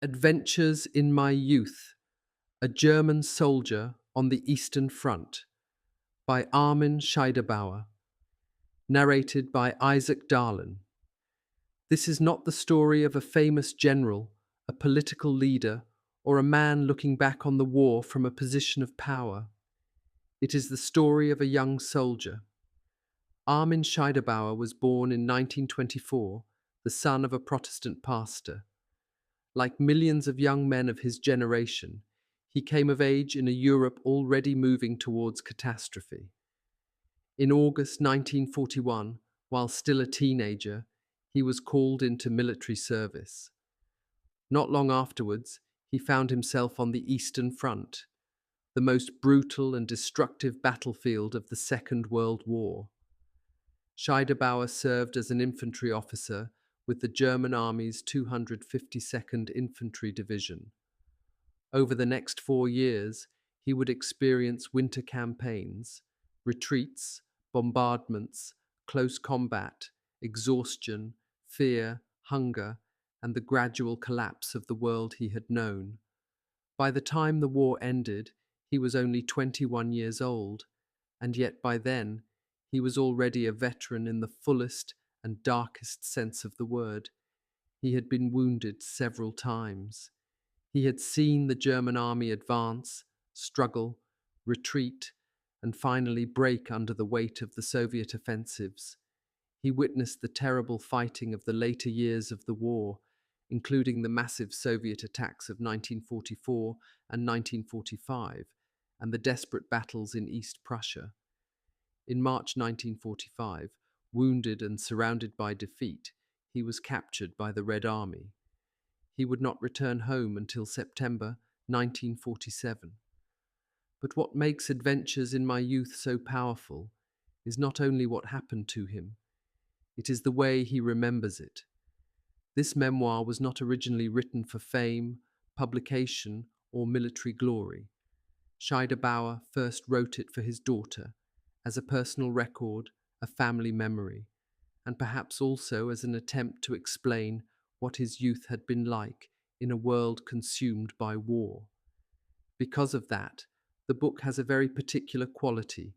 Adventures in My Youth, A German Soldier on the Eastern Front by Armin Scheiderbauer, narrated by Isaac Darlan. This is not the story of a famous general, a political leader, or a man looking back on the war from a position of power. It is the story of a young soldier. Armin Scheiderbauer was born in 1924, the son of a Protestant pastor. Like millions of young men of his generation, he came of age in a Europe already moving towards catastrophe. In August 1941, while still a teenager, he was called into military service. Not long afterwards, he found himself on the Eastern Front, the most brutal and destructive battlefield of the Second World War. Scheiderbauer served as an infantry officer with the German Army's 252nd Infantry Division. Over the next 4 years, he would experience winter campaigns, retreats, bombardments, close combat, exhaustion, fear, hunger, and the gradual collapse of the world he had known. By the time the war ended, he was only 21 years old, and yet by then, he was already a veteran in the fullest and darkest sense of the word. He had been wounded several times. He had seen the German army advance, struggle, retreat, and finally break under the weight of the Soviet offensives. He witnessed the terrible fighting of the later years of the war, including the massive Soviet attacks of 1944 and 1945, and the desperate battles in East Prussia. In March 1945, wounded and surrounded by defeat, he was captured by the Red Army. He would not return home until September 1947. But what makes Adventures in My Youth so powerful is not only what happened to him, it is the way he remembers it. This memoir was not originally written for fame, publication, or military glory. Scheiderbauer first wrote it for his daughter, as a personal record, a family memory, and perhaps also as an attempt to explain what his youth had been like in a world consumed by war. Because of that, the book has a very particular quality.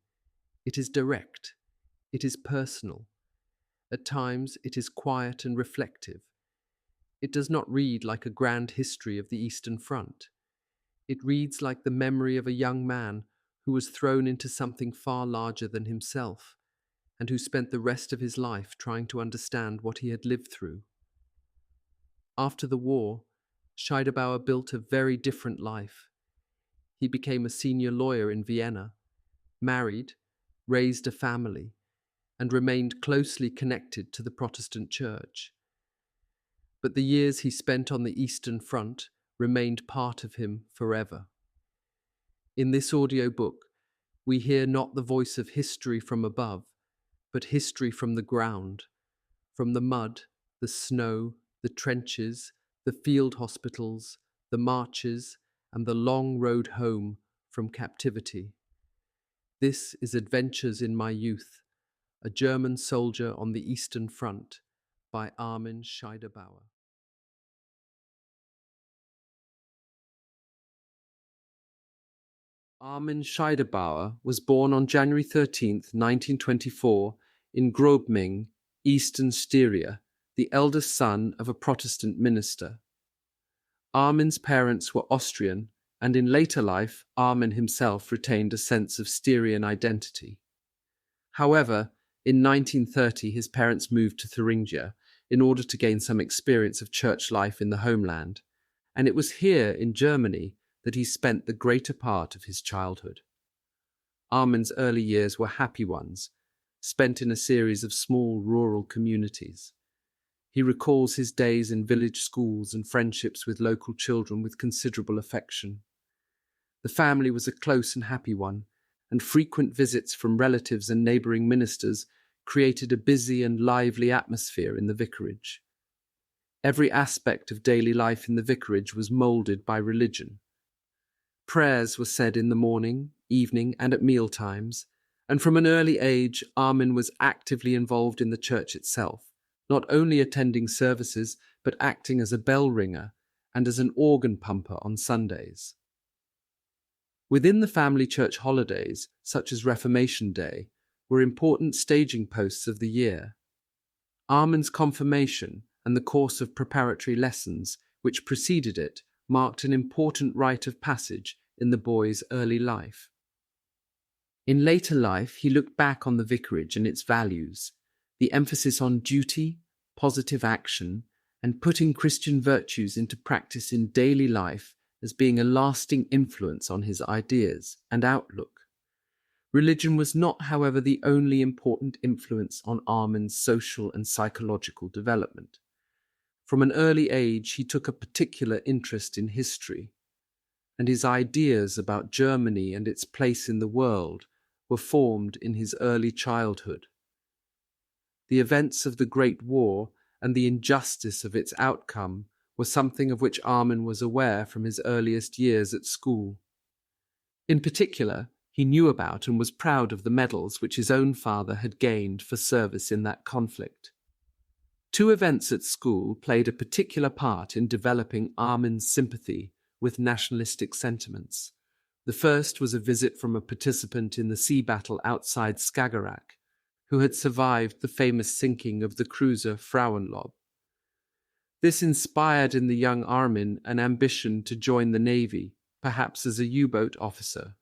It is direct. It is personal. At times, it is quiet and reflective. It does not read like a grand history of the Eastern Front. It reads like the memory of a young man who was thrown into something far larger than himself, and who spent the rest of his life trying to understand what he had lived through. After the war, Scheiderbauer built a very different life. He became a senior lawyer in Vienna, married, raised a family, and remained closely connected to the Protestant Church. But the years he spent on the Eastern Front remained part of him forever. In this audiobook, we hear not the voice of history from above, but history from the ground, from the mud, the snow, the trenches, the field hospitals, the marches, and the long road home from captivity. This is Adventures in My Youth, A German Soldier on the Eastern Front by Armin Scheiderbauer. Armin Scheiderbauer was born on January 13, 1924, in Grobming, Eastern Styria, the eldest son of a Protestant minister. Armin's parents were Austrian, and in later life, Armin himself retained a sense of Styrian identity. However, in 1930, his parents moved to Thuringia in order to gain some experience of church life in the homeland, and it was here in Germany that he spent the greater part of his childhood. Armin's early years were happy ones, spent in a series of small rural communities. He recalls his days in village schools and friendships with local children with considerable affection. The family was a close and happy one, and frequent visits from relatives and neighbouring ministers created a busy and lively atmosphere in the vicarage. Every aspect of daily life in the vicarage was moulded by religion. Prayers were said in the morning, evening, and at meal times, and from an early age, Armin was actively involved in the church itself, not only attending services, but acting as a bell ringer and as an organ pumper on Sundays. Within the family church holidays, such as Reformation Day, were important staging posts of the year. Armin's confirmation and the course of preparatory lessons which preceded it marked an important rite of passage in the boy's early life. In later life, he looked back on the vicarage and its values, the emphasis on duty, positive action, and putting Christian virtues into practice in daily life as being a lasting influence on his ideas and outlook. Religion was not, however, the only important influence on Armin's social and psychological development. From an early age, he took a particular interest in history, and his ideas about Germany and its place in the world were formed in his early childhood. The events of the Great War and the injustice of its outcome were something of which Armin was aware from his earliest years at school. In particular, he knew about and was proud of the medals which his own father had gained for service in that conflict. Two events at school played a particular part in developing Armin's sympathy with nationalistic sentiments. The first was a visit from a participant in the sea battle outside Skagerrak, who had survived the famous sinking of the cruiser Frauenlob. This inspired in the young Armin an ambition to join the navy, perhaps as a U-boat officer.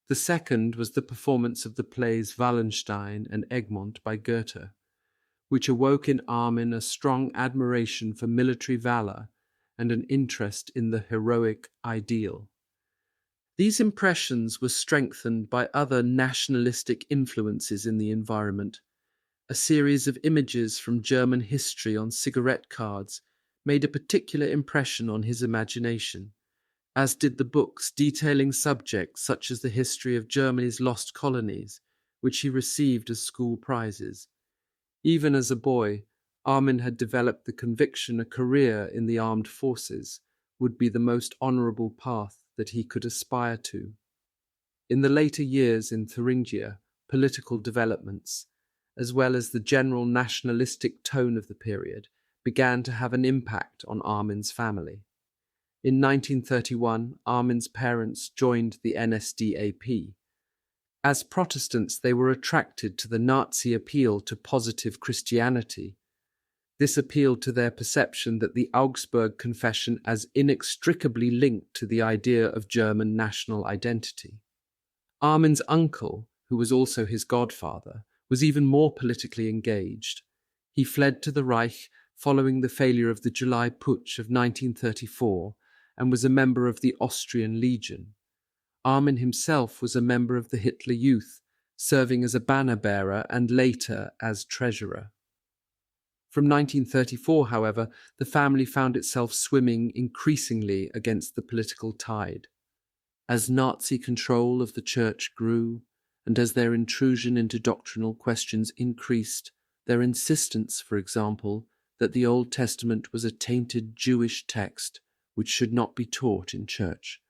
The second was the performance of the plays Wallenstein and Egmont by Goethe, which awoke in Armin a strong admiration for military valor and an interest in the heroic ideal. These impressions were strengthened by other nationalistic influences in the environment. A series of images from German history on cigarette cards made a particular impression on his imagination, as did the books detailing subjects such as the history of Germany's lost colonies, which he received as school prizes. Even as a boy, Armin had developed the conviction a career in the armed forces would be the most honorable path that he could aspire to. In the later years in Thuringia, political developments, as well as the general nationalistic tone of the period, began to have an impact on Armin's family. In 1931, Armin's parents joined the NSDAP. As Protestants, they were attracted to the Nazi appeal to positive Christianity. This appealed to their perception that the Augsburg Confession as inextricably linked to the idea of German national identity. Armin's uncle, who was also his godfather, was even more politically engaged. He fled to the Reich following the failure of the July Putsch of 1934 and was a member of the Austrian Legion. Armin himself was a member of the Hitler Youth, serving as a banner bearer and later as treasurer. From 1934, however, the family found itself swimming increasingly against the political tide. As Nazi control of the church grew, and as their intrusion into doctrinal questions increased, their insistence, for example, that the Old Testament was a tainted Jewish text which should not be taught in church,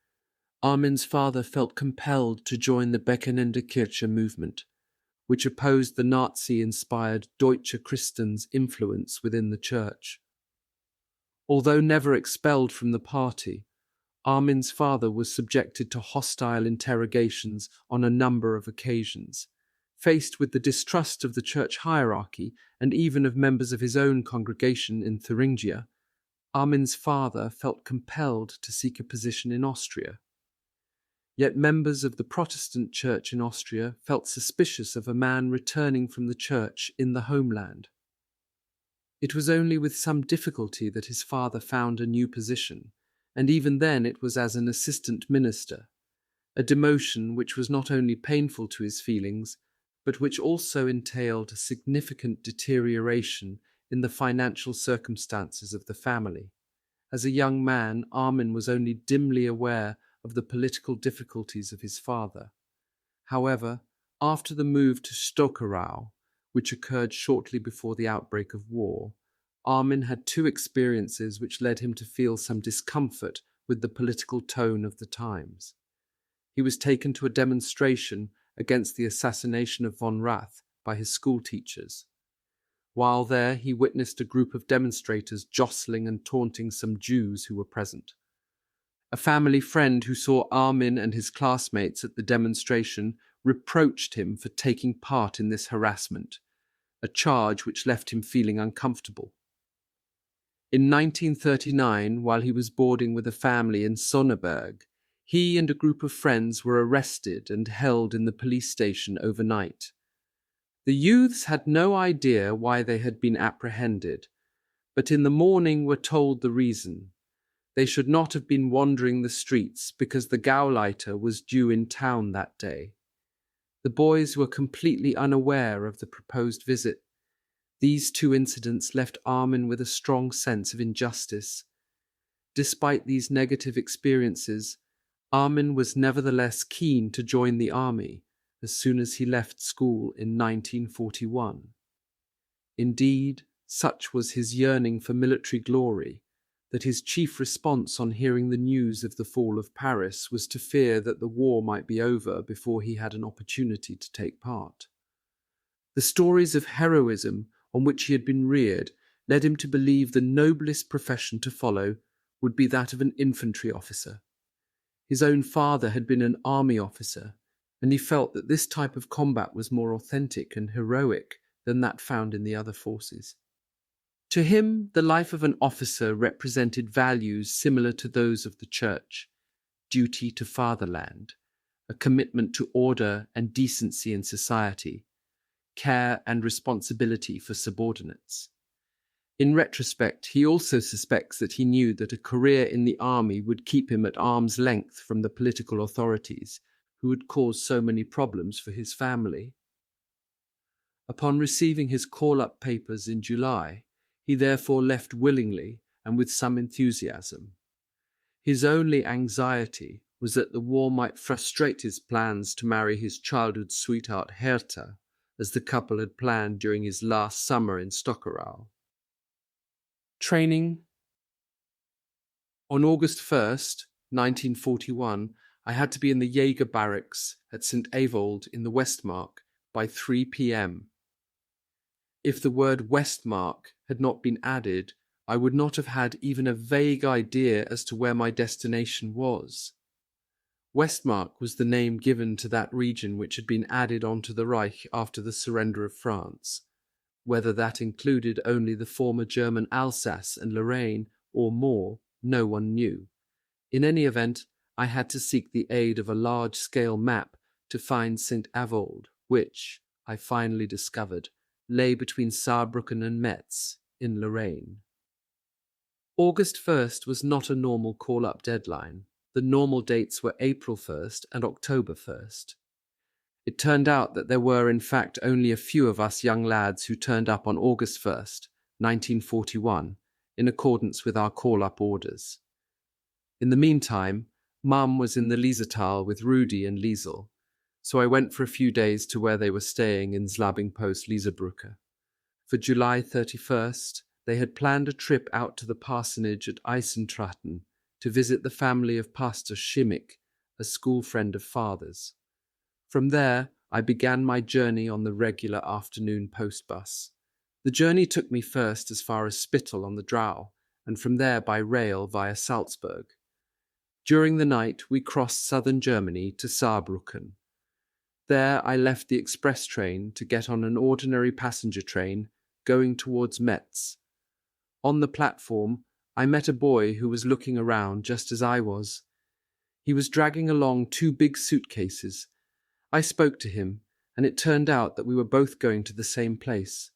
Armin's father felt compelled to join the Bekennende Kirche movement, which opposed the Nazi-inspired Deutsche Christen's influence within the church. Although never expelled from the party, Armin's father was subjected to hostile interrogations on a number of occasions. Faced with the distrust of the church hierarchy and even of members of his own congregation in Thuringia, Armin's father felt compelled to seek a position in Austria. Yet members of the Protestant church in Austria felt suspicious of a man returning from the church in the homeland. It was only with some difficulty that his father found a new position, and even then it was as an assistant minister, a demotion which was not only painful to his feelings, but which also entailed a significant deterioration in the financial circumstances of the family. As a young man, Armin was only dimly aware of the political difficulties of his father. However, after the move to Stockerau, which occurred shortly before the outbreak of war, Armin had two experiences which led him to feel some discomfort with the political tone of the times. He was taken to a demonstration against the assassination of von Rath by his school teachers. While there, he witnessed a group of demonstrators jostling and taunting some Jews who were present. A family friend who saw Armin and his classmates at the demonstration reproached him for taking part in this harassment, a charge which left him feeling uncomfortable. In 1939, while he was boarding with a family in Sonneberg, he and a group of friends were arrested and held in the police station overnight. The youths had no idea why they had been apprehended, but in the morning were told the reason. They should not have been wandering the streets because the Gauleiter was due in town that day. The boys were completely unaware of the proposed visit. These two incidents left Armin with a strong sense of injustice. Despite these negative experiences, Armin was nevertheless keen to join the army as soon as he left school in 1941. Indeed, such was his yearning for military glory that his chief response on hearing the news of the fall of Paris was to fear that the war might be over before he had an opportunity to take part. The stories of heroism on which he had been reared led him to believe the noblest profession to follow would be that of an infantry officer. His own father had been an army officer, and he felt that this type of combat was more authentic and heroic than that found in the other forces. To him, the life of an officer represented values similar to those of the church: duty to fatherland, a commitment to order and decency in society, care and responsibility for subordinates. In retrospect, he also suspects that he knew that a career in the army would keep him at arm's length from the political authorities, who had caused so many problems for his family. Upon receiving his call-up papers in July, he therefore left willingly and with some enthusiasm. His only anxiety was that the war might frustrate his plans to marry his childhood sweetheart Hertha, as the couple had planned during his last summer in Stockerau. Training. On August 1st, 1941, I had to be in the Jaeger barracks at St. Avold in the Westmark by 3 p.m. If the word Westmark had not been added, I would not have had even a vague idea as to where my destination was. Westmark was the name given to that region which had been added onto the Reich after the surrender of France. Whether that included only the former German Alsace and Lorraine or more, no one knew. In any event, I had to seek the aid of a large-scale map to find St. Avold, which, I finally discovered, lay between Saarbrücken and Metz, in Lorraine. August 1st was not a normal call-up deadline. The normal dates were April 1st and October 1st. It turned out that there were in fact only a few of us young lads who turned up on August 1st, 1941, in accordance with our call-up orders. In the meantime, Mum was in the Liesertal with Rudi and Liesel, so I went for a few days to where they were staying in Slabingpost-Lieserbrücke. For July 31st, they had planned a trip out to the parsonage at Eisentraten to visit the family of Pastor Schimmick, a school friend of father's. From there, I began my journey on the regular afternoon post bus. The journey took me first as far as Spittal on the Drau, and from there by rail via Salzburg. During the night, we crossed southern Germany to Saarbrücken. There I left the express train to get on an ordinary passenger train going towards Metz. On the platform, I met a boy who was looking around just as I was. He was dragging along 2 big suitcases. I spoke to him, and it turned out that we were both going to the same place.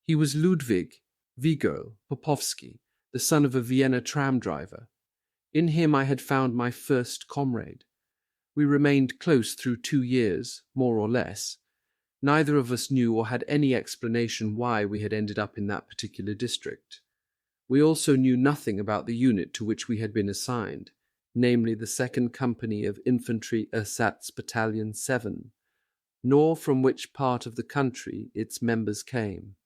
He was Ludwig Vigol Popovsky, the son of a Vienna tram driver. In him I had found my first comrade. We remained close through 2 years, more or less. Neither of us knew or had any explanation why we had ended up in that particular district. We also knew nothing about the unit to which we had been assigned, namely the 2nd Company of Infantry Ersatz Battalion 7, nor from which part of the country its members came.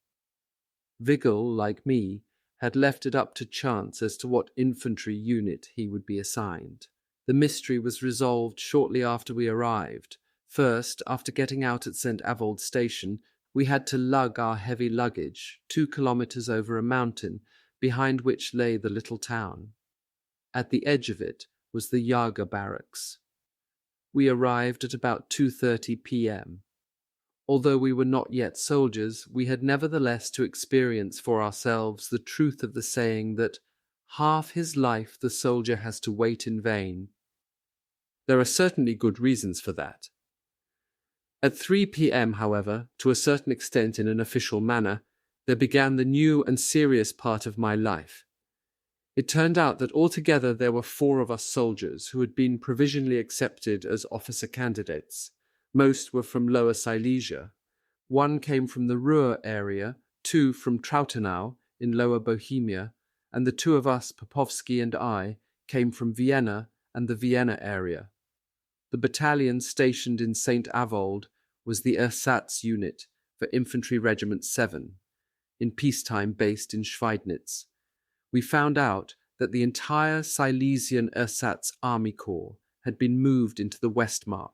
Vigil, like me, had left it up to chance as to what infantry unit he would be assigned. The mystery was resolved shortly after we arrived. First, after getting out at St. Avold station, We had to lug our heavy luggage 2 kilometers over a mountain behind which lay the little town. At the edge of it was the Jager barracks. We arrived at about 2:30 p.m. Although we were not yet soldiers, we had nevertheless to experience for ourselves the truth of the saying that half his life the soldier has to wait in vain. There are certainly good reasons for that. At 3 p.m., however, to a certain extent in an official manner, there began the new and serious part of my life. It turned out that altogether there were 4 of us soldiers who had been provisionally accepted as officer candidates. Most were from Lower Silesia. 1 came from the Ruhr area, 2 from Trautenau in Lower Bohemia, and the 2 of us, Popovsky and I, came from Vienna and the Vienna area. The battalion stationed in St. Avold was the Ersatz unit for Infantry Regiment 7, in peacetime based in Schweidnitz. We found out that the entire Silesian Ersatz Army Corps had been moved into the Westmark.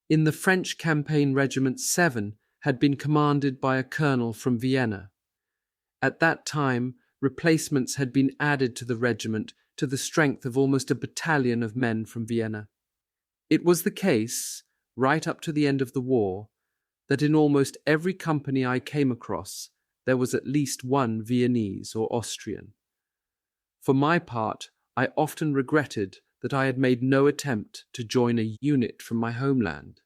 In the French campaign Regiment 7 had been commanded by a colonel from Vienna. At that time, replacements had been added to the regiment to the strength of almost a battalion of men from Vienna. It was the case, right up to the end of the war, that in almost every company I came across, there was at least one Viennese or Austrian. For my part, I often regretted that I had made no attempt to join a unit from my homeland.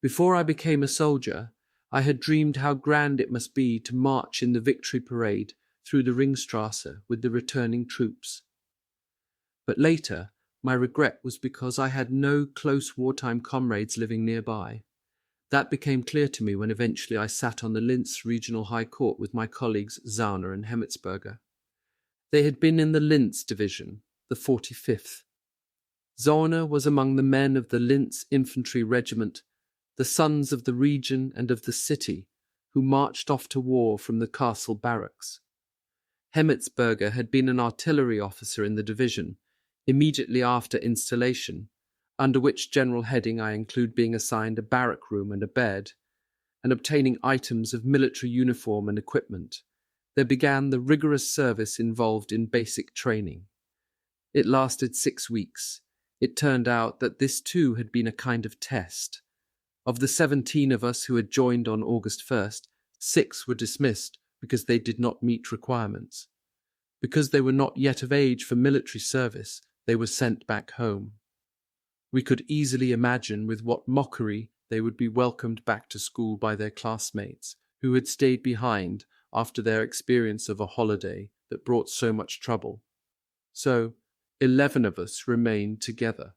Before I became a soldier, I had dreamed how grand it must be to march in the victory parade through the Ringstrasse with the returning troops. But later, my regret was because I had no close wartime comrades living nearby. That became clear to me when eventually I sat on the Linz Regional High Court with my colleagues Zauner and Hemmetsberger. They had been in the Linz Division, the 45th. Zauner was among the men of the Linz Infantry Regiment, the sons of the region and of the city, who marched off to war from the castle barracks. Hemmetsberger had been an artillery officer in the division, immediately after installation, under which general heading I include being assigned a barrack room and a bed, and obtaining items of military uniform and equipment. There began the rigorous service involved in basic training. It lasted 6 weeks. It turned out that this too had been a kind of test. Of the 17 of us who had joined on August 1st, 6 were dismissed because they did not meet requirements. Because they were not yet of age for military service, they were sent back home. We could easily imagine with what mockery they would be welcomed back to school by their classmates, who had stayed behind after their experience of a holiday that brought so much trouble. So, 11 of us remained together.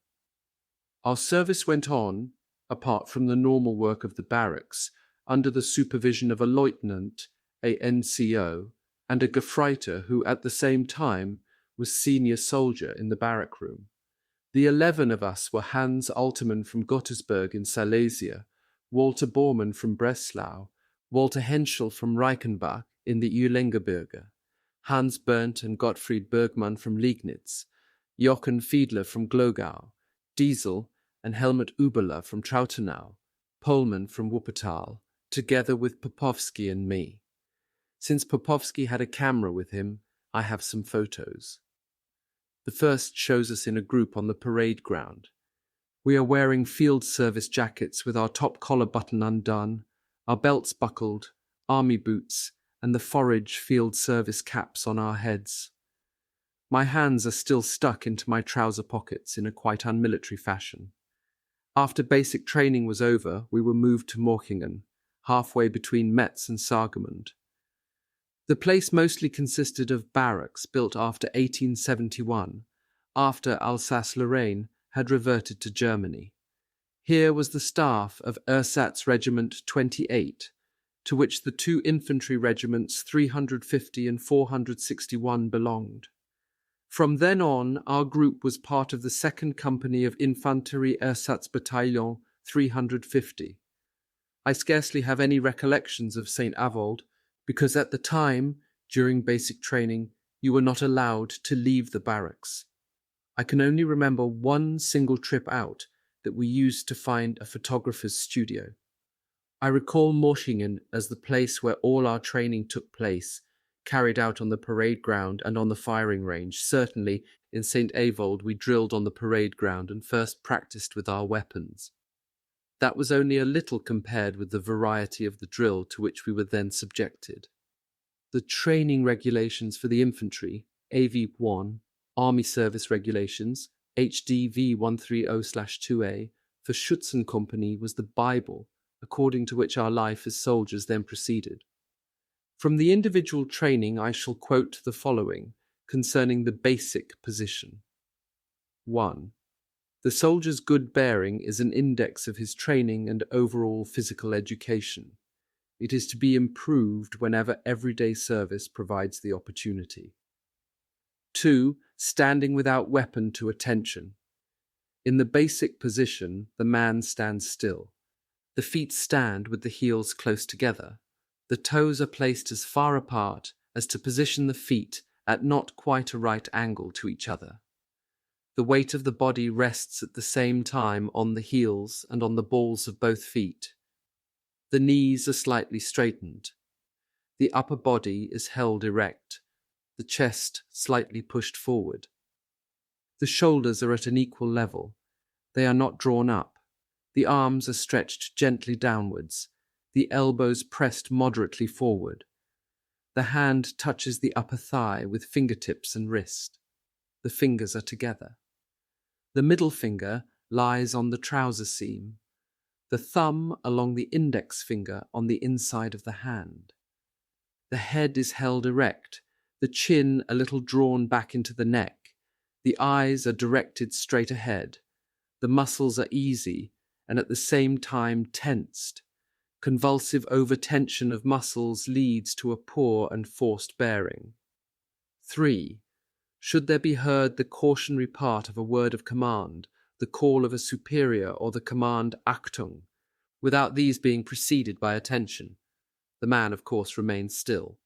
Our service went on, apart from the normal work of the barracks, under the supervision of a lieutenant, a NCO, and a Gefreiter who at the same time was senior soldier in the barrack room. The 11 of us were Hans Altermann from Gottersburg in Silesia, Walter Bormann from Breslau, Walter Henschel from Reichenbach in the Ulengebirge, Hans Berndt and Gottfried Bergmann from Liegnitz, Jochen Fiedler from Glogau, Diesel and Helmut Uberler from Trautenau, Pohlmann from Wuppertal, together with Popovsky and me. Since Popovsky had a camera with him, I have some photos. The first shows us in a group on the parade ground. We are wearing field service jackets with our top collar button undone, our belts buckled, army boots, and the forage field service caps on our heads. My hands are still stuck into my trouser pockets in a quite unmilitary fashion. After basic training was over, we were moved to Morchingen, halfway between Metz and Saargemund. The place mostly consisted of barracks built after 1871, after Alsace-Lorraine had reverted to Germany. Here was the staff of Ersatz Regiment 28, to which the 2 infantry regiments 350 and 461 belonged. From then on, our group was part of the 2nd Company of Infanterie Ersatz Bataillon 350. I scarcely have any recollections of St. Avold, because at the time, during basic training, you were not allowed to leave the barracks. I can only remember one single trip out that we used to find a photographer's studio. I recall Morschingen as the place where all our training took place, carried out on the parade ground and on the firing range. Certainly, in St. Avold we drilled on the parade ground and first practiced with our weapons. That was only a little compared with the variety of the drill to which we were then subjected. The training regulations for the infantry, AV1, Army Service Regulations, HDV 130/2A, for Schützen Company was the Bible, according to which our life as soldiers then proceeded. From the individual training I shall quote the following concerning the basic position. 1. The soldier's good bearing is an index of his training and overall physical education. It is to be improved whenever everyday service provides the opportunity. 2. Standing without weapon to attention. In the basic position, the man stands still. The feet stand with the heels close together. The toes are placed as far apart as to position the feet at not quite a right angle to each other. The weight of the body rests at the same time on the heels and on the balls of both feet. The knees are slightly straightened. The upper body is held erect, the chest slightly pushed forward. The shoulders are at an equal level. They are not drawn up. The arms are stretched gently downwards, the elbows pressed moderately forward. The hand touches the upper thigh with fingertips and wrist. The fingers are together. The middle finger lies on the trouser seam, the thumb along the index finger on the inside of the hand. The head is held erect, the chin a little drawn back into the neck. The eyes are directed straight ahead. The muscles are easy and at the same time tensed. Convulsive overtension of muscles leads to a poor and forced bearing. 3. Should there be heard the cautionary part of a word of command, the call of a superior or the command Achtung, without these being preceded by attention, the man of course remains still.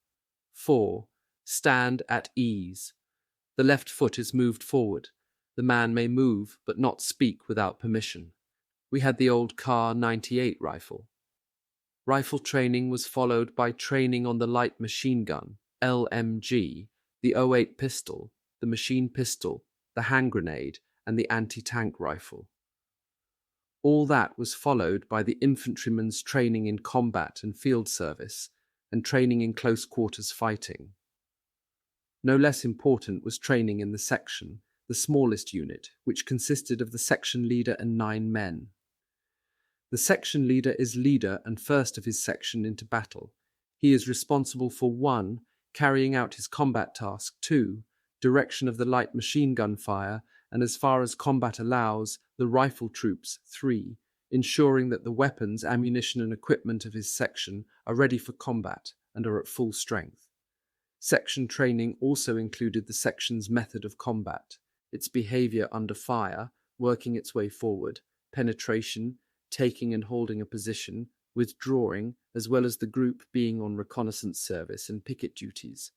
4. Stand at ease. The left foot is moved forward. The man may move but not speak without permission. We had the old Kar 98 rifle. Rifle training was followed by training on the light machine gun, LMG, the 08 pistol, the machine pistol, the hand grenade, and the anti-tank rifle. All that was followed by the infantryman's training in combat and field service, and training in close quarters fighting. No less important was training in the section, the smallest unit, which consisted of the section leader and 9 men. The section leader is leader and first of his section into battle. He is responsible for 1. Carrying out his combat task, 2. Direction of the light machine gun fire, and as far as combat allows, the rifle troops, 3. Ensuring that the weapons, ammunition and equipment of his section are ready for combat and are at full strength. Section training also included the section's method of combat, its behavior under fire, working its way forward, penetration, taking and holding a position, withdrawing, as well as the group being on reconnaissance service and picket duties.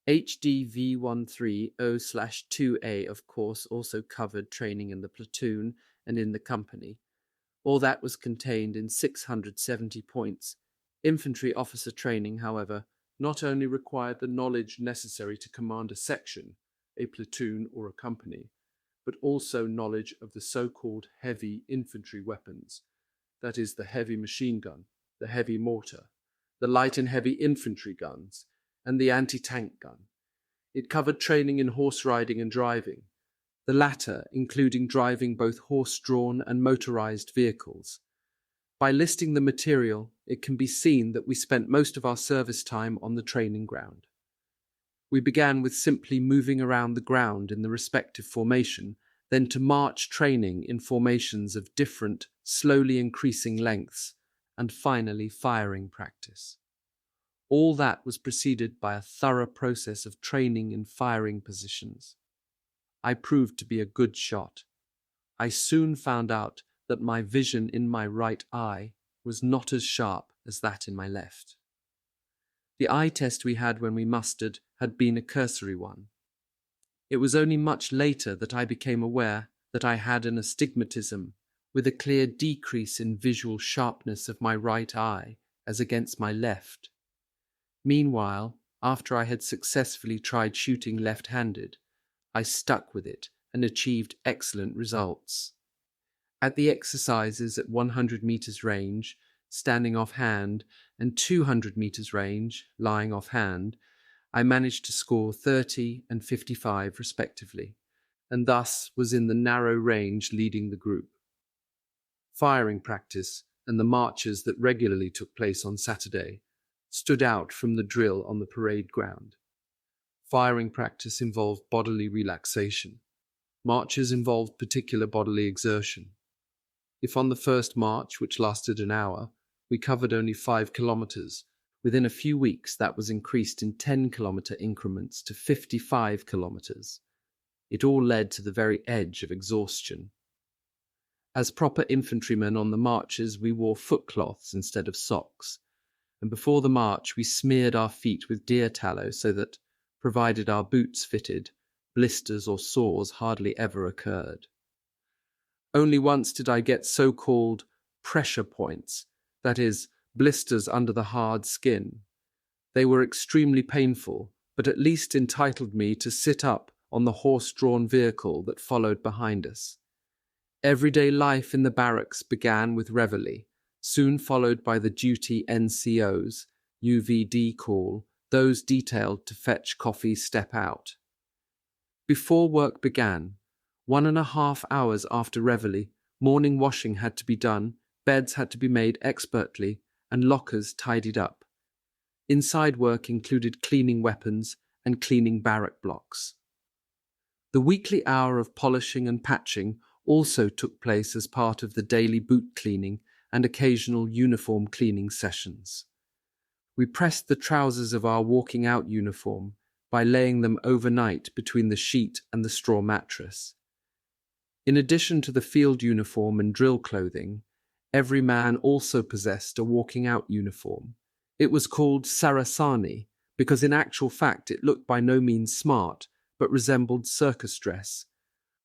HDV 130/2A, of course, also covered training in the platoon and in the company. All that was contained in 670 points. Infantry officer training, however, not only required the knowledge necessary to command a section, a platoon or a company, but also knowledge of the so-called heavy infantry weapons, that is, the heavy machine gun, the heavy mortar, the light and heavy infantry guns, and the anti-tank gun. It covered training in horse riding and driving, the latter including driving both horse-drawn and motorized vehicles. By listing the material, it can be seen that we spent most of our service time on the training ground. We began with simply moving around the ground in the respective formation, then to march training in formations of different, slowly increasing lengths, and finally firing practice. All that was preceded by a thorough process of training in firing positions. I proved to be a good shot. I soon found out that my vision in my right eye was not as sharp as that in my left. The eye test we had when we mustered had been a cursory one. It was only much later that I became aware that I had an astigmatism, with a clear decrease in visual sharpness of my right eye as against my left. Meanwhile, after I had successfully tried shooting left-handed, I stuck with it and achieved excellent results. At the exercises at 100 meters range, standing off-hand, and 200 meters range, lying off-hand, I managed to score 30 and 55 respectively, and thus was in the narrow range leading the group. Firing practice and the marches that regularly took place on Saturday stood out from the drill on the parade ground. Firing practice involved bodily relaxation. Marches involved particular bodily exertion. If on the first march, which lasted an hour, we covered only 5 kilometers, within a few weeks that was increased in 10-kilometer increments to 55 kilometers. It all led to the very edge of exhaustion. As proper infantrymen on the marches, we wore footcloths instead of socks, and before the march we smeared our feet with deer tallow so that, provided our boots fitted, blisters or sores hardly ever occurred. Only once did I get so-called pressure points, that is, blisters under the hard skin. They were extremely painful, but at least entitled me to sit up on the horse-drawn vehicle that followed behind us. Everyday life in the barracks began with reveille, soon followed by the duty NCOs, UVD call, those detailed to fetch coffee step out. Before work began, 1.5 hours after reveille, morning washing had to be done, beds had to be made expertly, and lockers tidied up. Inside work included cleaning weapons and cleaning barrack blocks. The weekly hour of polishing and patching also took place as part of the daily boot cleaning and occasional uniform cleaning sessions. We pressed the trousers of our walking out uniform by laying them overnight between the sheet and the straw mattress. In addition to the field uniform and drill clothing, every man also possessed a walking out uniform. It was called sarasani because in actual fact it looked by no means smart, but resembled circus dress,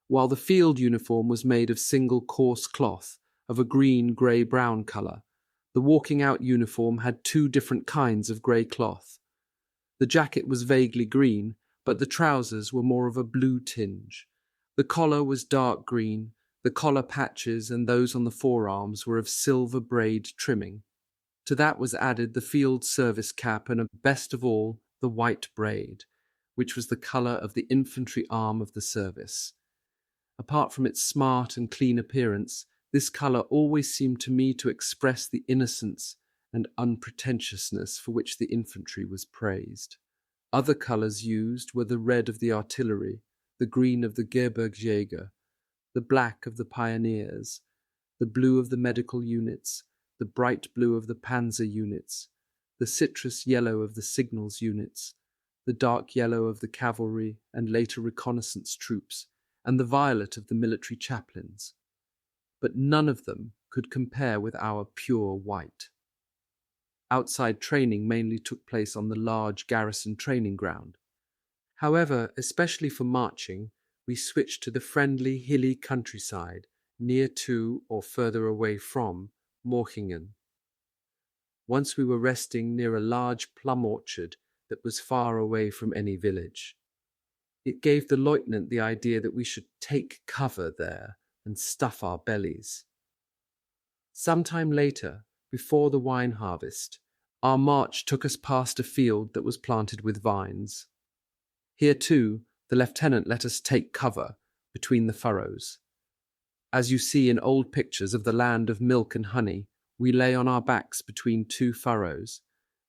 while the field uniform was made of single coarse cloth of a green, grey-brown colour. The walking-out uniform had 2 different kinds of grey cloth. The jacket was vaguely green, but the trousers were more of a blue tinge. The collar was dark green, the collar patches and those on the forearms were of silver braid trimming. To that was added the field service cap and, best of all, the white braid, which was the colour of the infantry arm of the service. Apart from its smart and clean appearance, this colour always seemed to me to express the innocence and unpretentiousness for which the infantry was praised. Other colours used were the red of the artillery, the green of the Gebirgsjäger, the black of the pioneers, the blue of the medical units, the bright blue of the panzer units, the citrus yellow of the signals units, the dark yellow of the cavalry and later reconnaissance troops, and the violet of the military chaplains. But none of them could compare with our pure white. Outside training mainly took place on the large garrison training ground. However, especially for marching, we switched to the friendly, hilly countryside, near to or further away from Morchingen. Once we were resting near a large plum orchard that was far away from any village. It gave the lieutenant the idea that we should take cover there and stuff our bellies. Sometime later, before the wine harvest, our march took us past a field that was planted with vines. Here, too, the lieutenant let us take cover between the furrows. As you see in old pictures of the land of milk and honey, we lay on our backs between 2 furrows,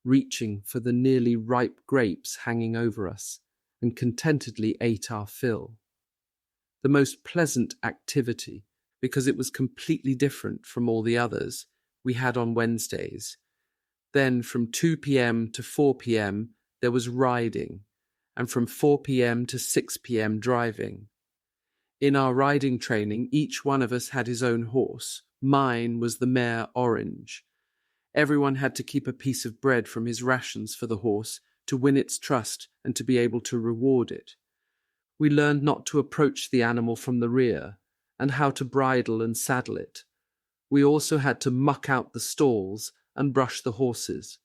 reaching for the nearly ripe grapes hanging over us, and contentedly ate our fill. The most pleasant activity, because it was completely different from all the others, we had on Wednesdays. Then from 2 p.m. to 4 p.m. there was riding, and from 4 p.m. to 6 p.m. driving. In our riding training, each one of us had his own horse. Mine was the mare Orange. Everyone had to keep a piece of bread from his rations for the horse to win its trust and to be able to reward it. We learned not to approach the animal from the rear, and how to bridle and saddle it, We also had to muck out the stalls and brush the horses.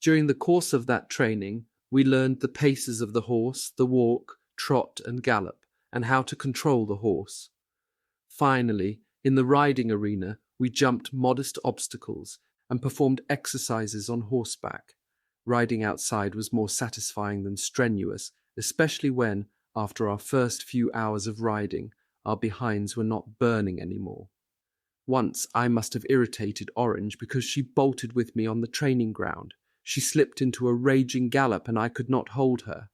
During the course of that training, we learned the paces of the horse, the walk, trot, and gallop, and how to control the horse. Finally, in the riding arena, we jumped modest obstacles and performed exercises on horseback. Riding outside was more satisfying than strenuous, especially when, after our first few hours of riding, our behinds were not burning anymore. Once I must have irritated Orange because she bolted with me on the training ground. She slipped into a raging gallop and I could not hold her.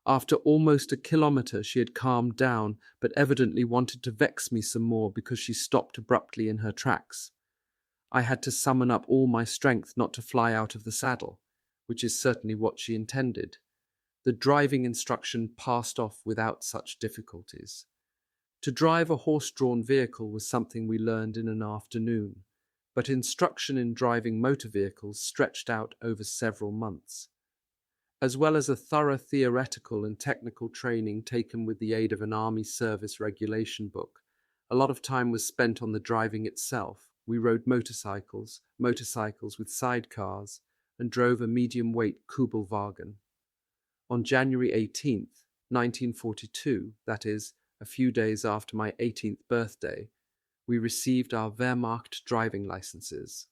After almost a kilometre she had calmed down, but evidently wanted to vex me some more because she stopped abruptly in her tracks. I had to summon up all my strength not to fly out of the saddle, which is certainly what she intended. The driving instruction passed off without such difficulties. To drive a horse-drawn vehicle was something we learned in an afternoon, but instruction in driving motor vehicles stretched out over several months. As well as a thorough theoretical and technical training taken with the aid of an Army service regulation book, a lot of time was spent on the driving itself. We rode motorcycles with sidecars, and drove a medium-weight Kugelwagen. On January 18th, 1942, that is, a few days after my 18th birthday, we received our Wehrmacht driving licenses.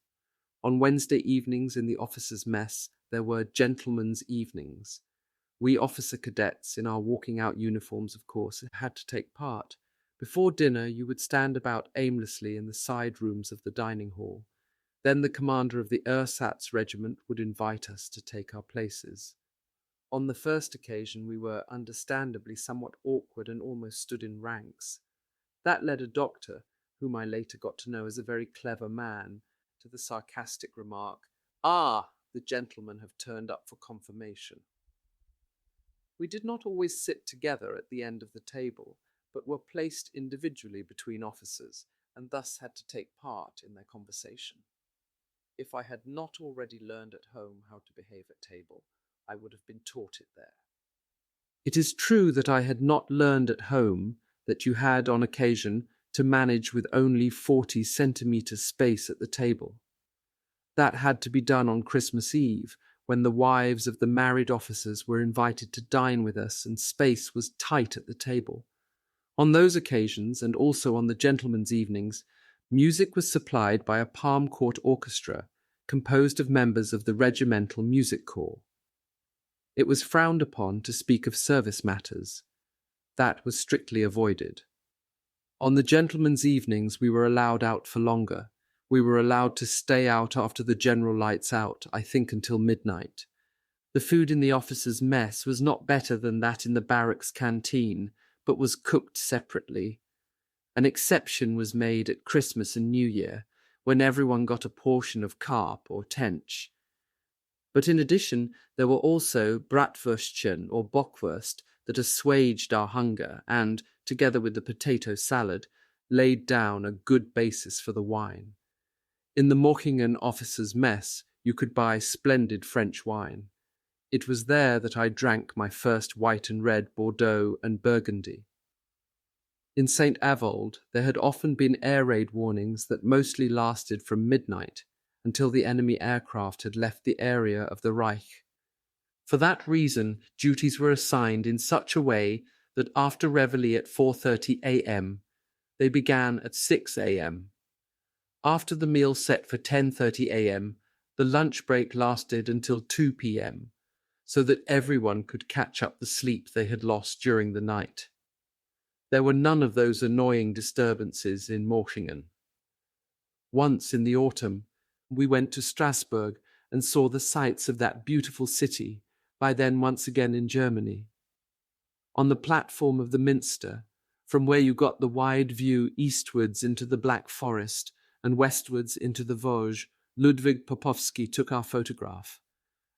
On Wednesday evenings in the officers' mess, there were gentlemen's evenings. We officer cadets, in our walking-out uniforms, of course, had to take part. Before dinner, you would stand about aimlessly in the side rooms of the dining hall. Then the commander of the ersatz regiment would invite us to take our places. On the first occasion, we were understandably somewhat awkward and almost stood in ranks. That led a doctor, whom I later got to know as a very clever man, to the sarcastic remark, "Ah, the gentlemen have turned up for confirmation." We did not always sit together at the end of the table, but were placed individually between officers, and thus had to take part in their conversation. If I had not already learned at home how to behave at table, I would have been taught it there. It is true that I had not learned at home that you had, on occasion, to manage with only 40 centimetres space at the table. That had to be done on Christmas Eve, when the wives of the married officers were invited to dine with us and space was tight at the table. On those occasions, and also on the gentlemen's evenings, music was supplied by a palm court orchestra composed of members of the regimental music corps. It was frowned upon to speak of service matters. That was strictly avoided. On the gentlemen's evenings we were allowed out for longer. We were allowed to stay out after the general lights out, I think until midnight. The food in the officers' mess was not better than that in the barracks canteen, but was cooked separately. An exception was made at Christmas and New Year, when everyone got a portion of carp or tench. But in addition, there were also bratwürstchen or bockwurst that assuaged our hunger and, together with the potato salad, laid down a good basis for the wine. In the Mochingen officers' mess, you could buy splendid French wine. It was there that I drank my first white and red Bordeaux and Burgundy. In St. Avold, there had often been air raid warnings that mostly lasted from midnight until the enemy aircraft had left the area of the Reich. For that reason, duties were assigned in such a way that after reveille at 4:30 a.m., they began at 6 a.m. After the meal set for 10:30 a.m., the lunch break lasted until 2 p.m., so that everyone could catch up the sleep they had lost during the night. There were none of those annoying disturbances in Mochingen. Once in the autumn, we went to Strasbourg and saw the sights of that beautiful city, by then once again in Germany. On the platform of the Minster, from where you got the wide view eastwards into the Black Forest and westwards into the Vosges, Ludwig Popovsky took our photograph.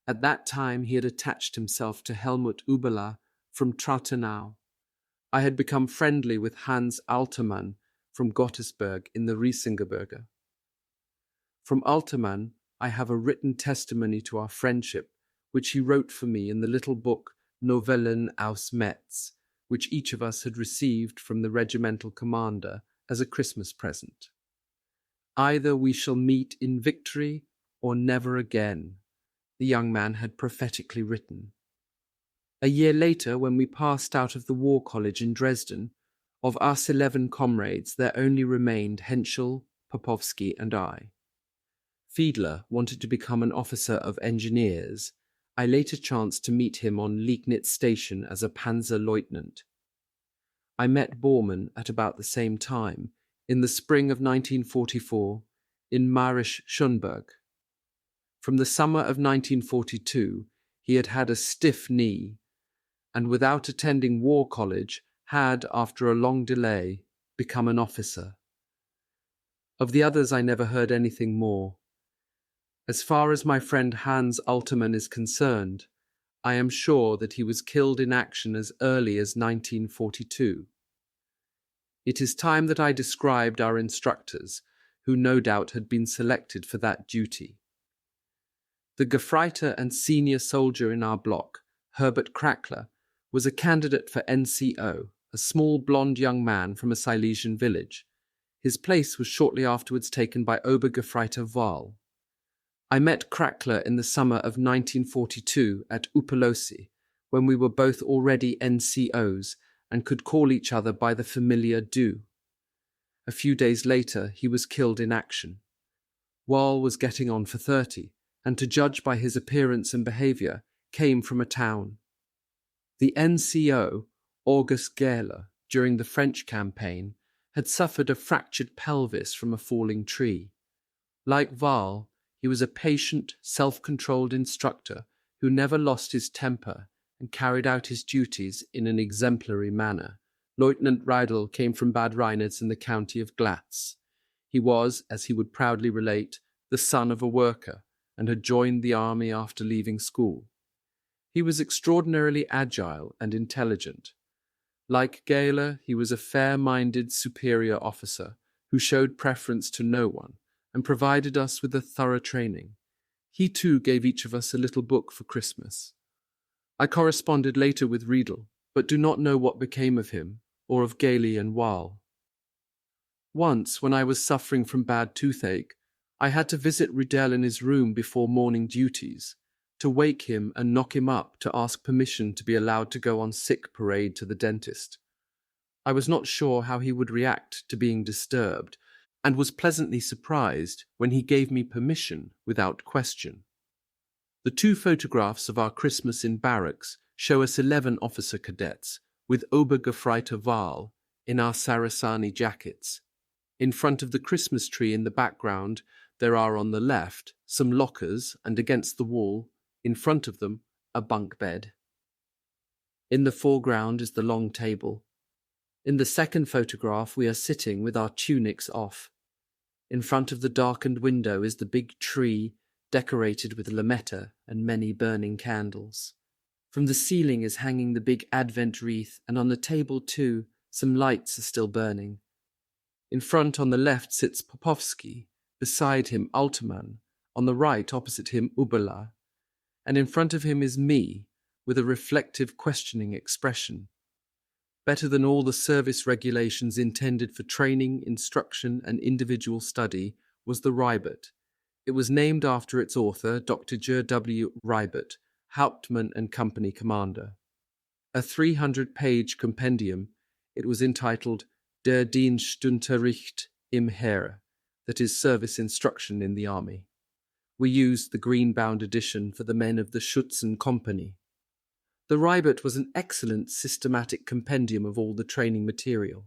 At that time he had attached himself to Helmut Uberla from Trautenau. I had become friendly with Hans Altermann from Gottesberg in the Riesingebirge. From Altermann I have a written testimony to our friendship, which he wrote for me in the little book Novellen aus Metz, which each of us had received from the regimental commander as a Christmas present. Either we shall meet in victory or never again, the young man had prophetically written. A year later, when we passed out of the War College in Dresden, of us 11 comrades there only remained Henschel, Popovsky, and I. Fiedler wanted to become an officer of engineers. I later chanced to meet him on Liegnitz station as a Panzer Lieutenant. I met Bormann at about the same time, in the spring of 1944, in Marisch-Schönberg. From the summer of 1942, he had had a stiff knee, and without attending War College, had, after a long delay, become an officer. Of the others I never heard anything more. As far as my friend Hans Altermann is concerned, I am sure that he was killed in action as early as 1942. It is time that I described our instructors, who no doubt had been selected for that duty. The Gefreiter and senior soldier in our block, Herbert Krackler, was a candidate for NCO, a small blond young man from a Silesian village. His place was shortly afterwards taken by Obergefreiter Wahl. I met Krackler in the summer of 1942 at Upalosi, when we were both already NCOs and could call each other by the familiar du. A few days later, he was killed in action. Wahl was getting on for 30, and to judge by his appearance and behaviour, came from a town. The NCO, August Gehler, during the French campaign, had suffered a fractured pelvis from a falling tree. Like Wahl, he was a patient, self-controlled instructor who never lost his temper and carried out his duties in an exemplary manner. Lieutenant Reidel came from Bad Reinitz in the county of Glatz. He was, as he would proudly relate, the son of a worker and had joined the army after leaving school. He was extraordinarily agile and intelligent. Like Gehler, he was a fair-minded superior officer who showed preference to no one and provided us with a thorough training. He too gave each of us a little book for Christmas. I corresponded later with Riedel, but do not know what became of him, or of Gailey and Wahl. Once, when I was suffering from bad toothache, I had to visit Riedel in his room before morning duties, to wake him and knock him up to ask permission to be allowed to go on sick parade to the dentist. I was not sure how he would react to being disturbed, and was pleasantly surprised when he gave me permission without question. The 2 photographs of our Christmas in barracks show us 11 officer cadets, with Obergefreiter Wahl, in our Saraceni jackets. In front of the Christmas tree in the background, there are on the left some lockers, and against the wall, in front of them, a bunk bed. In the foreground is the long table. In the second photograph we are sitting with our tunics off. In front of the darkened window is the big tree, decorated with lametta and many burning candles. From the ceiling is hanging the big Advent wreath, and on the table too some lights are still burning. In front on the left sits Popovsky, beside him Altermann, on the right opposite him Ubala, and in front of him is me, with a reflective questioning expression. Better than all the service regulations intended for training, instruction, and individual study was the Reibert. It was named after its author, Dr. W. Reibert, Hauptmann and Company Commander. A 300-page compendium, it was entitled Der Dienstunterricht im Heer, that is, service instruction in the army. We used the green-bound edition for the men of the Schützen Company. The Reibert was an excellent systematic compendium of all the training material.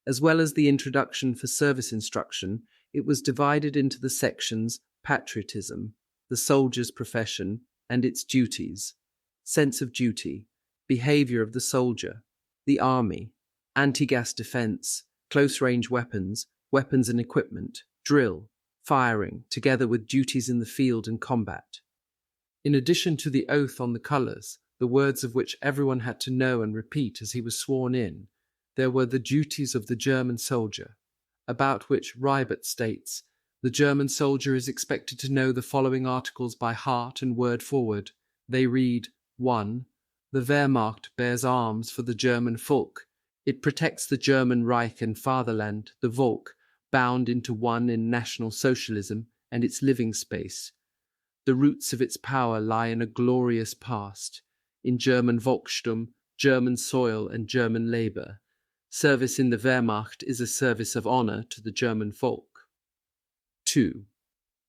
As well as the introduction for service instruction, it was divided into the sections patriotism, the soldier's profession and its duties, sense of duty, behavior of the soldier, the army, anti-gas defense, close-range weapons, weapons and equipment, drill, firing, together with duties in the field and combat. In addition to the oath on the colours, the words of which everyone had to know and repeat as he was sworn in, there were the duties of the German soldier, about which Reibert states, the German soldier is expected to know the following articles by heart and word forward. They read, 1. The Wehrmacht bears arms for the German Volk. It protects the German Reich and fatherland, the Volk, bound into one in National Socialism and its living space. The roots of its power lie in a glorious past, in German Volkstum, German soil and German labor. Service in the Wehrmacht is a service of honor to the German folk. 2.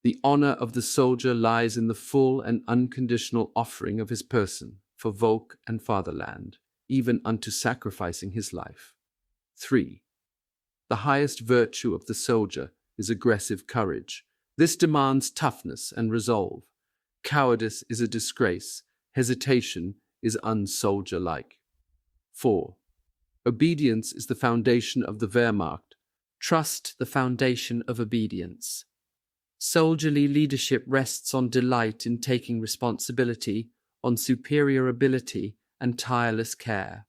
The honor of the soldier lies in the full and unconditional offering of his person for Volk and fatherland, even unto sacrificing his life. 3. The highest virtue of the soldier is aggressive courage. This demands toughness and resolve. Cowardice is a disgrace. Hesitation is unsoldier-like. 4. Obedience is the foundation of the Wehrmacht. Trust the foundation of obedience. Soldierly leadership rests on delight in taking responsibility, on superior ability and tireless care.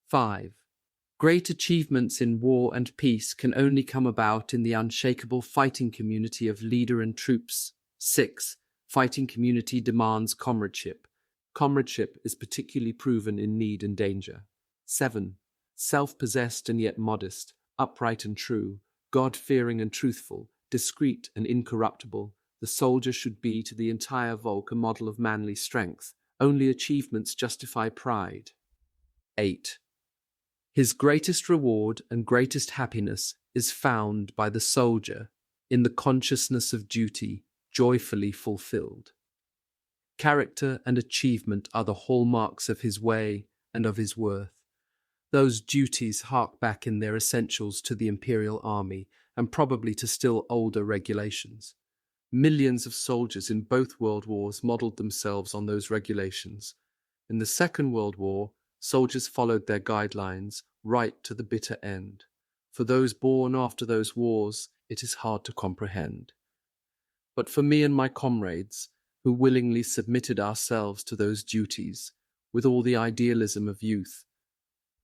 5. Great achievements in war and peace can only come about in the unshakable fighting community of leader and troops. 6. Fighting community demands comradeship. Comradeship is particularly proven in need and danger. 7. Self-possessed and yet modest, upright and true, God-fearing and truthful, discreet and incorruptible, the soldier should be to the entire Volk a model of manly strength. Only achievements justify pride. 8. His greatest reward and greatest happiness is found by the soldier in the consciousness of duty joyfully fulfilled. Character and achievement are the hallmarks of his way and of his worth. Those duties hark back in their essentials to the Imperial Army and probably to still older regulations. Millions of soldiers in both world wars modeled themselves on those regulations. In the Second World War, soldiers followed their guidelines right to the bitter end. For those born after those wars, it is hard to comprehend. But for me and my comrades, who willingly submitted ourselves to those duties, with all the idealism of youth,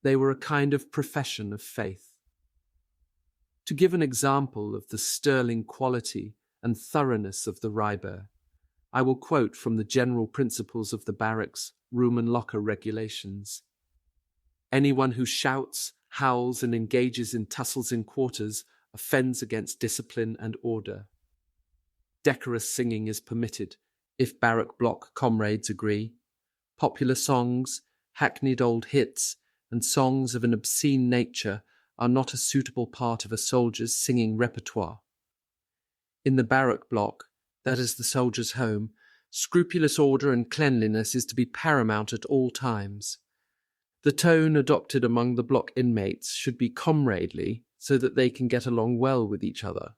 they were a kind of profession of faith. To give an example of the sterling quality and thoroughness of the Reiber, I will quote from the general principles of the barracks, room and locker regulations. Anyone who shouts, howls, and engages in tussles in quarters offends against discipline and order. Decorous singing is permitted, if barrack block comrades agree. Popular songs, hackneyed old hits, and songs of an obscene nature are not a suitable part of a soldier's singing repertoire. In the barrack block, that is the soldier's home, scrupulous order and cleanliness is to be paramount at all times. The tone adopted among the block inmates should be comradely so that they can get along well with each other.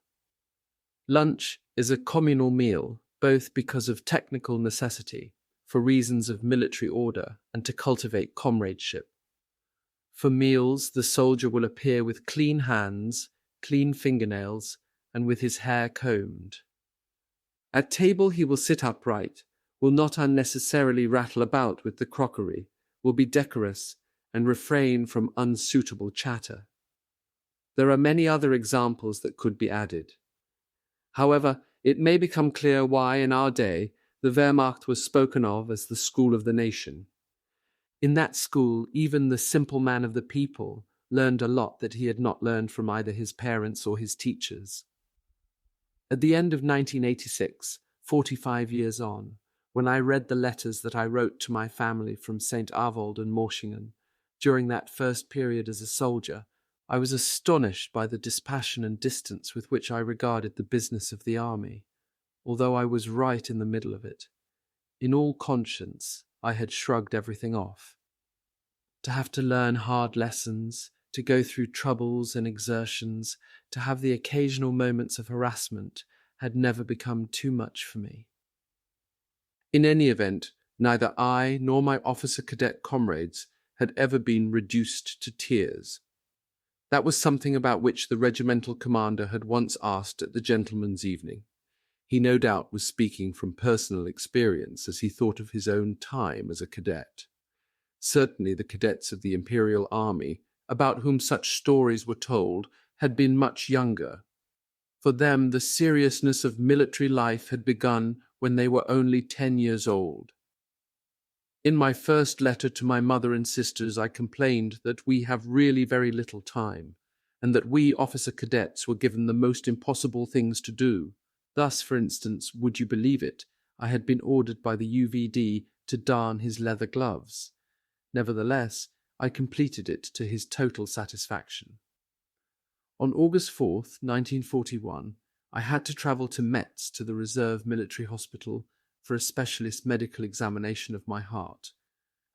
Lunch is a communal meal, both because of technical necessity, for reasons of military order, and to cultivate comradeship. For meals, the soldier will appear with clean hands, clean fingernails, and with his hair combed. At table he will sit upright, will not unnecessarily rattle about with the crockery, will be decorous, and refrain from unsuitable chatter. There are many other examples that could be added. However, it may become clear why, in our day, the Wehrmacht was spoken of as the school of the nation. In that school, even the simple man of the people learned a lot that he had not learned from either his parents or his teachers. At the end of 1986, 45 years on, when I read the letters that I wrote to my family from St. Avold and Morschingen, during that first period as a soldier, I was astonished by the dispassion and distance with which I regarded the business of the army, although I was right in the middle of it. In all conscience, I had shrugged everything off. To have to learn hard lessons, to go through troubles and exertions, to have the occasional moments of harassment, had never become too much for me. In any event, neither I nor my officer cadet comrades had ever been reduced to tears. That was something about which the regimental commander had once asked at the gentleman's evening. He no doubt was speaking from personal experience as he thought of his own time as a cadet. Certainly the cadets of the Imperial Army, about whom such stories were told, had been much younger. For them, the seriousness of military life had begun when they were only 10 years old. In my first letter to my mother and sisters, I complained that we have really very little time. and that we officer cadets were given the most impossible things to do. Thus, for instance, would you believe it, I had been ordered by the UVD to darn his leather gloves. Nevertheless, I completed it to his total satisfaction. On August 4th, 1941, I had to travel to Metz to the Reserve Military Hospital for a specialist medical examination of my heart.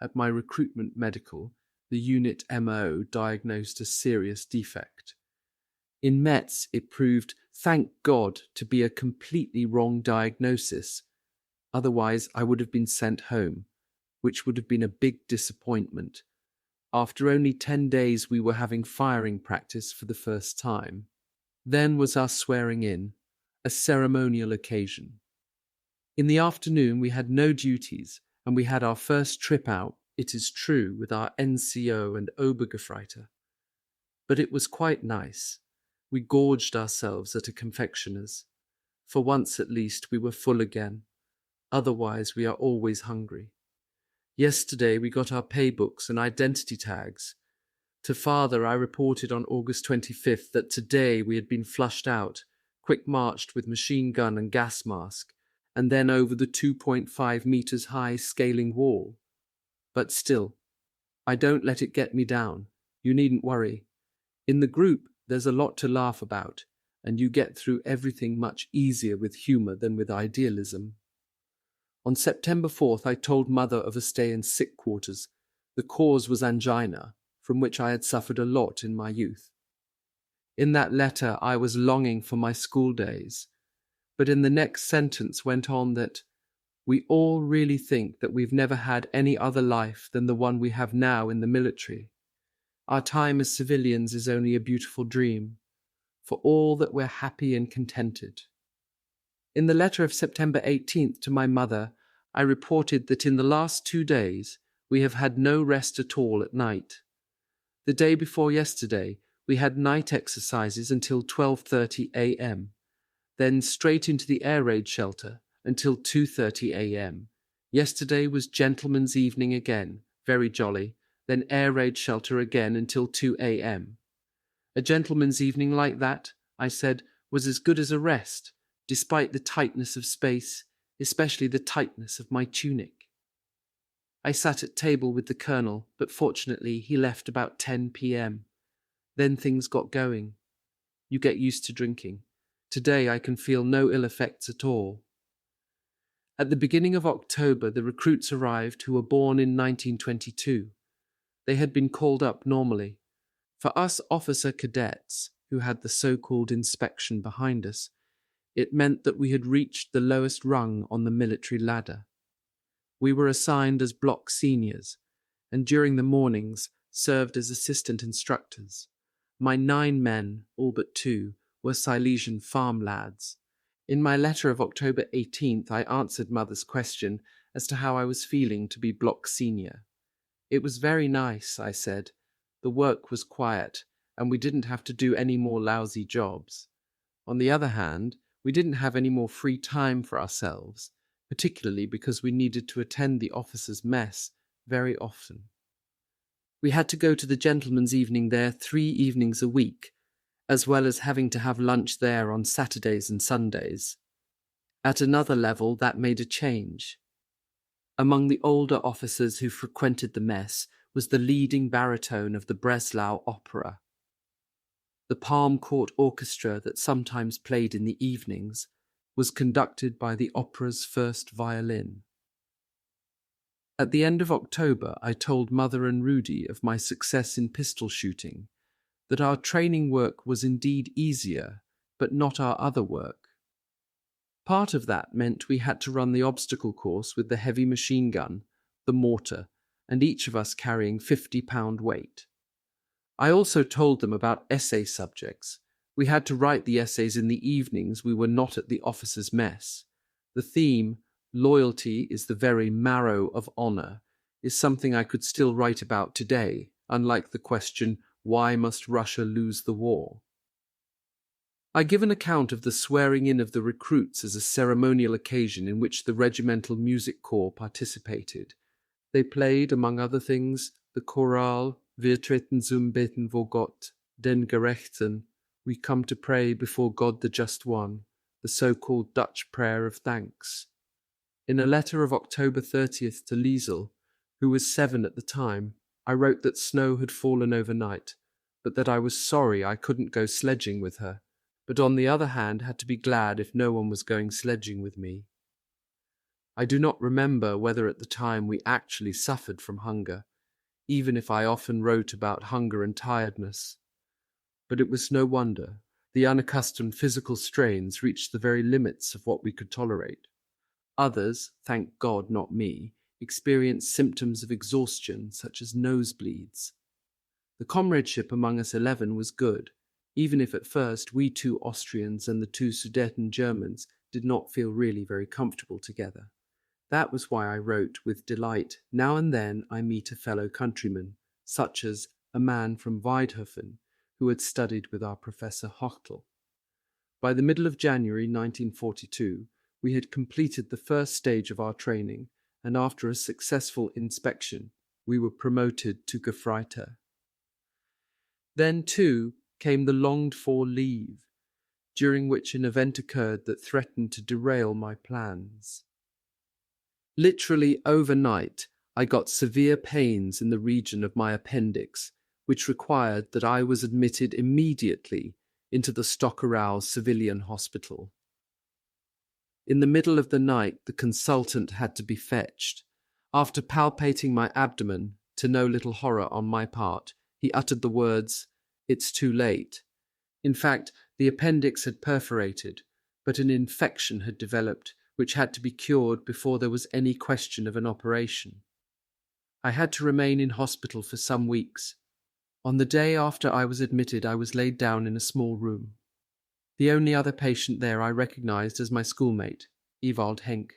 At my recruitment medical, the unit MO diagnosed a serious defect. In Metz, it proved, thank God, to be a completely wrong diagnosis. Otherwise, I would have been sent home, which would have been a big disappointment. After only 10 days, we were having firing practice for the first time. Then was our swearing in, a ceremonial occasion. In the afternoon, we had no duties, and we had our first trip out, it is true, with our NCO and Obergefreiter. But it was quite nice. We gorged ourselves at a confectioner's. For once at least we were full again. Otherwise we are always hungry. Yesterday we got our pay books and identity tags. To father I reported on August 25th that today we had been flushed out, quick-marched with machine gun and gas mask, and then over the 2.5 meters high scaling wall. But still, I don't let it get me down. You needn't worry. In the group, there's a lot to laugh about, and you get through everything much easier with humour than with idealism. On September 4th, I told Mother of a stay in sick quarters. The cause was angina, from which I had suffered a lot in my youth. In that letter, I was longing for my school days, but in the next sentence went on that we all really think that we've never had any other life than the one we have now in the military. Our time as civilians is only a beautiful dream, for all that we're happy and contented. In the letter of September 18th to my mother, I reported that in the last 2 days we have had no rest at all at night. The day before yesterday, we had night exercises until 12:30 a.m., then straight into the air raid shelter until 2:30 a.m. Yesterday was gentleman's evening again, very jolly, then air raid shelter again until 2 a.m. A gentleman's evening like that, I said, was as good as a rest, despite the tightness of space, especially the tightness of my tunic. I sat at table with the colonel, but fortunately he left about 10 p.m. Then things got going. You get used to drinking. Today I can feel no ill effects at all. At the beginning of October, the recruits arrived who were born in 1922. They had been called up normally. For us officer cadets, who had the so-called inspection behind us, it meant that we had reached the lowest rung on the military ladder. We were assigned as block seniors, and during the mornings served as assistant instructors. My 9 men, all but 2, were Silesian farm lads. In my letter of October 18th, I answered Mother's question as to how I was feeling to be block senior. It was very nice, I said. The work was quiet, and we didn't have to do any more lousy jobs. On the other hand, we didn't have any more free time for ourselves, particularly because we needed to attend the officers' mess very often. We had to go to the gentleman's evening there 3 evenings a week, as well as having to have lunch there on Saturdays and Sundays. At another level, that made a change. Among the older officers who frequented the mess was the leading baritone of the Breslau Opera. The Palm Court Orchestra that sometimes played in the evenings was conducted by the opera's first violin. At the end of October, I told Mother and Rudy of my success in pistol shooting, that our training work was indeed easier, but not our other work. Part of that meant we had to run the obstacle course with the heavy machine gun, the mortar, and each of us carrying 50-pound weight. I also told them about essay subjects. We had to write the essays in the evenings we were not at the officers' mess. The theme, "Loyalty is the very marrow of honour," is something I could still write about today, unlike the question, "Why must Russia lose the war?" I give an account of the swearing-in of the recruits as a ceremonial occasion in which the regimental music corps participated. They played, among other things, the chorale Wir treten zum Beten vor Gott, den Gerechten, we come to pray before God the Just One, the so-called Dutch prayer of thanks. In a letter of October 30th to Liesel, who was 7 at the time, I wrote that snow had fallen overnight, but that I was sorry I couldn't go sledging with her, but on the other hand had to be glad if no one was going sledging with me. I do not remember whether at the time we actually suffered from hunger, even if I often wrote about hunger and tiredness. But it was no wonder. The unaccustomed physical strains reached the very limits of what we could tolerate. Others, thank God not me, experienced symptoms of exhaustion such as nosebleeds. The comradeship among us 11 was good, even if at first we 2 Austrians and the 2 Sudeten Germans did not feel really very comfortable together. That was why I wrote with delight, now and then I meet a fellow countryman, such as a man from Weidhofen, who had studied with our Professor Hochtel. By the middle of January 1942, we had completed the first stage of our training, and after a successful inspection, we were promoted to Gefreiter. Then, too, came the longed-for leave, during which an event occurred that threatened to derail my plans. Literally overnight, I got severe pains in the region of my appendix, which required that I was admitted immediately into the Stockerau civilian hospital. In the middle of the night, the consultant had to be fetched. After palpating my abdomen, to no little horror on my part, he uttered the words, "It's too late." In fact, the appendix had perforated, but an infection had developed, which had to be cured before there was any question of an operation. I had to remain in hospital for some weeks. On the day after I was admitted, I was laid down in a small room. The only other patient there I recognized as my schoolmate, Ewald Henk.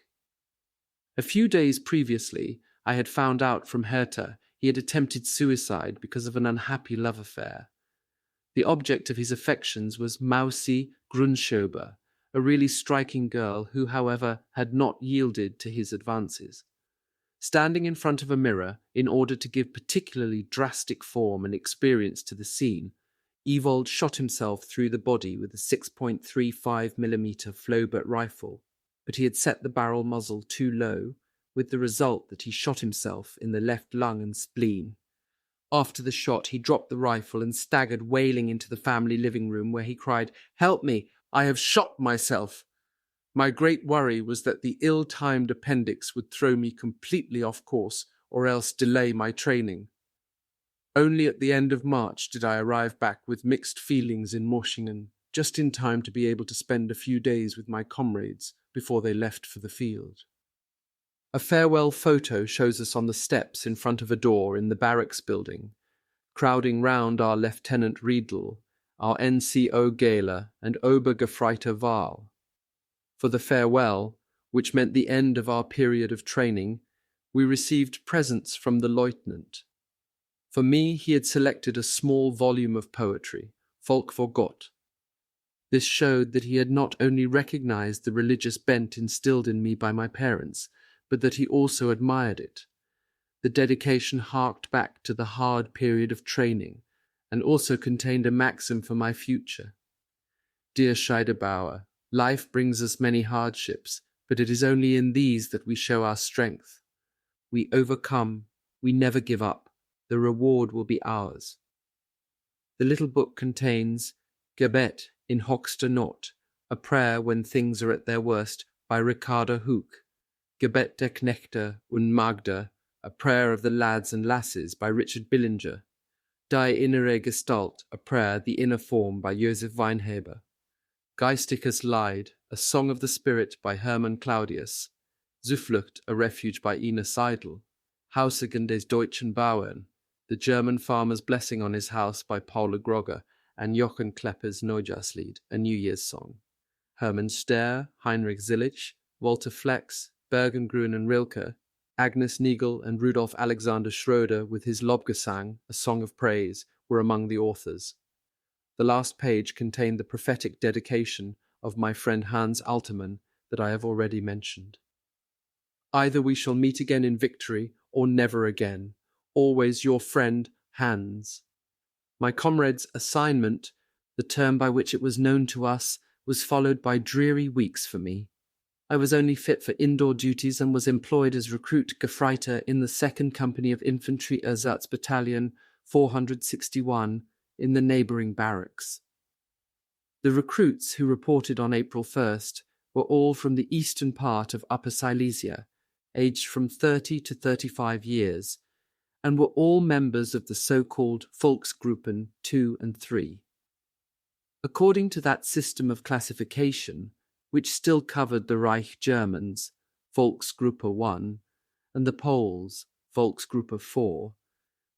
A few days previously, I had found out from Hertha he had attempted suicide because of an unhappy love affair. The object of his affections was Mausi Grunschober, a really striking girl who, however, had not yielded to his advances. Standing in front of a mirror, in order to give particularly drastic form and experience to the scene, Ewald shot himself through the body with a 6.35mm Flaubert rifle, but he had set the barrel muzzle too low, with the result that he shot himself in the left lung and spleen. After the shot, he dropped the rifle and staggered wailing into the family living room, where he cried, "Help me! I have shot myself!" My great worry was that the ill-timed appendix would throw me completely off course or else delay my training. Only at the end of March did I arrive back with mixed feelings in Morschingen, just in time to be able to spend a few days with my comrades before they left for the field. A farewell photo shows us on the steps in front of a door in the barracks building, crowding round our Lieutenant Riedel, our NCO Gehler, and Obergefreiter Wahl. For the farewell, which meant the end of our period of training, we received presents from the lieutenant. For me, he had selected a small volume of poetry, Volk vor Gott. This showed that he had not only recognized the religious bent instilled in me by my parents, but that he also admired it. The dedication harked back to the hard period of training, and also contained a maxim for my future. Dear Scheiderbauer, life brings us many hardships, but it is only in these that we show our strength. We overcome, we never give up. The reward will be ours. The little book contains Gebet in Hochster Not, a prayer when things are at their worst, by Ricardo Huch, Gebet der Knechte und Magder, a prayer of the lads and lasses, by Richard Billinger, Die innere Gestalt, a prayer, the inner form, by Josef Weinheber, Geistiges Lied, a song of the spirit, by Hermann Claudius, Zuflucht, a refuge, by Ina Seidel, Hausigen des deutschen Bauern, the German farmer's blessing on his house, by Paula Grogger, and Jochen Klepper's Neujahrslied, a New Year's song, Hermann Ster, Heinrich Zillich, Walter Flex, Bergengruen and Rilke, Agnes Niegel and Rudolf Alexander Schroeder with his Lobgesang, a song of praise, were among the authors. The last page contained the prophetic dedication of my friend Hans Altermann that I have already mentioned. Either we shall meet again in victory, or never again. Always your friend, Hans. My comrade's assignment, the term by which it was known to us, was followed by dreary weeks for me. I was only fit for indoor duties and was employed as recruit Gefreiter in the 2nd Company of Infantry Ersatz Battalion 461 in the neighbouring barracks. The recruits who reported on April 1st were all from the eastern part of Upper Silesia, aged from 30 to 35 years, and were all members of the so-called Volksgruppen 2 and 3. According to that system of classification, which still covered the Reich Germans, Volksgruppe 1, and the Poles, Volksgruppe 4,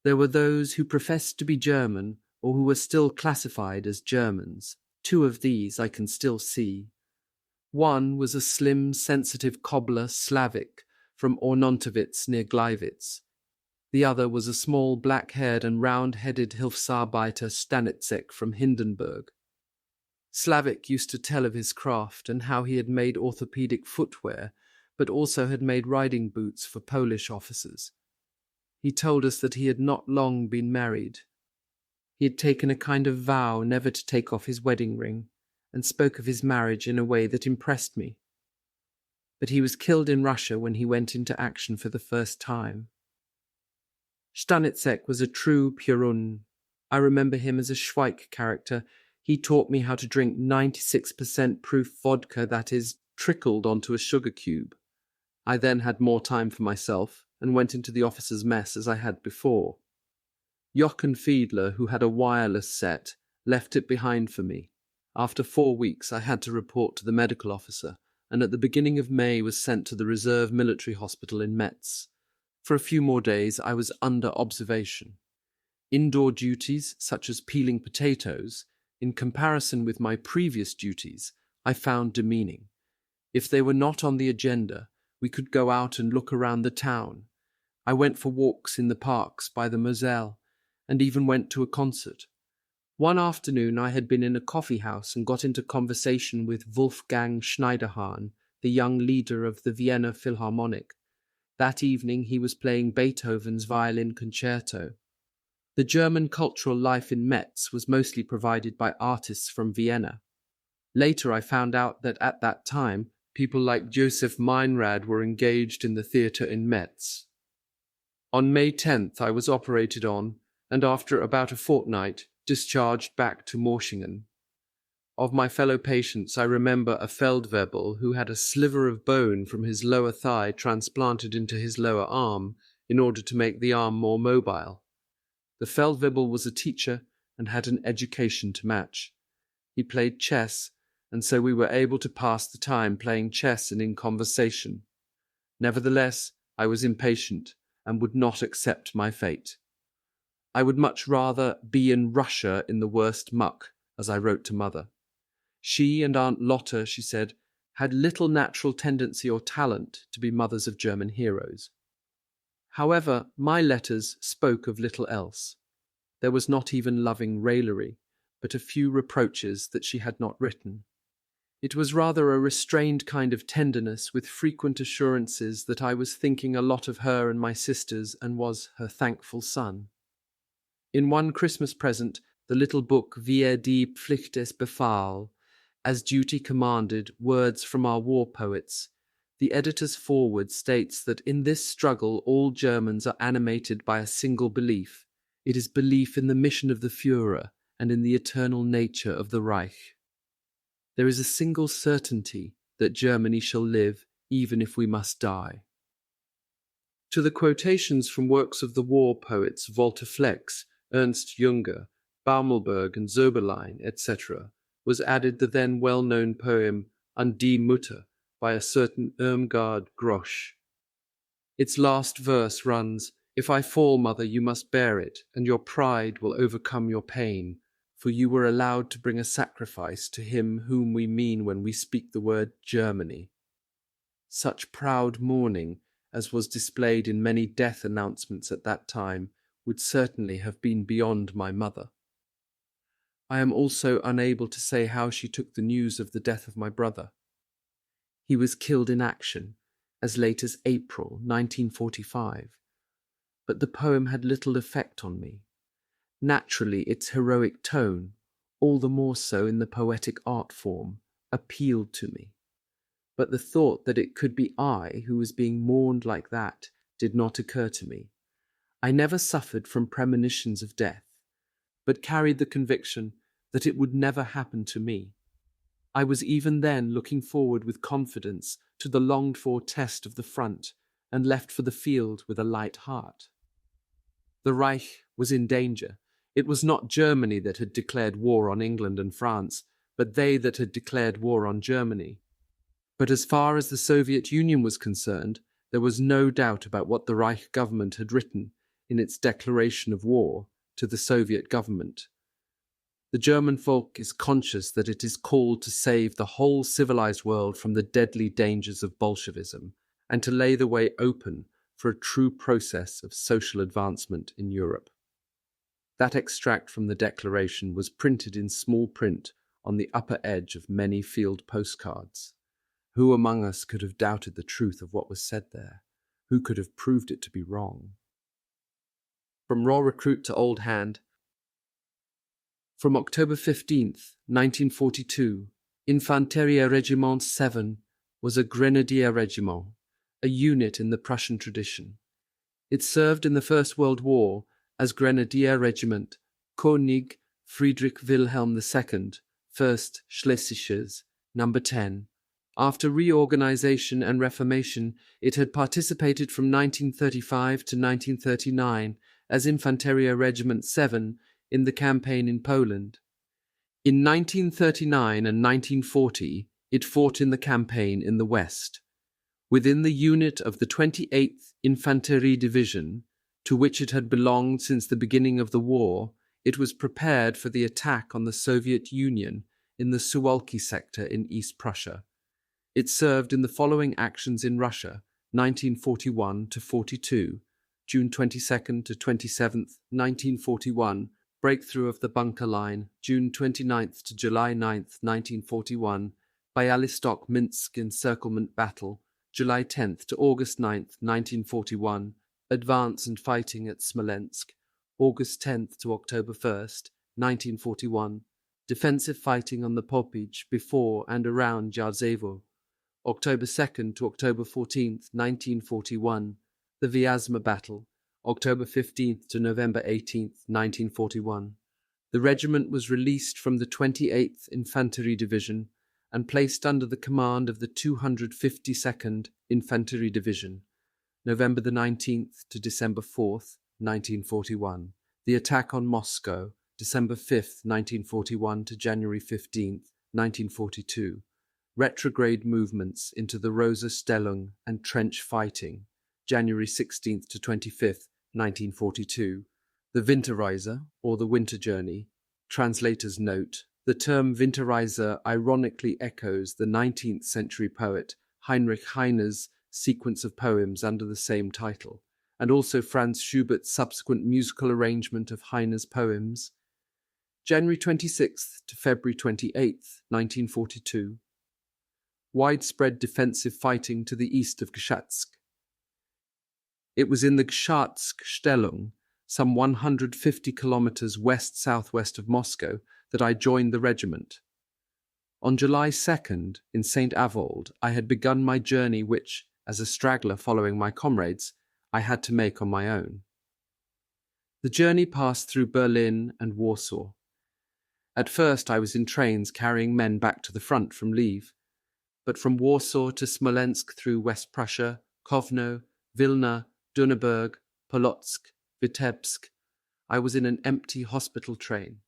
there were those who professed to be German or who were still classified as Germans. 2 of these I can still see. One was a slim, sensitive cobbler Slavic from Ornontovitz near Gleiwitz. The other was a small, black-haired and round-headed Hilfsarbeiter Stanitzek from Hindenburg. Slavic used to tell of his craft and how he had made orthopedic footwear, but also had made riding boots for Polish officers. He told us that he had not long been married. He had taken a kind of vow never to take off his wedding ring, and spoke of his marriage in a way that impressed me. But he was killed in Russia when he went into action for the first time. Stanitzek was a true Purun. I remember him as a Schweik character. He taught me how to drink 96% proof vodka, that is, trickled onto a sugar cube. I then had more time for myself and went into the officers' mess as I had before. Jochen Fiedler, who had a wireless set, left it behind for me. After 4 weeks, I had to report to the medical officer, and at the beginning of May was sent to the reserve military hospital in Metz. For a few more days, I was under observation. Indoor duties, such as peeling potatoes, in comparison with my previous duties, I found demeaning. If they were not on the agenda, we could go out and look around the town. I went for walks in the parks by the Moselle, and even went to a concert. One afternoon I had been in a coffee house and got into conversation with Wolfgang Schneiderhahn, the young leader of the Vienna Philharmonic. That evening he was playing Beethoven's violin concerto. The German cultural life in Metz was mostly provided by artists from Vienna. Later I found out that at that time, people like Joseph Meinrad were engaged in the theatre in Metz. On May 10th I was operated on, and after about a fortnight, discharged back to Morschingen. Of my fellow patients I remember a Feldwebel who had a sliver of bone from his lower thigh transplanted into his lower arm in order to make the arm more mobile. The Feldwebel was a teacher and had an education to match. He played chess, and so we were able to pass the time playing chess and in conversation. Nevertheless, I was impatient and would not accept my fate. I would much rather be in Russia in the worst muck, as I wrote to Mother. She and Aunt Lotta, she said, had little natural tendency or talent to be mothers of German heroes. However, my letters spoke of little else. There was not even loving raillery, but a few reproaches that she had not written. It was rather a restrained kind of tenderness, with frequent assurances that I was thinking a lot of her and my sisters and was her thankful son. In one Christmas present, the little book Wir die Pflicht des Befahl, as duty commanded, words from our war poets, the editor's foreword states that in this struggle all Germans are animated by a single belief. It is belief in the mission of the Führer and in the eternal nature of the Reich. There is a single certainty that Germany shall live even if we must die. To the quotations from works of the war poets Walter Flex, Ernst Junger, Baumelberg and Zoberlein, etc., was added the then well-known poem An die Mutter by a certain Irmgard Grosch. Its last verse runs, "If I fall, mother, you must bear it, and your pride will overcome your pain, for you were allowed to bring a sacrifice to him whom we mean when we speak the word Germany." Such proud mourning as was displayed in many death announcements at that time would certainly have been beyond my mother. I am also unable to say how she took the news of the death of my brother. He was killed in action, as late as April 1945, but the poem had little effect on me. Naturally, its heroic tone, all the more so in the poetic art form, appealed to me. But the thought that it could be I who was being mourned like that did not occur to me. I never suffered from premonitions of death, but carried the conviction that it would never happen to me. I was even then looking forward with confidence to the longed-for test of the front, and left for the field with a light heart. The Reich was in danger. It was not Germany that had declared war on England and France, but they that had declared war on Germany. But as far as the Soviet Union was concerned, there was no doubt about what the Reich government had written in its declaration of war to the Soviet government. The German folk is conscious that it is called to save the whole civilized world from the deadly dangers of Bolshevism, and to lay the way open for a true process of social advancement in Europe. That extract from the declaration was printed in small print on the upper edge of many field postcards. Who among us could have doubted the truth of what was said there? Who could have proved it to be wrong? From raw recruit to old hand. From October 15th, 1942, Infanterie Regiment 7 was a grenadier regiment, a unit in the Prussian tradition. It served in the First World War as Grenadier Regiment König Friedrich Wilhelm II, 1st Schlesischers, No. 10. After reorganization and reformation, it had participated from 1935 to 1939 as Infanterie Regiment 7 in the campaign in Poland. In 1939 and 1940, it fought in the campaign in the West. Within the unit of the 28th Infanterie Division, to which it had belonged since the beginning of the war, it was prepared for the attack on the Soviet Union in the Suwalki sector in East Prussia. It served in the following actions in Russia, 1941 to 42, June 22nd to 27th, 1941, breakthrough of the bunker line, June 29th to July 9th, 1941, Bialystok-Minsk encirclement battle, July 10th to August 9th, 1941, advance and fighting at Smolensk, August 10th to October 1st, 1941, defensive fighting on the Popij before and around Jarzevo, October 2nd to October 14th, 1941, the Vyazma battle, October 15th to November 18th, 1941. The regiment was released from the 28th Infantry Division and placed under the command of the 252nd Infantry Division, November the 19th to December 4th, 1941. The attack on Moscow, December 5th, 1941 to January 15th, 1942. Retrograde movements into the Rosa Stellung and trench fighting, January 16th to 25th, 1942. The Winterreise, or the Winter Journey. Translator's note: the term Winterreise ironically echoes the 19th century poet Heinrich Heine's sequence of poems under the same title, and also Franz Schubert's subsequent musical arrangement of Heine's poems. January 26th to February 28th, 1942. Widespread defensive fighting to the east of Gschatsk. It was in the Gschatsk Stellung, some 150 kilometers west-southwest of Moscow, that I joined the regiment. On July 2nd, in St. Avold, I had begun my journey which, as a straggler following my comrades, I had to make on my own. The journey passed through Berlin and Warsaw. At first I was in trains carrying men back to the front from leave, but from Warsaw to Smolensk through West Prussia, Kovno, Vilna, Dunaburg, Polotsk, Vitebsk, I was in an empty hospital train.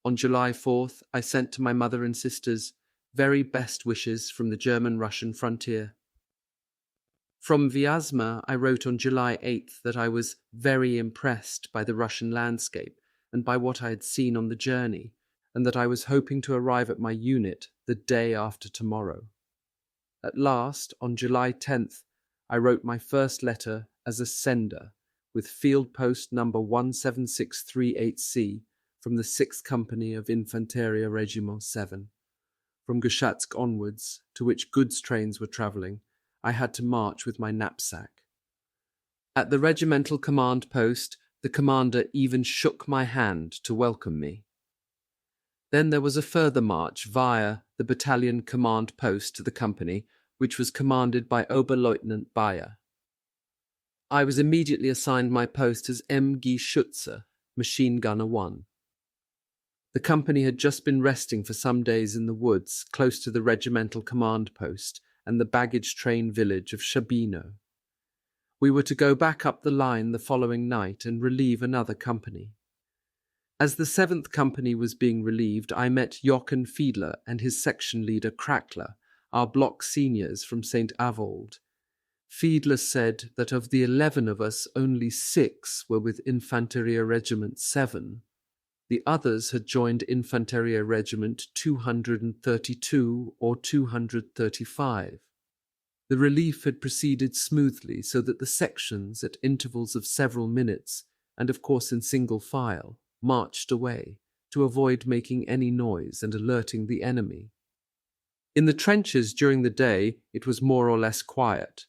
On July 4th, I sent to my mother and sisters very best wishes from the German-Russian frontier. From Vyazma, I wrote on July 8th that I was very impressed by the Russian landscape and by what I had seen on the journey, and that I was hoping to arrive at my unit the day after tomorrow. At last, on July 10th, I wrote my first letter as a sender with field post number 17638C from the 6th Company of Infanterie Regiment 7. From Gschatsk onwards, to which goods trains were travelling, I had to march with my knapsack. At the regimental command post, The commander even shook my hand to welcome me. Then there was a further march via the battalion command post to the company, which was commanded by Oberleutnant Bayer. I was immediately assigned my post as MG Schütze, Machine Gunner 1. The company had just been resting for some days in the woods close to the regimental command post and the baggage train village of Schabino. We were to go back up the line the following night and relieve another company. As the 7th Company was being relieved, I met Jochen Fiedler and his section leader Crackler, our block seniors from St. Avold. Fiedler said that of the 11 of us, only 6 were with Infanteria Regiment 7. The others had joined Infanteria Regiment 232 or 235. The relief had proceeded smoothly so that the sections, at intervals of several minutes, and of course in single file, marched away to avoid making any noise and alerting the enemy. In the trenches during the day, it was more or less quiet.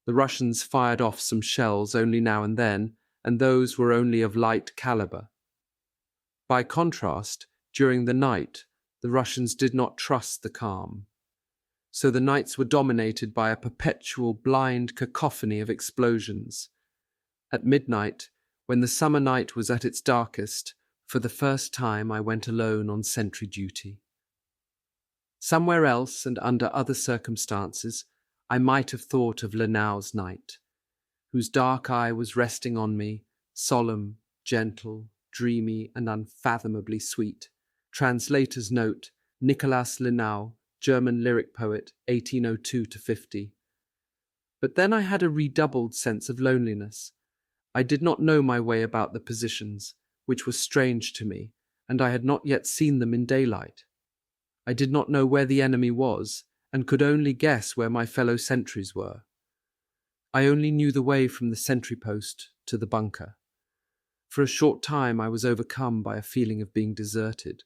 The Russians fired off some shells only now and then, and those were only of light caliber. By contrast, during the night, the Russians did not trust the calm. So the nights were dominated by a perpetual blind cacophony of explosions. At midnight, when the summer night was at its darkest, for the first time I went alone on sentry duty. Somewhere else and under other circumstances, I might have thought of Lenau's night, whose dark eye was resting on me, solemn, gentle, dreamy, and unfathomably sweet. Translator's note, Nicolas Lenau, German lyric poet, 1802-50. But then I had a redoubled sense of loneliness. I did not know my way about the positions, which was strange to me, and I had not yet seen them in daylight. I did not know where the enemy was, and could only guess where my fellow sentries were. I only knew the way from the sentry post to the bunker. For a short time I was overcome by a feeling of being deserted.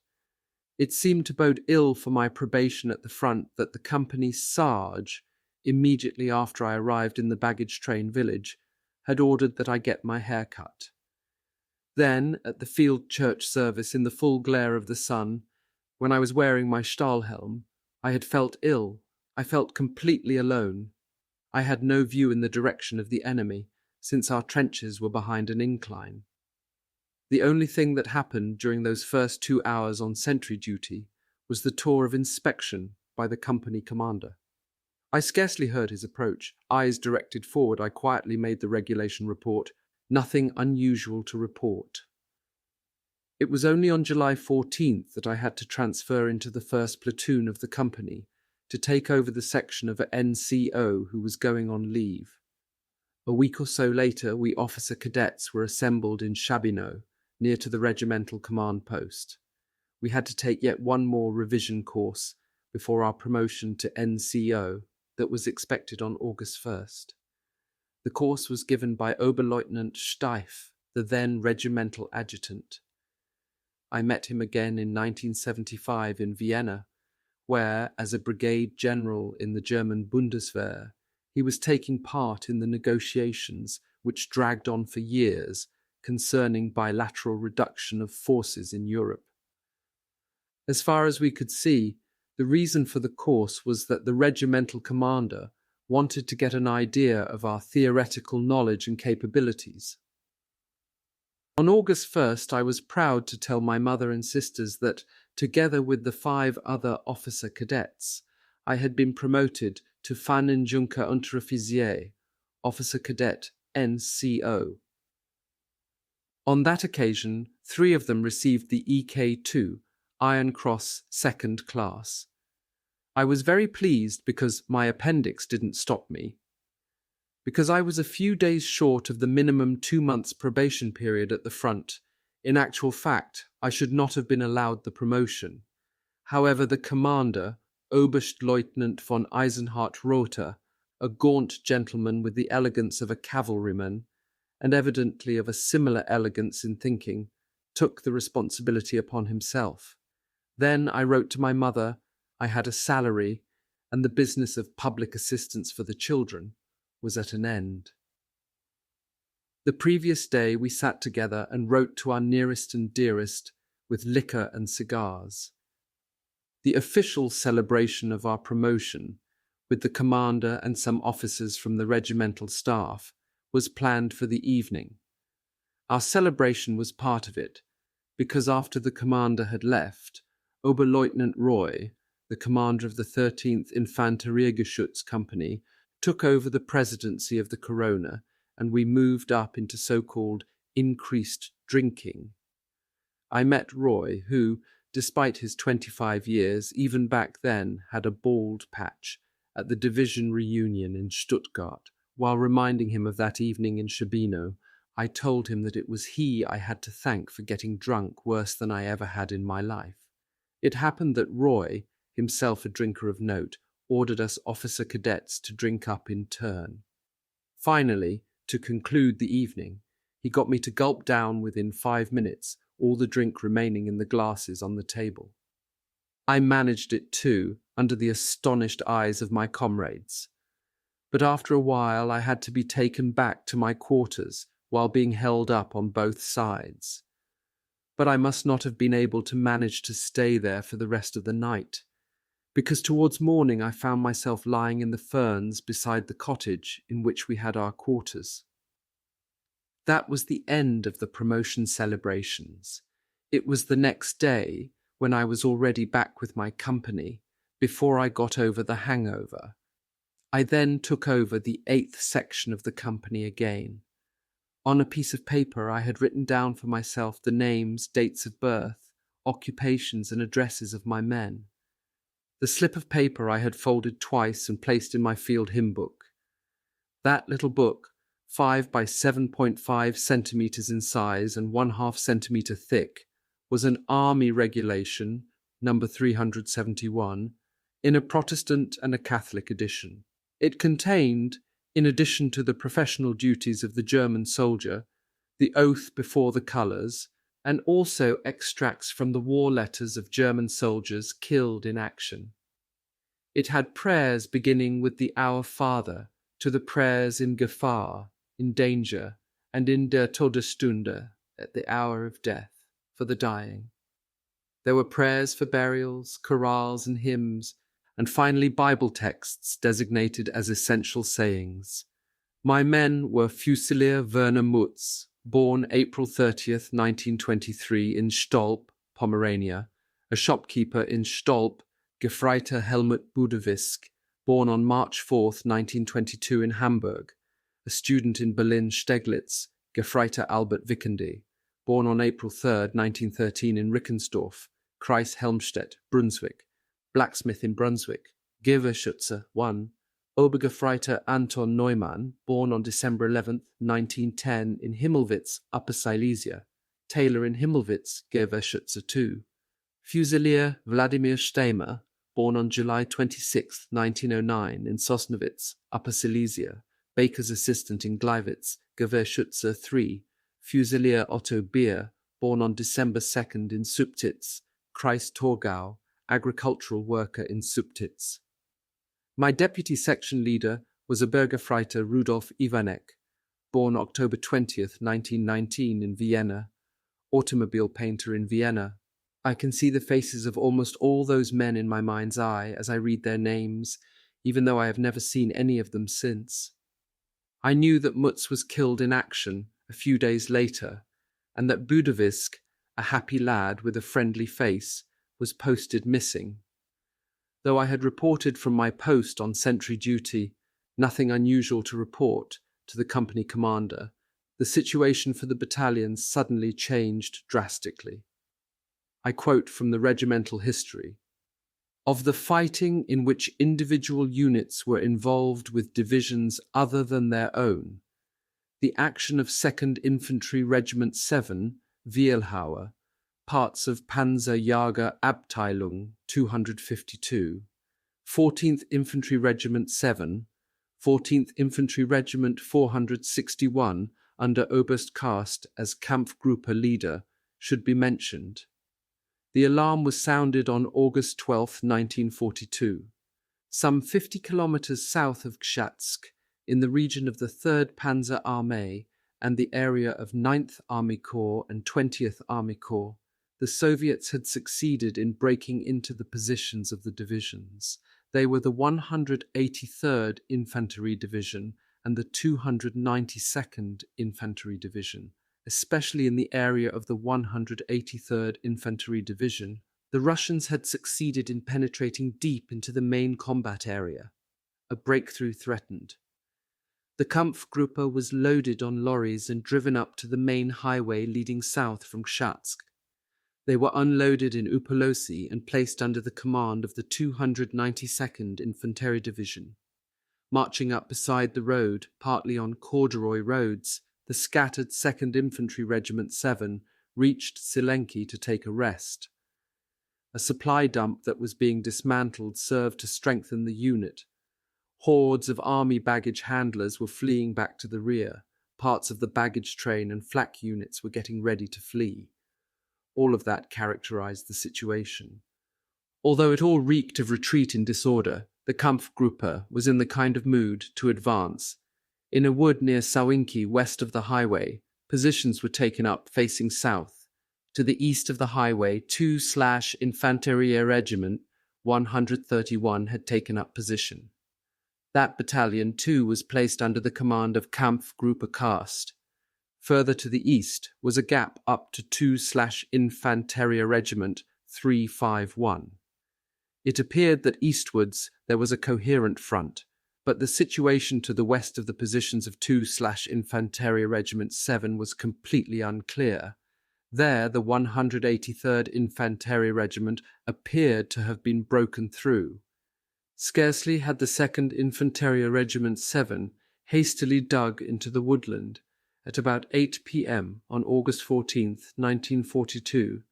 It seemed to bode ill for my probation at the front that the company Sarge, immediately after I arrived in the baggage train village, had ordered that I get my hair cut. Then, at the field church service in the full glare of the sun, when I was wearing my Stahlhelm, I had felt ill. I felt completely alone. I had no view in the direction of the enemy, since our trenches were behind an incline. The only thing that happened during those first 2 hours on sentry duty was the tour of inspection by the company commander. I scarcely heard his approach. Eyes directed forward, I quietly made the regulation report. Nothing unusual to report. It was only on July 14th that I had to transfer into the first platoon of the company to take over the section of an NCO who was going on leave. A week or so later, we officer cadets were assembled in Schabino, near to the regimental command post. We had to take yet one more revision course before our promotion to NCO that was expected on August 1st. The course was given by Oberleutnant Steif, the then regimental adjutant. I met him again in 1975 in Vienna, where, as a brigade general in the German Bundeswehr, he was taking part in the negotiations which dragged on for years concerning bilateral reduction of forces in Europe. As far as we could see, the reason for the course was that the regimental commander wanted to get an idea of our theoretical knowledge and capabilities. On August 1st, I was proud to tell my mother and sisters that, together with the 5 other officer cadets, I had been promoted to Fahnenjunker Unteroffizier, officer cadet NCO. On that occasion, 3 of them received the EK2, Iron Cross Second Class. I was very pleased because my appendix didn't stop me. Because I was a few days short of the minimum 2 months probation period at the front, in actual fact, I should not have been allowed the promotion. However, the commander, Oberstleutnant von Eisenhardt Rother, a gaunt gentleman with the elegance of a cavalryman, and evidently of a similar elegance in thinking, took the responsibility upon himself. Then I wrote to my mother, I had a salary, and the business of public assistance for the children was at an end. The previous day we sat together and wrote to our nearest and dearest with liquor and cigars. The official celebration of our promotion, with the commander and some officers from the regimental staff, was planned for the evening. Our celebration was part of it, because after the commander had left, Oberleutnant Roy, the commander of the 13th Infanteriegeschütz Company, took over the presidency of the Corona, and we moved up into so-called increased drinking. I met Roy, who, despite his 25 years, even back then had a bald patch, at the division reunion in Stuttgart. While reminding him of that evening in Schabino, I told him that it was he I had to thank for getting drunk worse than I ever had in my life. It happened that Roy, himself a drinker of note, ordered us officer cadets to drink up in turn. Finally, to conclude the evening, he got me to gulp down within 5 minutes all the drink remaining in the glasses on the table. I managed it too, under the astonished eyes of my comrades. But after a while I had to be taken back to my quarters while being held up on both sides. But I must not have been able to manage to stay there for the rest of the night, because towards morning I found myself lying in the ferns beside the cottage in which we had our quarters. That was the end of the promotion celebrations. It was the next day, when I was already back with my company, before I got over the hangover. I then took over the 8th section of the company again. On a piece of paper I had written down for myself the names, dates of birth, occupations and addresses of my men. The slip of paper I had folded twice and placed in my field hymn book. That little book, 5 by 7.5 centimeters in size and 1/2 centimeter thick, was an army regulation, number 371, in a Protestant and a Catholic edition. It contained, in addition to the professional duties of the German soldier, the oath before the colours, and also extracts from the war letters of German soldiers killed in action. It had prayers beginning with the Our Father to the prayers in Gefahr, in danger, and in der Todesstunde, at the hour of death, for the dying. There were prayers for burials, chorales and hymns, and finally Bible texts designated as essential sayings. My men were Fusilier Werner Mutz, born April 30th, 1923 in Stolp, Pomerania, a shopkeeper in Stolp, Gefreiter Helmut Budewisk, born on March 4th, 1922 in Hamburg, a student in Berlin-Steglitz, Gefreiter Albert Wickendy, born on April 3rd, 1913 in Rickensdorf, Kreis Helmstedt, Brunswick, blacksmith in Brunswick, Gewehrschütze 1, Obergefreiter Anton Neumann, born on December 11th, 1910 in Himmelwitz, Upper Silesia, tailor in Himmelwitz, Gewehrschütze 2, Fusilier Wladimir Steimer, born on July 26, 1909 in Sosnowitz, Upper Silesia, baker's assistant in Gleiwitz, Gewehrschütze 3, Fusilier Otto Beer, born on December 2nd in Subtitz, Kreis Torgau, agricultural worker in Subtitz. My deputy section leader was a Bürgerfreiter Rudolf Iwanek, born October 20th, 1919 in Vienna, automobile painter in Vienna. I can see the faces of almost all those men in my mind's eye as I read their names, even though I have never seen any of them since. I knew that Mutz was killed in action a few days later, and that Budewisk, a happy lad with a friendly face, was posted missing. Though I had reported from my post on sentry duty, nothing unusual to report, to the company commander, the situation for the battalion suddenly changed drastically. I quote from the regimental history. Of the fighting in which individual units were involved with divisions other than their own, the action of 2nd Infantry Regiment 7, Vielhauer, parts of Panzerjäger Abteilung 252, 14th Infantry Regiment 7, 14th Infantry Regiment 461 under Oberst Karst as Kampfgruppe leader should be mentioned. The alarm was sounded on August 12, 1942, some 50 kilometers south of Gzhatsk, in the region of the 3rd Panzer Army and the area of 9th Army Corps and 20th Army Corps, the Soviets had succeeded in breaking into the positions of the divisions. They were the 183rd Infantry Division and the 292nd Infantry Division. Especially in the area of the 183rd Infantry Division, the Russians had succeeded in penetrating deep into the main combat area. A breakthrough threatened. The Kampfgruppe was loaded on lorries and driven up to the main highway leading south from Kshatsk. They were unloaded in Upolosy and placed under the command of the 292nd Infantry Division. Marching up beside the road, partly on corduroy roads, the scattered 2nd Infantry Regiment 7 reached Silenki to take a rest. A supply dump that was being dismantled served to strengthen the unit. Hordes of army baggage handlers were fleeing back to the rear. Parts of the baggage train and flak units were getting ready to flee. All of that characterized the situation. Although it all reeked of retreat in disorder, the Kampfgruppe was in the kind of mood to advance. In a wood near Sawinki, west of the highway, positions were taken up facing south. To the east of the highway, 2/Infanterie Regiment 131 had taken up position. That battalion, too, was placed under the command of Kampfgruppe Karst. Further to the east was a gap up to 2/Infanterie Regiment 351. It appeared that eastwards there was a coherent front, but the situation to the west of the positions of 2/Infanterie Regiment 7 was completely unclear. There, the 183rd Infantry Regiment appeared to have been broken through. Scarcely had the 2nd Infantry Regiment 7 hastily dug into the woodland at about 8 p.m. on August 14, 1942,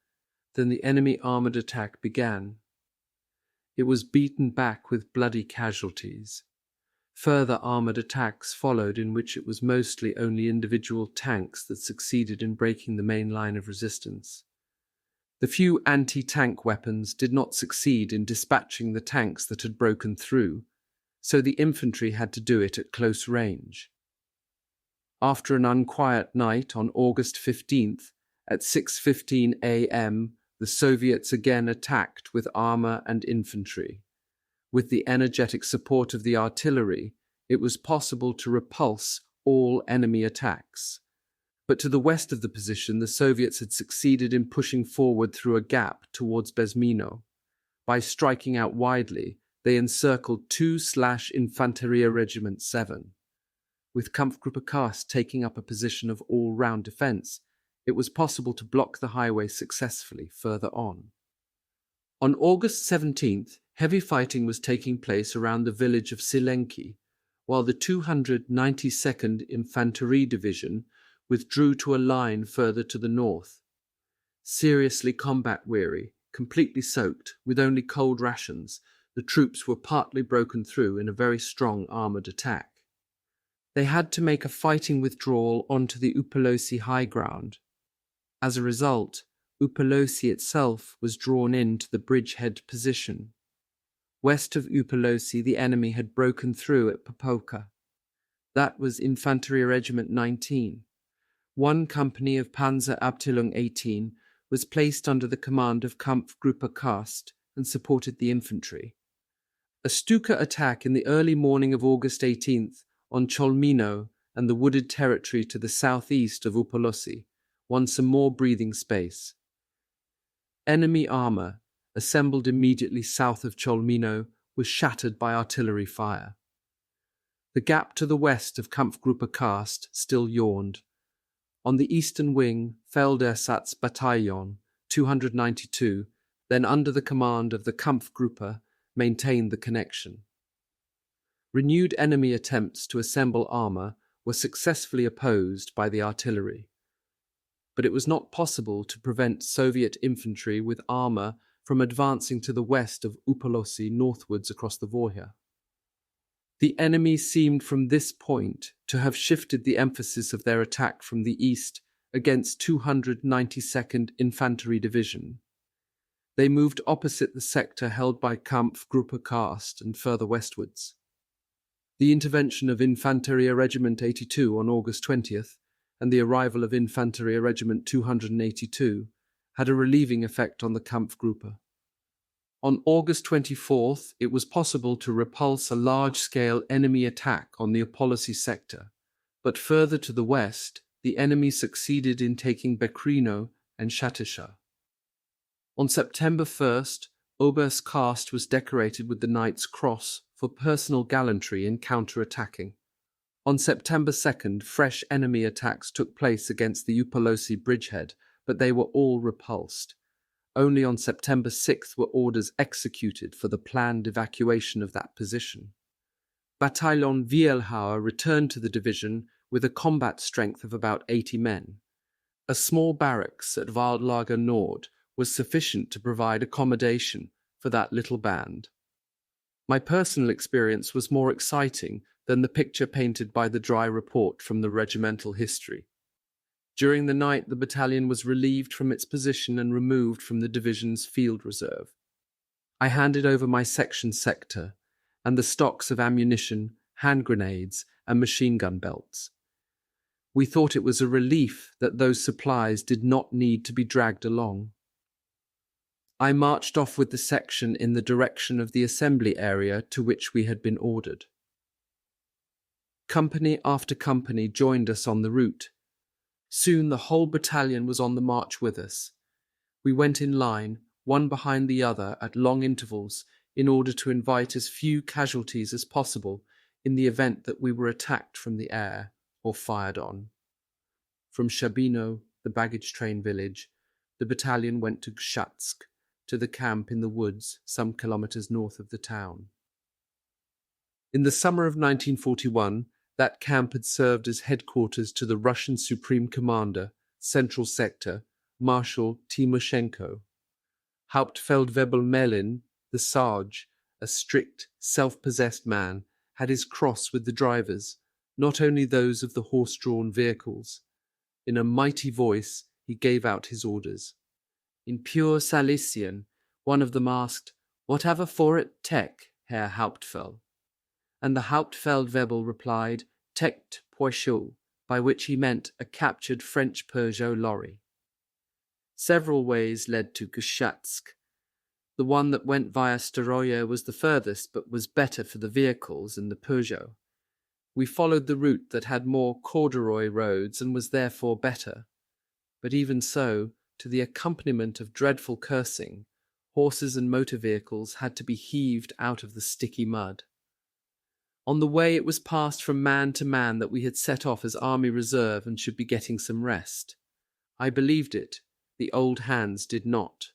than the enemy armoured attack began. It was beaten back with bloody casualties. Further armoured attacks followed, in which it was mostly only individual tanks that succeeded in breaking the main line of resistance. The few anti-tank weapons did not succeed in dispatching the tanks that had broken through, so the infantry had to do it at close range. After an unquiet night on August 15th, at 6:15 a.m., the Soviets again attacked with armour and infantry. With the energetic support of the artillery, it was possible to repulse all enemy attacks. But to the west of the position, the Soviets had succeeded in pushing forward through a gap towards Bezmino. By striking out widely, they encircled 2/Infanterie Regiment 7. With Kampfgruppe Karst taking up a position of all-round defence, it was possible to block the highway successfully further on. On August 17th, heavy fighting was taking place around the village of Silenki, while the 292nd Infantry Division withdrew to a line further to the north. Seriously combat-weary, completely soaked, with only cold rations, the troops were partly broken through in a very strong armoured attack. They had to make a fighting withdrawal onto the Upolosy high ground. As a result, Upolosy itself was drawn into the bridgehead position. West of Upolosy, the enemy had broken through at Popolka. That was Infantry Regiment 19. One company of Panzer Abteilung 18 was placed under the command of Kampfgruppe Karst and supported the infantry. A Stuka attack in the early morning of August 18th on Cholmino and the wooded territory to the southeast of Upolosy won some more breathing space. Enemy armour, assembled immediately south of Cholmino, was shattered by artillery fire. The gap to the west of Kampfgruppe Karst still yawned. On the eastern wing, Feldersatz-Bataillon 292, then under the command of the Kampfgruppe, maintained the connection. Renewed enemy attempts to assemble armour were successfully opposed by the artillery. But it was not possible to prevent Soviet infantry with armour from advancing to the west of Upolosy northwards across the Vorja. The enemy seemed from this point to have shifted the emphasis of their attack from the east against 292nd Infantry Division. They moved opposite the sector held by Kampfgruppe Karst and further westwards. The intervention of Infanterie Regiment 82 on August 20th and the arrival of Infanterie Regiment 282 had a relieving effect on the Kampfgruppe. On August 24th, it was possible to repulse a large-scale enemy attack on the Opolosy sector, but further to the west, the enemy succeeded in taking Bekrino and Shatisha. On September 1st, Oberst Karst was decorated with the Knight's Cross for personal gallantry in counter-attacking. On September 2nd, fresh enemy attacks took place against the Upolosy bridgehead, but they were all repulsed. Only on September 6th were orders executed for the planned evacuation of that position. Bataillon Vielhauer returned to the division with a combat strength of about 80 men. A small barracks at Waldlager Nord was sufficient to provide accommodation for that little band. My personal experience was more exciting than the picture painted by the dry report from the regimental history. During the night, the battalion was relieved from its position and removed from the division's field reserve. I handed over my section sector and the stocks of ammunition, hand grenades, and machine gun belts. We thought it was a relief that those supplies did not need to be dragged along. I marched off with the section in the direction of the assembly area to which we had been ordered. Company after company joined us on the route. Soon the whole battalion was on the march with us. We went in line, one behind the other at long intervals, in order to invite as few casualties as possible in the event that we were attacked from the air or fired on. From Shabino, the baggage train village, the battalion went to Gshatsk, to the camp in the woods some kilometers north of the town. In the summer of 1941, that camp had served as headquarters to the Russian Supreme Commander, Central Sector, Marshal Timoshenko. Hauptfeldwebel Melin, the Sarge, a strict, self-possessed man, had his cross with the drivers, not only those of the horse-drawn vehicles. In a mighty voice, he gave out his orders. In pure Silesian, one of them asked, "Whatever for it, Tech, Herr Hauptfeld?" And the Hauptfeldwebel replied, "Tect Poichot," by which he meant a captured French Peugeot lorry. Several ways led to Gshatsk. The one that went via Staroye was the furthest, but was better for the vehicles and the Peugeot. We followed the route that had more corduroy roads and was therefore better. But even so, to the accompaniment of dreadful cursing, horses and motor vehicles had to be heaved out of the sticky mud. On the way it was passed from man to man that we had set off as Army Reserve and should be getting some rest. I believed it, the old hands did not.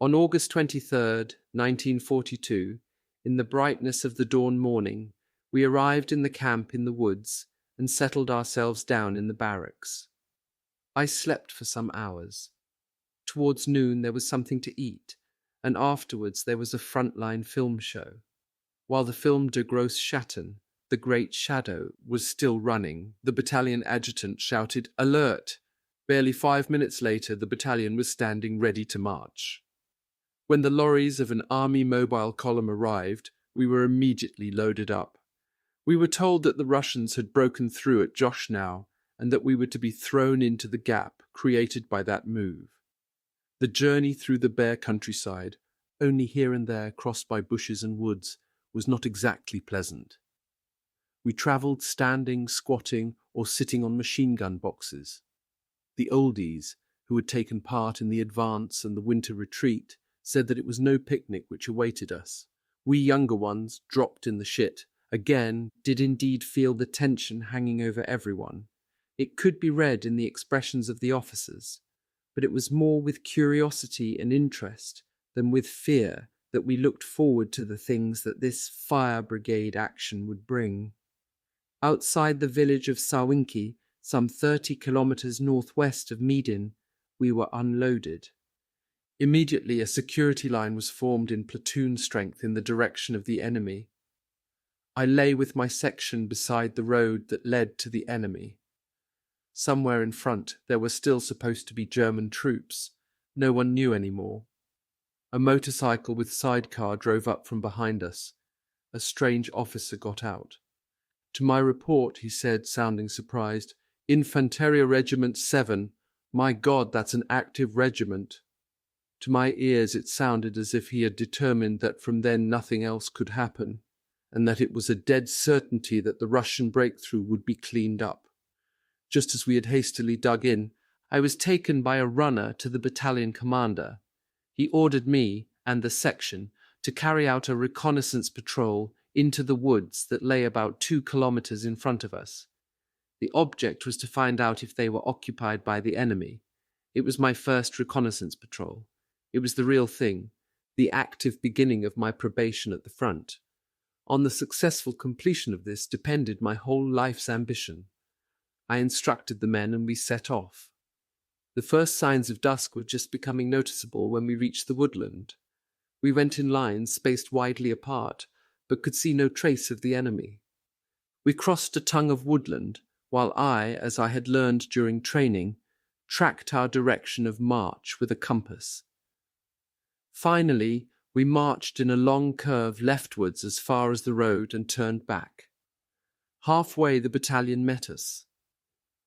On August 23rd, 1942, in the brightness of the dawn morning, we arrived in the camp in the woods and settled ourselves down in the barracks. I slept for some hours. Towards noon there was something to eat, and afterwards there was a frontline film show. While the film De Grosse Schatten, The Great Shadow, was still running, the battalion adjutant shouted, "Alert!" Barely 5 minutes later, the battalion was standing ready to march. When the lorries of an army mobile column arrived, we were immediately loaded up. We were told that the Russians had broken through at Joshnau and that we were to be thrown into the gap created by that move. The journey through the bare countryside, only here and there crossed by bushes and woods, was not exactly pleasant. We travelled standing, squatting, or sitting on machine gun boxes. The oldies, who had taken part in the advance and the winter retreat, said that it was no picnic which awaited us. We younger ones, dropped in the shit, again, did indeed feel the tension hanging over everyone. It could be read in the expressions of the officers, but it was more with curiosity and interest than with fear that we looked forward to the things that this fire brigade action would bring. Outside the village of Sawinki, some 30 kilometers northwest of Medin, we were unloaded. Immediately a security line was formed in platoon strength in the direction of the enemy. I lay with my section beside the road that led to the enemy. Somewhere in front there were still supposed to be German troops. No one knew any more. A motorcycle with sidecar drove up from behind us. A strange officer got out. To my report, he said, sounding surprised, Infanteria Regiment 7. My God, that's an active regiment. To my ears it sounded as if he had determined that from then nothing else could happen, and that it was a dead certainty that the Russian breakthrough would be cleaned up. Just as we had hastily dug in, I was taken by a runner to the battalion commander. He ordered me and the section to carry out a reconnaissance patrol into the woods that lay about 2 kilometers in front of us. The object was to find out if they were occupied by the enemy. It was my first reconnaissance patrol. It was the real thing, the active beginning of my probation at the front. On the successful completion of this depended my whole life's ambition. I instructed the men and we set off. The first signs of dusk were just becoming noticeable when we reached the woodland. We went in lines spaced widely apart, but could see no trace of the enemy. We crossed a tongue of woodland, while I, as I had learned during training, tracked our direction of march with a compass. Finally, we marched in a long curve leftwards as far as the road and turned back. Halfway the battalion met us.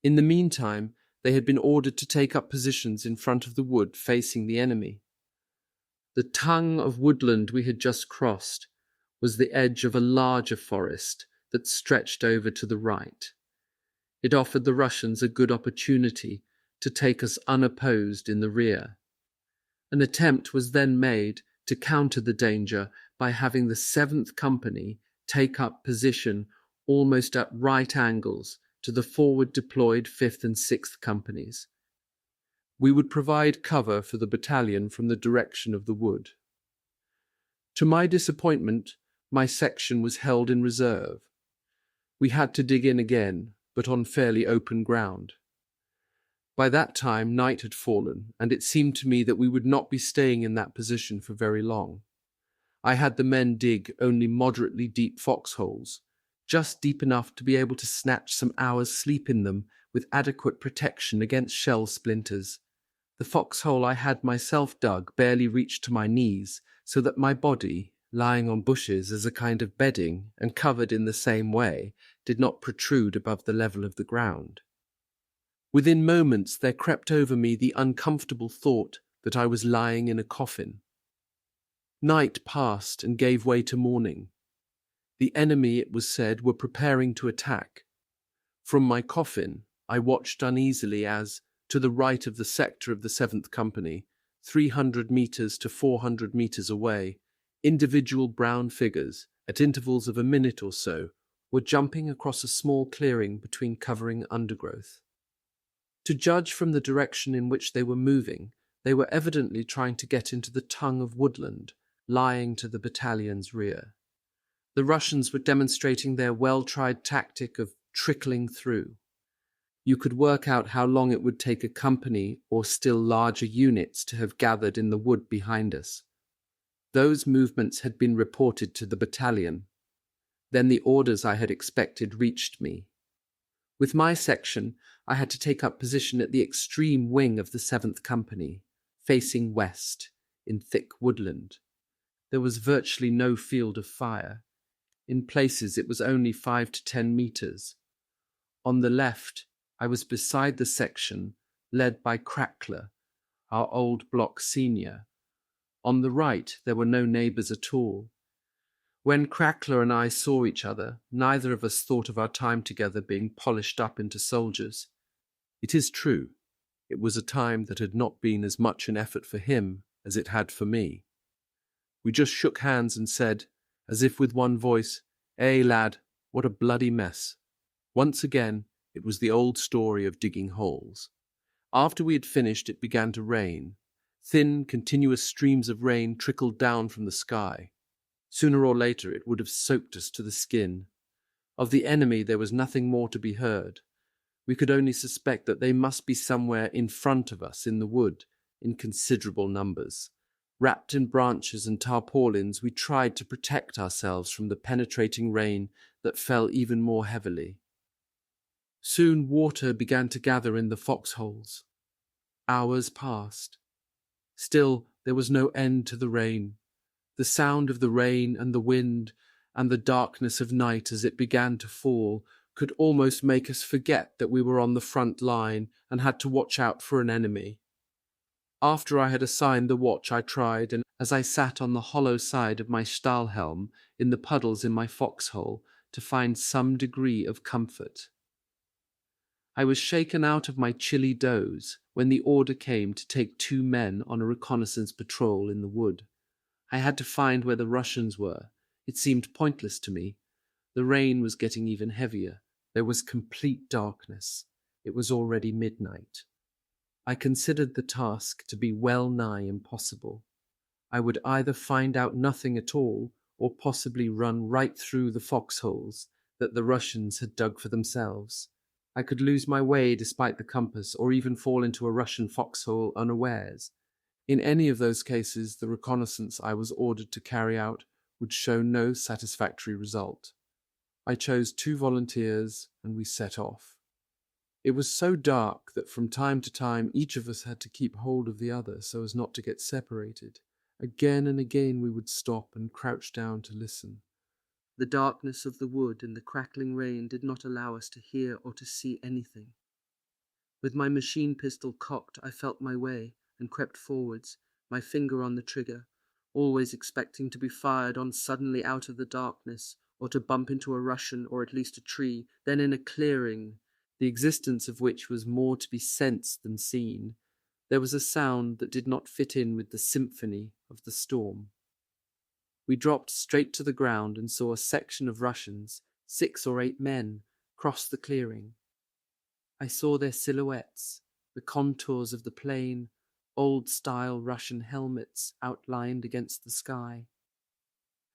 In the meantime, they had been ordered to take up positions in front of the wood facing the enemy. The tongue of woodland we had just crossed was the edge of a larger forest that stretched over to the right. It offered the Russians a good opportunity to take us unopposed in the rear. An attempt was then made to counter the danger by having the 7th Company take up position almost at right angles to the forward deployed 5th and 6th Companies. We would provide cover for the battalion from the direction of the wood. To my disappointment, my section was held in reserve. We had to dig in again, but on fairly open ground. By that time, night had fallen, and it seemed to me that we would not be staying in that position for very long. I had the men dig only moderately deep foxholes, just deep enough to be able to snatch some hours' sleep in them with adequate protection against shell splinters. The foxhole I had myself dug barely reached to my knees, so that my body, lying on bushes as a kind of bedding and covered in the same way, did not protrude above the level of the ground. Within moments there crept over me the uncomfortable thought that I was lying in a coffin. Night passed and gave way to morning. The enemy, it was said, were preparing to attack. From my coffin, I watched uneasily as, to the right of the sector of the 7th Company, 300 meters to 400 meters away, individual brown figures, at intervals of a minute or so, were jumping across a small clearing between covering undergrowth. To judge from the direction in which they were moving, they were evidently trying to get into the tongue of woodland, lying to the battalion's rear. The Russians were demonstrating their well-tried tactic of trickling through. You could work out how long it would take a company or still larger units to have gathered in the wood behind us. Those movements had been reported to the battalion. Then the orders I had expected reached me. With my section, I had to take up position at the extreme wing of the 7th Company, facing west, in thick woodland. There was virtually no field of fire. In places it was only 5 to 10 meters. On the left, I was beside the section, led by Crackler, our old block senior. On the right, there were no neighbors at all. When Crackler and I saw each other, neither of us thought of our time together being polished up into soldiers. It is true, it was a time that had not been as much an effort for him as it had for me. We just shook hands and said, as if with one voice, "Eh, lad, what a bloody mess." Once again, it was the old story of digging holes. After we had finished, it began to rain. Thin, continuous streams of rain trickled down from the sky. Sooner or later it would have soaked us to the skin. Of the enemy there was nothing more to be heard. We could only suspect that they must be somewhere in front of us in the wood, in considerable numbers. Wrapped in branches and tarpaulins, we tried to protect ourselves from the penetrating rain that fell even more heavily. Soon water began to gather in the foxholes. Hours passed. Still, there was no end to the rain. The sound of the rain and the wind and the darkness of night as it began to fall could almost make us forget that we were on the front line and had to watch out for an enemy. After I had assigned the watch, I tried, and as I sat on the hollow side of my Stahlhelm in the puddles in my foxhole, to find some degree of comfort. I was shaken out of my chilly doze when the order came to take 2 men on a reconnaissance patrol in the wood. I had to find where the Russians were. It seemed pointless to me. The rain was getting even heavier. There was complete darkness. It was already midnight. I considered the task to be well nigh impossible. I would either find out nothing at all, or possibly run right through the foxholes that the Russians had dug for themselves. I could lose my way despite the compass, or even fall into a Russian foxhole unawares. In any of those cases, the reconnaissance I was ordered to carry out would show no satisfactory result. I chose 2 volunteers, and we set off. It was so dark that from time to time each of us had to keep hold of the other so as not to get separated. Again and again we would stop and crouch down to listen. The darkness of the wood and the crackling rain did not allow us to hear or to see anything. With my machine pistol cocked, I felt my way and crept forwards, my finger on the trigger, always expecting to be fired on suddenly out of the darkness, or to bump into a Russian or at least a tree, then in a clearing, the existence of which was more to be sensed than seen, there was a sound that did not fit in with the symphony of the storm. We dropped straight to the ground and saw a section of Russians, 6 or 8 men, cross the clearing. I saw their silhouettes, the contours of the plain, old-style Russian helmets outlined against the sky.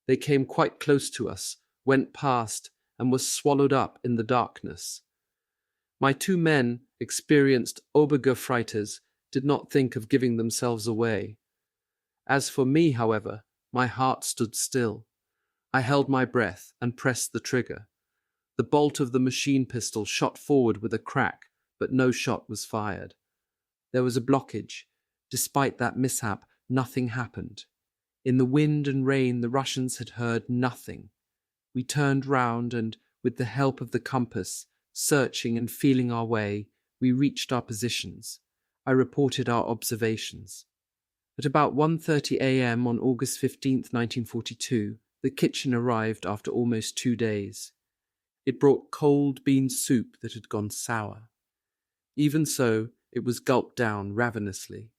They came quite close to us, went past, and were swallowed up in the darkness. My 2 men, experienced Obergefreiters, did not think of giving themselves away. As for me, however, my heart stood still. I held my breath and pressed the trigger. The bolt of the machine pistol shot forward with a crack, but no shot was fired. There was a blockage. Despite that mishap, nothing happened. In the wind and rain, the Russians had heard nothing. We turned round and, with the help of the compass, searching and feeling our way, we reached our positions. I reported our observations. At about 1:30 a.m. on August 15, 1942, the kitchen arrived after almost 2 days. It brought cold bean soup that had gone sour. Even so, it was gulped down ravenously.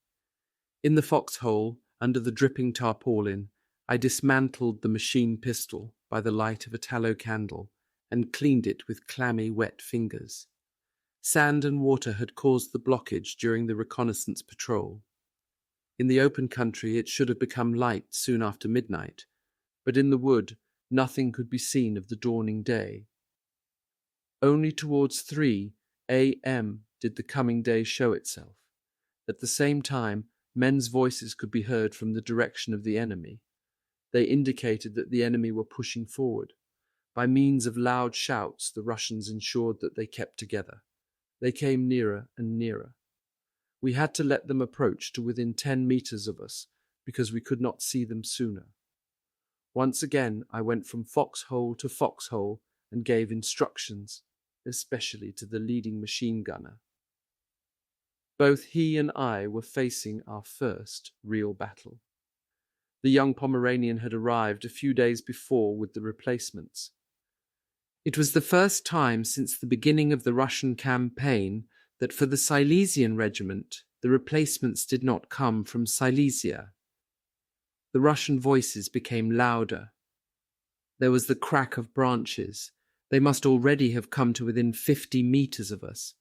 In the foxhole, under the dripping tarpaulin, I dismantled the machine pistol by the light of a tallow candle and cleaned it with clammy, wet fingers. Sand and water had caused the blockage during the reconnaissance patrol. In the open country it should have become light soon after midnight, but in the wood nothing could be seen of the dawning day. Only towards 3 a.m. did the coming day show itself. At the same time, men's voices could be heard from the direction of the enemy. They indicated that the enemy were pushing forward. By means of loud shouts, the Russians ensured that they kept together. They came nearer and nearer. We had to let them approach to within 10 meters of us, because we could not see them sooner. Once again, I went from foxhole to foxhole and gave instructions, especially to the leading machine gunner. Both he and I were facing our first real battle. The young Pomeranian had arrived a few days before with the replacements. It was the first time since the beginning of the Russian campaign that for the Silesian regiment, the replacements did not come from Silesia. The Russian voices became louder. There was the crack of branches. They must already have come to within 50 meters of us.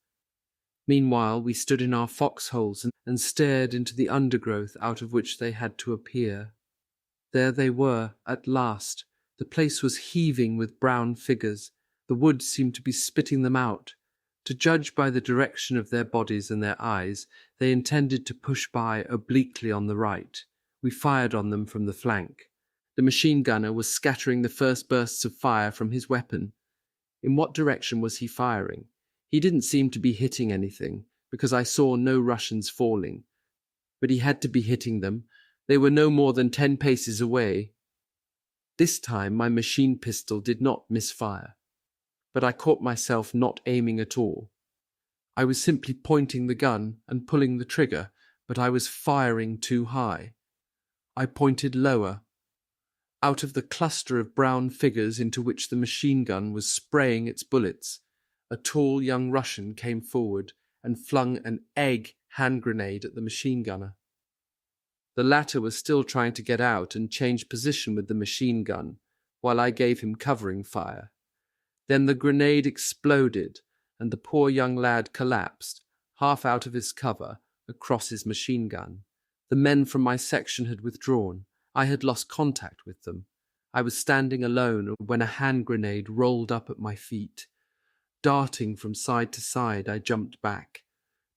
Meanwhile, we stood in our foxholes and stared into the undergrowth out of which they had to appear. There they were, at last. The place was heaving with brown figures. The wood seemed to be spitting them out. To judge by the direction of their bodies and their eyes, they intended to push by obliquely on the right. We fired on them from the flank. The machine gunner was scattering the first bursts of fire from his weapon. In what direction was he firing? He didn't seem to be hitting anything, because I saw no Russians falling. But he had to be hitting them. They were no more than 10 paces away. This time my machine pistol did not misfire. but I caught myself not aiming at all. I was simply pointing the gun and pulling the trigger, but I was firing too high. I pointed lower. Out of the cluster of brown figures into which the machine gun was spraying its bullets, a tall young Russian came forward and flung an egg hand grenade at the machine gunner. The latter was still trying to get out and change position with the machine gun, while I gave him covering fire. Then the grenade exploded, and the poor young lad collapsed, half out of his cover, across his machine gun. The men from my section had withdrawn. I had lost contact with them. I was standing alone when a hand grenade rolled up at my feet. Darting from side to side, I jumped back.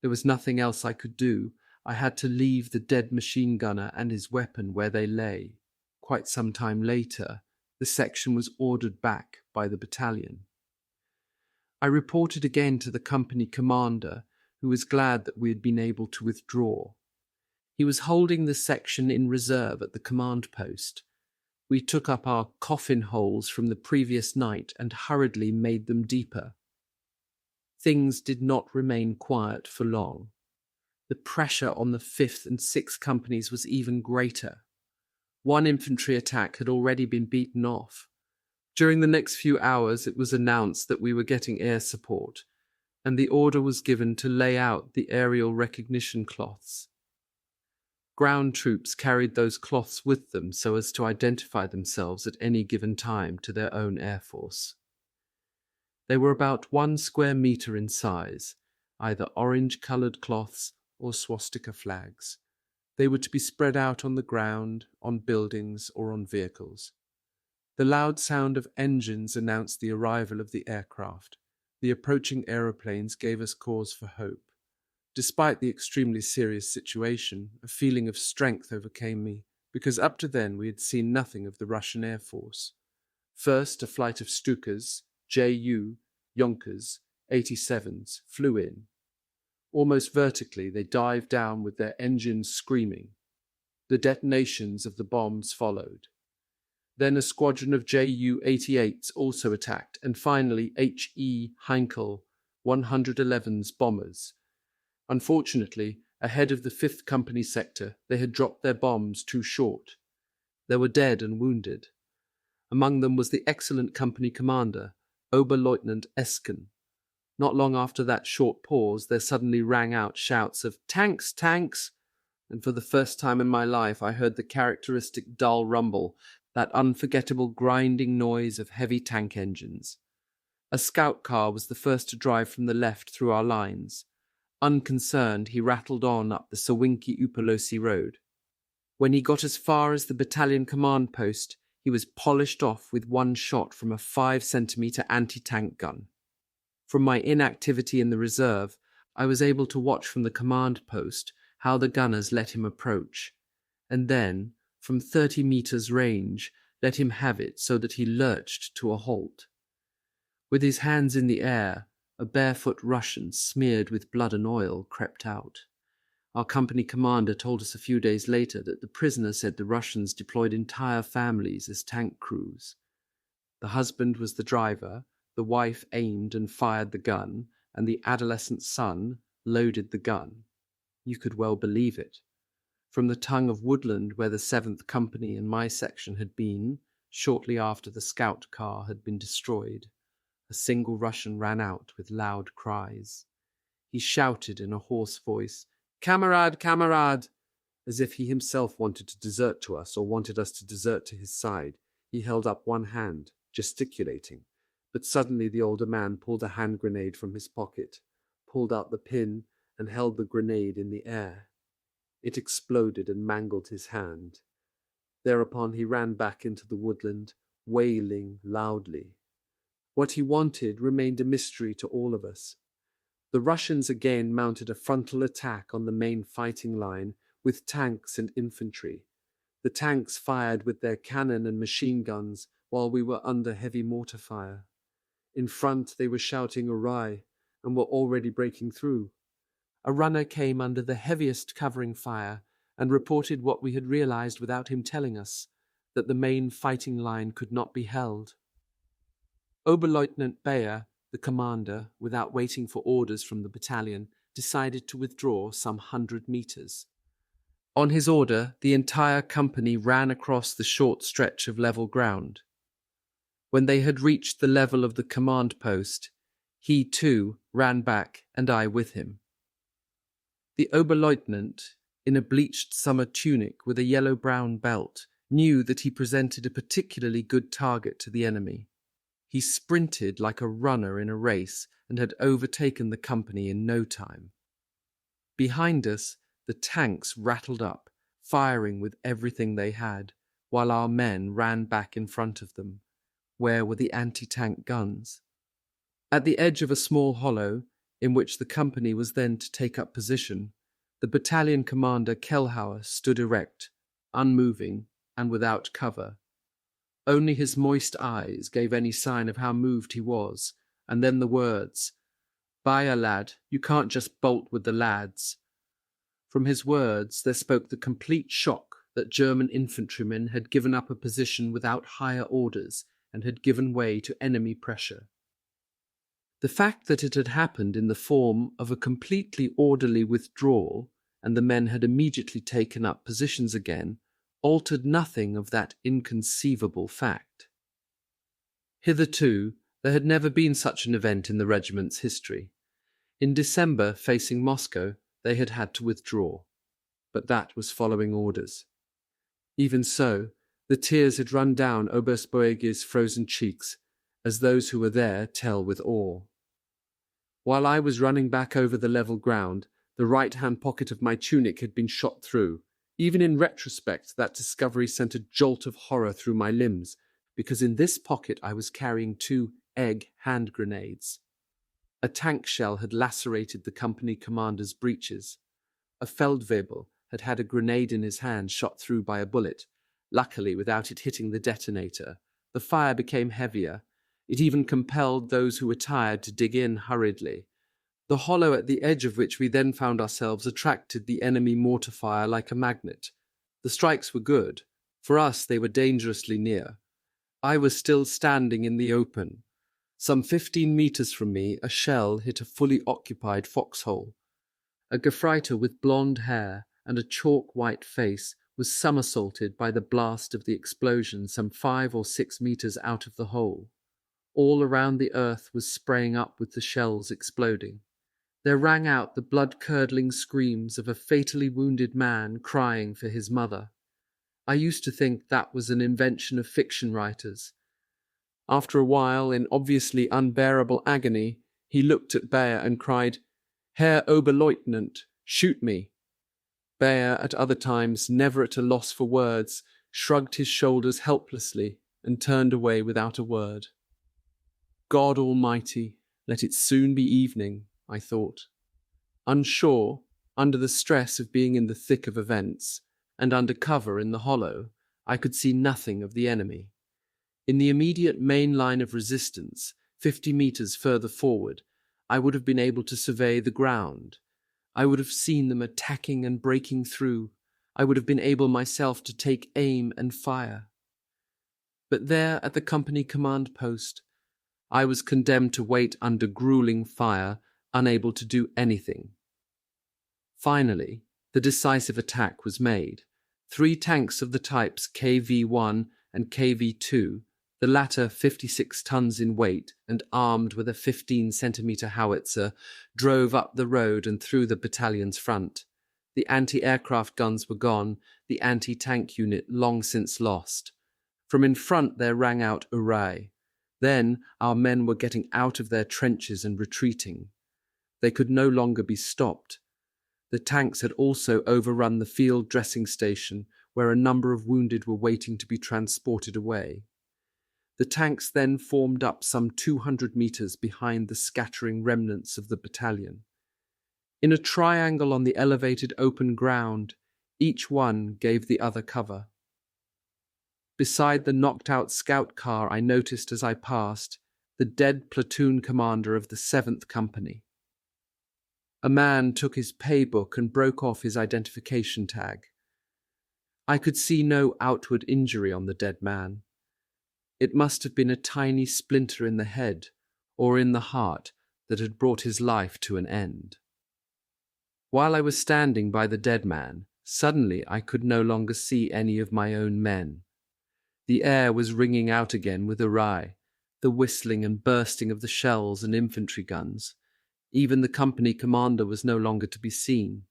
There was nothing else I could do. I had to leave the dead machine gunner and his weapon where they lay. Quite some time later, the section was ordered back by the battalion. I reported again to the company commander, who was glad that we had been able to withdraw. He was holding the section in reserve at the command post. We took up our coffin holes from the previous night and hurriedly made them deeper. Things did not remain quiet for long. The pressure on the 5th and 6th companies was even greater. One infantry attack had already been beaten off. During the next few hours it was announced that we were getting air support, and the order was given to lay out the aerial recognition cloths. Ground troops carried those cloths with them so as to identify themselves at any given time to their own air force. They were about 1 square meter in size, either orange-coloured cloths or swastika flags. They were to be spread out on the ground, on buildings, or on vehicles. The loud sound of engines announced the arrival of the aircraft. The approaching aeroplanes gave us cause for hope. Despite the extremely serious situation, a feeling of strength overcame me, because up to then we had seen nothing of the Russian Air Force. First, a flight of Stukas, Ju, Yonkers, 87s flew in. Almost vertically, they dived down with their engines screaming. The detonations of the bombs followed. Then a squadron of Ju-88s also attacked, and finally H.E. Heinkel 111's bombers. Unfortunately, ahead of the 5th Company sector, they had dropped their bombs too short. There were dead and wounded. Among them was the excellent company commander, Oberleutnant Esken. Not long after that short pause, there suddenly rang out shouts of "Tanks! Tanks!" and for the first time in my life I heard the characteristic dull rumble, that unforgettable grinding noise of heavy tank engines. A scout car was the first to drive from the left through our lines. Unconcerned, he rattled on up the Sawinki-Upalosi road. When he got as far as the battalion command post, he was polished off with one shot from a 5-centimeter anti-tank gun. From my inactivity in the reserve, I was able to watch from the command post how the gunners let him approach, and then, from 30 meters range, let him have it so that he lurched to a halt. With his hands in the air, a barefoot Russian smeared with blood and oil crept out. Our company commander told us a few days later that the prisoner said the Russians deployed entire families as tank crews. The husband was the driver, the wife aimed and fired the gun, and the adolescent son loaded the gun. You could well believe it. From the tongue of woodland where the 7th Company and my section had been, shortly after the scout car had been destroyed, a single Russian ran out with loud cries. He shouted in a hoarse voice, "Kamerad, kamerad!" as if he himself wanted to desert to us or wanted us to desert to his side. He held up one hand, gesticulating, but suddenly the older man pulled a hand grenade from his pocket, pulled out the pin, and held the grenade in the air. It exploded and mangled his hand. Thereupon he ran back into the woodland, wailing loudly. What he wanted remained a mystery to all of us. The Russians again mounted a frontal attack on the main fighting line with tanks and infantry. The tanks fired with their cannon and machine guns while we were under heavy mortar fire. In front they were shouting "Hurrah!" and were already breaking through. A runner came under the heaviest covering fire and reported what we had realized without him telling us, that the main fighting line could not be held. Oberleutnant Beyer, the commander, without waiting for orders from the battalion, decided to withdraw some 100 meters. On his order, the entire company ran across the short stretch of level ground. When they had reached the level of the command post, he too ran back, and I with him. The Oberleutnant, in a bleached summer tunic with a yellow-brown belt, knew that he presented a particularly good target to the enemy. He sprinted like a runner in a race and had overtaken the company in no time. Behind us, the tanks rattled up, firing with everything they had, while our men ran back in front of them. Where were the anti-tank guns? At the edge of a small hollow, in which the company was then to take up position, the battalion commander Kellhauer stood erect, unmoving and without cover. Only his moist eyes gave any sign of how moved he was, and then the words, "Bayer, lad, you can't just bolt with the lads." From his words there spoke the complete shock that German infantrymen had given up a position without higher orders and had given way to enemy pressure. The fact that it had happened in the form of a completely orderly withdrawal and the men had immediately taken up positions again altered nothing of that inconceivable fact. Hitherto, there had never been such an event in the regiment's history. In December, facing Moscow, they had had to withdraw, but that was following orders. Even so, the tears had run down Oberstboege's frozen cheeks, as those who were there tell with awe. While I was running back over the level ground, the right-hand pocket of my tunic had been shot through. Even in retrospect, that discovery sent a jolt of horror through my limbs, because in this pocket I was carrying 2 egg hand grenades. A tank shell had lacerated the company commander's breeches. A Feldwebel had had a grenade in his hand shot through by a bullet. Luckily, without it hitting the detonator, the fire became heavier. It even compelled those who were tired to dig in hurriedly. The hollow at the edge of which we then found ourselves attracted the enemy mortar fire like a magnet. The strikes were good. For us, they were dangerously near. I was still standing in the open. Some 15 meters from me, a shell hit a fully occupied foxhole. A Gefreiter with blonde hair and a chalk-white face was somersaulted by the blast of the explosion some 5 or 6 meters out of the hole. All around the earth was spraying up with the shells exploding. There rang out the blood-curdling screams of a fatally wounded man crying for his mother. I used to think that was an invention of fiction writers. After a while, in obviously unbearable agony, he looked at Beyer and cried, "Herr Oberleutnant, shoot me." Beyer, at other times, never at a loss for words, shrugged his shoulders helplessly and turned away without a word. God Almighty, let it soon be evening, I thought. Unsure, under the stress of being in the thick of events, and under cover in the hollow, I could see nothing of the enemy. In the immediate main line of resistance, 50 meters further forward, I would have been able to survey the ground. I would have seen them attacking and breaking through. I would have been able myself to take aim and fire. But there at the company command post, I was condemned to wait under grueling fire, unable to do anything. Finally, the decisive attack was made. 3 tanks of the types KV-1 and KV-2, the latter 56 tons in weight and armed with a 15-centimeter howitzer, drove up the road and through the battalion's front. The anti-aircraft guns were gone, the anti-tank unit long since lost. From in front there rang out hooray. Then our men were getting out of their trenches and retreating. They could no longer be stopped. The tanks had also overrun the field dressing station, where a number of wounded were waiting to be transported away. The tanks then formed up some 200 meters behind the scattering remnants of the battalion. In a triangle on the elevated open ground, each one gave the other cover. Beside the knocked-out scout car I noticed as I passed the dead platoon commander of the 7th Company. A man took his pay book and broke off his identification tag. I could see no outward injury on the dead man. It must have been a tiny splinter in the head or in the heart that had brought his life to an end. While I was standing by the dead man, suddenly I could no longer see any of my own men. The air was ringing out again with array, the whistling and bursting of the shells and infantry guns. Even the company commander was no longer to be seen.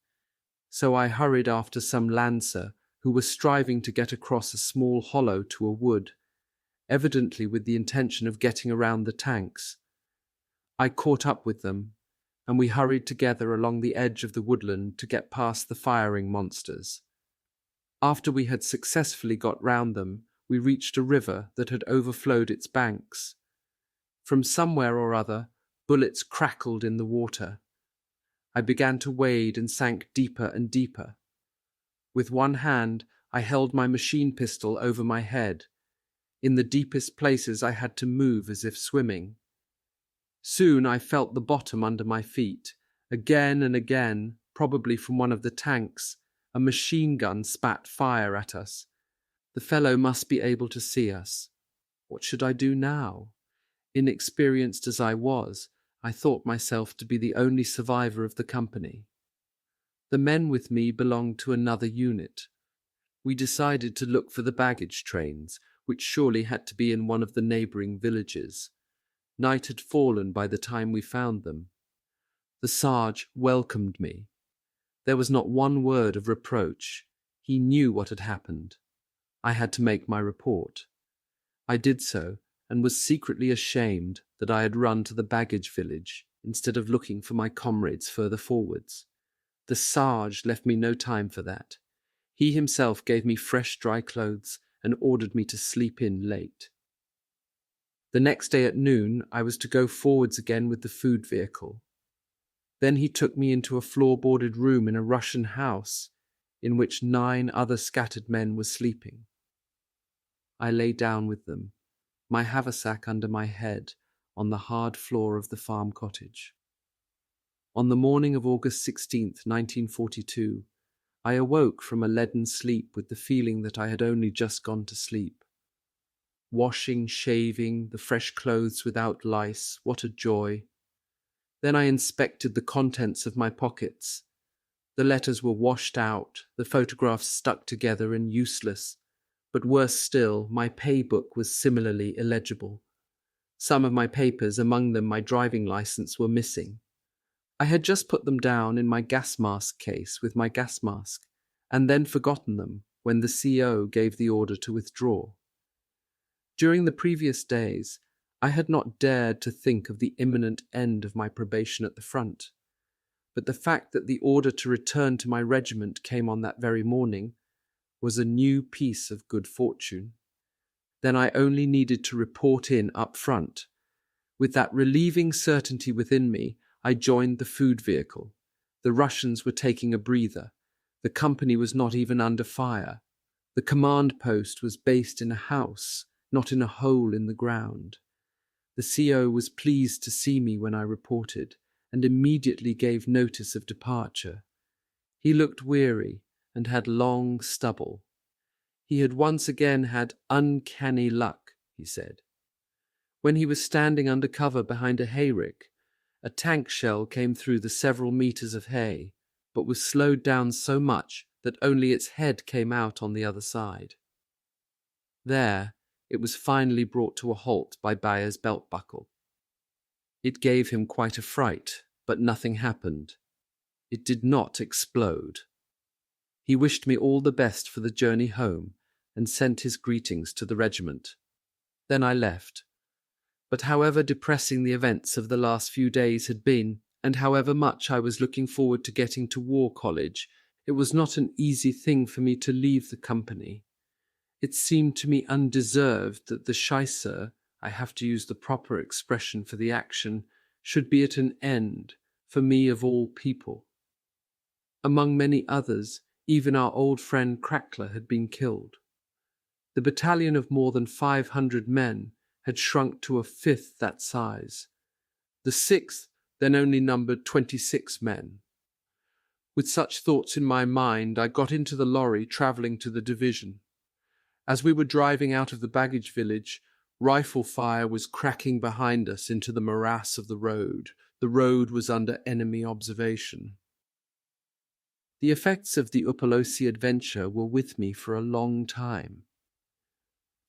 So I hurried after some lancer who was striving to get across a small hollow to a wood, evidently with the intention of getting around the tanks. I caught up with them, and we hurried together along the edge of the woodland to get past the firing monsters. After we had successfully got round them, we reached a river that had overflowed its banks. From somewhere or other, bullets crackled in the water. I began to wade and sank deeper and deeper. With one hand, I held my machine pistol over my head. In the deepest places I had to move as if swimming. Soon I felt the bottom under my feet. Again and again, probably from one of the tanks, a machine gun spat fire at us. The fellow must be able to see us. What should I do now? Inexperienced as I was, I thought myself to be the only survivor of the company. The men with me belonged to another unit. We decided to look for the baggage trains, which surely had to be in one of the neighbouring villages. Night had fallen by the time we found them. The Sarge welcomed me. There was not one word of reproach. He knew what had happened. I had to make my report. I did so, and was secretly ashamed that I had run to the baggage village instead of looking for my comrades further forwards. The Sarge left me no time for that. He himself gave me fresh dry clothes and ordered me to sleep in late. The next day at noon I was to go forwards again with the food vehicle. Then he took me into a floor-boarded room in a Russian house in which 9 other scattered men were sleeping. I lay down with them, my haversack under my head, on the hard floor of the farm cottage. On the morning of August 16th, 1942, I awoke from a leaden sleep with the feeling that I had only just gone to sleep. Washing, shaving, the fresh clothes without lice, what a joy. Then I inspected the contents of my pockets. The letters were washed out, the photographs stuck together and useless, but worse still, my pay book was similarly illegible. Some of my papers, among them my driving license, were missing. I had just put them down in my gas mask case with my gas mask, and then forgotten them when the CO gave the order to withdraw. During the previous days, I had not dared to think of the imminent end of my probation at the front, but the fact that the order to return to my regiment came on that very morning was a new piece of good fortune. Then I only needed to report in up front. With that relieving certainty within me, I joined the food vehicle. The Russians were taking a breather. The company was not even under fire. The command post was based in a house, not in a hole in the ground. The CO was pleased to see me when I reported, and immediately gave notice of departure. He looked weary and had long stubble. He had once again had uncanny luck, he said. When he was standing under cover behind a hayrick, a tank shell came through the several meters of hay, but was slowed down so much that only its head came out on the other side. There, it was finally brought to a halt by Bayer's belt buckle. It gave him quite a fright, but nothing happened. It did not explode. He wished me all the best for the journey home and sent his greetings to the regiment. Then I left. But however depressing the events of the last few days had been, and however much I was looking forward to getting to War College, it was not an easy thing for me to leave the company. It seemed to me undeserved that the Scheisse, I have to use the proper expression for the action, should be at an end, for me of all people. Among many others, even our old friend Crackler had been killed. The battalion of more than 500 men had shrunk to a fifth that size. The 6th then only numbered 26 men. With such thoughts in my mind, I got into the lorry travelling to the division. As we were driving out of the baggage village, Rifle fire was cracking behind us into the morass of the road. The road was under enemy observation. The effects of the Upalosi adventure were with me for a long time.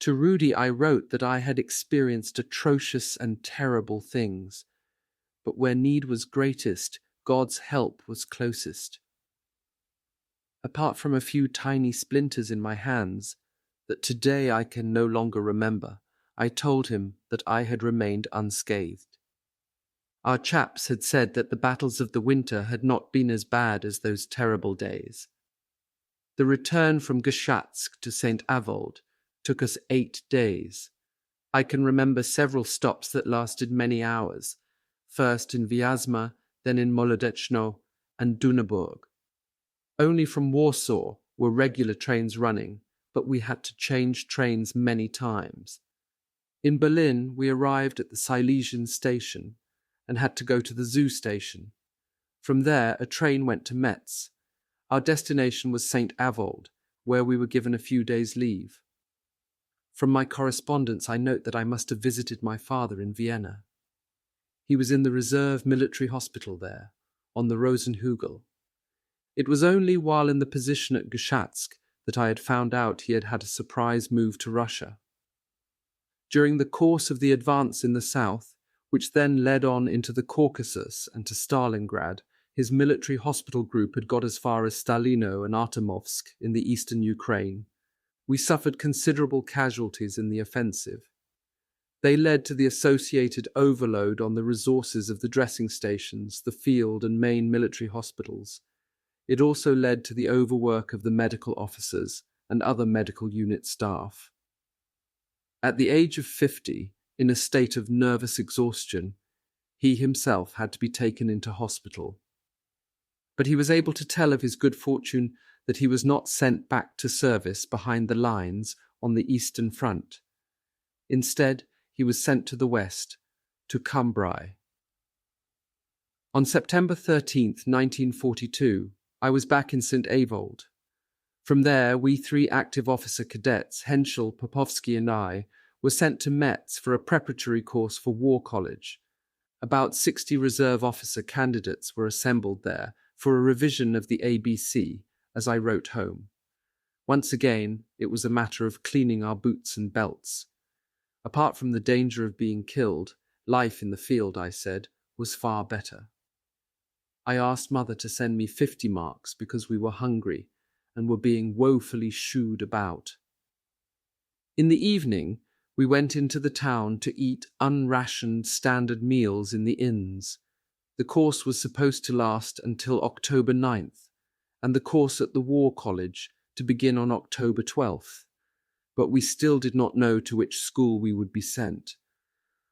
To Rudy I wrote that I had experienced atrocious and terrible things, but where need was greatest, God's help was closest. Apart from a few tiny splinters in my hands, that today I can no longer remember, I told him that I had remained unscathed. Our chaps had said that the battles of the winter had not been as bad as those terrible days. The return from Geshatsk to St. Avold took us 8 days. I can remember several stops that lasted many hours, first in Vyazma, then in Molodechno and Dunaburg. Only from Warsaw were regular trains running, but we had to change trains many times. In Berlin, we arrived at the Silesian station and had to go to the zoo station. From there, a train went to Metz. Our destination was St. Avold, where we were given a few days' leave. From my correspondence, I note that I must have visited my father in Vienna. He was in the reserve military hospital there, on the Rosenhügel. It was only while in the position at Geshatsk that I had found out he had had a surprise move to Russia. During the course of the advance in the south, which then led on into the Caucasus and to Stalingrad, his military hospital group had got as far as Stalino and Artemovsk in the eastern Ukraine. We suffered considerable casualties in the offensive. They led to the associated overload on the resources of the dressing stations, the field and main military hospitals. It also led to the overwork of the medical officers and other medical unit staff. At the age of 50, in a state of nervous exhaustion, he himself had to be taken into hospital. But he was able to tell of his good fortune that he was not sent back to service behind the lines on the Eastern Front. Instead, he was sent to the west, to Cambrai. On September 13, 1942, I was back in St. Avold. From there, we 3 active officer cadets, Henschel, Popovsky and I, were sent to Metz for a preparatory course for War College. About 60 reserve officer candidates were assembled there for a revision of the ABC, as I wrote home. Once again, it was a matter of cleaning our boots and belts. Apart from the danger of being killed, life in the field, I said, was far better. I asked Mother to send me 50 marks because we were hungry and were being woefully shooed about. In the evening, we went into the town to eat unrationed standard meals in the inns. The course was supposed to last until October 9th, and the course at the War College to begin on October 12th. But we still did not know to which school we would be sent.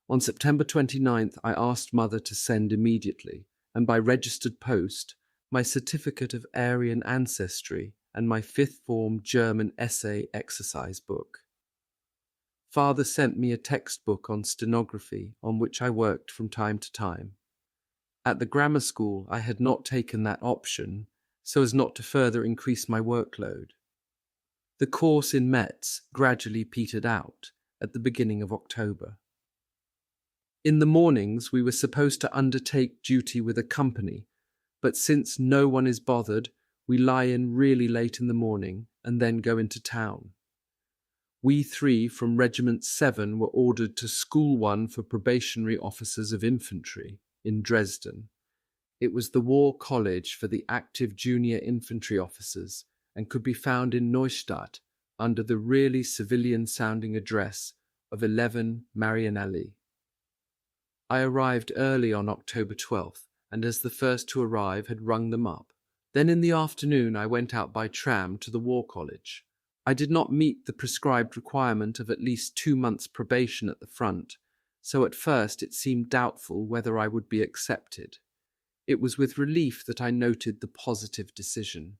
On September 29th, I asked Mother to send immediately, and by registered post, my certificate of Aryan ancestry and my 5th form German essay exercise book. Father sent me a textbook on stenography on which I worked from time to time. At the grammar school, I had not taken that option so as not to further increase my workload. The course in Metz gradually petered out at the beginning of October. In the mornings, we were supposed to undertake duty with a company, but since no one is bothered, we lie in really late in the morning and then go into town. We 3 from Regiment 7 were ordered to School 1 for probationary officers of infantry in Dresden. It was the War College for the active junior infantry officers and could be found in Neustadt under the really civilian-sounding address of 11 Marianelli. I arrived early on October 12th, and as the first to arrive had rung them up. Then in the afternoon I went out by tram to the War College. I did not meet the prescribed requirement of at least 2 months' probation at the front, so at first it seemed doubtful whether I would be accepted. It was with relief that I noted the positive decision.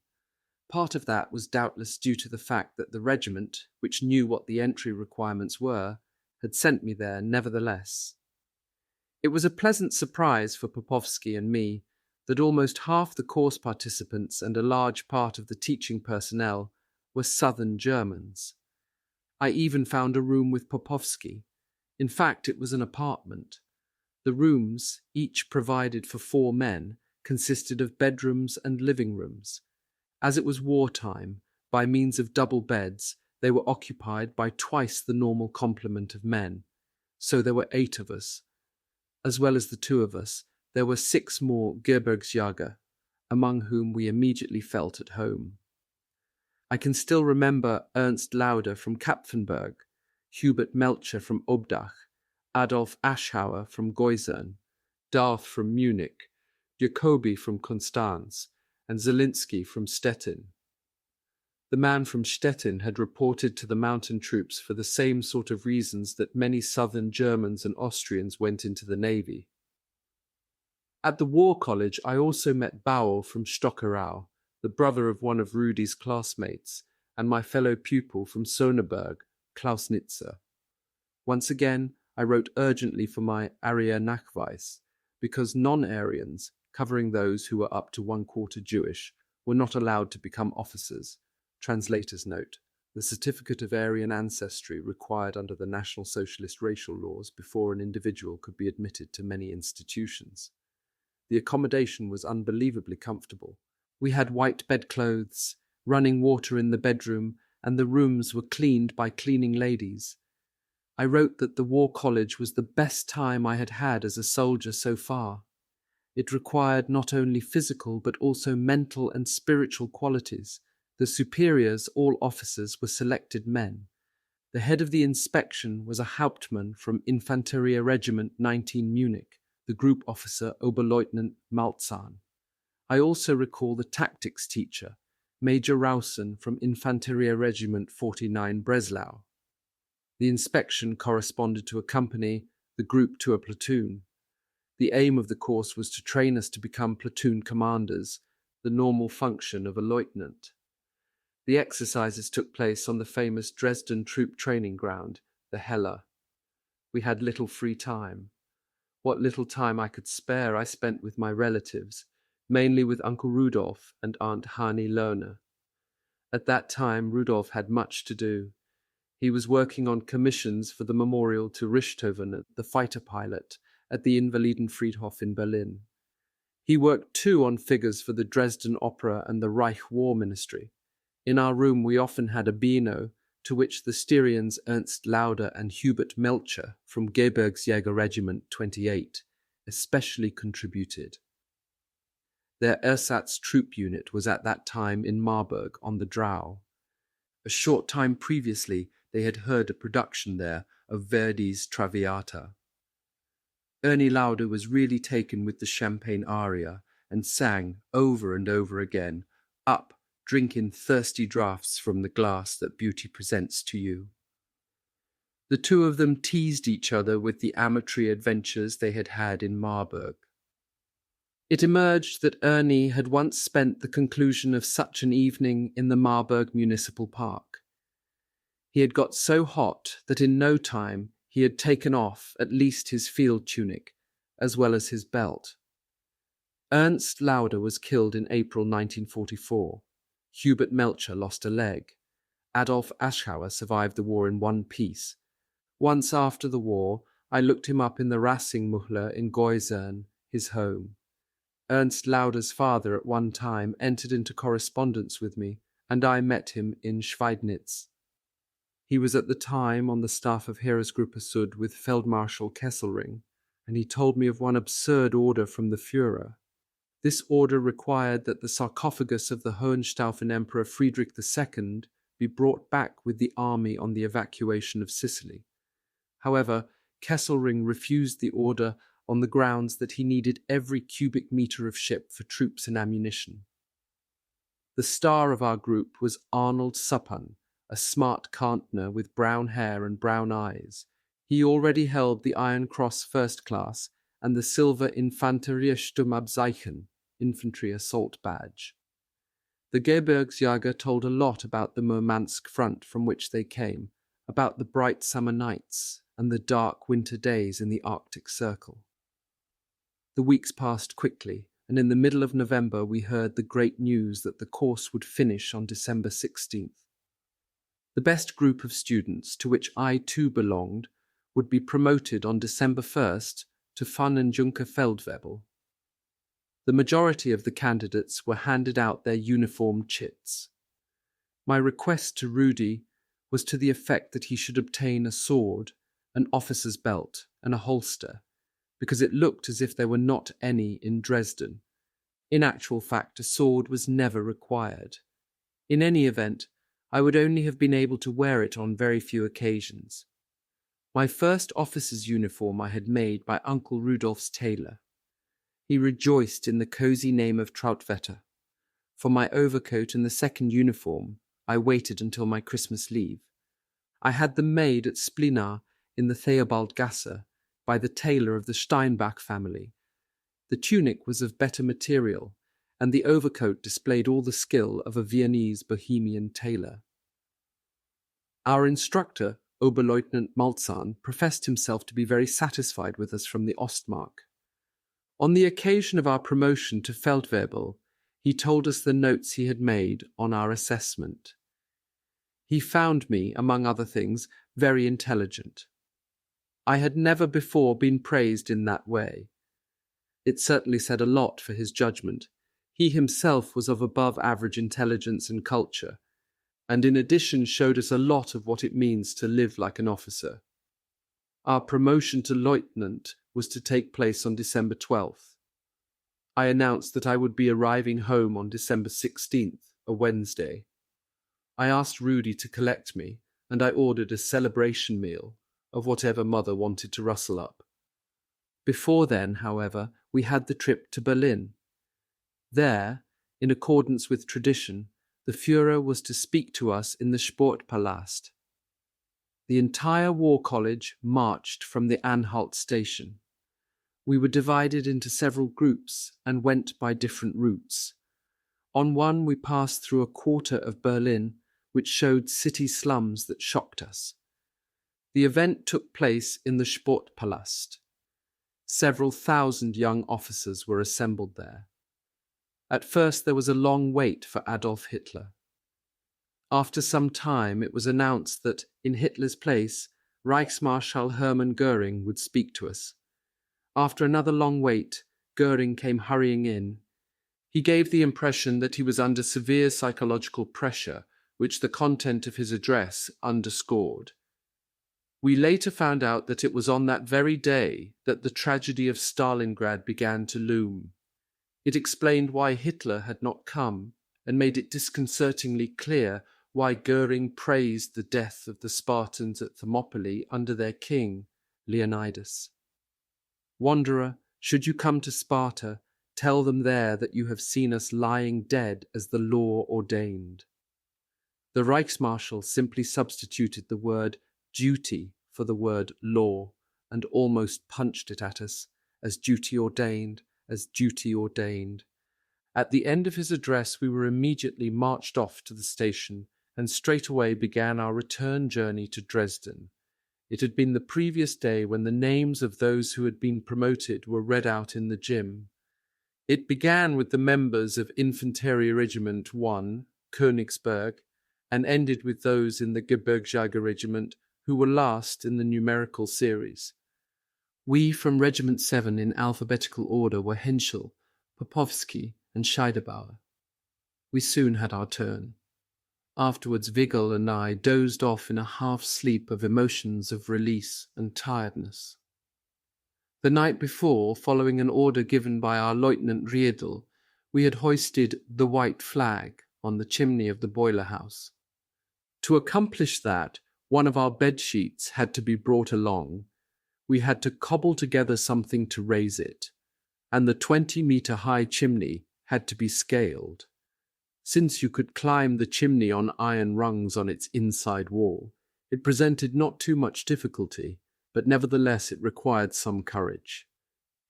Part of that was doubtless due to the fact that the regiment, which knew what the entry requirements were, had sent me there nevertheless. It was a pleasant surprise for Popovsky and me that almost half the course participants and a large part of the teaching personnel were Southern Germans. I even found a room with Popovsky, In fact, it was an apartment. The rooms, each provided for 4 men, consisted of bedrooms and living rooms. As it was wartime, by means of double beds, they were occupied by twice the normal complement of men. So there were 8 of us. As well as the 2 of us, there were 6 more Gebirgsjäger, among whom we immediately felt at home. I can still remember Ernst Lauder from Kapfenberg, Hubert Melcher from Obdach, Adolf Aschauer from Geusern, Darth from Munich, Jacobi from Konstanz, and Zielinski from Stettin. The man from Stettin had reported to the mountain troops for the same sort of reasons that many southern Germans and Austrians went into the navy. At the War College, I also met Bauer from Stockerau, the brother of one of Rudy's classmates, and my fellow pupil from Sonneberg, Klaus Nitzer. Once again, I wrote urgently for my Arya-Nachweis, because non-Aryans, covering those who were up to 1/4 Jewish, were not allowed to become officers. Translator's note: the certificate of Aryan ancestry required under the National Socialist racial laws before an individual could be admitted to many institutions. The accommodation was unbelievably comfortable. We had white bedclothes, running water in the bedroom, and the rooms were cleaned by cleaning ladies. I wrote that the War College was the best time I had had as a soldier so far. It required not only physical but also mental and spiritual qualities. The superiors, all officers, were selected men. The head of the inspection was a Hauptmann from Infanterie Regiment 19 Munich, the group officer Oberleutnant Malzahn. I also recall the tactics teacher, Major Rausen from Infanterie Regiment 49 Breslau. The inspection corresponded to a company, the group to a platoon. The aim of the course was to train us to become platoon commanders, the normal function of a lieutenant. The exercises took place on the famous Dresden troop training ground, the Heller. We had little free time. What little time I could spare I spent with my relatives, mainly with Uncle Rudolf and Aunt Hani Lerner. At that time, Rudolf had much to do. He was working on commissions for the memorial to Richthofen, the fighter pilot, at the Invalidenfriedhof in Berlin. He worked too on figures for the Dresden Opera and the Reich War Ministry. In our room we often had a Beano, to which the Styrians Ernst Lauder and Hubert Melcher from Gebirgsjäger Regiment 28 especially contributed. Their ersatz troop unit was at that time in Marburg on the Drau. A short time previously they had heard a production there of Verdi's Traviata. Ernie Lauder was really taken with the champagne aria and sang over and over again, "Up, drink in thirsty draughts from the glass that beauty presents to you." The 2 of them teased each other with the amatory adventures they had had in Marburg. It emerged that Ernie had once spent the conclusion of such an evening in the Marburg Municipal Park. He had got so hot that in no time he had taken off at least his field tunic, as well as his belt. Ernst Lauder was killed in April 1944. Hubert Melcher lost a leg. Adolf Aschauer survived the war in one piece. Once after the war, I looked him up in the Rassingmuhle in Geusern, his home. Ernst Lauder's father at one time entered into correspondence with me, and I met him in Schweidnitz. He was at the time on the staff of Heeresgruppe Süd with Feldmarschall Kesselring, and he told me of one absurd order from the Führer. This order required that the sarcophagus of the Hohenstaufen Emperor Friedrich II be brought back with the army on the evacuation of Sicily. However, Kesselring refused the order on the grounds that he needed every cubic meter of ship for troops and ammunition. The star of our group was Arnold Suppan, a smart Kärntner with brown hair and brown eyes. He already held the Iron Cross First Class and the silver Infanteriesturmabzeichen, infantry assault badge. The Gebirgsjäger told a lot about the Murmansk front from which they came, about the bright summer nights and the dark winter days in the Arctic Circle. The weeks passed quickly, and in the middle of November we heard the great news that the course would finish on December 16th. The best group of students, to which I too belonged, would be promoted on December 1st to Fun and Junker Feldwebel. The majority of the candidates were handed out their uniform chits. My request to Rudy was to the effect that he should obtain a sword, an officer's belt, and a holster, because it looked as if there were not any in Dresden. In actual fact, a sword was never required. In any event, I would only have been able to wear it on very few occasions. My first officer's uniform I had made by Uncle Rudolph's tailor. He rejoiced in the cosy name of Trautwetter. For my overcoat and the second uniform, I waited until my Christmas leave. I had them made at Splinar in the Theobaldgasse by the tailor of the Steinbach family. The tunic was of better material, and the overcoat displayed all the skill of a Viennese Bohemian tailor. Our instructor, Oberleutnant Malzahn, professed himself to be very satisfied with us from the Ostmark. On the occasion of our promotion to Feldwebel, he told us the notes he had made on our assessment. He found me, among other things, very intelligent. I had never before been praised in that way. It certainly said a lot for his judgment. He himself was of above-average intelligence and culture, and in addition showed us a lot of what it means to live like an officer. Our promotion to lieutenant was to take place on December 12th. I announced that I would be arriving home on December 16th, a Wednesday. I asked Rudy to collect me, and I ordered a celebration meal of whatever mother wanted to rustle up. Before then, however, we had the trip to Berlin. There, in accordance with tradition, the Führer was to speak to us in the Sportpalast. The entire War College marched from the Anhalt station. We were divided into several groups and went by different routes. On one we passed through a quarter of Berlin which showed city slums that shocked us. The event took place in the Sportpalast. Several thousand young officers were assembled there. At first there was a long wait for Adolf Hitler. After some time it was announced that, in Hitler's place, Reichsmarschall Hermann Göring would speak to us. After another long wait, Göring came hurrying in. He gave the impression that he was under severe psychological pressure, which the content of his address underscored. We later found out that it was on that very day that the tragedy of Stalingrad began to loom. It explained why Hitler had not come, and made it disconcertingly clear why Göring praised the death of the Spartans at Thermopylae under their king, Leonidas. Wanderer, should you come to Sparta, tell them there that you have seen us lying dead as the law ordained. The Reichsmarschall simply substituted the word duty for the word law, and almost punched it at us, as duty ordained, as duty ordained. At the end of his address we were immediately marched off to the station, and straightway began our return journey to Dresden. It had been the previous day when the names of those who had been promoted were read out in the gym. It began with the members of Infanterie Regiment 1, Königsberg, and ended with those in the Gebirgsjäger Regiment who were last in the numerical series. We from Regiment 7 in alphabetical order were Henschel, Popovsky, and Scheiderbauer. We soon had our turn. Afterwards Vigil and I dozed off in a half-sleep of emotions of release and tiredness. The night before, following an order given by our Lieutenant Riedel, we had hoisted the white flag on the chimney of the boiler house. To accomplish that, one of our bed-sheets had to be brought along. We had to cobble together something to raise it, and the 20-meter-high chimney had to be scaled. Since you could climb the chimney on iron rungs on its inside wall, it presented not too much difficulty, but nevertheless it required some courage.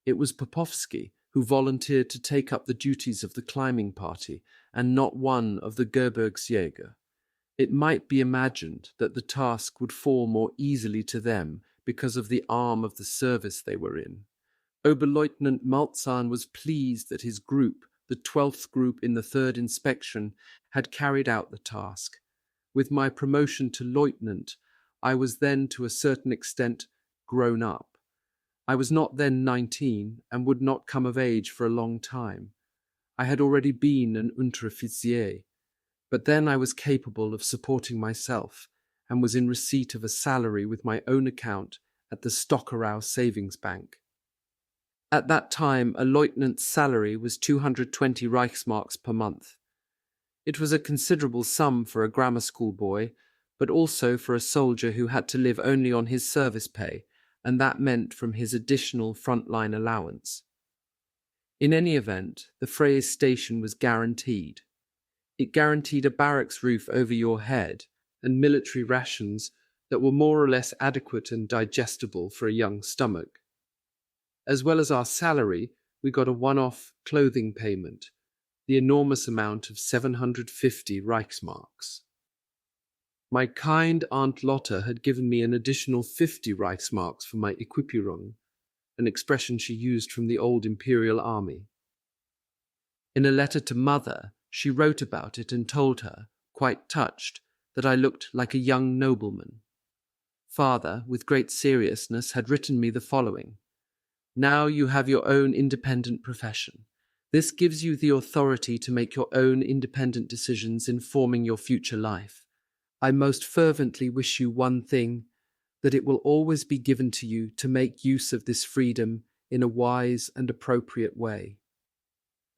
It was Popovsky who volunteered to take up the duties of the climbing party, and not one of the Gebirgsjäger. It might be imagined that the task would fall more easily to them because of the arm of the service they were in. Oberleutnant Malzahn was pleased that his group, the 12th group in the 3rd inspection, had carried out the task. With my promotion to lieutenant, I was then to a certain extent grown up. I was not then 19 and would not come of age for a long time. I had already been an Unteroffizier, but then I was capable of supporting myself and was in receipt of a salary with my own account at the Stockerau Savings Bank. At that time, a lieutenant's salary was 220 Reichsmarks per month. It was a considerable sum for a grammar school boy, but also for a soldier who had to live only on his service pay, and that meant from his additional frontline allowance. In any event, the Frey's station was guaranteed. It guaranteed a barracks roof over your head and military rations that were more or less adequate and digestible for a young stomach. As well as our salary, we got a one-off clothing payment, the enormous amount of 750 Reichsmarks. My kind Aunt Lotta had given me an additional 50 Reichsmarks for my Equipierung, an expression she used from the old Imperial Army. In a letter to Mother, she wrote about it and told her, quite touched, that I looked like a young nobleman. Father, with great seriousness, had written me the following: "Now you have your own independent profession. This gives you the authority to make your own independent decisions in forming your future life. I most fervently wish you one thing, that it will always be given to you to make use of this freedom in a wise and appropriate way.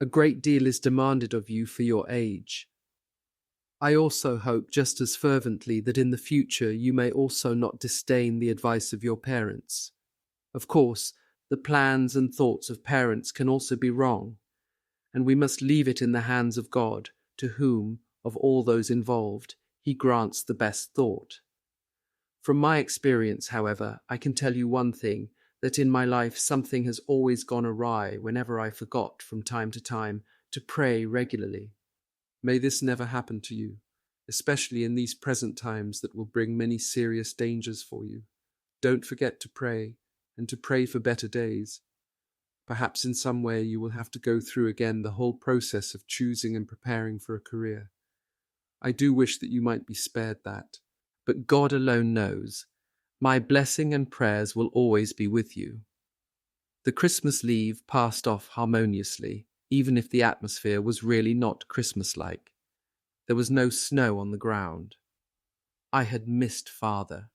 A great deal is demanded of you for your age. I also hope just as fervently that in the future you may also not disdain the advice of your parents. Of course, the plans and thoughts of parents can also be wrong, and we must leave it in the hands of God, to whom, of all those involved, He grants the best thought. From my experience, however, I can tell you one thing, that in my life something has always gone awry whenever I forgot from time to time to pray regularly. May this never happen to you, especially in these present times that will bring many serious dangers for you. Don't forget to pray, and to pray for better days. Perhaps in some way you will have to go through again the whole process of choosing and preparing for a career. I do wish that you might be spared that, but God alone knows. My blessing and prayers will always be with you." The Christmas leave passed off harmoniously, even if the atmosphere was really not Christmas-like. There was no snow on the ground. I had missed Father.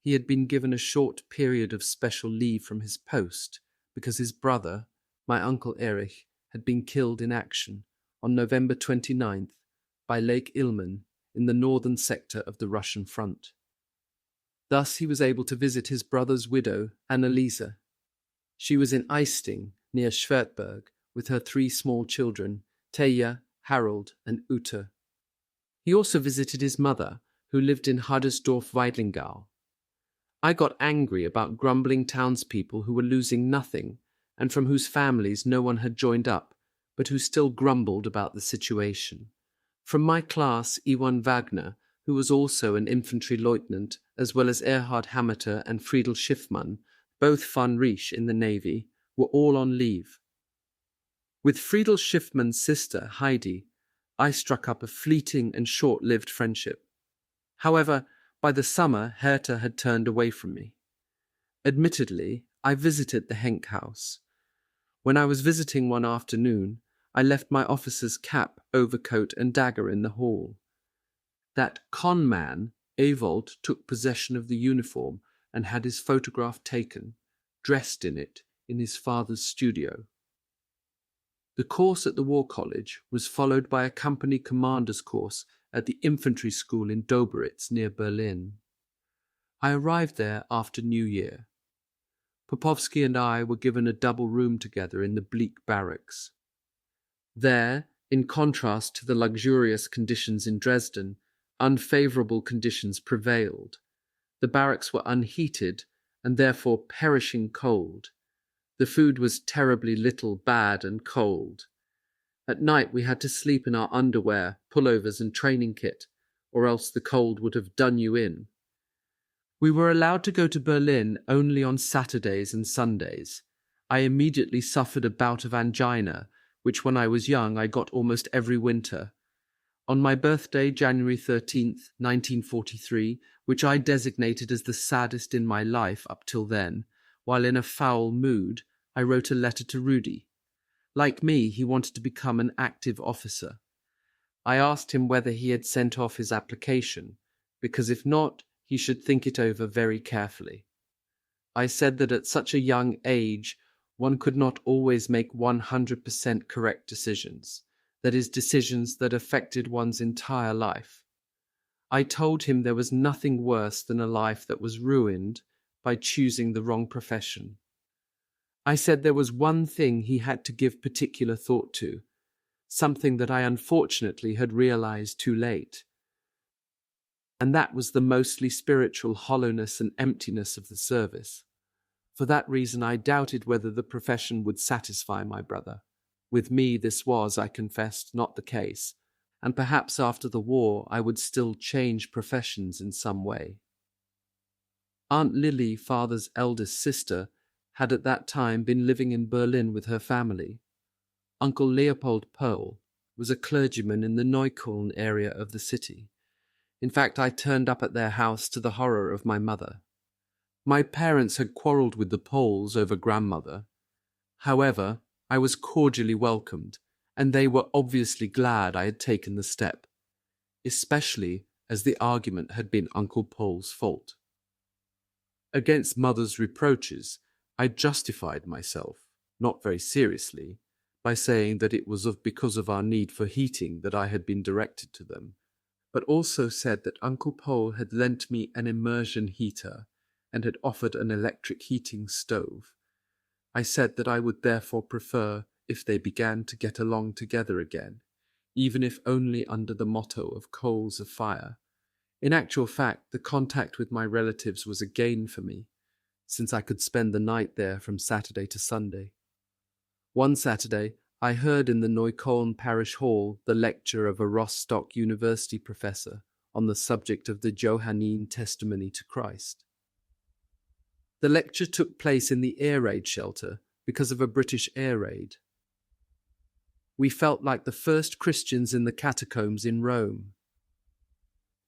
He had been given a short period of special leave from his post, because his brother, my Uncle Erich, had been killed in action on November 29th by Lake Ilmen in the northern sector of the Russian front. Thus he was able to visit his brother's widow, Anneliese. She was in Eisting, near Schwertberg, with her 3 small children, Teja, Harold, and Ute. He also visited his mother, who lived in Hadersdorf-Weidlingau. I got angry about grumbling townspeople who were losing nothing, and from whose families no one had joined up, but who still grumbled about the situation. From my class, Iwan Wagner, who was also an infantry lieutenant, as well as Erhard Hammeter and Friedel Schiffmann, both von Riesch in the Navy, were all on leave. With Friedel Schiffmann's sister, Heidi, I struck up a fleeting and short-lived friendship. However, by the summer, Hertha had turned away from me. Admittedly, I visited the Henk house. When I was visiting one afternoon, I left my officer's cap, overcoat, and dagger in the hall. That con man, Ewald, took possession of the uniform and had his photograph taken, dressed in it, in his father's studio. The course at the War College was followed by a company commander's course at the infantry school in Doberitz near Berlin. I arrived there after New Year. Popovsky and I were given a double room together in the bleak barracks. There, in contrast to the luxurious conditions in Dresden, unfavourable conditions prevailed. The barracks were unheated and therefore perishing cold. The food was terribly little, bad, and cold. At night we had to sleep in our underwear, pullovers, and training kit, or else the cold would have done you in. We were allowed to go to Berlin only on Saturdays and Sundays. I immediately suffered a bout of angina, which when I was young I got almost every winter. On my birthday, January 13th, 1943, which I designated as the saddest in my life up till then, while in a foul mood, I wrote a letter to Rudy. Like me, he wanted to become an active officer. I asked him whether he had sent off his application, because if not, he should think it over very carefully. I said that at such a young age, one could not always make 100% correct decisions, that is, decisions that affected one's entire life. I told him there was nothing worse than a life that was ruined by choosing the wrong profession. I said there was one thing he had to give particular thought to, something that I unfortunately had realized too late, and that was the mostly spiritual hollowness and emptiness of the service. For that reason, I doubted whether the profession would satisfy my brother. With me, this was, I confessed, not the case, and perhaps after the war I would still change professions in some way. Aunt Lily, father's eldest sister, had at that time been living in Berlin with her family. Uncle Leopold Pohl was a clergyman in the Neukölln area of the city. In fact, I turned up at their house to the horror of my mother. My parents had quarrelled with the Pohls over grandmother. However, I was cordially welcomed, and they were obviously glad I had taken the step, especially as the argument had been Uncle Pohl's fault. Against mother's reproaches, I justified myself, not very seriously, by saying that it was because of our need for heating that I had been directed to them, but also said that Uncle Pohl had lent me an immersion heater and had offered an electric heating stove. I said that I would therefore prefer if they began to get along together again, even if only under the motto of coals of fire. In actual fact, the contact with my relatives was a gain for me, since I could spend the night there from Saturday to Sunday. One Saturday, I heard in the Neukölln Parish Hall the lecture of a Rostock University professor on the subject of the Johannine testimony to Christ. The lecture took place in the air raid shelter because of a British air raid. We felt like the first Christians in the catacombs in Rome.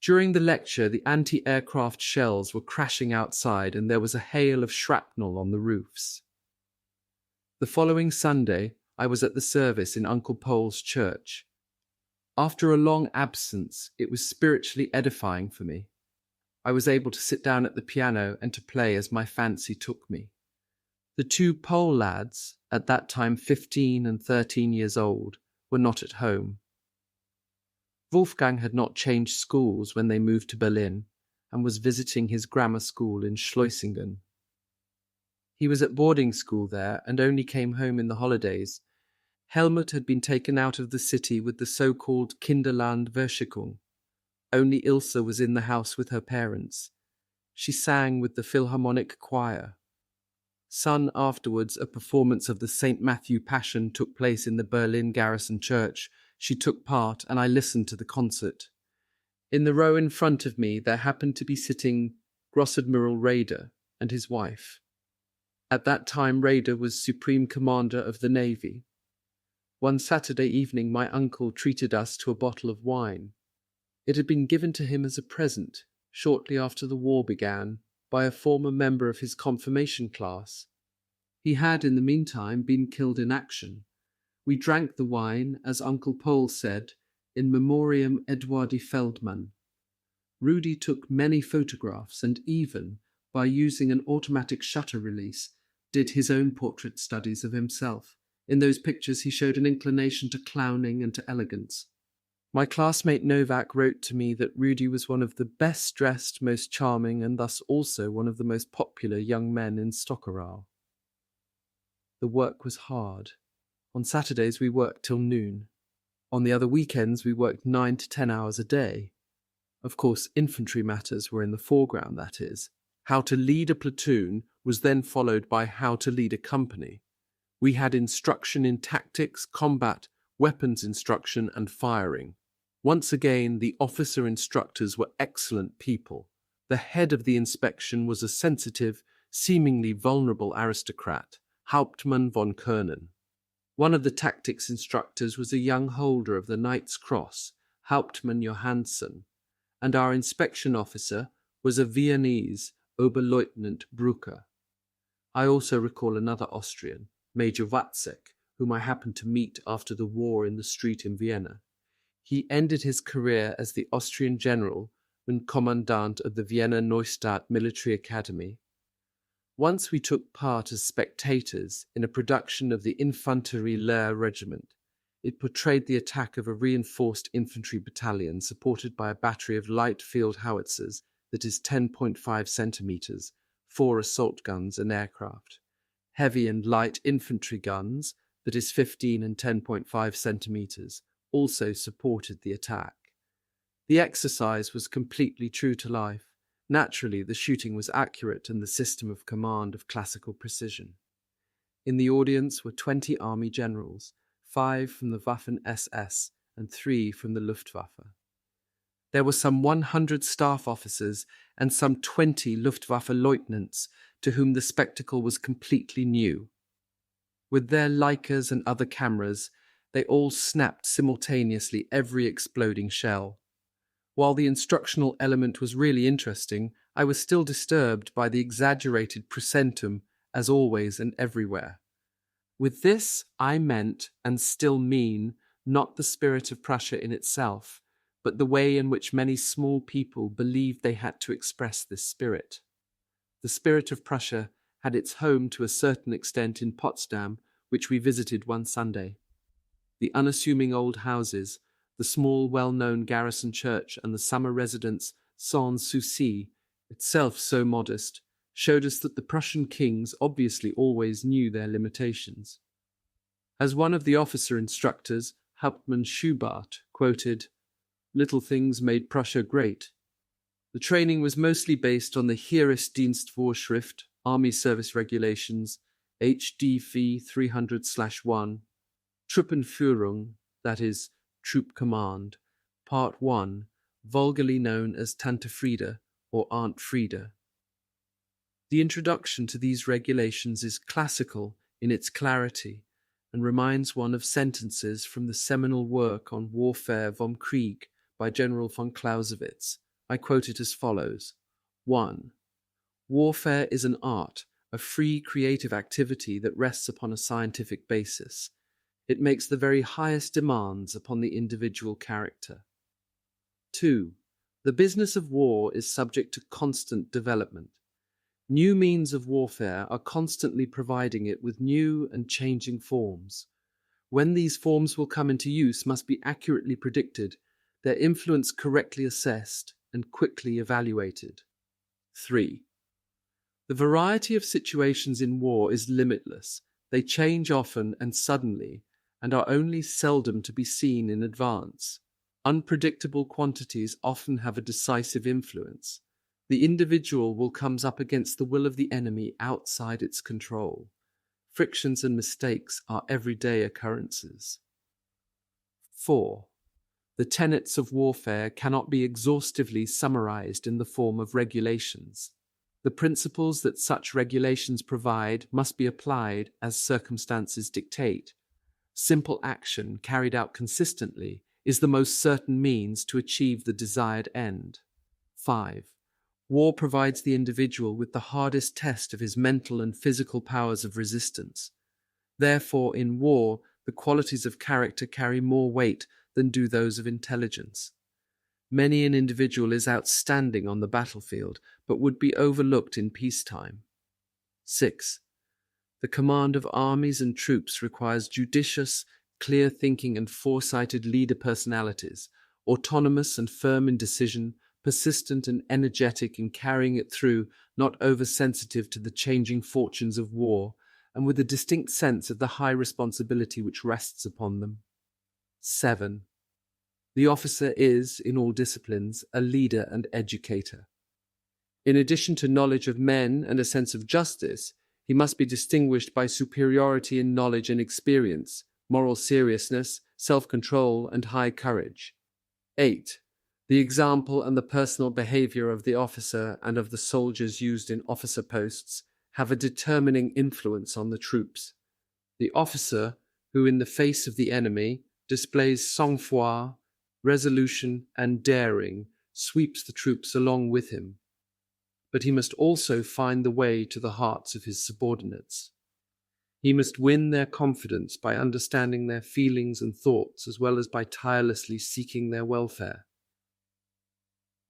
During the lecture, the anti-aircraft shells were crashing outside and there was a hail of shrapnel on the roofs. The following Sunday, I was at the service in Uncle Pohl's church. After a long absence, it was spiritually edifying for me. I was able to sit down at the piano and to play as my fancy took me. The two Pohl lads, at that time 15 and 13 years old, were not at home. Wolfgang had not changed schools when they moved to Berlin and was visiting his grammar school in Schleusingen. He was at boarding school there and only came home in the holidays. Helmut had been taken out of the city with the so-called Kinderlandversicherung. Only Ilse was in the house with her parents. She sang with the Philharmonic Choir. Soon afterwards, a performance of the St. Matthew Passion took place in the Berlin Garrison Church. She took part, and I listened to the concert. In the row in front of me, there happened to be sitting Grossadmiral Raeder and his wife. At that time, Raeder was Supreme Commander of the Navy. One Saturday evening, my uncle treated us to a bottle of wine. It had been given to him as a present, shortly after the war began, by a former member of his confirmation class. He had, in the meantime, been killed in action. We drank the wine, as Uncle Pohl said, in memoriam Eduardi Feldman. Rudy took many photographs and even, by using an automatic shutter release, did his own portrait studies of himself. In those pictures he showed an inclination to clowning and to elegance. My classmate Novak wrote to me that Rudy was one of the best dressed, most charming, and thus also one of the most popular young men in Stockerau. The work was hard. On Saturdays we worked till noon. On the other weekends we worked 9 to 10 hours a day. Of course, infantry matters were in the foreground, that is. How to lead a platoon was then followed by how to lead a company. We had instruction in tactics, combat, weapons instruction, and firing. Once again, the officer instructors were excellent people. The head of the inspection was a sensitive, seemingly vulnerable aristocrat, Hauptmann von Kernen. One of the tactics instructors was a young holder of the Knight's Cross, Hauptmann Johansson, and our inspection officer was a Viennese, Oberleutnant Brucker. I also recall another Austrian, Major Watzek, whom I happened to meet after the war in the street in Vienna. He ended his career as the Austrian general and commandant of the Vienna Neustadt Military Academy. Once we took part as spectators in a production of the Infanterie Lehr Regiment. It portrayed the attack of a reinforced infantry battalion supported by a battery of light field howitzers that is 10.5 centimeters, 4 assault guns and aircraft. Heavy and light infantry guns, that is 15 and 10.5 centimeters, also supported the attack. The exercise was completely true to life. Naturally, the shooting was accurate and the system of command of classical precision. In the audience were 20 army generals, 5 from the Waffen-SS and 3 from the Luftwaffe. There were some 100 staff officers and some 20 Luftwaffe lieutenants to whom the spectacle was completely new. With their Leicas and other cameras, they all snapped simultaneously every exploding shell. While the instructional element was really interesting, I was still disturbed by the exaggerated presentum, as always and everywhere. With this, I meant, and still mean, not the spirit of Prussia in itself, but the way in which many small people believed they had to express this spirit. The spirit of Prussia had its home to a certain extent in Potsdam, which we visited one Sunday. The unassuming old houses, the small well-known garrison church and the summer residence sans souci, itself so modest, showed us that the Prussian kings obviously always knew their limitations. As one of the officer instructors, Hauptmann Schubart, quoted, "Little things made Prussia great." The training was mostly based on the Heeresdienstvorschrift, Army Service Regulations, HDV 300/1, Truppenführung, that is, Troop Command, Part 1, vulgarly known as Tante Frieda or Aunt Frieda. The introduction to these regulations is classical in its clarity and reminds one of sentences from the seminal work on Warfare vom Krieg by General von Clausewitz. I quote it as follows. 1. Warfare is an art, a free creative activity that rests upon a scientific basis. It makes the very highest demands upon the individual character. 2. The business of war is subject to constant development. New means of warfare are constantly providing it with new and changing forms. When these forms will come into use must be accurately predicted, their influence correctly assessed and quickly evaluated. 3. The variety of situations in war is limitless. They change often and suddenly, and are only seldom to be seen in advance. Unpredictable quantities often have a decisive influence. The individual will come up against the will of the enemy outside its control. Frictions and mistakes are everyday occurrences. 4. The tenets of warfare cannot be exhaustively summarized in the form of regulations. The principles that such regulations provide must be applied as circumstances dictate. Simple action carried out consistently is the most certain means to achieve the desired end. 5. War provides the individual with the hardest test of his mental and physical powers of resistance. Therefore, in war, the qualities of character carry more weight than do those of intelligence. Many an individual is outstanding on the battlefield, but would be overlooked in peacetime. 6. The command of armies and troops requires judicious, clear-thinking and foresighted leader personalities, autonomous and firm in decision, persistent and energetic in carrying it through, not oversensitive to the changing fortunes of war, and with a distinct sense of the high responsibility which rests upon them. 7. The officer is, in all disciplines, a leader and educator. In addition to knowledge of men and a sense of justice, he must be distinguished by superiority in knowledge and experience, moral seriousness, self-control, and high courage. 8. The example and the personal behavior of the officer and of the soldiers used in officer posts have a determining influence on the troops. The officer, who in the face of the enemy displays sang-froid, resolution, and daring sweeps the troops along with him. But he must also find the way to the hearts of his subordinates. He must win their confidence by understanding their feelings and thoughts, as well as by tirelessly seeking their welfare.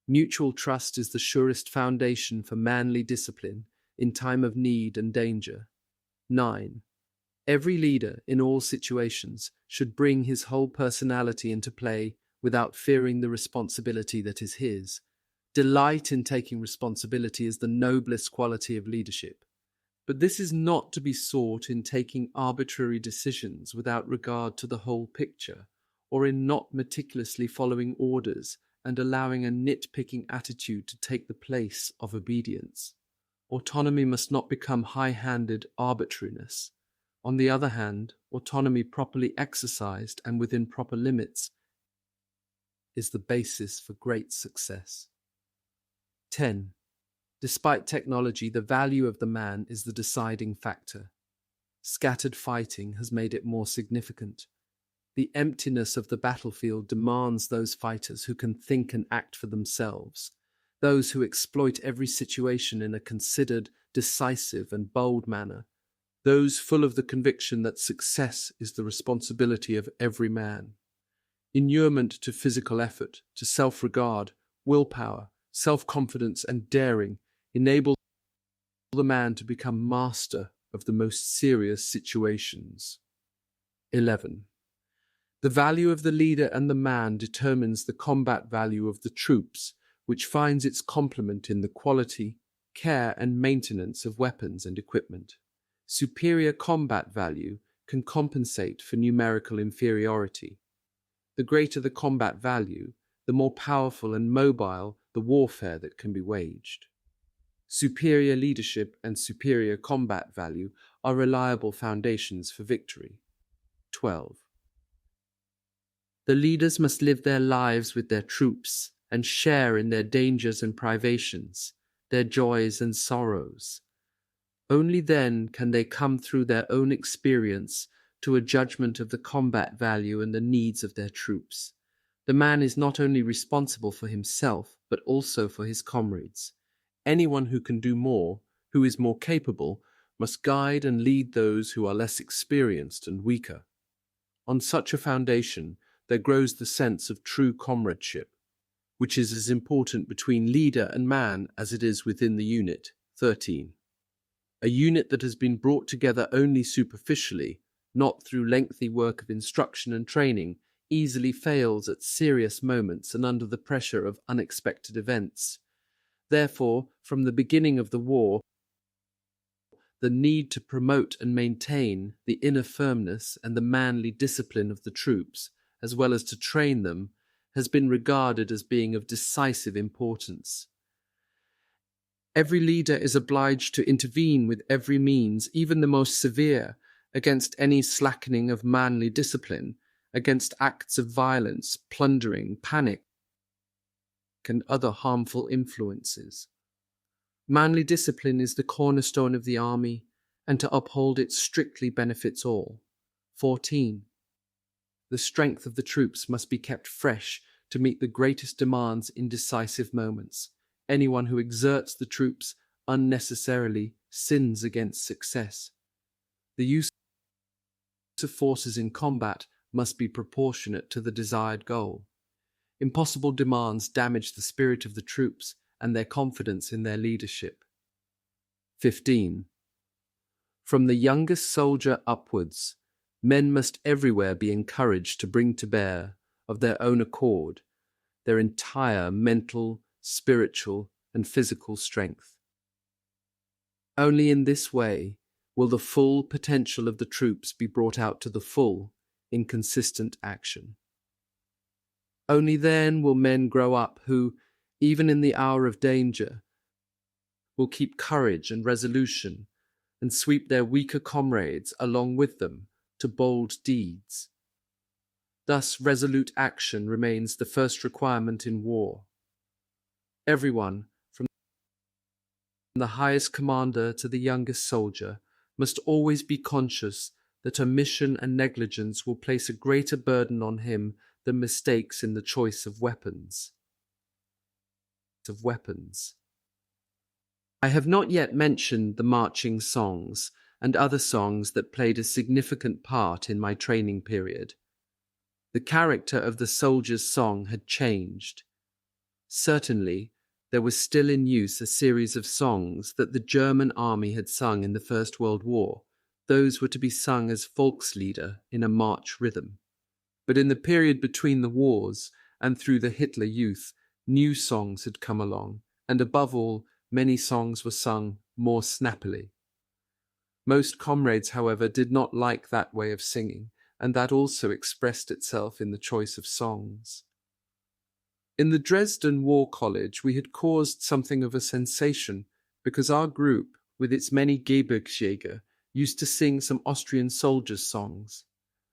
Mutual trust is the surest foundation for manly discipline in time of need and danger. 9. Every leader, in all situations, should bring his whole personality into play without fearing the responsibility that is his. Delight in taking responsibility is the noblest quality of leadership. But this is not to be sought in taking arbitrary decisions without regard to the whole picture, or in not meticulously following orders and allowing a nitpicking attitude to take the place of obedience. Autonomy must not become high-handed arbitrariness. On the other hand, autonomy properly exercised and within proper limits is the basis for great success. 10. Despite technology, the value of the man is the deciding factor. Scattered fighting has made it more significant. The emptiness of the battlefield demands those fighters who can think and act for themselves, those who exploit every situation in a considered, decisive, and bold manner, those full of the conviction that success is the responsibility of every man. Inurement to physical effort, to self-regard, willpower, self-confidence, and daring enable the man to become master of the most serious situations. 11. The value of the leader and the man determines the combat value of the troops, which finds its complement in the quality, care, and maintenance of weapons and equipment. Superior combat value can compensate for numerical inferiority. The greater the combat value, the more powerful and mobile the warfare that can be waged. Superior leadership and superior combat value are reliable foundations for victory. 12. The leaders must live their lives with their troops and share in their dangers and privations, their joys and sorrows. Only then can they come through their own experience to a judgment of the combat value and the needs of their troops. The man is not only responsible for himself, but also for his comrades. Anyone who can do more, who is more capable, must guide and lead those who are less experienced and weaker. On such a foundation, there grows the sense of true comradeship, which is as important between leader and man as it is within the unit. 13. A unit that has been brought together only superficially, not through lengthy work of instruction and training, easily fails at serious moments and under the pressure of unexpected events. Therefore, from the beginning of the war, the need to promote and maintain the inner firmness and the manly discipline of the troops, as well as to train them, has been regarded as being of decisive importance. Every leader is obliged to intervene with every means, even the most severe, against any slackening of manly discipline, against acts of violence, plundering, panic, and other harmful influences. Manly discipline is the cornerstone of the army, and to uphold it strictly benefits all. 14. The strength of the troops must be kept fresh to meet the greatest demands in decisive moments. Anyone who exerts the troops unnecessarily sins against success. The use of forces in combat must be proportionate to the desired goal. Impossible demands damage the spirit of the troops and their confidence in their leadership. 15. From the youngest soldier upwards, men must everywhere be encouraged to bring to bear, of their own accord, their entire mental, spiritual, and physical strength. Only in this way will the full potential of the troops be brought out to the full in consistent action. Only then will men grow up who, even in the hour of danger, will keep courage and resolution and sweep their weaker comrades along with them to bold deeds. Thus, resolute action remains the first requirement in war. Everyone, from the highest commander to the youngest soldier, must always be conscious that omission and negligence will place a greater burden on him the mistakes in the choice of weapons. I have not yet mentioned the marching songs and other songs that played a significant part in my training period. The character of the soldier's song had changed. Certainly, there was still in use a series of songs that the German army had sung in the First World War. Those were to be sung as Volkslieder in a march rhythm. But in the period between the wars and through the Hitler Youth, new songs had come along, and above all, many songs were sung more snappily. Most comrades, however, did not like that way of singing, and that also expressed itself in the choice of songs. In the Dresden War College, we had caused something of a sensation because our group, with its many Gebirgsjäger, used to sing some Austrian soldiers' songs.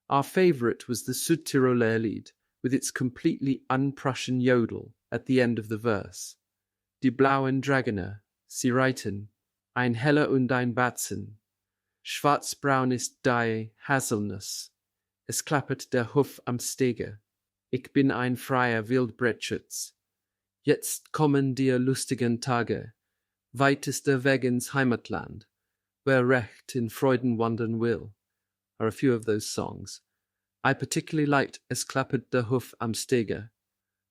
Our favorite was the Südtiroler Lied, with its completely un-Prussian yodel at the end of the verse. Die blauen Dragoner, sie reiten, ein Heller und ein Batzen. Schwarzbraun ist die Haselnuss, es klappert der Huf am Stege. Ich bin ein freier Wildbretschütz. Jetzt kommen die lustigen Tage, weitester Weg ins Heimatland, wer recht in Freuden wandern will, are a few of those songs. I particularly liked Es klappert der Huf am Stege.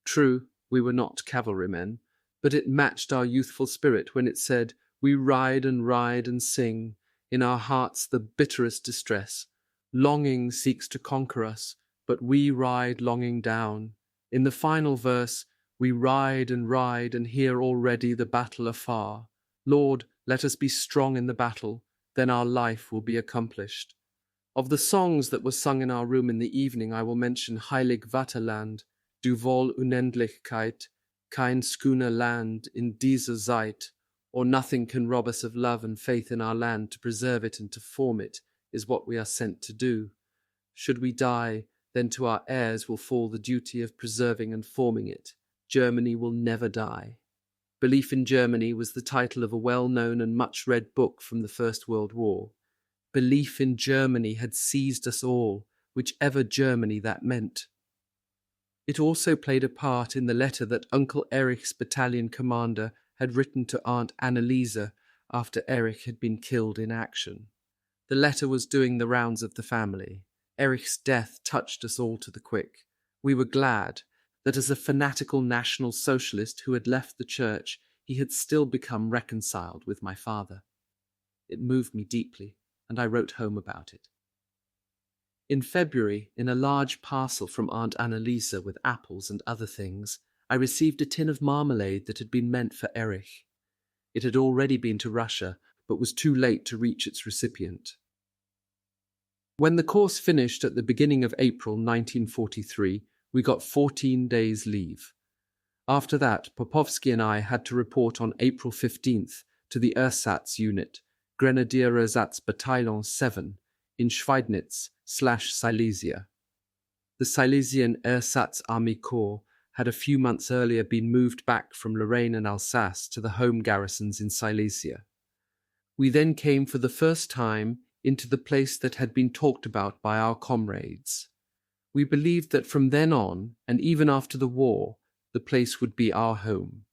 True, we were not cavalrymen, but it matched our youthful spirit when it said, we ride and sing, in our hearts the bitterest distress. Longing seeks to conquer us, but we ride longing down. In the final verse, we ride and hear already the battle afar. Lord, let us be strong in the battle, then our life will be accomplished. Of the songs that were sung in our room in the evening, I will mention Heilig Vaterland, Du wohl Unendlichkeit, kein schöner Land in dieser Zeit, or nothing can rob us of love and faith in our land. To preserve it and to form it is what we are sent to do. Should we die, then to our heirs will fall the duty of preserving and forming it. Germany will never die. Belief in Germany was the title of a well-known and much-read book from the First World War. Belief in Germany had seized us all, whichever Germany that meant. It also played a part in the letter that Uncle Erich's battalion commander had written to Aunt Anneliese after Erich had been killed in action. The letter was doing the rounds of the family. Erich's death touched us all to the quick. We were glad that as a fanatical National Socialist who had left the church, he had still become reconciled with my father. It moved me deeply, and I wrote home about it. In February, in a large parcel from Aunt Anneliese with apples and other things, I received a tin of marmalade that had been meant for Erich. It had already been to Russia, but was too late to reach its recipient. When the course finished at the beginning of April 1943, we got 14 days' leave. After that, Popovsky and I had to report on April 15th to the Ersatz unit, Grenadier Ersatz Battalion 7, in Schweidnitz/Silesia. The Silesian Ersatz Army Corps had a few months earlier been moved back from Lorraine and Alsace to the home garrisons in Silesia. We then came for the first time into the place that had been talked about by our comrades. We believed that from then on, and even after the war, the place would be our home.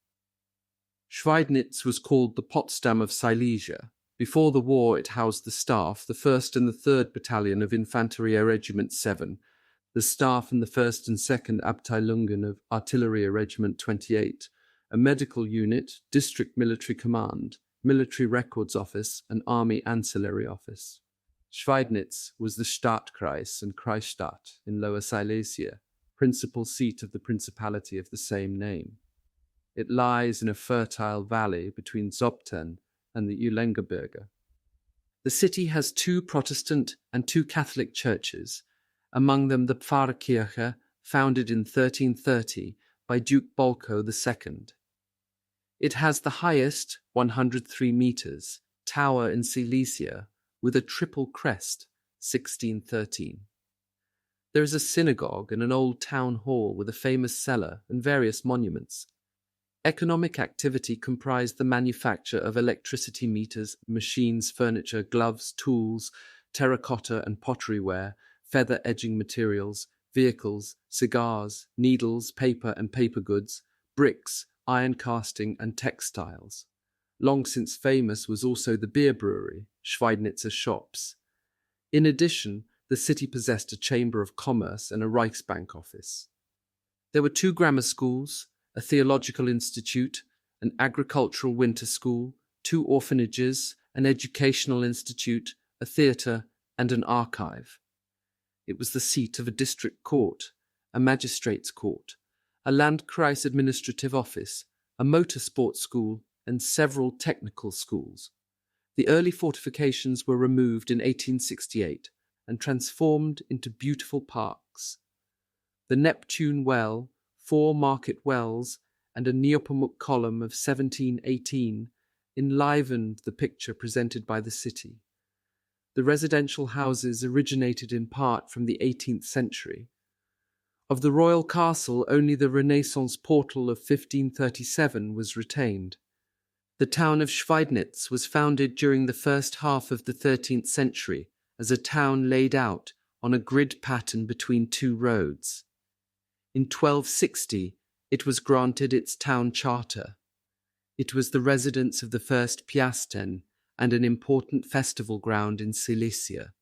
Schweidnitz was called the Potsdam of Silesia. Before the war, it housed the staff, the 1st and the 3rd Battalion of Infanterie Regiment 7, the staff and the 1st and 2nd Abteilungen of Artillery Regiment 28, a medical unit, district military command, military records office, and army ancillary office. Schweidnitz was the Stadtkreis and Kreisstadt in Lower Silesia, principal seat of the principality of the same name. It lies in a fertile valley between Zobten and the Ulengebirge. The city has 2 Protestant and 2 Catholic churches, among them the Pfarrkirche, founded in 1330 by Duke Bolko II. It has the highest, 103 meters, tower in Silesia, with a triple crest, 1613. There is a synagogue and an old town hall with a famous cellar and various monuments. Economic activity comprised the manufacture of electricity meters, machines, furniture, gloves, tools, terracotta and pottery ware, feather edging materials, vehicles, cigars, needles, paper and paper goods, bricks, iron casting and textiles. Long since famous was also the beer brewery, Schweidnitzer shops. In addition, the city possessed a chamber of commerce and a Reichsbank office. There were 2 grammar schools, a theological institute, an agricultural winter school, 2 orphanages, an educational institute, a theatre, and an archive. It was the seat of a district court, a magistrates' court, a Landkreis administrative office, a motor sports school, and several technical schools. The early fortifications were removed in 1868 and transformed into beautiful parks. The Neptune Well, 4 market wells, and a Neopomuk column of 1718 enlivened the picture presented by the city. The residential houses originated in part from the 18th century. Of the royal castle, only the Renaissance portal of 1537 was retained. The town of Schweidnitz was founded during the first half of the 13th century as a town laid out on a grid pattern between 2 roads. In 1260, it was granted its town charter. It was the residence of the first Piasten and an important festival ground in Silesia.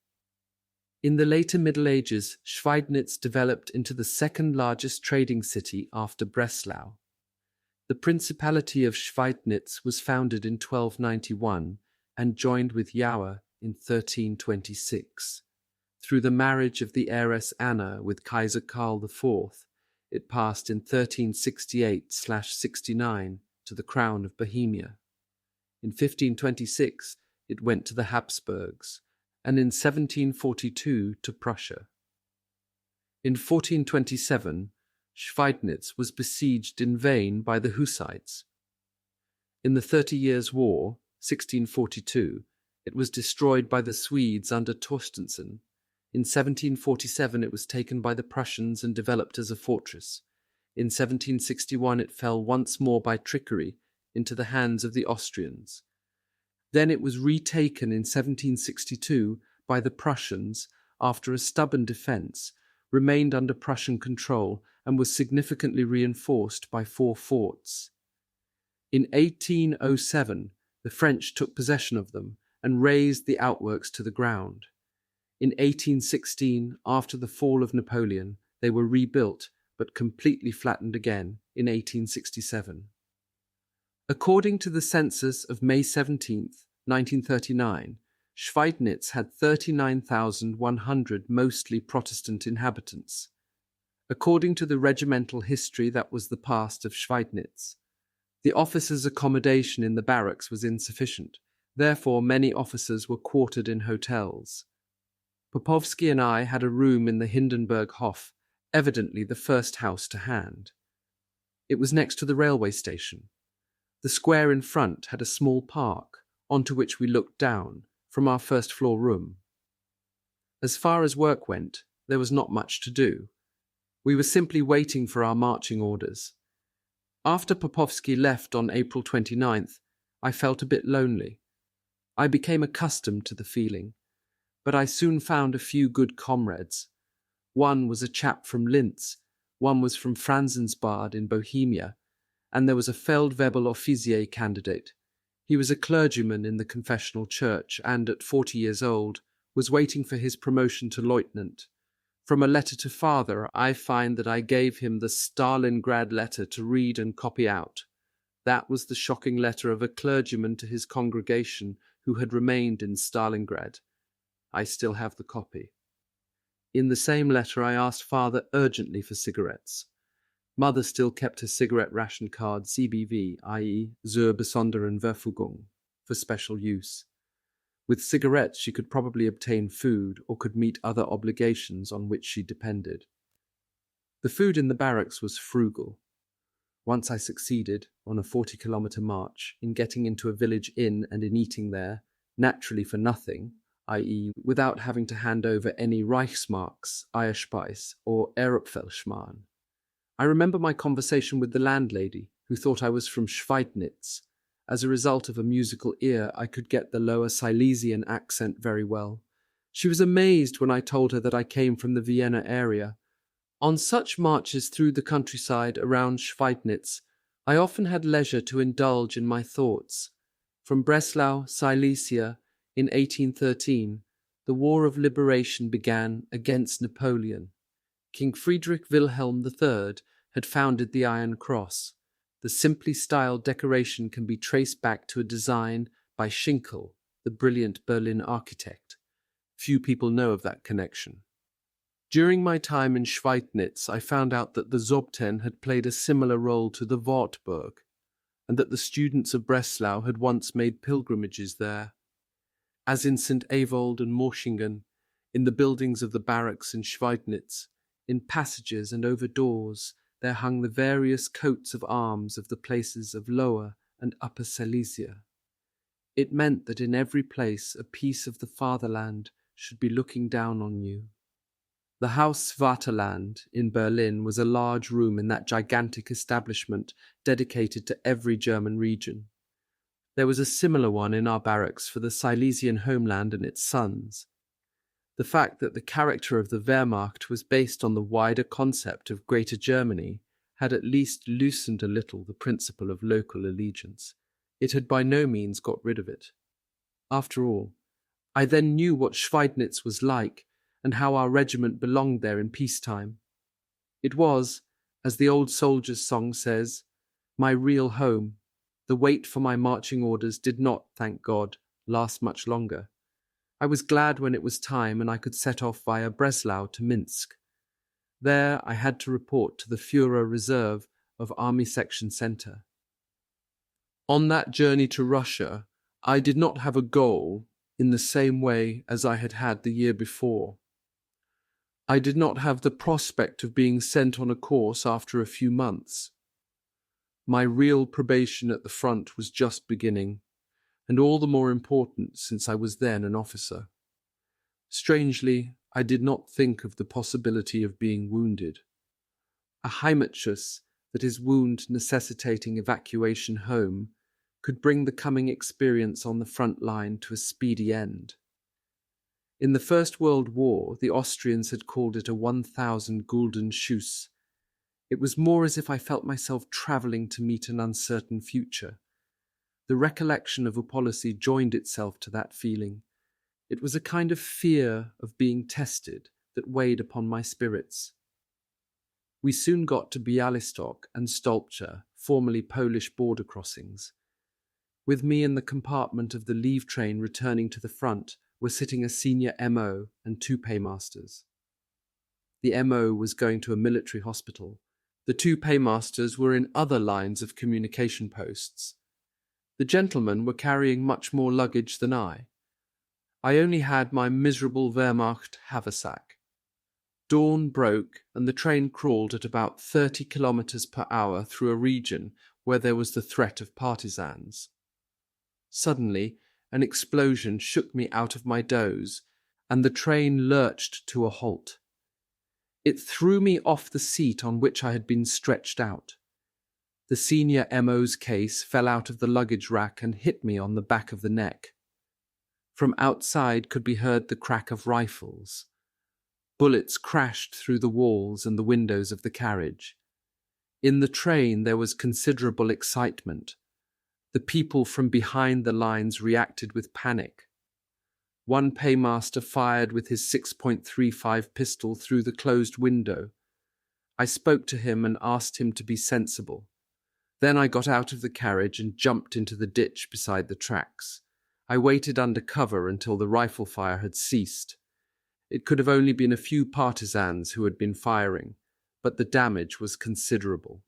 In the later Middle Ages, Schweidnitz developed into the second largest trading city after Breslau. The Principality of Schweidnitz was founded in 1291 and joined with Jauer in 1326. Through the marriage of the heiress Anna with Kaiser Karl IV, it passed in 1368/69 to the Crown of Bohemia. In 1526, it went to the Habsburgs, and in 1742 to Prussia. In 1427, Schweidnitz was besieged in vain by the Hussites. In the 30 Years' War, 1642, it was destroyed by the Swedes under Torstenson. In 1747, it was taken by the Prussians and developed as a fortress. In 1761, it fell once more by trickery into the hands of the Austrians. Then it was retaken in 1762 by the Prussians after a stubborn defense, remained under Prussian control, and was significantly reinforced by 4 forts. In 1807, the French took possession of them and razed the outworks to the ground. In 1816, after the fall of Napoleon, they were rebuilt but completely flattened again in 1867. According to the census of May 17, 1939, Schweidnitz had 39,100 mostly Protestant inhabitants. According to the regimental history, that was the past of Schweidnitz. The officers' accommodation in the barracks was insufficient. Therefore, many officers were quartered in hotels. Popovsky and I had a room in the Hindenburg Hof, evidently the first house to hand. It was next to the railway station. The square in front had a small park, onto which we looked down from our first-floor room. As far as work went, there was not much to do. We were simply waiting for our marching orders. After Popovsky left on April 29th, I felt a bit lonely. I became accustomed to the feeling, but I soon found a few good comrades. One was a chap from Linz, one was from Franzensbad in Bohemia, and there was a Feldwebel officier candidate. He was a clergyman in the confessional church and, at 40 years old, was waiting for his promotion to lieutenant. From a letter to father, I find that I gave him the Stalingrad letter to read and copy out. That was the shocking letter of a clergyman to his congregation who had remained in Stalingrad. I still have the copy. In the same letter, I asked father urgently for cigarettes. Mother still kept her cigarette ration card CBV, i.e. zur besonderen Verfügung, for special use. With cigarettes, she could probably obtain food or could meet other obligations on which she depended. The food in the barracks was frugal. Once I succeeded, on a 40-kilometer march, in getting into a village inn and in eating there, naturally for nothing, i.e. without having to hand over any Reichsmarks, Eierspeis, or Ehrapfelschmarrn. I remember my conversation with the landlady, who thought I was from Schweidnitz. As a result of a musical ear, I could get the Lower Silesian accent very well. She was amazed when I told her that I came from the Vienna area. On such marches through the countryside around Schweidnitz, I often had leisure to indulge in my thoughts. From Breslau, Silesia, in 1813, the War of Liberation began against Napoleon. King Friedrich Wilhelm III had founded the Iron Cross. The simply styled decoration can be traced back to a design by Schinkel, the brilliant Berlin architect. Few people know of that connection. During my time in Schweidnitz, I found out that the Zobten had played a similar role to the Wartburg, and that the students of Breslau had once made pilgrimages there. As in St. Avold and Morschingen, in the buildings of the barracks in Schweidnitz, in passages and over doors, there hung the various coats of arms of the places of Lower and Upper Silesia. It meant that in every place a piece of the fatherland should be looking down on you. The Haus Vaterland in Berlin was a large room in that gigantic establishment dedicated to every German region. There was a similar one in our barracks for the Silesian homeland and its sons. The fact that the character of the Wehrmacht was based on the wider concept of Greater Germany had at least loosened a little the principle of local allegiance. It had by no means got rid of it. After all, I then knew what Schweidnitz was like, and how our regiment belonged there in peacetime. It was, as the old soldier's song says, my real home. The wait for my marching orders did not, thank God, last much longer. I was glad when it was time and I could set off via Breslau to Minsk. There I had to report to the Führer Reserve of Army Section Center. On that journey to Russia, I did not have a goal in the same way as I had had the year before. I did not have the prospect of being sent on a course after a few months. My real probation at the front was just beginning, and all the more important since I was then an officer. Strangely, I did not think of the possibility of being wounded. A Heimatschuss, that is wound necessitating evacuation home, could bring the coming experience on the front line to a speedy end. In the First World War, the Austrians had called it a 1,000 gulden Schuss. It was more as if I felt myself travelling to meet an uncertain future. The recollection of a policy joined itself to that feeling. It was a kind of fear of being tested that weighed upon my spirits. We soon got to Bialystok and Stolpce, formerly Polish border crossings. With me in the compartment of the leave train returning to the front were sitting a senior MO and two paymasters. The MO was going to a military hospital. The two paymasters were in other lines of communication posts. The gentlemen were carrying much more luggage than I. I only had my miserable Wehrmacht haversack. Dawn broke, and the train crawled at about 30 kilometers per hour through a region where there was the threat of partisans. Suddenly, an explosion shook me out of my doze, and the train lurched to a halt. It threw me off the seat on which I had been stretched out. The senior MO's case fell out of the luggage rack and hit me on the back of the neck. From outside could be heard the crack of rifles. Bullets crashed through the walls and the windows of the carriage. In the train there was considerable excitement. The people from behind the lines reacted with panic. One paymaster fired with his 6.35 pistol through the closed window. I spoke to him and asked him to be sensible. Then I got out of the carriage and jumped into the ditch beside the tracks. I waited under cover until the rifle fire had ceased. It could have only been a few partisans who had been firing, but the damage was considerable.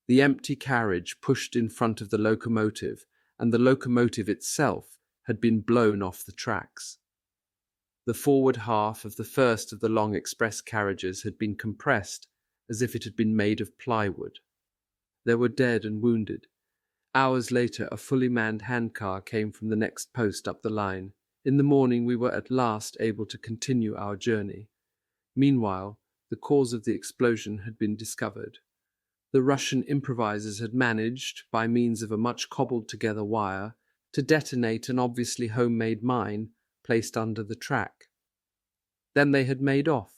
The empty carriage pushed in front of the locomotive, and the locomotive itself had been blown off the tracks. The forward half of the first of the long express carriages had been compressed as if it had been made of plywood. There were dead and wounded. Hours later, a fully manned handcar came from the next post up the line. In the morning, we were at last able to continue our journey. Meanwhile, the cause of the explosion had been discovered. The Russian improvisers had managed, by means of a much cobbled-together wire, to detonate an obviously homemade mine placed under the track. Then they had made off.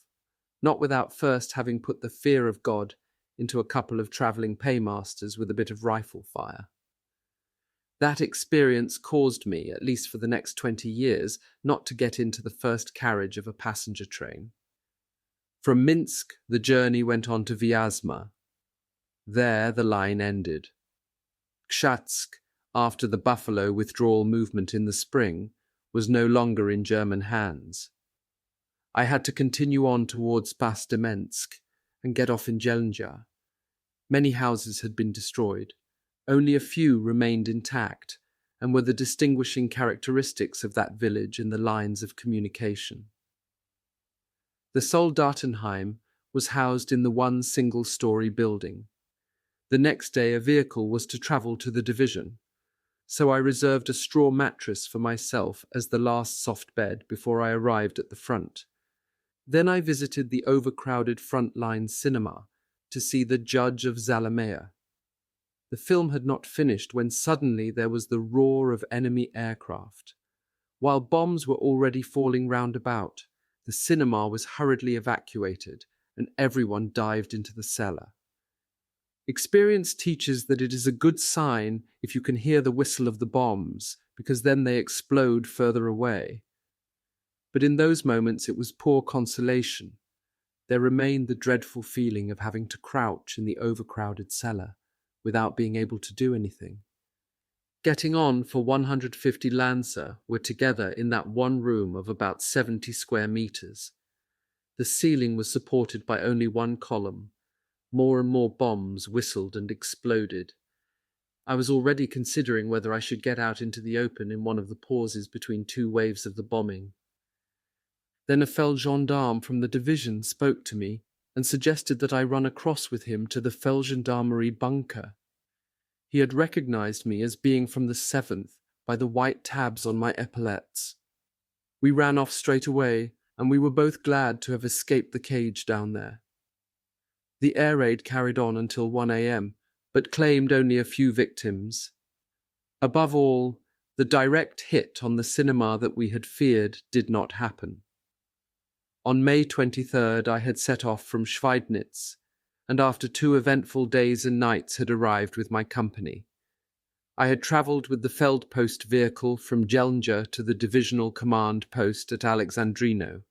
not without first having put the fear of God into a couple of travelling paymasters with a bit of rifle fire. That experience caused me, at least for the next 20 years, not to get into the first carriage of a passenger train. From Minsk, the journey went on to Vyazma. There the line ended. Kshatsk, after the Buffalo withdrawal movement in the spring, was no longer in German hands. I had to continue on towards Pastemensk and get off in Jelnja. Many houses had been destroyed. Only a few remained intact and were the distinguishing characteristics of that village in the lines of communication. The Soldatenheim was housed in the one single-story building. The next day a vehicle was to travel to the division, so I reserved a straw mattress for myself as the last soft bed before I arrived at the front. Then I visited the overcrowded front-line cinema to see The Judge of Zalamea. The film had not finished when suddenly there was the roar of enemy aircraft. While bombs were already falling round about, the cinema was hurriedly evacuated and everyone dived into the cellar. Experience teaches that it is a good sign if you can hear the whistle of the bombs, because then they explode further away. But in those moments it was poor consolation. There remained the dreadful feeling of having to crouch in the overcrowded cellar without being able to do anything. Getting on for 150 Lancer were together in that one room of about 70 square meters. The ceiling was supported by only one column. More and more bombs whistled and exploded. I was already considering whether I should get out into the open in one of the pauses between two waves of the bombing. Then a Feldgendarme from the division spoke to me and suggested that I run across with him to the Feldgendarmerie bunker. He had recognized me as being from the 7th by the white tabs on my epaulettes. We ran off straight away, and we were both glad to have escaped the cage down there. The air raid carried on until 1 a.m., but claimed only a few victims. Above all, the direct hit on the cinema that we had feared did not happen. On May 23rd, I had set off from Schweidnitz, and after 2 eventful days and nights had arrived with my company. I had travelled with the Feldpost vehicle from Jelnja to the divisional command post at Alexandrino.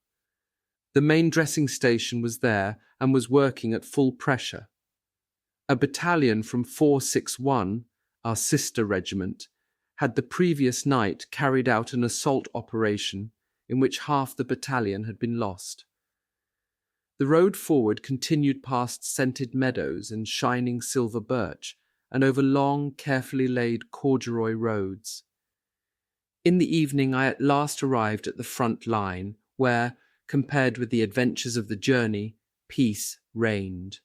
The main dressing station was there and was working at full pressure. A battalion from 461, our sister regiment, had the previous night carried out an assault operation in which half the battalion had been lost. The road forward continued past scented meadows and shining silver birch, and over long, carefully laid corduroy roads. In the evening I at last arrived at the front line, where, compared with the adventures of the journey, peace reigned.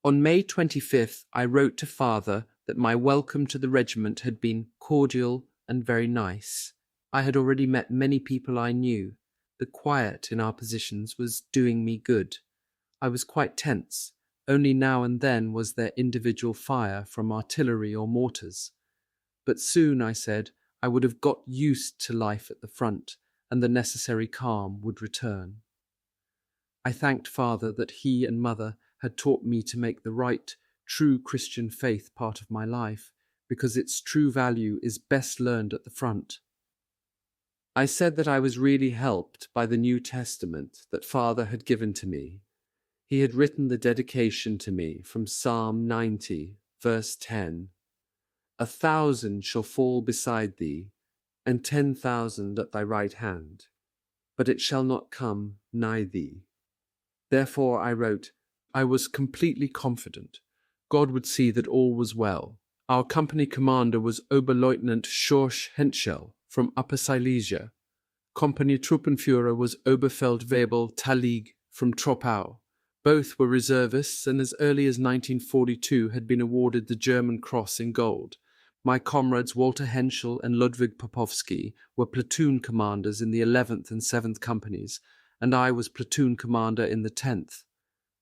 On May 25th, I wrote to Father that my welcome to the regiment had been cordial and very nice. I had already met many people I knew. The quiet in our positions was doing me good. I was quite tense. Only now and then was there individual fire from artillery or mortars. But soon, I said, I would have got used to life at the front, and the necessary calm would return. I thanked Father that he and Mother had taught me to make the right, true Christian faith part of my life, because its true value is best learned at the front. I said that I was really helped by the New Testament that Father had given to me. He had written the dedication to me from Psalm 90, verse 10. 1,000 shall fall beside thee, and 10,000 at thy right hand, but it shall not come nigh thee. Therefore I wrote, I was completely confident. God would see that all was well. Our company commander was Oberleutnant Schorsch Henschel from Upper Silesia. Company Truppenführer was Oberfeldwebel Talig from Troppau. Both were reservists and as early as 1942 had been awarded the German Cross in gold. My comrades Walter Henschel and Ludwig Popovsky were platoon commanders in the 11th and 7th companies, and I was platoon commander in the 10th.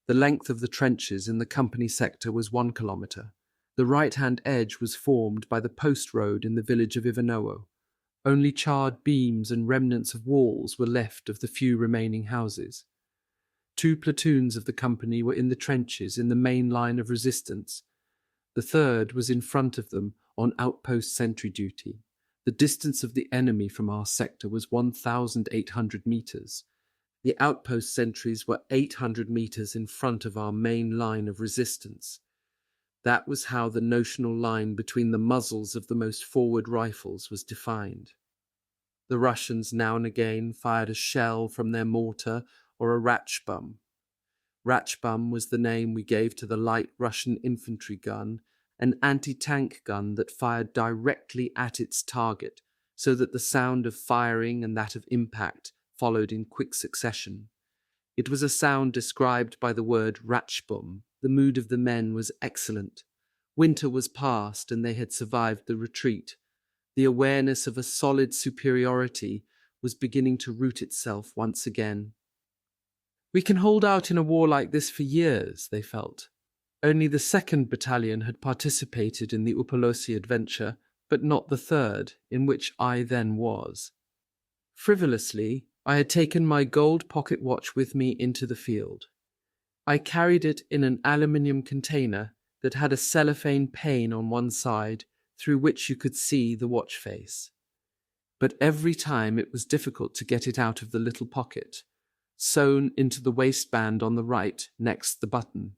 The length of the trenches in the company sector was 1 kilometre. The right-hand edge was formed by the post road in the village of Ivanovo. Only charred beams and remnants of walls were left of the few remaining houses. 2 platoons of the company were in the trenches in the main line of resistance. The third was in front of them on outpost sentry duty. The distance of the enemy from our sector was 1,800 meters. The outpost sentries were 800 meters in front of our main line of resistance. That was how the notional line between the muzzles of the most forward rifles was defined. The Russians now and again fired a shell from their mortar or a Ratchbum. Ratchbum was the name we gave to the light Russian infantry gun, an anti-tank gun that fired directly at its target, so that the sound of firing and that of impact followed in quick succession. It was a sound described by the word Ratchbum. The mood of the men was excellent. Winter was past and they had survived the retreat. The awareness of a solid superiority was beginning to root itself once again. We can hold out in a war like this for years, they felt. Only the 2nd Battalion had participated in the Upolusi adventure, but not the 3rd, in which I then was. Frivolously, I had taken my gold pocket watch with me into the field. I carried it in an aluminium container that had a cellophane pane on one side through which you could see the watch face. But every time it was difficult to get it out of the little pocket, sewn into the waistband on the right next the button.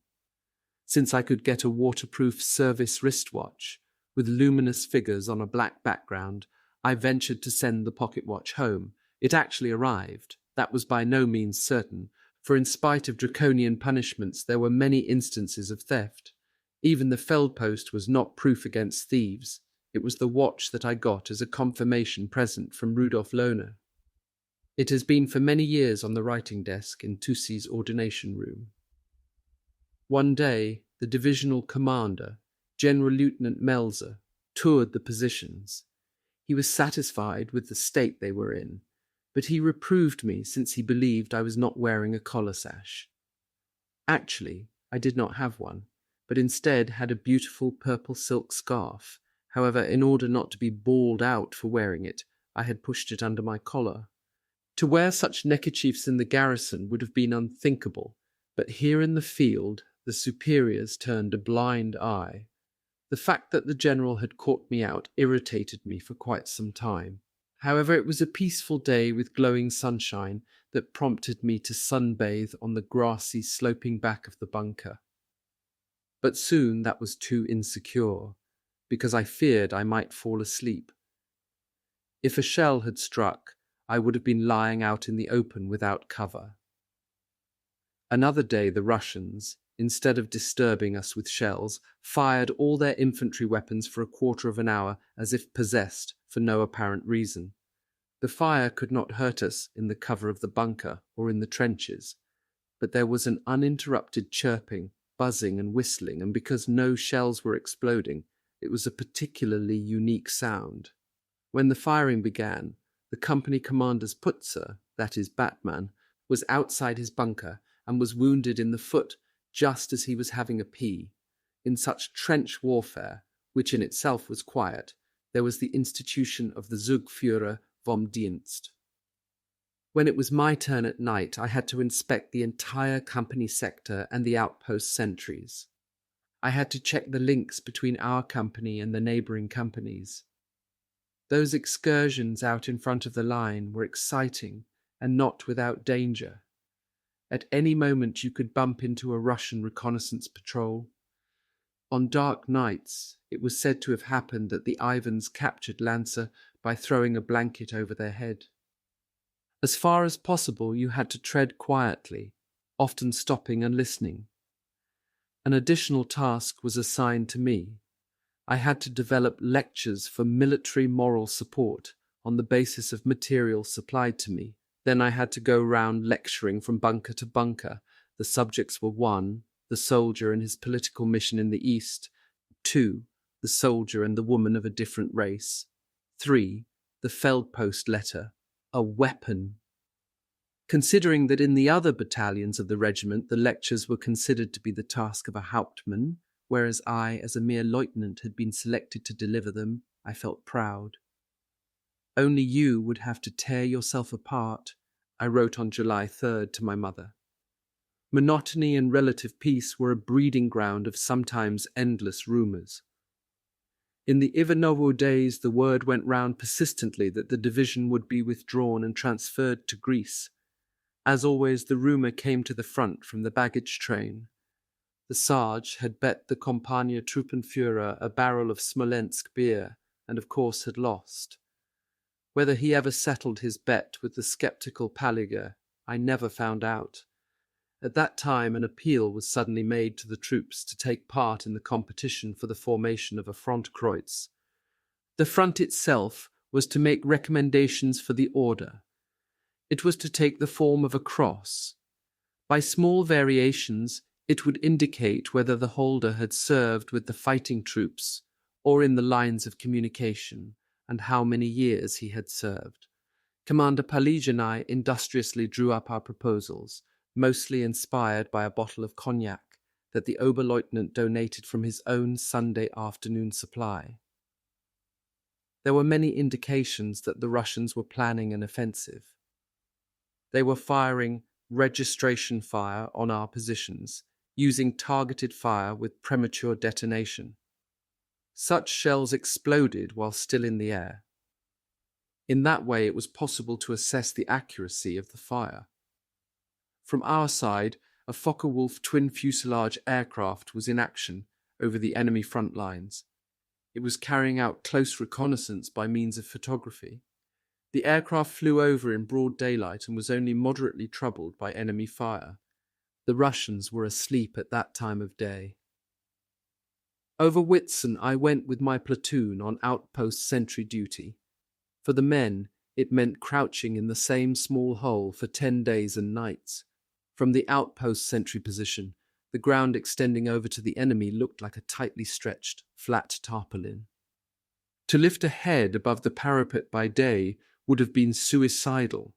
Since I could get a waterproof service wristwatch with luminous figures on a black background, I ventured to send the pocket watch home. It actually arrived. That was by no means certain, for in spite of draconian punishments, there were many instances of theft. Even the Feldpost was not proof against thieves. It was the watch that I got as a confirmation present from Rudolf Lohner. It has been for many years on the writing desk in Tussi's ordination room. One day, the divisional commander, General Lieutenant Melzer, toured the positions. He was satisfied with the state they were in, but he reproved me since he believed I was not wearing a collar sash. Actually, I did not have one, but instead had a beautiful purple silk scarf. However, in order not to be bawled out for wearing it, I had pushed it under my collar. To wear such neckerchiefs in the garrison would have been unthinkable, but here in the field, the superiors turned a blind eye. The fact that the general had caught me out irritated me for quite some time. However, it was a peaceful day with glowing sunshine that prompted me to sunbathe on the grassy sloping back of the bunker. But soon that was too insecure, because I feared I might fall asleep. If a shell had struck, I would have been lying out in the open without cover. Another day the Russians, instead of disturbing us with shells, fired all their infantry weapons for a quarter of an hour as if possessed, for no apparent reason. The fire could not hurt us in the cover of the bunker or in the trenches, but there was an uninterrupted chirping, buzzing and whistling, and because no shells were exploding, it was a particularly unique sound. When the firing began, the company commander's putzer, that is Batman, was outside his bunker and was wounded in the foot just as he was having a pee. In such trench warfare, which in itself was quiet, there was the institution of the Zugführer vom Dienst. When it was my turn at night, I had to inspect the entire company sector and the outpost sentries. I had to check the links between our company and the neighbouring companies. Those excursions out in front of the line were exciting and not without danger. At any moment you could bump into a Russian reconnaissance patrol. On dark nights, it was said to have happened that the Ivans captured Lancer by throwing a blanket over their head. As far as possible, you had to tread quietly, often stopping and listening. An additional task was assigned to me. I had to develop lectures for military moral support on the basis of material supplied to me. Then I had to go round lecturing from bunker to bunker. The subjects were 1, the soldier and his political mission in the East; 2, the soldier and the woman of a different race; 3, the Feldpost letter, a weapon. Considering that in the other battalions of the regiment the lectures were considered to be the task of a Hauptmann, whereas I, as a mere lieutenant, had been selected to deliver them, I felt proud. Only you would have to tear yourself apart, I wrote on July 3rd to my mother. Monotony and relative peace were a breeding ground of sometimes endless rumors. In the Ivanovo days, the word went round persistently that the division would be withdrawn and transferred to Greece. As always, the rumor came to the front from the baggage train. The Sarge had bet the Kompania Truppenführer a barrel of Smolensk beer, and of course had lost. Whether he ever settled his bet with the skeptical Paliger, I never found out. At that time, an appeal was suddenly made to the troops to take part in the competition for the formation of a Frontkreuz. The front itself was to make recommendations for the order. It was to take the form of a cross. By small variations, it would indicate whether the holder had served with the fighting troops or in the lines of communication, and how many years he had served. Commander Palige and I industriously drew up our proposals, mostly inspired by a bottle of cognac that the Oberleutnant donated from his own Sunday afternoon supply. There were many indications that the Russians were planning an offensive. They were firing registration fire on our positions, using targeted fire with premature detonation. Such shells exploded while still in the air. In that way, it was possible to assess the accuracy of the fire. From our side, a Focke-Wulf twin-fuselage aircraft was in action over the enemy front lines. It was carrying out close reconnaissance by means of photography. The aircraft flew over in broad daylight and was only moderately troubled by enemy fire. The Russians were asleep at that time of day. Over Witsen I went with my platoon on outpost sentry duty. For the men, it meant crouching in the same small hole for 10 days and nights. From the outpost sentry position, the ground extending over to the enemy looked like a tightly stretched, flat tarpaulin. To lift a head above the parapet by day would have been suicidal.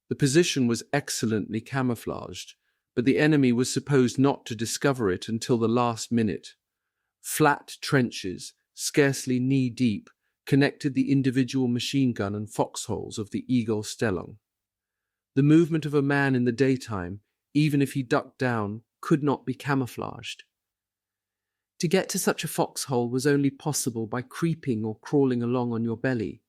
The position was excellently camouflaged, but the enemy was supposed not to discover it until the last minute. Flat trenches, scarcely knee-deep, connected the individual machine gun and foxholes of the Eagle-Stellung. The movement of a man in the daytime, even if he ducked down, could not be camouflaged. To get to such a foxhole was only possible by creeping or crawling along on your belly.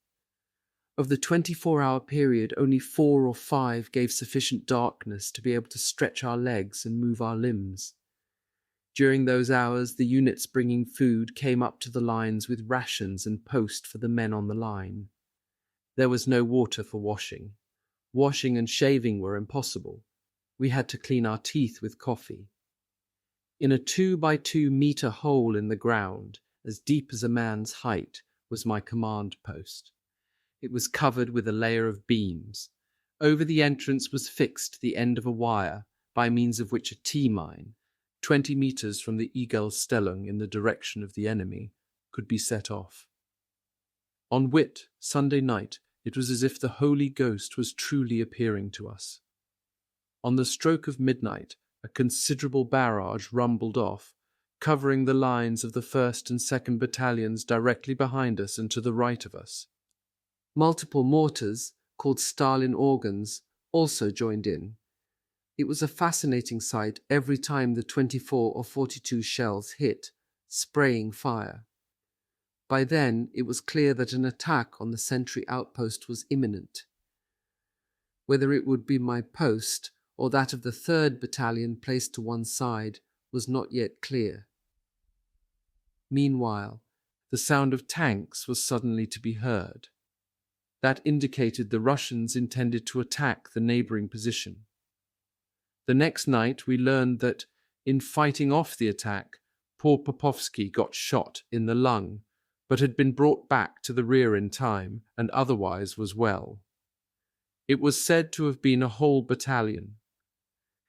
Of the 24-hour period, only 4 or 5 gave sufficient darkness to be able to stretch our legs and move our limbs. During those hours, the units bringing food came up to the lines with rations and post for the men on the line. There was no water for washing. Washing and shaving were impossible. We had to clean our teeth with coffee. In a 2-by-2 meter hole in the ground, as deep as a man's height, was my command post. It was covered with a layer of beams. Over the entrance was fixed the end of a wire, by means of which a T-mine, 20 meters from the Eagle-Stellung in the direction of the enemy, could be set off. On Whit, Sunday night, it was as if the Holy Ghost was truly appearing to us. On the stroke of midnight, a considerable barrage rumbled off, covering the lines of the 1st and 2nd battalions directly behind us and to the right of us. Multiple mortars, called Stalin organs, also joined in. It was a fascinating sight every time the 24 or 42 shells hit, spraying fire. By then, it was clear that an attack on the sentry outpost was imminent. Whether it would be my post or that of the 3rd Battalion placed to one side was not yet clear. Meanwhile, the sound of tanks was suddenly to be heard. That indicated the Russians intended to attack the neighboring position. The next night we learned that, in fighting off the attack, poor Popovsky got shot in the lung, but had been brought back to the rear in time and otherwise was well. It was said to have been a whole battalion.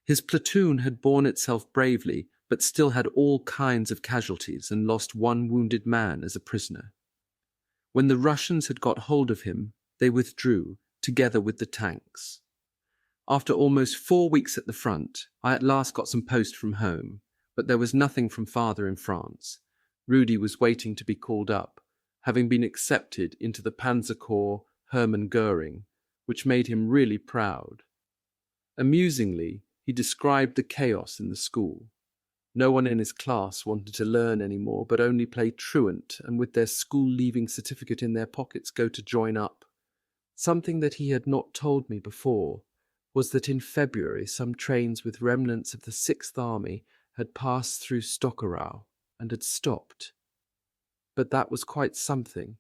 His platoon had borne itself bravely, but still had all kinds of casualties and lost 1 wounded man as a prisoner. When the Russians had got hold of him, they withdrew, together with the tanks. After almost 4 weeks at the front, I at last got some post from home, but there was nothing from father in France. Rudy was waiting to be called up, having been accepted into the Panzer Corps Hermann Goering, which made him really proud. Amusingly, He described the chaos in the school. No one in his class wanted to learn anymore, but only play truant and with their school-leaving certificate in their pockets go to join up. Something that he had not told me before was that in February some trains with remnants of the 6th Army had passed through Stockerau and had stopped. But that was quite something,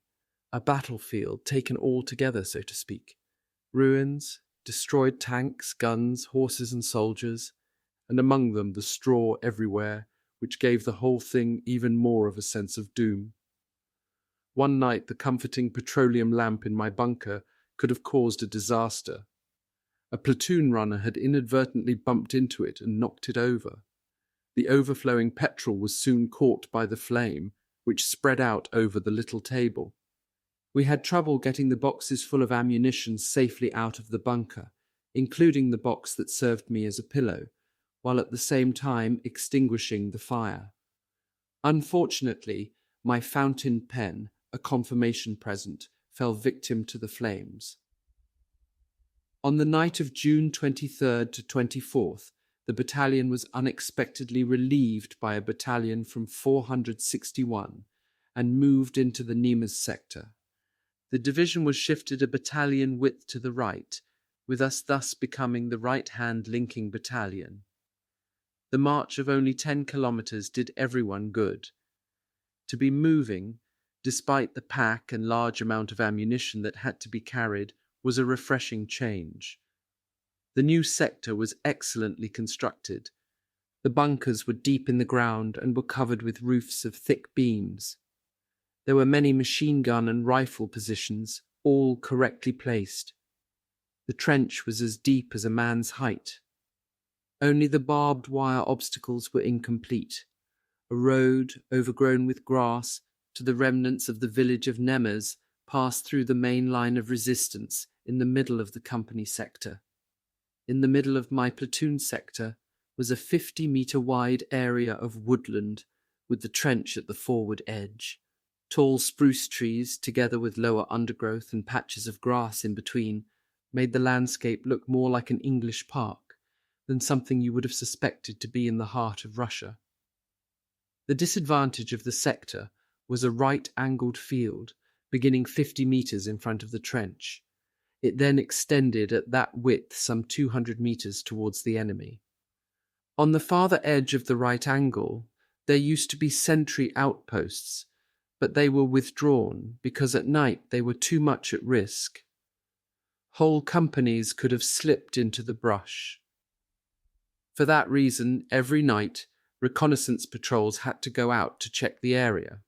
a battlefield taken all together, so to speak. Ruins, destroyed tanks, guns, horses and soldiers, and among them the straw everywhere, which gave the whole thing even more of a sense of doom. One night the comforting petroleum lamp in my bunker could have caused a disaster. A platoon runner had inadvertently bumped into it and knocked it over. The overflowing petrol was soon caught by the flame, which spread out over the little table. We had trouble getting the boxes full of ammunition safely out of the bunker, including the box that served me as a pillow, while at the same time extinguishing the fire. Unfortunately, my fountain pen, a confirmation present, fell victim to the flames. On the night of June 23rd to 24th, the battalion was unexpectedly relieved by a battalion from 461 and moved into the Nemes sector. The division was shifted a battalion width to the right, with us thus becoming the right-hand linking battalion. The march of only 10 kilometers did everyone good. To be moving, despite the pack and large amount of ammunition that had to be carried, was a refreshing change. The new sector was excellently constructed. The bunkers were deep in the ground and were covered with roofs of thick beams. There were many machine gun and rifle positions, all correctly placed. The trench was as deep as a man's height. Only the barbed wire obstacles were incomplete. A road, overgrown with grass, to the remnants of the village of Nemes passed through the main line of resistance in the middle of the company sector. In the middle of my platoon sector was a 50-meter wide area of woodland with the trench at the forward edge. Tall spruce trees, together with lower undergrowth and patches of grass in between, made the landscape look more like an English park than something you would have suspected to be in the heart of Russia. The disadvantage of the sector was a right-angled field beginning 50 meters in front of the trench. It then extended at that width some 200 meters towards the enemy. On the farther edge of the right angle, there used to be sentry outposts, but they were withdrawn because at night they were too much at risk. Whole companies could have slipped into the brush. For that reason, every night, reconnaissance patrols had to go out to check the area.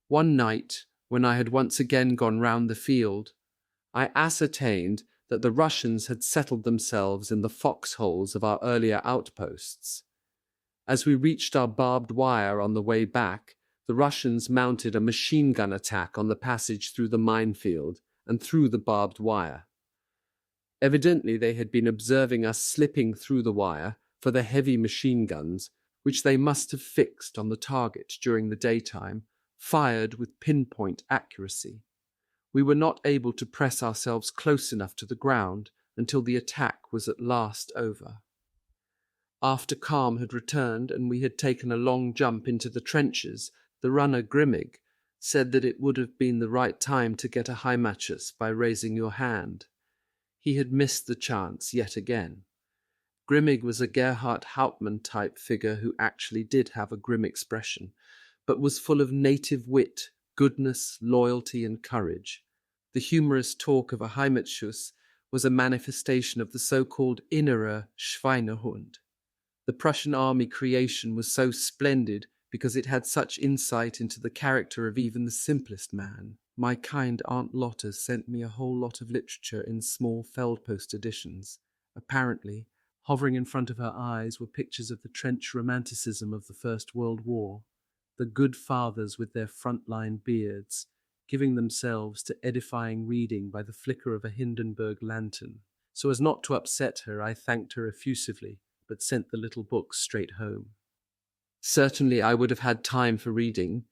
One night, when I had once again gone round the field, I ascertained that the Russians had settled themselves in the foxholes of our earlier outposts. As we reached our barbed wire on the way back, the Russians mounted a machine gun attack on the passage through the minefield and through the barbed wire. Evidently they had been observing us slipping through the wire for the heavy machine guns, which they must have fixed on the target during the daytime, fired with pinpoint accuracy. We were not able to press ourselves close enough to the ground until the attack was at last over. After calm had returned and we had taken a long jump into the trenches, the runner Grimmig said that it would have been the right time to get a Heimatschüss by raising your hand. He had missed the chance yet again. Grimmig was a Gerhard Hauptmann type figure who actually did have a grim expression, but was full of native wit, goodness, loyalty, and courage. The humorous talk of a Heimatschüss was a manifestation of the so-called innerer Schweinehund. The Prussian army creation was so splendid because it had such insight into the character of even the simplest man. My kind Aunt Lotta sent me a whole lot of literature in small Feldpost editions. Apparently, hovering in front of her eyes were pictures of the trench romanticism of the First World War, the good fathers with their front-line beards, giving themselves to edifying reading by the flicker of a Hindenburg lantern. So as not to upset her, I thanked her effusively, but sent the little book straight home. Certainly I would have had time for reading,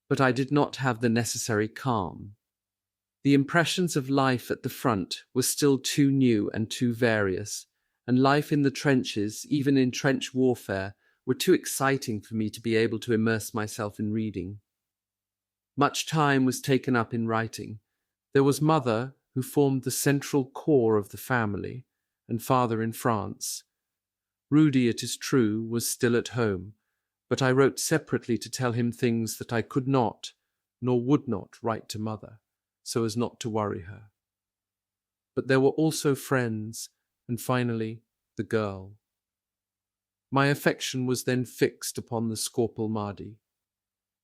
but I did not have the necessary calm. The impressions of life at the front were still too new and too various, and life in the trenches, even in trench warfare, were too exciting for me to be able to immerse myself in reading. Much time was taken up in writing. There was mother, who formed the central core of the family, and father in France. Rudy, it is true, was still at home, but I wrote separately to tell him things that I could not, nor would not, write to mother, so as not to worry her. But there were also friends, and finally, the girl. My affection was then fixed upon the Skorpel Mardi.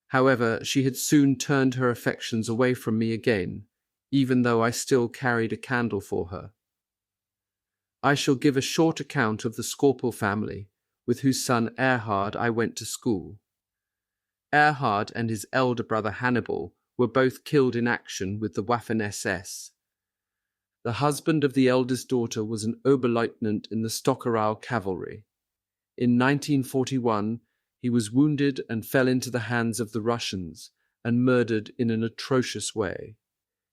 However, she had soon turned her affections away from me again, even though I still carried a candle for her. I shall give a short account of the Skorpel family, with whose son Erhard I went to school. Erhard and his elder brother Hannibal were both killed in action with the Waffen-SS. The husband of the eldest daughter was an Oberleutnant in the Stockerau cavalry. In 1941, he was wounded and fell into the hands of the Russians and murdered in an atrocious way.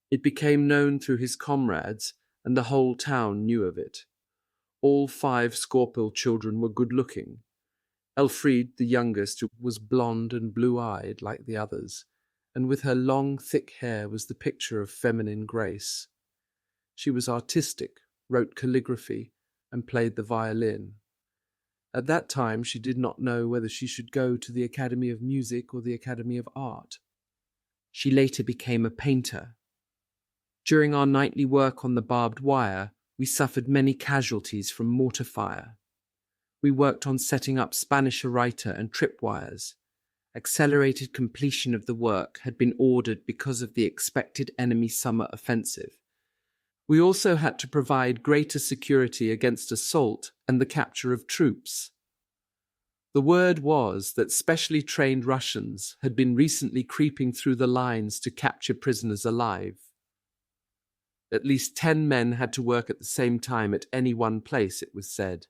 It became known through his comrades, and the whole town knew of it. All 5 Skorpel children were good-looking. Elfriede, the youngest, was blonde and blue-eyed like the others, and with her long, thick hair was the picture of feminine grace. She was artistic, wrote calligraphy, and played the violin. At that time she did not know whether she should go to the Academy of Music or the Academy of Art. She later became a painter. During our nightly work on the barbed wire, we suffered many casualties from mortar fire. We worked on setting up Spanish Reiter and tripwires. Accelerated completion of the work had been ordered because of the expected enemy summer offensive. We also had to provide greater security against assault and the capture of troops. The word was that specially trained Russians had been recently creeping through the lines to capture prisoners alive. At least 10 men had to work at the same time at any one place, it was said.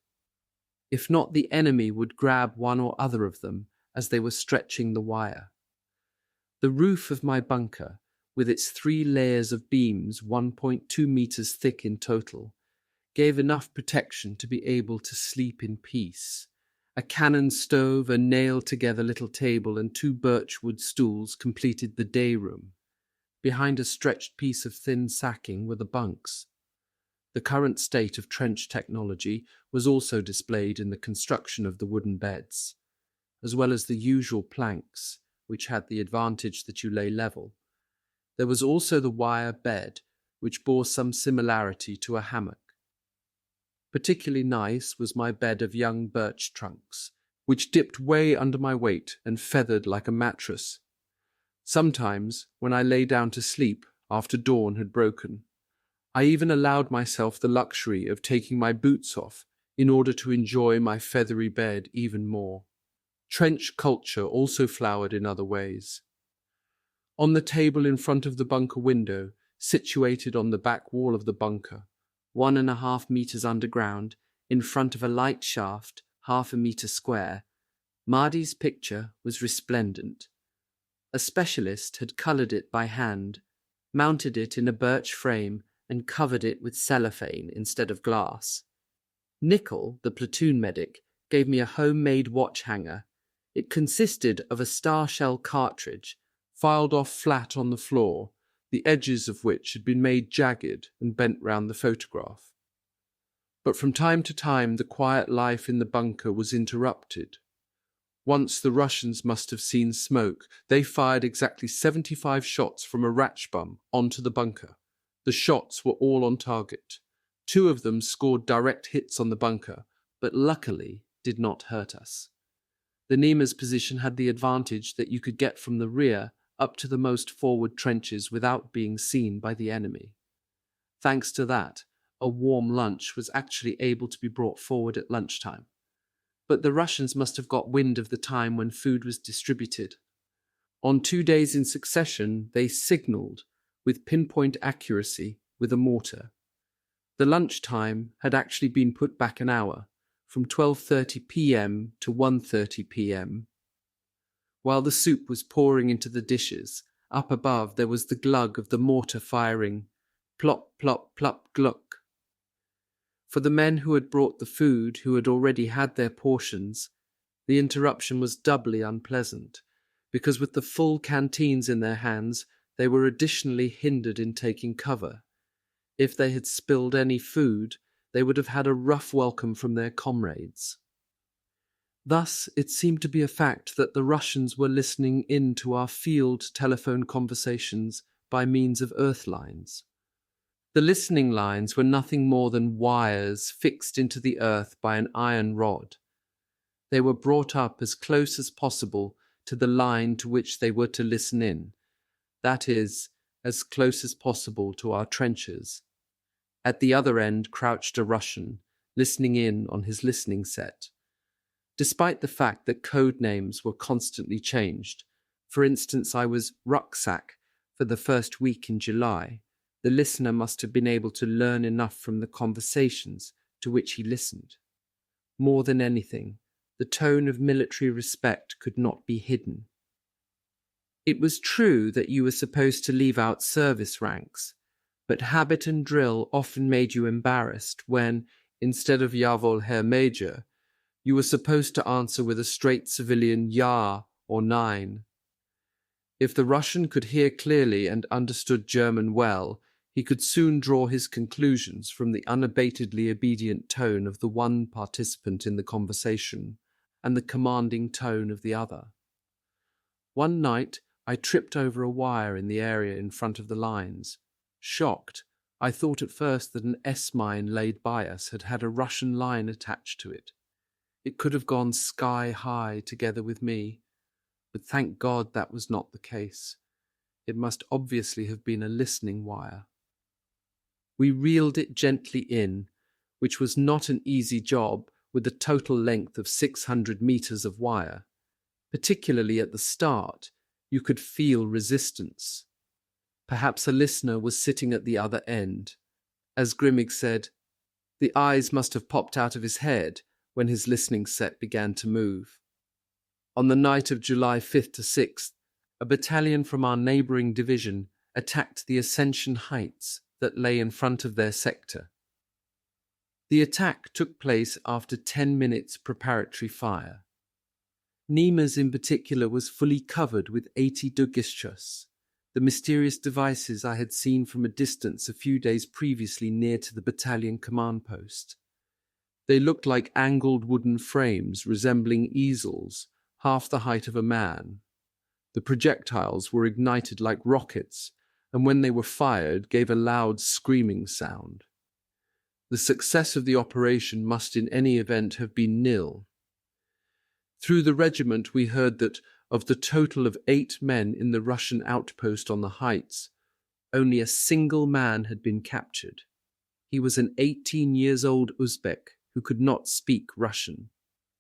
If not, the enemy would grab one or other of them as they were stretching the wire. The roof of my bunker, with its 3 layers of beams 1.2 meters thick in total, gave enough protection to be able to sleep in peace. A cannon stove, a nailed-together little table, and 2 birchwood stools completed the day room. Behind a stretched piece of thin sacking were the bunks. The current state of trench technology was also displayed in the construction of the wooden beds, as well as the usual planks, which had the advantage that you lay level. There was also the wire bed, which bore some similarity to a hammock. Particularly nice was my bed of young birch trunks, which dipped way under my weight and feathered like a mattress. Sometimes, when I lay down to sleep after dawn had broken, I even allowed myself the luxury of taking my boots off in order to enjoy my feathery bed even more. Trench culture also flowered in other ways. On the table in front of the bunker window, situated on the back wall of the bunker, 1.5 meters underground, in front of a light shaft, 0.5 meter square, Mardi's picture was resplendent. A specialist had coloured it by hand, mounted it in a birch frame, and covered it with cellophane instead of glass. Nickel, the platoon medic, gave me a homemade watch hanger. It consisted of a star shell cartridge, filed off flat on the floor, the edges of which had been made jagged and bent round the photograph. But from time to time the quiet life in the bunker was interrupted. Once the Russians must have seen smoke. They fired exactly 75 shots from a Ratschbum onto the bunker. The shots were all on target. 2 of them scored direct hits on the bunker, but luckily did not hurt us. The Niemer's position had the advantage that you could get from the rear up to the most forward trenches without being seen by the enemy. Thanks to that, a warm lunch was actually able to be brought forward at lunchtime. But the Russians must have got wind of the time when food was distributed. On 2 days in succession, they signalled with pinpoint accuracy with a mortar. The lunch time had actually been put back an hour, from 12:30 p.m. to 1:30 p.m. While the soup was pouring into the dishes, up above there was the glug of the mortar firing, plop, plop, plop, gluck. For the men who had brought the food, who had already had their portions, the interruption was doubly unpleasant, because with the full canteens in their hands, they were additionally hindered in taking cover. If they had spilled any food, they would have had a rough welcome from their comrades. Thus, it seemed to be a fact that the Russians were listening in to our field telephone conversations by means of earth lines. The listening lines were nothing more than wires fixed into the earth by an iron rod. They were brought up as close as possible to the line to which they were to listen in, that is, as close as possible to our trenches. At the other end crouched a Russian, listening in on his listening set. Despite the fact that code names were constantly changed, for instance, I was rucksack for the first week in July, the listener must have been able to learn enough from the conversations to which he listened. More than anything, the tone of military respect could not be hidden. It was true that you were supposed to leave out service ranks, but habit and drill often made you embarrassed when, instead of Jawohl, Herr Major, you were supposed to answer with a straight civilian Ja or Nein. If the Russian could hear clearly and understood German well, he could soon draw his conclusions from the unabatedly obedient tone of the one participant in the conversation and the commanding tone of the other. One night, I tripped over a wire in the area in front of the lines. Shocked, I thought at first that an S-mine laid by us had had a Russian line attached to it. It could have gone sky high together with me, but thank God that was not the case. It must obviously have been a listening wire. We reeled it gently in, which was not an easy job with a total length of 600 meters of wire. Particularly at the start, you could feel resistance. Perhaps a listener was sitting at the other end. As Grimmig said, the eyes must have popped out of his head when his listening set began to move. On the night of July 5th to 6th, a battalion from our neighbouring division attacked the Ascension Heights that lay in front of their sector. The attack took place after 10 minutes preparatory fire. Niemers in particular was fully covered with 80 Dugischus, the mysterious devices I had seen from a distance a few days previously near to the battalion command post. They looked like angled wooden frames resembling easels, half the height of a man. The projectiles were ignited like rockets, and when they were fired, gave a loud screaming sound. The success of the operation must in any event have been nil. Through the regiment we heard that, of the total of 8 men in the Russian outpost on the heights, only a single man had been captured. He was an 18-year-old Uzbek who could not speak Russian.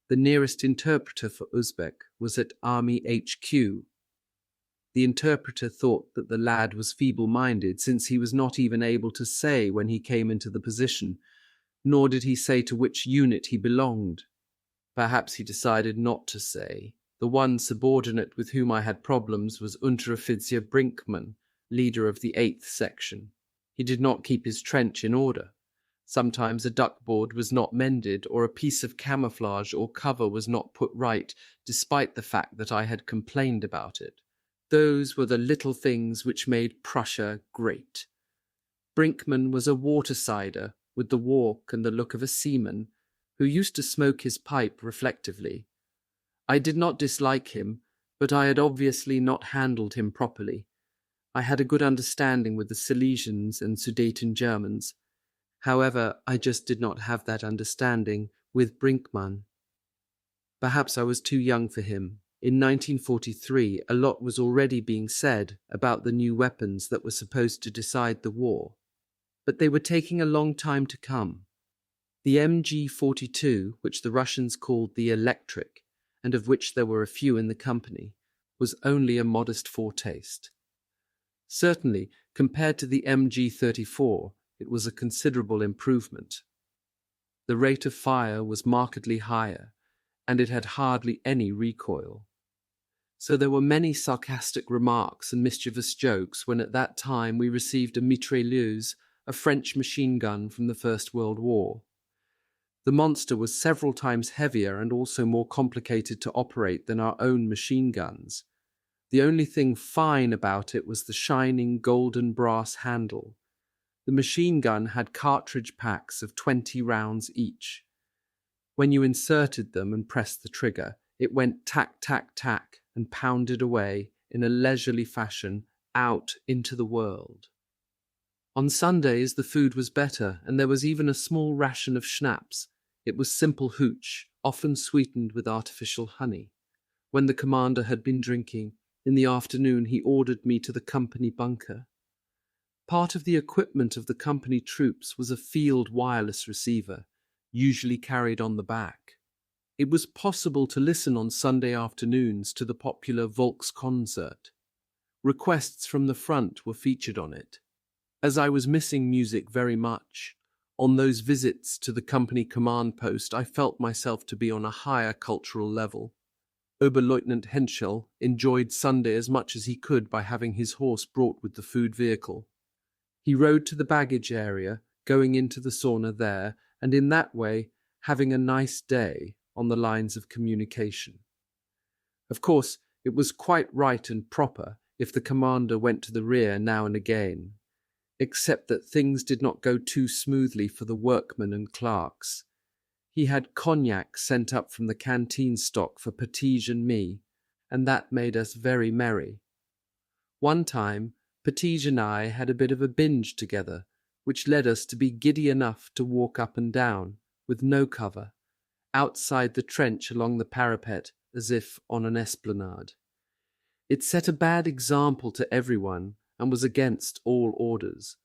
The nearest interpreter for Uzbek was at Army HQ. The interpreter thought that the lad was feeble-minded, since he was not even able to say when he came into the position, nor did he say to which unit he belonged. Perhaps he decided not to say. The one subordinate with whom I had problems was Unteroffizier Brinkmann, leader of the 8th section. He did not keep his trench in order. Sometimes a duckboard was not mended, or a piece of camouflage or cover was not put right, despite the fact that I had complained about it. Those were the little things which made Prussia great. Brinkmann was a watersider, with the walk and the look of a seaman, who used to smoke his pipe reflectively. I did not dislike him, but I had obviously not handled him properly. I had a good understanding with the Silesians and Sudeten Germans. However, I just did not have that understanding with Brinkmann. Perhaps I was too young for him. In 1943, a lot was already being said about the new weapons that were supposed to decide the war, but they were taking a long time to come. The MG-42, which the Russians called the electric, and of which there were a few in the company, was only a modest foretaste. Certainly, compared to the MG-34, it was a considerable improvement. The rate of fire was markedly higher, and it had hardly any recoil. So there were many sarcastic remarks and mischievous jokes when at that time we received a mitrailleuse, a French machine gun from the First World War. The monster was several times heavier and also more complicated to operate than our own machine guns. The only thing fine about it was the shining golden brass handle. The machine gun had cartridge packs of 20 rounds each. When you inserted them and pressed the trigger, it went tack, tack, tack and pounded away in a leisurely fashion out into the world. On Sundays, the food was better, and there was even a small ration of schnapps. It was simple hooch, often sweetened with artificial honey. When the commander had been drinking, in the afternoon he ordered me to the company bunker. Part of the equipment of the company troops was a field wireless receiver, usually carried on the back. It was possible to listen on Sunday afternoons to the popular Volkskonzert. Requests from the front were featured on it. As I was missing music very much, on those visits to the company command post, I felt myself to be on a higher cultural level. Oberleutnant Henschel enjoyed Sunday as much as he could by having his horse brought with the food vehicle. He rode to the baggage area, going into the sauna there, and in that way having a nice day on the lines of communication. Of course, it was quite right and proper if the commander went to the rear now and again, except that things did not go too smoothly for the workmen and clerks. He had cognac sent up from the canteen stock for Petit and me, and that made us very merry. One time, Petit and I had a bit of a binge together, which led us to be giddy enough to walk up and down, with no cover, outside the trench along the parapet as if on an esplanade. It set a bad example to everyone and was against all orders.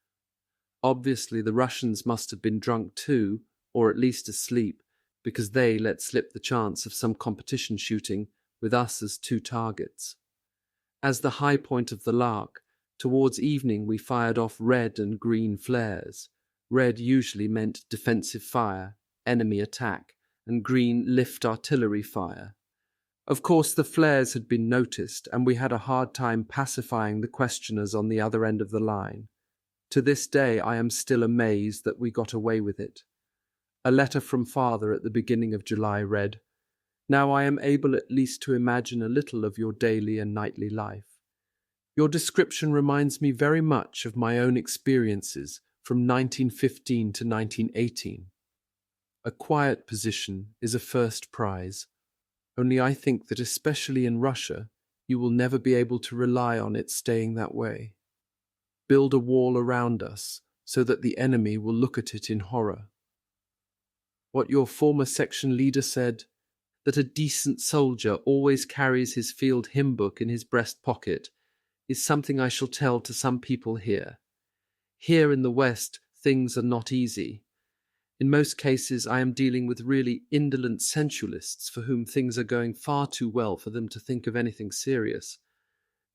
Obviously the Russians must have been drunk too, or at least asleep, because they let slip the chance of some competition shooting with us as two targets. As the high point of the lark, towards evening we fired off red and green flares. Red usually meant defensive fire, enemy attack, and green lift artillery fire. Of course, the flares had been noticed, and we had a hard time pacifying the questioners on the other end of the line. To this day, I am still amazed that we got away with it. A letter from father at the beginning of July read, "Now I am able at least to imagine a little of your daily and nightly life. Your description reminds me very much of my own experiences from 1915 to 1918. A quiet position is a first prize. Only I think that especially in Russia, you will never be able to rely on it staying that way. Build a wall around us so that the enemy will look at it in horror. What your former section leader said, that a decent soldier always carries his field hymn book in his breast pocket, is something I shall tell to some people here. Here in the West, things are not easy. In most cases, I am dealing with really indolent sensualists for whom things are going far too well for them to think of anything serious.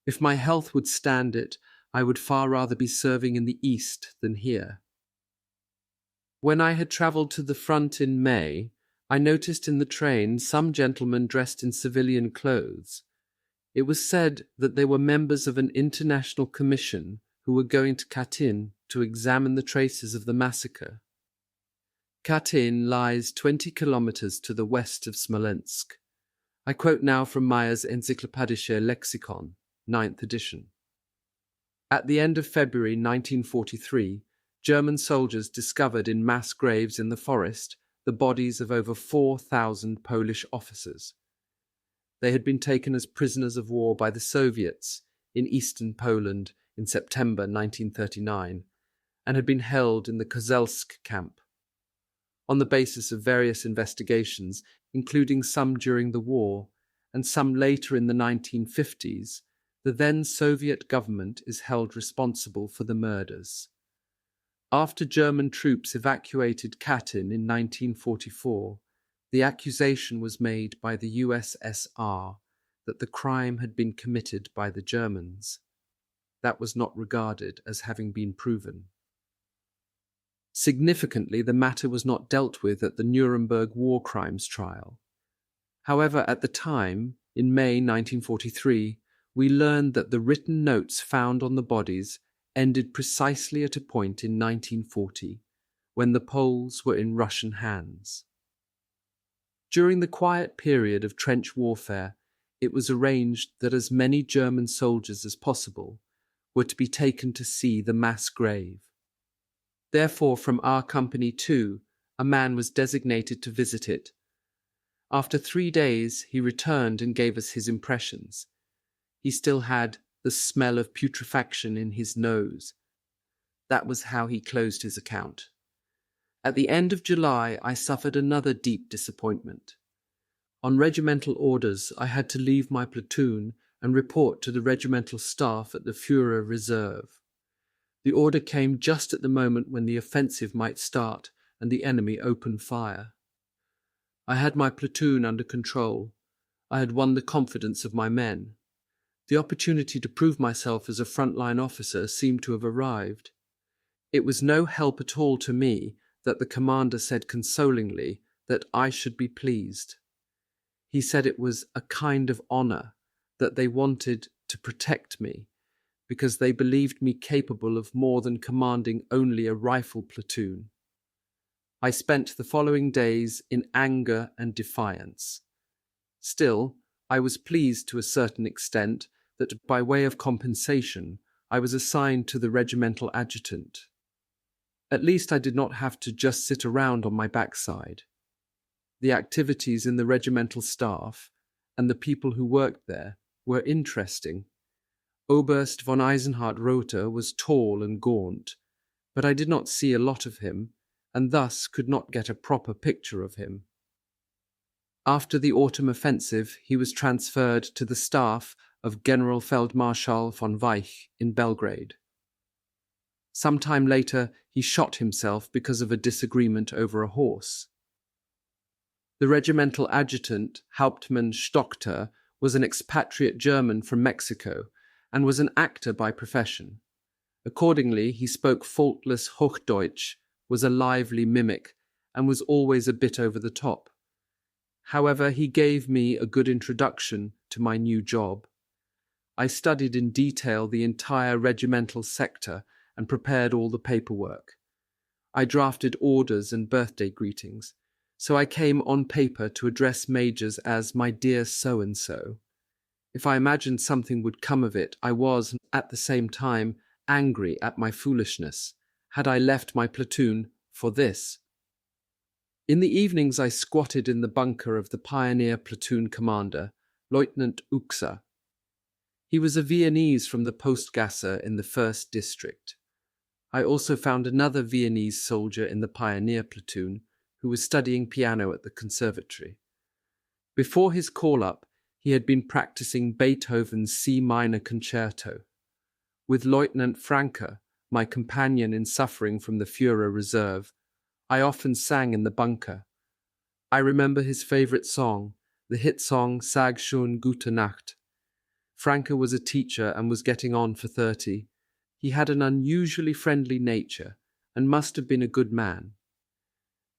If my health would stand it, I would far rather be serving in the East than here." When I had travelled to the front in May, I noticed in the train some gentlemen dressed in civilian clothes. It was said that they were members of an international commission who were going to Katyn to examine the traces of the massacre. Katyn lies 20 kilometers to the west of Smolensk. I quote now from Meyer's Enzyklopädische Lexikon, 9th edition. At the end of February 1943, German soldiers discovered in mass graves in the forest the bodies of over 4,000 Polish officers. They had been taken as prisoners of war by the Soviets in eastern Poland in September 1939 and had been held in the Kozelsk camp. On the basis of various investigations, including some during the war and some later in the 1950s, the then Soviet government is held responsible for the murders. After German troops evacuated Katyn in 1944, the accusation was made by the USSR that the crime had been committed by the Germans. That was not regarded as having been proven. Significantly, the matter was not dealt with at the Nuremberg war crimes trial. However, at the time, in May 1943, we learned that the written notes found on the bodies ended precisely at a point in 1940, when the Poles were in Russian hands. During the quiet period of trench warfare, it was arranged that as many German soldiers as possible were to be taken to see the mass grave. Therefore, from our company too, a man was designated to visit it. After 3 days, he returned and gave us his impressions. He still had the smell of putrefaction in his nose. That was how he closed his account. At the end of July, I suffered another deep disappointment. On regimental orders, I had to leave my platoon and report to the regimental staff at the Führer Reserve. The order came just at the moment when the offensive might start and the enemy open fire. I had my platoon under control. I had won the confidence of my men. The opportunity to prove myself as a frontline officer seemed to have arrived. It was no help at all to me that the commander said consolingly that I should be pleased. He said it was a kind of honor, that they wanted to protect me, because they believed me capable of more than commanding only a rifle platoon. I spent the following days in anger and defiance. Still, I was pleased to a certain extent that by way of compensation I was assigned to the regimental adjutant. At least I did not have to just sit around on my backside. The activities in the regimental staff and the people who worked there were interesting. Oberst von Eisenhardt-Rother was tall and gaunt, but I did not see a lot of him, and thus could not get a proper picture of him. After the autumn offensive, he was transferred to the staff of Generalfeldmarschall von Weich in Belgrade. Some time later, he shot himself because of a disagreement over a horse. The regimental adjutant, Hauptmann Stockter, was an expatriate German from Mexico and was an actor by profession. Accordingly, he spoke faultless Hochdeutsch, was a lively mimic, and was always a bit over the top. However, he gave me a good introduction to my new job. I studied in detail the entire regimental sector and prepared all the paperwork. I drafted orders and birthday greetings, so I came on paper to address majors as my dear so-and-so. If I imagined something would come of it, I was, at the same time, angry at my foolishness. Had I left my platoon for this? In the evenings I squatted in the bunker of the pioneer platoon commander, Lieutenant Uxa. He was a Viennese from the Postgasse in the 1st District. I also found another Viennese soldier in the pioneer platoon who was studying piano at the conservatory. Before his call-up, he had been practicing Beethoven's C minor concerto. With Lieutenant Franke, my companion in suffering from the Führer Reserve, I often sang in the bunker. I remember his favorite song, the hit song Sag schon gute Nacht. Franke was a teacher and was getting on for 30. He had an unusually friendly nature and must have been a good man.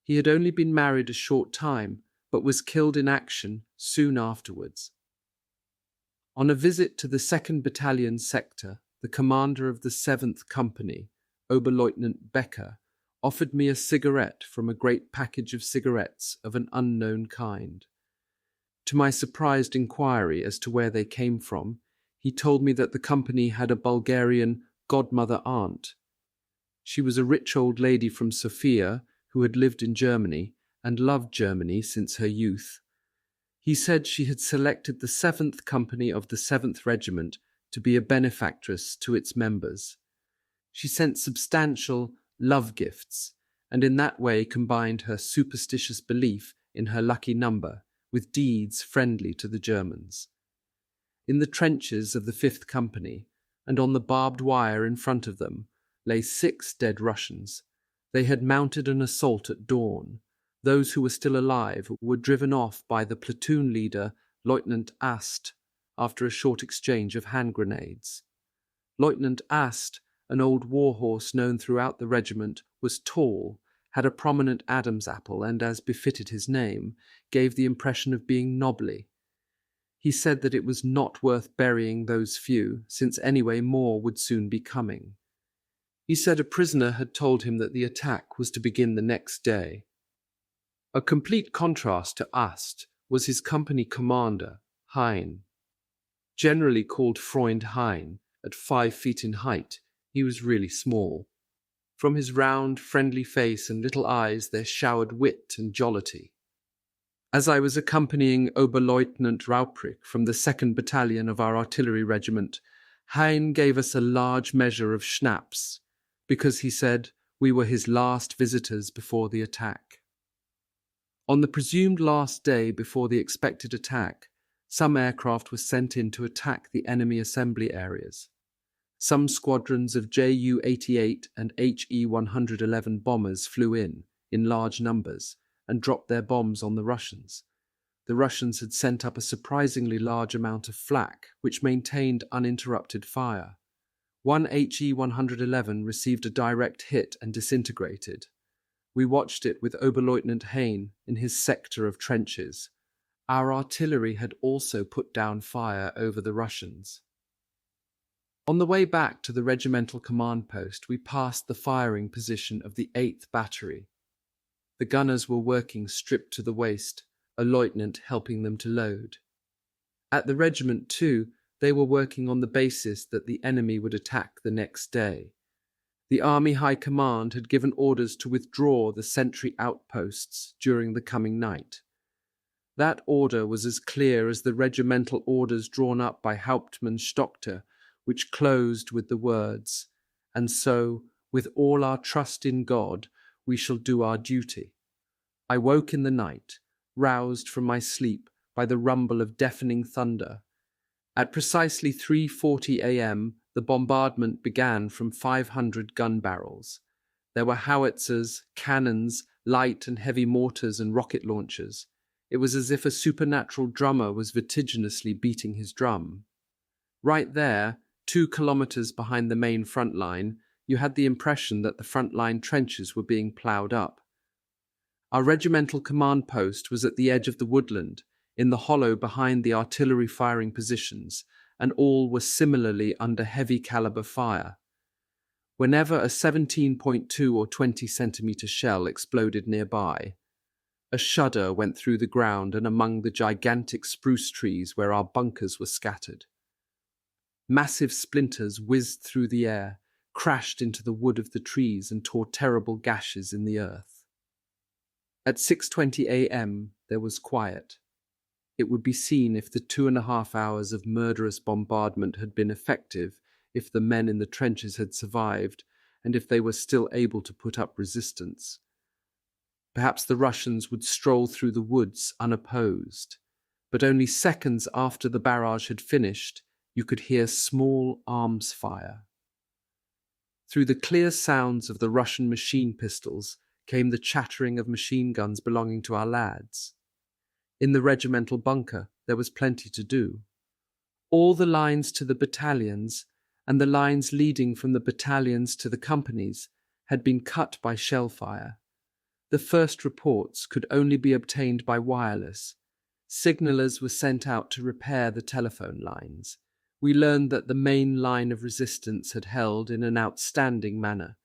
He had only been married a short time, but was killed in action soon afterwards. On a visit to the 2nd Battalion sector, the commander of the 7th Company, Oberleutnant Becker, offered me a cigarette from a great package of cigarettes of an unknown kind. To my surprised inquiry as to where they came from, he told me that the company had a Bulgarian godmother aunt. She was a rich old lady from Sofia who had lived in Germany and loved Germany since her youth. He said she had selected the 7th Company of the 7th Regiment to be a benefactress to its members. She sent substantial love gifts, and in that way combined her superstitious belief in her lucky number with deeds friendly to the Germans. In the trenches of the 5th Company, and on the barbed wire in front of them, lay 6 dead Russians. They had mounted an assault at dawn. Those who were still alive were driven off by the platoon leader, Lieutenant Ast, after a short exchange of hand grenades. Lieutenant Ast, an old war horse known throughout the regiment, was tall, had a prominent Adam's apple, and, as befitted his name, gave the impression of being knobbly. He said that it was not worth burying those few, since anyway more would soon be coming. He said a prisoner had told him that the attack was to begin the next day. A complete contrast to Ast was his company commander, Hein. Generally called Freund Hein, at 5 feet in height, he was really small. From his round, friendly face and little eyes there showered wit and jollity. As I was accompanying Oberleutnant Rauprich from the 2nd Battalion of our artillery regiment, Hein gave us a large measure of schnapps, because he said we were his last visitors before the attack. On the presumed last day before the expected attack, some aircraft were sent in to attack the enemy assembly areas. Some squadrons of Ju-88 and He-111 bombers flew in large numbers, and dropped their bombs on the Russians. The Russians had sent up a surprisingly large amount of flak, which maintained uninterrupted fire. One He-111 received a direct hit and disintegrated. We watched it with Oberleutnant Hein in his sector of trenches. Our artillery had also put down fire over the Russians. On the way back to the regimental command post, we passed the firing position of the 8th Battery. The gunners were working stripped to the waist, a lieutenant helping them to load. At the regiment, too, they were working on the basis that the enemy would attack the next day. The Army High Command had given orders to withdraw the sentry outposts during the coming night. That order was as clear as the regimental orders drawn up by Hauptmann Stockter, which closed with the words, "And so, with all our trust in God, we shall do our duty." I woke in the night, roused from my sleep by the rumble of deafening thunder. At precisely 3:40 a.m., the bombardment began from 500 gun barrels. There were howitzers, cannons, light and heavy mortars and rocket launchers. It was as if a supernatural drummer was vertiginously beating his drum. Right there, 2 kilometers behind the main front line, you had the impression that the front line trenches were being ploughed up. Our regimental command post was at the edge of the woodland, in the hollow behind the artillery firing positions, and all were similarly under heavy caliber fire. Whenever a 17.2 or 20 centimeter shell exploded nearby, a shudder went through the ground and among the gigantic spruce trees where our bunkers were scattered. Massive splinters whizzed through the air, crashed into the wood of the trees and tore terrible gashes in the earth. At 6:20 a.m. there was quiet. It would be seen if the 2.5 hours of murderous bombardment had been effective, if the men in the trenches had survived, and if they were still able to put up resistance. Perhaps the Russians would stroll through the woods unopposed, but only seconds after the barrage had finished, you could hear small arms fire. Through the clear sounds of the Russian machine pistols came the chattering of machine guns belonging to our lads. In the regimental bunker, there was plenty to do. All the lines to the battalions and the lines leading from the battalions to the companies had been cut by shell fire. The first reports could only be obtained by wireless. Signallers were sent out to repair the telephone lines. We learned that the main line of resistance had held in an outstanding manner.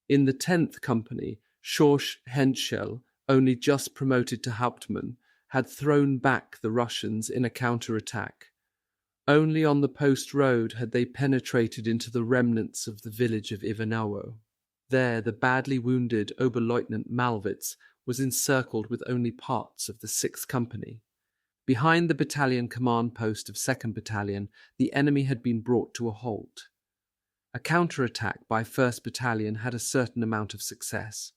In the 10th Company, Schorsch Henschel, only just promoted to Hauptmann, had thrown back the Russians in a counter-attack. Only on the post road had they penetrated into the remnants of the village of Ivanowo. There the badly wounded Oberleutnant Malwitz was encircled with only parts of the 6th Company. Behind the battalion command post of 2nd Battalion, the enemy had been brought to a halt. A counter-attack by 1st Battalion had a certain amount of success.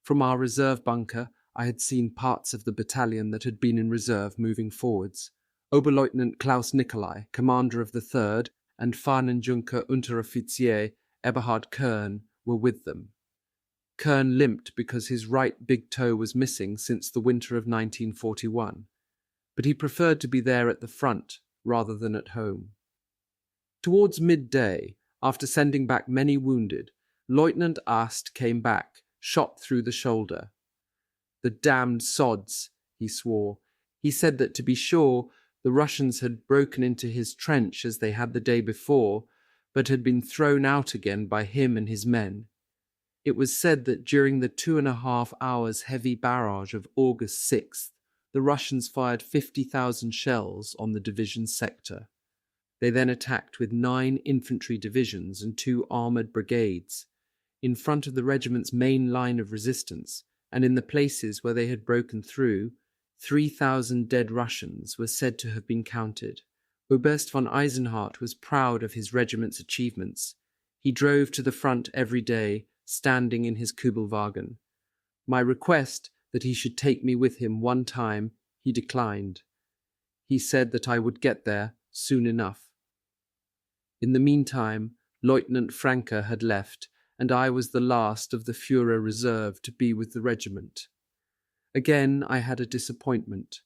From our reserve bunker, I had seen parts of the battalion that had been in reserve moving forwards. Oberleutnant Klaus Nicolai, commander of the 3rd, and Fahnenjunker Unteroffizier Eberhard Kern were with them. Kern limped because his right big toe was missing since the winter of 1941, but he preferred to be there at the front rather than at home. Towards midday, after sending back many wounded, Lieutenant Ast came back, shot through the shoulder. "The damned sods," he swore. He said that, to be sure, the Russians had broken into his trench as they had the day before, but had been thrown out again by him and his men. It was said that during the 2.5 hours heavy barrage of August 6th, the Russians fired 50,000 shells on the division's sector. They then attacked with 9 infantry divisions and 2 armoured brigades, in front of the regiment's main line of resistance, and in the places where they had broken through, 3,000 dead Russians were said to have been counted. Oberst von Eisenhardt was proud of his regiment's achievements. He drove to the front every day, standing in his Kübelwagen. My request that he should take me with him one time, he declined. He said that I would get there soon enough. In the meantime, Lieutenant Franke had left, and I was the last of the Führer reserve to be with the regiment. Again, I had a disappointment.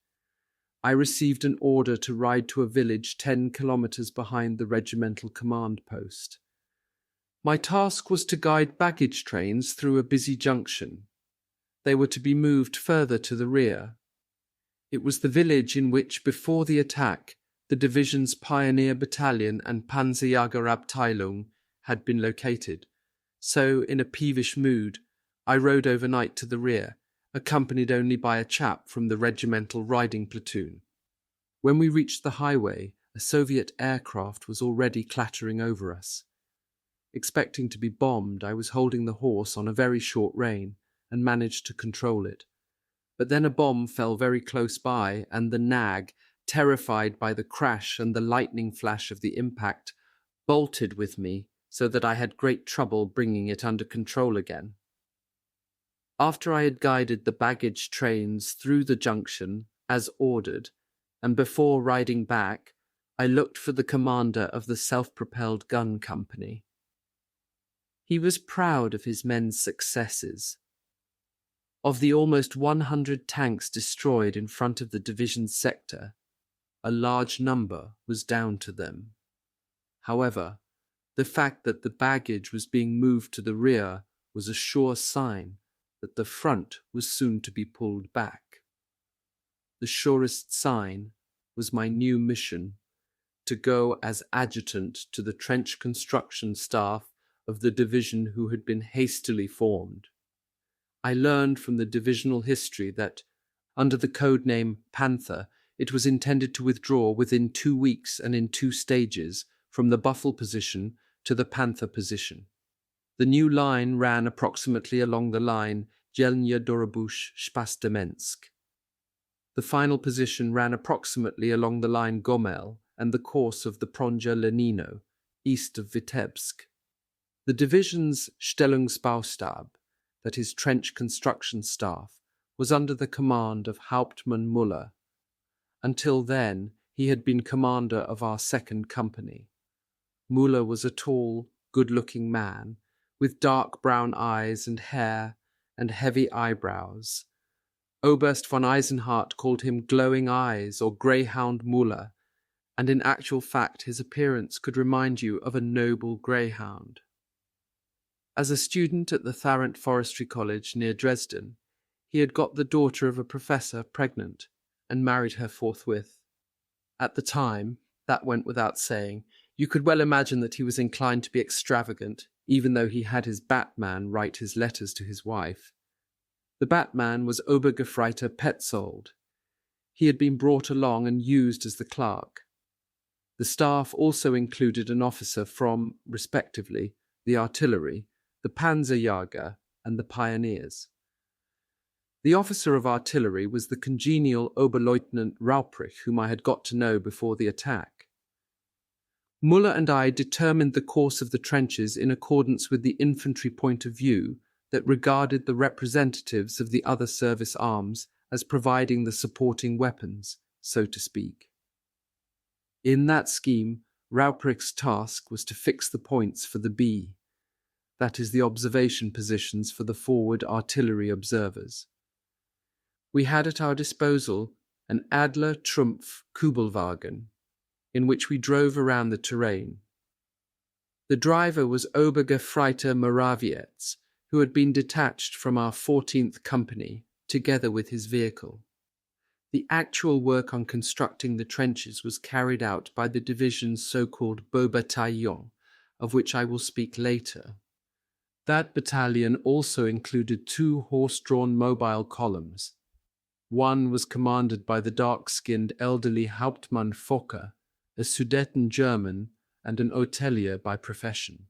I received an order to ride to a village 10 kilometers behind the regimental command post. My task was to guide baggage trains through a busy junction. They were to be moved further to the rear. It was the village in which, before the attack, the division's Pioneer Battalion and Panzerjägerabteilung had been located. So, in a peevish mood, I rode overnight to the rear, accompanied only by a chap from the regimental riding platoon. When we reached the highway, a Soviet aircraft was already clattering over us. Expecting to be bombed, I was holding the horse on a very short rein and managed to control it. But then a bomb fell very close by, and the nag, terrified by the crash and the lightning flash of the impact, bolted with me so that I had great trouble bringing it under control again. After I had guided the baggage trains through the junction, as ordered, and before riding back, I looked for the commander of the self-propelled gun company. He was proud of his men's successes. Of the almost 100 tanks destroyed in front of the division's sector, a large number was down to them. However, the fact that the baggage was being moved to the rear was a sure sign that the front was soon to be pulled back. The surest sign was my new mission, to go as adjutant to the trench construction staff of the division who had been hastily formed. I learned from the divisional history that, under the code name Panther, it was intended to withdraw within 2 weeks and in 2 stages from the Buffel position to the Panther position. The new line ran approximately along the line Jelnya-Dorobush-Spasdemensk. The final position ran approximately along the line Gomel and the course of the Pronja-Lenino, east of Vitebsk. The division's Stellungsbaustab, that is trench construction staff, was under the command of Hauptmann Müller. Until then, he had been commander of our second company. Müller was a tall, good-looking man, with dark brown eyes and hair and heavy eyebrows. Oberst von Eisenhardt called him Glowing Eyes or Greyhound Müller, and in actual fact his appearance could remind you of a noble greyhound. As a student at the Tharent Forestry College near Dresden, he had got the daughter of a professor pregnant and married her forthwith. At the time, that went without saying, you could well imagine that he was inclined to be extravagant, even though he had his Batman write his letters to his wife. The Batman was Obergefreiter Petzold. He had been brought along and used as the clerk. The staff also included an officer from, respectively, the artillery, the Panzerjäger, and the pioneers. The officer of artillery was the congenial Oberleutnant Rauprich, whom I had got to know before the attack. Müller and I determined the course of the trenches in accordance with the infantry point of view that regarded the representatives of the other service arms as providing the supporting weapons, so to speak. In that scheme, Rauprich's task was to fix the points for the B, that is, the observation positions for the forward artillery observers. We had at our disposal an Adler Trumpf Kübelwagen, in which we drove around the terrain. The driver was Obergefreiter Morawiecz, who had been detached from our 14th Company, together with his vehicle. The actual work on constructing the trenches was carried out by the division's so-called Beau Bataillon, of which I will speak later. That battalion also included 2 horse-drawn mobile columns. One was commanded by the dark-skinned elderly Hauptmann Fokker, a Sudeten German and an hotelier by profession.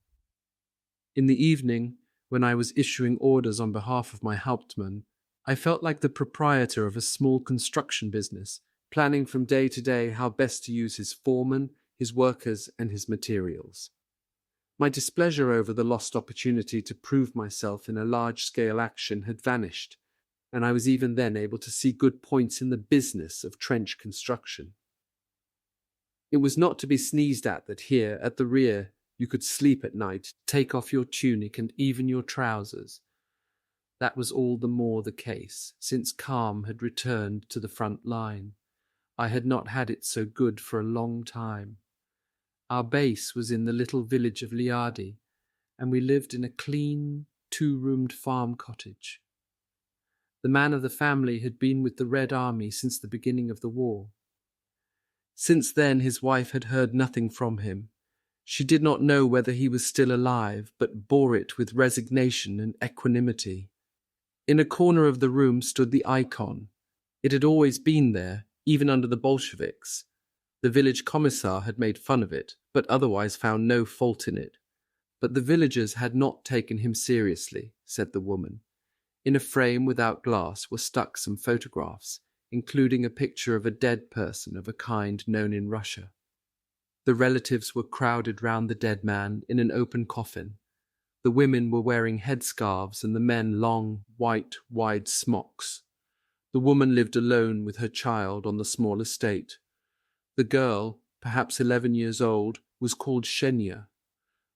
In the evening, when I was issuing orders on behalf of my Hauptmann, I felt like the proprietor of a small construction business, planning from day to day how best to use his foreman, his workers, and his materials. My displeasure over the lost opportunity to prove myself in a large-scale action had vanished, and I was even then able to see good points in the business of trench construction. It was not to be sneezed at that here, at the rear, you could sleep at night, take off your tunic and even your trousers. That was all the more the case, since calm had returned to the front line. I had not had it so good for a long time. Our base was in the little village of Liadi, and we lived in a clean, 2-roomed farm cottage. The man of the family had been with the Red Army since the beginning of the war. Since then his wife had heard nothing from him. She did not know whether he was still alive, but bore it with resignation and equanimity. In a corner of the room stood the icon. It had always been there, even under the Bolsheviks. The village commissar had made fun of it, but otherwise found no fault in it. But the villagers had not taken him seriously, said the woman. In a frame without glass were stuck some photographs, including a picture of a dead person of a kind known in Russia. The relatives were crowded round the dead man in an open coffin. The women were wearing headscarves and the men long, white, wide smocks. The woman lived alone with her child on the small estate. The girl, perhaps 11 years old, was called Shenya.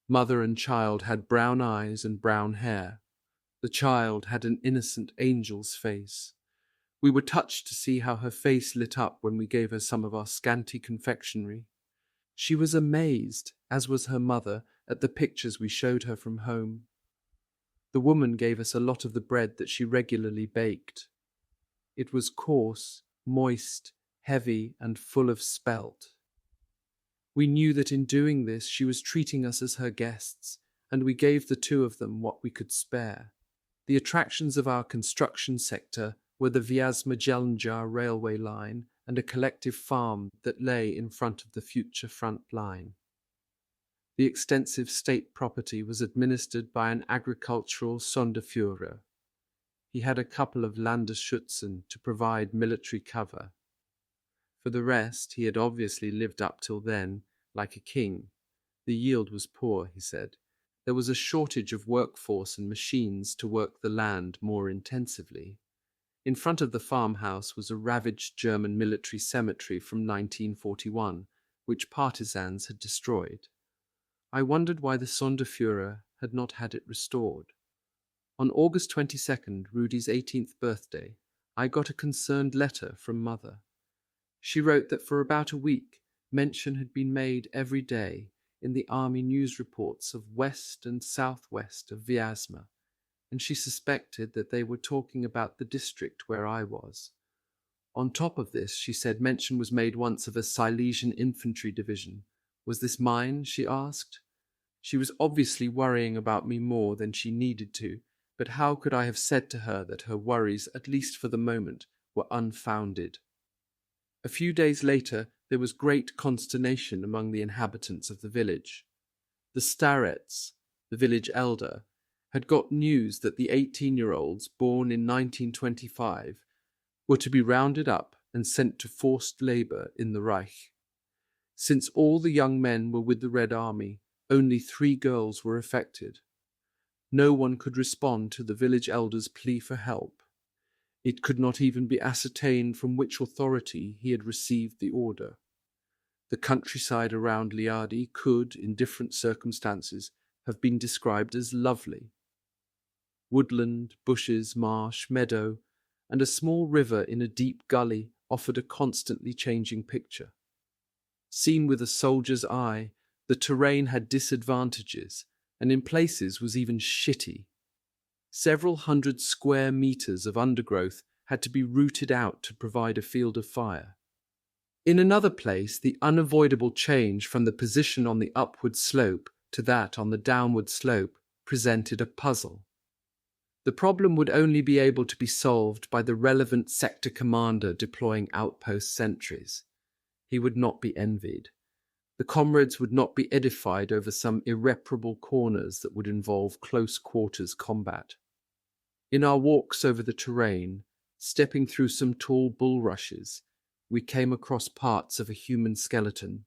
Mother and child had brown eyes and brown hair. The child had an innocent angel's face. We were touched to see how her face lit up when we gave her some of our scanty confectionery. She was amazed, as was her mother, at the pictures we showed her from home. The woman gave us a lot of the bread that she regularly baked. It was coarse, moist, heavy, and full of spelt. We knew that in doing this she was treating us as her guests, and we gave the 2 of them what we could spare. The attractions of our construction sector were the Vyazma-Jelnjar railway line and a collective farm that lay in front of the future front line. The extensive state property was administered by an agricultural Sonderführer. He had a couple of Landesschützen to provide military cover. For the rest, he had obviously lived up till then like a king. The yield was poor, he said. There was a shortage of workforce and machines to work the land more intensively. In front of the farmhouse was a ravaged German military cemetery from 1941, which partisans had destroyed. I wondered why the Sonderführer had not had it restored. On August 22nd, Rudy's 18th birthday, I got a concerned letter from Mother. She wrote that for about a week, mention had been made every day in the army news reports of west and southwest of Vyazma, and she suspected that they were talking about the district where I was. On top of this, she said mention was made once of a Silesian infantry division. Was this mine? She asked. She was obviously worrying about me more than she needed to, but how could I have said to her that her worries, at least for the moment, were unfounded? A few days later, there was great consternation among the inhabitants of the village. The starets, the village elder, had got news that the 18-year-olds born in 1925 were to be rounded up and sent to forced labor in the Reich. Since all the young men were with the Red Army, only 3 girls were affected. No one could respond to the village elder's plea for help. It could not even be ascertained from which authority he had received the order. The countryside around Liadi could, in different circumstances, have been described as lovely. Woodland, bushes, marsh, meadow, and a small river in a deep gully offered a constantly changing picture. Seen with a soldier's eye, the terrain had disadvantages, and in places was even shitty. Several hundred square meters of undergrowth had to be rooted out to provide a field of fire. In another place, the unavoidable change from the position on the upward slope to that on the downward slope presented a puzzle. The problem would only be able to be solved by the relevant sector commander deploying outpost sentries. He would not be envied. The comrades would not be edified over some irreparable corners that would involve close quarters combat. In our walks over the terrain, stepping through some tall bulrushes, we came across parts of a human skeleton.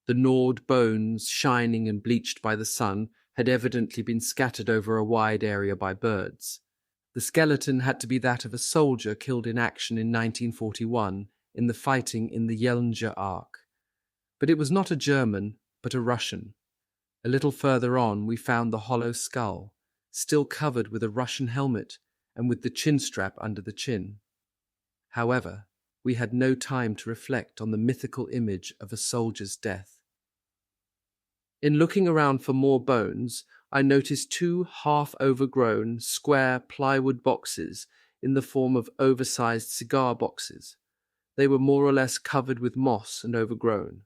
The gnawed bones, shining and bleached by the sun, had evidently been scattered over a wide area by birds. The skeleton had to be that of a soldier killed in action in 1941 in the fighting in the Yelnya Arc. But it was not a German, but a Russian. A little further on, we found the hollow skull, still covered with a Russian helmet and with the chin strap under the chin. However, we had no time to reflect on the mythical image of a soldier's death. In looking around for more bones, I noticed 2 half-overgrown, square plywood boxes in the form of oversized cigar boxes. They were more or less covered with moss and overgrown.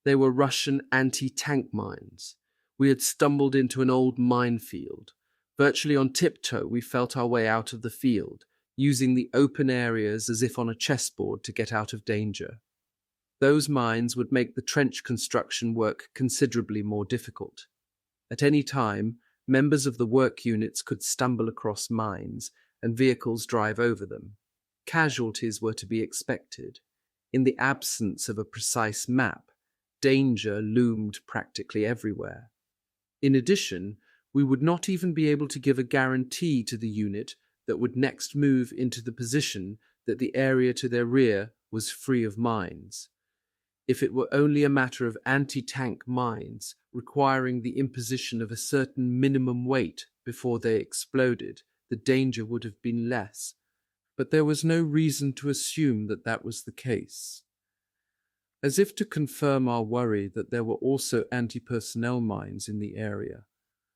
They were Russian anti-tank mines. We had stumbled into an old minefield. Virtually on tiptoe, we felt our way out of the field, using the open areas as if on a chessboard to get out of danger. Those mines would make the trench construction work considerably more difficult. At any time, members of the work units could stumble across mines and vehicles drive over them. Casualties were to be expected. In the absence of a precise map, danger loomed practically everywhere. In addition, we would not even be able to give a guarantee to the unit that would next move into the position that the area to their rear was free of mines. If it were only a matter of anti-tank mines requiring the imposition of a certain minimum weight before they exploded, the danger would have been less. But there was no reason to assume that that was the case. As if to confirm our worry that there were also anti-personnel mines in the area,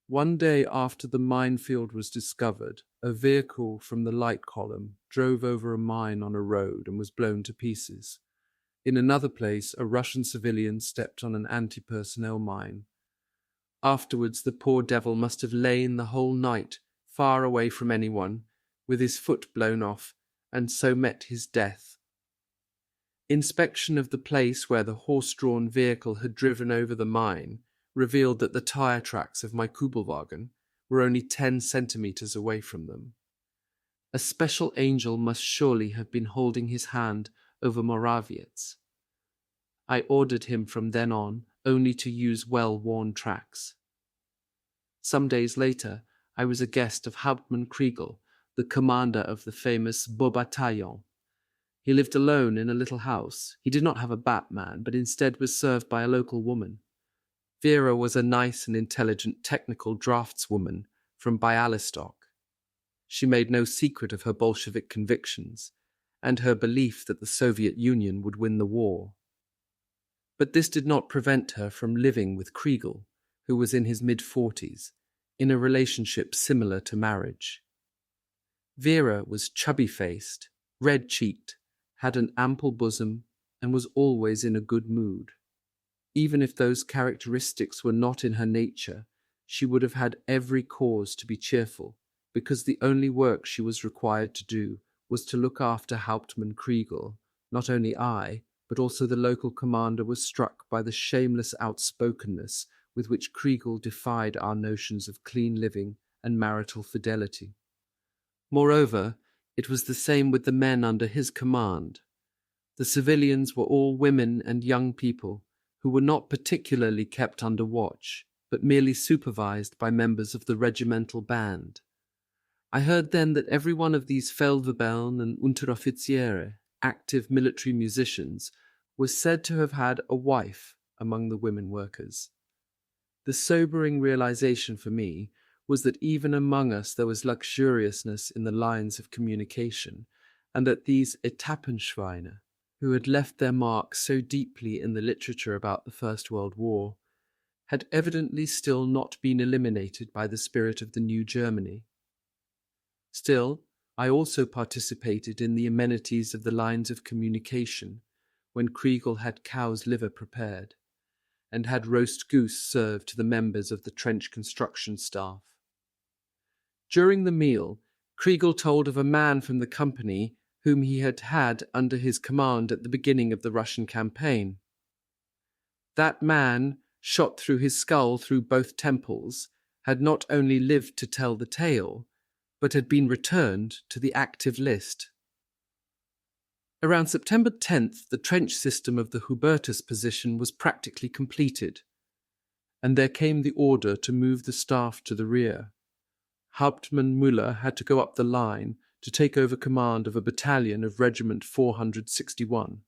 one day after the minefield was discovered, a vehicle from the light column drove over a mine on a road and was blown to pieces. In another place, a Russian civilian stepped on an anti-personnel mine. Afterwards, the poor devil must have lain the whole night, far away from anyone, with his foot blown off, and so met his death. Inspection of the place where the horse-drawn vehicle had driven over the mine revealed that the tire tracks of my Kubelwagen were only 10 centimeters away from them. A special angel must surely have been holding his hand over Moraviets. I ordered him from then on only to use well-worn tracks. Some days later, I was a guest of Hauptmann Kriegel, the commander of the famous Beau Bataillon. He lived alone in a little house. He did not have a batman, but instead was served by a local woman. Vera was a nice and intelligent technical draftswoman from Bialystok. She made no secret of her Bolshevik convictions and her belief that the Soviet Union would win the war. But this did not prevent her from living with Kriegel, who was in his mid-40s, in a relationship similar to marriage. Vera was chubby-faced, red-cheeked, had an ample bosom, and was always in a good mood. Even if those characteristics were not in her nature, she would have had every cause to be cheerful, because the only work she was required to do was to look after Hauptmann Kriegel. Not only I, but also the local commander was struck by the shameless outspokenness with which Kriegel defied our notions of clean living and marital fidelity. Moreover, it was the same with the men under his command. The civilians were all women and young people who were not particularly kept under watch, but merely supervised by members of the regimental band. I heard then that every one of these Feldwebeln and Unteroffiziere, active military musicians, was said to have had a wife among the women workers. The sobering realization for me was that even among us there was luxuriousness in the lines of communication, and that these Etappenschweine, who had left their mark so deeply in the literature about the First World War, had evidently still not been eliminated by the spirit of the new Germany. Still, I also participated in the amenities of the lines of communication when Kriegel had cow's liver prepared, and had roast goose served to the members of the trench construction staff. During the meal, Kriegel told of a man from the company whom he had had under his command at the beginning of the Russian campaign. That man, shot through his skull through both temples, had not only lived to tell the tale, but had been returned to the active list. Around September 10th, the trench system of the Hubertus position was practically completed, and there came the order to move the staff to the rear. Hauptmann Müller had to go up the line to take over command of a battalion of Regiment 461.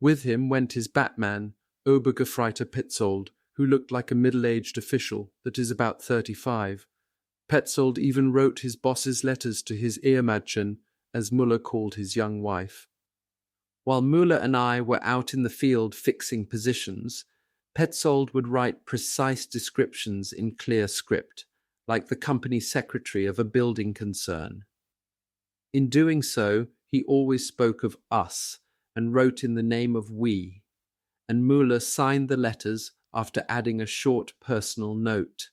With him went his batman, Obergefreiter Petzold, who looked like a middle-aged official that is about 35. Petzold even wrote his boss's letters to his Ehemädchen, as Müller called his young wife. While Müller and I were out in the field fixing positions, Petzold would write precise descriptions in clear script, like the company secretary of a building concern. In doing so, he always spoke of us and wrote in the name of we, and Müller signed the letters after adding a short personal note.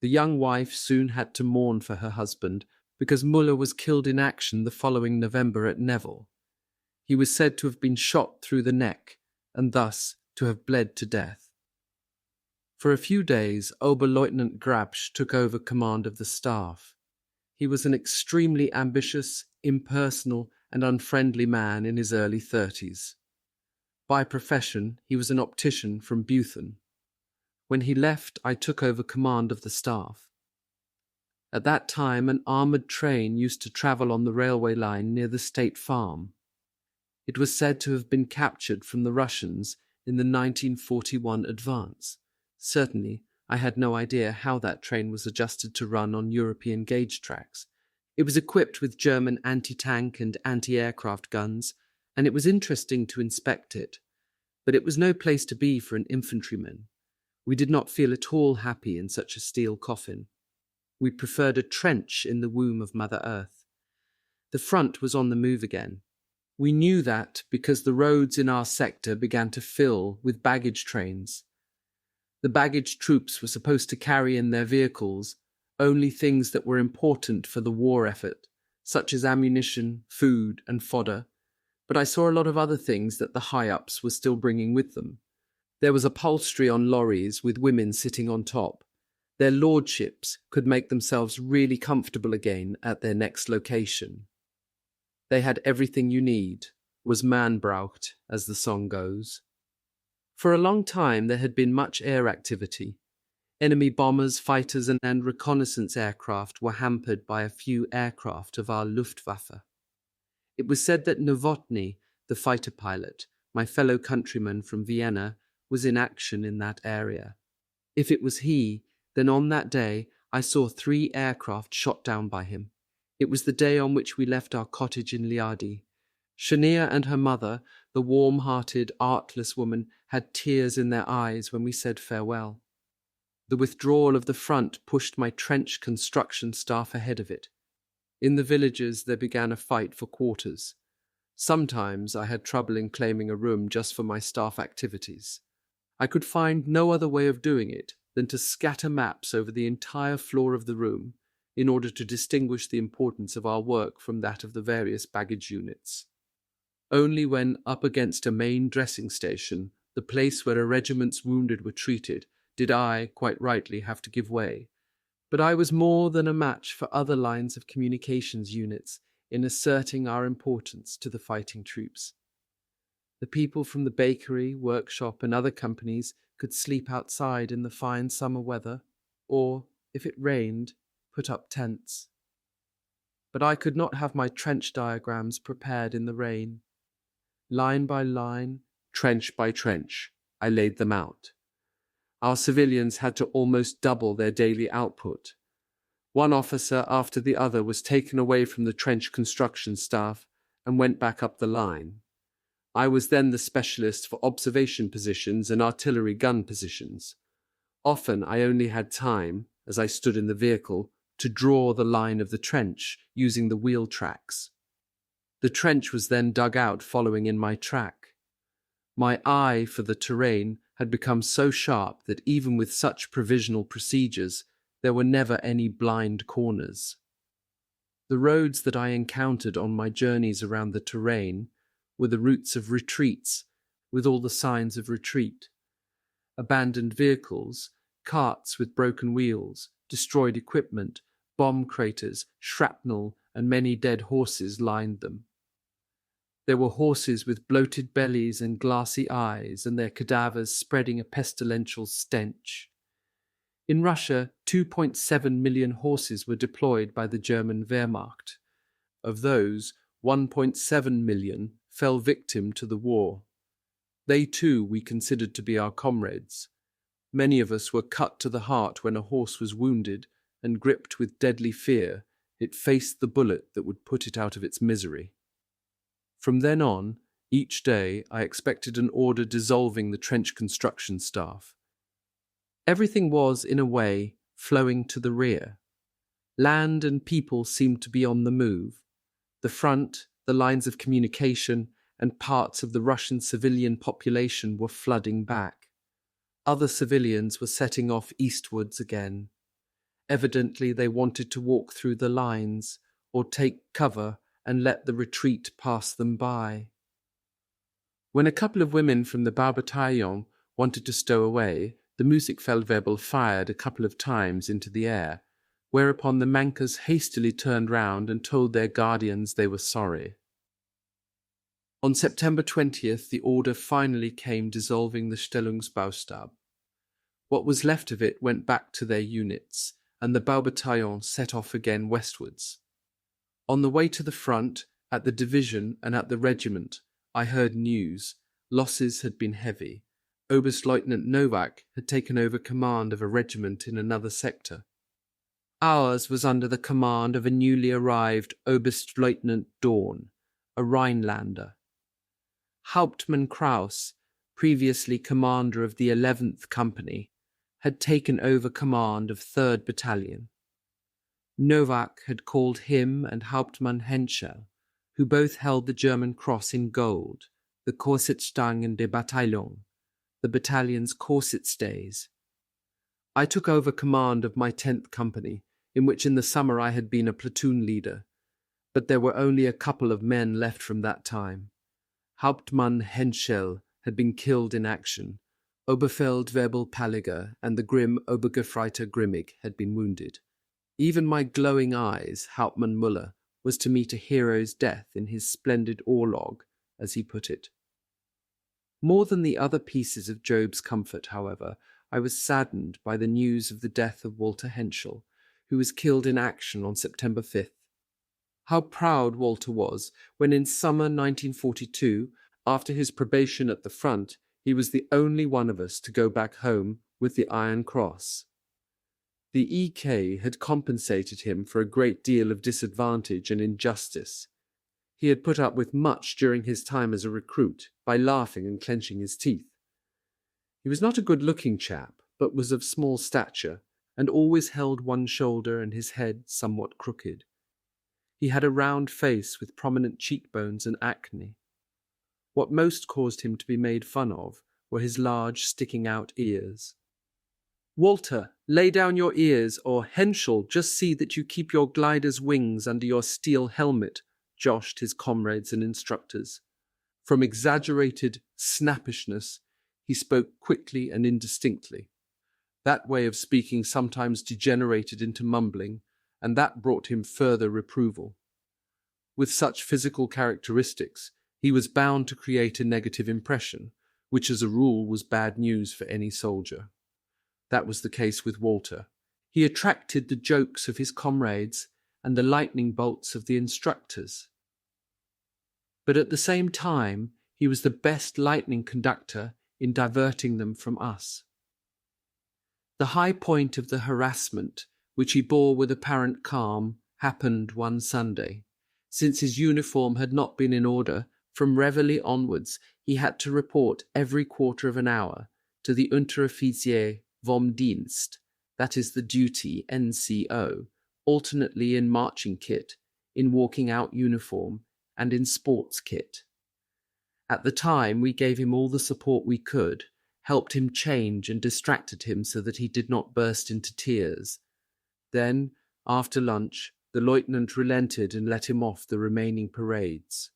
The young wife soon had to mourn for her husband because Müller was killed in action the following November at Neville. He was said to have been shot through the neck and thus to have bled to death. For a few days, Oberleutnant Grabsch took over command of the staff. He was an extremely ambitious, impersonal, and unfriendly man in his early 30s. By profession, he was an optician from Büchen. When he left, I took over command of the staff. At that time, an armoured train used to travel on the railway line near the State Farm. It was said to have been captured from the Russians in the 1941 advance. Certainly, I had no idea how that train was adjusted to run on European gauge tracks. It was equipped with German anti-tank and anti-aircraft guns, and it was interesting to inspect it. But it was no place to be for an infantryman. We did not feel at all happy in such a steel coffin. We preferred a trench in the womb of Mother Earth. The front was on the move again. We knew that because the roads in our sector began to fill with baggage trains. The baggage troops were supposed to carry in their vehicles only things that were important for the war effort, such as ammunition, food, and fodder, but I saw a lot of other things that the high-ups were still bringing with them. There was upholstery on lorries with women sitting on top. Their lordships could make themselves really comfortable again at their next location. They had everything you need, was man braucht, as the song goes. For a long time there had been much air activity. Enemy bombers, fighters, and reconnaissance aircraft were hampered by a few aircraft of our Luftwaffe. It was said that Novotny, the fighter pilot, my fellow countryman from Vienna, was in action in that area. If it was he, then on that day I saw 3 aircraft shot down by him. It was the day on which we left our cottage in Liadi. Shania and her mother, the warm-hearted, artless woman, had tears in their eyes when we said farewell. The withdrawal of the front pushed my trench construction staff ahead of it. In the villages there began a fight for quarters. Sometimes I had trouble in claiming a room just for my staff activities. I could find no other way of doing it than to scatter maps over the entire floor of the room in order to distinguish the importance of our work from that of the various baggage units. Only when up against a main dressing station, the place where a regiment's wounded were treated, did I, quite rightly, have to give way. But I was more than a match for other lines of communications units in asserting our importance to the fighting troops. The people from the bakery, workshop, and other companies could sleep outside in the fine summer weather, or, if it rained, put up tents. But I could not have my trench diagrams prepared in the rain. Line by line, trench by trench, I laid them out. Our civilians had to almost double their daily output. One officer after the other was taken away from the trench construction staff and went back up the line. I was then the specialist for observation positions and artillery gun positions. Often I only had time, as I stood in the vehicle, to draw the line of the trench using the wheel tracks. The trench was then dug out following in my track. My eye for the terrain had become so sharp that even with such provisional procedures, There were never any blind corners. The roads that I encountered on my journeys around the terrain were the routes of retreats, with all the signs of retreat. Abandoned vehicles, carts with broken wheels, destroyed equipment, bomb craters, shrapnel, and many dead horses lined them. There were horses with bloated bellies and glassy eyes, and their cadavers spreading a pestilential stench. In Russia, 2.7 million horses were deployed by the German Wehrmacht. Of those, 1.7 million fell victim to the war. They too we considered to be our comrades. Many of us were cut to the heart when a horse was wounded, and gripped with deadly fear, it faced the bullet that would put it out of its misery. From then on, each day I expected an order dissolving the trench construction staff. Everything was, in a way, flowing to the rear. Land and people seemed to be on the move. The front, the lines of communication, and parts of the Russian civilian population were flooding back. Other civilians were setting off eastwards again. Evidently they wanted to walk through the lines, or take cover and let the retreat pass them by. When a couple of women from the Baubataillon wanted to stow away, the Musikfeldwebel fired a couple of times into the air, whereupon the Mankers hastily turned round and told their guardians they were sorry. On September 20th, the order finally came dissolving the Stellungsbaustab. What was left of it went back to their units, and the Baubataillon set off again westwards. On the way to the front, at the division and at the regiment, I heard news. Losses had been heavy. Oberstleutnant Novak had taken over command of a regiment in another sector. Ours was under the command of a newly arrived Oberstleutnant Dorn, a Rhinelander. Hauptmann Kraus, previously commander of the 11th Company, had taken over command of 3rd Battalion. Novak had called him and Hauptmann Henschel, who both held the German Cross in gold, the Korsetstangen des Bataillons, the battalion's corset stays. I took over command of my 10th Company, in which in the summer I had been a platoon leader, but there were only a couple of men left from that time. Hauptmann Henschel had been killed in action. Oberfeldwebel Palliger and the grim Obergefreiter Grimmig had been wounded. Even my glowing eyes, Hauptmann Müller, was to meet a hero's death in his splendid orlog, as he put it. More than the other pieces of Job's comfort, however, I was saddened by the news of the death of Walter Henschel, who was killed in action on September 5th. How proud Walter was when in summer 1942, after his probation at the front, he was the only one of us to go back home with the Iron Cross. The EK had compensated him for a great deal of disadvantage and injustice. He had put up with much during his time as a recruit, by laughing and clenching his teeth. He was not a good-looking chap, but was of small stature, and always held one shoulder and his head somewhat crooked. He had a round face with prominent cheekbones and acne. What most caused him to be made fun of were his large, sticking-out ears. "Walter, lay down your ears, or Henschel, just see that you keep your glider's wings under your steel helmet," joshed his comrades and instructors. From exaggerated snappishness, he spoke quickly and indistinctly. That way of speaking sometimes degenerated into mumbling, and that brought him further reproval. With such physical characteristics, he was bound to create a negative impression, which as a rule was bad news for any soldier. That was the case with Walter. He attracted the jokes of his comrades and the lightning bolts of the instructors. But at the same time, he was the best lightning conductor in diverting them from us. The high point of the harassment, which he bore with apparent calm, happened one Sunday. Since his uniform had not been in order, from Reveille onwards he had to report every quarter of an hour to the Unteroffizier vom Dienst, that is the duty NCO, alternately in marching kit, in walking out uniform, and in sports kit. At the time we gave him all the support we could, helped him change and distracted him so that he did not burst into tears. Then, after lunch, the lieutenant relented and let him off the remaining parades.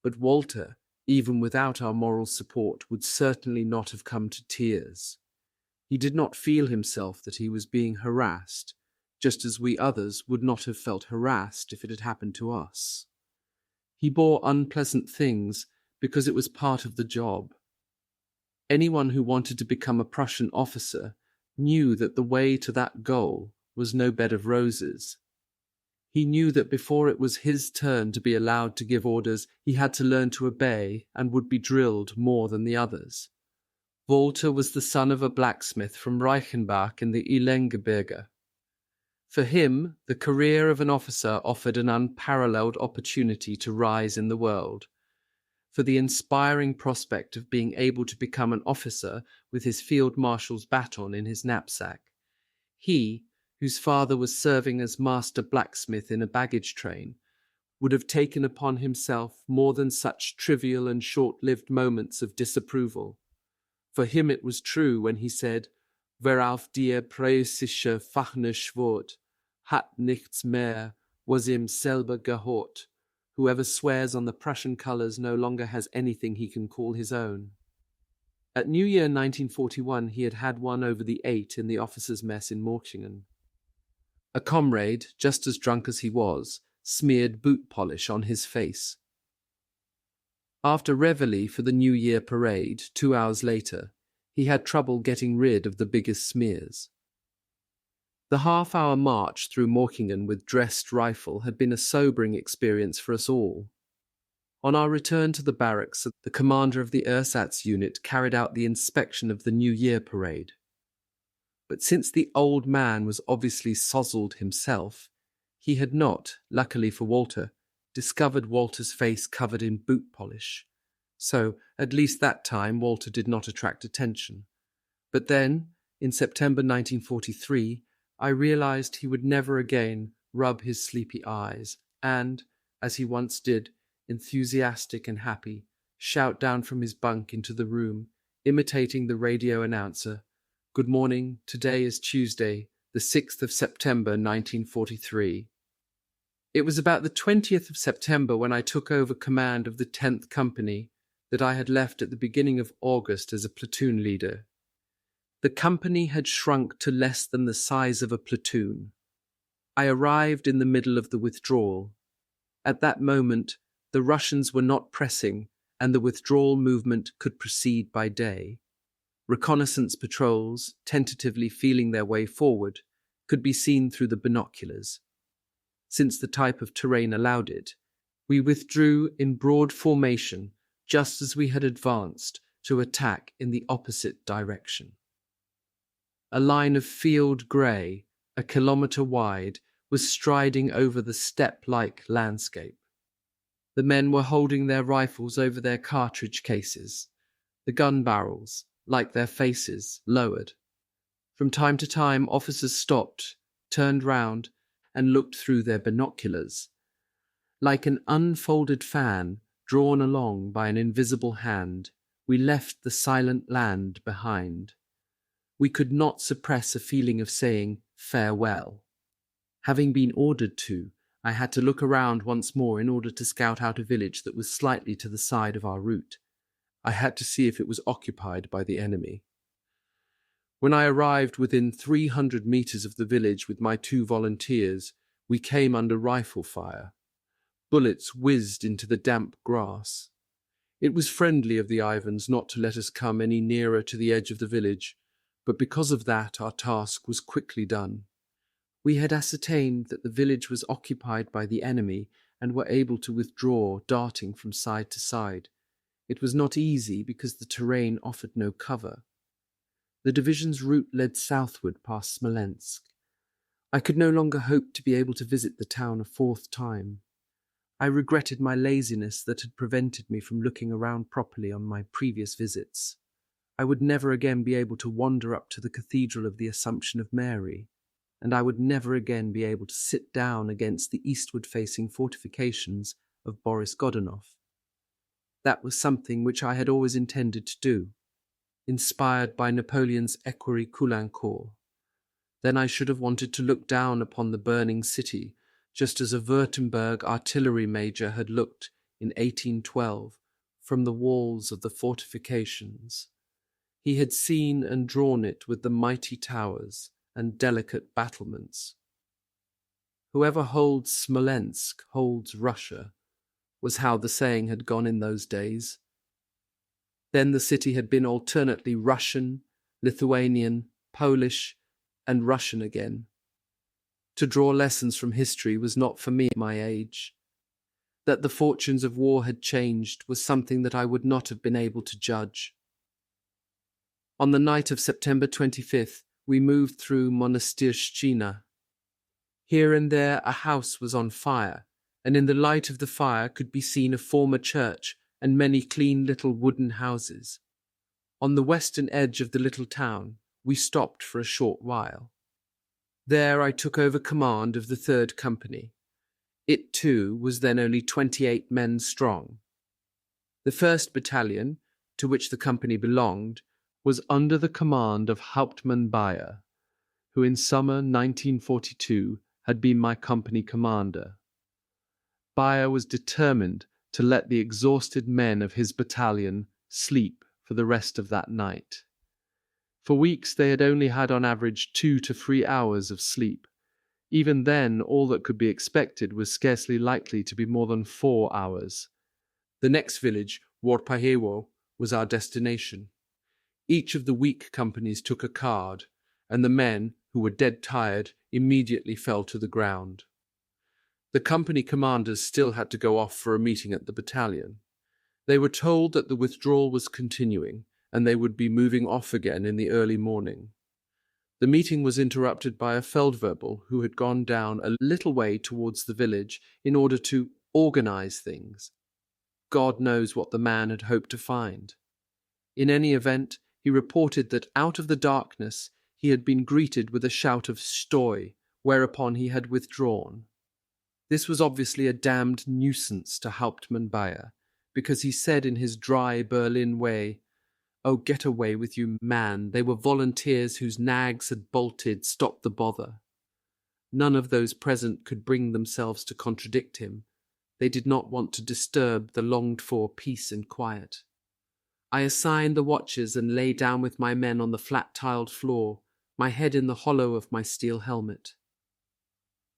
But Walter, even without our moral support, would certainly not have come to tears. He did not feel himself that he was being harassed, just as we others would not have felt harassed if it had happened to us. He bore unpleasant things because it was part of the job. Anyone who wanted to become a Prussian officer knew that the way to that goal was no bed of roses. He knew that before it was his turn to be allowed to give orders, he had to learn to obey and would be drilled more than the others. Walter was the son of a blacksmith from Reichenbach in the Ihlengebirge. For him, the career of an officer offered an unparalleled opportunity to rise in the world. For the inspiring prospect of being able to become an officer with his field marshal's baton in his knapsack, he, whose father was serving as master blacksmith in a baggage train, would have taken upon himself more than such trivial and short-lived moments of disapproval. For him it was true when he said, "Wer auf die preußische Fahne schwört, hat nichts mehr, was ihm selber gehört." Whoever swears on the Prussian colours no longer has anything he can call his own. At New Year 1941 he had had one over the 8 in the officers' mess in Morchingen. A comrade, just as drunk as he was, smeared boot polish on his face. After reveille for the New Year parade, 2 hours later, he had trouble getting rid of the biggest smears. The half-hour march through Morchingen with dressed rifle had been a sobering experience for us all. On our return to the barracks, the commander of the ersatz unit carried out the inspection of the New Year parade. But since the old man was obviously sozzled himself, he had not, luckily for Walter, discovered Walter's face covered in boot polish. So, at least that time, Walter did not attract attention. But then, in September 1943, I realized he would never again rub his sleepy eyes and, as he once did, enthusiastic and happy, shout down from his bunk into the room, imitating the radio announcer, "Good morning, today is Tuesday, the 6th of September 1943. It was about the 20th of September when I took over command of the 10th Company that I had left at the beginning of August as a platoon leader. The company had shrunk to less than the size of a platoon. I arrived in the middle of the withdrawal. At that moment, the Russians were not pressing, and the withdrawal movement could proceed by day. Reconnaissance patrols, tentatively feeling their way forward, could be seen through the binoculars. Since the type of terrain allowed it, we withdrew in broad formation just as we had advanced to attack in the opposite direction. A line of field grey, a kilometre wide, was striding over the steppe-like landscape. The men were holding their rifles over their cartridge cases, the gun barrels, like their faces, lowered. From time to time, officers stopped, turned round, and looked through their binoculars. Like an unfolded fan drawn along by an invisible hand, we left the silent land behind. We could not suppress a feeling of saying farewell. Having been ordered to, I had to look around once more in order to scout out a village that was slightly to the side of our route. I had to see if it was occupied by the enemy. When I arrived within 300 meters of the village with my 2 volunteers, we came under rifle fire. Bullets whizzed into the damp grass. It was friendly of the Ivans not to let us come any nearer to the edge of the village, but because of that our task was quickly done. We had ascertained that the village was occupied by the enemy and were able to withdraw, darting from side to side. It was not easy because the terrain offered no cover. The division's route led southward past Smolensk. I could no longer hope to be able to visit the town a 4th time. I regretted my laziness that had prevented me from looking around properly on my previous visits. I would never again be able to wander up to the Cathedral of the Assumption of Mary, and I would never again be able to sit down against the eastward-facing fortifications of Boris Godunov. That was something which I had always intended to do, inspired by Napoleon's equerry Caulaincourt. Then I should have wanted to look down upon the burning city, just as a Württemberg artillery major had looked in 1812 from the walls of the fortifications. He had seen and drawn it with the mighty towers and delicate battlements. Whoever holds Smolensk holds Russia, was how the saying had gone in those days. Then the city had been alternately Russian, Lithuanian, Polish, and Russian again. To draw lessons from history was not for me at my age. That the fortunes of war had changed was something that I would not have been able to judge. On the night of September 25th, we moved through Monastyrshchina. Here and there a house was on fire, and in the light of the fire could be seen a former church and many clean little wooden houses. On the western edge of the little town, we stopped for a short while. There I took over command of the 3rd Company. It, too, was then only 28 men strong. The 1st Battalion, to which the company belonged, was under the command of Hauptmann Beyer, who in summer 1942 had been my company commander. Beyer was determined to let the exhausted men of his battalion sleep for the rest of that night. For weeks they had only had on average 2 to 3 hours of sleep. Even then, all that could be expected was scarcely likely to be more than 4 hours. The next village, Warpajewo, was our destination. Each of the weak companies took a card, and the men, who were dead tired, immediately fell to the ground. The company commanders still had to go off for a meeting at the battalion. They were told that the withdrawal was continuing, and they would be moving off again in the early morning. The meeting was interrupted by a Feldwebel who had gone down a little way towards the village in order to organize things. God knows what the man had hoped to find. In any event, he reported that out of the darkness he had been greeted with a shout of "Stoi," whereupon he had withdrawn. This was obviously a damned nuisance to Hauptmann Beyer, because he said in his dry Berlin way, "Oh, get away with you, man, they were volunteers whose nags had bolted, stop the bother." None of those present could bring themselves to contradict him. They did not want to disturb the longed-for peace and quiet. I assigned the watches and lay down with my men on the flat-tiled floor, my head in the hollow of my steel helmet.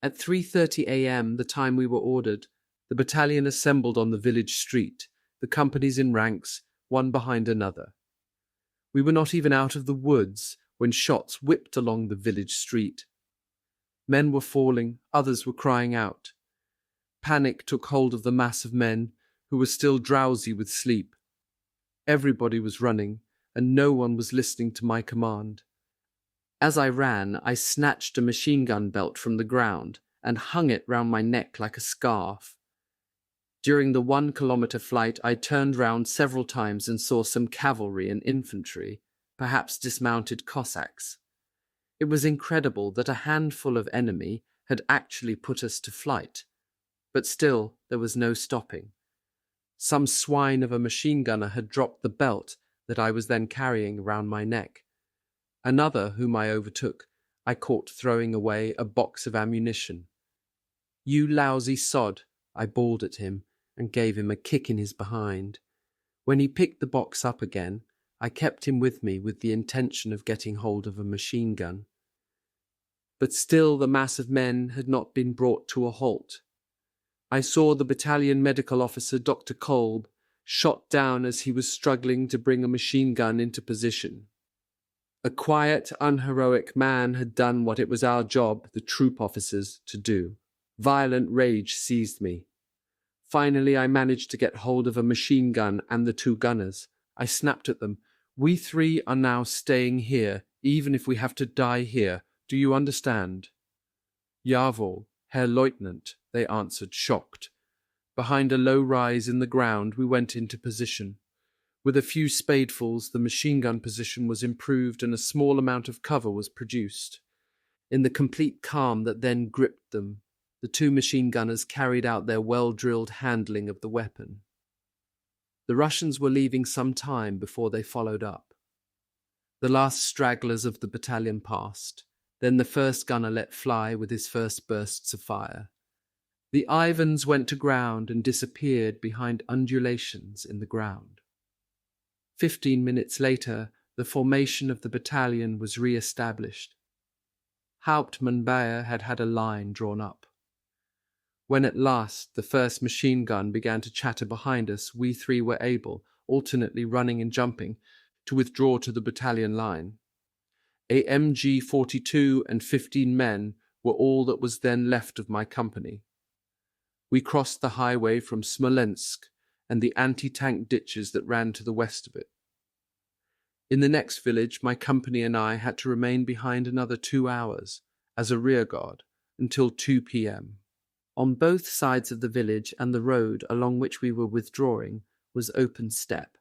At 3:30 a.m., the time we were ordered, the battalion assembled on the village street, the companies in ranks, one behind another. We were not even out of the woods when shots whipped along the village street. Men were falling, others were crying out. Panic took hold of the mass of men who were still drowsy with sleep. Everybody was running, and no one was listening to my command. As I ran, I snatched a machine gun belt from the ground and hung it round my neck like a scarf. During the 1-kilometer flight, I turned round several times and saw some cavalry and infantry, perhaps dismounted Cossacks. It was incredible that a handful of enemy had actually put us to flight, but still there was no stopping. Some swine of a machine gunner had dropped the belt that I was then carrying round my neck. Another, whom I overtook, I caught throwing away a box of ammunition. "You lousy sod," I bawled at him and gave him a kick in his behind. When he picked the box up again, I kept him with me with the intention of getting hold of a machine gun. But still the mass of men had not been brought to a halt. I saw the battalion medical officer, Dr. Kolb, shot down as he was struggling to bring a machine gun into position. A quiet, unheroic man had done what it was our job, the troop officers, to do. Violent rage seized me. Finally, I managed to get hold of a machine gun and the 2 gunners. I snapped at them. "We 3 are now staying here, even if we have to die here. Do you understand?" "Jawohl, Herr Leutnant," they answered, shocked. Behind a low rise in the ground, we went into position. With a few spadefuls, the machine gun position was improved and a small amount of cover was produced. In the complete calm that then gripped them, the 2 machine gunners carried out their well-drilled handling of the weapon. The Russians were leaving some time before they followed up. The last stragglers of the battalion passed, Then the first gunner let fly with his first bursts of fire. The Ivans went to ground and disappeared behind undulations in the ground. 15 minutes later, the formation of the battalion was re-established. Hauptmann Bayer had had a line drawn up. When at last the first machine gun began to chatter behind us, we three were able, alternately running and jumping, to withdraw to the battalion line. A MG-42 and 15 men were all that was then left of my company. We crossed the highway from Smolensk and the anti-tank ditches that ran to the west of it. In the next village, my company and I had to remain behind another 2 hours, as a rearguard, until 2 p.m. On both sides of the village and the road along which we were withdrawing was open steppe.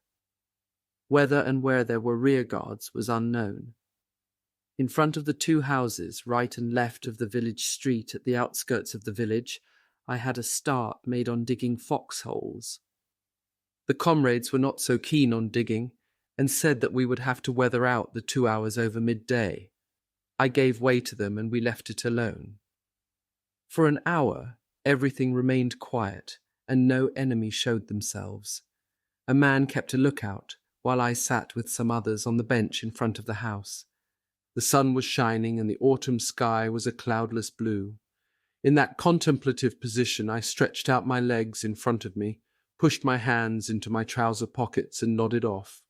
Whether and where there were rearguards was unknown. In front of the 2 houses, right and left of the village street at the outskirts of the village, I had a start made on digging foxholes. The comrades were not so keen on digging, and said that we would have to weather out the 2 hours over midday. I gave way to them and we left it alone. For an hour, everything remained quiet and no enemy showed themselves. A man kept a lookout while I sat with some others on the bench in front of the house. The sun was shining and the autumn sky was a cloudless blue. In that contemplative position, I stretched out my legs in front of me, pushed my hands into my trouser pockets and nodded off.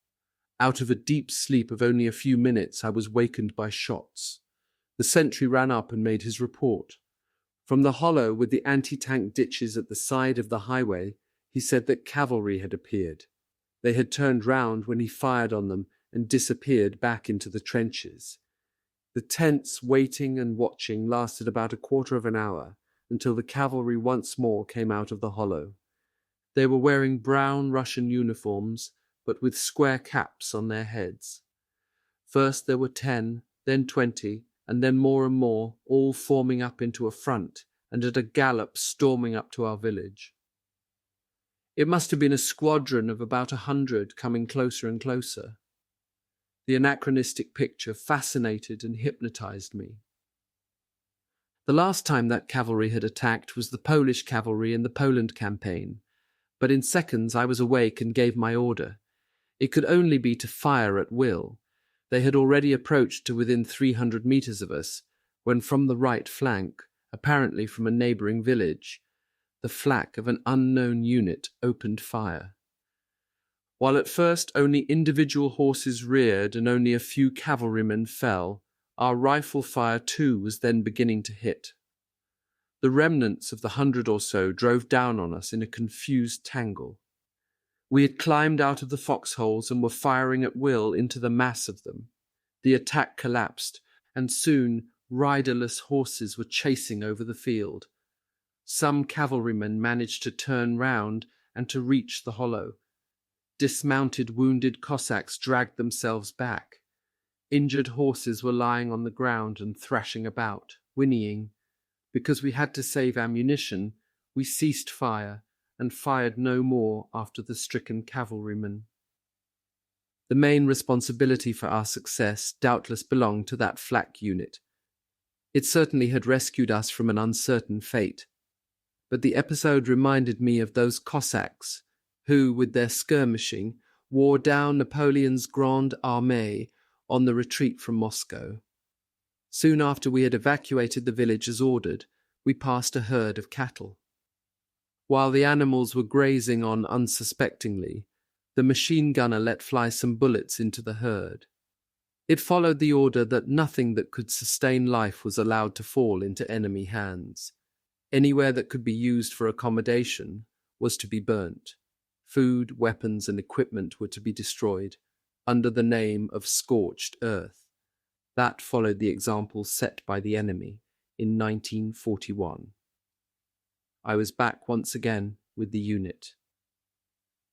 Out of a deep sleep of only a few minutes, I was wakened by shots. The sentry ran up and made his report. From the hollow with the anti-tank ditches at the side of the highway, he said that cavalry had appeared. They had turned round when he fired on them and disappeared back into the trenches. The tense waiting and watching lasted about a quarter of an hour, until the cavalry once more came out of the hollow. They were wearing brown Russian uniforms, but with square caps on their heads. First there were 10, then 20, and then more and more, all forming up into a front, and at a gallop storming up to our village. It must have been a squadron of about 100 coming closer and closer. The anachronistic picture fascinated and hypnotized me. The last time that cavalry had attacked was the Polish cavalry in the Poland campaign, but in seconds I was awake and gave my order. It could only be to fire at will. They had already approached to within 300 meters of us, when from the right flank, apparently from a neighboring village, the flak of an unknown unit opened fire. While at first only individual horses reared and only a few cavalrymen fell, our rifle fire too was then beginning to hit. The remnants of the 100 or so drove down on us in a confused tangle. We had climbed out of the foxholes and were firing at will into the mass of them. The attack collapsed, and soon riderless horses were chasing over the field. Some cavalrymen managed to turn round and to reach the hollow. Dismounted wounded Cossacks dragged themselves back. Injured horses were lying on the ground and thrashing about, whinnying. Because we had to save ammunition, we ceased fire and fired no more after the stricken cavalrymen. The main responsibility for our success doubtless belonged to that flak unit. It certainly had rescued us from an uncertain fate. But the episode reminded me of those Cossacks who, with their skirmishing, wore down Napoleon's Grande Armée on the retreat from Moscow. Soon after we had evacuated the village as ordered, we passed a herd of cattle. While the animals were grazing on unsuspectingly, the machine gunner let fly some bullets into the herd. It followed the order that nothing that could sustain life was allowed to fall into enemy hands. Anywhere that could be used for accommodation was to be burnt. Food, weapons, and equipment were to be destroyed, under the name of scorched earth. That followed the example set by the enemy in 1941. I was back once again with the unit.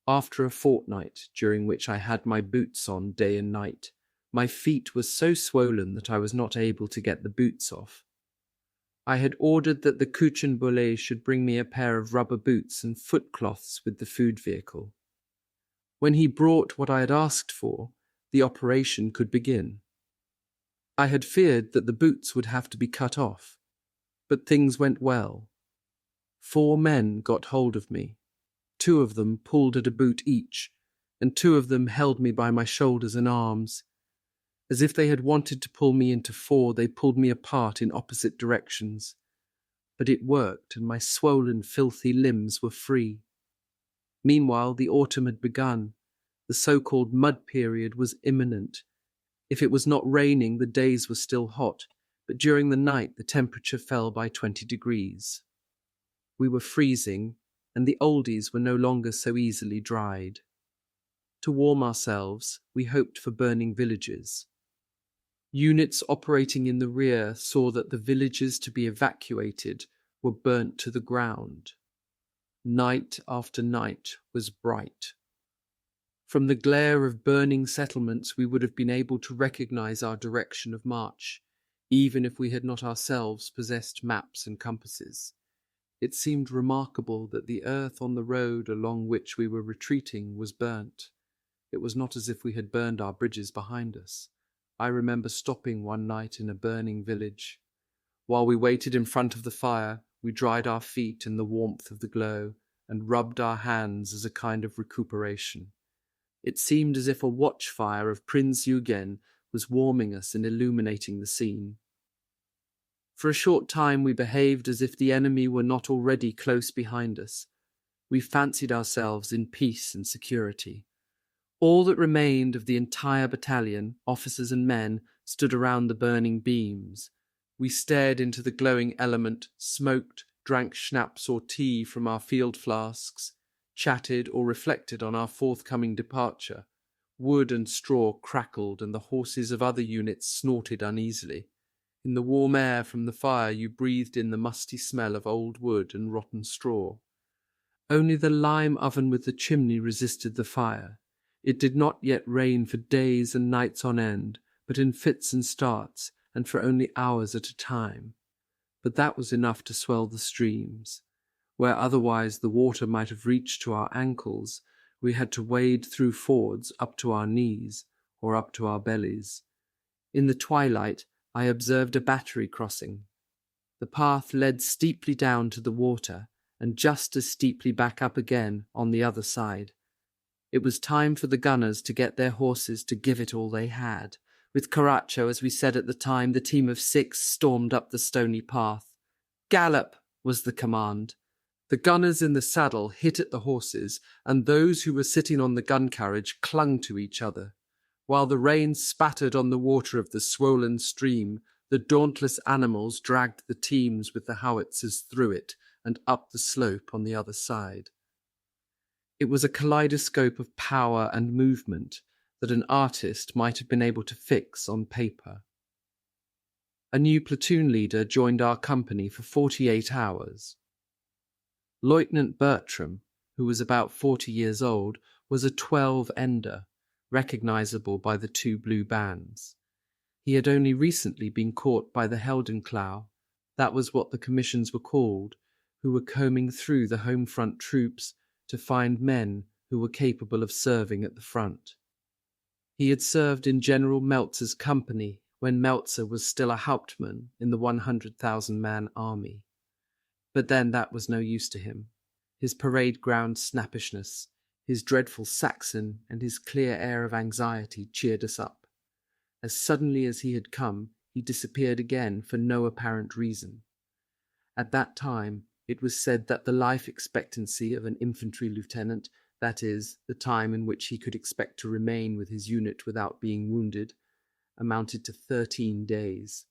After a fortnight during which I had my boots on day and night, my feet were so swollen that I was not able to get the boots off. I had ordered that the Kuchenbole should bring me a pair of rubber boots and footcloths with the food vehicle. When he brought what I had asked for, the operation could begin. I had feared that the boots would have to be cut off, but things went well. 4 men got hold of me. 2 of them pulled at a boot each, and 2 of them held me by my shoulders and arms. As if they had wanted to pull me into 4, they pulled me apart in opposite directions. But it worked, and my swollen, filthy limbs were free. Meanwhile, the autumn had begun. The so-called mud period was imminent. If it was not raining, the days were still hot, but during the night the temperature fell by 20 degrees. We were freezing, and the oldies were no longer so easily dried. To warm ourselves, we hoped for burning villages. Units operating in the rear saw that the villages to be evacuated were burnt to the ground. Night after night was bright. From the glare of burning settlements, we would have been able to recognize our direction of march, even if we had not ourselves possessed maps and compasses. It seemed remarkable that the earth on the road along which we were retreating was burnt. It was not as if we had burned our bridges behind us. I remember stopping one night in a burning village. While we waited in front of the fire, we dried our feet in the warmth of the glow and rubbed our hands as a kind of recuperation. It seemed as if a watchfire of Prince Eugen was warming us and illuminating the scene. For a short time we behaved as if the enemy were not already close behind us. We fancied ourselves in peace and security. All that remained of the entire battalion, officers and men, stood around the burning beams. We stared into the glowing element, smoked, drank schnapps or tea from our field flasks, chatted or reflected on our forthcoming departure. Wood and straw crackled, and the horses of other units snorted uneasily. In the warm air from the fire you breathed in the musty smell of old wood and rotten straw. Only the lime oven with the chimney resisted the fire. It did not yet rain for days and nights on end, but in fits and starts, and for only hours at a time. But that was enough to swell the streams. Where otherwise the water might have reached to our ankles, we had to wade through fords up to our knees, or up to our bellies. In the twilight, I observed a battery crossing. The path led steeply down to the water, and just as steeply back up again on the other side. It was time for the gunners to get their horses to give it all they had. With Carraccio, as we said at the time, the team of 6 stormed up the stony path. "Gallop!" was the command. The gunners in the saddle hit at the horses, and those who were sitting on the gun carriage clung to each other. While the rain spattered on the water of the swollen stream, the dauntless animals dragged the teams with the howitzers through it and up the slope on the other side. It was a kaleidoscope of power and movement that an artist might have been able to fix on paper. A new platoon leader joined our company for 48 hours. Lieutenant Bertram, who was about 40 years old, was a 12-ender, recognizable by the 2 blue bands. He had only recently been caught by the Heldenklau, that was what the commissions were called, who were combing through the home front troops to find men who were capable of serving at the front. He had served in General Meltzer's company when Meltzer was still a Hauptmann in the 100,000-man army. But then that was no use to him. His parade ground snappishness, his dreadful Saxon, and his clear air of anxiety cheered us up. As suddenly as he had come, he disappeared again for no apparent reason. At that time, it was said that the life expectancy of an infantry lieutenant, that is, the time in which he could expect to remain with his unit without being wounded, amounted to 13 days.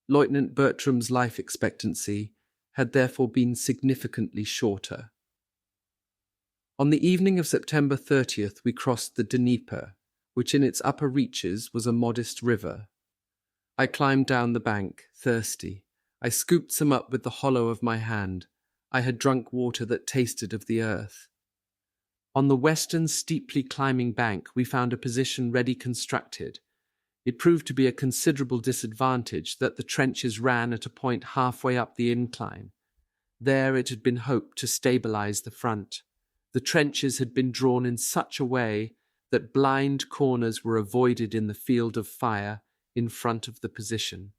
Lieutenant Bertram's life expectancy had therefore been significantly shorter. On the evening of September 30th, we crossed the Dnieper, which in its upper reaches was a modest river. I climbed down the bank, thirsty. I scooped some up with the hollow of my hand. I had drunk water that tasted of the earth. On the western steeply climbing bank, we found a position ready constructed. It proved to be a considerable disadvantage that the trenches ran at a point halfway up the incline. There it had been hoped to stabilize the front. The trenches had been drawn in such a way that blind corners were avoided in the field of fire in front of the position.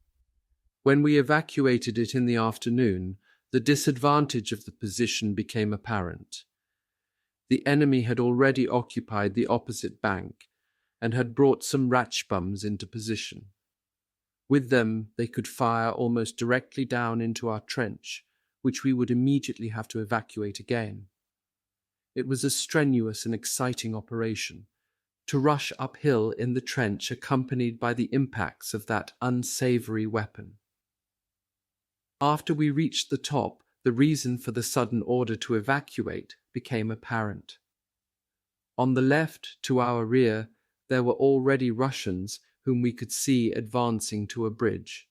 When we evacuated it in the afternoon, the disadvantage of the position became apparent. The enemy had already occupied the opposite bank and had brought some Ratschbums into position. With them, they could fire almost directly down into our trench, which we would immediately have to evacuate again. It was a strenuous and exciting operation, to rush uphill in the trench accompanied by the impacts of that unsavory weapon. After we reached the top, the reason for the sudden order to evacuate became apparent. On the left, to our rear, there were already Russians whom we could see advancing to a bridge.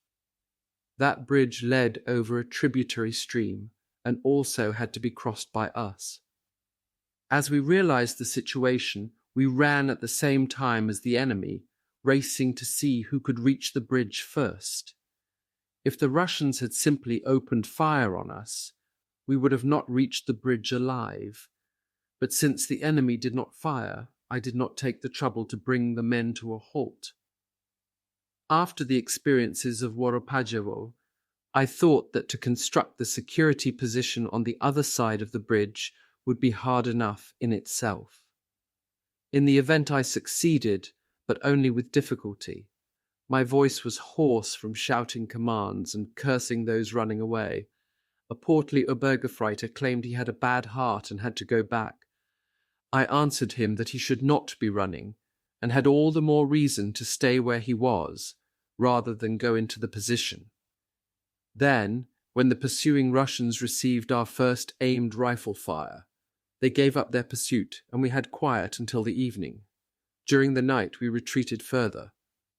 That bridge led over a tributary stream and also had to be crossed by us. As we realized the situation, we ran at the same time as the enemy, racing to see who could reach the bridge first. If the Russians had simply opened fire on us, we would have not reached the bridge alive. But since the enemy did not fire, I did not take the trouble to bring the men to a halt. After the experiences of Woropajewo, I thought that to construct the security position on the other side of the bridge would be hard enough in itself. In the event I succeeded, but only with difficulty. My voice was hoarse from shouting commands and cursing those running away. A portly Obergefreiter claimed he had a bad heart and had to go back. I answered him that he should not be running, and had all the more reason to stay where he was, rather than go into the position. Then, when the pursuing Russians received our first aimed rifle fire, they gave up their pursuit, and we had quiet until the evening. During the night we retreated further.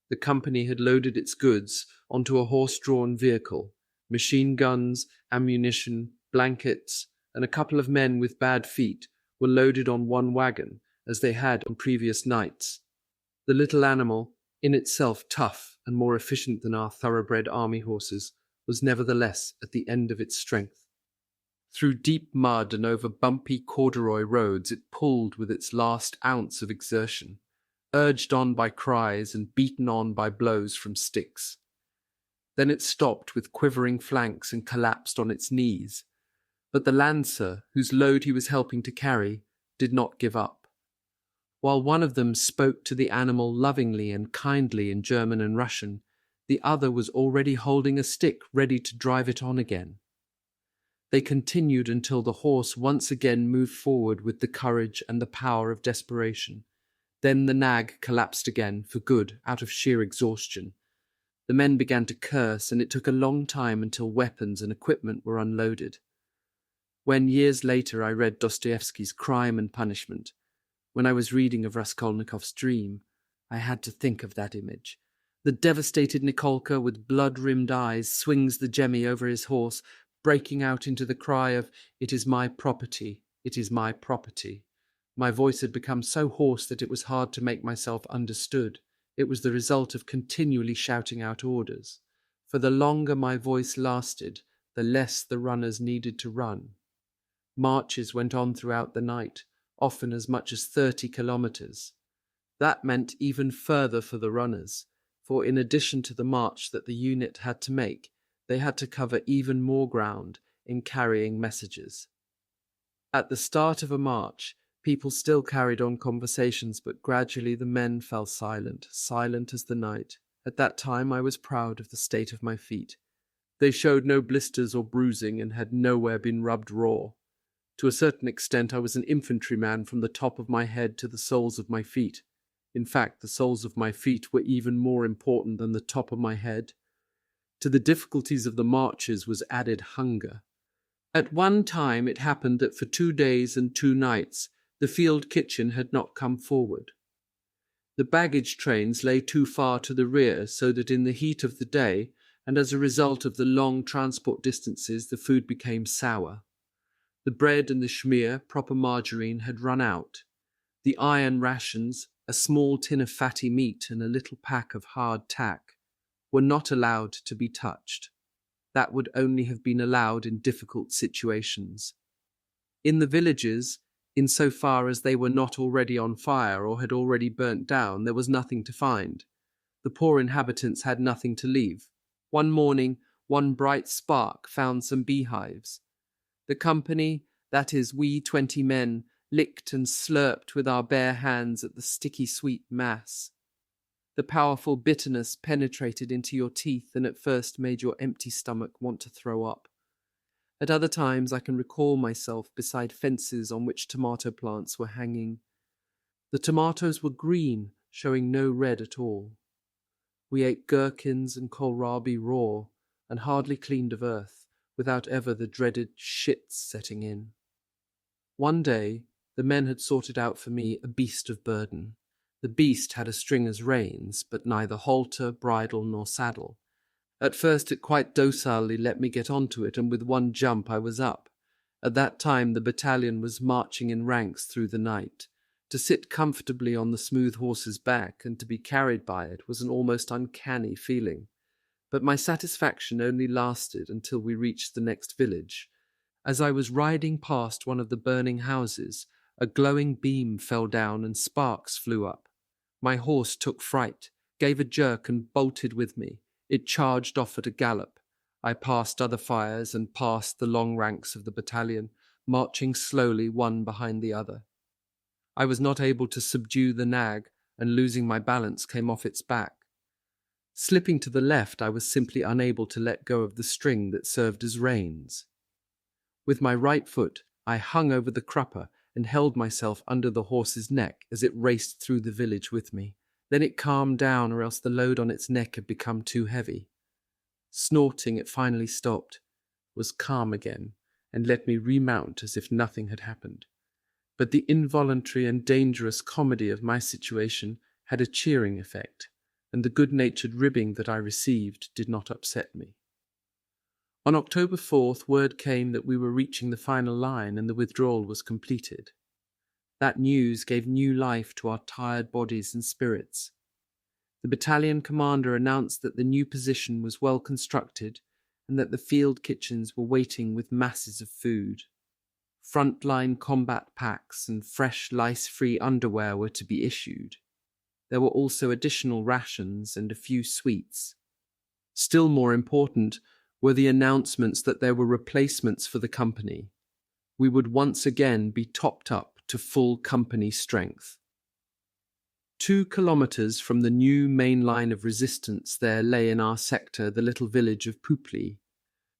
The company had loaded its goods onto a horse-drawn vehicle. Machine guns, ammunition, blankets, and a couple of men with bad feet were loaded on one wagon, as they had on previous nights. The little animal, in itself tough and more efficient than our thoroughbred army horses, was nevertheless at the end of its strength. Through deep mud and over bumpy corduroy roads it pulled with its last ounce of exertion, urged on by cries and beaten on by blows from sticks. Then it stopped with quivering flanks and collapsed on its knees. But the lancer, whose load he was helping to carry, did not give up. While one of them spoke to the animal lovingly and kindly in German and Russian, the other was already holding a stick ready to drive it on again. They continued until the horse once again moved forward with the courage and the power of desperation. Then the nag collapsed again, for good, out of sheer exhaustion. The men began to curse, and it took a long time until weapons and equipment were unloaded. When years later I read Dostoevsky's Crime and Punishment, when I was reading of Raskolnikov's dream, I had to think of that image. The devastated Nikolka with blood-rimmed eyes swings the jemmy over his horse, breaking out into the cry of, "It is my property, it is my property." My voice had become so hoarse that it was hard to make myself understood. It was the result of continually shouting out orders. For the longer my voice lasted, the less the runners needed to run. Marches went on throughout the night, often as much as 30 kilometers. That meant even further for the runners, for in addition to the march that the unit had to make, they had to cover even more ground in carrying messages. At the start of a march, people still carried on conversations, but gradually the men fell silent, silent as the night. At that time I was proud of the state of my feet. They showed no blisters or bruising and had nowhere been rubbed raw. To a certain extent I was an infantryman from the top of my head to the soles of my feet. In fact, the soles of my feet were even more important than the top of my head. To the difficulties of the marches was added hunger. At one time it happened that for 2 days and 2 nights the field kitchen had not come forward. The baggage trains lay too far to the rear, so that in the heat of the day, and as a result of the long transport distances, the food became sour. The bread and the schmear, proper margarine, had run out. The iron rations, a small tin of fatty meat and a little pack of hard tack, were not allowed to be touched. That would only have been allowed in difficult situations. In the villages, insofar as they were not already on fire or had already burnt down, there was nothing to find. The poor inhabitants had nothing to leave. One morning, one bright spark found some beehives. The company, that is, we 20 men, licked and slurped with our bare hands at the sticky sweet mass. The powerful bitterness penetrated into your teeth and at first made your empty stomach want to throw up. At other times I can recall myself beside fences on which tomato plants were hanging. The tomatoes were green, showing no red at all. We ate gherkins and kohlrabi raw, and hardly cleaned of earth, without ever the dreaded shits setting in. One day, the men had sorted out for me a beast of burden. The beast had a string as reins, but neither halter, bridle, nor saddle. At first it quite docilely let me get onto it, and with one jump I was up. At that time the battalion was marching in ranks through the night. To sit comfortably on the smooth horse's back and to be carried by it was an almost uncanny feeling. But my satisfaction only lasted until we reached the next village. As I was riding past one of the burning houses, a glowing beam fell down and sparks flew up. My horse took fright, gave a jerk and bolted with me. It charged off at a gallop. I passed other fires and passed the long ranks of the battalion, marching slowly one behind the other. I was not able to subdue the nag, and losing my balance came off its back. Slipping to the left, I was simply unable to let go of the string that served as reins. With my right foot, I hung over the crupper and held myself under the horse's neck as it raced through the village with me. Then it calmed down, or else the load on its neck had become too heavy. Snorting, it finally stopped, was calm again, and let me remount as if nothing had happened. But the involuntary and dangerous comedy of my situation had a cheering effect, and the good-natured ribbing that I received did not upset me. On October 4th, word came that we were reaching the final line and the withdrawal was completed. That news gave new life to our tired bodies and spirits. The battalion commander announced that the new position was well constructed and that the field kitchens were waiting with masses of food. Frontline combat packs and fresh lice-free underwear were to be issued. There were also additional rations and a few sweets. Still more important were the announcements that there were replacements for the company. We would once again be topped up to full company strength. 2 kilometers from the new main line of resistance there lay in our sector the little village of Pupli.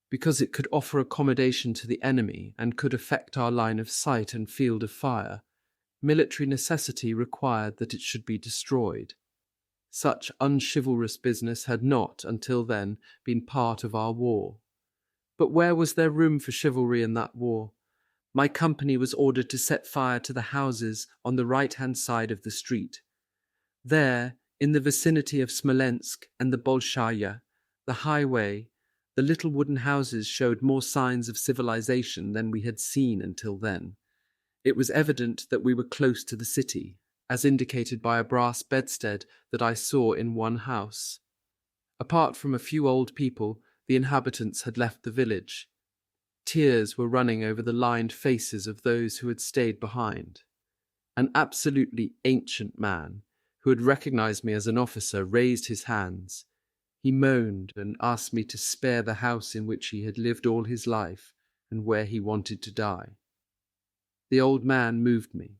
Because it could offer accommodation to the enemy and could affect our line of sight and field of fire, military necessity required that it should be destroyed. Such unchivalrous business had not, until then, been part of our war. But where was there room for chivalry in that war? My company was ordered to set fire to the houses on the right-hand side of the street. There, in the vicinity of Smolensk and the Bolshaya, the highway, the little wooden houses showed more signs of civilization than we had seen until then. It was evident that we were close to the city, as indicated by a brass bedstead that I saw in one house. Apart from a few old people, the inhabitants had left the village. Tears were running over the lined faces of those who had stayed behind. An absolutely ancient man, who had recognized me as an officer, raised his hands. He moaned and asked me to spare the house in which he had lived all his life and where he wanted to die. The old man moved me.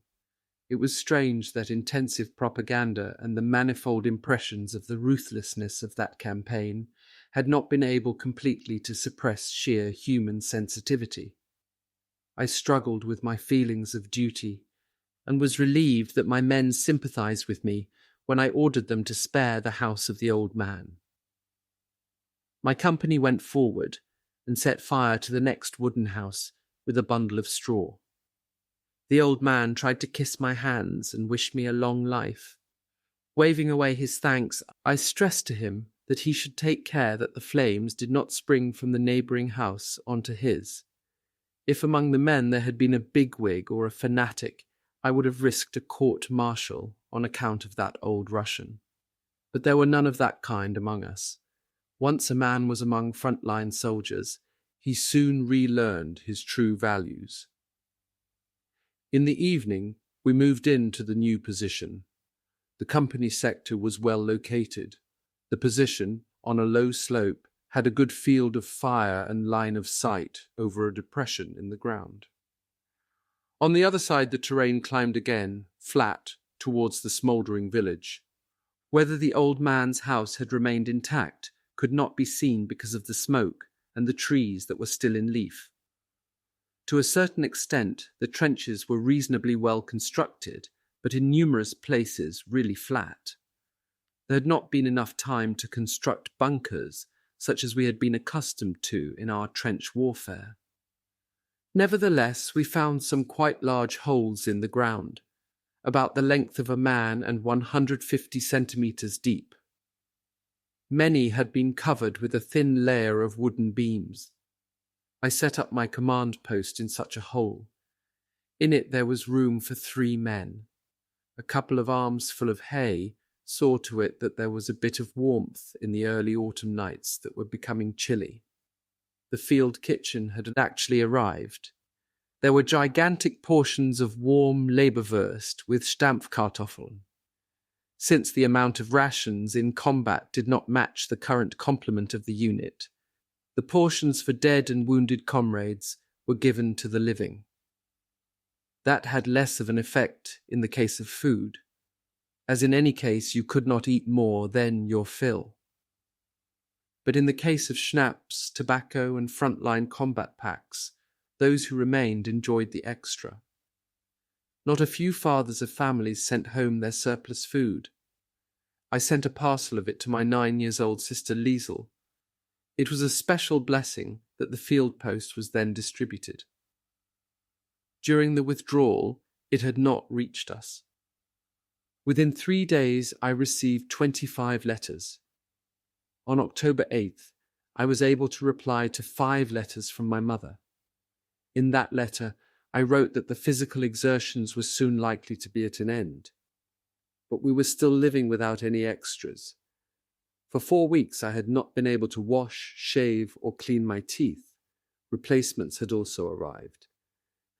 It was strange that intensive propaganda and the manifold impressions of the ruthlessness of that campaign had not been able completely to suppress sheer human sensitivity. I struggled with my feelings of duty and was relieved that my men sympathized with me when I ordered them to spare the house of the old man. My company went forward and set fire to the next wooden house with a bundle of straw. The old man tried to kiss my hands and wish me a long life. Waving away his thanks, I stressed to him that he should take care that the flames did not spring from the neighbouring house onto his. If among the men there had been a bigwig or a fanatic, I would have risked a court-martial on account of that old Russian. But there were none of that kind among us. Once a man was among front-line soldiers, he soon relearned his true values. In the evening, we moved into the new position. The company sector was well located. The position, on a low slope, had a good field of fire and line of sight over a depression in the ground. On the other side the terrain climbed again, flat, towards the smouldering village. Whether the old man's house had remained intact could not be seen because of the smoke and the trees that were still in leaf. To a certain extent, the trenches were reasonably well constructed, but in numerous places really flat. There had not been enough time to construct bunkers, such as we had been accustomed to in our trench warfare. Nevertheless, we found some quite large holes in the ground, about the length of a man and 150 centimetres deep. Many had been covered with a thin layer of wooden beams. I set up my command post in such a hole. In it there was room for 3 men. A couple of arms full of hay saw to it that there was a bit of warmth in the early autumn nights that were becoming chilly. The field kitchen had actually arrived. There were gigantic portions of warm Leberwurst with Stampfkartoffeln. Since the amount of rations in combat did not match the current complement of the unit, the portions for dead and wounded comrades were given to the living. That had less of an effect in the case of food, as in any case you could not eat more than your fill. But in the case of schnapps, tobacco, and frontline combat packs, those who remained enjoyed the extra. Not a few fathers of families sent home their surplus food. I sent a parcel of it to my 9-year-old sister Liesel. It was a special blessing that the field post was then distributed. During the withdrawal, it had not reached us. Within 3 days, I received 25 letters. On October 8th, I was able to reply to 5 letters from my mother. In that letter, I wrote that the physical exertions were soon likely to be at an end. But we were still living without any extras. For 4 weeks I had not been able to wash, shave, or clean my teeth. Replacements had also arrived.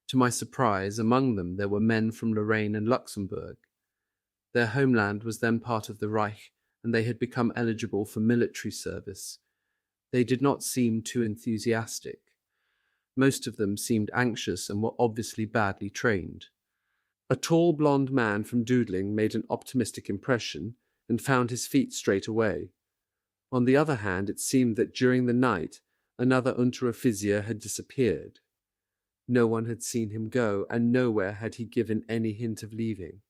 To my surprise, among them there were men from Lorraine and Luxembourg. Their homeland was then part of the Reich, and they had become eligible for military service. They did not seem too enthusiastic. Most of them seemed anxious and were obviously badly trained. A tall blond man from Doodling made an optimistic impression and found his feet straight away. On the other hand, it seemed that during the night another Unteroffizier had disappeared. No one had seen him go, and nowhere had he given any hint of leaving.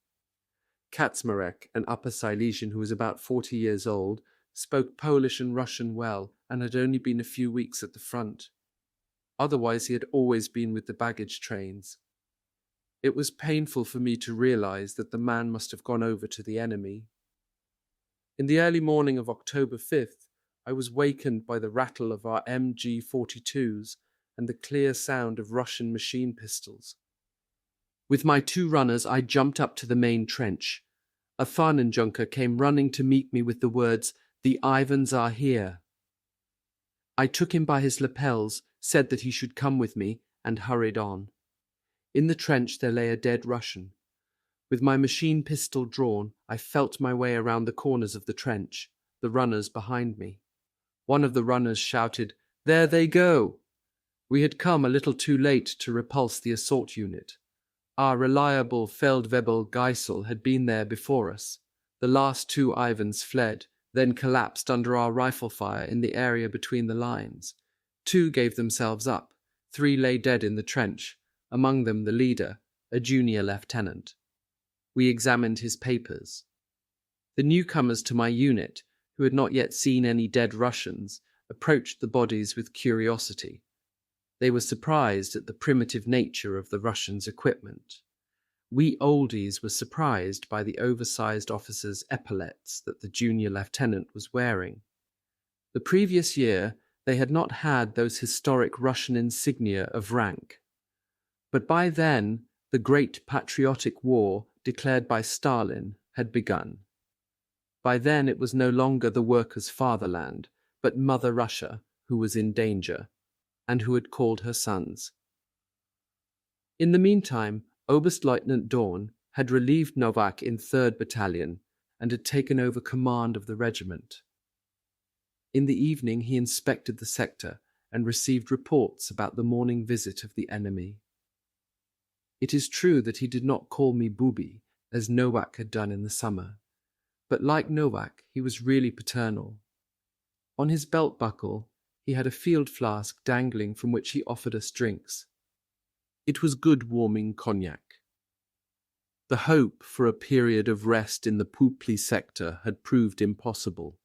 Kaczmarek, an Upper Silesian who was about 40 years old, spoke Polish and Russian well and had only been a few weeks at the front. Otherwise he had always been with the baggage trains. It was painful for me to realize that the man must have gone over to the enemy. In the early morning of October 5th, I was wakened by the rattle of our MG-42s and the clear sound of Russian machine pistols. With my 2 runners, I jumped up to the main trench. A Fahnenjunker came running to meet me with the words, "The Ivans are here." I took him by his lapels, said that he should come with me, and hurried on. In the trench there lay a dead Russian. With my machine pistol drawn, I felt my way around the corners of the trench, the runners behind me. One of the runners shouted, "There they go!" We had come a little too late to repulse the assault unit. Our reliable Feldwebel Geisel had been there before us. The last 2 Ivans fled, then collapsed under our rifle fire in the area between the lines. 2 gave themselves up. 3 lay dead in the trench, among them the leader, a junior lieutenant. We examined his papers. The newcomers to my unit, who had not yet seen any dead Russians, approached the bodies with curiosity. They were surprised at the primitive nature of the Russians' equipment. We oldies were surprised by the oversized officer's epaulets that the junior lieutenant was wearing. The previous year, they had not had those historic Russian insignia of rank. But by then, the great patriotic war declared by Stalin had begun. By then it was no longer the workers' fatherland, but Mother Russia who was in danger, and who had called her sons. In the meantime, Oberstleutnant Dorn had relieved Novak in 3rd Battalion and had taken over command of the regiment. In the evening he inspected the sector and received reports about the morning visit of the enemy. It is true that he did not call me Booby, as Nowak had done in the summer, but like Nowak, he was really paternal. On his belt buckle, he had a field flask dangling from which he offered us drinks. It was good warming cognac. The hope for a period of rest in the Poupli sector had proved impossible.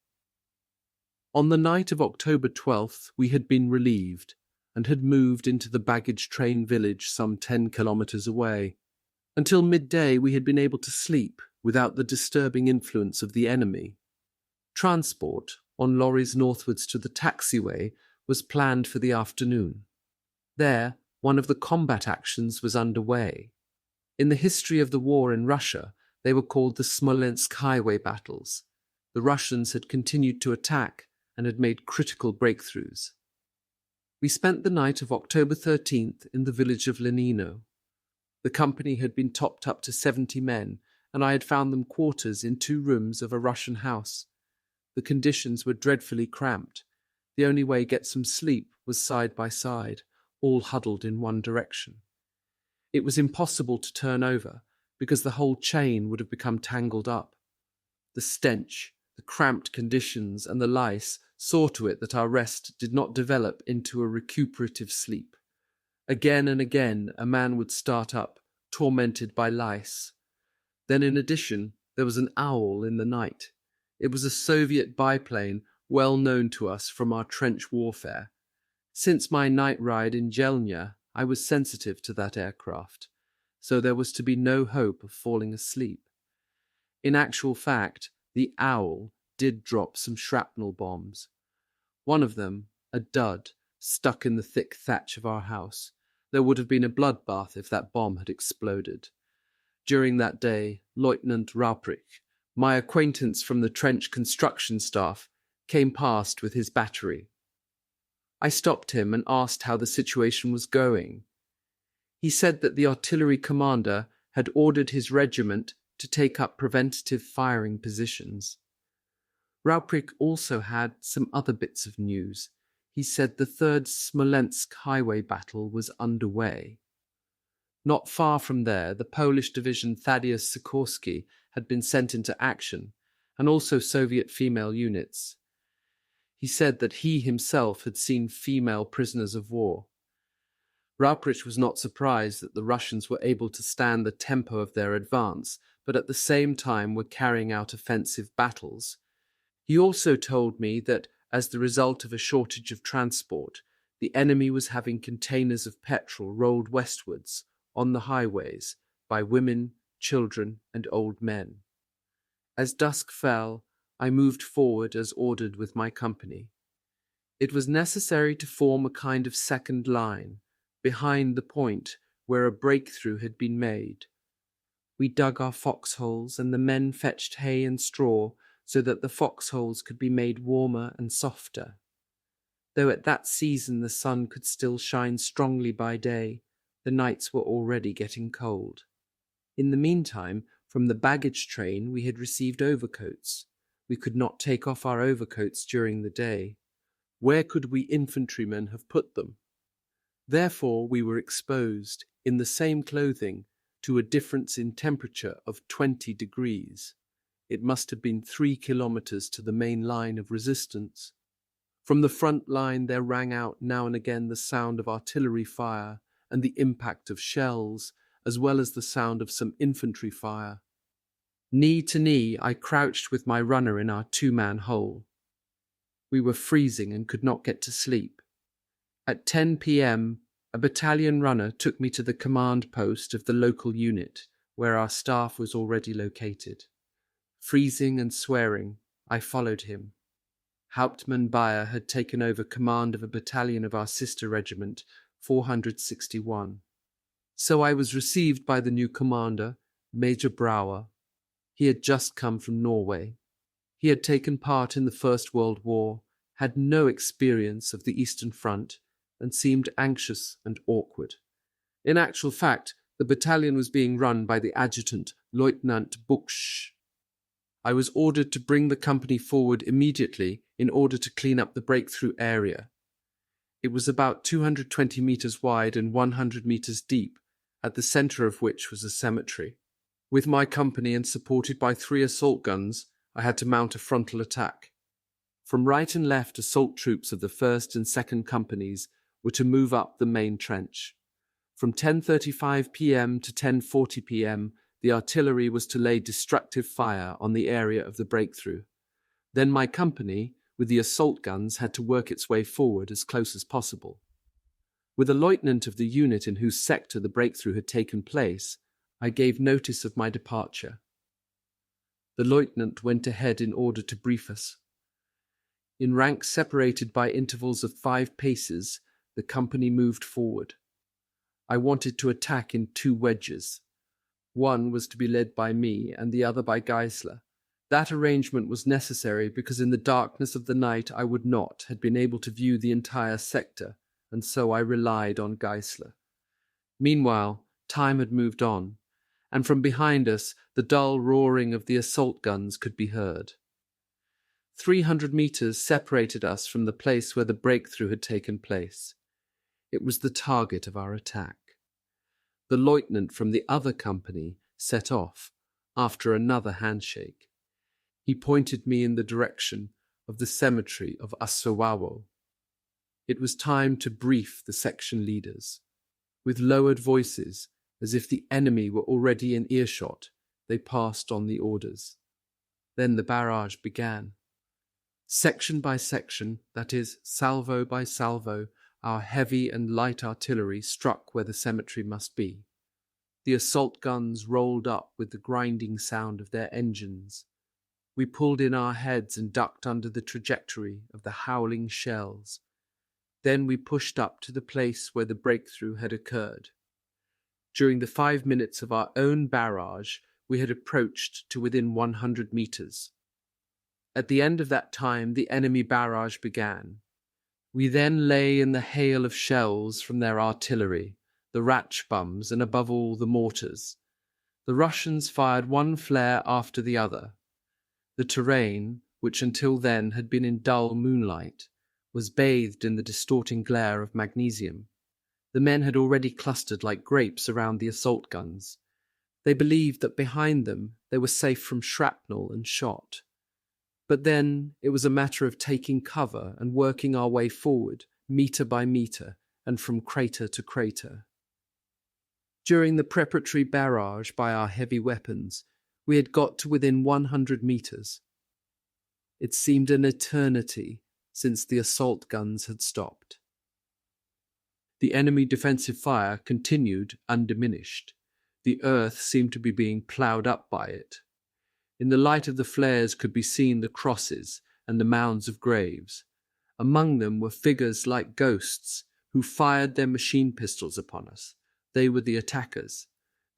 On the night of October 12th, we had been relieved and had moved into the baggage train village some 10 kilometers away. Until midday, we had been able to sleep without the disturbing influence of the enemy. Transport on lorries northwards to the taxiway was planned for the afternoon. There, one of the combat actions was underway. In the history of the war in Russia, they were called the Smolensk highway battles. The Russians had continued to attack and had made critical breakthroughs. We spent the night of October 13th in the village of Lenino. The company had been topped up to 70 men, and I had found them quarters in 2 rooms of a Russian house. The conditions were dreadfully cramped. The only way to get some sleep was side by side, all huddled in one direction. It was impossible to turn over, because the whole chain would have become tangled up. The stench, the cramped conditions, and the lice saw to it that our rest did not develop into a recuperative sleep. Again and again a man would start up, tormented by lice. Then in addition, there was an owl in the night. It was a Soviet biplane well known to us from our trench warfare. Since my night ride in Jelnya, I was sensitive to that aircraft, so there was to be no hope of falling asleep. In actual fact, the owl did drop some shrapnel bombs. One of them, a dud, stuck in the thick thatch of our house. There would have been a bloodbath if that bomb had exploded. During that day, Lieutenant Rauprich, my acquaintance from the trench construction staff, came past with his battery. I stopped him and asked how the situation was going. He said that the artillery commander had ordered his regiment to take up preventative firing positions. Rauprich also had some other bits of news. He said the 3rd Smolensk highway battle was underway. Not far from there, the Polish division Thaddeus Sikorski had been sent into action, and also Soviet female units. He said that he himself had seen female prisoners of war. Rauprich was not surprised that the Russians were able to stand the tempo of their advance, but at the same time were carrying out offensive battles. He also told me that, as the result of a shortage of transport, the enemy was having containers of petrol rolled westwards on the highways by women, children, and old men. As dusk fell, I moved forward as ordered with my company. It was necessary to form a kind of second line, behind the point where a breakthrough had been made. We dug our foxholes, and the men fetched hay and straw so that the foxholes could be made warmer and softer. Though at that season the sun could still shine strongly by day, the nights were already getting cold. In the meantime, from the baggage train we had received overcoats. We could not take off our overcoats during the day. Where could we infantrymen have put them? Therefore we were exposed, in the same clothing, to a difference in temperature of 20 degrees. It must have been 3 kilometers to the main line of resistance. From the front line there rang out now and again the sound of artillery fire and the impact of shells, as well as the sound of some infantry fire. Knee to knee, I crouched with my runner in our 2-man hole. We were freezing and could not get to sleep. At 10 p.m., a battalion runner took me to the command post of the local unit, where our staff was already located. Freezing and swearing, I followed him. Hauptmann Bayer had taken over command of a battalion of our sister regiment, 461. So I was received by the new commander, Major Brauer. He had just come from Norway. He had taken part in the First World War, had no experience of the Eastern Front, and seemed anxious and awkward. In actual fact, the battalion was being run by the adjutant, Lieutenant Buchsch. I was ordered to bring the company forward immediately in order to clean up the breakthrough area. It was about 220 meters wide and 100 meters deep, at the center of which was a cemetery. With my company and supported by 3 assault guns, I had to mount a frontal attack. From right and left, assault troops of the 1st and 2nd companies were to move up the main trench. From 10:35 p.m. to 10:40 p.m., the artillery was to lay destructive fire on the area of the breakthrough. Then my company, with the assault guns, had to work its way forward as close as possible. With a lieutenant of the unit in whose sector the breakthrough had taken place, I gave notice of my departure. The lieutenant went ahead in order to brief us. In ranks separated by intervals of 5 paces, the company moved forward. I wanted to attack in 2 wedges. One was to be led by me and the other by Geisler. That arrangement was necessary because in the darkness of the night I would not have been able to view the entire sector, and so I relied on Geisler. Meanwhile, time had moved on, and from behind us the dull roaring of the assault guns could be heard. 300 meters separated us from the place where the breakthrough had taken place. It was the target of our attack. The lieutenant from the other company set off, after another handshake. He pointed me in the direction of the cemetery of Assawawo. It was time to brief the section leaders. With lowered voices, as if the enemy were already in earshot, they passed on the orders. Then the barrage began. Section by section, that is, salvo by salvo, our heavy and light artillery struck where the cemetery must be. The assault guns rolled up with the grinding sound of their engines. We pulled in our heads and ducked under the trajectory of the howling shells. Then we pushed up to the place where the breakthrough had occurred. During the 5 minutes of our own barrage, we had approached to within 100 meters. At the end of that time, the enemy barrage began. We then lay in the hail of shells from their artillery, the Ratchbums, and above all the mortars. The Russians fired one flare after the other. The terrain, which until then had been in dull moonlight, was bathed in the distorting glare of magnesium. The men had already clustered like grapes around the assault guns. They believed that behind them they were safe from shrapnel and shot. But then it was a matter of taking cover and working our way forward, metre by metre, and from crater to crater. During the preparatory barrage by our heavy weapons, we had got to within 100 meters. It seemed an eternity since the assault guns had stopped. The enemy defensive fire continued undiminished. The earth seemed to be being ploughed up by it. In the light of the flares could be seen the crosses and the mounds of graves. Among them were figures like ghosts who fired their machine pistols upon us. They were the attackers.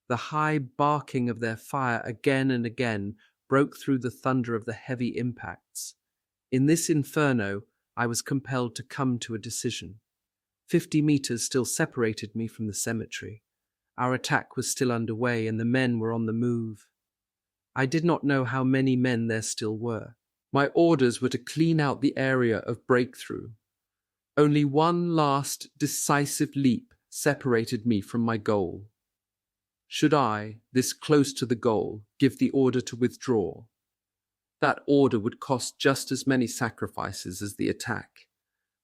The high barking of their fire again and again broke through the thunder of the heavy impacts. In this inferno, I was compelled to come to a decision. 50 meters still separated me from the cemetery. Our attack was still underway and the men were on the move. I did not know how many men there still were. My orders were to clean out the area of breakthrough. Only one last decisive leap separated me from my goal. Should I, this close to the goal, give the order to withdraw? That order would cost just as many sacrifices as the attack.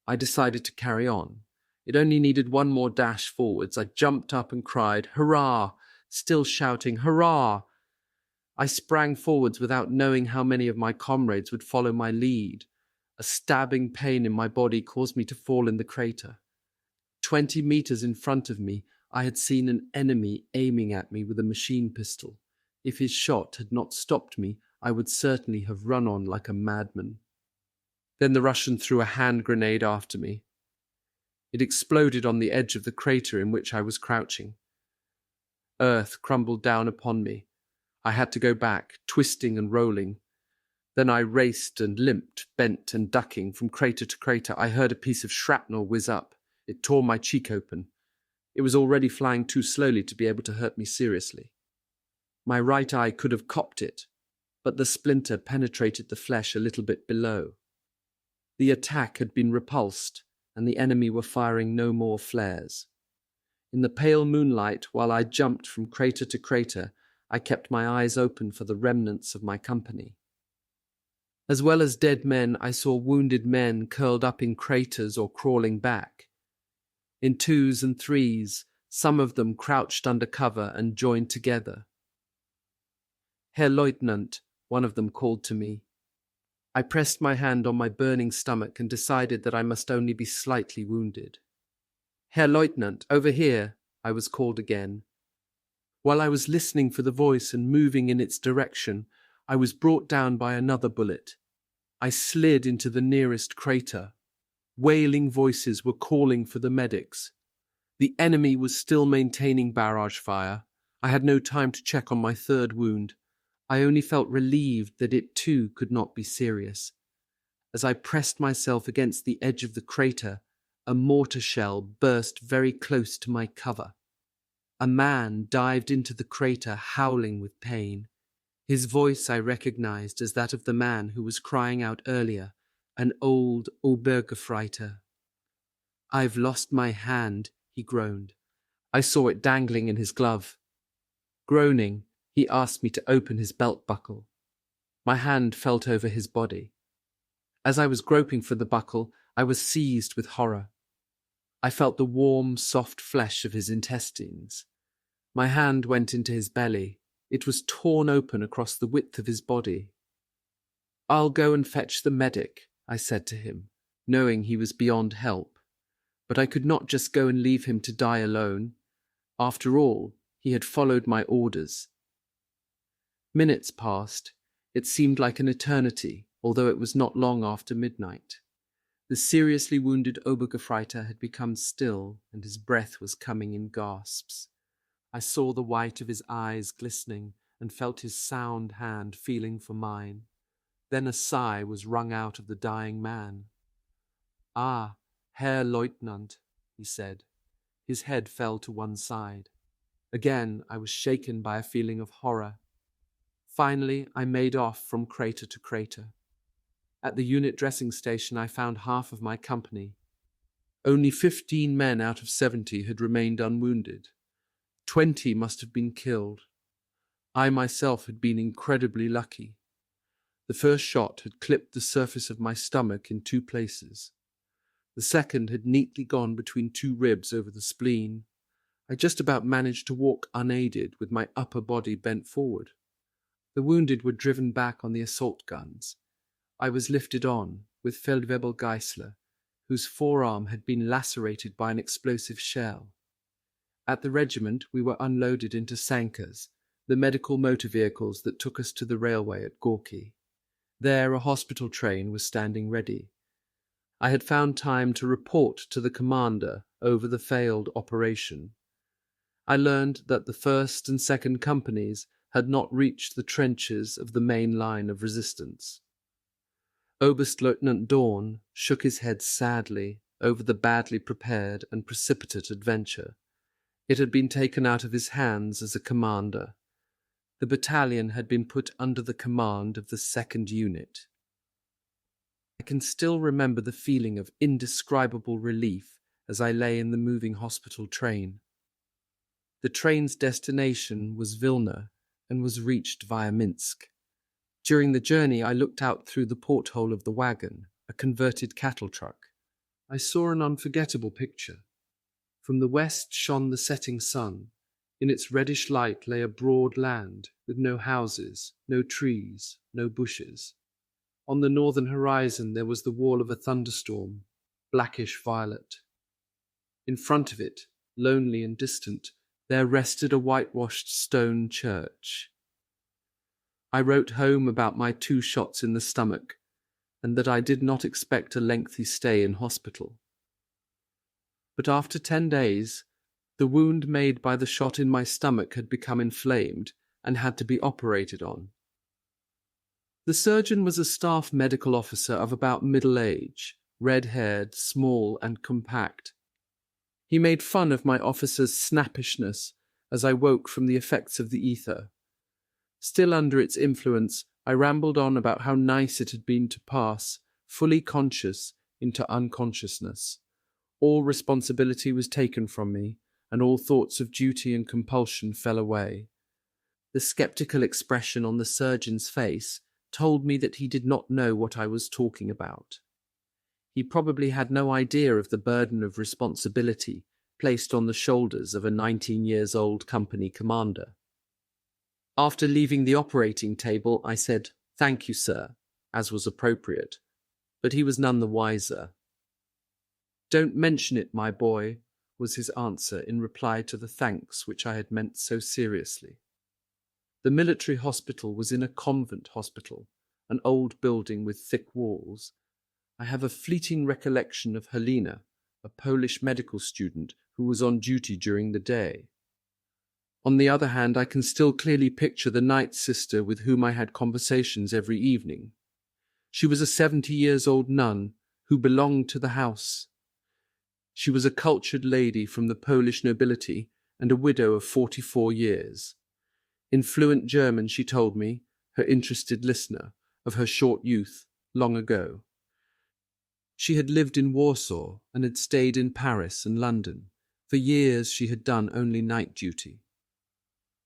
I decided to carry on. It only needed one more dash forwards. I jumped up and cried, "Hurrah!" still shouting, "Hurrah!" I sprang forwards without knowing how many of my comrades would follow my lead. A stabbing pain in my body caused me to fall in the crater. 20 meters in front of me, I had seen an enemy aiming at me with a machine pistol. If his shot had not stopped me, I would certainly have run on like a madman. Then the Russian threw a hand grenade after me. It exploded on the edge of the crater in which I was crouching. Earth crumbled down upon me. I had to go back, twisting and rolling. Then I raced and limped, bent and ducking from crater to crater. I heard a piece of shrapnel whiz up. It tore my cheek open. It was already flying too slowly to be able to hurt me seriously. My right eye could have copped it. but the splinter penetrated the flesh a little bit below. The attack had been repulsed, and the enemy were firing no more flares. In the pale moonlight, while I jumped from crater to crater, I kept my eyes open for the remnants of my company. As well as dead men, I saw wounded men curled up in craters or crawling back. In twos and threes, some of them crouched under cover and joined together. "Herr Leutnant," one of them called to me. I pressed my hand on my burning stomach and decided that I must only be slightly wounded. "Herr Leutnant, over here," I was called again. While I was listening for the voice and moving in its direction, I was brought down by another bullet. I slid into the nearest crater. Wailing voices were calling for the medics. The enemy was still maintaining barrage fire. I had no time to check on my third wound. I only felt relieved that it too could not be serious. As I pressed myself against the edge of the crater, a mortar shell burst very close to my cover. A man dived into the crater howling with pain. His voice I recognized as that of the man who was crying out earlier, an old Obergefreiter. "I've lost my hand," he groaned. I saw it dangling in his glove. Groaning, he asked me to open his belt buckle. My hand felt over his body. As I was groping for the buckle, I was seized with horror. I felt the warm, soft flesh of his intestines. My hand went into his belly. It was torn open across the width of his body. "I'll go and fetch the medic," I said to him, knowing he was beyond help. But I could not just go and leave him to die alone. After all, he had followed my orders. Minutes passed. It seemed like an eternity, although it was not long after midnight. The seriously wounded Obergefreiter had become still, and his breath was coming in gasps. I saw the white of his eyes glistening and felt his sound hand feeling for mine. Then a sigh was wrung out of the dying man. "Ah, Herr Leutnant," he said. His head fell to one side. Again, I was shaken by a feeling of horror. Finally, I made off from crater to crater. At the unit dressing station, I found half of my company. Only 15 men out of 70 had remained unwounded. 20 must have been killed. I myself had been incredibly lucky. The first shot had clipped the surface of my stomach in 2 places. The second had neatly gone between 2 ribs over the spleen. I just about managed to walk unaided with my upper body bent forward. The wounded were driven back on the assault guns. I was lifted on with Feldwebel Geisler, whose forearm had been lacerated by an explosive shell. At the regiment, we were unloaded into sankers, the medical motor vehicles that took us to the railway at Gorki. There, a hospital train was standing ready. I had found time to report to the commander over the failed operation. I learned that the 1st and 2nd companies had not reached the trenches of the main line of resistance. Oberstleutnant Dorn shook his head sadly over the badly prepared and precipitate adventure. It had been taken out of his hands as a commander. The battalion had been put under the command of the 2nd unit. I can still remember the feeling of indescribable relief as I lay in the moving hospital train. The train's destination was Vilna and was reached via Minsk. During the journey, I looked out through the porthole of the wagon, a converted cattle truck. I saw an unforgettable picture. From the west shone the setting sun. In its reddish light lay a broad land with no houses, no trees, no bushes. On the northern horizon there was the wall of a thunderstorm, blackish violet. In front of it, lonely and distant, there rested a whitewashed stone church. I wrote home about my 2 shots in the stomach, and that I did not expect a lengthy stay in hospital. But after 10 days, the wound made by the shot in my stomach had become inflamed and had to be operated on. The surgeon was a staff medical officer of about middle age, red-haired, small and compact. He made fun of my officer's snappishness as I woke from the effects of the ether. Still under its influence, I rambled on about how nice it had been to pass, fully conscious, into unconsciousness. All responsibility was taken from me, and all thoughts of duty and compulsion fell away. The skeptical expression on the surgeon's face told me that he did not know what I was talking about. He probably had no idea of the burden of responsibility placed on the shoulders of a 19-years-old company commander. After leaving the operating table, I said, "Thank you, sir," as was appropriate, but he was none the wiser. "Don't mention it, my boy," was his answer in reply to the thanks which I had meant so seriously. The military hospital was in a convent hospital, an old building with thick walls. I have a fleeting recollection of Helena, a Polish medical student who was on duty during the day. On the other hand, I can still clearly picture the night sister with whom I had conversations every evening. She was a 70-years-old nun who belonged to the house. She was a cultured lady from the Polish nobility and a widow of 44 years. In fluent German, she told me, her interested listener, of her short youth, long ago. She had lived in Warsaw and had stayed in Paris and London. For years she had done only night duty.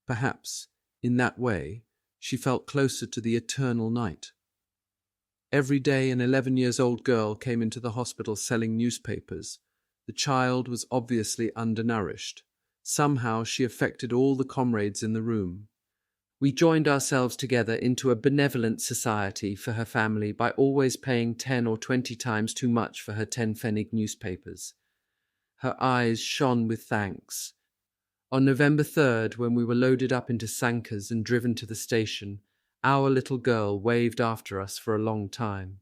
Perhaps, in that way, she felt closer to the eternal night. Every day an 11-years-old girl came into the hospital selling newspapers. The child was obviously undernourished. Somehow she affected all the comrades in the room. We joined ourselves together into a benevolent society for her family by always paying 10 or 20 times too much for her 10-pfennig newspapers. Her eyes shone with thanks. On November 3rd, when we were loaded up into sankers and driven to the station, our little girl waved after us for a long time.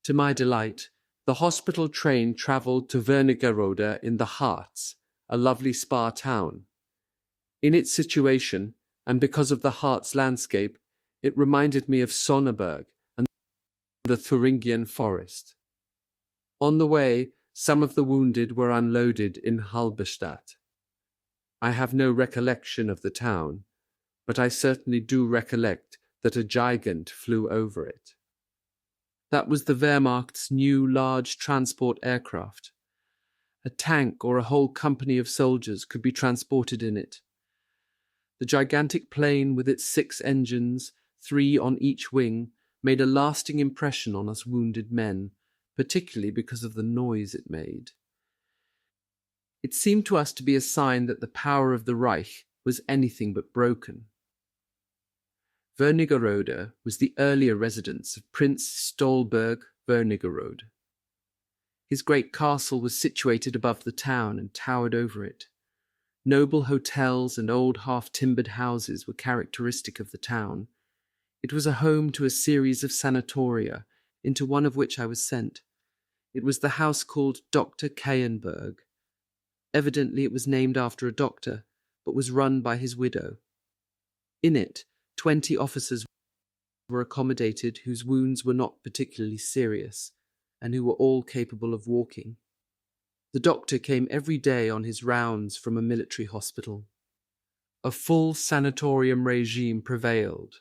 To my delight, the hospital train travelled to Wernigerode in the Harz, a lovely spa town. In its situation, and because of the Harz landscape, it reminded me of Sonneberg and the Thuringian forest. On the way, some of the wounded were unloaded in Halberstadt. I have no recollection of the town, but I certainly do recollect that a gigant flew over it. That was the Wehrmacht's new large transport aircraft. A tank or a whole company of soldiers could be transported in it. The gigantic plane with its 6 engines, 3 on each wing, made a lasting impression on us wounded men, particularly because of the noise it made. It seemed to us to be a sign that the power of the Reich was anything but broken. Wernigerode was the earlier residence of Prince Stolberg Wernigerode. His great castle was situated above the town and towered over it. Noble hotels and old half-timbered houses were characteristic of the town. It was a home to a series of sanatoria, into one of which I was sent. It was the house called Dr. Kayenberg. Evidently it was named after a doctor, but was run by his widow. In it, 20 officers were accommodated whose wounds were not particularly serious, and who were all capable of walking. The doctor came every day on his rounds from a military hospital. A full sanatorium regime prevailed.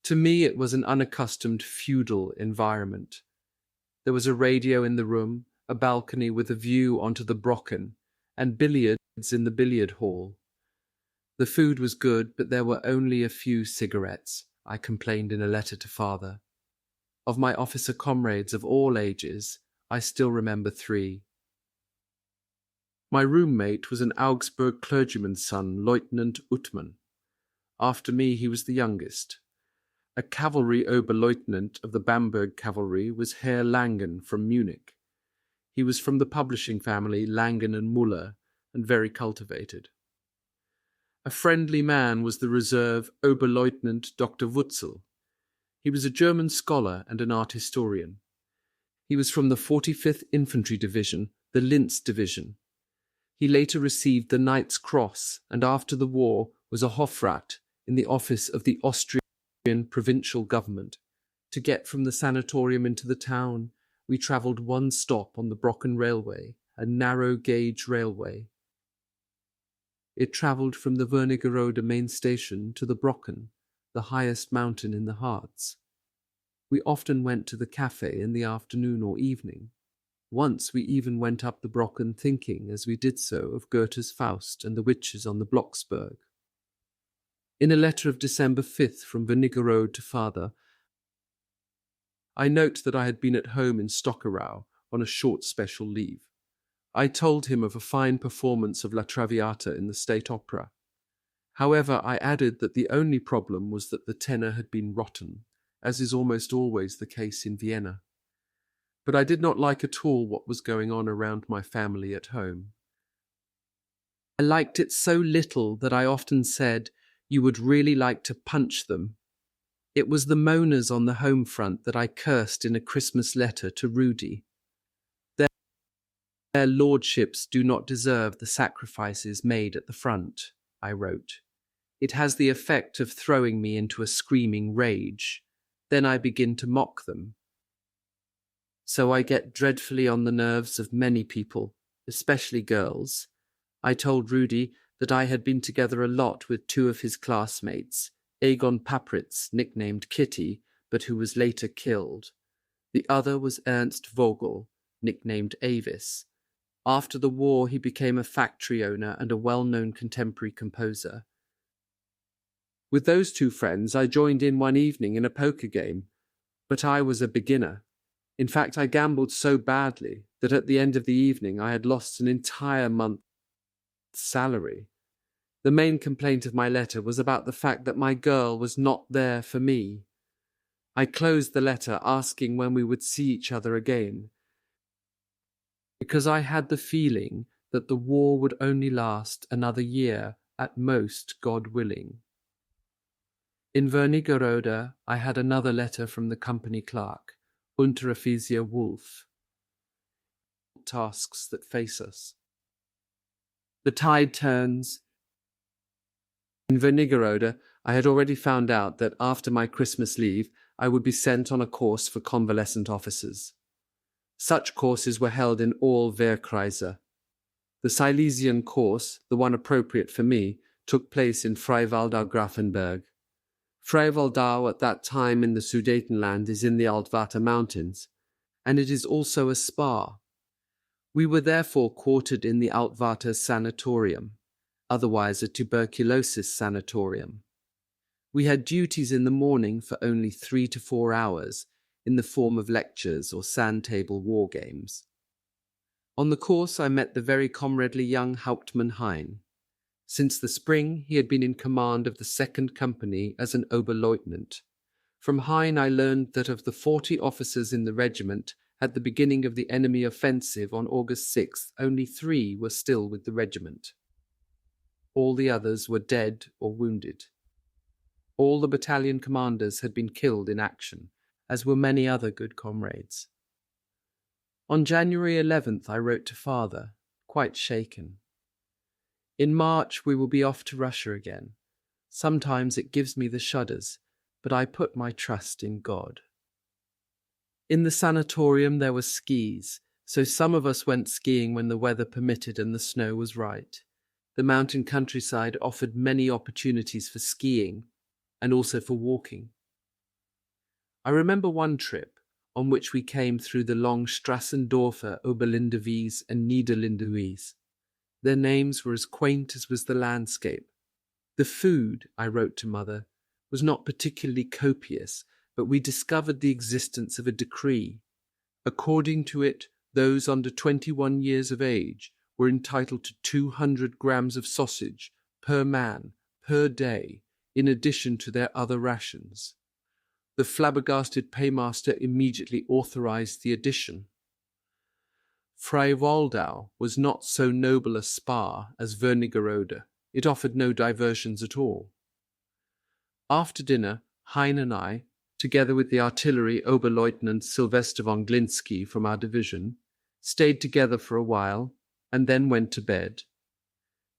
To me it was an unaccustomed feudal environment. There was a radio in the room, a balcony with a view onto the Brocken, and billiards in the billiard hall. The food was good, but there were only a few cigarettes, I complained in a letter to father. Of my officer comrades of all ages, I still remember 3. My roommate was an Augsburg clergyman's son, Lieutenant Uttmann. After me, he was the youngest. A cavalry Oberleutnant of the Bamberg cavalry was Herr Langen from Munich. He was from the publishing family Langen and Müller, and very cultivated. A friendly man was the reserve Oberleutnant Dr. Wutzel. He was a German scholar and an art historian. He was from the 45th Infantry Division, the Linz Division. He later received the Knight's Cross and after the war was a Hofrat in the office of the Austrian provincial government. To get from the sanatorium into the town, we travelled 1 stop on the Brocken Railway, a narrow-gauge railway. It travelled from the Wernigerode main station to the Brocken, the highest mountain in the Harz. We often went to the cafe in the afternoon or evening. Once we even went up the Brocken thinking as we did so of Goethe's Faust and the witches on the Blocksberg. In a letter of December 5th from Wernigerode to father, I note that I had been at home in Stockerau on a short special leave. I told him of a fine performance of La Traviata in the State Opera. However, I added that the only problem was that the tenor had been rotten, as is almost always the case in Vienna. But I did not like at all what was going on around my family at home. I liked it so little that I often said, "You would really like to punch them." It was the moaners on the home front that I cursed in a Christmas letter to Rudy. Their lordships do not deserve the sacrifices made at the front, I wrote. It has the effect of throwing me into a screaming rage. Then I begin to mock them. So I get dreadfully on the nerves of many people, especially girls. I told Rudy that I had been together a lot with two of his classmates, Egon Papritz, nicknamed Kitty, but who was later killed. The other was Ernst Vogel, nicknamed Avis. After the war, he became a factory owner and a well-known contemporary composer. With those two friends, I joined in one evening in a poker game, but I was a beginner. In fact, I gambled so badly that at the end of the evening I had lost an entire month's salary. The main complaint of my letter was about the fact that my girl was not there for me. I closed the letter asking when we would see each other again, because I had the feeling that the war would only last another year, at most, God willing. In Wernigerode, I had another letter from the company clerk, Unteroffizier Wolf. Tasks that face us. The tide turns. In Wernigerode, I had already found out that after my Christmas leave, I would be sent on a course for convalescent officers. Such courses were held in all Wehrkreise. The Silesian course, the one appropriate for me, took place in Freiwaldau-Grafenberg. Freiwaldau at that time in the Sudetenland is in the Altwarter Mountains, and it is also a spa. We were therefore quartered in the Altwarter Sanatorium, otherwise a tuberculosis sanatorium. We had duties in the morning for only 3 to 4 hours, in the form of lectures or sand-table war games. On the course I met the very comradely young Hauptmann Hein. Since the spring he had been in command of the 2nd Company as an Oberleutnant. From Hein I learned that of the 40 officers in the regiment at the beginning of the enemy offensive on August 6th, only 3 were still with the regiment. All the others were dead or wounded. All the battalion commanders had been killed in action, as were many other good comrades. On January 11th I wrote to father, quite shaken. In March we will be off to Russia again. Sometimes it gives me the shudders, but I put my trust in God. In the sanatorium there were skis, so some of us went skiing when the weather permitted and the snow was right. The mountain countryside offered many opportunities for skiing and also for walking. I remember one trip on which we came through the long Strassendorfer, Oberlindewies and Niederlindewies. Their names were as quaint as was the landscape. The food, I wrote to mother, was not particularly copious, but we discovered the existence of a decree. According to it, those under 21 years of age were entitled to 200 grams of sausage per man, per day, in addition to their other rations. The flabbergasted paymaster immediately authorized the addition. Freiwaldau was not so noble a spa as Wernigerode. It offered no diversions at all. After dinner, Hein and I, together with the artillery Oberleutnant Sylvester von Glinsky from our division, stayed together for a while and then went to bed.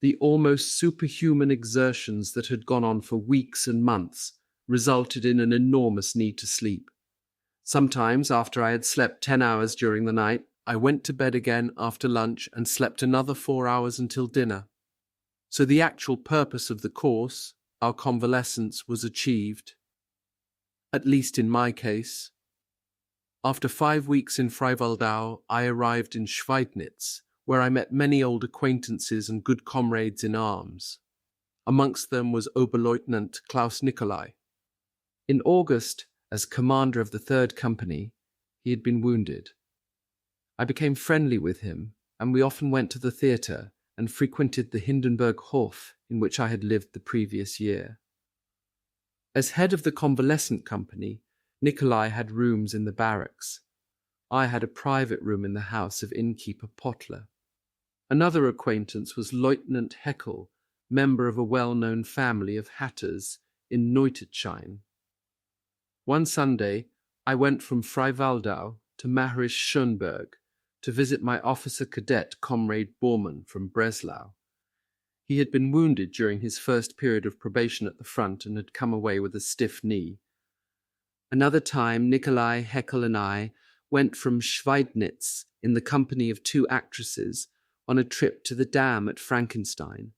The almost superhuman exertions that had gone on for weeks and months resulted in an enormous need to sleep. Sometimes, after I had slept 10 hours during the night, I went to bed again after lunch and slept another 4 hours until dinner. So the actual purpose of the course, our convalescence was achieved, at least in my case. After 5 weeks in Freiwaldau, I arrived in Schweidnitz, where I met many old acquaintances and good comrades in arms. Amongst them was Oberleutnant Klaus Nicolai. In August, as commander of the 3rd Company, he had been wounded. I became friendly with him, and we often went to the theatre and frequented the Hindenburg Hof in which I had lived the previous year. As head of the convalescent company, Nikolai had rooms in the barracks. I had a private room in the house of innkeeper Pottler. Another acquaintance was Lieutenant Heckel, member of a well-known family of hatters in Neutetschein. One Sunday, I went from Freiwaldau to Mahrisch Schönberg to visit my officer cadet comrade Bormann from Breslau. He had been wounded during his first period of probation at the front and had come away with a stiff knee. Another time, Nikolai, Heckel, and I went from Schweidnitz in the company of 2 actresses on a trip to the dam at Frankenstein.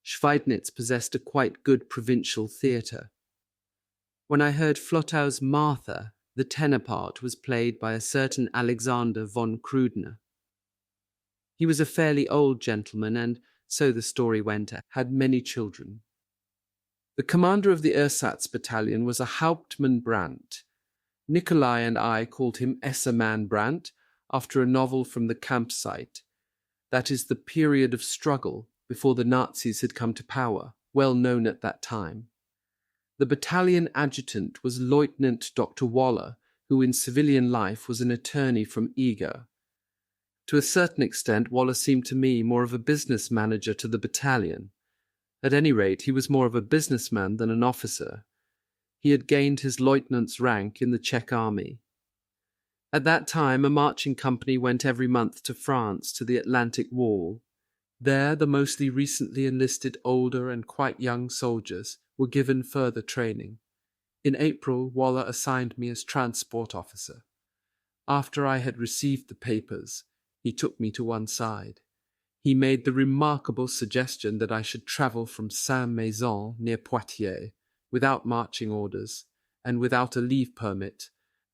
Schweidnitz possessed a quite good provincial theatre. When I heard Flottau's Martha, the tenor part was played by a certain Alexander von Krudner. He was a fairly old gentleman and, so the story went, had many children. The commander of the Ersatz battalion was a Hauptmann Brandt. Nikolai and I called him Essermann Brandt after a novel from the campsite. That is the period of struggle before the Nazis had come to power, well known at that time. The battalion adjutant was Lieutenant Dr. Waller, who in civilian life was an attorney from Eger. To a certain extent, Waller seemed to me more of a business manager to the battalion. At any rate, he was more of a businessman than an officer. He had gained his lieutenant's rank in the Czech army. At that time, a marching company went every month to France, to the Atlantic Wall. There, the mostly recently enlisted older and quite young soldiers were given further training. In April, Waller assigned me as transport officer. After I had received the papers, he took me to one side. He made the remarkable suggestion that I should travel from Saint-Maison, near Poitiers, without marching orders and without a leave permit,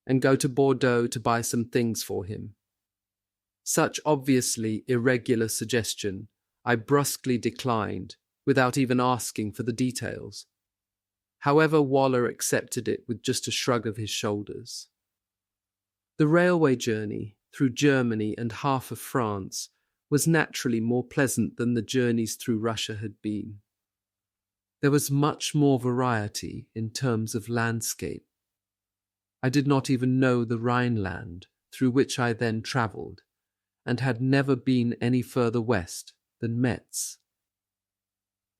and go to Bordeaux to buy some things for him. Such obviously irregular suggestion I brusquely declined, without even asking for the details. However, Waller accepted it with just a shrug of his shoulders. The railway journey through Germany and half of France was naturally more pleasant than the journeys through Russia had been. There was much more variety in terms of landscape. I did not even know the Rhineland, through which I then travelled, and had never been any further west than Metz.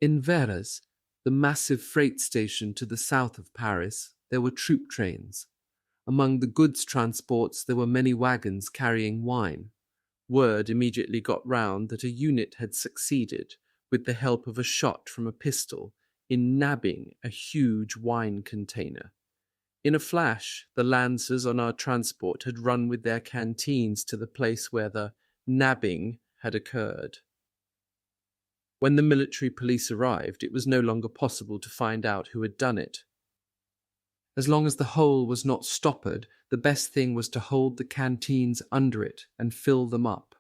In Verres, the massive freight station to the south of Paris, there were troop trains. Among the goods transports there were many wagons carrying wine. Word immediately got round that a unit had succeeded, with the help of a shot from a pistol, in nabbing a huge wine container. In a flash, the lancers on our transport had run with their canteens to the place where the nabbing had occurred. When the military police arrived, it was no longer possible to find out who had done it. As long as the hole was not stoppered, the best thing was to hold the canteens under it and fill them up.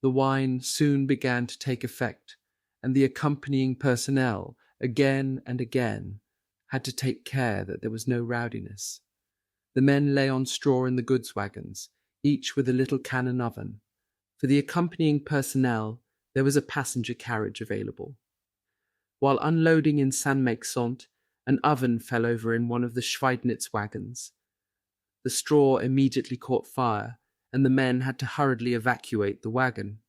The wine soon began to take effect, and the accompanying personnel, again and again, had to take care that there was no rowdiness. The men lay on straw in the goods wagons, each with a little cannon oven. For the accompanying personnel, there was a passenger carriage available. While unloading in Saint-Mexant, an oven fell over in one of the Schweidnitz wagons. The straw immediately caught fire, and the men had to hurriedly evacuate the wagon.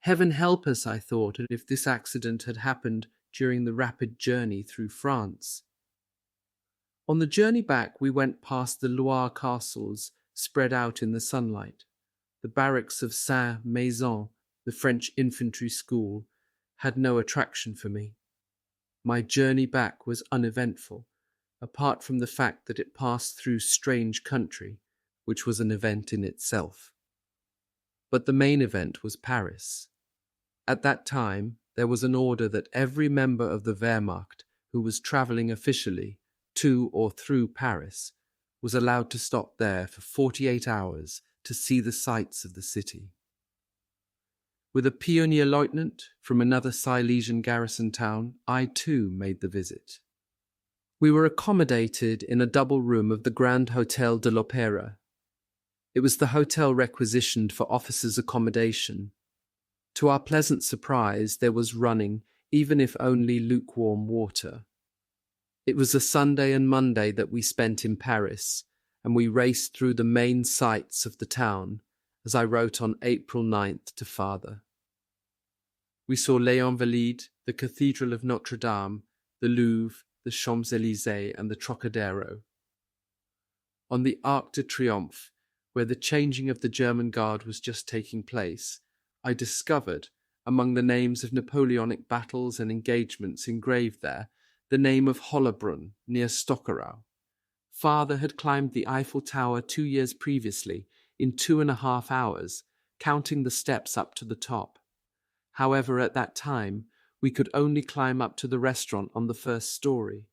Heaven help us, I thought, if this accident had happened during the rapid journey through France. On the journey back, we went past the Loire castles spread out in the sunlight. The barracks of Saint-Maison, the French infantry school, had no attraction for me. My journey back was uneventful, apart from the fact that it passed through strange country, which was an event in itself. But the main event was Paris. At that time, there was an order that every member of the Wehrmacht who was travelling officially to or through Paris, was allowed to stop there for 48 hours to see the sights of the city. With a pioneer lieutenant from another Silesian garrison town, I too made the visit. We were accommodated in a double room of the Grand Hotel de l'Opéra. It was the hotel requisitioned for officers' accommodation. To our pleasant surprise, there was running, even if only lukewarm water. It was a Sunday and Monday that we spent in Paris, and we raced through the main sights of the town, as I wrote on April 9th to Father. We saw Les Invalides, the Cathedral of Notre Dame, the Louvre, the Champs-Élysées, and the Trocadero. On the Arc de Triomphe, where the changing of the German Guard was just taking place, I discovered, among the names of Napoleonic battles and engagements engraved there, the name of Hollabrunn, near Stockerau. Father had climbed the Eiffel Tower 2 years previously, in 2.5 hours, counting the steps up to the top. However, at that time, we could only climb up to the restaurant on the first story.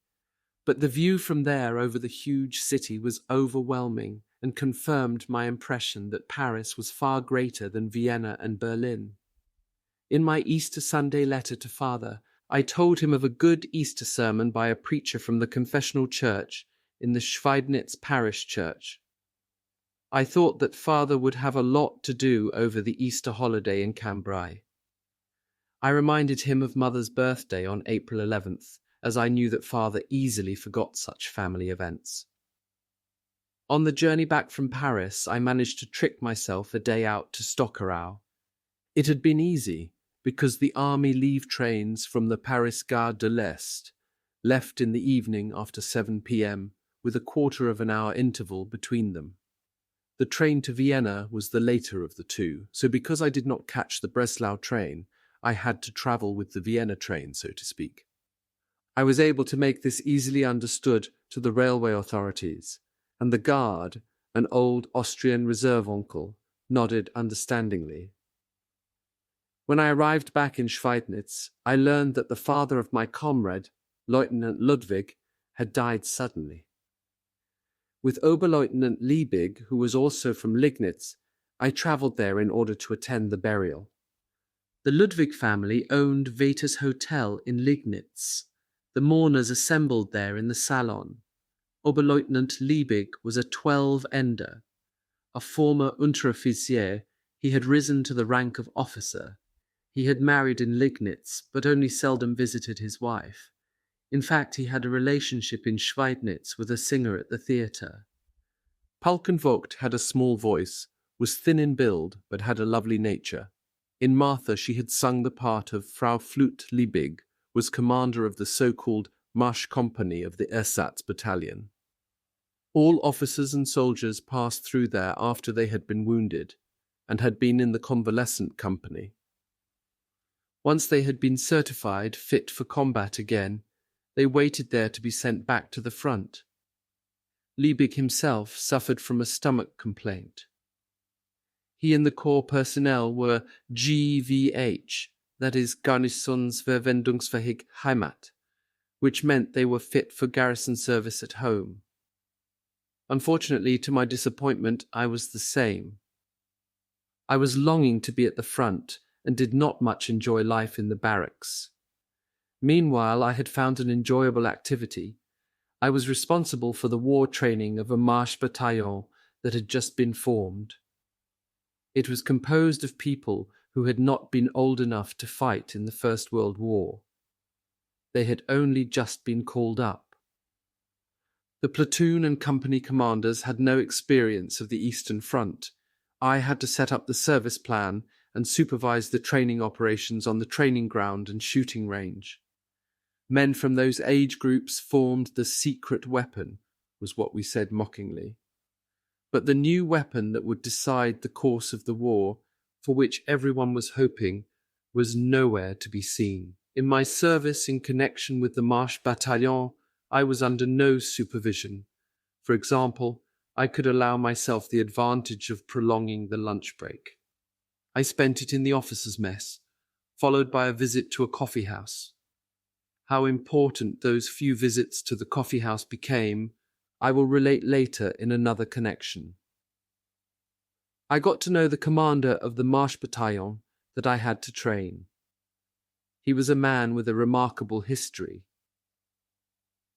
But the view from there over the huge city was overwhelming and confirmed my impression that Paris was far greater than Vienna and Berlin. In my Easter Sunday letter to Father, I told him of a good Easter sermon by a preacher from the confessional church in the Schweidnitz parish church. I thought that Father would have a lot to do over the Easter holiday in Cambrai. I reminded him of Mother's birthday on April 11th, as I knew that Father easily forgot such family events. On the journey back from Paris, I managed to trick myself a day out to Stockerau. It had been easy, because the army leave trains from the Paris Gare de l'Est left in the evening after 7 p.m. with a quarter of an hour interval between them. The train to Vienna was the later of the two, so because I did not catch the Breslau train, I had to travel with the Vienna train, so to speak. I was able to make this easily understood to the railway authorities, and the guard, an old Austrian reserve uncle, nodded understandingly. When I arrived back in Schweidnitz, I learned that the father of my comrade, Lieutenant Ludwig, had died suddenly. With Oberleutnant Liebig, who was also from Liegnitz, I travelled there in order to attend the burial. The Ludwig family owned Veter's Hotel in Liegnitz. The mourners assembled there in the salon. Oberleutnant Liebig was a 12-ender. A former Unteroffizier, he had risen to the rank of officer. He had married in Liegnitz, but only seldom visited his wife. In fact, he had a relationship in Schweidnitz with a singer at the theatre. Pulkenvogt had a small voice, was thin in build, but had a lovely nature. In Martha she had sung the part of Frau Flute Liebig, was commander of the so-called Marsch Company of the Ersatz Battalion. All officers and soldiers passed through there after they had been wounded, and had been in the convalescent company. Once they had been certified fit for combat again, they waited there to be sent back to the front. Liebig himself suffered from a stomach complaint. He and the corps personnel were GVH, that is Garnisonsverwendungsfähig Heimat, which meant they were fit for garrison service at home. Unfortunately, to my disappointment, I was the same. I was longing to be at the front and did not much enjoy life in the barracks. Meanwhile, I had found an enjoyable activity. I was responsible for the war training of a Marche battalion that had just been formed. It was composed of people who had not been old enough to fight in the First World War. They had only just been called up. The platoon and company commanders had no experience of the Eastern Front. I had to set up the service plan and supervise the training operations on the training ground and shooting range. Men from those age groups formed the secret weapon, was what we said mockingly. But the new weapon that would decide the course of the war, for which everyone was hoping, was nowhere to be seen. In my service in connection with the Marche Bataillon, I was under no supervision. For example, I could allow myself the advantage of prolonging the lunch break. I spent it in the officers' mess, followed by a visit to a coffee house. How important those few visits to the coffee house became, I will relate later in another connection. I got to know the commander of the Marsh battalion that I had to train. He was a man with a remarkable history.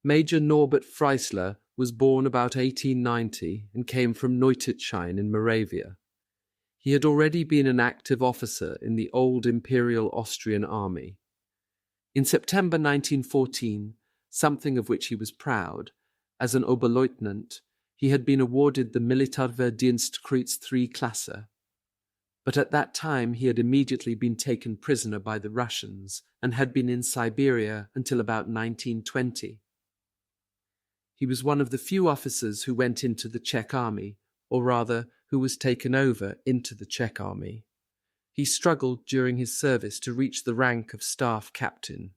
Major Norbert Freisler was born about 1890 and came from Neutytschein in Moravia. He had already been an active officer in the old Imperial Austrian Army. In September 1914, something of which he was proud, as an Oberleutnant, he had been awarded the Militärverdienstkreuz III Klasse. But at that time he had immediately been taken prisoner by the Russians and had been in Siberia until about 1920. He was one of the few officers who went into the Czech army, or rather, who was taken over into the Czech army. He struggled during his service to reach the rank of staff captain.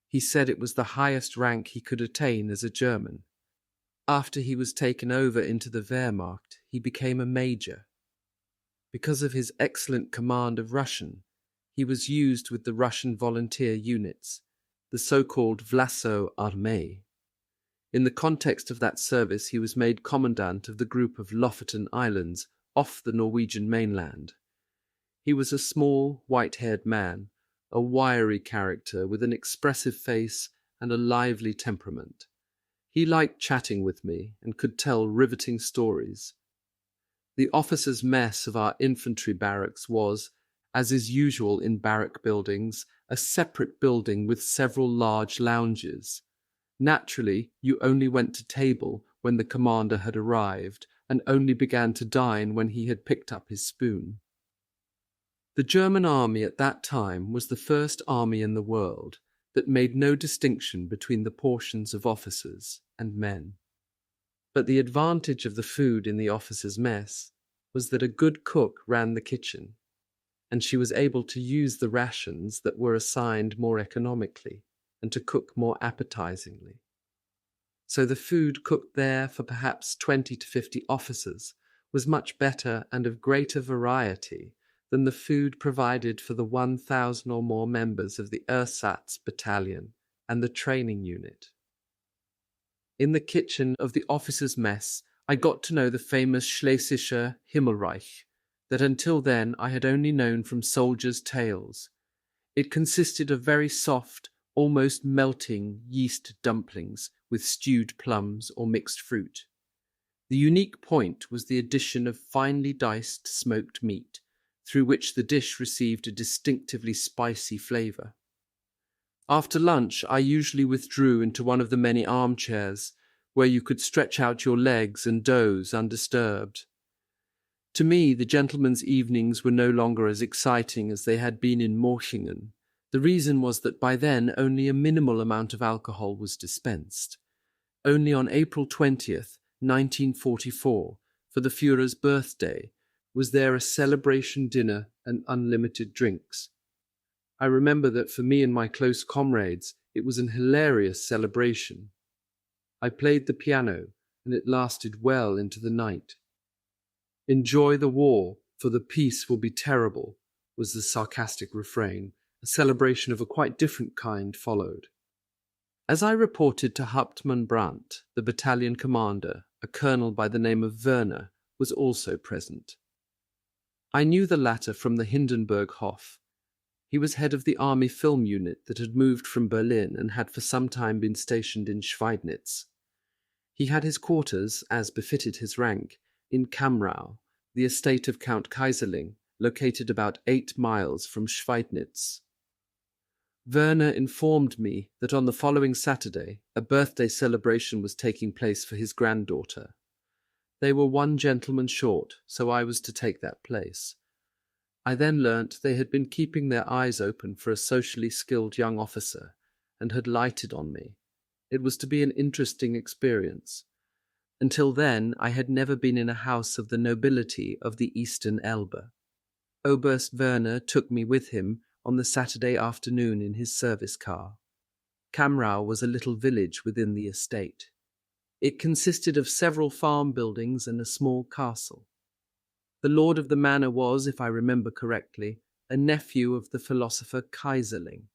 He said it was the highest rank he could attain as a German. After he was taken over into the Wehrmacht, he became a major. Because of his excellent command of Russian, he was used with the Russian volunteer units, the so-called Vlasov Armee. In the context of that service, he was made commandant of the group of Lofoten Islands off the Norwegian mainland. He was a small, white-haired man, a wiry character with an expressive face and a lively temperament. He liked chatting with me and could tell riveting stories. The officers' mess of our infantry barracks was, as is usual in barrack buildings, a separate building with several large lounges. Naturally, you only went to table when the commander had arrived and only began to dine when he had picked up his spoon. The German army at that time was the first army in the world that made no distinction between the portions of officers and men. But the advantage of the food in the officers' mess was that a good cook ran the kitchen, and she was able to use the rations that were assigned more economically and to cook more appetizingly. So the food cooked there for perhaps 20 to 50 officers was much better and of greater variety than the food provided for the 1,000 or more members of the Ersatz battalion and the training unit. In the kitchen of the officers' mess, I got to know the famous Schlesischer Himmelreich that until then I had only known from soldiers' tales. It consisted of very soft, almost melting yeast dumplings with stewed plums or mixed fruit. The unique point was the addition of finely diced smoked meat, through which the dish received a distinctively spicy flavour. After lunch, I usually withdrew into one of the many armchairs, where you could stretch out your legs and doze undisturbed. To me, the gentlemen's evenings were no longer as exciting as they had been in Morchingen. The reason was that by then only a minimal amount of alcohol was dispensed. Only on April 20th, 1944, for the Führer's birthday, was there a celebration dinner and unlimited drinks. I remember that for me and my close comrades, it was an hilarious celebration. I played the piano, and it lasted well into the night. "Enjoy the war, for the peace will be terrible," was the sarcastic refrain. A celebration of a quite different kind followed. As I reported to Hauptmann Brandt, the battalion commander, a colonel by the name of Werner, was also present. I knew the latter from the Hindenburg Hof. He was head of the army film unit that had moved from Berlin and had for some time been stationed in Schweidnitz. He had his quarters, as befitted his rank, in Kamrau, the estate of Count Kaiserling, located about 8 miles from Schweidnitz. Werner informed me that on the following Saturday a birthday celebration was taking place for his granddaughter. They were one gentleman short, so I was to take that place. I then learnt they had been keeping their eyes open for a socially skilled young officer, and had lighted on me. It was to be an interesting experience. Until then, I had never been in a house of the nobility of the Eastern Elbe. Oberst Werner took me with him on the Saturday afternoon in his service car. Kamrau was a little village within the estate. It consisted of several farm buildings and a small castle. The lord of the manor was, if I remember correctly, a nephew of the philosopher Kaiserling.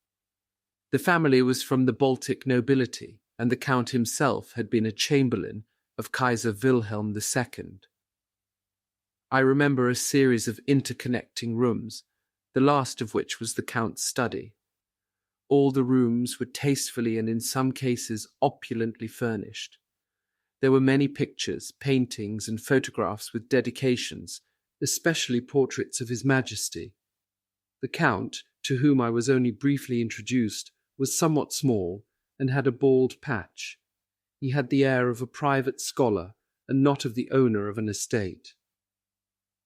The family was from the Baltic nobility, and the Count himself had been a chamberlain of Kaiser Wilhelm II. I remember a series of interconnecting rooms, the last of which was the Count's study. All the rooms were tastefully and in some cases opulently furnished. There were many pictures, paintings, and photographs with dedications, especially portraits of His Majesty. The Count, to whom I was only briefly introduced, was somewhat small and had a bald patch. He had the air of a private scholar and not of the owner of an estate.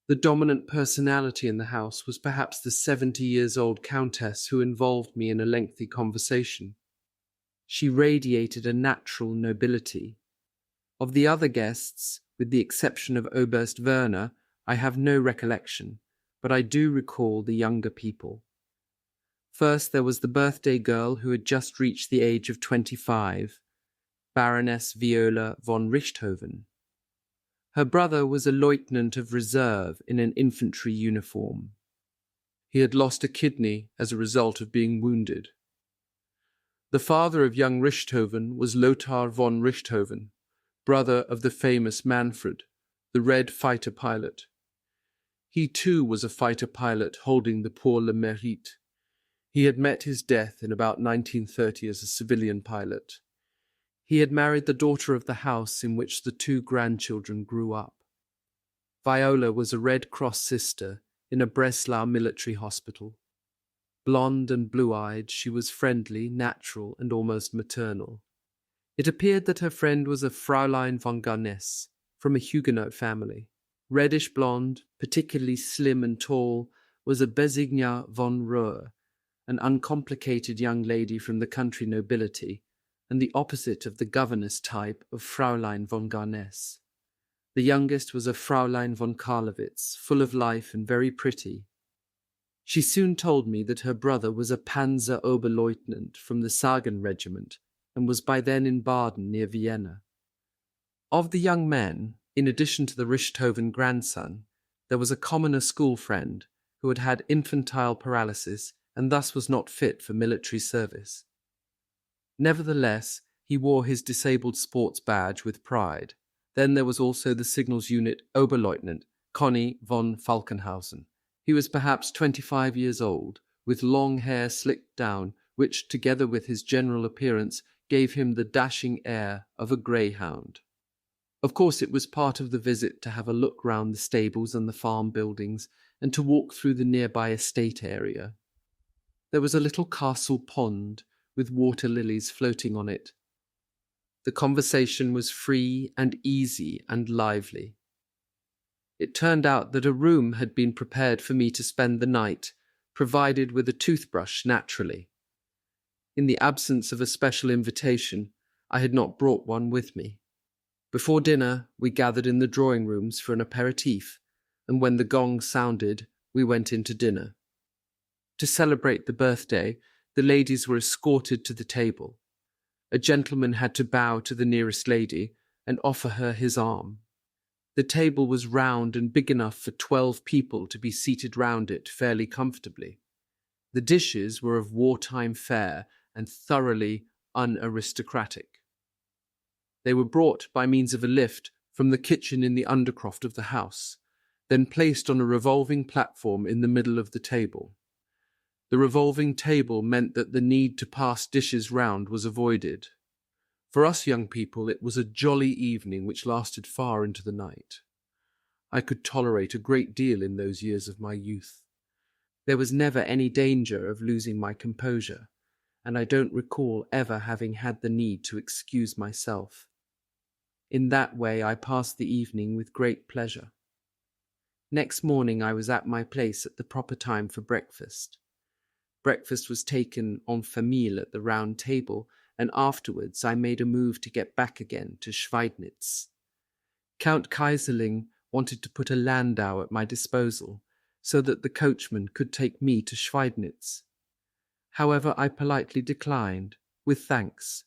The dominant personality in the house was perhaps the 70-years-old countess who involved me in a lengthy conversation. She radiated a natural nobility. Of the other guests, with the exception of Oberst Werner, I have no recollection, but I do recall the younger people. First, there was the birthday girl who had just reached the age of 25, Baroness Viola von Richthofen. Her brother was a lieutenant of reserve in an infantry uniform. He had lost a kidney as a result of being wounded. The father of young Richthofen was Lothar von Richthofen, brother of the famous Manfred, the Red fighter pilot. He too was a fighter pilot holding the Pour le Mérite. He had met his death in about 1930 as a civilian pilot. He had married the daughter of the house in which the two grandchildren grew up. Viola was a Red Cross sister in a Breslau military hospital. Blonde and blue-eyed, she was friendly, natural, and almost maternal. It appeared that her friend was a Fräulein von Garness, from a Huguenot family. Reddish blonde, particularly slim and tall, was a Besigna von Rohr, an uncomplicated young lady from the country nobility, and the opposite of the governess type of Fräulein von Garness. The youngest was a Fräulein von Karlowitz, full of life and very pretty. She soon told me that her brother was a Panzer Oberleutnant from the Sagen regiment, and was by then in Baden near Vienna. Of the young men, in addition to the Richthofen grandson, there was a commoner school friend who had had infantile paralysis and thus was not fit for military service. Nevertheless, he wore his disabled sports badge with pride. Then there was also the signals unit Oberleutnant, Conny von Falkenhausen. He was perhaps 25 years old, with long hair slicked down, which, together with his general appearance, gave him the dashing air of a greyhound. Of course, it was part of the visit to have a look round the stables and the farm buildings, and to walk through the nearby estate area. There was a little castle pond, with water lilies floating on it. The conversation was free and easy and lively. It turned out that a room had been prepared for me to spend the night, provided with a toothbrush naturally. In the absence of a special invitation, I had not brought one with me. Before dinner, we gathered in the drawing rooms for an aperitif, and when the gong sounded, we went into dinner. To celebrate the birthday, the ladies were escorted to the table. A gentleman had to bow to the nearest lady and offer her his arm. The table was round and big enough for 12 people to be seated round it fairly comfortably. The dishes were of wartime fare and thoroughly unaristocratic. They were brought by means of a lift from the kitchen in the undercroft of the house, then placed on a revolving platform in the middle of the table. The revolving table meant that the need to pass dishes round was avoided. For us young people, it was a jolly evening which lasted far into the night. I could tolerate a great deal in those years of my youth. There was never any danger of losing my composure, and I don't recall ever having had the need to excuse myself. In that way I passed the evening with great pleasure. Next morning I was at my place at the proper time for breakfast. Breakfast was taken en famille at the round table, and afterwards I made a move to get back again to Schweidnitz. Count Kaiserling wanted to put a landau at my disposal, so that the coachman could take me to Schweidnitz. However, I politely declined, with thanks.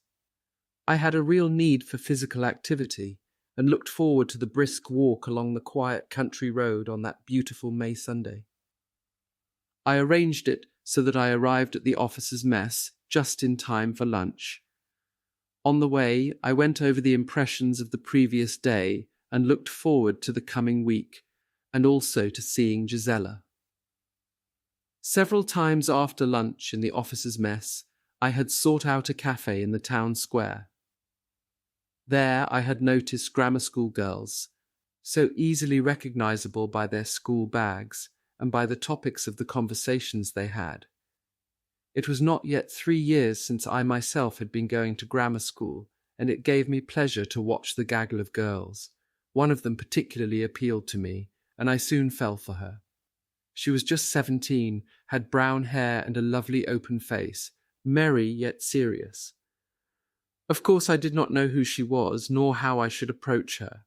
I had a real need for physical activity, and looked forward to the brisk walk along the quiet country road on that beautiful May Sunday. I arranged it so that I arrived at the officers' mess just in time for lunch. On the way, I went over the impressions of the previous day and looked forward to the coming week, and also to seeing Gisela. Several times after lunch in the officers' mess, I had sought out a cafe in the town square. There I had noticed grammar school girls, so easily recognizable by their school bags and by the topics of the conversations they had. It was not yet 3 years since I myself had been going to grammar school, and it gave me pleasure to watch the gaggle of girls. One of them particularly appealed to me, and I soon fell for her. She was just 17, had brown hair and a lovely open face, merry yet serious. Of course I did not know who she was, nor how I should approach her.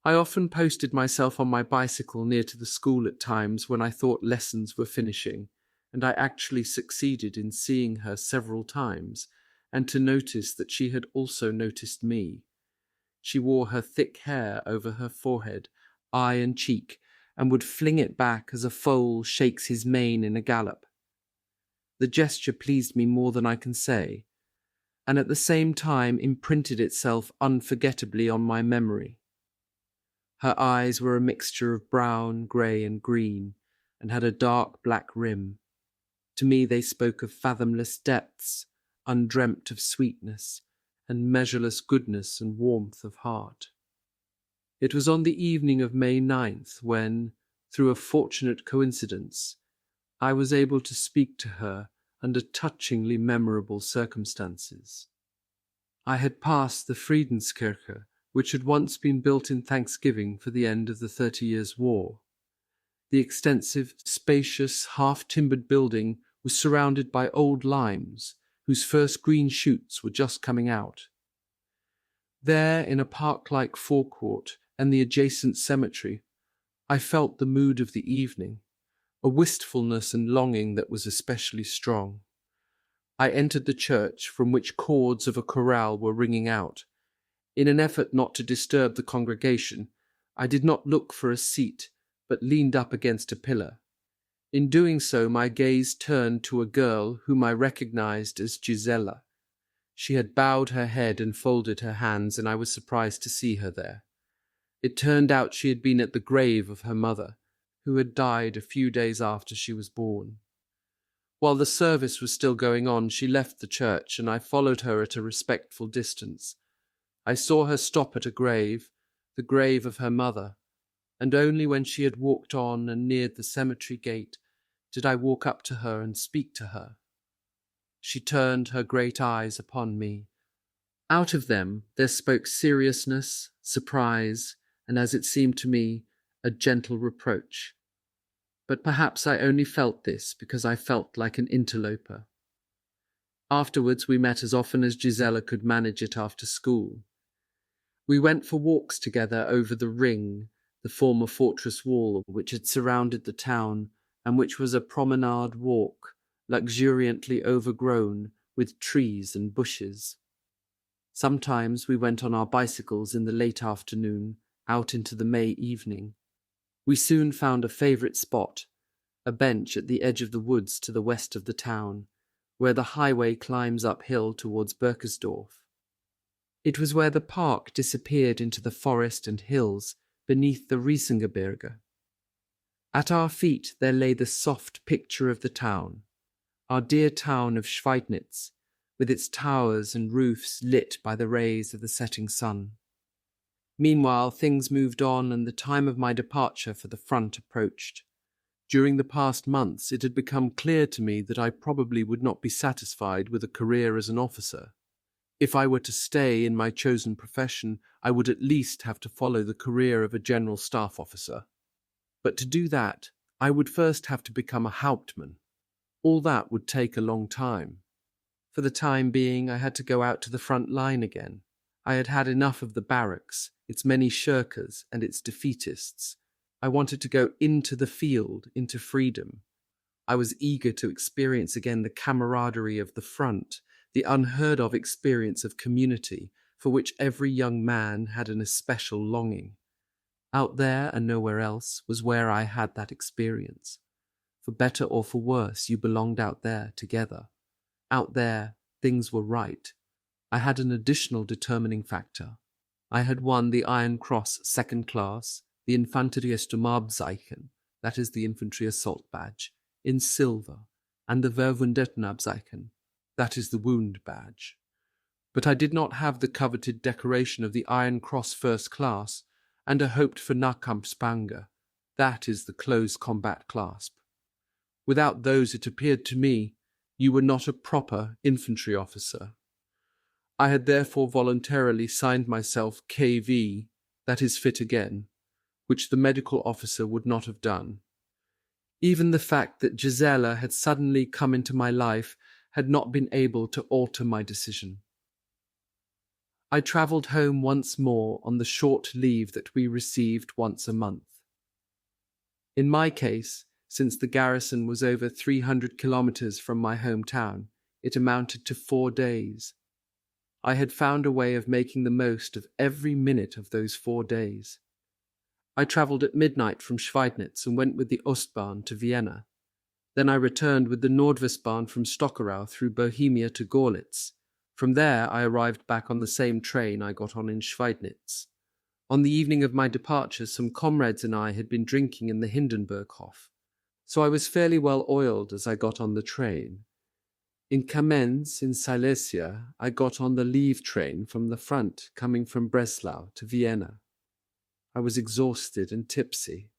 I often posted myself on my bicycle near to the school at times when I thought lessons were finishing, and I actually succeeded in seeing her several times, and to notice that she had also noticed me. She wore her thick hair over her forehead, eye and cheek, and would fling it back as a foal shakes his mane in a gallop. The gesture pleased me more than I can say, and at the same time imprinted itself unforgettably on my memory. Her eyes were a mixture of brown, grey, and green, and had a dark black rim. To me they spoke of fathomless depths, undreamt of sweetness, and measureless goodness and warmth of heart. It was on the evening of May 9th when, through a fortunate coincidence, I was able to speak to her under touchingly memorable circumstances. I had passed the Friedenskirche, which had once been built in thanksgiving for the end of the 30 Years' War. The extensive, spacious, half-timbered building was surrounded by old limes, whose first green shoots were just coming out. There, in a park-like forecourt and the adjacent cemetery, I felt the mood of the evening, a wistfulness and longing that was especially strong. I entered the church, from which chords of a chorale were ringing out. In an effort not to disturb the congregation, I did not look for a seat, but leaned up against a pillar. In doing so, my gaze turned to a girl whom I recognized as Gisela. She had bowed her head and folded her hands, and I was surprised to see her there. It turned out she had been at the grave of her mother, who had died a few days after she was born. While the service was still going on, she left the church, and I followed her at a respectful distance. I saw her stop at a grave, the grave of her mother, and only when she had walked on and neared the cemetery gate did I walk up to her and speak to her. She turned her great eyes upon me. Out of them there spoke seriousness, surprise, and, as it seemed to me, a gentle reproach. But perhaps I only felt this because I felt like an interloper. Afterwards we met as often as Gisela could manage it after school. We went for walks together over the ring, the former fortress wall which had surrounded the town, and which was a promenade walk, luxuriantly overgrown with trees and bushes. Sometimes we went on our bicycles in the late afternoon, out into the May evening. We soon found a favourite spot, a bench at the edge of the woods to the west of the town, where the highway climbs uphill towards Berkersdorf. It was where the park disappeared into the forest and hills beneath the Riesengebirge. At our feet there lay the soft picture of the town, our dear town of Schweidnitz, with its towers and roofs lit by the rays of the setting sun. Meanwhile, things moved on, and the time of my departure for the front approached. During the past months, it had become clear to me that I probably would not be satisfied with a career as an officer. If I were to stay in my chosen profession, I would at least have to follow the career of a general staff officer. But to do that, I would first have to become a Hauptmann. All that would take a long time. For the time being, I had to go out to the front line again. I had had enough of the barracks, its many shirkers and its defeatists. I wanted to go into the field, into freedom. I was eager to experience again the camaraderie of the front, the unheard-of experience of community for which every young man had an especial longing. Out there and nowhere else was where I had that experience. For better or for worse, you belonged out there together. Out there, things were right. I had an additional determining factor. I had won the Iron Cross second class, the Infanteriesturmabzeichen, that is the infantry assault badge, in silver, and the Verwundettenabzeichen, that is the wound badge. But I did not have the coveted decoration of the Iron Cross first class, and a hoped for Nahkampfspange, that is the close combat clasp. Without those, it appeared to me, you were not a proper infantry officer. I had therefore voluntarily signed myself KV, that is fit again, which the medical officer would not have done. Even the fact that Gisela had suddenly come into my life had not been able to alter my decision. I travelled home once more on the short leave that we received once a month. In my case, since the garrison was over 300 kilometres from my hometown, it amounted to 4 days. I had found a way of making the most of every minute of those 4 days. I travelled at midnight from Schweidnitz and went with the Ostbahn to Vienna. Then I returned with the Nordwestbahn from Stockerau through Bohemia to Gorlitz. From there I arrived back on the same train I got on in Schweidnitz. On the evening of my departure, some comrades and I had been drinking in the Hindenburghof, so I was fairly well oiled as I got on the train. In Kamenz, in Silesia, I got on the leave train from the front coming from Breslau to Vienna. I was exhausted and tipsy.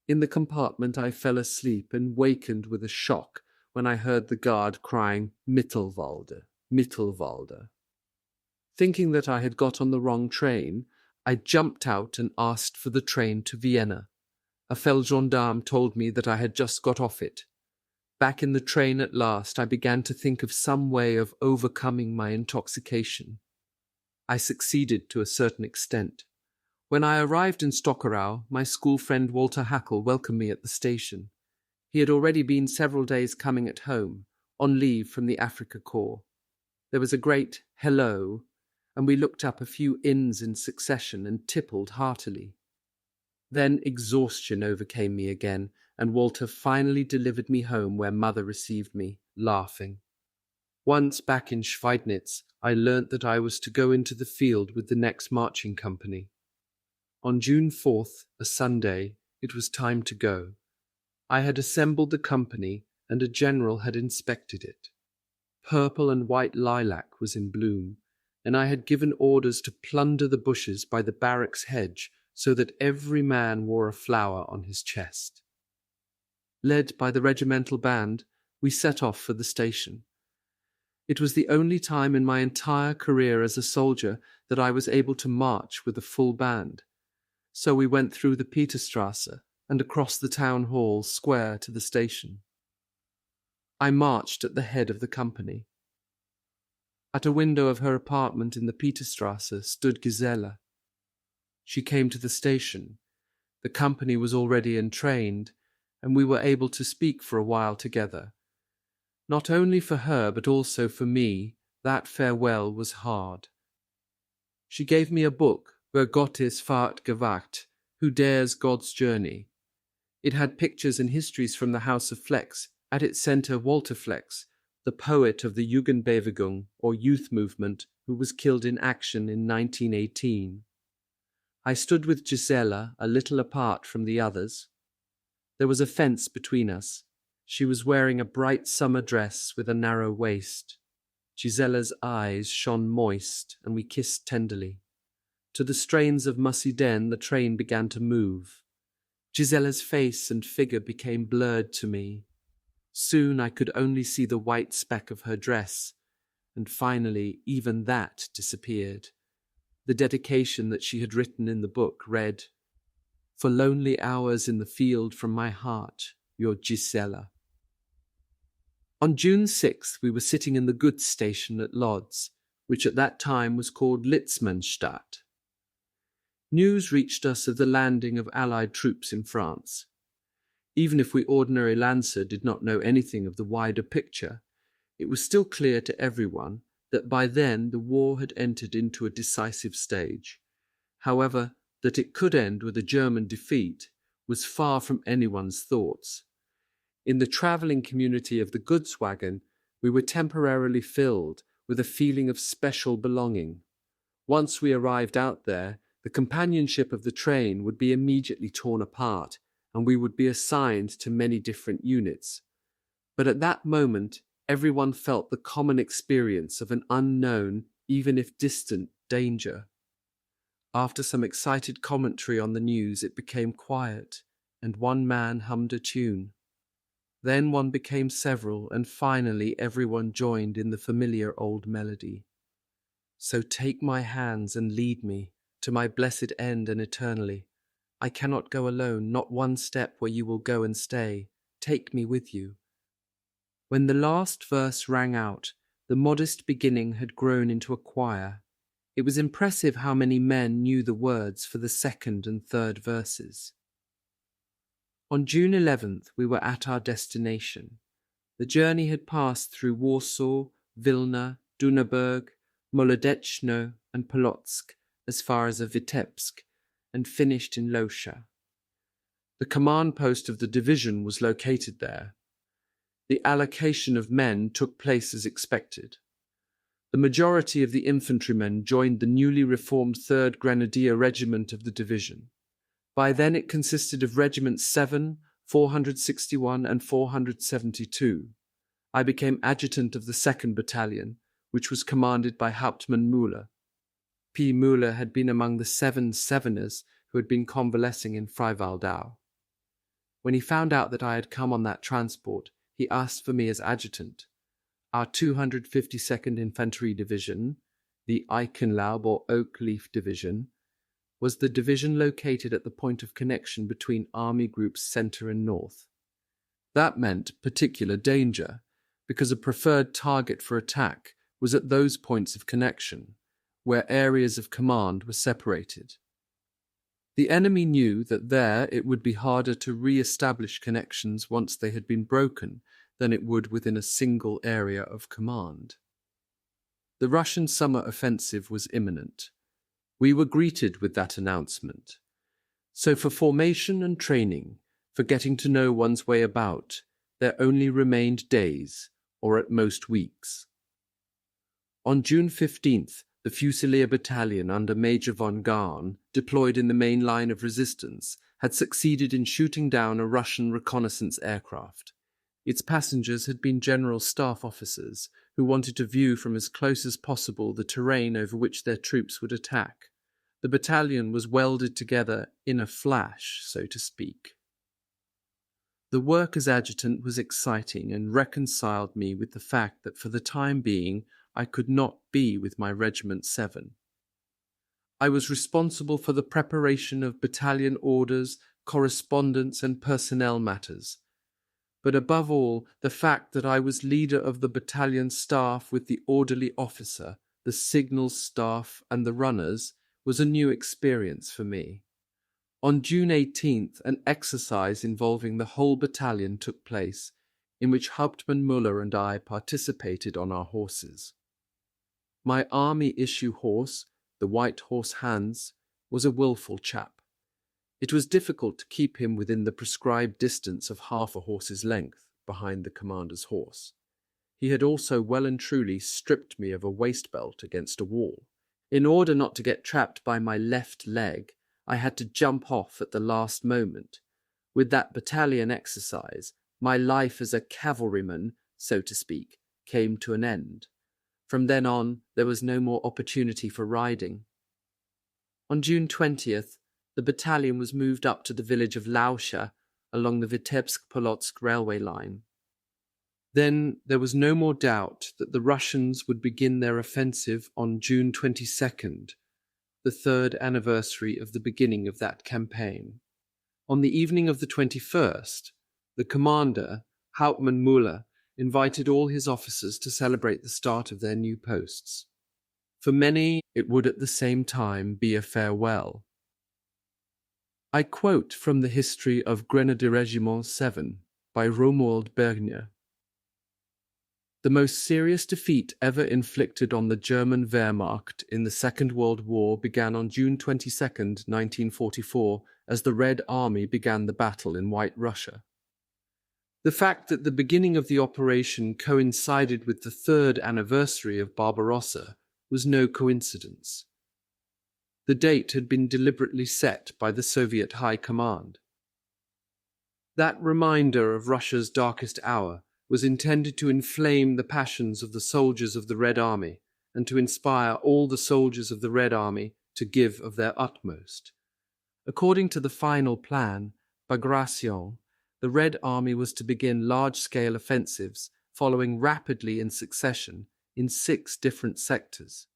In the compartment I fell asleep and wakened with a shock when I heard the guard crying, Mittelwalde, Mittelwalde. Thinking that I had got on the wrong train, I jumped out and asked for the train to Vienna. A Feldgendarme told me that I had just got off it. Back in the train at last, I began to think of some way of overcoming my intoxication. I succeeded to a certain extent. When I arrived in Stockerau, my school friend Walter Hackel welcomed me at the station. He had already been several days coming at home, on leave from the Afrika Korps. There was a great hello, and we looked up a few inns in succession and tippled heartily. Then exhaustion overcame me again, and Walter finally delivered me home where Mother received me, laughing. Once back in Schweidnitz, I learnt that I was to go into the field with the next marching company. On June 4th, a Sunday, it was time to go. I had assembled the company, and a general had inspected it. Purple and white lilac was in bloom, and I had given orders to plunder the bushes by the barracks hedge so that every man wore a flower on his chest. Led by the regimental band, we set off for the station. It was the only time in my entire career as a soldier that I was able to march with a full band. So we went through the Peterstrasse and across the town hall square to the station. I marched at the head of the company. At a window of her apartment in the Peterstrasse stood Gisela. She came to the station. The company was already entrained, and we were able to speak for a while together. Not only for her, but also for me, that farewell was hard. She gave me a book, Wer Gottes Fahrt gewagt, Who Dares God's Journey. It had pictures and histories from the House of Flex, at its centre Walter Flex, the poet of the Jugendbewegung, or youth movement, who was killed in action in 1918. I stood with Gisela a little apart from the others. There was a fence between us. She was wearing a bright summer dress with a narrow waist. Gisela's eyes shone moist, and we kissed tenderly. To the strains of Mussy Den, the train began to move. Gisela's face and figure became blurred to me. Soon I could only see the white speck of her dress, and finally even that disappeared. The dedication that she had written in the book read, For lonely hours in the field from my heart, your Gisela. On June 6th we were sitting in the goods station at Lodz, which at that time was called Litzmannstadt. News reached us of the landing of Allied troops in France. Even if we ordinary Lancer did not know anything of the wider picture, it was still clear to everyone that by then the war had entered into a decisive stage. However, that it could end with a German defeat was far from anyone's thoughts. In the travelling community of the goods wagon, We were temporarily filled with a feeling of special belonging. Once we arrived out there, the companionship of the train would be immediately torn apart, and we would be assigned to many different units. But at that moment, everyone felt the common experience of an unknown, even if distant, danger. After some excited commentary on the news, it became quiet, and one man hummed a tune. Then one became several, and finally everyone joined in the familiar old melody. So take my hands and lead me to my blessed end and eternally. I cannot go alone, not one step where you will go and stay. Take me with you. When the last verse rang out, the modest beginning had grown into a choir. It was impressive how many men knew the words for the second and third verses. On June 11th, we were at our destination. The journey had passed through Warsaw, Vilna, Dunaburg, Molodechno, and Polotsk as far as Vitebsk, and finished in Losha. The command post of the division was located there. The allocation of men took place as expected. The majority of the infantrymen joined the newly reformed 3rd Grenadier Regiment of the division. By then it consisted of Regiments 7, 461 and 472. I became adjutant of the 2nd Battalion, which was commanded by Hauptmann Müller. P. Müller had been among the 7 Seveners who had been convalescing in Freiwaldau. When he found out that I had come on that transport, he asked for me as adjutant. Our 252nd Infantry Division, the Eichenlaub or Oak Leaf Division, was the division located at the point of connection between Army Groups Centre and North. That meant particular danger, because a preferred target for attack was at those points of connection, where areas of command were separated. The enemy knew that there it would be harder to re-establish connections once they had been broken than it would within a single area of command. The Russian summer offensive was imminent. We were greeted with that announcement. So for formation and training, for getting to know one's way about, there only remained days, or at most weeks. On June 15th, the Fusilier Battalion under Major von Garn, deployed in the main line of resistance, had succeeded in shooting down a Russian reconnaissance aircraft. Its passengers had been General Staff officers who wanted to view from as close as possible the terrain over which their troops would attack. The battalion was welded together in a flash, so to speak. The work as adjutant was exciting and reconciled me with the fact that for the time being I could not be with my Regiment 7. I was responsible for the preparation of battalion orders, correspondence and personnel matters. But above all, the fact that I was leader of the battalion staff with the orderly officer, the signals staff and the runners was a new experience for me. On June 18th, an exercise involving the whole battalion took place, in which Hauptmann Müller and I participated on our horses. My army-issue horse, the White Horse Hans, was a willful chap. It was difficult to keep him within the prescribed distance of half a horse's length behind the commander's horse. He had also well and truly stripped me of a waist belt against a wall. In order not to get trapped by my left leg, I had to jump off at the last moment. With that battalion exercise, my life as a cavalryman, so to speak, came to an end. From then on, there was no more opportunity for riding. On June 20th, the battalion was moved up to the village of Lauscha along the Vitebsk-Polotsk railway line. Then there was no more doubt that the Russians would begin their offensive on June 22nd, the 3rd anniversary of the beginning of that campaign. On the evening of the 21st, the commander, Hauptmann Müller, invited all his officers to celebrate the start of their new posts. For many, it would at the same time be a farewell. I quote from the history of Grenadier Regiment 7 by Romuald Bergner. The most serious defeat ever inflicted on the German Wehrmacht in the Second World War began on June 22, 1944, as the Red Army began the battle in White Russia. The fact that the beginning of the operation coincided with the 3rd anniversary of Barbarossa was no coincidence. The date had been deliberately set by the Soviet High Command. That reminder of Russia's darkest hour was intended to inflame the passions of the soldiers of the Red Army and to inspire all the soldiers of the Red Army to give of their utmost. According to the final plan, Bagration, the Red Army was to begin large-scale offensives following rapidly in succession in 6 different sectors.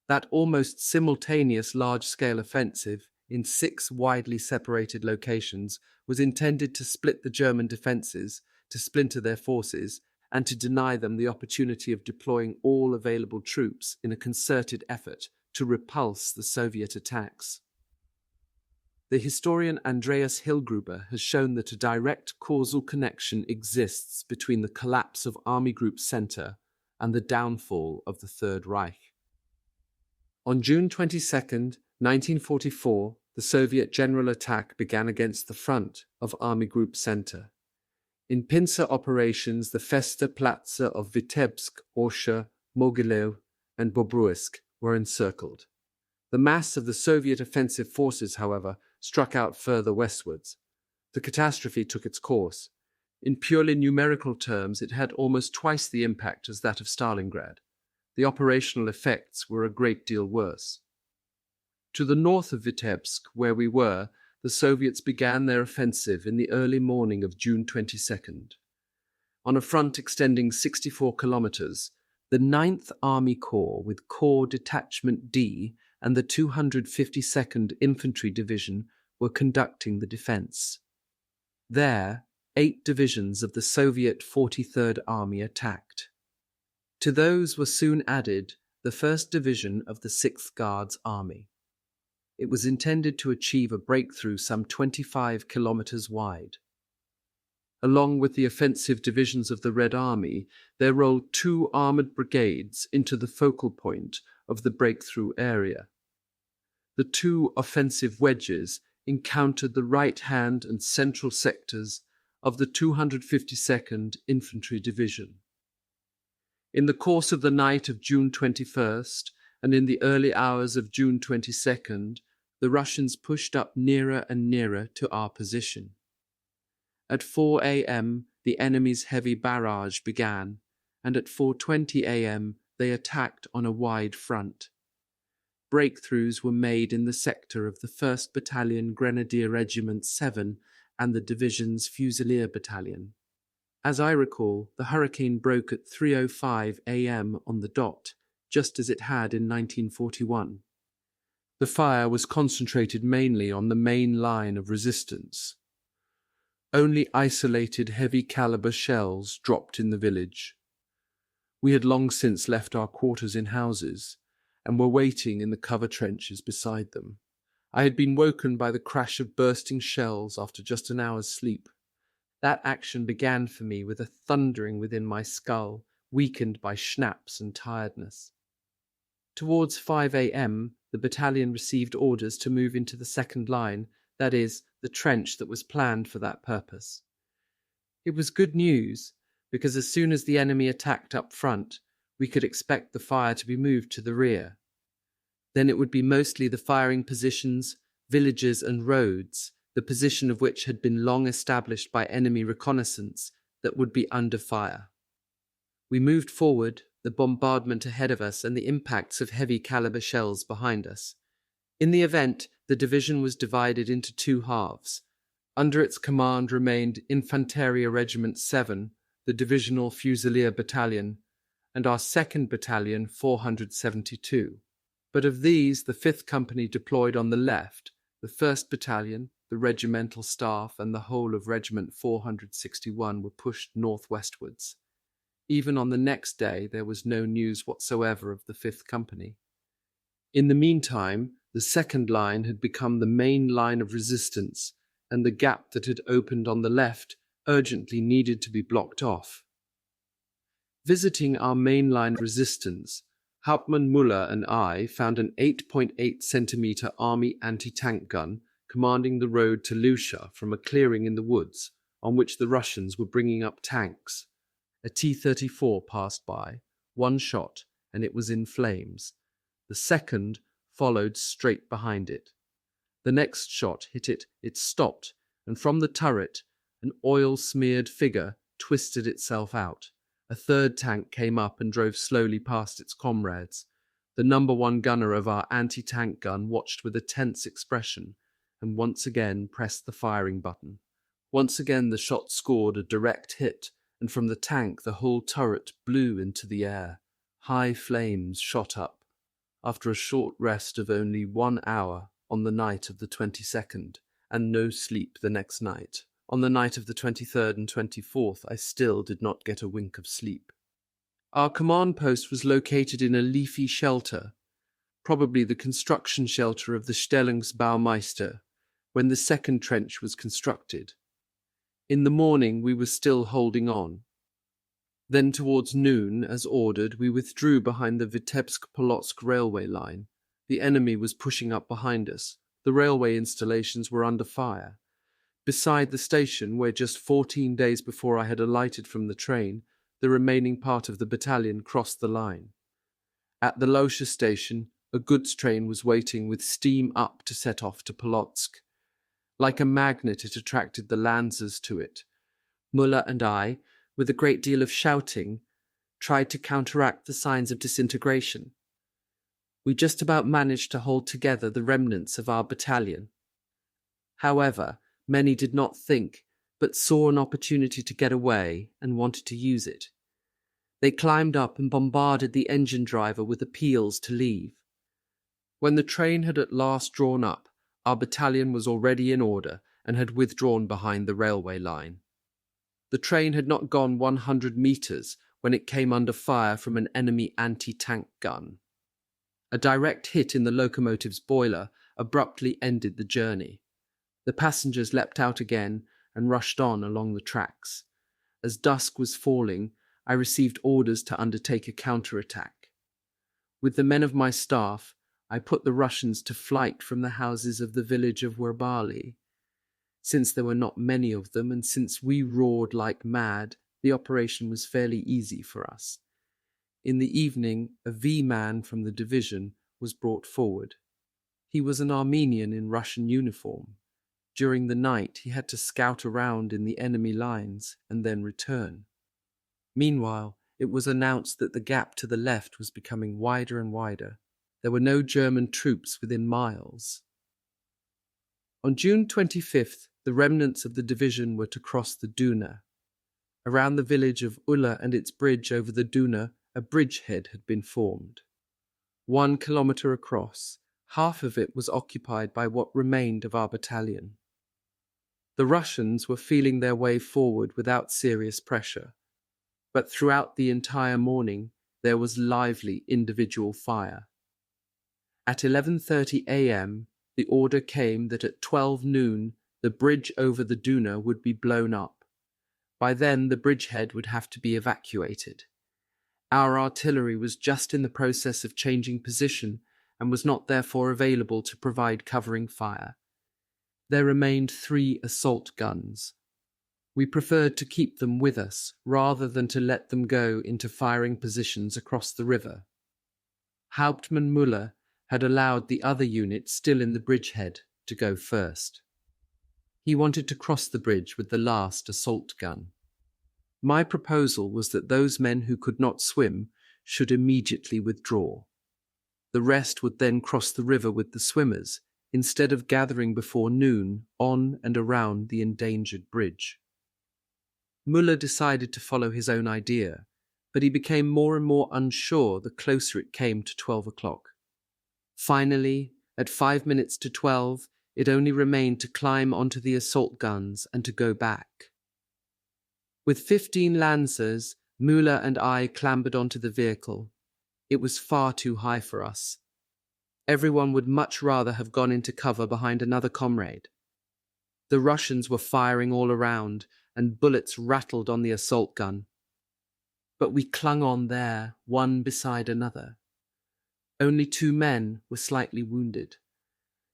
That almost simultaneous large-scale offensive in 6 widely separated locations was intended to split the German defenses, to splinter their forces, and to deny them the opportunity of deploying all available troops in a concerted effort to repulse the Soviet attacks. The historian Andreas Hillgruber has shown that a direct causal connection exists between the collapse of Army Group Center and the downfall of the Third Reich. On June 22, 1944, the Soviet general attack began against the front of Army Group Center. In pincer operations, the Feste Plätze of Vitebsk, Orsha, Mogilev, and Bobruisk were encircled. The mass of the Soviet offensive forces, however, struck out further westwards. The catastrophe took its course. In purely numerical terms, it had almost twice the impact as that of Stalingrad. The operational effects were a great deal worse. To the north of Vitebsk, where we were, the Soviets began their offensive in the early morning of June 22nd. On a front extending 64 kilometers, the 9th Army Corps with Corps Detachment D and the 252nd Infantry Division were conducting the defense. There, 8 divisions of the Soviet 43rd Army attacked. To those were soon added the 1st Division of the 6th Guards Army. It was intended to achieve a breakthrough some 25 kilometers wide. Along with the offensive divisions of the Red Army, there rolled 2 armored brigades into the focal point of the breakthrough area. The 2 offensive wedges encountered the right-hand and central sectors of the 252nd Infantry Division. In the course of the night of June 21st and in the early hours of June 22nd, the Russians pushed up nearer and nearer to our position. At 4 a.m., the enemy's heavy barrage began, and at 4:20 a.m., they attacked on a wide front. Breakthroughs were made in the sector of the 1st Battalion Grenadier Regiment 7 and the division's Fusilier Battalion. As I recall, the hurricane broke at 3:05 a.m. on the dot, just as it had in 1941. The fire was concentrated mainly on the main line of resistance. Only isolated heavy-caliber shells dropped in the village. We had long since left our quarters in houses, and were waiting in the cover trenches beside them. I had been woken by the crash of bursting shells after just an hour's sleep. That action began for me with a thundering within my skull, weakened by schnapps and tiredness. Towards 5 a.m., the battalion received orders to move into the second line, that is, the trench that was planned for that purpose. It was good news, because as soon as the enemy attacked up front, we could expect the fire to be moved to the rear. Then it would be mostly the firing positions, villages and roads, the position of which had been long established by enemy reconnaissance, that would be under fire. We moved forward, the bombardment ahead of us and the impacts of heavy caliber shells behind us. In the event, the division was divided into 2 halves. Under its command remained Infanteria Regiment 7, the Divisional Fusilier Battalion, and our 2nd Battalion 472. But of these, the 5th Company deployed on the left, the 1st Battalion, the regimental staff, and the whole of Regiment 461 were pushed northwestwards. Even on the next day, there was no news whatsoever of the 5th Company. In the meantime, the second line had become the main line of resistance, and the gap that had opened on the left urgently needed to be blocked off. Visiting our main line resistance, Hauptmann Müller and I found an 8.8 centimeter Army anti-tank gun commanding the road to Lucia from a clearing in the woods on which the Russians were bringing up tanks. A T-34 passed by, one shot, and it was in flames. The second followed straight behind it. The next shot hit it, it stopped, and from the turret, an oil-smeared figure twisted itself out. A third tank came up and drove slowly past its comrades. The number one gunner of our anti-tank gun watched with a tense expression and once again pressed the firing button. Once again the shot scored a direct hit, and from the tank the whole turret blew into the air. High flames shot up. After a short rest of only 1 hour on the night of the 22nd, and no sleep the next night, on the night of the 23rd and 24th I still did not get a wink of sleep. Our command post was located in a leafy shelter, probably the construction shelter of the Stellungsbaumeister, when the second trench was constructed. In the morning we were still holding on. Then towards noon, as ordered, we withdrew behind the Vitebsk-Polotsk railway line. The enemy was pushing up behind us. The railway installations were under fire. Beside the station, where just 14 days before I had alighted from the train, the remaining part of the battalion crossed the line. At the Losha station, a goods train was waiting with steam up to set off to Polotsk. Like a magnet, it attracted the Lancers to it. Muller and I, with a great deal of shouting, tried to counteract the signs of disintegration. We just about managed to hold together the remnants of our battalion. However, many did not think, but saw an opportunity to get away and wanted to use it. They climbed up and bombarded the engine driver with appeals to leave. When the train had at last drawn up, our battalion was already in order and had withdrawn behind the railway line. The train had not gone 100 meters when it came under fire from an enemy anti-tank gun. A direct hit in the locomotive's boiler abruptly ended the journey. The passengers leapt out again and rushed on along the tracks. As dusk was falling, I received orders to undertake a counterattack. With the men of my staff, I put the Russians to flight from the houses of the village of Werbali. Since there were not many of them, and since we roared like mad, the operation was fairly easy for us. In the evening, a V-man from the division was brought forward. He was an Armenian in Russian uniform. During the night, he had to scout around in the enemy lines and then return. Meanwhile, it was announced that the gap to the left was becoming wider and wider. There were no German troops within miles. On June 25th, the remnants of the division were to cross the Duna. Around the village of Ulla and its bridge over the Duna, a bridgehead had been formed. 1 kilometre across, half of it was occupied by what remained of our battalion. The Russians were feeling their way forward without serious pressure, but throughout the entire morning there was lively individual fire. At 11:30 a.m., the order came that at 12 noon the bridge over the Duna would be blown up. By then the bridgehead would have to be evacuated. Our artillery was just in the process of changing position and was not therefore available to provide covering fire. There remained 3 assault guns. We preferred to keep them with us rather than to let them go into firing positions across the river. Hauptmann Müller had allowed the other unit still in the bridgehead to go first. He wanted to cross the bridge with the last assault gun. My proposal was that those men who could not swim should immediately withdraw. The rest would then cross the river with the swimmers, instead of gathering before noon on and around the endangered bridge. Müller decided to follow his own idea, but he became more and more unsure the closer it came to 12 o'clock. Finally, at 5 minutes to 12, it only remained to climb onto the assault guns and to go back. With 15 Lancers, Müller and I clambered onto the vehicle. It was far too high for us. Everyone would much rather have gone into cover behind another comrade. The Russians were firing all around, and bullets rattled on the assault gun. But we clung on there, one beside another. Only 2 men were slightly wounded.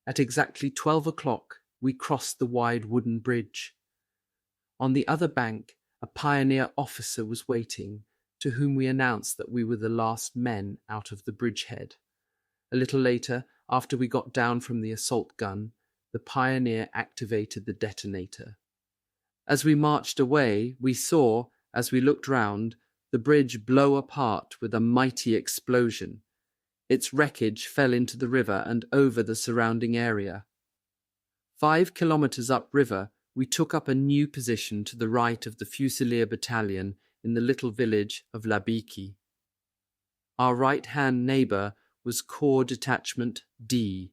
At exactly 12 o'clock, we crossed the wide wooden bridge. On the other bank, a pioneer officer was waiting, to whom we announced that we were the last men out of the bridgehead. A little later, after we got down from the assault gun, the pioneer activated the detonator. As we marched away, we saw, as we looked round, the bridge blow apart with a mighty explosion. Its wreckage fell into the river and over the surrounding area. 5 kilometers upriver, we took up a new position to the right of the Fusilier battalion in the little village of Labiki. Our right-hand neighbour was Corps Detachment D.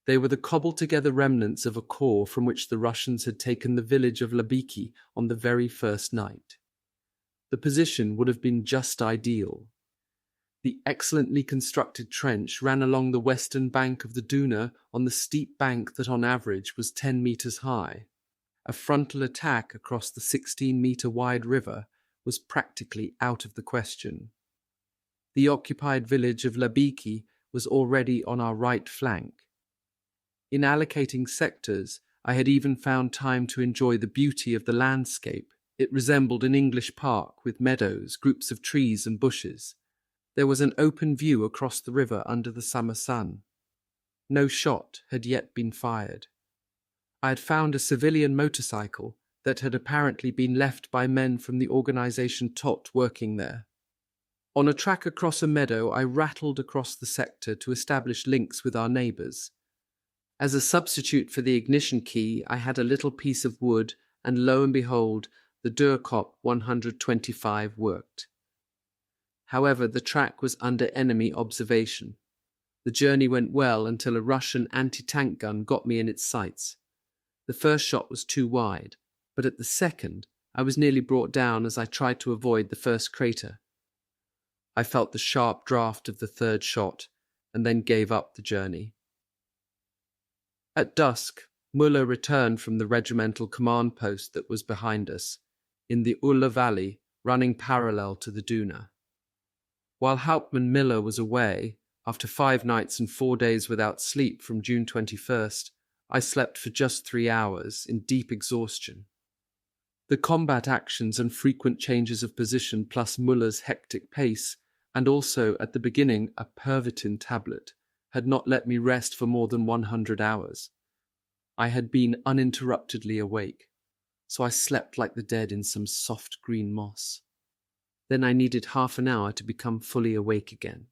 They were the cobbled-together remnants of a corps from which the Russians had taken the village of Labiki on the very first night. The position would have been just ideal. The excellently constructed trench ran along the western bank of the Duna on the steep bank that on average was 10 meters high. A frontal attack across the 16-meter-wide river was practically out of the question. The occupied village of Labiki was already on our right flank. In allocating sectors, I had even found time to enjoy the beauty of the landscape. It resembled an English park with meadows, groups of trees and bushes. There was an open view across the river under the summer sun. No shot had yet been fired. I had found a civilian motorcycle that had apparently been left by men from the organization TOT working there. On a track across a meadow, I rattled across the sector to establish links with our neighbours. As a substitute for the ignition key, I had a little piece of wood, and lo and behold, the Durkop 125 worked. However, the track was under enemy observation. The journey went well until a Russian anti-tank gun got me in its sights. The first shot was too wide, but at the second, I was nearly brought down as I tried to avoid the first crater. I felt the sharp draft of the third shot, and then gave up the journey. At dusk, Müller returned from the regimental command post that was behind us, in the Ulla Valley, running parallel to the Duna. While Hauptmann Miller was away, after 5 nights and 4 days without sleep from June 21st, I slept for just 3 hours in deep exhaustion. The combat actions and frequent changes of position plus Müller's hectic pace, and also, at the beginning, a Pervitin tablet, had not let me rest for more than 100 hours. I had been uninterruptedly awake, so I slept like the dead in some soft green moss. Then I needed half an hour to become fully awake again.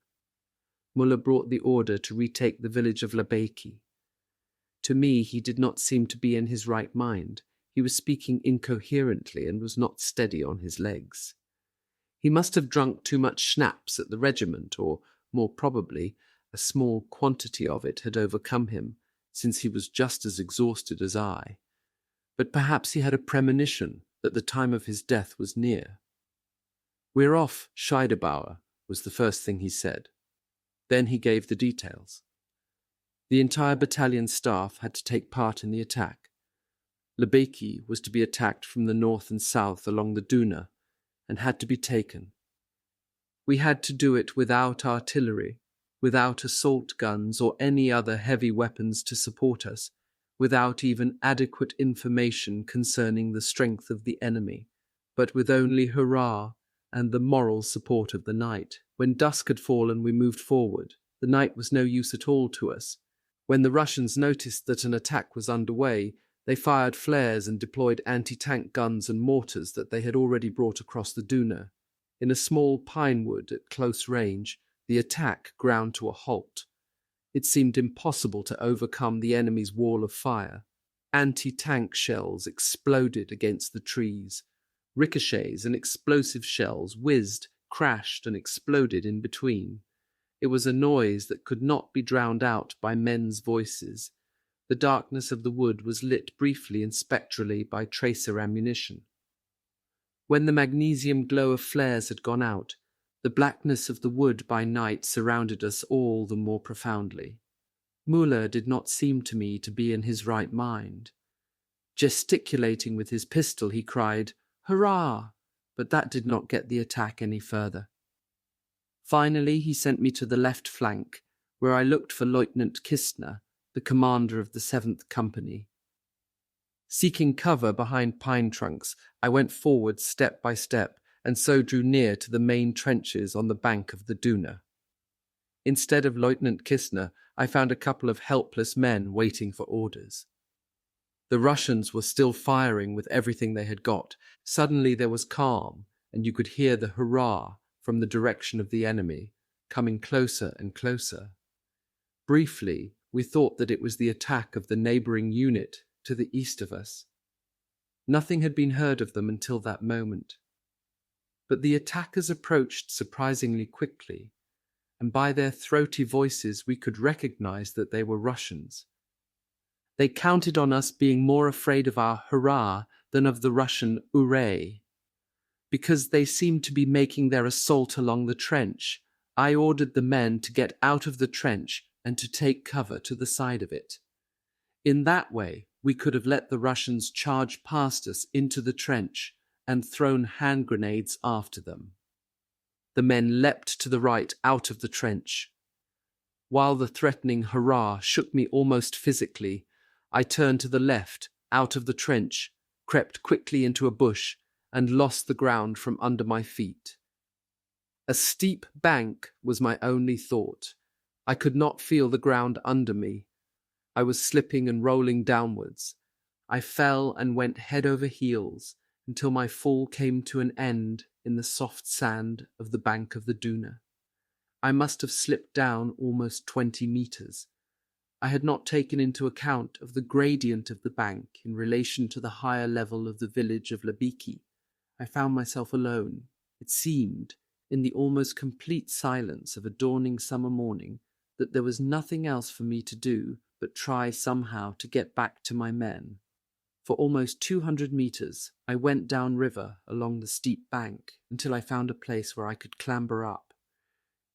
Müller brought the order to retake the village of Labeki. To me, he did not seem to be in his right mind. He was speaking incoherently and was not steady on his legs. He must have drunk too much schnapps at the regiment, or, more probably, a small quantity of it had overcome him, since he was just as exhausted as I. But perhaps he had a premonition that the time of his death was near. "We're off, Scheiderbauer," was the first thing he said. Then he gave the details. The entire battalion staff had to take part in the attack. Labeki was to be attacked from the north and south along the Duna, and had to be taken. We had to do it without artillery, without assault guns or any other heavy weapons to support us, without even adequate information concerning the strength of the enemy, but with only hurrah and the moral support of the night. When dusk had fallen, we moved forward. The night was no use at all to us. When the Russians noticed that an attack was underway, they fired flares and deployed anti-tank guns and mortars that they had already brought across the Duna. In a small pine wood at close range, the attack ground to a halt. It seemed impossible to overcome the enemy's wall of fire. Anti-tank shells exploded against the trees. Ricochets and explosive shells whizzed, crashed, and exploded in between. It was a noise that could not be drowned out by men's voices. The darkness of the wood was lit briefly and spectrally by tracer ammunition. When the magnesium glow of flares had gone out, the blackness of the wood by night surrounded us all the more profoundly. Müller did not seem to me to be in his right mind. Gesticulating with his pistol, he cried, "Hurrah!" but that did not get the attack any further. Finally, he sent me to the left flank, where I looked for Lieutenant Kistner, the commander of the 7th Company. Seeking cover behind pine trunks, I went forward step by step and so drew near to the main trenches on the bank of the Duna. Instead of Lieutenant Kistner, I found a couple of helpless men waiting for orders. The Russians were still firing with everything they had got. Suddenly there was calm, and you could hear the hurrah from the direction of the enemy, coming closer and closer. Briefly, we thought that it was the attack of the neighboring unit to the east of us. Nothing had been heard of them until that moment. But the attackers approached surprisingly quickly, and by their throaty voices we could recognize that they were Russians. They counted on us being more afraid of our hurrah than of the Russian hooray. Because they seemed to be making their assault along the trench, I ordered the men to get out of the trench and to take cover to the side of it. In that way, we could have let the Russians charge past us into the trench and thrown hand grenades after them. The men leapt to the right out of the trench. While the threatening hurrah shook me almost physically, I turned to the left, out of the trench, crept quickly into a bush, and lost the ground from under my feet. A steep bank was my only thought. I could not feel the ground under me. I was slipping and rolling downwards. I fell and went head over heels until my fall came to an end in the soft sand of the bank of the Duna. I must have slipped down almost 20 meters. I had not taken into account of the gradient of the bank in relation to the higher level of the village of Lebiki. I found myself alone. It seemed, in the almost complete silence of a dawning summer morning, that there was nothing else for me to do but try somehow to get back to my men. For almost 200 meters, I went down river along the steep bank until I found a place where I could clamber up.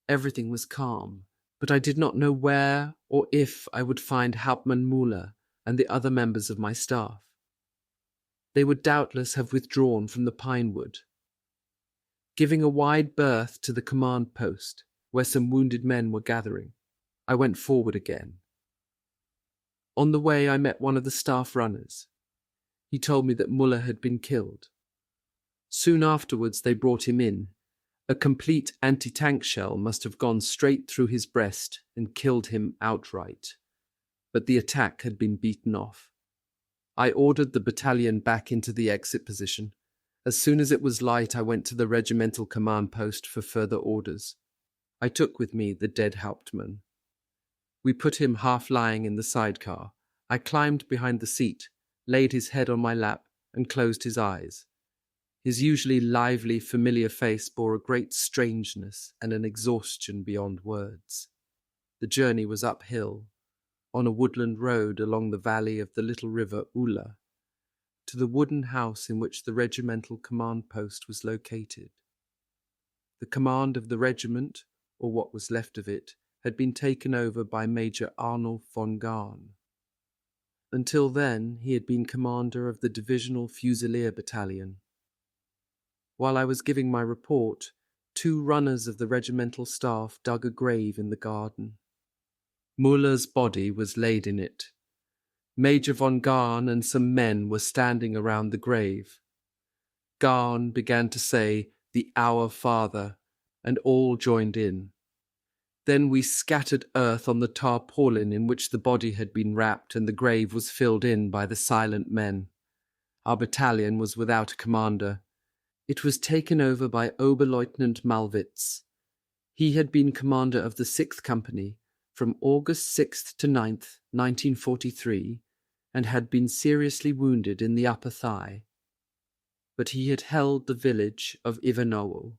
Everything was calm, but I did not know where or if I would find Hauptmann Müller and the other members of my staff. They would doubtless have withdrawn from the pine wood. Giving a wide berth to the command post, where some wounded men were gathering, I went forward again. On the way I met one of the staff runners. He told me that Müller had been killed. Soon afterwards they brought him in. A complete anti-tank shell must have gone straight through his breast and killed him outright. But the attack had been beaten off. I ordered the battalion back into the exit position. As soon as it was light, I went to the regimental command post for further orders. I took with me the dead Hauptmann. We put him half lying in the sidecar. I climbed behind the seat, laid his head on my lap, and closed his eyes. His usually lively, familiar face bore a great strangeness and an exhaustion beyond words. The journey was uphill, on a woodland road along the valley of the little river Ula, to the wooden house in which the regimental command post was located. The command of the regiment, or what was left of it, had been taken over by Major Arnold von Garn. Until then, he had been commander of the Divisional Fusilier Battalion. While I was giving my report, 2 runners of the regimental staff dug a grave in the garden. Müller's body was laid in it. Major von Garn and some men were standing around the grave. Garn began to say, "The Our Father," and all joined in. Then we scattered earth on the tarpaulin in which the body had been wrapped, and the grave was filled in by the silent men. Our battalion was without a commander. It was taken over by Oberleutnant Malwitz. He had been commander of the 6th Company from August 6th to 9th, 1943, and had been seriously wounded in the upper thigh. But he had held the village of Ivanowo.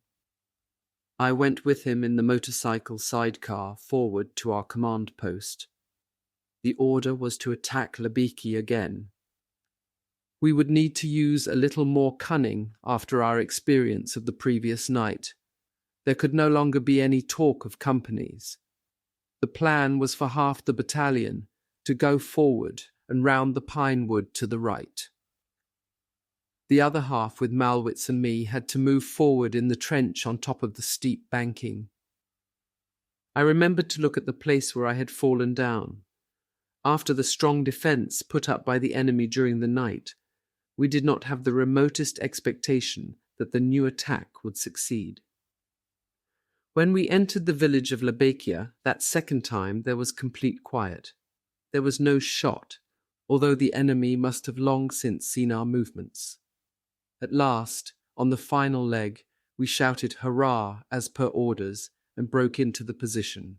I went with him in the motorcycle sidecar forward to our command post. The order was to attack Lebiki again. We would need to use a little more cunning after our experience of the previous night. There could no longer be any talk of companies. The plan was for half the battalion to go forward and round the pine wood to the right. The other half, with Malwitz and me, had to move forward in the trench on top of the steep banking. I remembered to look at the place where I had fallen down. After the strong defense put up by the enemy during the night, we did not have the remotest expectation that the new attack would succeed. When we entered the village of Lebekia that second time, there was complete quiet. There was no shot, although the enemy must have long since seen our movements. At last, on the final leg, we shouted hurrah as per orders and broke into the position.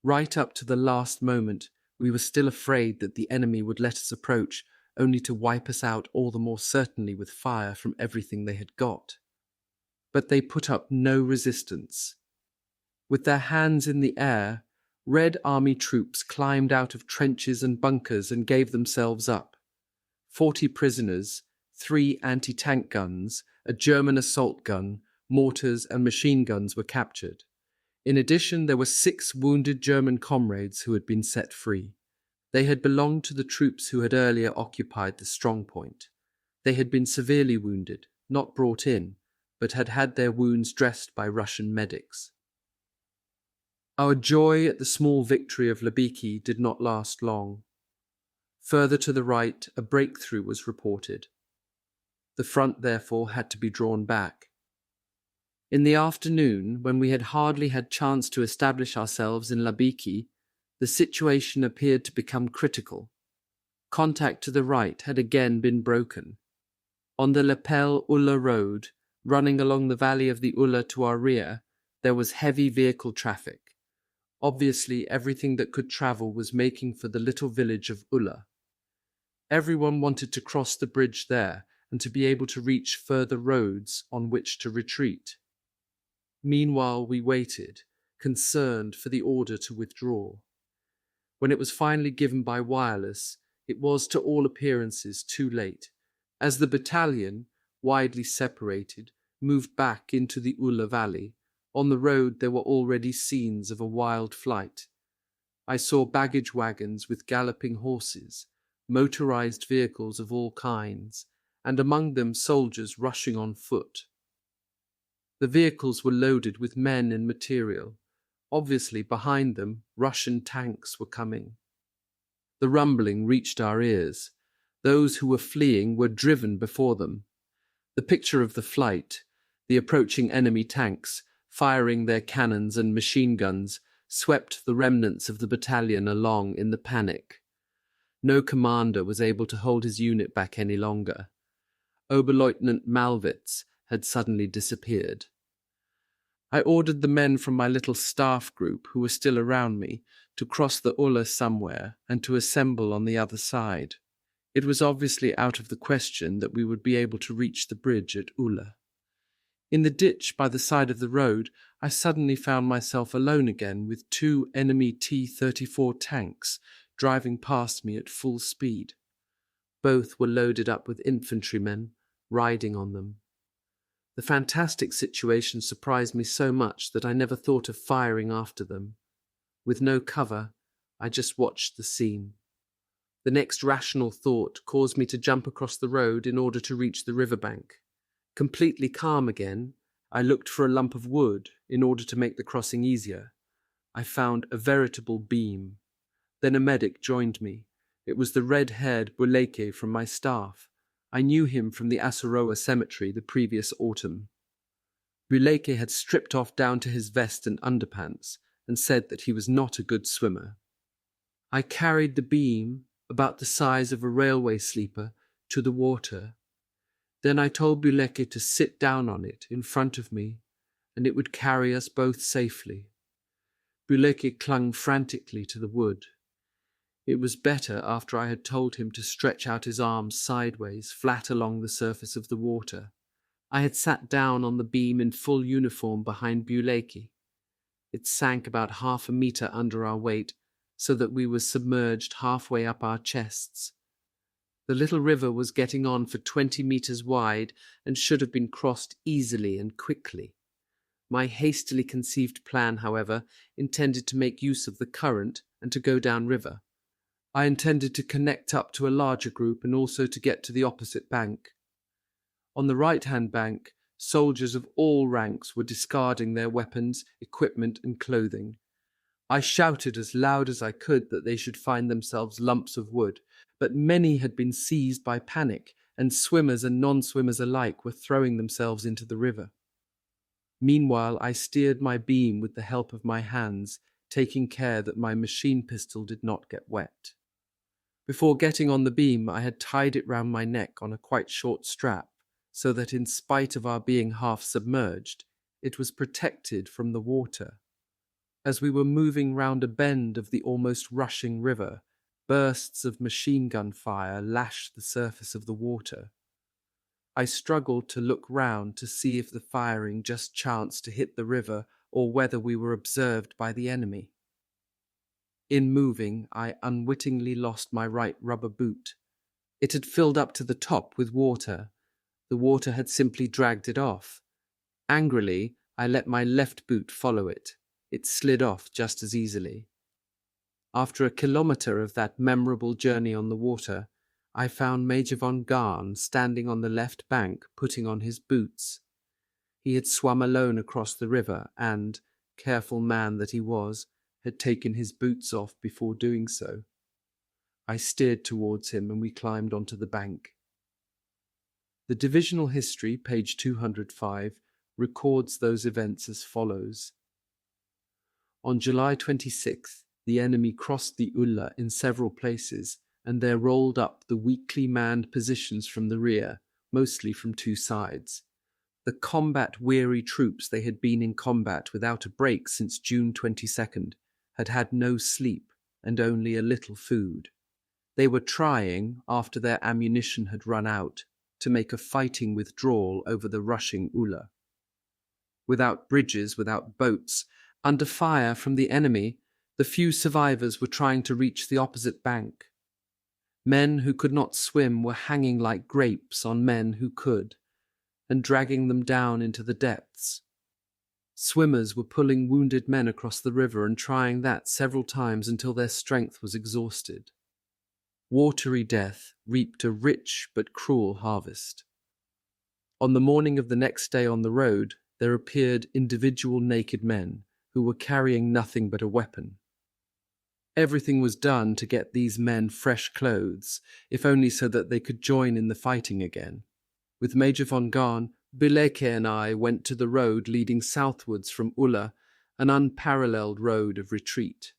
Right up to the last moment, we were still afraid that the enemy would let us approach, only to wipe us out all the more certainly with fire from everything they had got. But they put up no resistance. With their hands in the air, Red Army troops climbed out of trenches and bunkers and gave themselves up. 40 prisoners, 3 anti-tank guns, a German assault gun, mortars and machine guns were captured. In addition, there were 6 wounded German comrades who had been set free. They had belonged to the troops who had earlier occupied the strong point. They had been severely wounded, not brought in, but had had their wounds dressed by Russian medics. Our joy at the small victory of Lebeki did not last long. Further to the right, a breakthrough was reported. The front, therefore, had to be drawn back. In the afternoon, when we had hardly had chance to establish ourselves in Lebeki, the situation appeared to become critical. Contact to the right had again been broken. On the Lepel-Ulla road, running along the valley of the Ulla to our rear, there was heavy vehicle traffic. Obviously, everything that could travel was making for the little village of Ulla. Everyone wanted to cross the bridge there and to be able to reach further roads on which to retreat. Meanwhile, we waited, concerned for the order to withdraw. When it was finally given by wireless, it was to all appearances too late, as the battalion, widely separated, moved back into the Ulla valley. On the road there were already scenes of a wild flight. I saw baggage wagons with galloping horses, motorized vehicles of all kinds, and among them soldiers rushing on foot. The vehicles were loaded with men and material. Obviously, behind them, Russian tanks were coming. The rumbling reached our ears. Those who were fleeing were driven before them. The picture of the flight, the approaching enemy tanks, firing their cannons and machine guns, swept the remnants of the battalion along in the panic. No commander was able to hold his unit back any longer. Oberleutnant Malwitz had suddenly disappeared. I ordered the men from my little staff group, who were still around me, to cross the Ulla somewhere and to assemble on the other side. It was obviously out of the question that we would be able to reach the bridge at Ulla. In the ditch by the side of the road, I suddenly found myself alone again with 2 enemy T-34 tanks driving past me at full speed. Both were loaded up with infantrymen, riding on them. The fantastic situation surprised me so much that I never thought of firing after them. With no cover, I just watched the scene. The next rational thought caused me to jump across the road in order to reach the riverbank. Completely calm again, I looked for a lump of wood in order to make the crossing easier. I found a veritable beam. Then a medic joined me. It was the red-haired Buleke from my staff. I knew him from the Asaroa cemetery the previous autumn. Buleke had stripped off down to his vest and underpants and said that he was not a good swimmer. I carried the beam, about the size of a railway sleeper, to the water. Then I told Buleke to sit down on it in front of me, and it would carry us both safely. Buleke clung frantically to the wood. It was better after I had told him to stretch out his arms sideways, flat along the surface of the water. I had sat down on the beam in full uniform behind Buleke. It sank about 1/2 meter under our weight, so that we were submerged halfway up our chests. The little river was getting on for 20 meters wide and should have been crossed easily and quickly. My hastily conceived plan, however, intended to make use of the current and to go down river. I intended to connect up to a larger group and also to get to the opposite bank. On the right-hand bank, soldiers of all ranks were discarding their weapons, equipment, and clothing. I shouted as loud as I could that they should find themselves lumps of wood, but many had been seized by panic, and swimmers and non-swimmers alike were throwing themselves into the river. Meanwhile, I steered my beam with the help of my hands, taking care that my machine pistol did not get wet. Before getting on the beam, I had tied it round my neck on a quite short strap, so that in spite of our being half submerged, it was protected from the water. As we were moving round a bend of the almost rushing river, bursts of machine gun fire lashed the surface of the water. I struggled to look round to see if the firing just chanced to hit the river or whether we were observed by the enemy. In moving, I unwittingly lost my right rubber boot. It had filled up to the top with water. The water had simply dragged it off. Angrily, I let my left boot follow it. It slid off just as easily. After a kilometre of that memorable journey on the water, I found Major von Garn standing on the left bank putting on his boots. He had swum alone across the river and, careful man that he was, had taken his boots off before doing so. I steered towards him and we climbed onto the bank. The divisional history, page 205, records those events as follows. On July 26th, the enemy crossed the Ulla in several places and there rolled up the weakly manned positions from the rear, mostly from two sides. The combat-weary troops they had been in combat without a break since June 22nd had had no sleep and only a little food. They were trying, after their ammunition had run out, to make a fighting withdrawal over the rushing Ulla. Without bridges, without boats, under fire from the enemy, the few survivors were trying to reach the opposite bank. Men who could not swim were hanging like grapes on men who could, and dragging them down into the depths. Swimmers were pulling wounded men across the river and trying that several times until their strength was exhausted. Watery death reaped a rich but cruel harvest. On the morning of the next day on the road, there appeared individual naked men who were carrying nothing but a weapon. Everything was done to get these men fresh clothes, if only so that they could join in the fighting again. With Major von Garn, Bileke and I went to the road leading southwards from Ulla, an unparalleled road of retreat.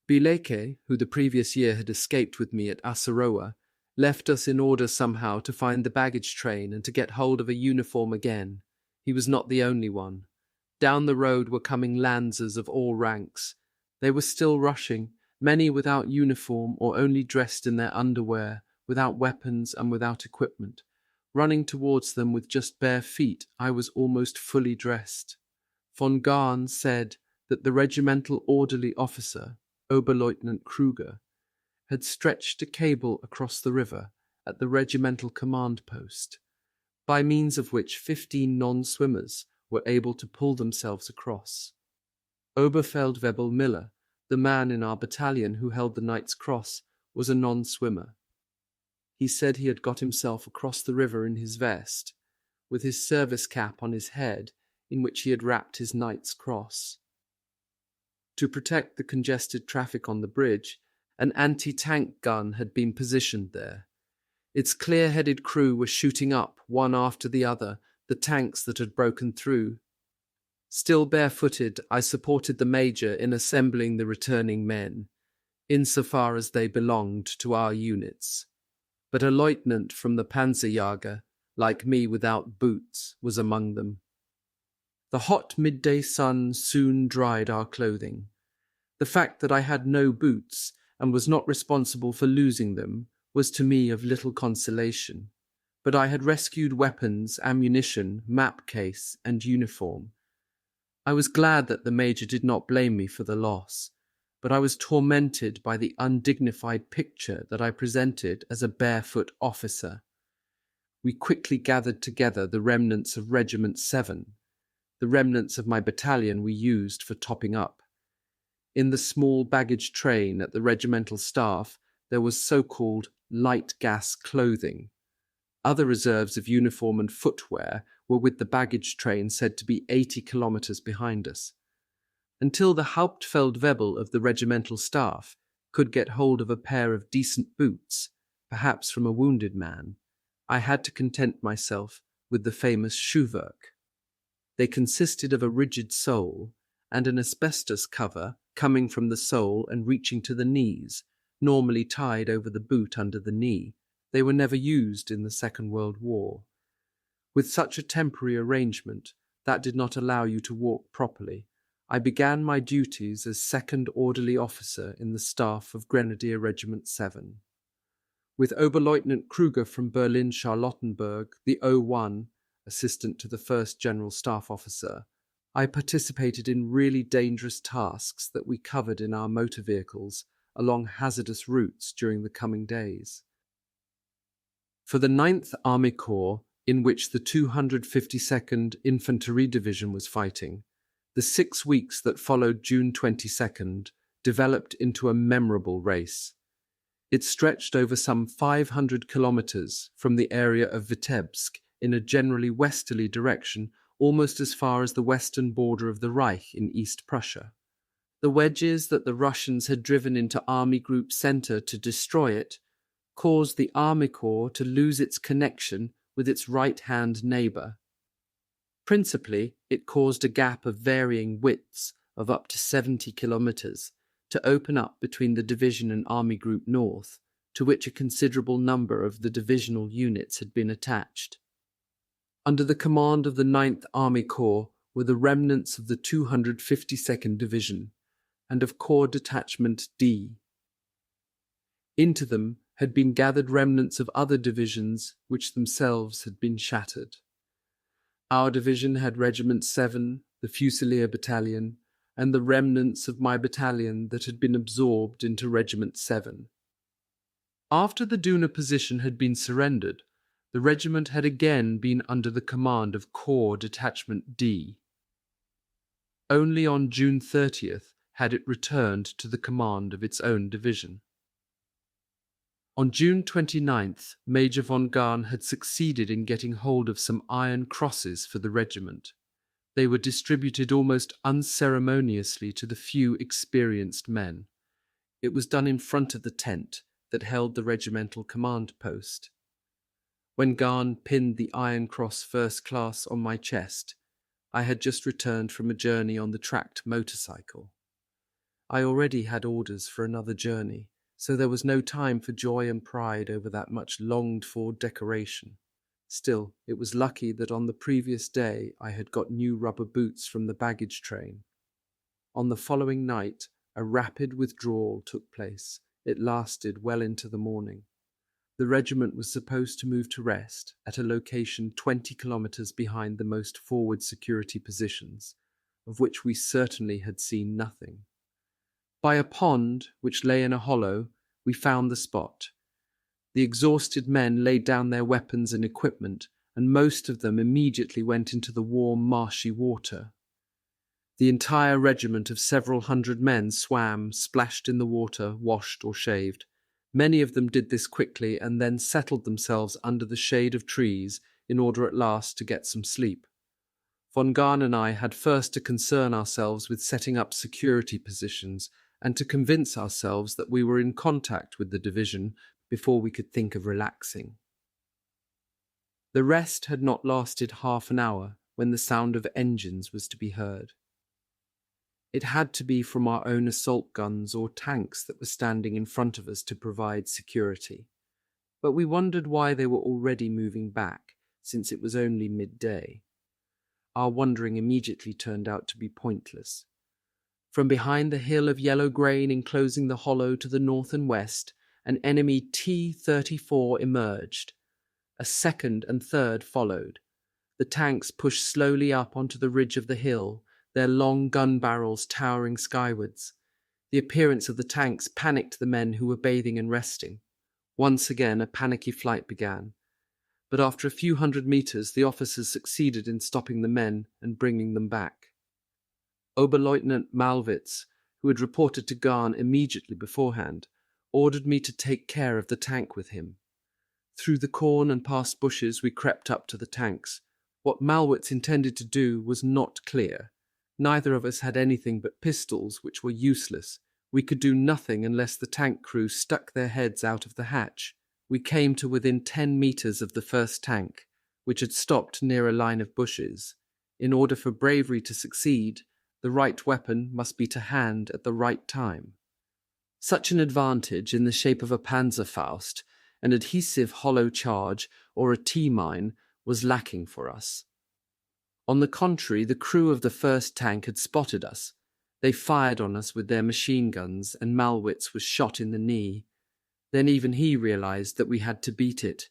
Bileke, who the previous year had escaped with me at Asaroa, left us in order somehow to find the baggage train and to get hold of a uniform again. He was not the only one. Down the road were coming Lancers of all ranks. They were still rushing, many without uniform or only dressed in their underwear, without weapons and without equipment. Running towards them with just bare feet, I was almost fully dressed. Von Garn said that the regimental orderly officer, Oberleutnant Kruger, had stretched a cable across the river at the regimental command post, by means of which 15 non-swimmers were able to pull themselves across. Oberfeldwebel Miller, the man in our battalion who held the Knight's Cross, was a non-swimmer. He said he had got himself across the river in his vest, with his service cap on his head, in which he had wrapped his Knight's Cross. To protect the congested traffic on the bridge, an anti-tank gun had been positioned there. Its clear-headed crew were shooting up, one after the other, the tanks that had broken through. Still barefooted, I supported the Major in assembling the returning men, insofar as they belonged to our units. But a lieutenant from the Panzerjäger, like me without boots, was among them. The hot midday sun soon dried our clothing. The fact that I had no boots and was not responsible for losing them was to me of little consolation, but I had rescued weapons, ammunition, map case, and uniform. I was glad that the Major did not blame me for the loss, but I was tormented by the undignified picture that I presented as a barefoot officer. We quickly gathered together the remnants of Regiment 7, the remnants of my battalion we used for topping up. In the small baggage train at the regimental staff, there was so-called light gas clothing. Other reserves of uniform and footwear were with the baggage train said to be 80 kilometres behind us. until the Hauptfeldwebel of the regimental staff could get hold of a pair of decent boots, perhaps from a wounded man, I had to content myself with the famous Schuhwerk. They consisted of a rigid sole and an asbestos cover coming from the sole and reaching to the knees, normally tied over the boot under the knee. They were never used in the Second World War. With such a temporary arrangement that did not allow you to walk properly, I began my duties as second orderly officer in the staff of Grenadier Regiment 7. With Oberleutnant Kruger from Berlin-Charlottenburg, the O1, assistant to the first General Staff Officer, I participated in really dangerous tasks that we covered in our motor vehicles along hazardous routes during the coming days. For the 9th Army Corps, in which the 252nd Infantry Division was fighting, the 6 weeks that followed June 22nd developed into a memorable race. It stretched over some 500 kilometers from the area of Vitebsk in a generally westerly direction, almost as far as the western border of the Reich in East Prussia. The wedges that the Russians had driven into Army Group Center to destroy it caused the Army Corps to lose its connection with its right-hand neighbor. Principally, it caused a gap of varying widths of up to 70 kilometers to open up between the division and Army Group North, to which a considerable number of the divisional units had been attached. Under the command of the 9th Army Corps were the remnants of the 252nd Division and of Corps Detachment D. Into them had been gathered remnants of other divisions which themselves had been shattered. Our division had Regiment 7, the Fusilier Battalion, and the remnants of my battalion that had been absorbed into Regiment 7. After the Duna position had been surrendered, the regiment had again been under the command of Corps Detachment D. Only on June 30th had it returned to the command of its own division. On June 29th, Major von Gahn had succeeded in getting hold of some iron crosses for the regiment. They were distributed almost unceremoniously to the few experienced men. It was done in front of the tent that held the regimental command post. When Gahn pinned the Iron Cross First Class on my chest, I had just returned from a journey on the tracked motorcycle. I already had orders for another journey, so there was no time for joy and pride over that much longed-for decoration. Still, it was lucky that on the previous day I had got new rubber boots from the baggage train. On the following night, a rapid withdrawal took place. It lasted well into the morning. The regiment was supposed to move to rest at a location 20 kilometers behind the most forward security positions, of which we certainly had seen nothing. By a pond, which lay in a hollow, we found the spot. The exhausted men laid down their weapons and equipment, and most of them immediately went into the warm, marshy water. The entire regiment of several hundred men swam, splashed in the water, washed or shaved. Many of them did this quickly and then settled themselves under the shade of trees in order at last to get some sleep. Von Gahn and I had first to concern ourselves with setting up security positions and to convince ourselves that we were in contact with the division before we could think of relaxing. The rest had not lasted half an hour when the sound of engines was to be heard. It had to be from our own assault guns or tanks that were standing in front of us to provide security, but we wondered why they were already moving back, since it was only midday. Our wondering immediately turned out to be pointless. From behind the hill of yellow grain enclosing the hollow to the north and west, an enemy T-34 emerged. A second and third followed. The tanks pushed slowly up onto the ridge of the hill, their long gun barrels towering skywards. The appearance of the tanks panicked the men who were bathing and resting. Once again, a panicky flight began. But after a few hundred meters, the officers succeeded in stopping the men and bringing them back. Oberleutnant Malwitz, who had reported to Gahn immediately beforehand, ordered me to take care of the tank with him. Through the corn and past bushes we crept up to the tanks. What Malwitz intended to do was not clear. Neither of us had anything but pistols, which were useless. We could do nothing unless the tank crew stuck their heads out of the hatch. We came to within 10 meters of the first tank, which had stopped near a line of bushes. In order for bravery to succeed, the right weapon must be to hand at the right time. Such an advantage in the shape of a Panzerfaust, an adhesive hollow charge, or a T-mine was lacking for us. On the contrary, the crew of the first tank had spotted us. They fired on us with their machine guns, and Malwitz was shot in the knee. Then even he realized that we had to beat it.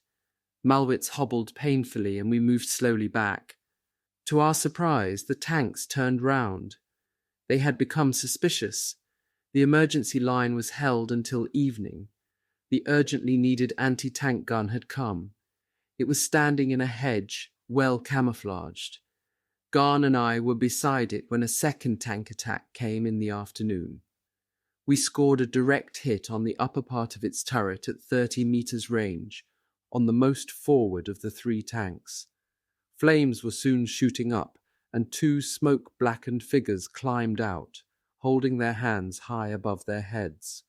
Malwitz hobbled painfully, and we moved slowly back. To our surprise, the tanks turned round. They had become suspicious. The emergency line was held until evening. The urgently needed anti-tank gun had come. It was standing in a hedge, well camouflaged. Garn and I were beside it when a second tank attack came in the afternoon. We scored a direct hit on the upper part of its turret at 30 meters range, on the most forward of the three tanks. Flames were soon shooting up, and two smoke-blackened figures climbed out, holding their hands high above their heads.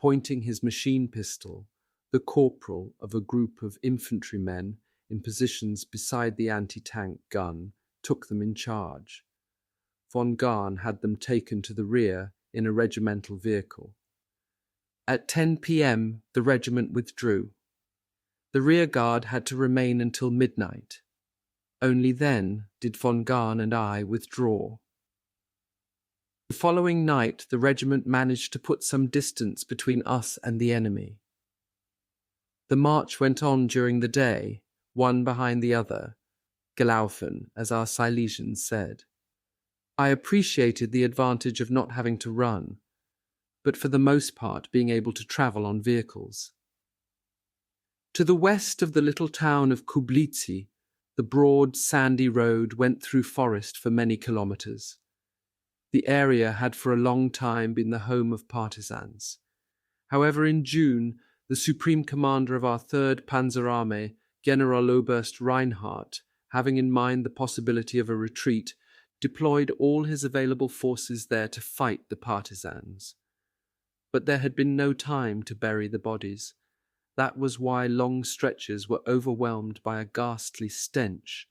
Pointing his machine pistol, the corporal of a group of infantrymen in positions beside the anti-tank gun took them in charge. Von Garn had them taken to the rear in a regimental vehicle. At 10 p.m., the regiment withdrew. The rear guard had to remain until midnight. Only then did von Garn and I withdraw. The following night, the regiment managed to put some distance between us and the enemy. The march went on during the day, one behind the other, gelaufen, as our Silesians said. I appreciated the advantage of not having to run, but for the most part being able to travel on vehicles. To the west of the little town of Kublitzi, the broad, sandy road went through forest for many kilometers. The area had for a long time been the home of partisans. However, in June, the supreme commander of our 3rd Panzer Army, Generaloberst Reinhardt, having in mind the possibility of a retreat, deployed all his available forces there to fight the partisans. But there had been no time to bury the bodies. That was why long stretches were overwhelmed by a ghastly stench.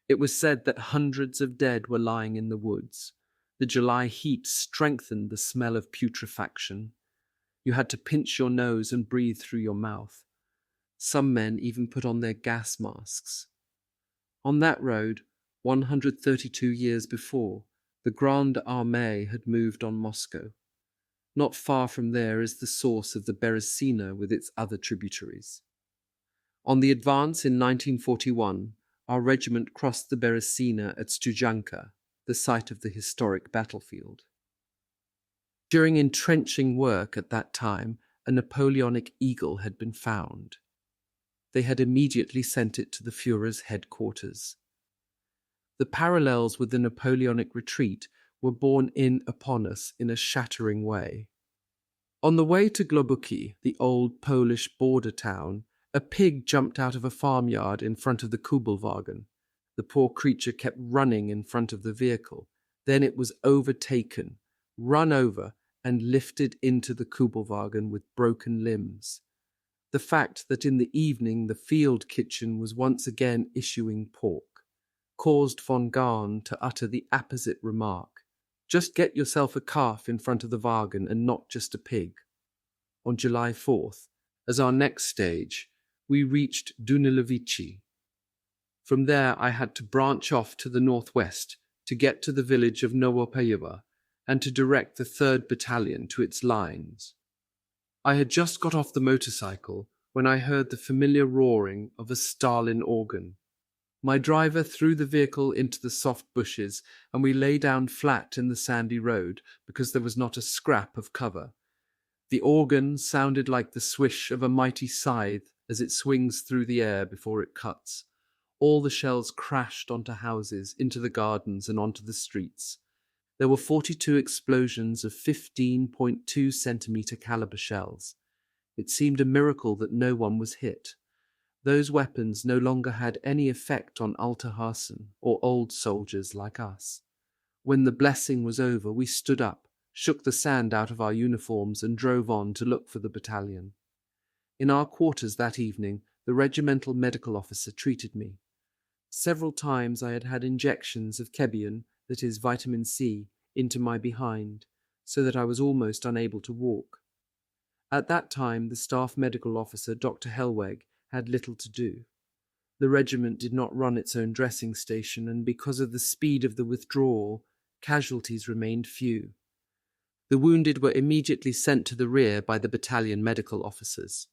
It was said that hundreds of dead were lying in the woods. The July heat strengthened the smell of putrefaction. You had to pinch your nose and breathe through your mouth. Some men even put on their gas masks. On that road, 132 years before, the Grande Armée had moved on Moscow. Not far from there is the source of the Beresina with its other tributaries. On the advance in 1941, our regiment crossed the Beresina at Stujanka, the site of the historic battlefield. During entrenching work at that time, a Napoleonic eagle had been found. They had immediately sent it to the Führer's headquarters. The parallels with the Napoleonic retreat were borne in upon us in a shattering way. On the way to Głęboki, the old Polish border town, a pig jumped out of a farmyard in front of the Kubelwagen. The poor creature kept running in front of the vehicle. Then it was overtaken, run over, and lifted into the Kubelwagen with broken limbs. The fact that in the evening the field kitchen was once again issuing pork caused von Garn to utter the apposite remark, "Just get yourself a calf in front of the wagon and not just a pig." On July 4th, as our next stage, we reached Dunilovici. From there I had to branch off to the northwest to get to the village of Nowopayewa and to direct the 3rd Battalion to its lines. I had just got off the motorcycle when I heard the familiar roaring of a Stalin organ. My driver threw the vehicle into the soft bushes, and we lay down flat in the sandy road because there was not a scrap of cover. The organ sounded like the swish of a mighty scythe as it swings through the air before it cuts. All the shells crashed onto houses, into the gardens, and onto the streets. There were 42 explosions of 15.2 centimeter caliber shells. It seemed a miracle that no one was hit. Those weapons no longer had any effect on Alterhasen or old soldiers like us. When the blessing was over, we stood up, shook the sand out of our uniforms, and drove on to look for the battalion. In our quarters that evening, the regimental medical officer treated me. Several times I had had injections of Kebion, that is, vitamin C, into my behind, so that I was almost unable to walk. At that time, the staff medical officer, Dr. Helweg, had little to do. The regiment did not run its own dressing station, and because of the speed of the withdrawal, casualties remained few. The wounded were immediately sent to the rear by the battalion medical officers.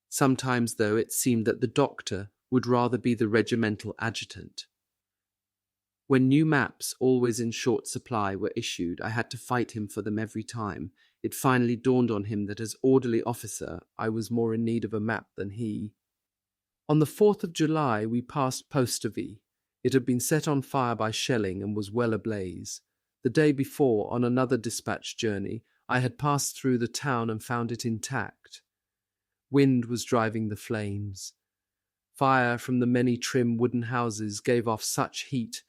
Sometimes, though, it seemed that the doctor would rather be the regimental adjutant. When new maps, always in short supply, were issued, I had to fight him for them every time. It finally dawned on him that as orderly officer, I was more in need of a map than he. On the 4th of July, we passed Postavy. It had been set on fire by shelling and was well ablaze. The day before, on another dispatch journey, I had passed through the town and found it intact. Wind was driving the flames. Fire from the many trim wooden houses gave off such heat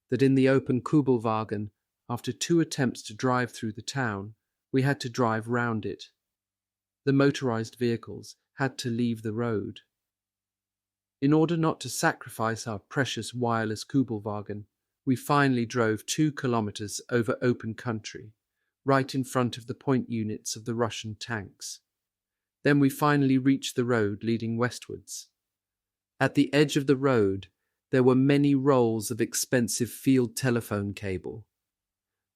that in the open Kubelwagen, after 2 attempts to drive through the town, we had to drive round it. The motorized vehicles had to leave the road. In order not to sacrifice our precious wireless Kubelwagen, we finally drove 2 kilometers over open country, right in front of the point units of the Russian tanks. Then we finally reached the road leading westwards. At the edge of the road, there were many rolls of expensive field telephone cable.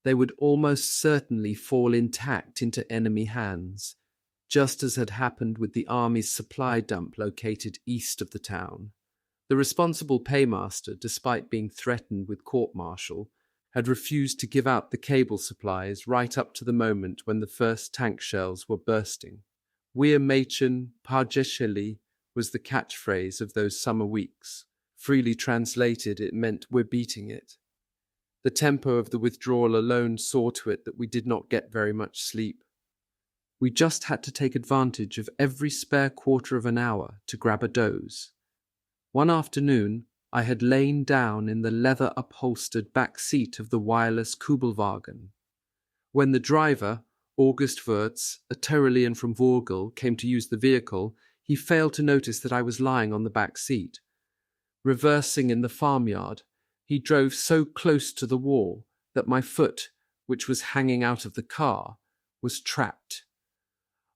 They would almost certainly fall intact into enemy hands, just as had happened with the army's supply dump located east of the town. The responsible paymaster, despite being threatened with court-martial, had refused to give out the cable supplies right up to the moment when the first tank shells were bursting. "Wir Mädchen Parjesheli" was the catchphrase of those summer weeks. Freely translated, it meant "we're beating it." The tempo of the withdrawal alone saw to it that we did not get very much sleep. We just had to take advantage of every spare quarter of an hour to grab a doze. One afternoon, I had lain down in the leather-upholstered back seat of the wireless Kubelwagen. When the driver, August Wirtz, a Tyrolean from Vorgel, came to use the vehicle, he failed to notice that I was lying on the back seat. Reversing in the farmyard, he drove so close to the wall that my foot, which was hanging out of the car, was trapped.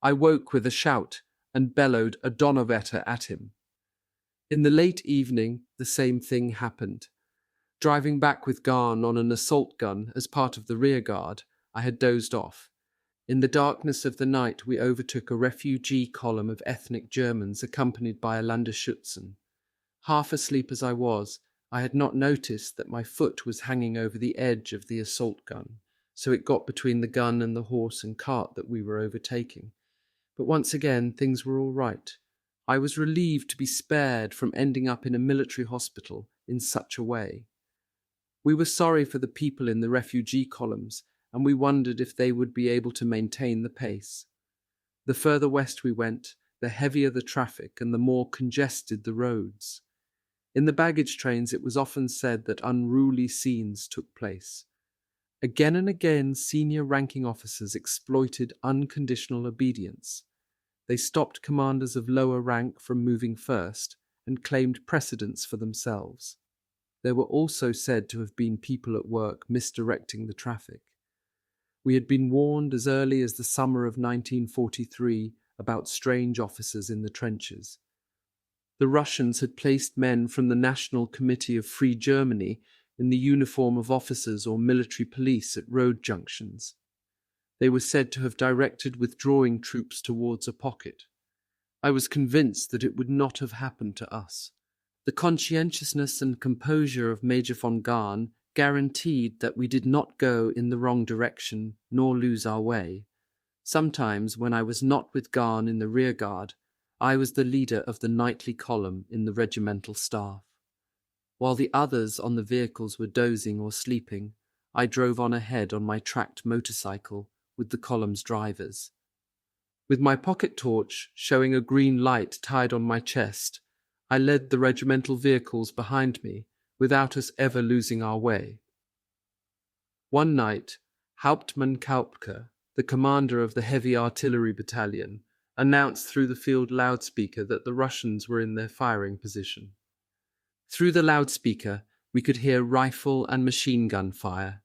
I woke with a shout and bellowed a Donnerwetter at him. In the late evening, the same thing happened. Driving back with Garn on an assault gun as part of the rear guard, I had dozed off. In the darkness of the night, we overtook a refugee column of ethnic Germans accompanied by a Landesschützen. Half asleep as I was, I had not noticed that my foot was hanging over the edge of the assault gun, so it got between the gun and the horse and cart that we were overtaking. But once again, things were all right. I was relieved to be spared from ending up in a military hospital in such a way. We were sorry for the people in the refugee columns, and we wondered if they would be able to maintain the pace. The further west we went, the heavier the traffic and the more congested the roads. In the baggage trains, it was often said that unruly scenes took place. Again and again, senior ranking officers exploited unconditional obedience. They stopped commanders of lower rank from moving first and claimed precedence for themselves. There were also said to have been people at work misdirecting the traffic. We had been warned as early as the summer of 1943 about strange officers in the trenches. The Russians had placed men from the National Committee of Free Germany in the uniform of officers or military police at road junctions. They were said to have directed withdrawing troops towards a pocket. I was convinced that it would not have happened to us. The conscientiousness and composure of Major von Garn guaranteed that we did not go in the wrong direction nor lose our way. Sometimes, when I was not with Garn in the rear guard, I was the leader of the nightly column in the regimental staff. While the others on the vehicles were dozing or sleeping, I drove on ahead on my tracked motorcycle with the column's drivers. With my pocket torch showing a green light tied on my chest, I led the regimental vehicles behind me without us ever losing our way. One night, Hauptmann Kaupke, the commander of the heavy artillery battalion, announced through the field loudspeaker that the Russians were in their firing position. Through the loudspeaker, we could hear rifle and machine gun fire.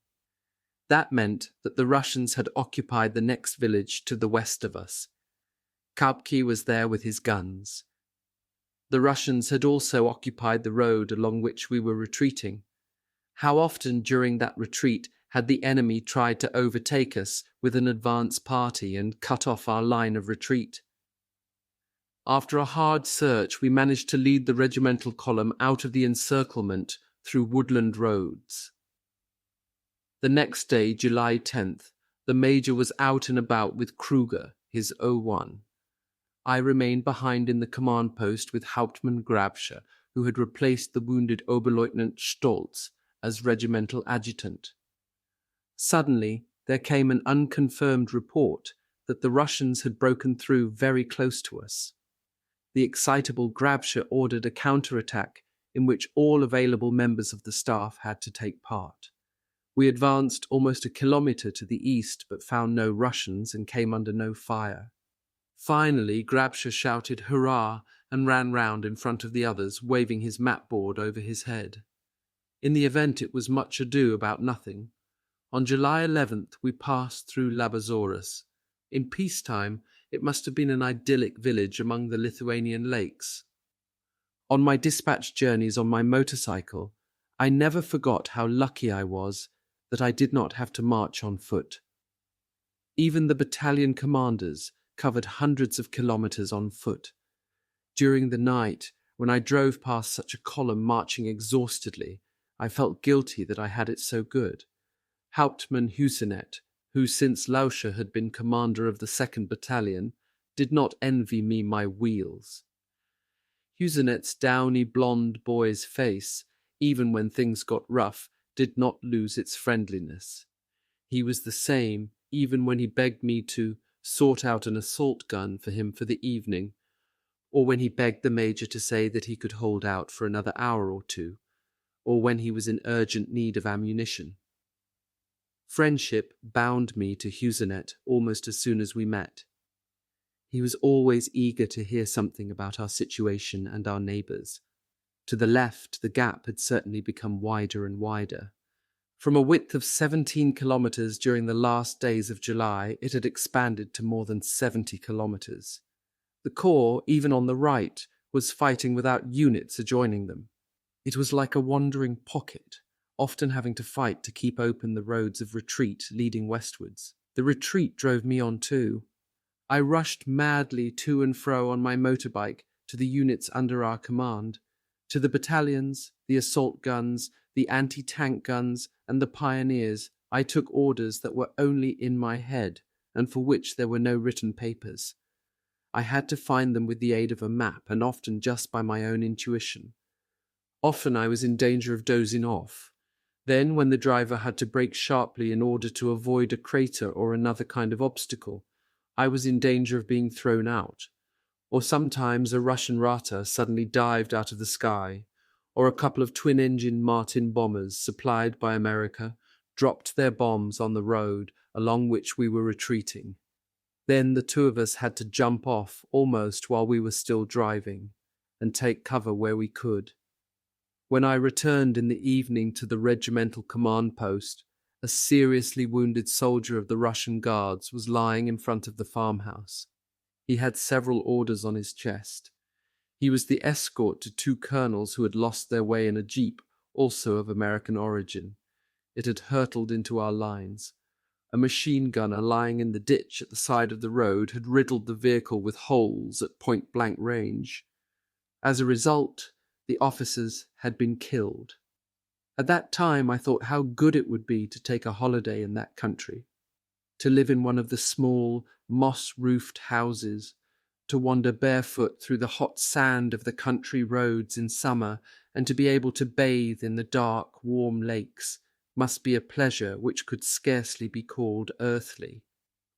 That meant that the Russians had occupied the next village to the west of us. Kaupke was there with his guns. The Russians had also occupied the road along which we were retreating. How often during that retreat had the enemy tried to overtake us with an advance party and cut off our line of retreat? After a hard search, we managed to lead the regimental column out of the encirclement through woodland roads. The next day, July 10th, the Major was out and about with Kruger, his O1. I remained behind in the command post with Hauptmann Grabsche, who had replaced the wounded Oberleutnant Stolz as regimental adjutant. Suddenly, there came an unconfirmed report that the Russians had broken through very close to us. The excitable Grabsche ordered a counterattack in which all available members of the staff had to take part. We advanced almost a kilometre to the east but found no Russians and came under no fire. Finally, Grabsche shouted hurrah and ran round in front of the others, waving his mapboard over his head. In the event, it was much ado about nothing. On July 11th, we passed through Labazorus. In peacetime, it must have been an idyllic village among the Lithuanian lakes. On my dispatch journeys on my motorcycle, I never forgot how lucky I was that I did not have to march on foot. Even the battalion commanders covered hundreds of kilometres on foot. During the night, when I drove past such a column marching exhaustedly, I felt guilty that I had it so good. Hauptmann Husenet, who since Lauscher had been commander of the 2nd Battalion, did not envy me my wheels. Husenet's downy blonde boy's face, even when things got rough, did not lose its friendliness. He was the same even when he begged me to sort out an assault gun for him for the evening, or when he begged the Major to say that he could hold out for another hour or two, or when he was in urgent need of ammunition. Friendship bound me to Husenet almost as soon as we met. He was always eager to hear something about our situation and our neighbours. To the left, the gap had certainly become wider and wider. From a width of 17 kilometres during the last days of July, it had expanded to more than 70 kilometres. The Corps, even on the right, was fighting without units adjoining them. It was like a wandering pocket, often having to fight to keep open the roads of retreat leading westwards. The retreat drove me on too. I rushed madly to and fro on my motorbike to the units under our command, to the battalions, the assault guns, the anti-tank guns, and the pioneers. I took orders that were only in my head and for which there were no written papers. I had to find them with the aid of a map and often just by my own intuition. Often I was in danger of dozing off. Then, when the driver had to brake sharply in order to avoid a crater or another kind of obstacle, I was in danger of being thrown out. Or sometimes a Russian Rata suddenly dived out of the sky, or a couple of twin-engine Martin bombers supplied by America dropped their bombs on the road along which we were retreating. Then the two of us had to jump off almost while we were still driving, and take cover where we could. When I returned in the evening to the regimental command post, a seriously wounded soldier of the Russian Guards was lying in front of the farmhouse. He had several orders on his chest. He was the escort to two colonels who had lost their way in a jeep, also of American origin. It had hurtled into our lines. A machine gunner lying in the ditch at the side of the road had riddled the vehicle with holes at point-blank range. As a result, the officers had been killed. At that time I thought how good it would be to take a holiday in that country, to live in one of the small, moss-roofed houses, to wander barefoot through the hot sand of the country roads in summer, and to be able to bathe in the dark, warm lakes must be a pleasure which could scarcely be called earthly.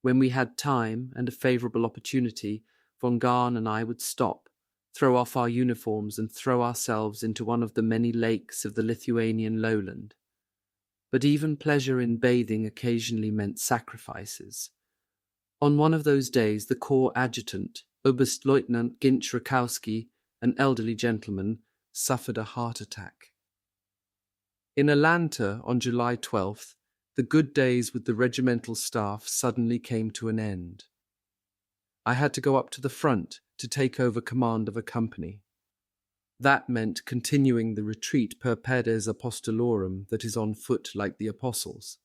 When we had time and a favourable opportunity, von Gahn and I would stop, throw off our uniforms and throw ourselves into one of the many lakes of the Lithuanian lowland. but even pleasure in bathing occasionally meant sacrifices. On one of those days, the Corps adjutant, Oberstleutnant Ginch Rakowski, an elderly gentleman, suffered a heart attack. In Atlanta on July 12th, the good days with the regimental staff suddenly came to an end. I had to go up to the front to take over command of a company. That meant continuing the retreat per pedes apostolorum that is on foot like the apostles.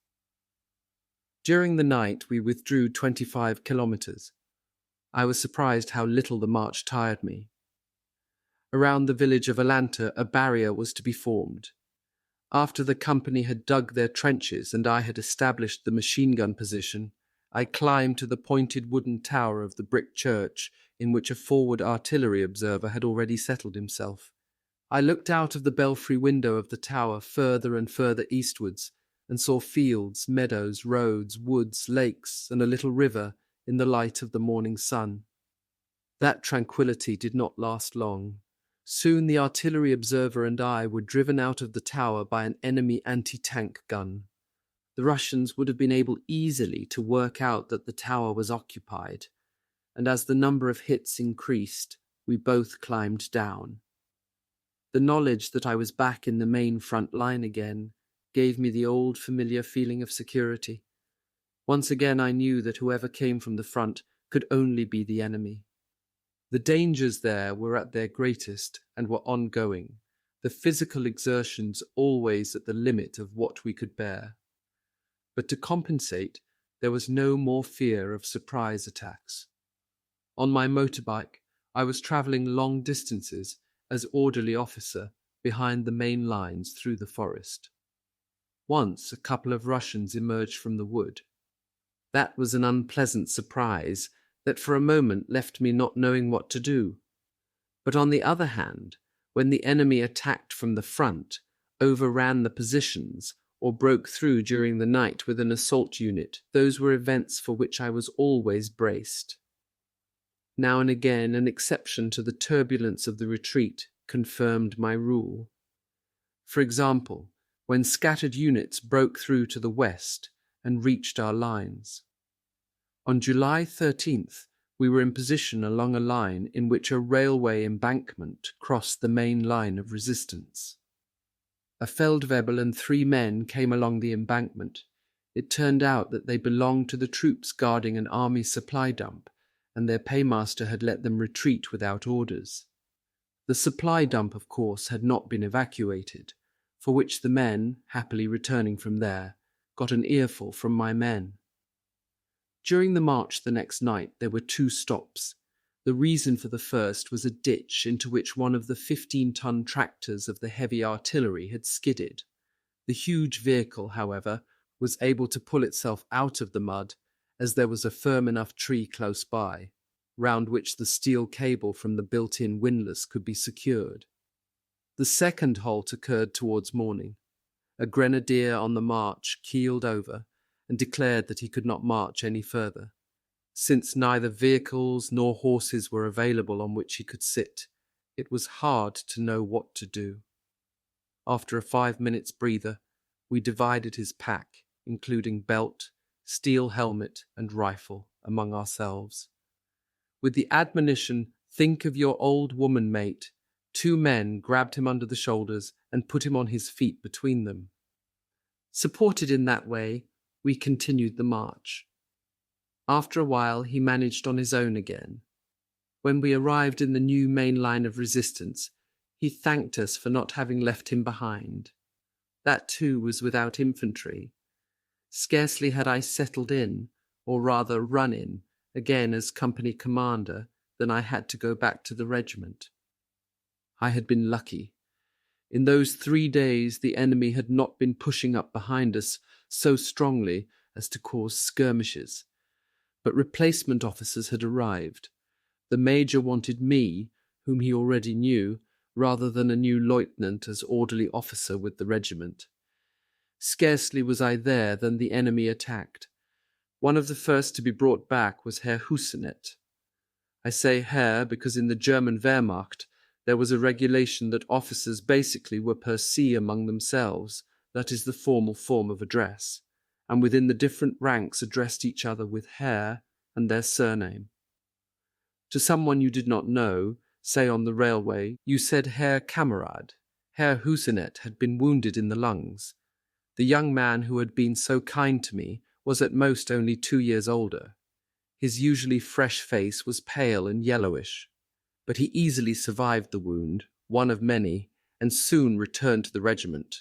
During the night, we withdrew 25 kilometers. I was surprised how little the march tired me. Around the village of Atlanta, a barrier was to be formed. After the company had dug their trenches and I had established the machine gun position, I climbed to the pointed wooden tower of the brick church in which a forward artillery observer had already settled himself. I looked out of the belfry window of the tower further and further eastwards and saw fields, meadows, roads, woods, lakes, and a little river in the light of the morning sun. That tranquillity did not last long. Soon the artillery observer and I were driven out of the tower by an enemy anti-tank gun. The Russians would have been able easily to work out that the tower was occupied, and as the number of hits increased, we both climbed down. The knowledge that I was back in the main front line again gave me the old familiar feeling of security. Once again I knew that whoever came from the front could only be the enemy. The dangers there were at their greatest and were ongoing, the physical exertions always at the limit of what we could bear. But to compensate, there was no more fear of surprise attacks. On my motorbike, I was travelling long distances as orderly officer behind the main lines through the forest. Once a couple of Russians emerged from the wood. That was an unpleasant surprise that for a moment left me not knowing what to do. But on the other hand, when the enemy attacked from the front, overran the positions, or broke through during the night with an assault unit, those were events for which I was always braced. Now and again, an exception to the turbulence of the retreat confirmed my rule. For example, when scattered units broke through to the west and reached our lines. On July 13th, we were in position along a line in which a railway embankment crossed the main line of resistance. A Feldwebel and 3 men came along the embankment. It turned out that they belonged to the troops guarding an army supply dump, and their paymaster had let them retreat without orders. The supply dump, of course, had not been evacuated, for which the men, happily returning from there, got an earful from my men. During the march the next night there were 2 stops. The reason for the first was a ditch into which one of the 15-ton tractors of the heavy artillery had skidded. The huge vehicle, however, was able to pull itself out of the mud, as there was a firm enough tree close by, round which the steel cable from the built-in windlass could be secured. The second halt occurred towards morning. A grenadier on the march keeled over and declared that he could not march any further. Since neither vehicles nor horses were available on which he could sit, it was hard to know what to do. After a 5 minutes breather, we divided his pack, including belt, steel helmet, and rifle, among ourselves. With the admonition, "Think of your old woman, mate," 2 men grabbed him under the shoulders and put him on his feet between them. Supported in that way, we continued the march. After a while, he managed on his own again. When we arrived in the new main line of resistance, he thanked us for not having left him behind. That too was without infantry. Scarcely had I settled in, or rather run in, again as company commander, than I had to go back to the regiment. I had been lucky. In those 3 days the enemy had not been pushing up behind us so strongly as to cause skirmishes. But replacement officers had arrived. The major wanted me, whom he already knew, rather than a new lieutenant as orderly officer with the regiment. Scarcely was I there than the enemy attacked. One of the first to be brought back was Herr Husenet. I say Herr because in the German Wehrmacht there was a regulation that officers basically were per se among themselves, that is the formal form of address, and within the different ranks addressed each other with Herr and their surname. To someone you did not know, say on the railway, you said Herr Kamerad. Herr Husenet had been wounded in the lungs. The young man who had been so kind to me was at most only 2 years older. His usually fresh face was pale and yellowish, but he easily survived the wound, one of many, and soon returned to the regiment.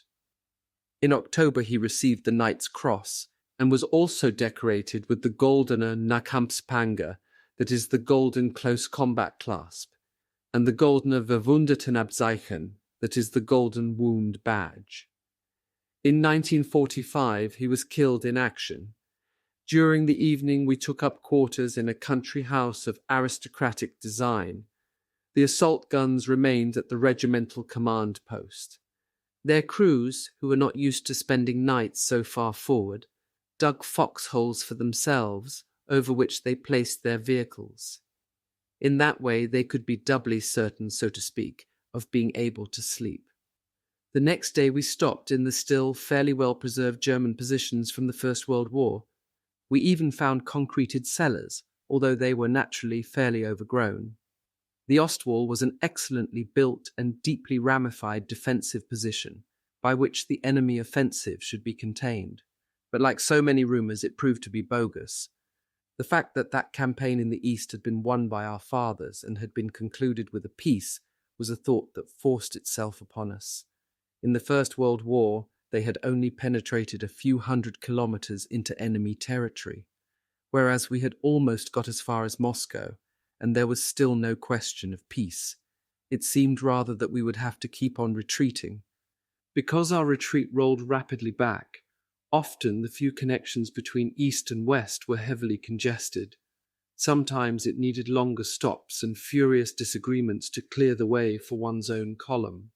In October he received the Knight's Cross and was also decorated with the Goldene Nahkampfspange, that is the Golden Close Combat Clasp, and the Goldene Verwundetenabzeichen, that is the Golden Wound Badge. In 1945 he was killed in action. During the evening we took up quarters in a country house of aristocratic design. The assault guns remained at the regimental command post. Their crews, who were not used to spending nights so far forward, dug foxholes for themselves, over which they placed their vehicles. In that way they could be doubly certain, so to speak, of being able to sleep. The next day we stopped in the still fairly well-preserved German positions from the First World War. We even found concreted cellars, although they were naturally fairly overgrown. The Ostwall was an excellently built and deeply ramified defensive position, by which the enemy offensive should be contained. But like so many rumours, it proved to be bogus. The fact that that campaign in the East had been won by our fathers and had been concluded with a peace was a thought that forced itself upon us. In the First World War, they had only penetrated a few hundred kilometres into enemy territory, whereas we had almost got as far as Moscow, and there was still no question of peace. It seemed rather that we would have to keep on retreating. Because our retreat rolled rapidly back, often the few connections between East and West were heavily congested. Sometimes it needed longer stops and furious disagreements to clear the way for one's own column.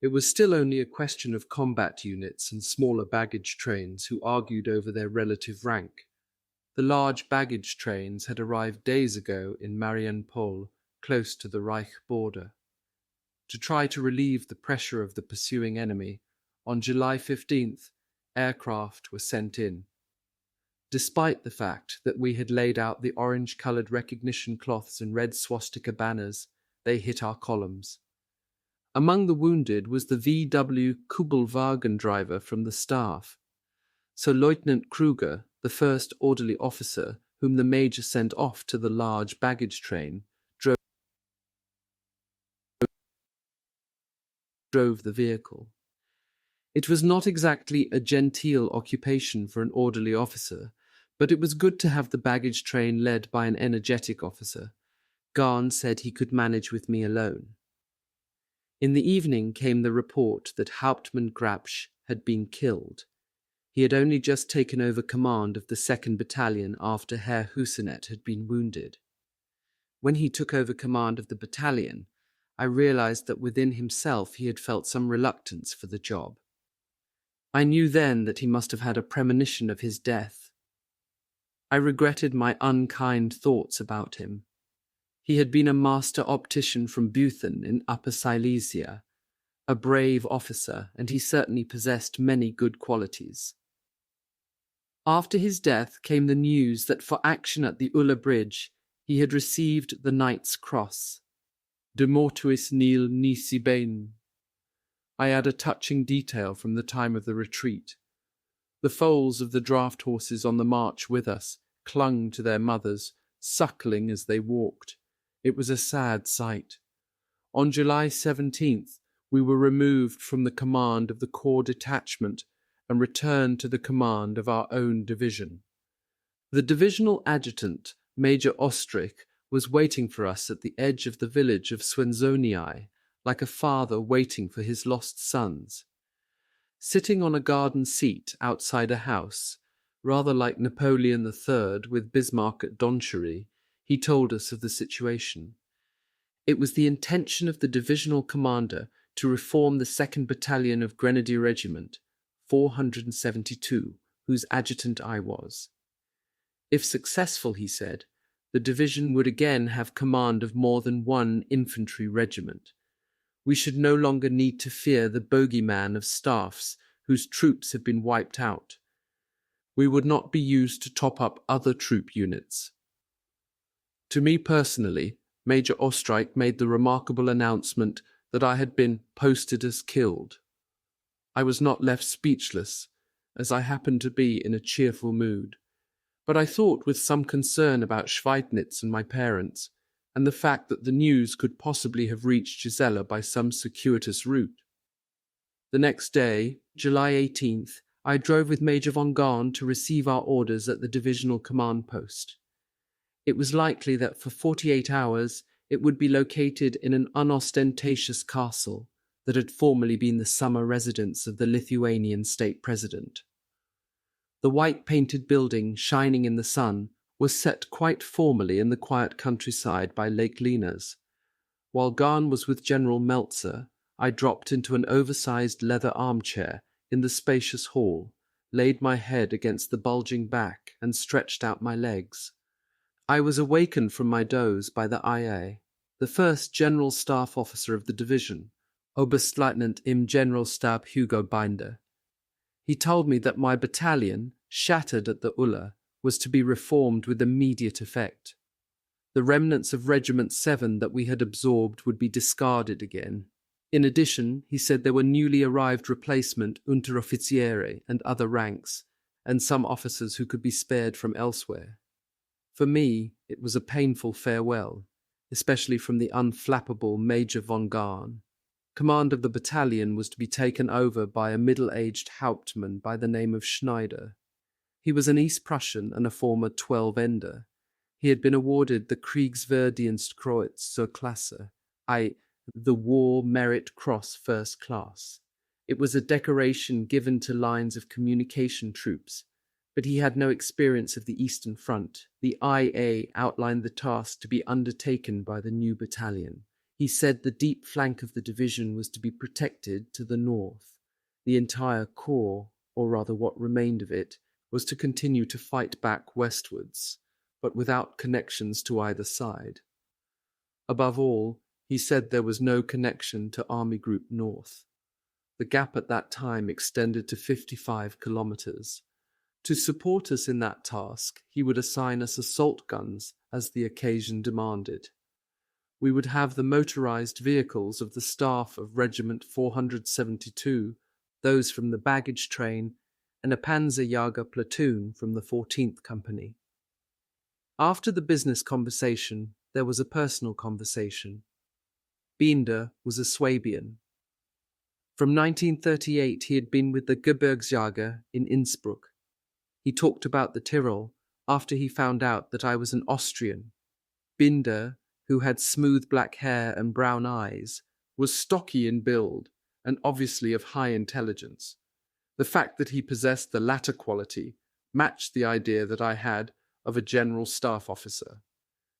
It was still only a question of combat units and smaller baggage trains who argued over their relative rank. The large baggage trains had arrived days ago in Marienpol, close to the Reich border. To try to relieve the pressure of the pursuing enemy, on July 15th, aircraft were sent in. Despite the fact that we had laid out the orange-coloured recognition cloths and red swastika banners, they hit our columns. Among the wounded was the VW Kubelwagen driver from the staff. Sir Lieutenant Kruger, the first orderly officer whom the major sent off to the large baggage train, drove the vehicle. It was not exactly a genteel occupation for an orderly officer, but it was good to have the baggage train led by an energetic officer. Garn said he could manage with me alone. In the evening came the report that Hauptmann Grabsch had been killed. He had only just taken over command of the 2nd Battalion after Herr Husenet had been wounded. When he took over command of the battalion, I realized that within himself he had felt some reluctance for the job. I knew then that he must have had a premonition of his death. I regretted my unkind thoughts about him. He had been a master optician from Büchen in Upper Silesia, a brave officer, and he certainly possessed many good qualities. After his death came the news that for action at the Ulla Bridge he had received the Knight's Cross. De mortuis nil nisi bene. I add a touching detail from the time of the retreat. The foals of the draft horses on the march with us clung to their mothers, suckling as they walked. It was a sad sight. On July 17th, we were removed from the command of the corps detachment and returned to the command of our own division. The divisional adjutant, Major Ostrich, was waiting for us at the edge of the village of Swenzonii, like a father waiting for his lost sons. Sitting on a garden seat outside a house, rather like Napoleon III with Bismarck at Donchery, he told us of the situation. It was the intention of the divisional commander to reform the 2nd Battalion of Grenadier Regiment, 472, whose adjutant I was. If successful, he said, the division would again have command of more than one infantry regiment. We should no longer need to fear the bogeyman of staffs whose troops had been wiped out. We would not be used to top up other troop units. To me personally, Major Ostrijk made the remarkable announcement that I had been posted as killed. I was not left speechless, as I happened to be in a cheerful mood, but I thought with some concern about Schweidnitz and my parents, and the fact that the news could possibly have reached Gisela by some circuitous route. The next day, July 18th, I drove with Major von Gahn to receive our orders at the divisional command post. It was likely that for 48 hours it would be located in an unostentatious castle that had formerly been the summer residence of the Lithuanian state president. The white-painted building, shining in the sun, was set quite formally in the quiet countryside by Lake Linas. While Gahn was with General Meltzer, I dropped into an oversized leather armchair in the spacious hall, laid my head against the bulging back, and stretched out my legs. I was awakened from my doze by the IA, the first General Staff Officer of the division, Oberstleutnant im Generalstab Hugo Binder. He told me that my battalion, shattered at the Ulla, was to be reformed with immediate effect. The remnants of Regiment 7 that we had absorbed would be discarded again. In addition, he said there were newly arrived replacement Unteroffiziere and other ranks, and some officers who could be spared from elsewhere. For me, it was a painful farewell, especially from the unflappable Major von Gahn. Command of the battalion was to be taken over by a middle-aged Hauptmann by the name of Schneider. He was an East Prussian and a former 12-ender. He had been awarded the Kriegsverdienstkreuz zur Klasse, i.e., the War Merit Cross First Class. It was a decoration given to lines of communication troops, but he had no experience of the Eastern Front. The IA outlined the task to be undertaken by the new battalion. He said the deep flank of the division was to be protected to the north. The entire corps, or rather what remained of it, was to continue to fight back westwards, but without connections to either side. Above all, he said there was no connection to Army Group North. The gap at that time extended to 55 kilometers. To support us in that task, he would assign us assault guns as the occasion demanded. We would have the motorized vehicles of the staff of Regiment 472, those from the baggage train, and a Panzerjäger platoon from the 14th Company. After the business conversation, there was a personal conversation. Binder was a Swabian. From 1938 he had been with the Gebirgsjäger in Innsbruck. He talked about the Tyrol after he found out that I was an Austrian. Binder, who had smooth black hair and brown eyes, was stocky in build and obviously of high intelligence. The fact that he possessed the latter quality matched the idea that I had of a general staff officer.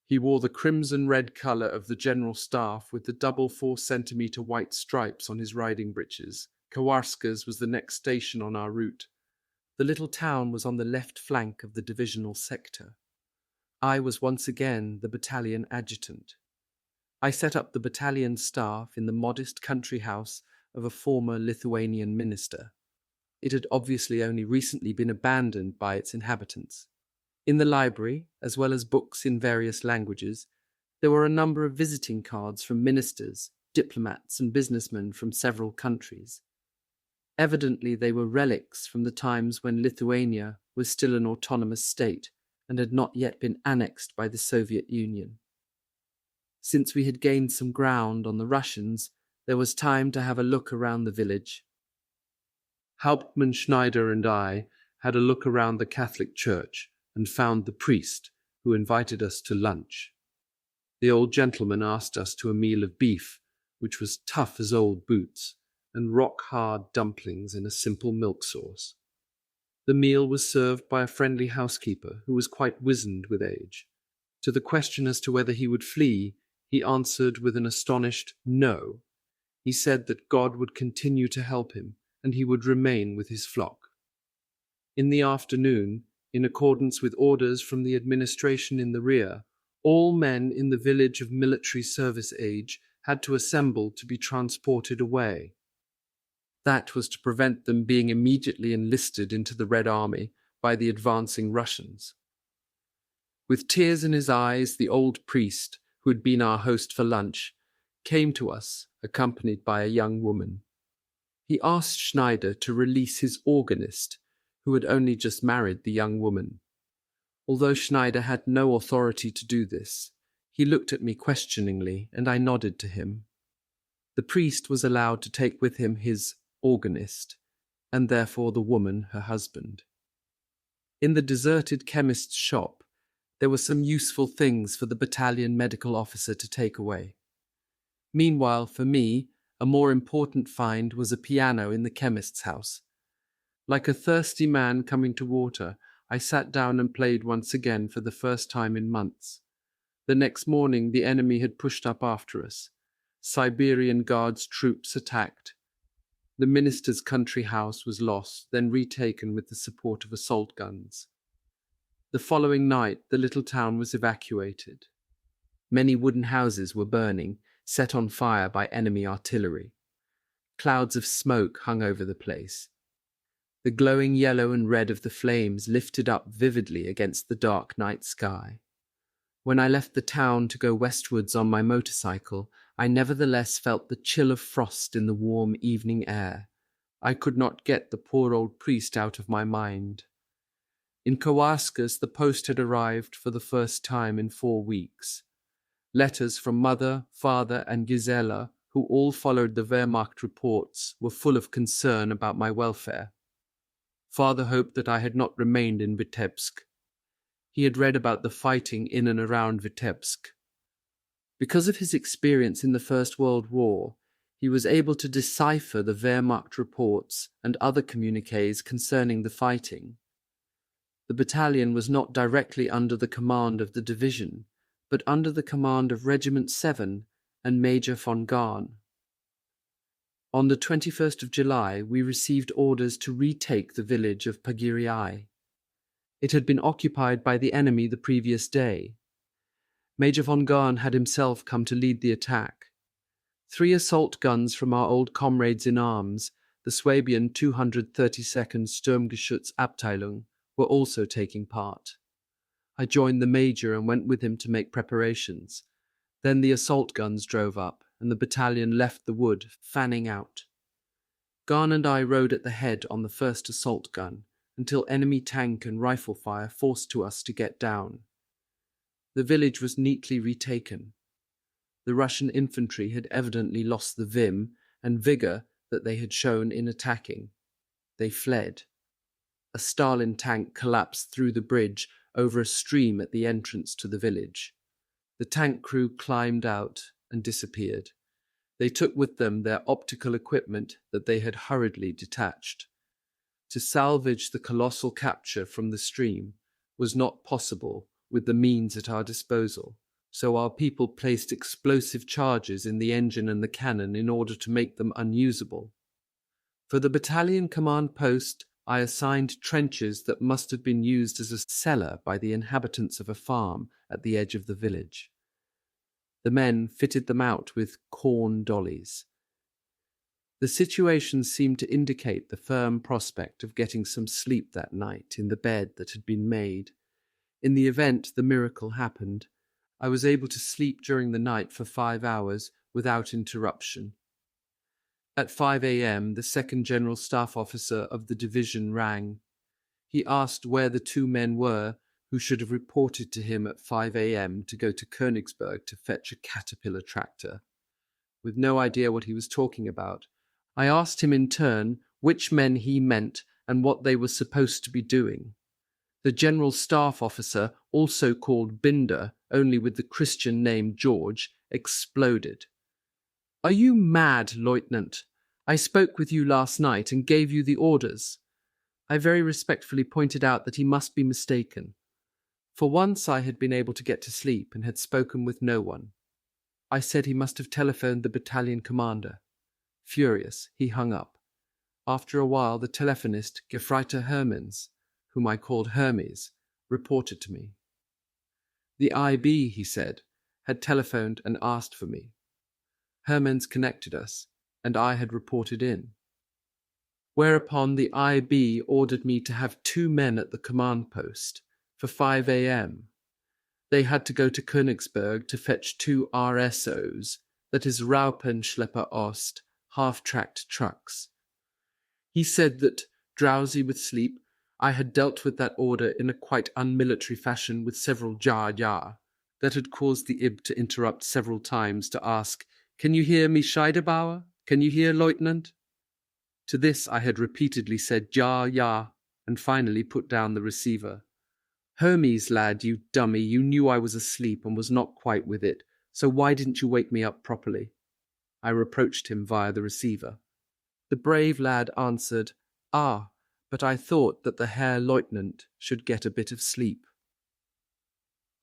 He wore the crimson-red colour of the general staff with the double 4-centimetre white stripes on his riding breeches. Kawarskas was the next station on our route. The little town was on the left flank of the divisional sector. I was once again the battalion adjutant. I set up the battalion staff in the modest country house of a former Lithuanian minister. It had obviously only recently been abandoned by its inhabitants. In the library, as well as books in various languages, there were a number of visiting cards from ministers, diplomats, and businessmen from several countries. Evidently, they were relics from the times when Lithuania was still an autonomous state and had not yet been annexed by the Soviet Union. Since we had gained some ground on the Russians, there was time to have a look around the village. Hauptmann Schneider and I had a look around the Catholic church and found the priest, who invited us to lunch. The old gentleman asked us to a meal of beef, which was tough as old boots, and rock-hard dumplings in a simple milk sauce. The meal was served by a friendly housekeeper who was quite wizened with age. To the question as to whether he would flee, he answered with an astonished no. He said that God would continue to help him, and he would remain with his flock. In the afternoon, in accordance with orders from the administration in the rear, all men in the village of military service age had to assemble to be transported away. That was to prevent them being immediately enlisted into the Red Army by the advancing Russians. With tears in his eyes, the old priest, who had been our host for lunch, came to us, accompanied by a young woman. He asked Schneider to release his organist, who had only just married the young woman. Although Schneider had no authority to do this, he looked at me questioningly, and I nodded to him. The priest was allowed to take with him his organist, and therefore the woman her husband. In the deserted chemist's shop, there were some useful things for the battalion medical officer to take away. Meanwhile, for me, a more important find was a piano in the chemist's house. Like a thirsty man coming to water, I sat down and played once again for the first time in months. The next morning, the enemy had pushed up after us. Siberian Guards troops attacked. The minister's country house was lost, then retaken with the support of assault guns. The following night, the little town was evacuated. Many wooden houses were burning, set on fire by enemy artillery. Clouds of smoke hung over the place. The glowing yellow and red of the flames lifted up vividly against the dark night sky. When I left the town to go westwards on my motorcycle, I nevertheless felt the chill of frost in the warm evening air. I could not get the poor old priest out of my mind. In Kowalskis, the post had arrived for the first time in 4 weeks. Letters from mother, father, and Gisela, who all followed the Wehrmacht reports, were full of concern about my welfare. Father hoped that I had not remained in Vitebsk. He had read about the fighting in and around Vitebsk. Because of his experience in the First World War, he was able to decipher the Wehrmacht reports and other communiques concerning the fighting. The battalion was not directly under the command of the division, but under the command of Regiment 7 and Major von Garn. On the 21st of July, we received orders to retake the village of WWII. It had been occupied by the enemy the previous day. Major von Garn had himself come to lead the attack. 3 assault guns from our old comrades in arms, the Swabian 232nd Sturmgeschützabteilung, were also taking part. I joined the major and went with him to make preparations. Then the assault guns drove up, and the battalion left the wood, fanning out. Garn and I rode at the head on the first assault gun, until enemy tank and rifle fire forced us to get down. The village was neatly retaken. The Russian infantry had evidently lost the vim and vigor that they had shown in attacking. They fled. A Stalin tank collapsed through the bridge over a stream at the entrance to the village. The tank crew climbed out and disappeared. They took with them their optical equipment that they had hurriedly detached. To salvage the colossal capture from the stream was not possible with the means at our disposal, so our people placed explosive charges in the engine and the cannon in order to make them unusable. For the battalion command post, I assigned trenches that must have been used as a cellar by the inhabitants of a farm at the edge of the village. The men fitted them out with corn dollies. The situation seemed to indicate the firm prospect of getting some sleep that night in the bed that had been made. In the event the miracle happened, I was able to sleep during the night for 5 hours without interruption. At 5 a.m., the second general staff officer of the division rang. He asked where the 2 men were who should have reported to him at 5 a.m. to go to Königsberg to fetch a Caterpillar tractor. With no idea what he was talking about, I asked him in turn which men he meant and what they were supposed to be doing. The general staff officer, also called Binder, only with the Christian name George, exploded. "Are you mad, Lieutenant? I spoke with you last night and gave you the orders." I very respectfully pointed out that he must be mistaken. For once I had been able to get to sleep and had spoken with no one. I said he must have telephoned the battalion commander. Furious, he hung up. After a while, the telephonist, Gefreiter Hermans, whom I called Hermes, reported to me. The IB, he said, had telephoned and asked for me. Hermans connected us, and I had reported in. whereupon the IB ordered me to have 2 men at the command post for 5 a.m. They had to go to Königsberg to fetch 2 RSOs, that is Raupenschlepper Ost, half-tracked trucks. He said that, drowsy with sleep, I had dealt with that order in a quite unmilitary fashion with several ja that had caused the IB to interrupt several times to ask, "Can you hear me, Scheiderbauer? Can you hear, Lieutenant?" To this I had repeatedly said ja, and finally put down the receiver. "Hermes, lad, you dummy, you knew I was asleep and was not quite with it, so why didn't you wake me up properly?" I reproached him via the receiver. The brave lad answered, "Ah, but I thought that the Herr Lieutenant should get a bit of sleep."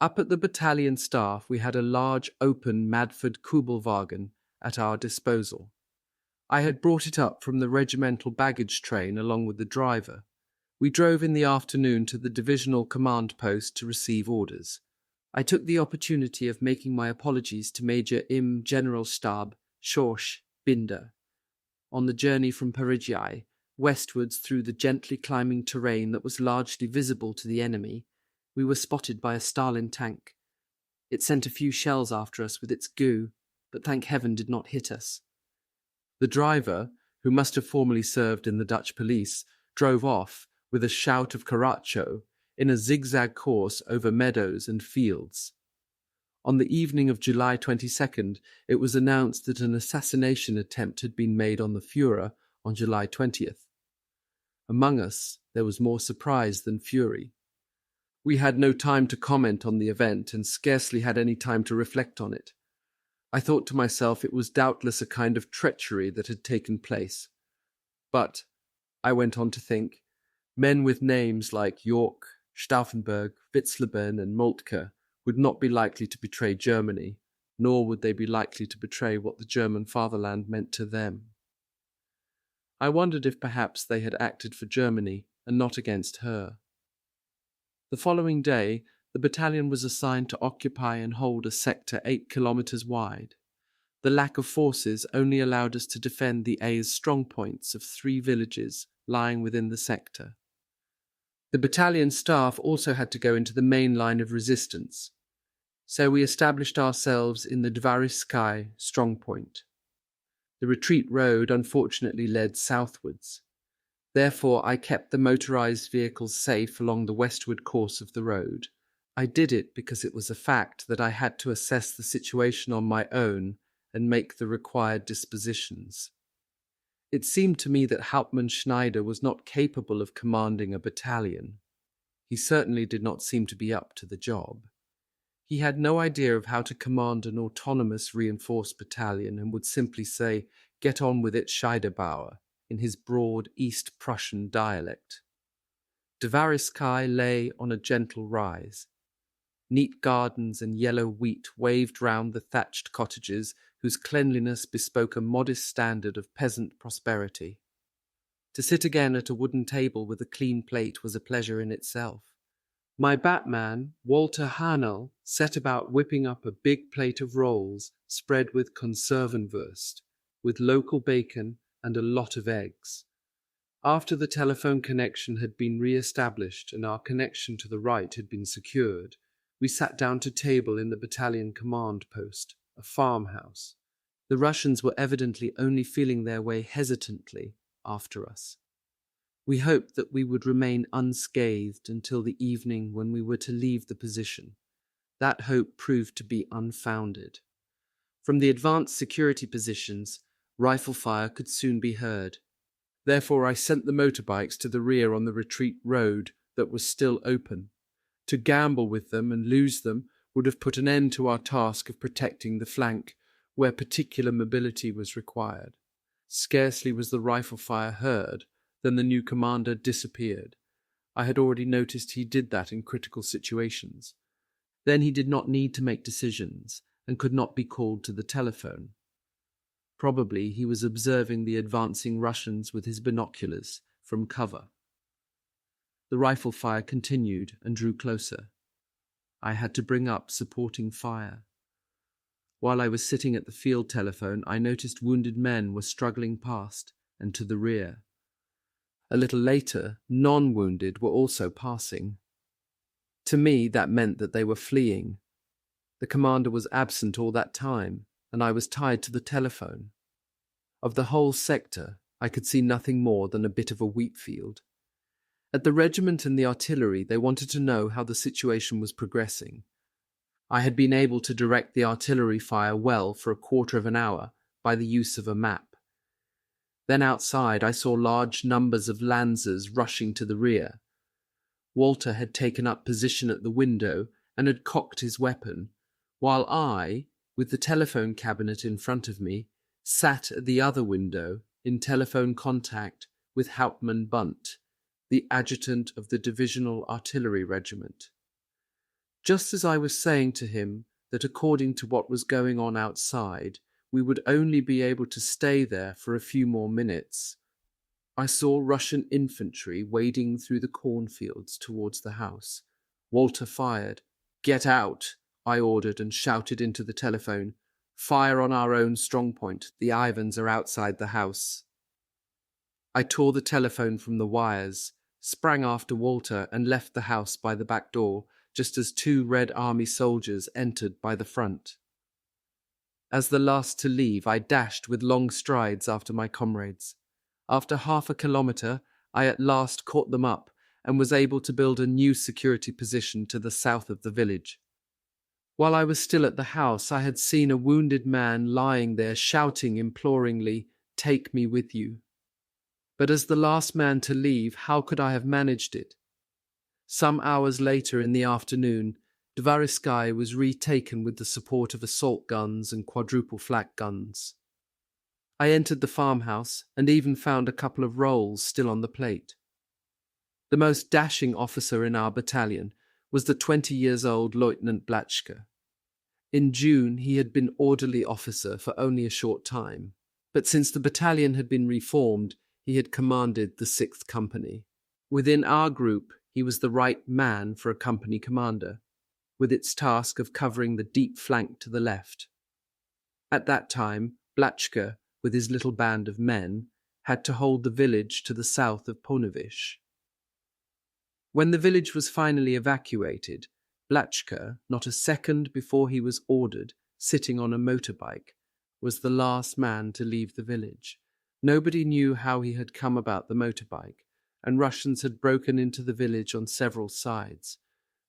Up at the battalion staff we had a large open Madford Kubelwagen at our disposal. I had brought it up from the regimental baggage train along with the driver. We drove in the afternoon to the divisional command post to receive orders. I took the opportunity of making my apologies to Major im Generalstab Schorsch Binder. On the journey from Parigi, westwards through the gently climbing terrain that was largely visible to the enemy, we were spotted by a Stalin tank. It sent a few shells after us with its goo, but thank heaven did not hit us. The driver, who must have formerly served in the Dutch police, drove off, with a shout of Caracho, in a zigzag course over meadows and fields. On the evening of July 22nd, it was announced that an assassination attempt had been made on the Führer on July 20th. Among us, there was more surprise than fury. We had no time to comment on the event and scarcely had any time to reflect on it. I thought to myself it was doubtless a kind of treachery that had taken place. But, I went on to think, men with names like York, Stauffenberg, Witzleben and Moltke would not be likely to betray Germany, nor would they be likely to betray what the German fatherland meant to them. I wondered if perhaps they had acted for Germany and not against her. The following day, the battalion was assigned to occupy and hold a sector 8 kilometers wide. The lack of forces only allowed us to defend the A's strong points of 3 villages lying within the sector. The battalion staff also had to go into the main line of resistance, so we established ourselves in the WWII strong point. The retreat road unfortunately led southwards. Therefore, I kept the motorized vehicles safe along the westward course of the road. I did it because it was a fact that I had to assess the situation on my own and make the required dispositions. It seemed to me that Hauptmann Schneider was not capable of commanding a battalion. He certainly did not seem to be up to the job. He had no idea of how to command an autonomous reinforced battalion and would simply say, "Get on with it, Scheiderbauer," in his broad East Prussian dialect. WWII lay on a gentle rise. Neat gardens and yellow wheat waved round the thatched cottages whose cleanliness bespoke a modest standard of peasant prosperity. To sit again at a wooden table with a clean plate was a pleasure in itself. My batman, Walter Hanel, set about whipping up a big plate of rolls spread with Konservenwurst, with local bacon and a lot of eggs. After the telephone connection had been re-established and our connection to the right had been secured, we sat down to table in the battalion command post, a farmhouse. The Russians were evidently only feeling their way hesitantly after us. We hoped that we would remain unscathed until the evening when we were to leave the position. That hope proved to be unfounded. From the advanced security positions, rifle fire could soon be heard. Therefore I sent the motorbikes to the rear on the retreat road that was still open. To gamble with them and lose them would have put an end to our task of protecting the flank, where particular mobility was required. Scarcely was the rifle fire heard than the new commander disappeared. I had already noticed he did that in critical situations. Then he did not need to make decisions and could not be called to the telephone. Probably he was observing the advancing Russians with his binoculars from cover. The rifle fire continued and drew closer. I had to bring up supporting fire. While I was sitting at the field telephone, I noticed wounded men were struggling past and to the rear. A little later, non-wounded were also passing. To me, that meant that they were fleeing. The commander was absent all that time, and I was tied to the telephone. Of the whole sector, I could see nothing more than a bit of a wheat field. At the regiment and the artillery, they wanted to know how the situation was progressing. I had been able to direct the artillery fire well for a quarter of an hour by the use of a map. Then outside I saw large numbers of Lancers rushing to the rear. Walter had taken up position at the window and had cocked his weapon, while I, with the telephone cabinet in front of me, sat at the other window in telephone contact with Hauptmann Bunt, the adjutant of the Divisional Artillery Regiment. Just as I was saying to him that according to what was going on outside, we would only be able to stay there for a few more minutes, I saw Russian infantry wading through the cornfields towards the house. Walter fired. "Get out," I ordered and shouted into the telephone. "Fire on our own strong point. The Ivans are outside the house." I tore the telephone from the wires, sprang after Walter and left the house by the back door, just as 2 Red Army soldiers entered by the front. As the last to leave, I dashed with long strides after my comrades. After half a kilometre, I at last caught them up and was able to build a new security position to the south of the village. While I was still at the house, I had seen a wounded man lying there shouting imploringly, "Take me with you." But as the last man to leave, how could I have managed it? Some hours later in the afternoon, WWII was retaken with the support of assault guns and quadruple flak guns. I entered the farmhouse and even found a couple of rolls still on the plate. The most dashing officer in our battalion was the 20-year-old Lieutenant Blatschke. In June he had been orderly officer for only a short time, but since the battalion had been reformed, he had commanded the 6th Company. Within our group, he was the right man for a company commander, with its task of covering the deep flank to the left. At that time, Blatschke, with his little band of men, had to hold the village to the south of Ponevezh. When the village was finally evacuated, Blatschke, not a second before he was ordered, sitting on a motorbike, was the last man to leave the village. Nobody knew how he had come about the motorbike, and Russians had broken into the village on several sides.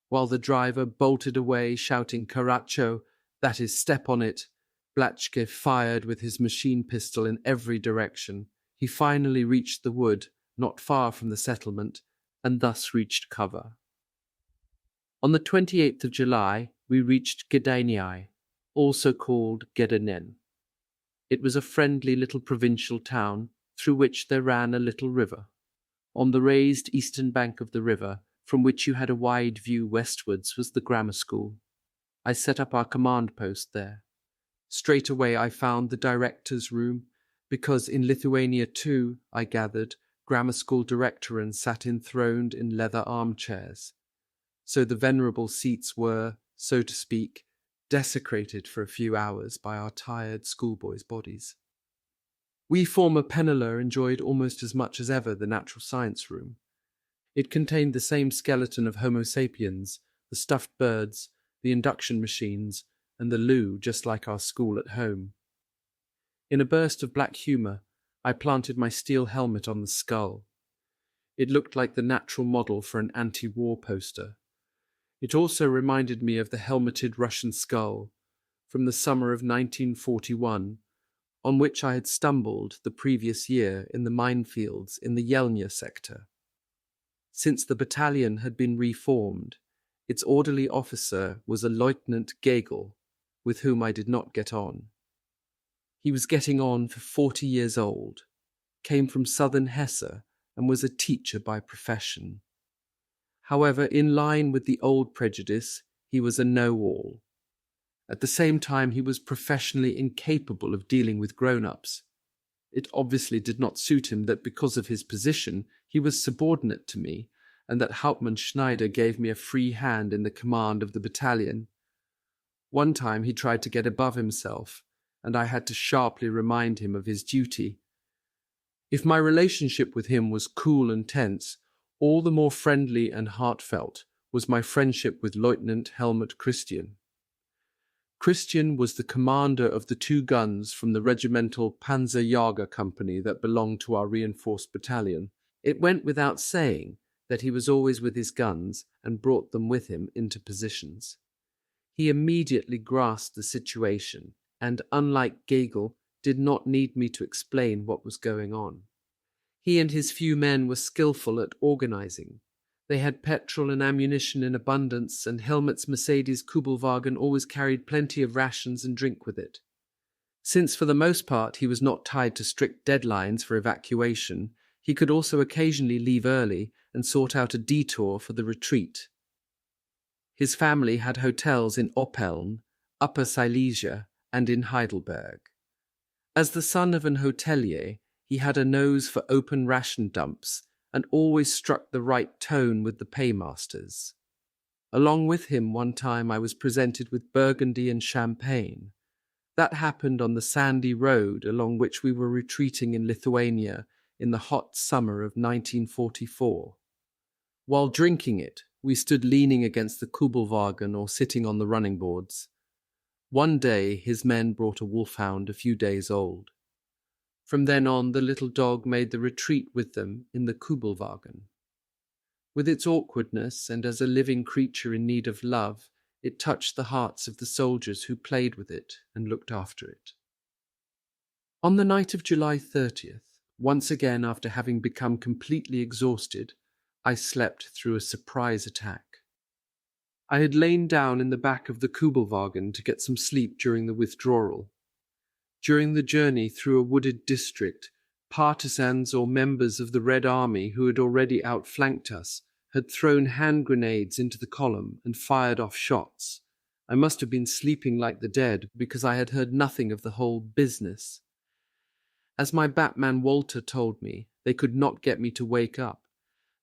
While the driver bolted away shouting "Karacho," that is, "step on it," Blatschke fired with his machine pistol in every direction. He finally reached the wood, not far from the settlement, and thus reached cover. On the 28th of July, we reached Gdańsk, also called Gdańsk. It was a friendly little provincial town through which there ran a little river. On the raised eastern bank of the river, from which you had a wide view westwards, was the grammar school. I set up our command post there. Straight away I found the director's room, because in Lithuania too, I gathered, grammar school directorans sat enthroned in leather armchairs. So the venerable seats were, so to speak, desecrated for a few hours by our tired schoolboys' bodies. We former Penela enjoyed almost as much as ever the natural science room. It contained the same skeleton of Homo sapiens, the stuffed birds, the induction machines, and the loo, just like our school at home. In a burst of black humour, I planted my steel helmet on the skull. It looked like the natural model for an anti-war poster. It also reminded me of the helmeted Russian skull from the summer of 1941, on which I had stumbled the previous year in the minefields in the Yelnya sector. Since the battalion had been reformed, its orderly officer was a Lieutenant Gagel, with whom I did not get on. He was getting on for 40 years old, came from southern Hesse, and was a teacher by profession. However, in line with the old prejudice, he was a know-all. At the same time, he was professionally incapable of dealing with grown-ups. It obviously did not suit him that because of his position, he was subordinate to me, and that Hauptmann Schneider gave me a free hand in the command of the battalion. One time he tried to get above himself, and I had to sharply remind him of his duty. If my relationship with him was cool and tense, all the more friendly and heartfelt was my friendship with Lieutenant Helmut Christian. Christian was the commander of the 2 guns from the regimental Panzer Jager company that belonged to our reinforced battalion. It went without saying that he was always with his guns and brought them with him into positions. He immediately grasped the situation and, unlike Gagel, did not need me to explain what was going on. He and his few men were skillful at organizing. They had petrol and ammunition in abundance, and Helmut's Mercedes Kubelwagen always carried plenty of rations and drink with it. Since for the most part he was not tied to strict deadlines for evacuation, he could also occasionally leave early and sort out a detour for the retreat. His family had hotels in Oppeln, Upper Silesia, and in Heidelberg. As the son of an hotelier, he had a nose for open ration dumps and always struck the right tone with the paymasters. Along with him one time I was presented with Burgundy and champagne. That happened on the sandy road along which we were retreating in Lithuania in the hot summer of 1944. While drinking it, we stood leaning against the Kubelwagen or sitting on the running boards. One day his men brought a wolfhound a few days old. From then on, the little dog made the retreat with them in the Kubelwagen. With its awkwardness and as a living creature in need of love, it touched the hearts of the soldiers who played with it and looked after it. On the night of July 30th, once again after having become completely exhausted, I slept through a surprise attack. I had lain down in the back of the Kubelwagen to get some sleep during the withdrawal. During the journey through a wooded district, partisans or members of the Red Army who had already outflanked us had thrown hand grenades into the column and fired off shots. I must have been sleeping like the dead because I had heard nothing of the whole business. As my Batman Walter told me, they could not get me to wake up.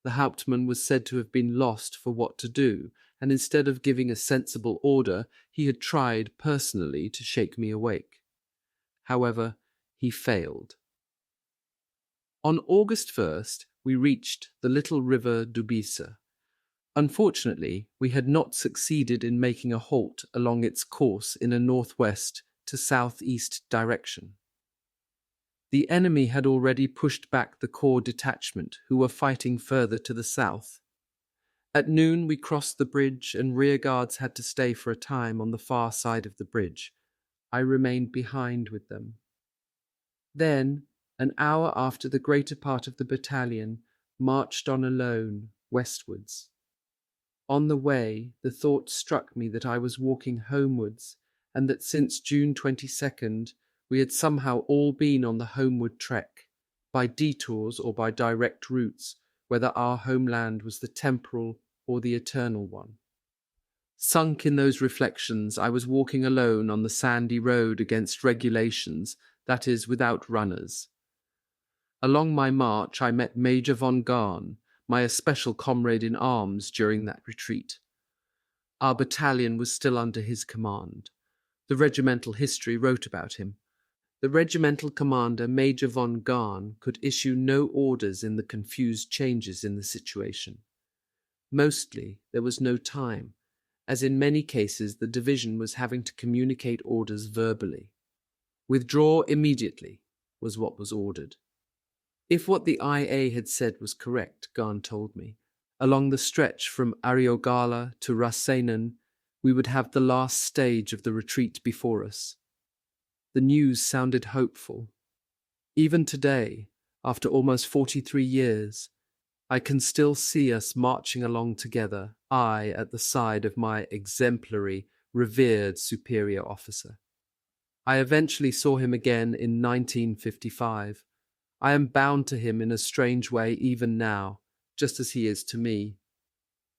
The Hauptmann was said to have been lost for what to do, and instead of giving a sensible order, he had tried personally to shake me awake. However, he failed. On August 1st, we reached the little river Dubisa. Unfortunately, we had not succeeded in making a halt along its course in a northwest to southeast direction. The enemy had already pushed back the corps detachment who were fighting further to the south. At noon, we crossed the bridge and rear guards had to stay for a time on the far side of the bridge. I remained behind with them. Then, an hour after the greater part of the battalion marched on alone westwards. On the way, the thought struck me that I was walking homewards, and that since June 22nd, we had somehow all been on the homeward trek, by detours or by direct routes, whether our homeland was the temporal or the eternal one. Sunk in those reflections, I was walking alone on the sandy road against regulations, that is, without runners. Along my march, I met Major von Garn, my especial comrade in arms during that retreat. Our battalion was still under his command. The regimental history wrote about him. The regimental commander, Major von Garn, could issue no orders in the confused changes in the situation. Mostly, there was no time, as in many cases the division was having to communicate orders verbally. Withdraw immediately was what was ordered. If what the IA had said was correct, Garn told me, along the stretch from Ariogala to Raseinen, we would have the last stage of the retreat before us. The news sounded hopeful. Even today, after almost 43 years, I can still see us marching along together, I at the side of my exemplary, revered superior officer. I eventually saw him again in 1955. I am bound to him in a strange way even now, just as he is to me.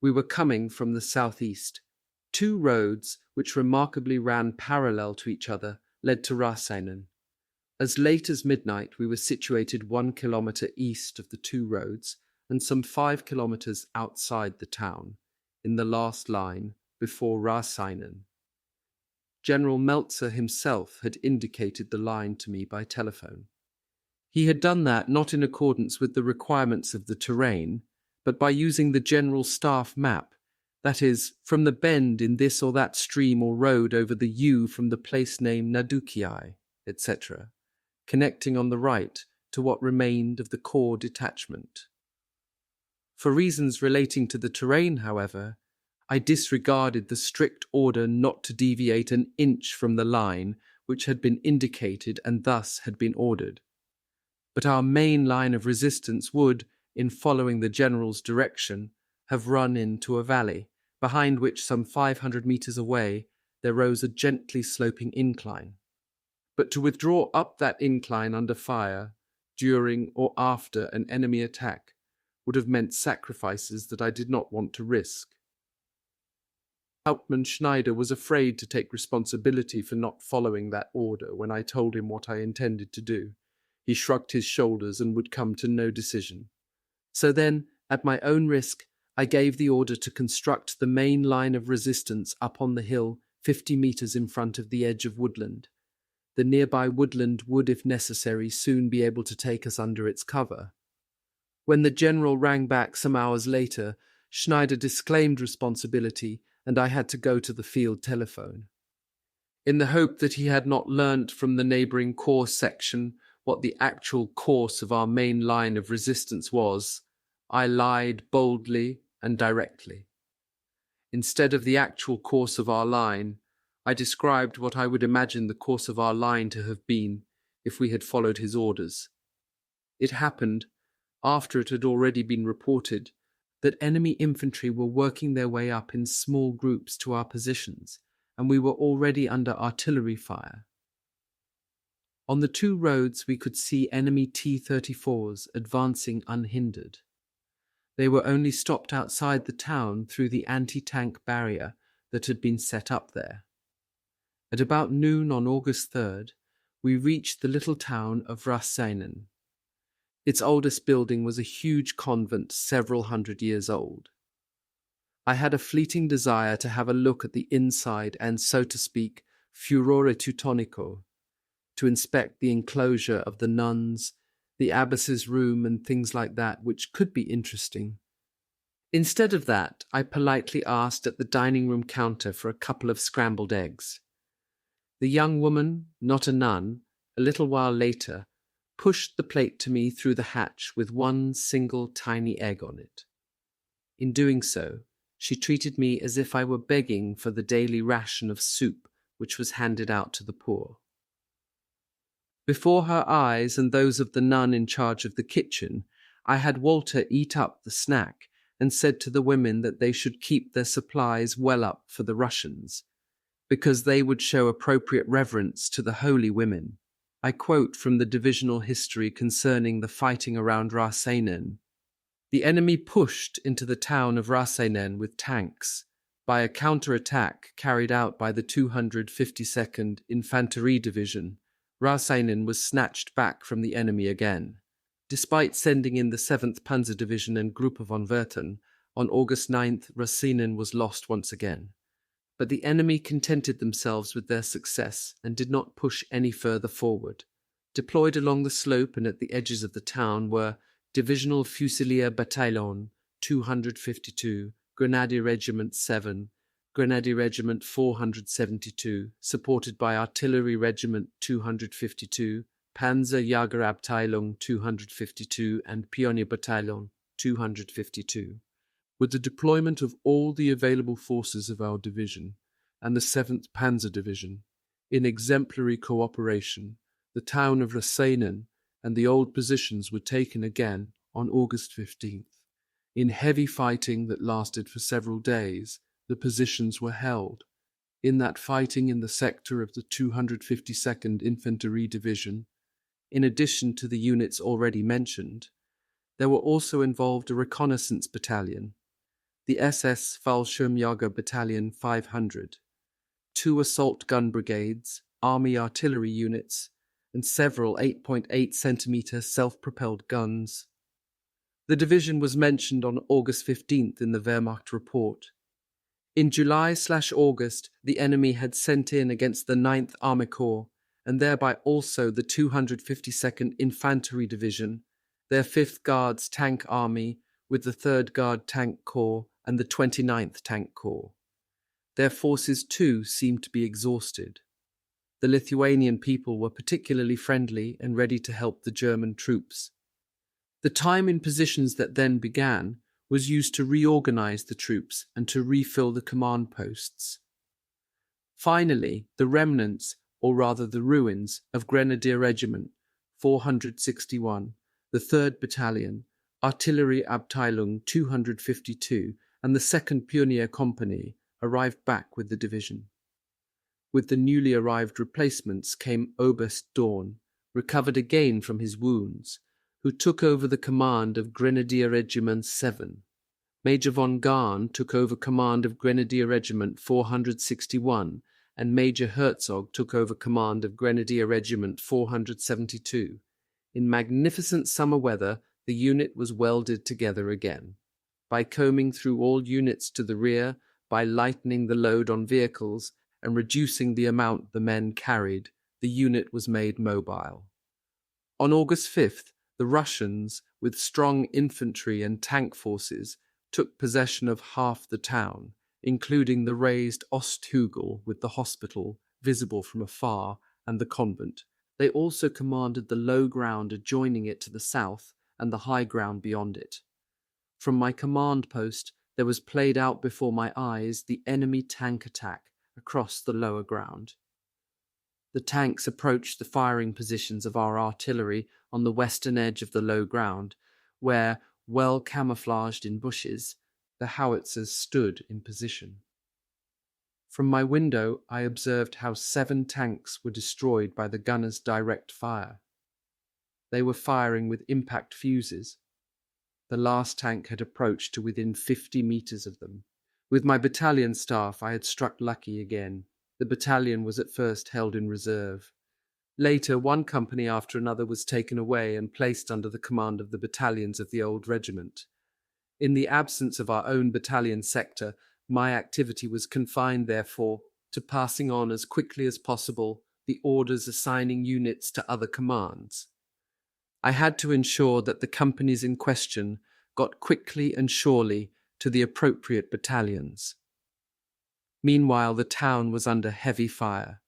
We were coming from the southeast. 2 roads, which remarkably ran parallel to each other, led to Raseinen. As late as midnight, we were situated 1 kilometre east of the 2 roads and some 5 kilometres outside the town, in the last line before Raseinen. General Meltzer himself had indicated the line to me by telephone. He had done that not in accordance with the requirements of the terrain, but by using the general staff map, that is, from the bend in this or that stream or road over the U from the place name WWII, etc., connecting on the right to what remained of the core detachment. For reasons relating to the terrain, however, I disregarded the strict order not to deviate an inch from the line which had been indicated and thus had been ordered. But our main line of resistance would, in following the general's direction, have run into a valley, behind which some 500 meters away there rose a gently sloping incline. But to withdraw up that incline under fire, during or after an enemy attack, would have meant sacrifices that I did not want to risk. Hauptmann Schneider was afraid to take responsibility for not following that order when I told him what I intended to do. He shrugged his shoulders and would come to no decision. So then, at my own risk, I gave the order to construct the main line of resistance up on the hill 50 meters in front of the edge of woodland. The nearby woodland would, if necessary, soon be able to take us under its cover. When the general rang back some hours later, Schneider disclaimed responsibility and I had to go to the field telephone. In the hope that he had not learnt from the neighbouring corps section what the actual course of our main line of resistance was, I lied boldly and directly. Instead of the actual course of our line, I described what I would imagine the course of our line to have been if we had followed his orders. It happened, after it had already been reported, that enemy infantry were working their way up in small groups to our positions, and we were already under artillery fire. On the two roads we could see enemy T-34s advancing unhindered. They were only stopped outside the town through the anti-tank barrier that had been set up there. At about noon on August 3rd, we reached the little town of Raseinen. Its oldest building was a huge convent several hundred years old. I had a fleeting desire to have a look at the inside and, so to speak, furore teutonico, to inspect the enclosure of the nuns, the abbess's room and things like that, which could be interesting. Instead of that, I politely asked at the dining room counter for a couple of scrambled eggs. The young woman, not a nun, a little while later, pushed the plate to me through the hatch with one single tiny egg on it. In doing so, she treated me as if I were begging for the daily ration of soup which was handed out to the poor. Before her eyes and those of the nun in charge of the kitchen, I had Walter eat up the snack and said to the women that they should keep their supplies well up for the Russians, because they would show appropriate reverence to the holy women. I quote from the divisional history concerning the fighting around Raseinen. The enemy pushed into the town of Raseinen with tanks. By a counterattack carried out by the 252nd Infanterie Division, Raseinen was snatched back from the enemy again. Despite sending in the 7th Panzer Division and Gruppe von Werthen, on August 9th Raseinen was lost once again. But the enemy contented themselves with their success and did not push any further forward. Deployed along the slope and at the edges of the town were Divisional Fusilier Bataillon 252, Grenadier Regiment 7, Grenadier Regiment 472, supported by Artillery Regiment 252, Panzer Jagerabteilung 252 and Pionierbataillon 252. With the deployment of all the available forces of our division and the 7th Panzer Division, in exemplary cooperation, the town of Raseinen and the old positions were taken again on August 15th. In heavy fighting that lasted for several days, the positions were held. In that fighting in the sector of the 252nd Infanterie Division, in addition to the units already mentioned, there were also involved a reconnaissance battalion, the SS Fallschirmjäger Battalion 500, 2 assault gun brigades, army artillery units, and several 8.8 centimeter self-propelled guns. The division was mentioned on August 15th in the Wehrmacht report. In July/August, the enemy had sent in against the 9th Army Corps and thereby also the 252nd Infantry Division, their 5th Guards Tank Army with the 3rd Guard Tank Corps and the 29th Tank Corps. Their forces too seemed to be exhausted. The Lithuanian people were particularly friendly and ready to help the German troops. The time in positions that then began was used to reorganize the troops and to refill the command posts. Finally, the remnants, or rather the ruins, of Grenadier Regiment 461, the 3rd Battalion, Artillery Abteilung 252, and the 2nd Pioneer Company arrived back with the division. With the newly arrived replacements came Oberst Dorn, recovered again from his wounds, who took over the command of Grenadier Regiment 7. Major von Garn took over command of Grenadier Regiment 461, and Major Herzog took over command of Grenadier Regiment 472. In magnificent summer weather, the unit was welded together again. By combing through all units to the rear, by lightening the load on vehicles, and reducing the amount the men carried, the unit was made mobile. On August 5th, the Russians, with strong infantry and tank forces, took possession of half the town, including the raised Osthügel with the hospital, visible from afar, and the convent. They also commanded the low ground adjoining it to the south and the high ground beyond it. From my command post, there was played out before my eyes the enemy tank attack across the lower ground. The tanks approached the firing positions of our artillery on the western edge of the low ground, where, well camouflaged in bushes, the howitzers stood in position. From my window, I observed how 7 tanks were destroyed by the gunners' direct fire. They were firing with impact fuses. The last tank had approached to within 50 meters of them. With my battalion staff, I had struck lucky again. The battalion was at first held in reserve. Later, one company after another was taken away and placed under the command of the battalions of the old regiment. In the absence of our own battalion sector, my activity was confined, therefore, to passing on as quickly as possible the orders assigning units to other commands. I had to ensure that the companies in question got quickly and surely to the appropriate battalions. Meanwhile, the town was under heavy fire.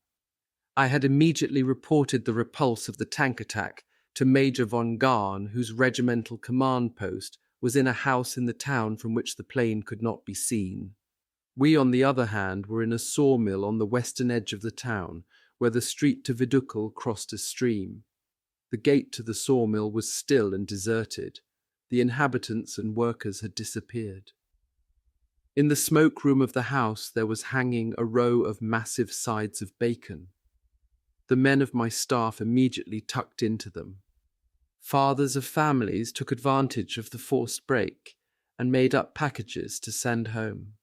I had immediately reported the repulse of the tank attack to Major von Garn, whose regimental command post was in a house in the town from which the plane could not be seen. We, on the other hand, were in a sawmill on the western edge of the town, where the street to Vidukel crossed a stream. The gate to the sawmill was still and deserted. The inhabitants and workers had disappeared. In the smoke room of the house there was hanging a row of massive sides of bacon. The men of my staff immediately tucked into them. Fathers of families took advantage of the forced break and made up packages to send home.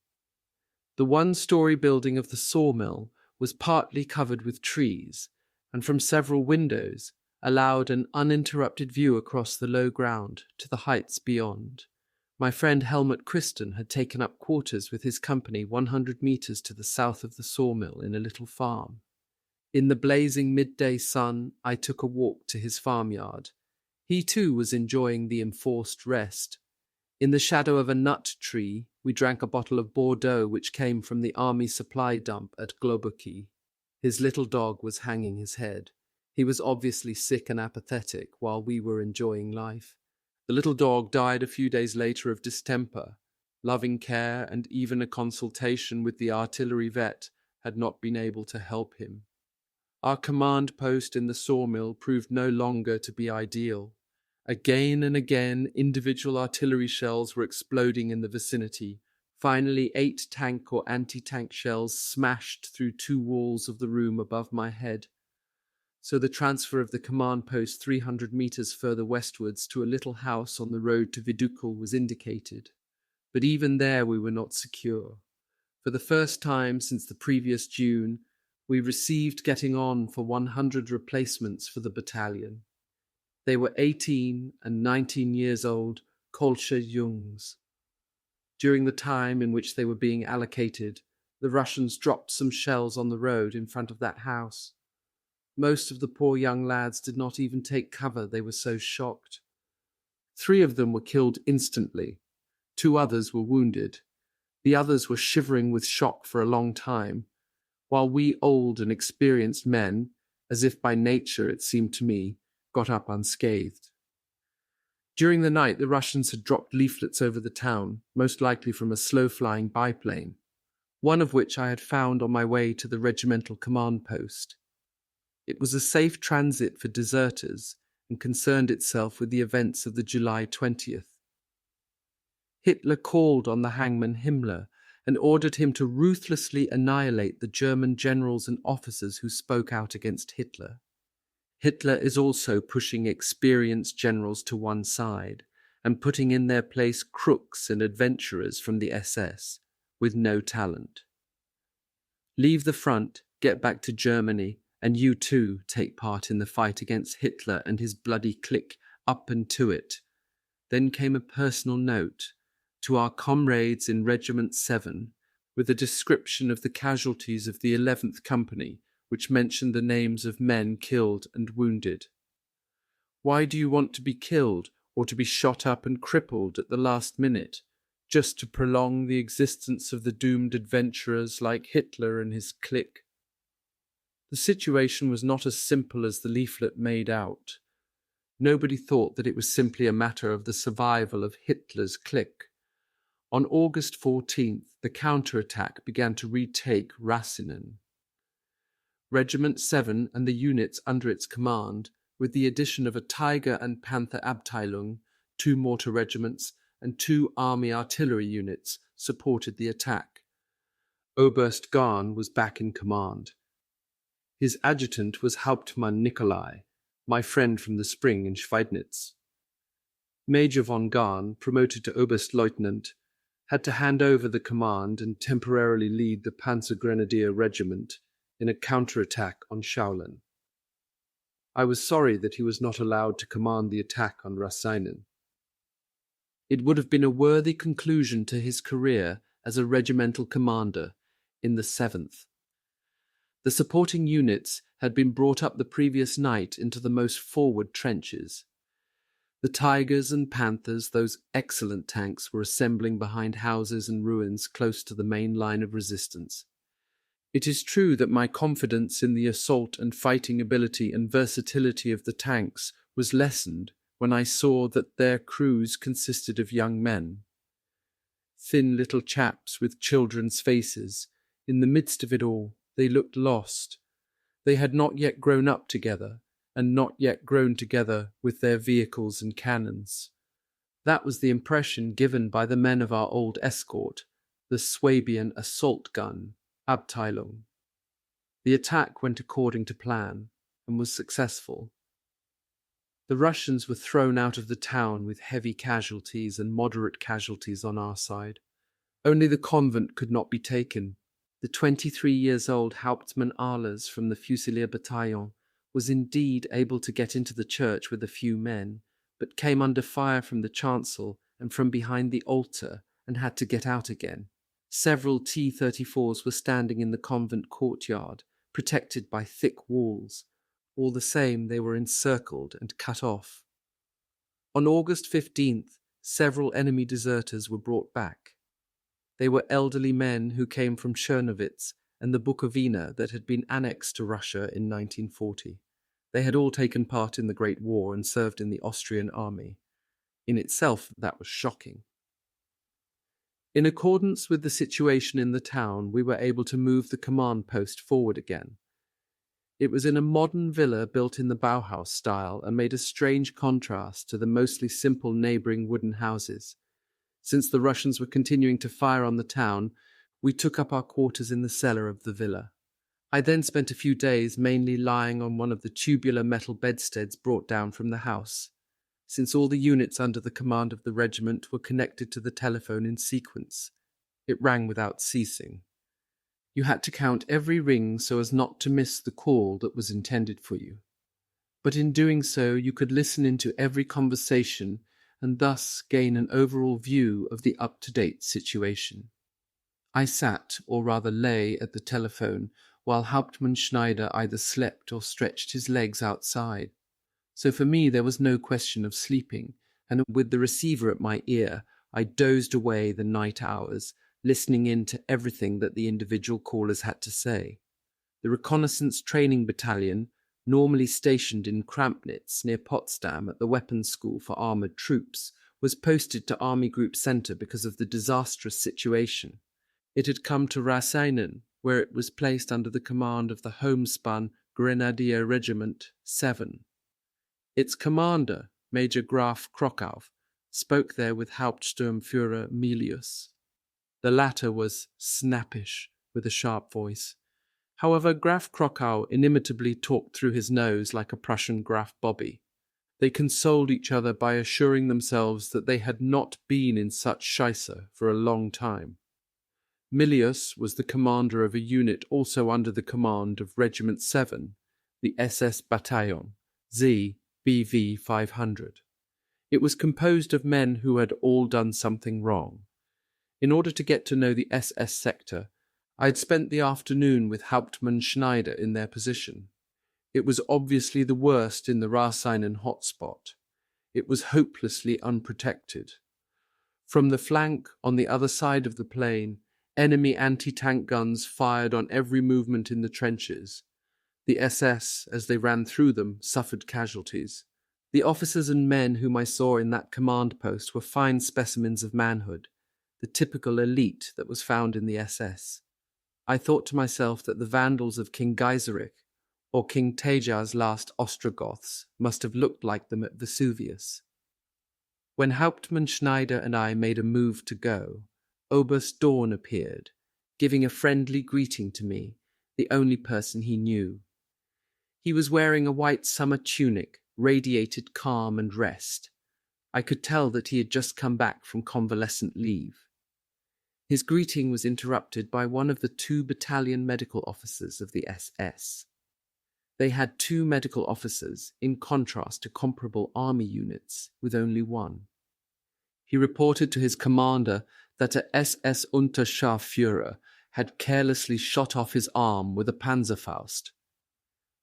The one-story building of the sawmill was partly covered with trees, and from several windows allowed an uninterrupted view across the low ground to the heights beyond. My friend Helmut Christen had taken up quarters with his company 100 meters to the south of the sawmill in a little farm. In the blazing midday sun, I took a walk to his farmyard. He too was enjoying the enforced rest. In the shadow of a nut tree, we drank a bottle of Bordeaux which came from the army supply dump at WWII. His little dog was hanging his head. He was obviously sick and apathetic while we were enjoying life. The little dog died a few days later of distemper. Loving care and even a consultation with the artillery vet had not been able to help him. Our command post in the sawmill proved no longer to be ideal. Again and again, individual artillery shells were exploding in the vicinity. Finally, 8 tank or anti-tank shells smashed through 2 walls of the room above my head. So the transfer of the command post 300 meters further westwards to a little house on the road to Vidukel was indicated. But even there we were not secure. For the first time since the previous June, we received getting on for 100 replacements for the battalion. They were 18 and 19 years old Kolscher Jungs. During the time in which they were being allocated, the Russians dropped some shells on the road in front of that house. Most of the poor young lads did not even take cover, they were so shocked. 3 of them were killed instantly. 2 others were wounded. The others were shivering with shock for a long time, while we old and experienced men, as if by nature it seemed to me, got up unscathed. During the night, the Russians had dropped leaflets over the town, most likely from a slow-flying biplane, one of which I had found on my way to the regimental command post. It was a safe transit for deserters and concerned itself with the events of the July 20th. Hitler called on the hangman Himmler and ordered him to ruthlessly annihilate the German generals and officers who spoke out against Hitler. Hitler is also pushing experienced generals to one side and putting in their place crooks and adventurers from the SS with no talent. Leave the front, get back to Germany, and you too take part in the fight against Hitler and his bloody clique up and to it. Then came a personal note to our comrades in Regiment 7 with a description of the casualties of the 11th Company, which mentioned the names of men killed and wounded. Why do you want to be killed or to be shot up and crippled at the last minute, just to prolong the existence of the doomed adventurers like Hitler and his clique? The situation was not as simple as the leaflet made out. Nobody thought that it was simply a matter of the survival of Hitler's clique. On August 14th, the counterattack began to retake Rasinen. Regiment 7 and the units under its command, with the addition of a Tiger and Panther Abteilung, 2 mortar regiments, and 2 army artillery units, supported the attack. Oberst Garn was back in command. His adjutant was Hauptmann Nikolai, my friend from the spring in Schweidnitz. Major von Garn, promoted to Oberstleutnant, had to hand over the command and temporarily lead the Panzer Grenadier Regiment in a counterattack on Schaulen. I was sorry that he was not allowed to command the attack on Rasinen. It would have been a worthy conclusion to his career as a regimental commander in the 7th. The supporting units had been brought up the previous night into the most forward trenches. The Tigers and Panthers, those excellent tanks, were assembling behind houses and ruins close to the main line of resistance. It is true that my confidence in the assault and fighting ability and versatility of the tanks was lessened when I saw that their crews consisted of young men. Thin little chaps with children's faces. In the midst of it all, they looked lost. They had not yet grown up together, and not yet grown together with their vehicles and cannons. That was the impression given by the men of our old escort, the Swabian assault gun, Abteilung. The attack went according to plan, and was successful. The Russians were thrown out of the town with heavy casualties and moderate casualties on our side. Only the convent could not be taken. The 23-years-old Hauptmann Ahlers from the Fusilier Battalion was indeed able to get into the church with a few men, but came under fire from the chancel and from behind the altar and had to get out again. Several T-34s were standing in the convent courtyard, protected by thick walls. All the same, they were encircled and cut off. On August 15th, several enemy deserters were brought back. They were elderly men who came from Czernowitz and the Bukowina that had been annexed to Russia in 1940. They had all taken part in the Great War and served in the Austrian army. In itself, that was shocking. In accordance with the situation in the town, we were able to move the command post forward again. It was in a modern villa built in the Bauhaus style and made a strange contrast to the mostly simple neighbouring wooden houses. Since the Russians were continuing to fire on the town, we took up our quarters in the cellar of the villa. I then spent a few days mainly lying on one of the tubular metal bedsteads brought down from the house. Since all the units under the command of the regiment were connected to the telephone in sequence, it rang without ceasing. You had to count every ring so as not to miss the call that was intended for you. But in doing so, you could listen into every conversation and thus gain an overall view of the up-to-date situation. I sat, or rather lay, at the telephone while Hauptmann Schneider either slept or stretched his legs outside. So for me there was no question of sleeping, and with the receiver at my ear, I dozed away the night hours, listening in to everything that the individual callers had to say. The Reconnaissance Training Battalion, normally stationed in Krampnitz near Potsdam at the Weapons School for Armoured Troops, was posted to Army Group Center because of the disastrous situation. It had come to Raseinen, where it was placed under the command of the homespun Grenadier Regiment 7. Its commander, Major Graf Krokow, spoke there with Hauptsturmführer Milius. The latter was snappish, with a sharp voice. However, Graf Krokow inimitably talked through his nose like a Prussian Graf Bobby. They consoled each other by assuring themselves that they had not been in such Scheisse for a long time. Milius was the commander of a unit also under the command of Regiment 7, the SS Bataillon, Z BV 500. It was composed of men who had all done something wrong. In order to get to know the SS sector, I had spent the afternoon with Hauptmann Schneider in their position. It was obviously the worst in the Raseinen hotspot. It was hopelessly unprotected. From the flank, on the other side of the plain, enemy anti-tank guns fired on every movement in the trenches. The SS, as they ran through them, suffered casualties. The officers and men whom I saw in that command post were fine specimens of manhood, the typical elite that was found in the SS. I thought to myself that the Vandals of King Geiserich or King Teja's last Ostrogoths must have looked like them at Vesuvius. When Hauptmann Schneider and I made a move to go, Oberst Dorn appeared, giving a friendly greeting to me, the only person he knew. He was wearing a white summer tunic, radiated calm and rest. I could tell that he had just come back from convalescent leave. His greeting was interrupted by one of the 2 battalion medical officers of the SS. They had 2 medical officers, in contrast to comparable army units, with only one. He reported to his commander that a SS Unterscharführer had carelessly shot off his arm with a Panzerfaust.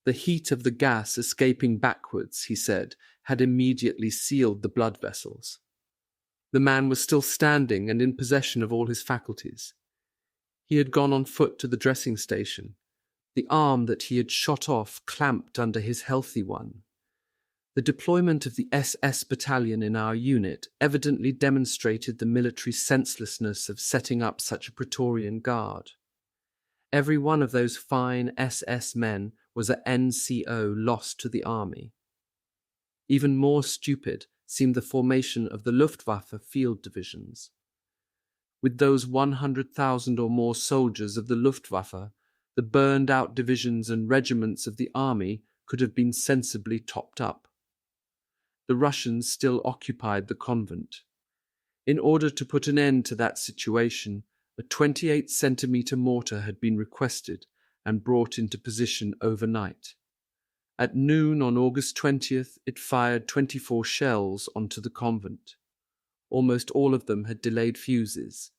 The heat of the gas escaping backwards, he said, had immediately sealed the blood vessels. The man was still standing and in possession of all his faculties. He had gone on foot to the dressing station, the arm that he had shot off clamped under his healthy one. The deployment of the SS battalion in our unit evidently demonstrated the military senselessness of setting up such a Praetorian Guard. Every one of those fine SS men was a NCO lost to the army. Even more stupid seemed the formation of the Luftwaffe field divisions. With those 100,000 or more soldiers of the Luftwaffe, the burned-out divisions and regiments of the army could have been sensibly topped up. The Russians still occupied the convent. In order to put an end to that situation, a 28-centimeter mortar had been requested and brought into position overnight. At noon on August 20th, it fired 24 shells onto the convent. Almost all of them had delayed fuses.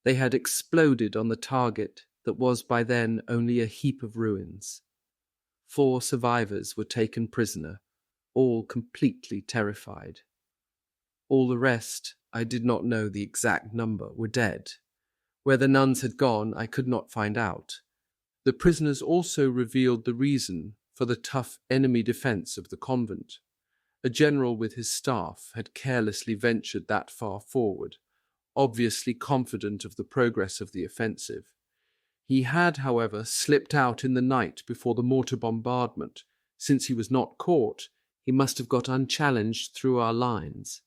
They had exploded on the target that was by then only a heap of ruins. 4 survivors were taken prisoner, all completely terrified. All the rest, I did not know the exact number, were dead. Where the nuns had gone, I could not find out. The prisoners also revealed the reason for the tough enemy defense of the convent. A general with his staff had carelessly ventured that far forward, obviously confident of the progress of the offensive. He had, however, slipped out in the night before the mortar bombardment. Since he was not caught, he must have got unchallenged through our lines.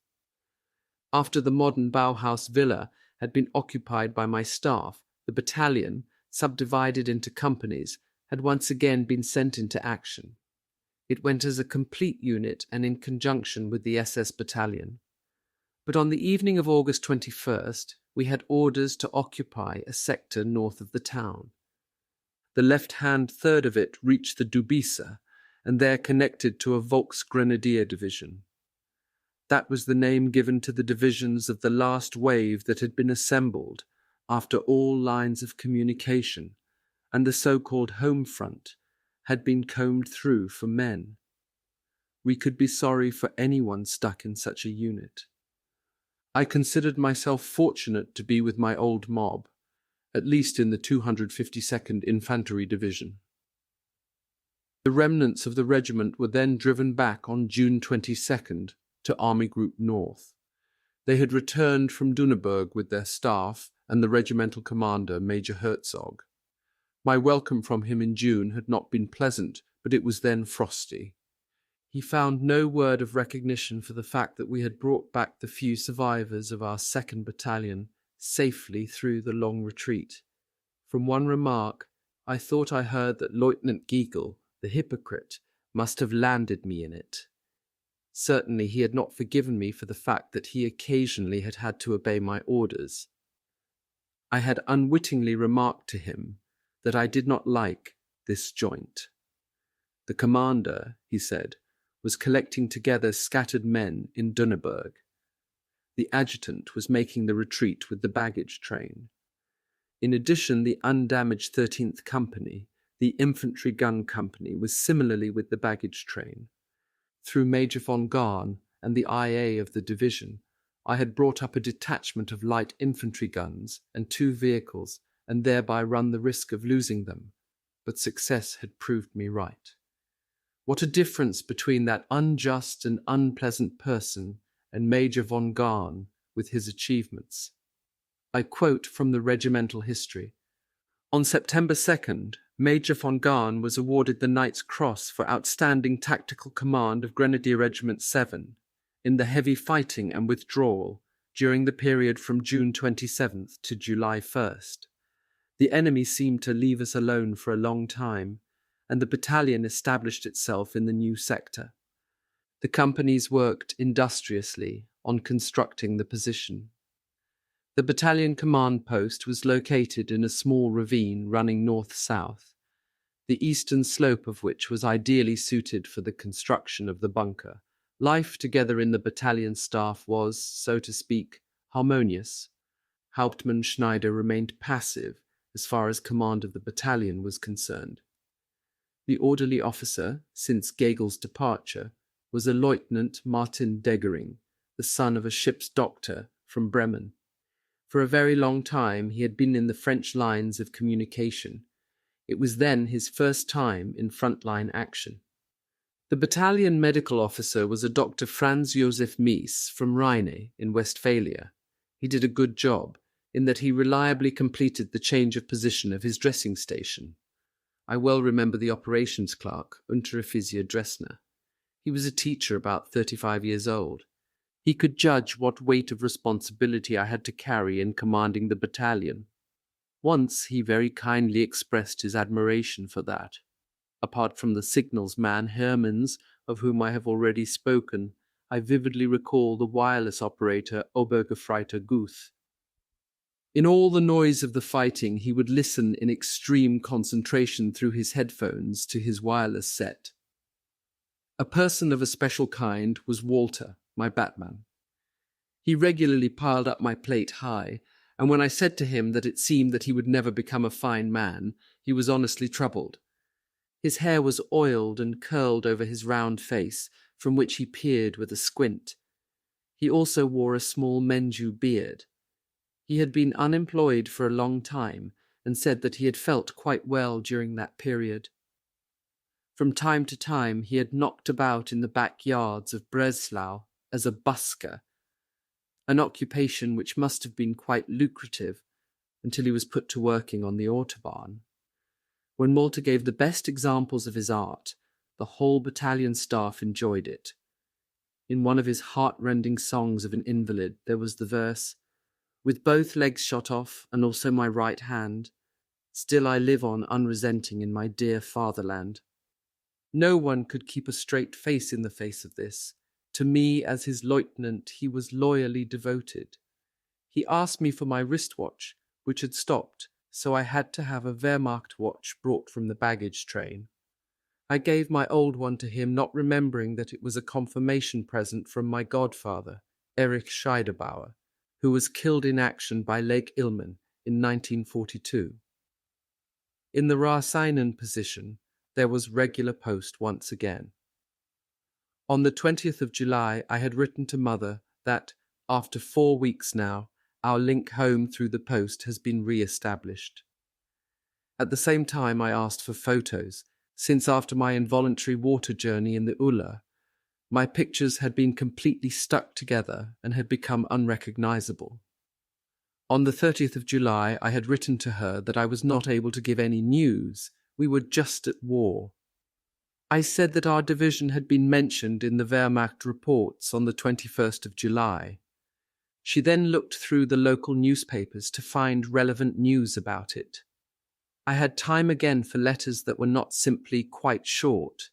After the modern Bauhaus villa had been occupied by my staff, the battalion, subdivided into companies, had once again been sent into action. It went as a complete unit and in conjunction with the SS battalion. But on the evening of August 21st, we had orders to occupy a sector north of the town. The left-hand third of it reached the Dubisa, and there connected to a Volksgrenadier division. That was the name given to the divisions of the last wave that had been assembled after all lines of communication, and the so-called home front had been combed through for men. We could be sorry for anyone stuck in such a unit. I considered myself fortunate to be with my old mob, at least in the 252nd Infantry Division. The remnants of the regiment were then driven back on June 22nd to Army Group North. They had returned from Dunneberg with their staff and the regimental commander, Major Herzog. My welcome from him in June had not been pleasant, but it was then frosty. He found no word of recognition for the fact that we had brought back the few survivors of our 2nd Battalion safely through the long retreat. From one remark, I thought I heard that Lieutenant Giegel, the hypocrite, must have landed me in it. Certainly he had not forgiven me for the fact that he occasionally had had to obey my orders. I had unwittingly remarked to him that I did not like this joint. The commander, he said, was collecting together scattered men in Dunneberg. The adjutant was making the retreat with the baggage train. In addition, the undamaged 13th Company, the infantry gun company, was similarly with the baggage train. Through Major von Garn and the IA of the division, I had brought up a detachment of light infantry guns and 2 vehicles, and thereby run the risk of losing them, but success had proved me right. What a difference between that unjust and unpleasant person and Major von Garn with his achievements. I quote from the regimental history. On September 2nd, Major von Garn was awarded the Knight's Cross for outstanding tactical command of Grenadier Regiment 7 in the heavy fighting and withdrawal during the period from June 27th to July 1st. The enemy seemed to leave us alone for a long time, and the battalion established itself in the new sector. The companies worked industriously on constructing the position. The battalion command post was located in a small ravine running north-south, the eastern slope of which was ideally suited for the construction of the bunker. Life together in the battalion staff was, so to speak, harmonious. Hauptmann Schneider remained passive as far as command of the battalion was concerned. The orderly officer, since Gegel's departure, was a Lieutenant Martin Deggering, the son of a ship's doctor from Bremen. For a very long time he had been in the French lines of communication. It was then his first time in frontline action. The battalion medical officer was a Dr. Franz Josef Mies from Rheine in Westphalia. He did a good job, in that he reliably completed the change of position of his dressing station. I well remember the operations clerk, Unteroffizier Dressner. He was a teacher about 35 years old. He could judge what weight of responsibility I had to carry in commanding the battalion. Once he very kindly expressed his admiration for that. Apart from the signals man Hermans, of whom I have already spoken, I vividly recall the wireless operator Obergefreiter Guth. In all the noise of the fighting, he would listen in extreme concentration through his headphones to his wireless set. A person of a special kind was Walter, my batman. He regularly piled up my plate high, and when I said to him that it seemed that he would never become a fine man, he was honestly troubled. His hair was oiled and curled over his round face, from which he peered with a squint. He also wore a small Menju beard. He had been unemployed for a long time, and said that he had felt quite well during that period. From time to time he had knocked about in the backyards of Breslau as a busker, an occupation which must have been quite lucrative until he was put to working on the Autobahn. When Malta gave the best examples of his art, the whole battalion staff enjoyed it. In one of his heart-rending songs of an invalid there was the verse, "With both legs shot off, and also my right hand, still I live on unresenting in my dear fatherland." No one could keep a straight face in the face of this. To me, as his lieutenant, he was loyally devoted. He asked me for my wristwatch, which had stopped, so I had to have a Wehrmacht watch brought from the baggage train. I gave my old one to him, not remembering that it was a confirmation present from my godfather, Erich Scheiderbauer, who was killed in action by Lake Ilmen in 1942. In the Raseinen position, there was regular post once again. On the 20th of July, I had written to Mother that, after 4 weeks now, our link home through the post has been re-established. At the same time, I asked for photos, since after my involuntary water journey in the Ulla, my pictures had been completely stuck together and had become unrecognizable. On the 30th of July, I had written to her that I was not able to give any news. We were just at war. I said that our division had been mentioned in the Wehrmacht reports on the 21st of July. She then looked through the local newspapers to find relevant news about it. I had time again for letters that were not simply quite short.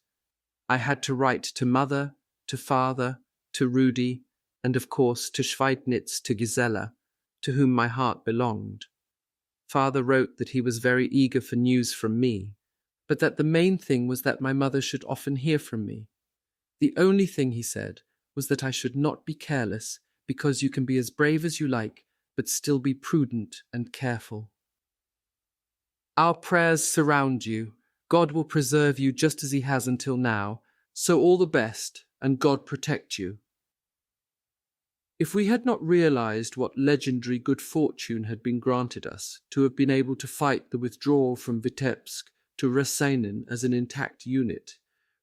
I had to write to Mother, to Father, to Rudi, and of course to Schweidnitz, to Gisela, to whom my heart belonged. Father wrote that he was very eager for news from me, but that the main thing was that my mother should often hear from me. The only thing, he said, was that I should not be careless, because you can be as brave as you like, but still be prudent and careful. Our prayers surround you. God will preserve you just as he has until now, so all the best, and God protect you. If we had not realized what legendary good fortune had been granted us to have been able to fight the withdrawal from Vitebsk to Raseinen as an intact unit,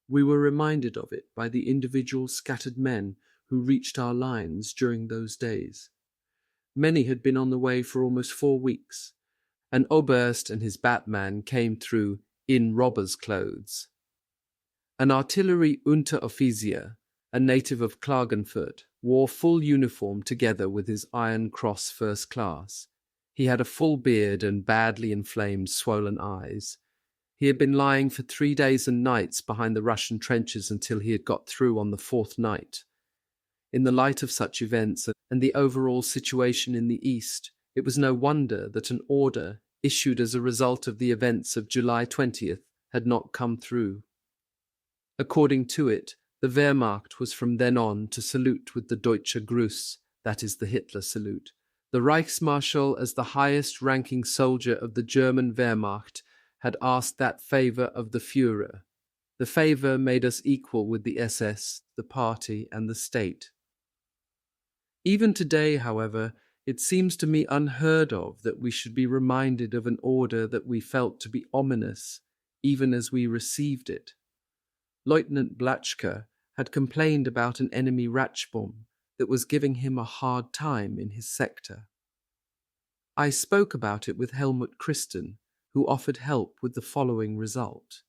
we were reminded of it by the individual scattered men who reached our lines during those days. Many had been on the way for almost 4 weeks. An Oberst and his Batman came through in robber's clothes. An artillery Unteroffizier, a native of Klagenfurt, wore full uniform together with his Iron Cross First Class. He had a full beard and badly inflamed, swollen eyes. He had been lying for 3 days and nights behind the Russian trenches until he had got through on the 4th night. In the light of such events and the overall situation in the East, it was no wonder that an order, issued as a result of the events of July 20th, had not come through. According to it, the Wehrmacht was from then on to salute with the Deutsche Gruß, that is the Hitler salute. The Reichsmarschall, as the highest-ranking soldier of the German Wehrmacht, had asked that favour of the Führer. The favour made us equal with the SS, the party, and the state. Even today, however, it seems to me unheard of that we should be reminded of an order that we felt to be ominous, even as we received it. Lieutenant Blatschka had complained about an enemy Ratschbomb that was giving him a hard time in his sector. I spoke about it with Helmut Christen, who offered help with the following result.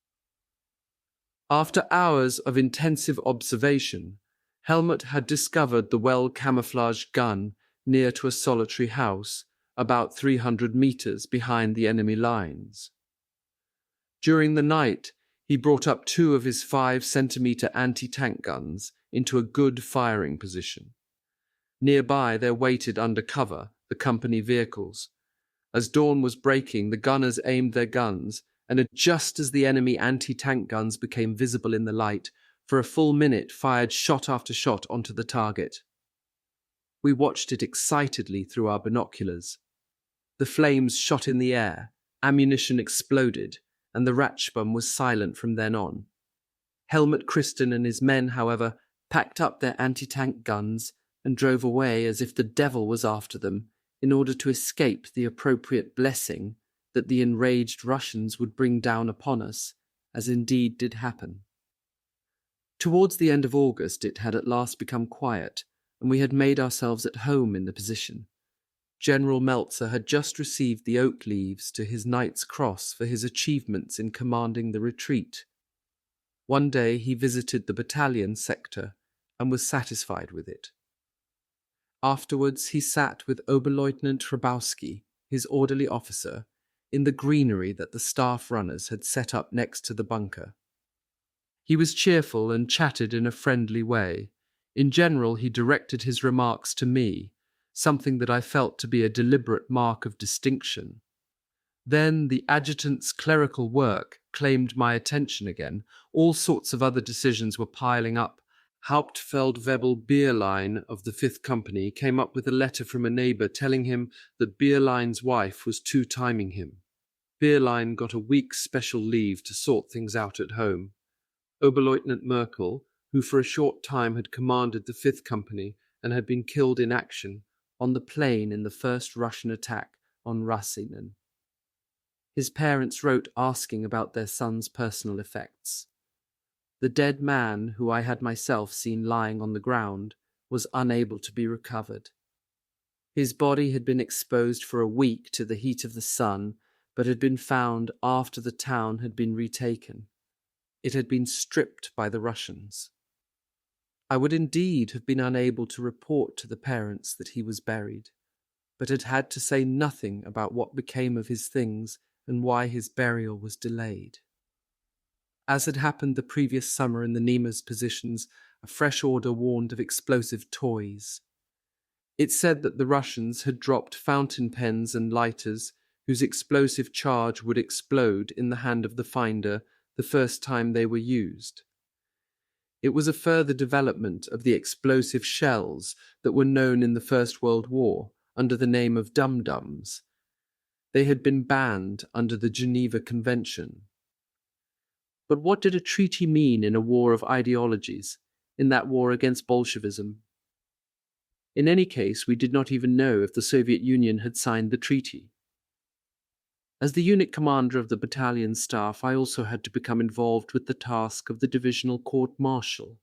After hours of intensive observation, Helmut had discovered the well-camouflaged gun near to a solitary house, about 300 meters behind the enemy lines. During the night, he brought up 2 of his 5-centimeter anti-tank guns into a good firing position. Nearby there waited under cover the company vehicles. As dawn was breaking, the gunners aimed their guns, and just as the enemy anti-tank guns became visible in the light, for a full minute fired shot after shot onto the target. We watched it excitedly through our binoculars. The flames shot in the air, ammunition exploded, and the Ratschbomb was silent from then on. Helmut Christen and his men, however, packed up their anti-tank guns and drove away as if the devil was after them, in order to escape the appropriate blessing that the enraged Russians would bring down upon us, as indeed did happen. Towards the end of August it had at last become quiet, and we had made ourselves at home in the position. General Meltzer had just received the oak leaves to his Knight's Cross for his achievements in commanding the retreat. One day he visited the battalion sector and was satisfied with it. Afterwards he sat with Oberleutnant Hrabowski, his orderly officer, in the greenery that the staff runners had set up next to the bunker. He was cheerful and chatted in a friendly way. In general, he directed his remarks to me, something that I felt to be a deliberate mark of distinction. Then the adjutant's clerical work claimed my attention again. All sorts of other decisions were piling up. Hauptfeldwebel Bierlein of the 5th Company came up with a letter from a neighbour telling him that Bierlein's wife was two-timing him. Beerline got a week's special leave to sort things out at home. Oberleutnant Merkel, who for a short time had commanded the 5th Company and had been killed in action on the plain in the first Russian attack on Rasinen. His parents wrote asking about their son's personal effects. The dead man, who I had myself seen lying on the ground, was unable to be recovered. His body had been exposed for a week to the heat of the sun, but had been found after the town had been retaken. It had been stripped by the Russians. I would indeed have been unable to report to the parents that he was buried, but had had to say nothing about what became of his things and why his burial was delayed. As had happened the previous summer in the Nemours positions, a fresh order warned of explosive toys. It said that the Russians had dropped fountain pens and lighters whose explosive charge would explode in the hand of the finder the first time they were used. It was a further development of the explosive shells that were known in the First World War under the name of dum-dums. They had been banned under the Geneva Convention. But what did a treaty mean in a war of ideologies, in that war against Bolshevism? In any case, we did not even know if the Soviet Union had signed the treaty. As the unit commander of the battalion staff, I also had to become involved with the task of the divisional court-martial.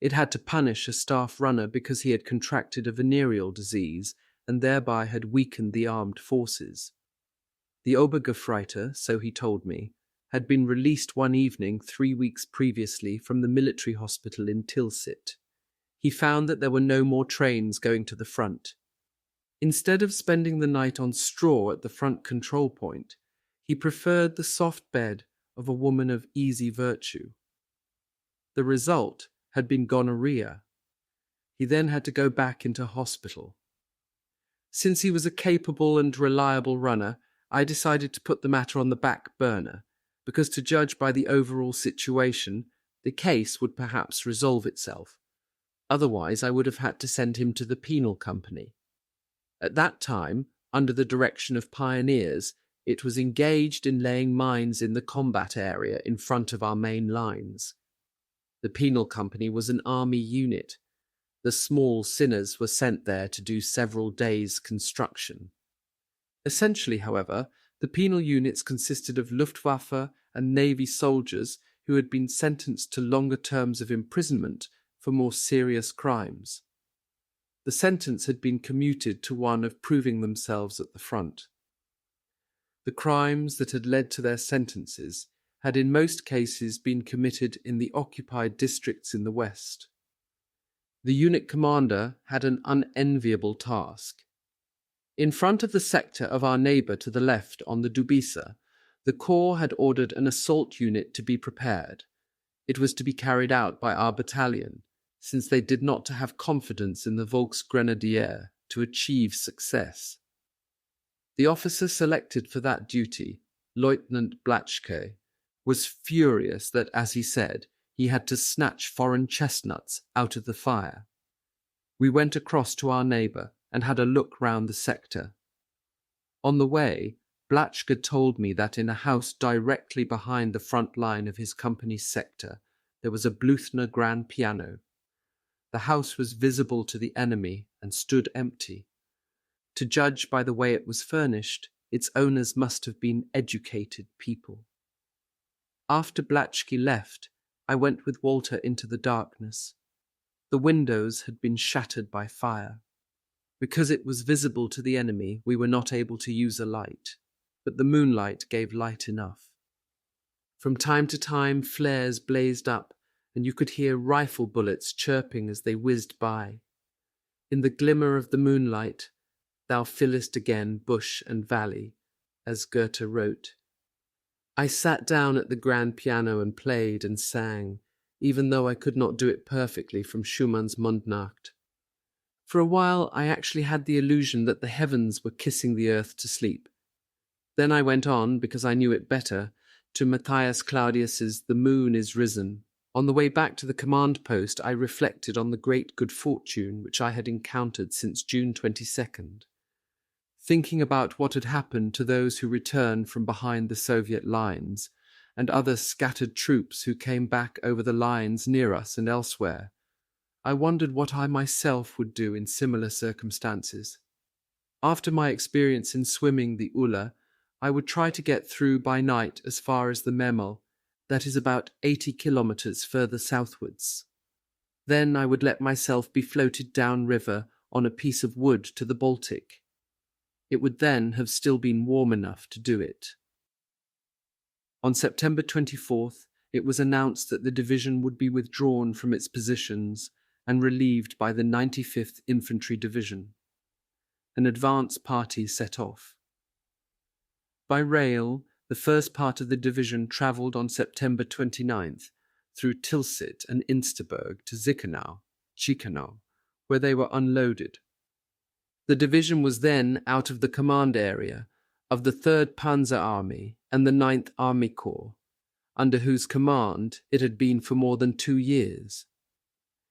It had to punish a staff runner because he had contracted a venereal disease and thereby had weakened the armed forces. The Obergefreiter, so he told me, had been released one evening 3 weeks previously from the military hospital in Tilsit. He found that there were no more trains going to the front. Instead of spending the night on straw at the front control point, he preferred the soft bed of a woman of easy virtue. The result had been gonorrhea. He then had to go back into hospital. Since he was a capable and reliable runner, I decided to put the matter on the back burner, because to judge by the overall situation, the case would perhaps resolve itself. Otherwise, I would have had to send him to the penal company. At that time, under the direction of pioneers, it was engaged in laying mines in the combat area in front of our main lines. The penal company was an army unit. The small sinners were sent there to do several days' construction. Essentially, however, the penal units consisted of Luftwaffe and Navy soldiers who had been sentenced to longer terms of imprisonment for more serious crimes. The sentence had been commuted to one of proving themselves at the front. The crimes that had led to their sentences had in most cases been committed in the occupied districts in the west. The unit commander had an unenviable task. In front of the sector of our neighbour to the left on the Dubisa, the Corps had ordered an assault unit to be prepared. It was to be carried out by our battalion, since they did not have confidence in the Volksgrenadier to achieve success. The officer selected for that duty, Lieutenant Blatschke, was furious that, as he said, he had to snatch foreign chestnuts out of the fire. We went across to our neighbour and had a look round the sector. On the way, Blatschke told me that in a house directly behind the front line of his company's sector, there was a Bluthner grand piano. The house was visible to the enemy and stood empty. To judge by the way it was furnished, its owners must have been educated people. After Blatschke left, I went with Walter into the darkness. The windows had been shattered by fire. Because it was visible to the enemy, we were not able to use a light, but the moonlight gave light enough. From time to time, flares blazed up, and you could hear rifle bullets chirping as they whizzed by. In the glimmer of the moonlight, thou fillest again bush and valley, as Goethe wrote. I sat down at the grand piano and played and sang, even though I could not do it perfectly from Schumann's Mondnacht. For a while I actually had the illusion that the heavens were kissing the earth to sleep. Then I went on, because I knew it better, to Matthias Claudius's The Moon is Risen. On the way back to the command post, I reflected on the great good fortune which I had encountered since June 22nd. thinking about what had happened to those who returned from behind the Soviet lines and other scattered troops who came back over the lines near us and elsewhere, I wondered what I myself would do in similar circumstances. After my experience in swimming the Ula, I would try to get through by night as far as the Memel, that is about 80 kilometers further southwards. Then I would let myself be floated downriver on a piece of wood to the Baltic. It would then have still been warm enough to do it. On September 24th, it was announced that the division would be withdrawn from its positions and relieved by the 95th Infantry Division. An advance party set off. By rail, the first part of the division travelled on September 29th through Tilsit and Insterberg to Chikanau, where they were unloaded. The division was then out of the command area of the 3rd Panzer Army and the 9th Army Corps, under whose command it had been for more than 2 years.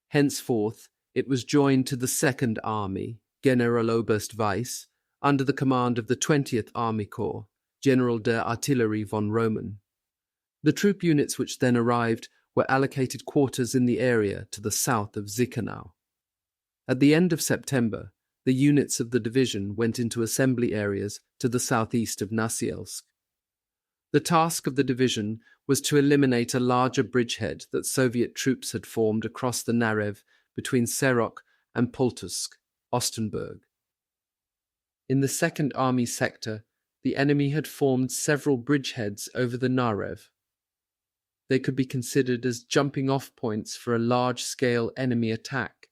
Henceforth, it was joined to the 2nd Army, Generaloberst Weiss, under the command of the 20th Army Corps, General der Artillerie von Roman. The troop units which then arrived were allocated quarters in the area to the south of Zichenau. At the end of September, the units of the division went into assembly areas to the southeast of Nasielsk. The task of the division was to eliminate a larger bridgehead that Soviet troops had formed across the Narev between Serok and Poltusk, Ostenburg. In the 2nd Army sector, the enemy had formed several bridgeheads over the Narev. They could be considered as jumping-off points for a large-scale enemy attack,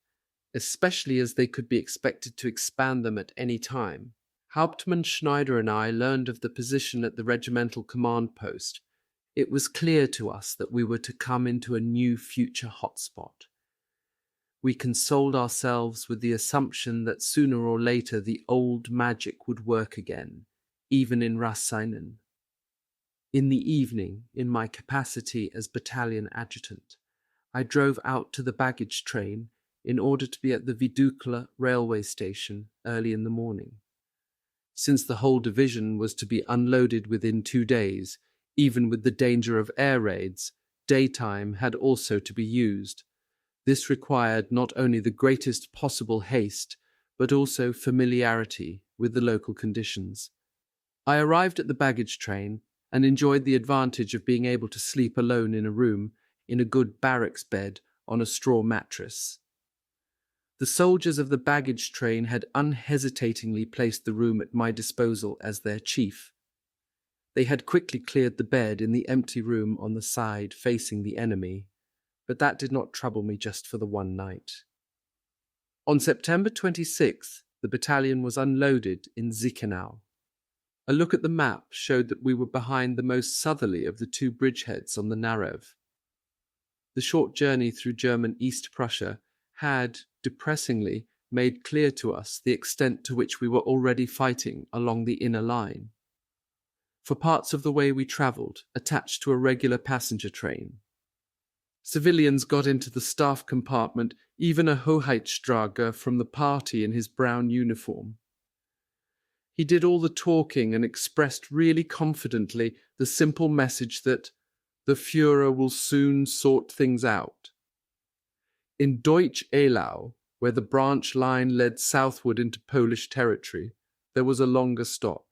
especially as they could be expected to expand them at any time. Hauptmann Schneider and I learned of the position at the regimental command post. It was clear to us that we were to come into a new future hotspot. We consoled ourselves with the assumption that sooner or later the old magic would work again, even in Rasainen. In the evening, in my capacity as battalion adjutant, I drove out to the baggage train in order to be at the Vidukla railway station early in the morning. Since the whole division was to be unloaded within 2 days, even with the danger of air raids, daytime had also to be used. This required not only the greatest possible haste, but also familiarity with the local conditions. I arrived at the baggage train and enjoyed the advantage of being able to sleep alone in a room in a good barracks bed on a straw mattress. The soldiers of the baggage train had unhesitatingly placed the room at my disposal as their chief. They had quickly cleared the bed in the empty room on the side facing the enemy, but that did not trouble me just for the one night. On September 26th, the battalion was unloaded in Zichenau. A look at the map showed that we were behind the most southerly of the 2 bridgeheads on the Narev. The short journey through German East Prussia had, depressingly, made clear to us the extent to which we were already fighting along the inner line. For parts of the way we travelled, attached to a regular passenger train. Civilians got into the staff compartment, even a Hoheitsdrager from the party in his brown uniform. He did all the talking and expressed really confidently the simple message that the Führer will soon sort things out. In Deutsch-Ehlau, where the branch line led southward into Polish territory, there was a longer stop.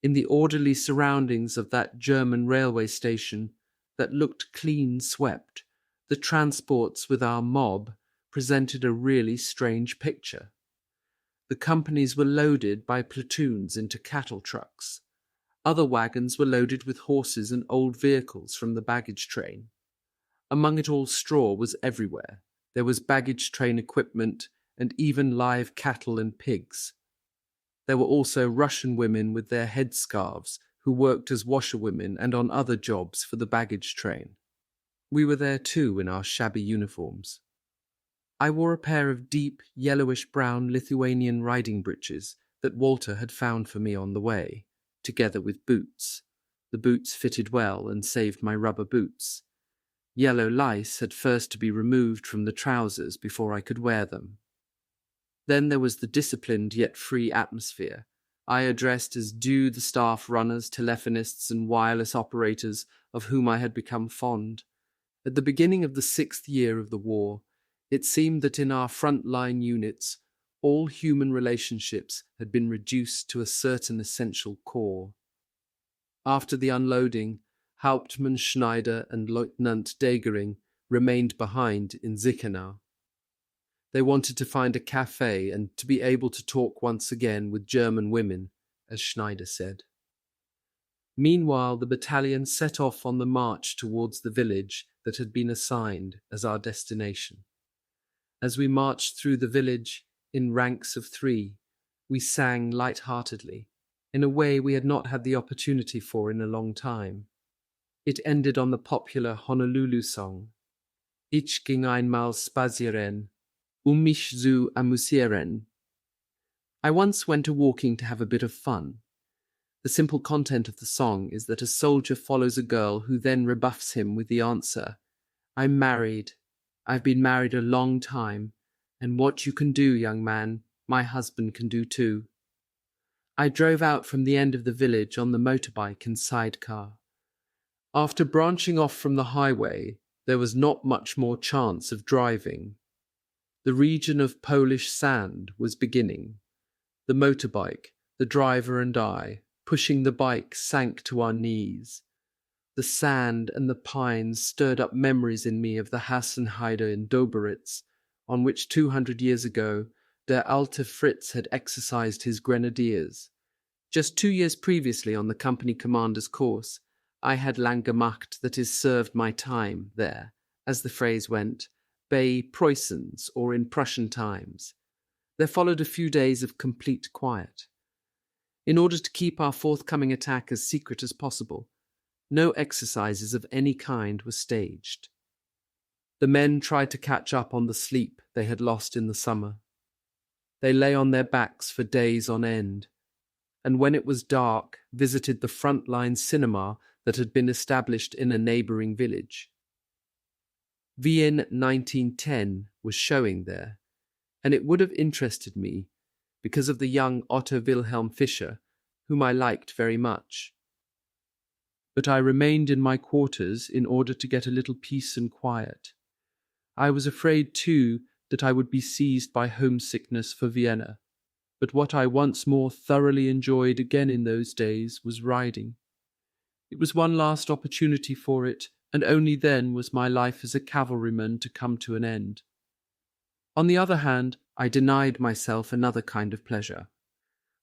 In the orderly surroundings of that German railway station that looked clean swept, the transports with our mob presented a really strange picture. The companies were loaded by platoons into cattle trucks. Other wagons were loaded with horses and old vehicles from the baggage train. Among it all, straw was everywhere. There was baggage train equipment and even live cattle and pigs. There were also Russian women with their headscarves who worked as washerwomen and on other jobs for the baggage train. We were there too in our shabby uniforms. I wore a pair of deep, yellowish-brown Lithuanian riding breeches that Walter had found for me on the way, together with boots. The boots fitted well and saved my rubber boots. Yellow lice had first to be removed from the trousers before I could wear them. Then there was the disciplined yet free atmosphere. I addressed as "du" the staff runners, telephonists, and wireless operators of whom I had become fond. At the beginning of the 6th year of the war, it seemed that in our front-line units, all human relationships had been reduced to a certain essential core. After the unloading, Hauptmann Schneider and Lieutenant Degering remained behind in Zichenau. They wanted to find a cafe and to be able to talk once again with German women, as Schneider said. Meanwhile, the battalion set off on the march towards the village that had been assigned as our destination. As we marched through the village in ranks of 3, we sang light-heartedly, in a way we had not had the opportunity for in a long time. It ended on the popular Honolulu song, Ich ging einmal spazieren, mich zu amüsieren. I once went a-walking to have a bit of fun. The simple content of the song is that a soldier follows a girl who then rebuffs him with the answer, I'm married. I've been married a long time, and what you can do, young man, my husband can do too. I drove out from the end of the village on the motorbike and sidecar. After branching off from the highway, there was not much more chance of driving. The region of Polish sand was beginning. The motorbike, the driver and I, pushing the bike, sank to our knees. The sand and the pines stirred up memories in me of the Hassenheide in Doberitz, on which 200 years ago der alte Fritz had exercised his grenadiers. Just 2 years previously on the company commander's course, I had lang gemacht, that is, served my time there, as the phrase went, bei Preußens, or in Prussian times. There followed a few days of complete quiet. In order to keep our forthcoming attack as secret as possible, no exercises of any kind were staged. The men tried to catch up on the sleep they had lost in the summer. They lay on their backs for days on end, and when it was dark, visited the front-line cinema that had been established in a neighbouring village. Wien 1910 was showing there, and it would have interested me because of the young Otto Wilhelm Fischer, whom I liked very much. But I remained in my quarters in order to get a little peace and quiet. I was afraid, too, that I would be seized by homesickness for Vienna, but what I once more thoroughly enjoyed again in those days was riding. It was one last opportunity for it, and only then was my life as a cavalryman to come to an end. On the other hand, I denied myself another kind of pleasure.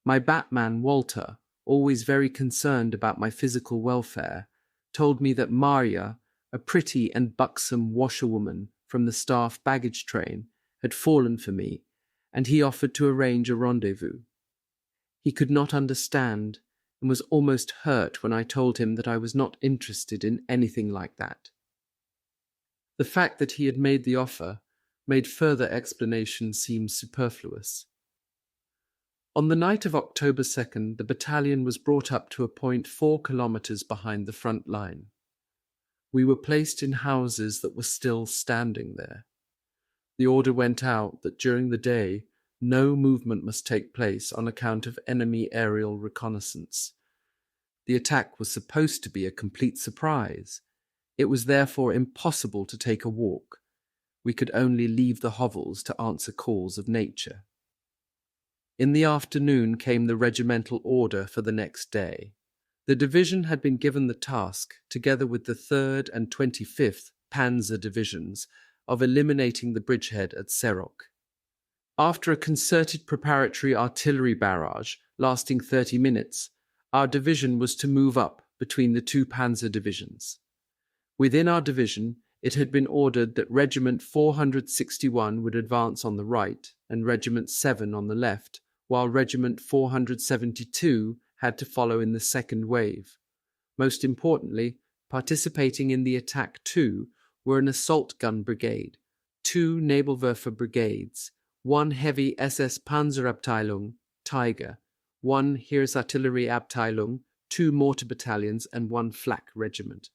My batman Walter, always very concerned about my physical welfare, told me that Maria, a pretty and buxom washerwoman from the staff baggage train, had fallen for me, and he offered to arrange a rendezvous. He could not understand, and was almost hurt when I told him that I was not interested in anything like that. The fact that he had made the offer made further explanation seem superfluous. On the night of October 2nd, the battalion was brought up to a point 4 kilometres behind the front line. We were placed in houses that were still standing there. The order went out that during the day no movement must take place on account of enemy aerial reconnaissance. The attack was supposed to be a complete surprise. It was therefore impossible to take a walk. We could only leave the hovels to answer calls of nature. In the afternoon came the regimental order for the next day. The division had been given the task, together with the 3rd and 25th Panzer Divisions, of eliminating the bridgehead at Serok. After a concerted preparatory artillery barrage lasting 30 minutes, our division was to move up between the 2 Panzer divisions. Within our division, it had been ordered that Regiment 461 would advance on the right and Regiment 7 on the left, while Regiment 472 had to follow in the second wave. Most importantly, participating in the attack too were an assault gun brigade, 2 Nebelwerfer brigades, 1 heavy SS Panzerabteilung, Tiger, 1 Heeresartillerieabteilung, 2 mortar battalions, and 1 flak regiment.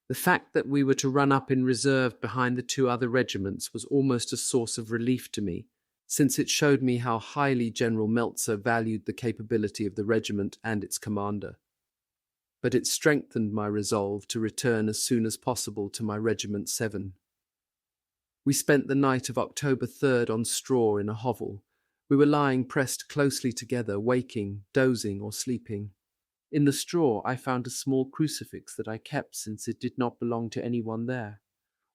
The fact that we were to run up in reserve behind the 2 other regiments was almost a source of relief to me, since it showed me how highly General Meltzer valued the capability of the regiment and its commander. But it strengthened my resolve to return as soon as possible to my Regiment 7. We spent the night of October 3rd on straw in a hovel. We were lying pressed closely together, waking, dozing, or sleeping. In the straw I found a small crucifix that I kept since it did not belong to anyone there.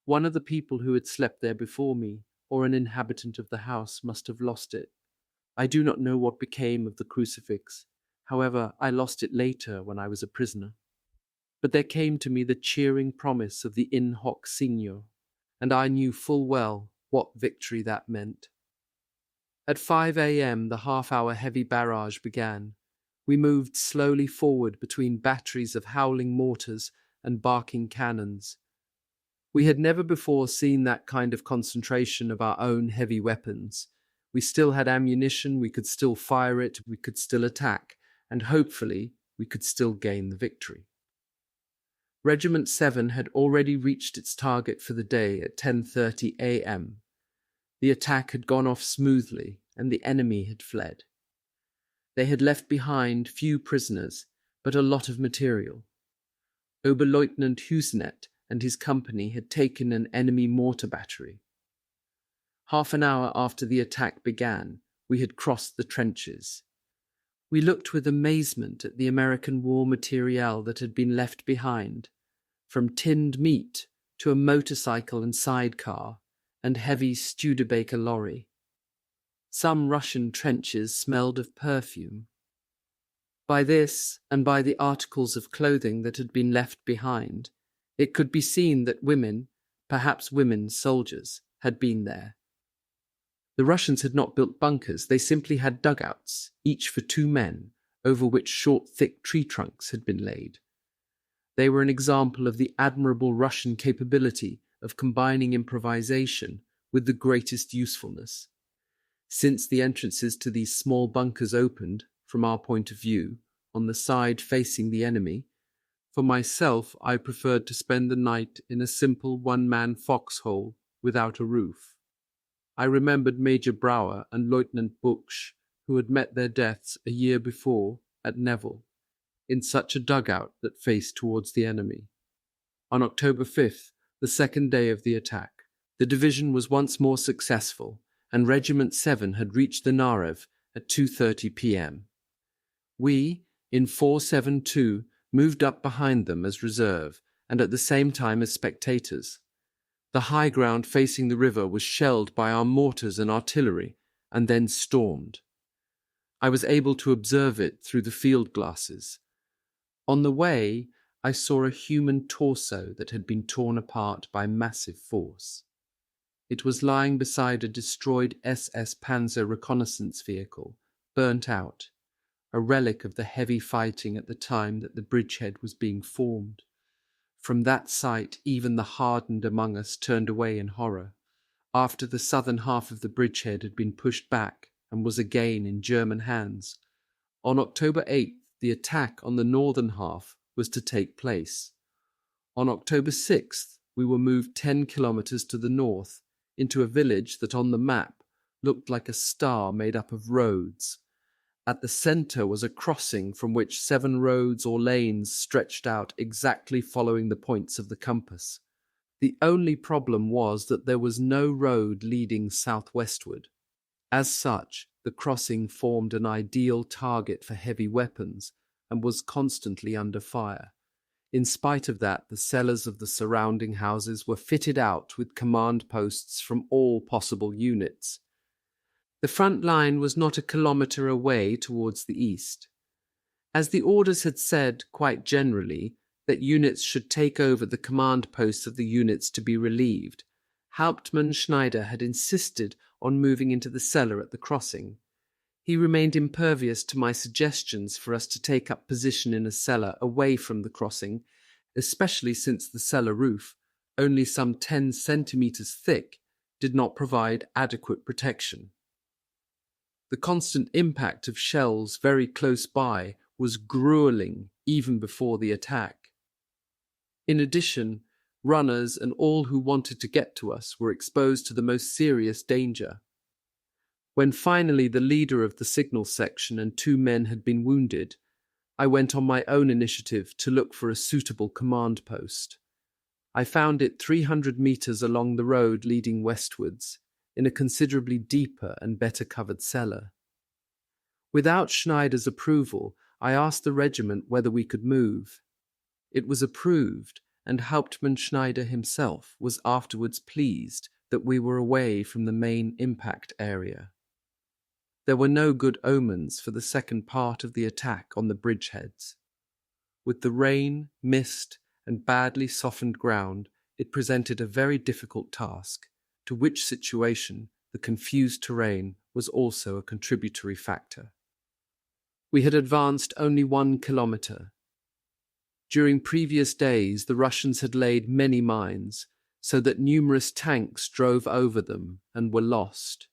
One of the people who had slept there before me, or an inhabitant of the house, must have lost it. I do not know what became of the crucifix. However, I lost it later when I was a prisoner. But there came to me the cheering promise of the in hoc signo, and I knew full well what victory that meant. At 5 a.m. the half-hour heavy barrage began. We moved slowly forward between batteries of howling mortars and barking cannons. We had never before seen that kind of concentration of our own heavy weapons. We still had ammunition, we could still fire it, we could still attack, and hopefully we could still gain the victory. Regiment 7 had already reached its target for the day at 10:30 a.m. The attack had gone off smoothly, and the enemy had fled. They had left behind few prisoners, but a lot of material. Oberleutnant Husnet and his company had taken an enemy mortar battery. Half an hour after the attack began, we had crossed the trenches. We looked with amazement at the American war materiel that had been left behind, from tinned meat to a motorcycle and sidecar and heavy Studebaker lorry. Some Russian trenches smelled of perfume. By this, and by the articles of clothing that had been left behind, it could be seen that women, perhaps women soldiers, had been there. The Russians had not built bunkers, they simply had dugouts, each for 2 men, over which short, thick tree trunks had been laid. They were an example of the admirable Russian capability of combining improvisation with the greatest usefulness. Since the entrances to these small bunkers opened, from our point of view, on the side facing the enemy, for myself I preferred to spend the night in a simple one-man foxhole without a roof. I remembered Major Brower and Lieutenant Buchsch, who had met their deaths a year before at Neville, in such a dugout that faced towards the enemy. On October 5th, the second day of the attack, the division was once more successful, and Regiment 7 had reached the Narev at 2:30 p.m. We, in 472, moved up behind them as reserve, and at the same time as spectators. The high ground facing the river was shelled by our mortars and artillery, and then stormed. I was able to observe it through the field glasses. On the way, I saw a human torso that had been torn apart by massive force. It was lying beside a destroyed SS Panzer reconnaissance vehicle, burnt out, a relic of the heavy fighting at the time that the bridgehead was being formed. From that sight, even the hardened among us turned away in horror, after the southern half of the bridgehead had been pushed back and was again in German hands. On October 8th, the attack on the northern half was to take place. On October 6th, we were moved 10 kilometers to the north, into a village that on the map looked like a star made up of roads. At the center was a crossing from which 7 roads or lanes stretched out exactly following the points of the compass. The only problem was that there was no road leading southwestward. As such, the crossing formed an ideal target for heavy weapons and was constantly under fire. In spite of that, the cellars of the surrounding houses were fitted out with command posts from all possible units. The front line was not a kilometre away towards the east. As the orders had said, quite generally, that units should take over the command posts of the units to be relieved, Hauptmann Schneider had insisted on moving into the cellar at the crossing. He remained impervious to my suggestions for us to take up position in a cellar away from the crossing, especially since the cellar roof, only some 10 centimetres thick, did not provide adequate protection. The constant impact of shells very close by was grueling even before the attack. In addition, runners and all who wanted to get to us were exposed to the most serious danger. When finally the leader of the signal section and 2 men had been wounded, I went on my own initiative to look for a suitable command post. I found it 300 meters along the road leading westwards, in a considerably deeper and better covered cellar. Without Schneider's approval, I asked the regiment whether we could move. It was approved, and Hauptmann Schneider himself was afterwards pleased that we were away from the main impact area. There were no good omens for the second part of the attack on the bridgeheads. With the rain, mist, and badly softened ground, it presented a very difficult task, to which situation the confused terrain was also a contributory factor. We had advanced only 1 kilometer. During previous days, the Russians had laid many mines, so that numerous tanks drove over them and were lost.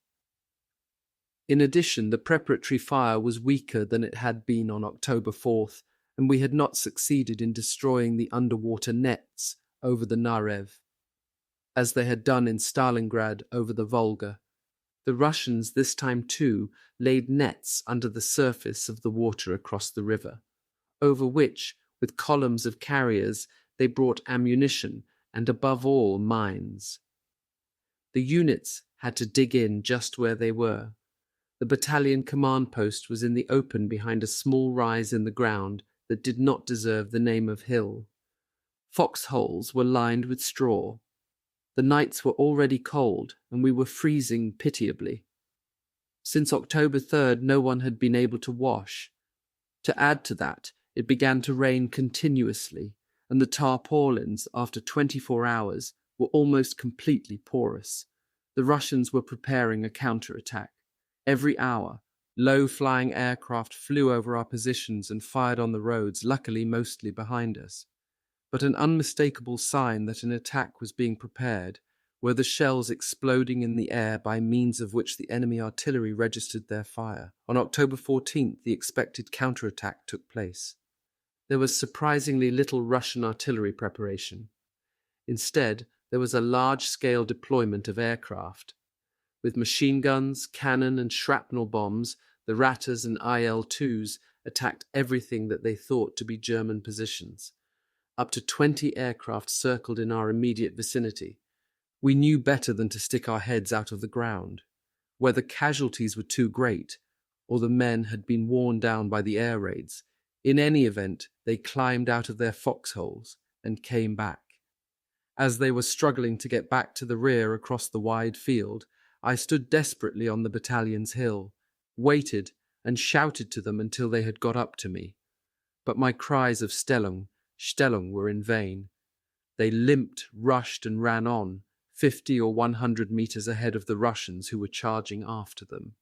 In addition, the preparatory fire was weaker than it had been on October 4th, and we had not succeeded in destroying the underwater nets over the Narev, as they had done in Stalingrad over the Volga. The Russians this time too laid nets under the surface of the water across the river, over which, with columns of carriers, they brought ammunition and, above all, mines. The units had to dig in just where they were. The battalion command post was in the open behind a small rise in the ground that did not deserve the name of hill. Foxholes were lined with straw. The nights were already cold, and we were freezing pitiably. Since October 3rd, no one had been able to wash. To add to that, it began to rain continuously, and the tarpaulins, after 24 hours, were almost completely porous. The Russians were preparing a counterattack. Every hour, low-flying aircraft flew over our positions and fired on the roads, luckily mostly behind us. But an unmistakable sign that an attack was being prepared were the shells exploding in the air by means of which the enemy artillery registered their fire. On October 14th, the expected counterattack took place. There was surprisingly little Russian artillery preparation. Instead, there was a large-scale deployment of aircraft. With machine guns, cannon, and shrapnel bombs, the Ratters and IL-2s attacked everything that they thought to be German positions. Up to 20 aircraft circled in our immediate vicinity. We knew better than to stick our heads out of the ground. Whether casualties were too great, or the men had been worn down by the air raids, in any event, they climbed out of their foxholes and came back. As they were struggling to get back to the rear across the wide field, I stood desperately on the battalion's hill, waited, and shouted to them until they had got up to me. But my cries of Stellung were in vain. They limped, rushed, and ran on, 50 or 100 meters ahead of the Russians who were charging after them.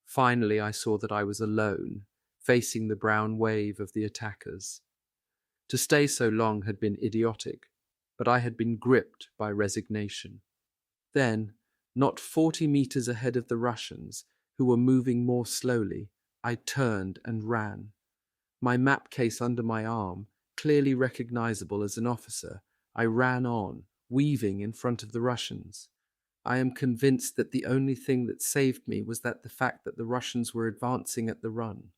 Finally, I saw that I was alone, facing the brown wave of the attackers. To stay so long had been idiotic, but I had been gripped by resignation. Then, not 40 meters ahead of the Russians, who were moving more slowly, I turned and ran. My map case under my arm, clearly recognizable as an officer, I ran on, weaving in front of the Russians. I am convinced that the only thing that saved me was the fact that the Russians were advancing at the run.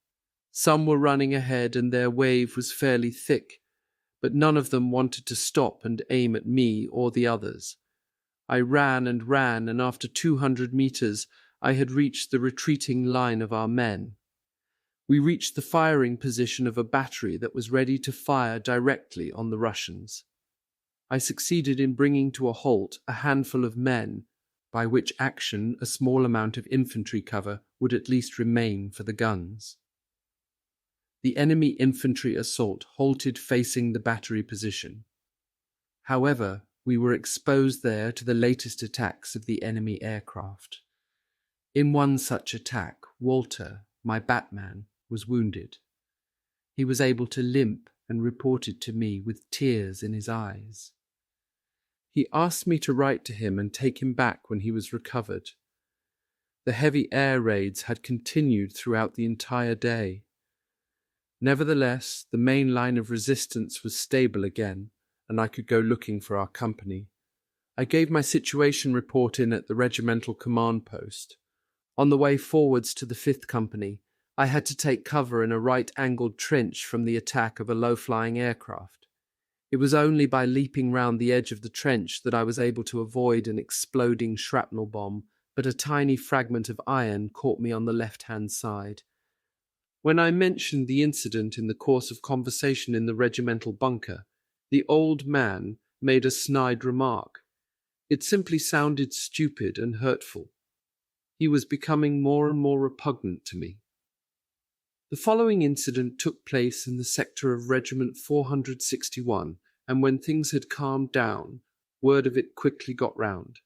Some were running ahead and their wave was fairly thick, but none of them wanted to stop and aim at me or the others. I ran, and after 200 meters, I had reached the retreating line of our men. We reached the firing position of a battery that was ready to fire directly on the Russians. I succeeded in bringing to a halt a handful of men, by which action a small amount of infantry cover would at least remain for the guns. The enemy infantry assault halted facing the battery position. However, we were exposed there to the latest attacks of the enemy aircraft. In one such attack, Walter, my Batman, was wounded. He was able to limp and reported to me with tears in his eyes. He asked me to write to him and take him back when he was recovered. The heavy air raids had continued throughout the entire day. Nevertheless, the main line of resistance was stable again, and I could go looking for our company. I gave my situation report in at the regimental command post. On the way forwards to the 5th Company, I had to take cover in a right-angled trench from the attack of a low-flying aircraft. It was only by leaping round the edge of the trench that I was able to avoid an exploding shrapnel bomb, but a tiny fragment of iron caught me on the left-hand side. When I mentioned the incident in the course of conversation in the regimental bunker, the old man made a snide remark. It simply sounded stupid and hurtful. He was becoming more and more repugnant to me. The following incident took place in the sector of Regiment 461, and when things had calmed down, word of it quickly got round.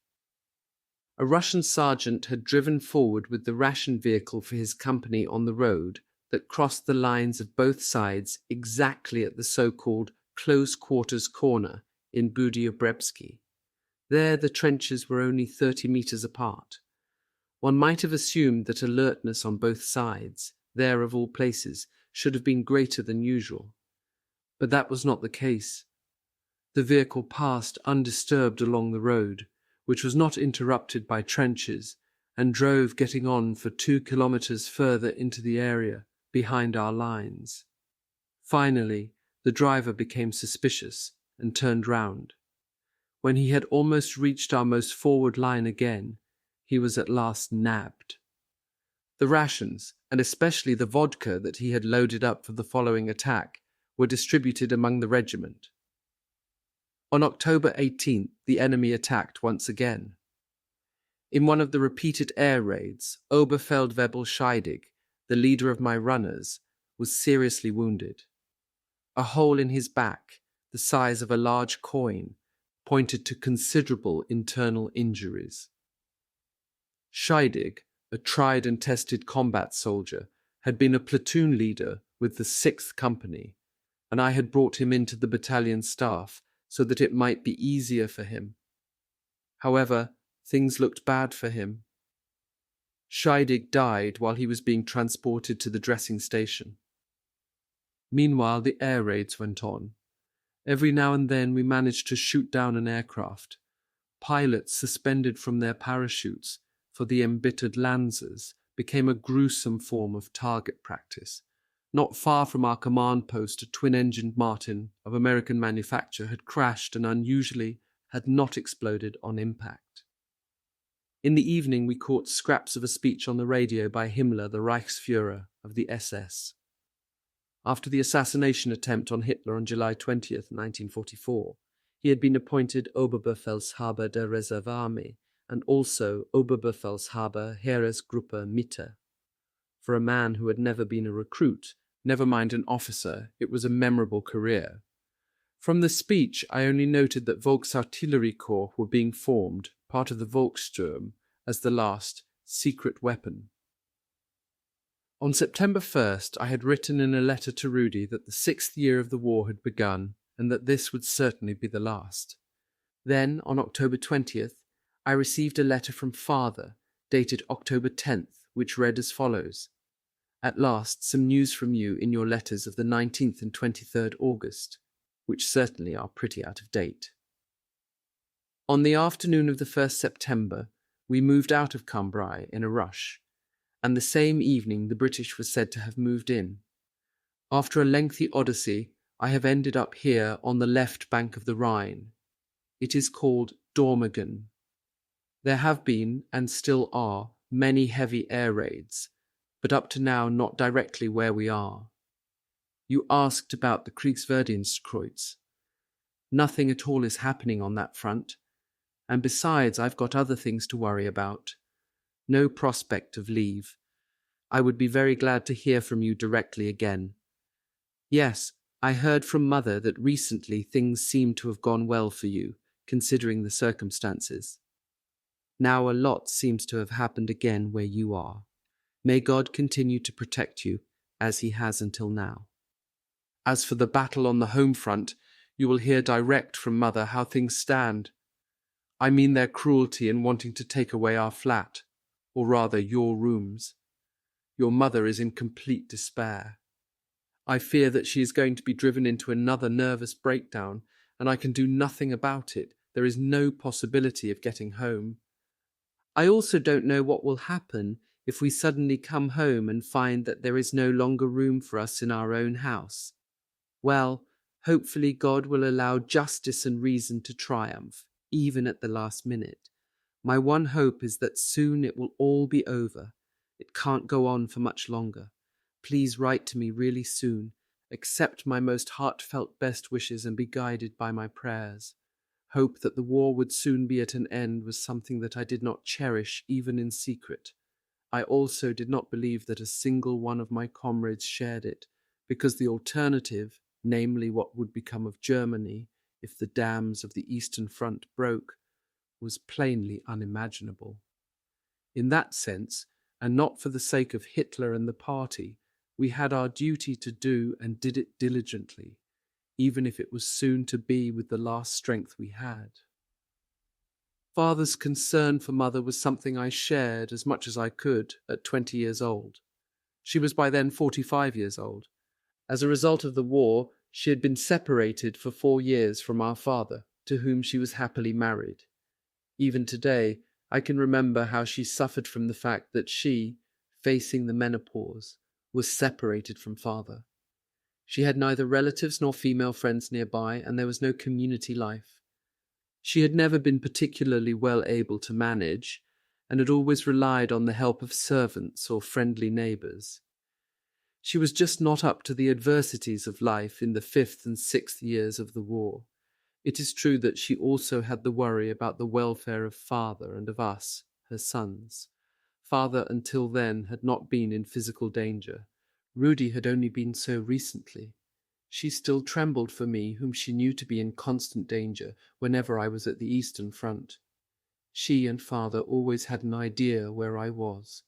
A Russian sergeant had driven forward with the ration vehicle for his company on the road that crossed the lines of both sides exactly at the so-called close quarters corner in Budyobrebsky. There the trenches were only 30 meters apart. One might have assumed that alertness on both sides, there of all places, should have been greater than usual. But that was not the case. The vehicle passed undisturbed along the road, which was not interrupted by trenches, and drove getting on for 2 kilometers further into the area behind our lines. Finally, the driver became suspicious and turned round. When he had almost reached our most forward line again, he was at last nabbed. The rations, and especially the vodka that he had loaded up for the following attack, were distributed among the regiment. On October 18th, the enemy attacked once again. In one of the repeated air raids, Oberfeldwebel Scheidig, the leader of my runners, was seriously wounded. A hole in his back, the size of a large coin, pointed to considerable internal injuries. Scheidig, a tried and tested combat soldier, had been a platoon leader with the 6th Company, and I had brought him into the battalion staff so that it might be easier for him. However, things looked bad for him. Scheidig died while he was being transported to the dressing station. Meanwhile, the air raids went on. Every now and then we managed to shoot down an aircraft. Pilots suspended from their parachutes for the embittered Lancers became a gruesome form of target practice. Not far from our command post, a twin-engined Martin of American manufacture had crashed and unusually had not exploded on impact. In the evening we caught scraps of a speech on the radio by Himmler, the Reichsführer of the SS. After the assassination attempt on Hitler on July 20th, 1944, he had been appointed Oberbefehlshaber der Reservearmee and also Oberbefehlshaber Heeresgruppe Mitte. For a man who had never been a recruit, never mind an officer, it was a memorable career. From the speech, I only noted that Volksartilleriekorps were being formed, part of the Volkssturm, as the last secret weapon. On September 1st, I had written in a letter to Rudy that the 6th year of the war had begun and that this would certainly be the last. Then, on October 20th, I received a letter from Father, dated October 10th, which read as follows: "At last, some news from you in your letters of the 19th and 23rd August, which certainly are pretty out of date." On the afternoon of the 1st September, we moved out of Cambrai in a rush, and the same evening the British were said to have moved in. After a lengthy odyssey, I have ended up here on the left bank of the Rhine. It is called Dormagen. There have been, and still are, many heavy air raids, but up to now not directly where we are. You asked about the Kriegsverdienstkreuz. Nothing at all is happening on that front, and besides I've got other things to worry about. No prospect of leave. I would be very glad to hear from you directly again. Yes, I heard from Mother that recently things seem to have gone well for you, considering the circumstances. Now a lot seems to have happened again where you are. May God continue to protect you, as he has until now. As for the battle on the home front, you will hear direct from Mother how things stand. I mean their cruelty in wanting to take away our flat, or rather your rooms. Your mother is in complete despair. I fear that she is going to be driven into another nervous breakdown, and I can do nothing about it. There is no possibility of getting home. I also don't know what will happen if we suddenly come home and find that there is no longer room for us in our own house? Well, hopefully God will allow justice and reason to triumph, even at the last minute. My one hope is that soon it will all be over. It can't go on for much longer. Please write to me really soon. Accept my most heartfelt best wishes and be guided by my prayers. Hope that the war would soon be at an end was something that I did not cherish even in secret. I also did not believe that a single one of my comrades shared it, because the alternative, namely what would become of Germany if the dams of the Eastern Front broke, was plainly unimaginable. In that sense, and not for the sake of Hitler and the party, we had our duty to do and did it diligently, even if it was soon to be with the last strength we had. Father's concern for Mother was something I shared as much as I could at 20 years old. She was by then 45 years old. As a result of the war, she had been separated for 4 years from our father, to whom she was happily married. Even today, I can remember how she suffered from the fact that she, facing the menopause, was separated from father. She had neither relatives nor female friends nearby, and there was no community life. She had never been particularly well able to manage, and had always relied on the help of servants or friendly neighbours. She was just not up to the adversities of life in the 5th and 6th years of the war. It is true that she also had the worry about the welfare of father and of us, her sons. Father, until then, had not been in physical danger. Rudy had only been so recently. She still trembled for me, whom she knew to be in constant danger whenever I was at the Eastern Front. She and father always had an idea where I was.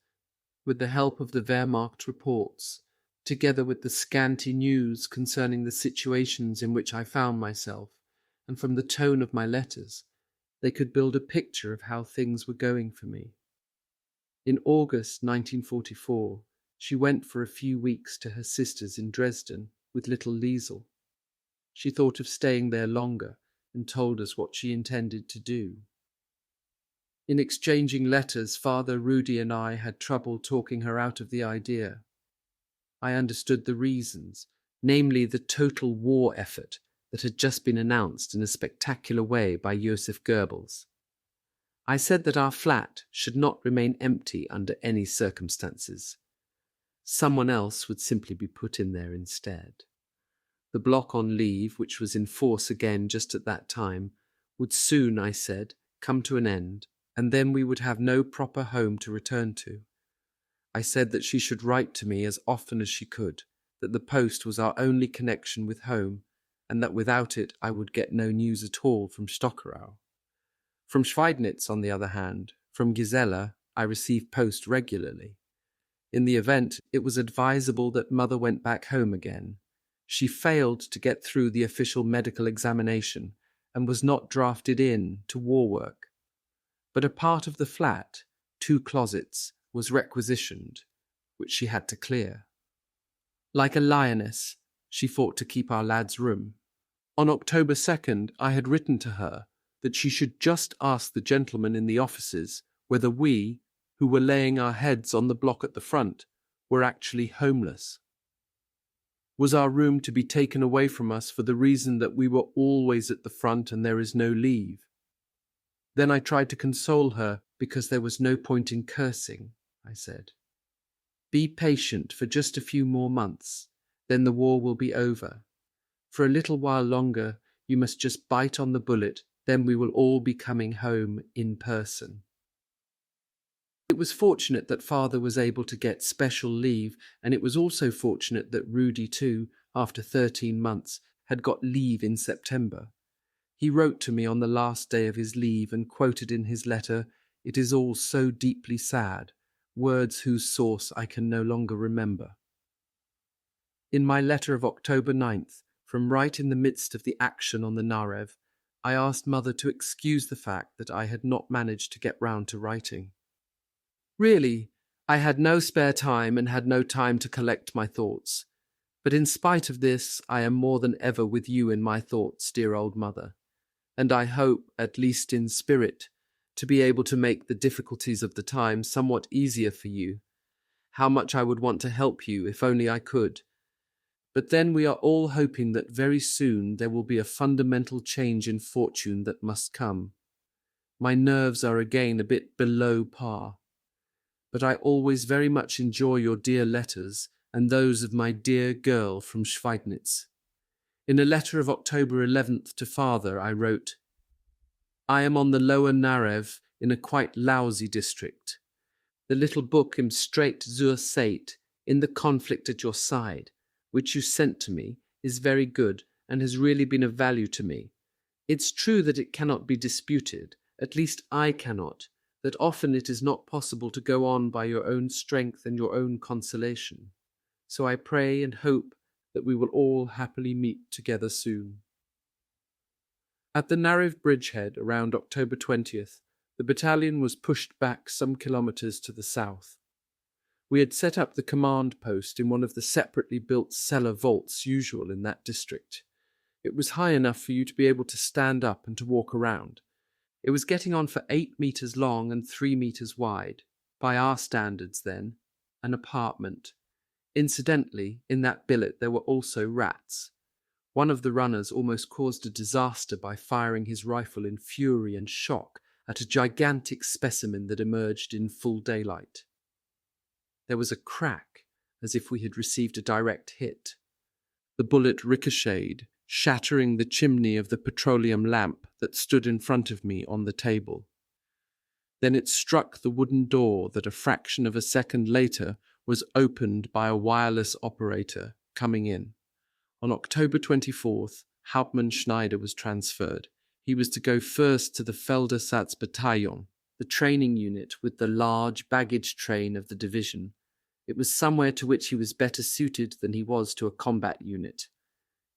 With the help of the Wehrmacht reports, together with the scanty news concerning the situations in which I found myself, and from the tone of my letters, they could build a picture of how things were going for me. In August 1944, she went for a few weeks to her sister's in Dresden with little Liesel. She thought of staying there longer and told us what she intended to do. In exchanging letters, Father, Rudy, and I had trouble talking her out of the idea. I understood the reasons, namely the total war effort that had just been announced in a spectacular way by Joseph Goebbels. I said that our flat should not remain empty under any circumstances. Someone else would simply be put in there instead. The block on leave, which was in force again just at that time, would soon, I said, come to an end, and then we would have no proper home to return to. I said that she should write to me as often as she could, that the post was our only connection with home, and that without it I would get no news at all from Stockerau. From Schweidnitz, on the other hand, from Gisela, I received post regularly. In the event, it was advisable that Mother went back home again. She failed to get through the official medical examination and was not drafted in to war work. But a part of the flat, 2 closets, was requisitioned, which she had to clear. Like a lioness, she fought to keep our lad's room. On October 2nd, I had written to her that she should just ask the gentlemen in the offices whether we, who were laying our heads on the block at the front, were actually homeless. Was our room to be taken away from us for the reason that we were always at the front and there is no leave? Then I tried to console her because there was no point in cursing, I said. Be patient for just a few more months, then the war will be over. For a little while longer, you must just bite on the bullet, then we will all be coming home in person. It was fortunate that Father was able to get special leave, and it was also fortunate that Rudy too, after 13 months, had got leave in September. He wrote to me on the last day of his leave and quoted in his letter, "It is all so deeply sad," words whose source I can no longer remember. In my letter of October 9th, from right in the midst of the action on the Narev, I asked Mother to excuse the fact that I had not managed to get round to writing. Really, I had no spare time and had no time to collect my thoughts. But in spite of this, I am more than ever with you in my thoughts, dear old Mother. And I hope, at least in spirit, to be able to make the difficulties of the time somewhat easier for you. How much I would want to help you if only I could. But then we are all hoping that very soon there will be a fundamental change in fortune that must come. My nerves are again a bit below par. But I always very much enjoy your dear letters and those of my dear girl from Schweidnitz. In a letter of October 11th to father, I wrote, I am on the lower Narev in a quite lousy district. The little book Im Straight zur Seite, in the conflict at your side, which you sent to me, is very good and has really been of value to me. It's true that it cannot be disputed, at least I cannot, that often it is not possible to go on by your own strength and your own consolation. So I pray and hope that we will all happily meet together soon. At the Narev bridgehead around October 20th, the battalion was pushed back some kilometres to the south. We had set up the command post in one of the separately built cellar vaults usual in that district. It was high enough for you to be able to stand up and to walk around. It was getting on for 8 meters long and 3 meters wide. By our standards then, an apartment. Incidentally, in that billet there were also rats. One of the runners almost caused a disaster by firing his rifle in fury and shock at a gigantic specimen that emerged in full daylight. There was a crack, as if we had received a direct hit. The bullet ricocheted, shattering the chimney of the petroleum lamp that stood in front of me on the table. Then it struck the wooden door that a fraction of a second later was opened by a wireless operator coming in. On October 24th, Hauptmann Schneider was transferred. He was to go first to the Feldersatz Battalion, the training unit with the large baggage train of the division. It was somewhere to which he was better suited than he was to a combat unit.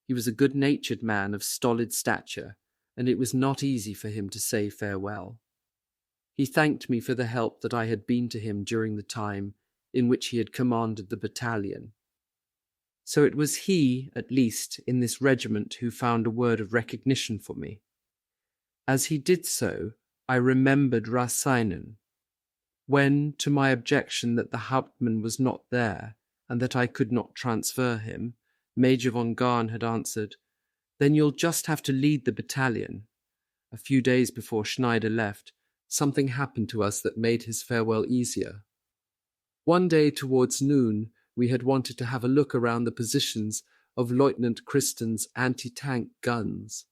He was a good-natured man of stolid stature, and it was not easy for him to say farewell. He thanked me for the help that I had been to him during the time in which he had commanded the battalion. So it was he, at least, in this regiment who found a word of recognition for me. As he did so, I remembered Rasainen. When, to my objection that the Hauptmann was not there, and that I could not transfer him, Major von Garn had answered, "Then you'll just have to lead the battalion." A few days before Schneider left, something happened to us that made his farewell easier. One day towards noon, we had wanted to have a look around the positions of Lieutenant Christen's anti-tank guns.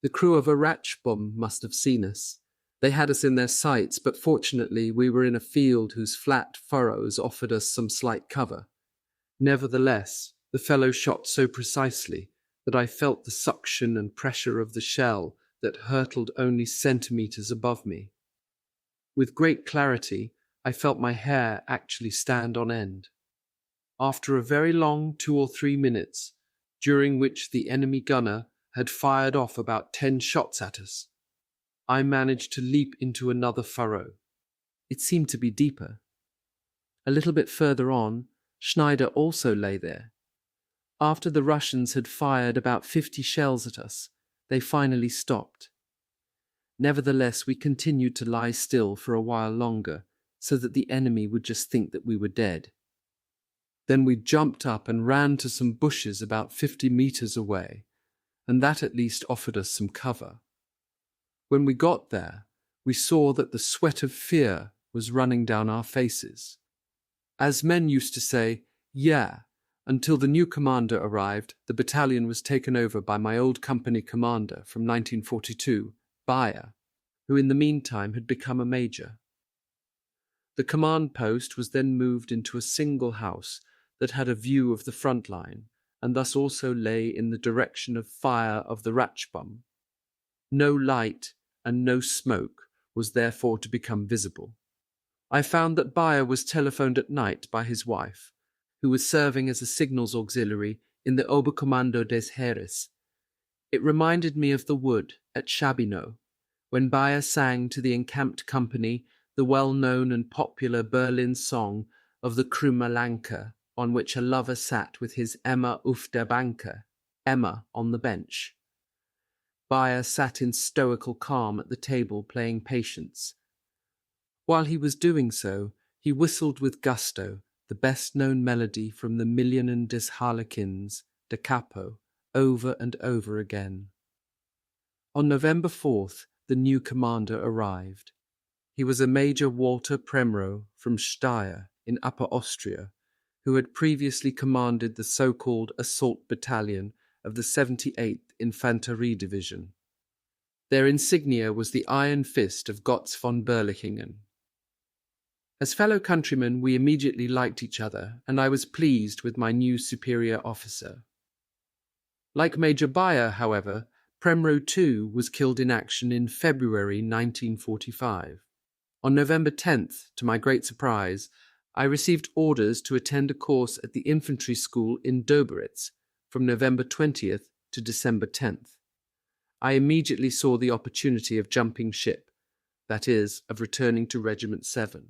The crew of a Ratschbomb must have seen us. They had us in their sights, but fortunately we were in a field whose flat furrows offered us some slight cover. Nevertheless, the fellow shot so precisely that I felt the suction and pressure of the shell that hurtled only centimetres above me. With great clarity, I felt my hair actually stand on end. After a very long 2 or 3 minutes, during which the enemy gunner had fired off about 10 shots at us, I managed to leap into another furrow. It seemed to be deeper. A little bit further on, Schneider also lay there. After the Russians had fired about 50 shells at us, they finally stopped. Nevertheless, we continued to lie still for a while longer, so that the enemy would just think that we were dead. Then we jumped up and ran to some bushes about 50 meters away, and that at least offered us some cover. When we got there, we saw that the sweat of fear was running down our faces. As men used to say, "Yeah," until the new commander arrived, the battalion was taken over by my old company commander from 1942, Bayer, who in the meantime had become a major. The command post was then moved into a single house that had a view of the front line, and thus also lay in the direction of fire of the Ratschbomb. No light and no smoke was therefore to become visible. I found that Bayer was telephoned at night by his wife, who was serving as a signals auxiliary in the Oberkommando des Heeres. It reminded me of the wood at Schabinow, when Bayer sang to the encamped company the well-known and popular Berlin song of the Krümmerlanke, on which a lover sat with his Emma auf der Banke, Emma on the bench. Beyer sat in stoical calm at the table playing Patience. While he was doing so, he whistled with gusto the best-known melody from the Millionen des Harlequins, da Capo, over and over again. On November 4th, the new commander arrived. He was a Major Walter Premrow from Steyr in Upper Austria, who had previously commanded the so-called assault battalion of the 78th Infanterie Division. Their insignia was the iron fist of Gotz von Berlichingen. As fellow countrymen, we immediately liked each other, and I was pleased with my new superior officer. Like Major Beyer, however, Premrow too was killed in action in February 1945. On November 10th, to my great surprise, I received orders to attend a course at the infantry school in Doberitz from November 20th to December 10th. I immediately saw the opportunity of jumping ship, that is, of returning to Regiment 7.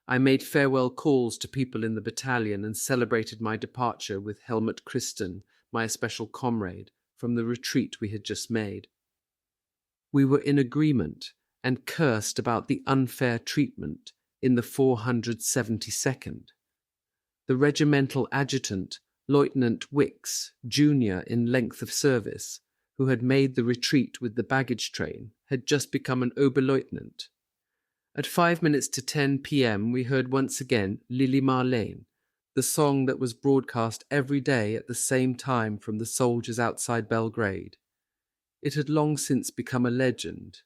I made farewell calls to people in the battalion and celebrated my departure with Helmut Christen, my especial comrade, from the retreat we had just made. We were in agreement and cursed about the unfair treatment in the 472nd. The regimental adjutant, Lieutenant Wicks, junior in length of service, who had made the retreat with the baggage train, had just become an Oberleutnant. At 5 minutes to 10 p.m. we heard once again Lili Marlene, the song that was broadcast every day at the same time from the soldiers outside Belgrade. It had long since become a legend.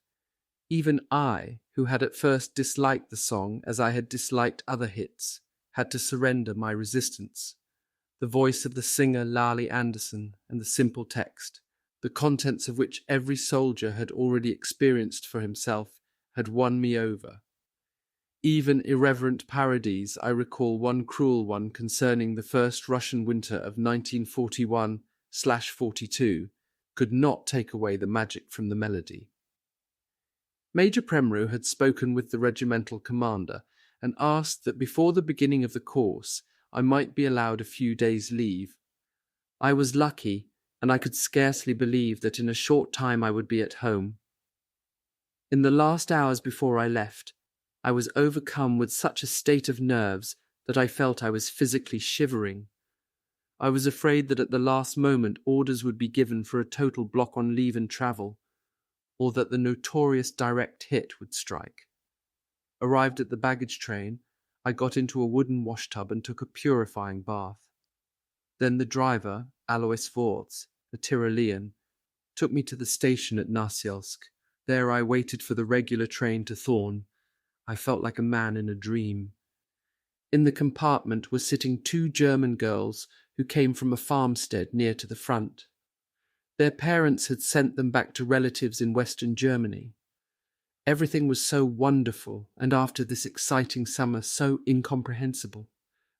Even I, who had at first disliked the song as I had disliked other hits, had to surrender my resistance. The voice of the singer Lali Anderson and the simple text, the contents of which every soldier had already experienced for himself, had won me over. Even irreverent parodies, I recall one cruel one concerning the first Russian winter of 1941/42, could not take away the magic from the melody. Major Premrow had spoken with the regimental commander and asked that before the beginning of the course I might be allowed a few days' leave. I was lucky, and I could scarcely believe that in a short time I would be at home. In the last hours before I left, I was overcome with such a state of nerves that I felt I was physically shivering. I was afraid that at the last moment orders would be given for a total block on leave and travel, or that the notorious direct hit would strike. Arrived at the baggage train, I got into a wooden washtub and took a purifying bath. Then the driver, Alois Vorz, a Tyrolean, took me to the station at Narsielsk. There I waited for the regular train to Thorn. I felt like a man in a dream. In the compartment were sitting 2 German girls who came from a farmstead near to the front. Their parents had sent them back to relatives in Western Germany. Everything was so wonderful, and after this exciting summer so incomprehensible.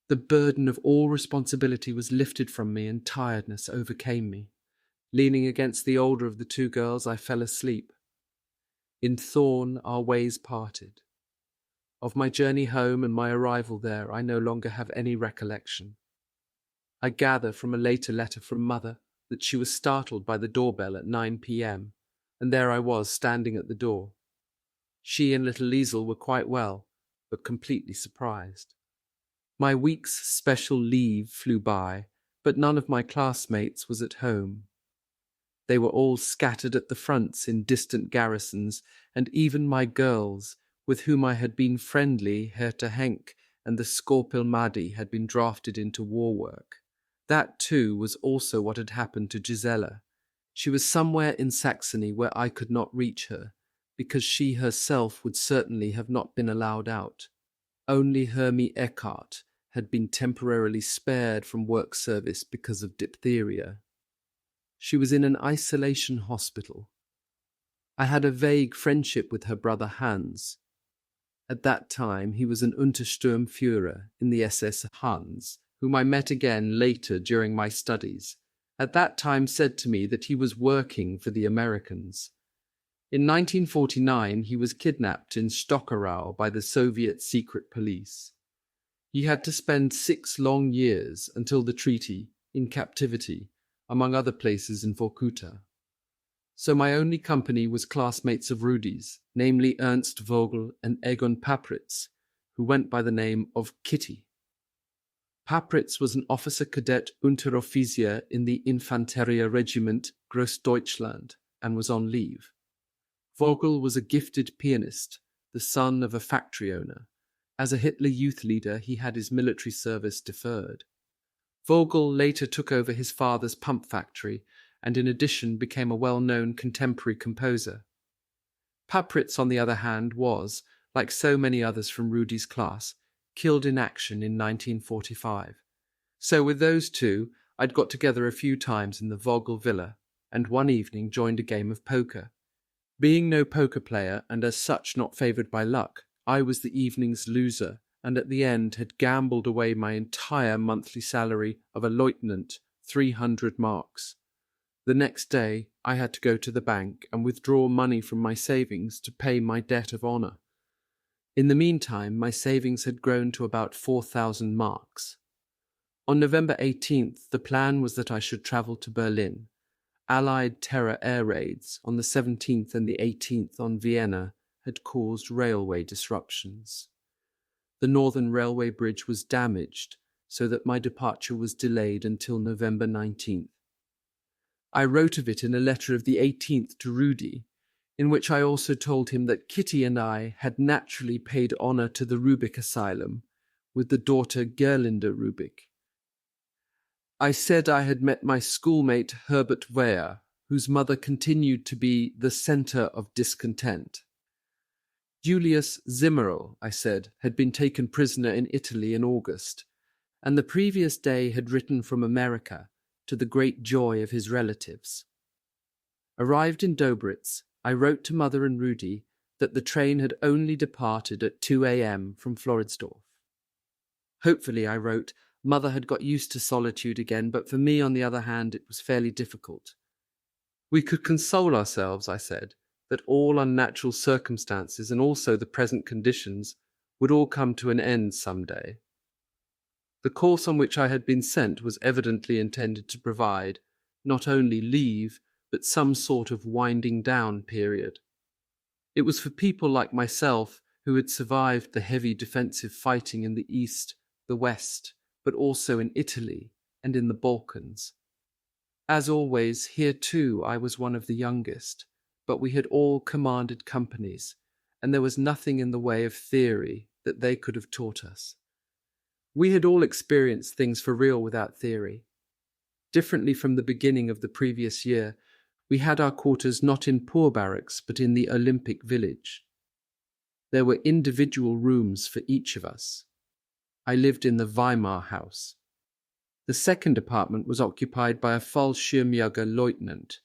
The burden of all responsibility was lifted from me and tiredness overcame me. Leaning against the older of the 2 girls, I fell asleep. In Thorn our ways parted. Of my journey home and my arrival there I no longer have any recollection. I gather from a later letter from Mother that she was startled by the doorbell at 9 p.m, and there I was standing at the door. She and little Liesel were quite well, but completely surprised. My week's special leave flew by, but none of my classmates was at home. They were all scattered at the fronts in distant garrisons, and even my girls, with whom I had been friendly, Herta Henk and the Skorpilmadi, had been drafted into war work. That, too, was also what had happened to Gisela. She was somewhere in Saxony where I could not reach her, because she herself would certainly have not been allowed out. Only Hermie Eckart had been temporarily spared from work service because of diphtheria. She was in an isolation hospital. I had a vague friendship with her brother Hans. At that time he was an Untersturmführer in the SS Hans, whom I met again later during my studies. At that time said to me that he was working for the Americans. In 1949 he was kidnapped in Stockerau by the Soviet secret police. He had to spend 6 long years until the treaty, in captivity, among other places in Vorkuta. So my only company was classmates of Rudy's, namely Ernst Vogel and Egon Papritz, who went by the name of Kitty. Papritz was an officer cadet Unteroffizier in the Infanterie Regiment Großdeutschland and was on leave. Vogel was a gifted pianist, the son of a factory owner. As a Hitler Youth leader, he had his military service deferred. Vogel later took over his father's pump factory and in addition became a well-known contemporary composer. Papritz, on the other hand, was, like so many others from Rudy's class, killed in action in 1945. So with those two, I'd got together a few times in the Vogel villa, and one evening joined a game of poker. Being no poker player, and as such not favoured by luck, I was the evening's loser, and at the end had gambled away my entire monthly salary of a lieutenant, 300 marks. The next day, I had to go to the bank and withdraw money from my savings to pay my debt of honour. In the meantime, my savings had grown to about 4,000 marks. On November 18th, the plan was that I should travel to Berlin. Allied terror air raids on the 17th and the 18th on Vienna had caused railway disruptions. The Northern Railway Bridge was damaged, so that my departure was delayed until November 19th. I wrote of it in a letter of the 18th to Rudy, in which I also told him that Kitty and I had naturally paid honour to the Rubik Asylum with the daughter Gerlinde Rubik. I said I had met my schoolmate Herbert Weyer, whose mother continued to be the centre of discontent. Julius Zimmerl, I said, had been taken prisoner in Italy in August, and the previous day had written from America, to the great joy of his relatives. Arrived in Dobritz, I wrote to Mother and Rudy that the train had only departed at 2 a.m. from Floridsdorf. Hopefully, I wrote, Mother had got used to solitude again, but for me, on the other hand, it was fairly difficult. We could console ourselves, I said, that all unnatural circumstances and also the present conditions would all come to an end some day. The course on which I had been sent was evidently intended to provide not only leave, but some sort of winding down period. It was for people like myself who had survived the heavy defensive fighting in the East, the West, but also in Italy and in the Balkans. As always, here too I was one of the youngest, but we had all commanded companies, and there was nothing in the way of theory that they could have taught us. We had all experienced things for real without theory. Differently from the beginning of the previous year, we had our quarters not in poor barracks, but in the Olympic village. There were individual rooms for each of us. I lived in the Weimar house. The second apartment was occupied by a Fallschirmjäger lieutenant,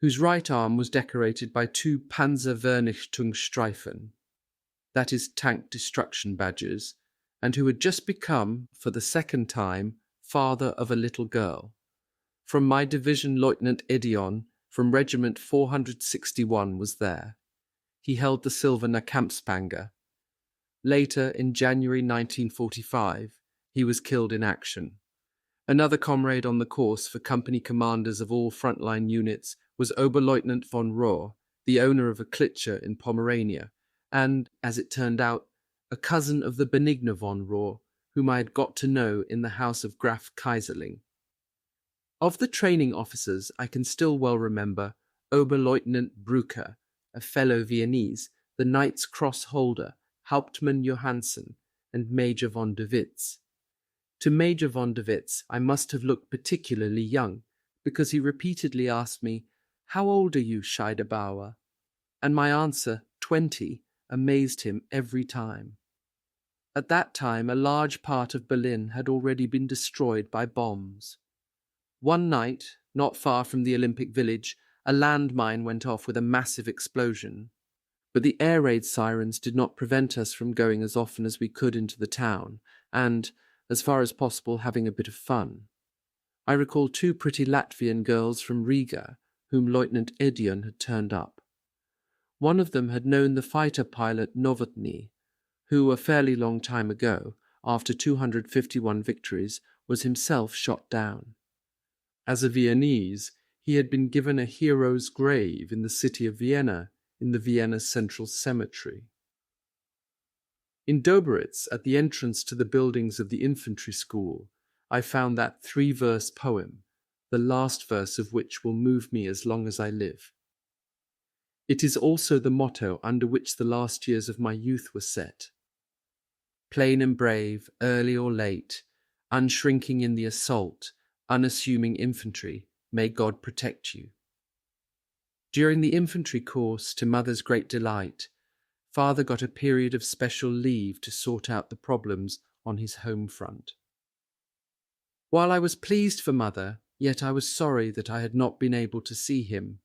whose right arm was decorated by 2 Panzervernichtungsstreifen, that is, tank destruction badges, and who had just become, for the second time, father of a little girl. From my division, Lieutenant Edion, from Regiment 461, was there. He held the Silberner Kampfspange. Later, in January 1945, he was killed in action. Another comrade on the course for company commanders of all frontline units was Oberleutnant von Rohr, the owner of a Klitsche in Pomerania, and, as it turned out, a cousin of the Benigner von Rohr, whom I had got to know in the house of Graf Kaiserling. Of the training officers, I can still well remember Oberleutnant Brücker, a fellow Viennese, the Knight's Cross holder, Hauptmann Johansen, and Major von der Witz. To Major von der Witz I must have looked particularly young, because he repeatedly asked me, "How old are you, Scheiderbauer?" And my answer, 20, amazed him every time. At that time, a large part of Berlin had already been destroyed by bombs. One night, not far from the Olympic Village, a landmine went off with a massive explosion. But the air raid sirens did not prevent us from going as often as we could into the town, and, as far as possible, having a bit of fun. I recall 2 pretty Latvian girls from Riga, whom Lieutenant Edion had turned up. One of them had known the fighter pilot Novotny, who, a fairly long time ago, after 251 victories, was himself shot down. As a Viennese, He had been given a hero's grave in the city of Vienna, in the Vienna Central Cemetery. In Doberitz, at the entrance to the buildings of the infantry school, I found that 3-verse poem, the last verse of which will move me as long as I live. It is also the motto under which the last years of my youth were set. Plain and brave, early or late, unshrinking in the assault, unassuming infantry, may God protect you. During the infantry course, to Mother's great delight, Father got a period of special leave to sort out the problems on his home front. While I was pleased for Mother, yet I was sorry that I had not been able to see him.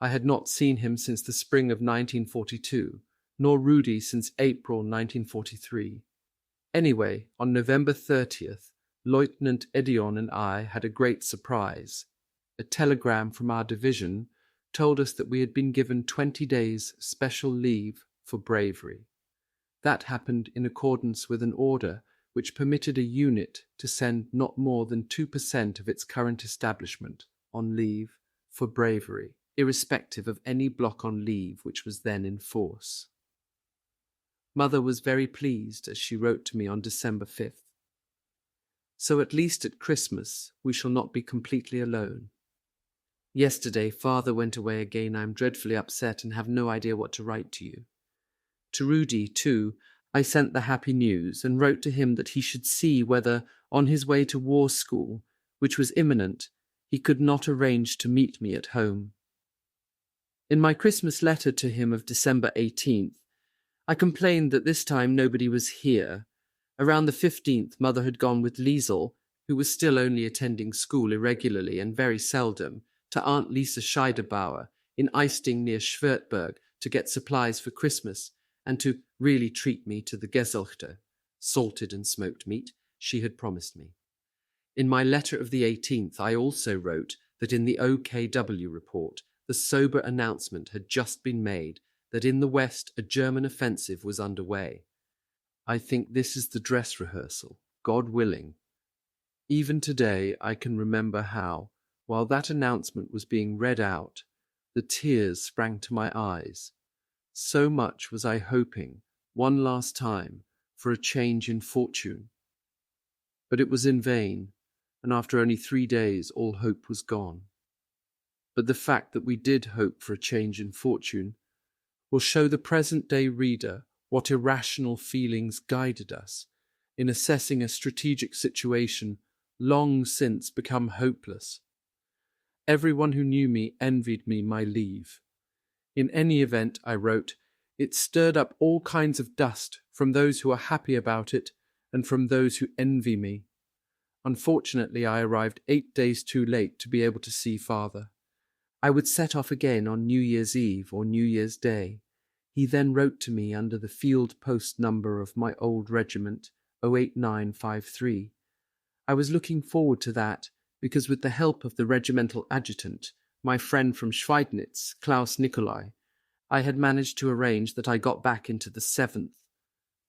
I had not seen him since the spring of 1942, nor Rudy since April 1943. Anyway, on November 30th, Lieutenant Edion and I had a great surprise. A telegram from our division told us that we had been given 20 days special leave for bravery. That happened in accordance with an order which permitted a unit to send not more than 2% of its current establishment on leave for bravery, irrespective of any block on leave which was then in force. Mother was very pleased as she wrote to me on December 5th. So at least at Christmas we shall not be completely alone. Yesterday Father went away again. I am dreadfully upset and have no idea what to write to you. To Rudy, too, I sent the happy news and wrote to him that he should see whether, on his way to war school, which was imminent, he could not arrange to meet me at home. In my Christmas letter to him of December 18th, I complained that this time nobody was here. Around the 15th, Mother had gone with Liesel, who was still only attending school irregularly and very seldom, to Aunt Lisa Scheiderbauer in Eisting near Schwertberg to get supplies for Christmas and to really treat me to the Geselchte, salted and smoked meat, she had promised me. In my letter of the 18th, I also wrote that in the OKW report, the sober announcement had just been made that in the West a German offensive was underway. I think this is the dress rehearsal, God willing. Even today I can remember how, while that announcement was being read out, the tears sprang to my eyes. So much was I hoping, one last time, for a change in fortune. But it was in vain, and after only 3 days all hope was gone. But the fact that we did hope for a change in fortune will show the present-day reader what irrational feelings guided us in assessing a strategic situation long since become hopeless. Everyone who knew me envied me my leave. In any event, I wrote, it stirred up all kinds of dust from those who are happy about it and from those who envy me. Unfortunately, I arrived 8 days too late to be able to see Father. I would set off again on New Year's Eve or New Year's Day. He then wrote to me under the field post number of my old regiment, 08953. I was looking forward to that because with the help of the regimental adjutant, my friend from Schweidnitz, Klaus Nicolai, I had managed to arrange that I got back into the 7th.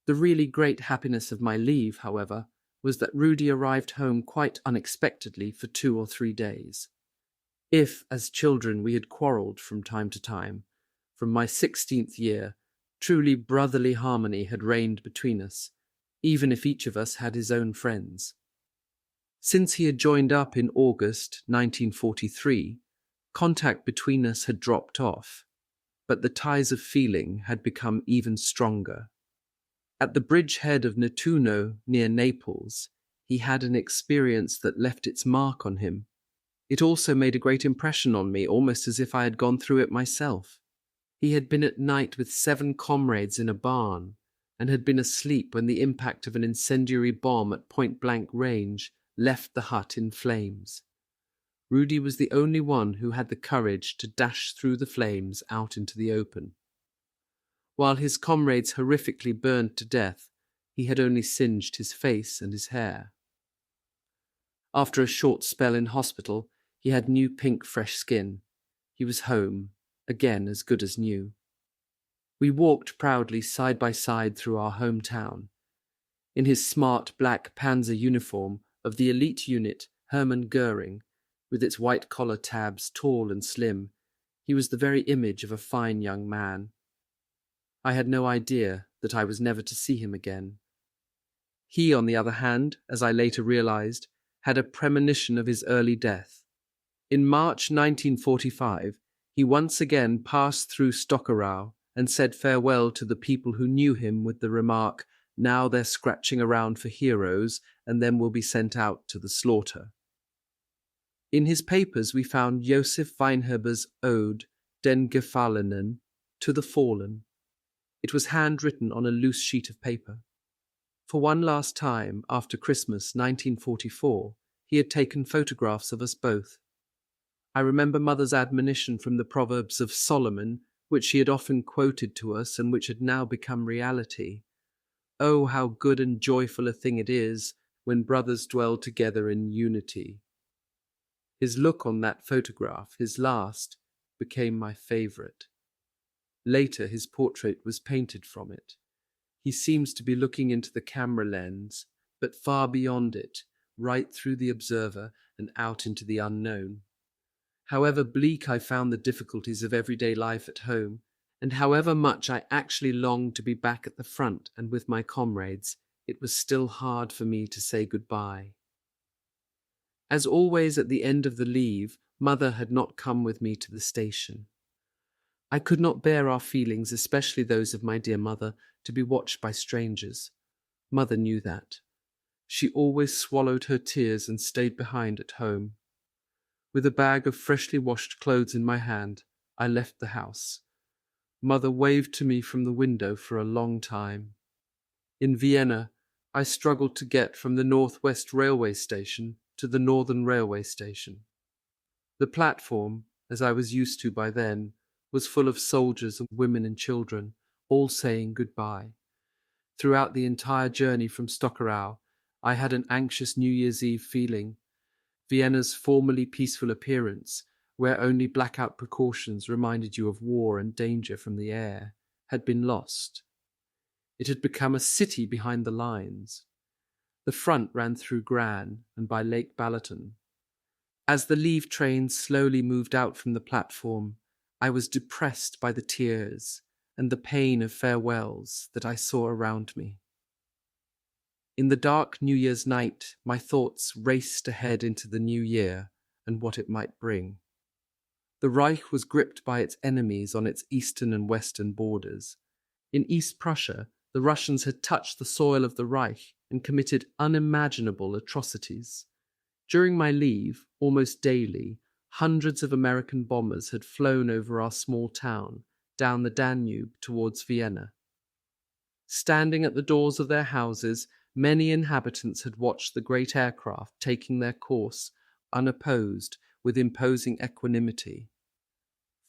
The really great happiness of my leave, however, was that Rudy arrived home quite unexpectedly for 2 or 3 days. If, as children, we had quarrelled from time to time, from my 16th year, truly brotherly harmony had reigned between us, even if each of us had his own friends. Since he had joined up in August 1943, contact between us had dropped off, but the ties of feeling had become even stronger. At the bridgehead of Nettuno, near Naples, he had an experience that left its mark on him. It also made a great impression on me, almost as if I had gone through it myself. He had been at night with 7 comrades in a barn, and had been asleep when the impact of an incendiary bomb at point-blank range left the hut in flames. Rudy was the only one who had the courage to dash through the flames out into the open. While his comrades horrifically burned to death, he had only singed his face and his hair. After a short spell in hospital, he had new pink fresh skin. He was home, again as good as new. We walked proudly side by side through our hometown. In his smart black Panzer uniform of the elite unit Hermann Goering, with its white-collar tabs, tall and slim. He was the very image of a fine young man. I had no idea that I was never to see him again. He, on the other hand, as I later realized, had a premonition of his early death. In March 1945, he once again passed through Stockerau and said farewell to the people who knew him with the remark, "Now they're scratching around for heroes and then will be sent out to the slaughter." In his papers we found Josef Weinheber's ode, Den Gefallenen, to the fallen. It was handwritten on a loose sheet of paper. For one last time, after Christmas 1944, he had taken photographs of us both. I remember Mother's admonition from the Proverbs of Solomon, which she had often quoted to us and which had now become reality. "Oh, how good and joyful a thing it is when brothers dwell together in unity." His look on that photograph, his last, became my favourite. Later, his portrait was painted from it. He seems to be looking into the camera lens, but far beyond it, right through the observer and out into the unknown. However bleak I found the difficulties of everyday life at home, and however much I actually longed to be back at the front and with my comrades, it was still hard for me to say goodbye. As always at the end of the leave, Mother had not come with me to the station. I could not bear our feelings, especially those of my dear mother, to be watched by strangers. Mother knew that. She always swallowed her tears and stayed behind at home. With a bag of freshly washed clothes in my hand, I left the house. Mother waved to me from the window for a long time. In Vienna, I struggled to get from the Northwest Railway Station to the Northern Railway Station. The platform, as I was used to by then, was full of soldiers and women and children, all saying goodbye. Throughout the entire journey from Stockerau, I had an anxious New Year's Eve feeling. Vienna's formerly peaceful appearance, where only blackout precautions reminded you of war and danger from the air, had been lost. It had become a city behind the lines. The front ran through Gran and by Lake Balaton. As the leave train slowly moved out from the platform, I was depressed by the tears and the pain of farewells that I saw around me. In the dark New Year's night, my thoughts raced ahead into the new year and what it might bring. The Reich was gripped by its enemies on its eastern and western borders. In East Prussia, the Russians had touched the soil of the Reich and committed unimaginable atrocities. During my leave, almost daily, hundreds of American bombers had flown over our small town, down the Danube towards Vienna. Standing at the doors of their houses, many inhabitants had watched the great aircraft taking their course, unopposed, with imposing equanimity.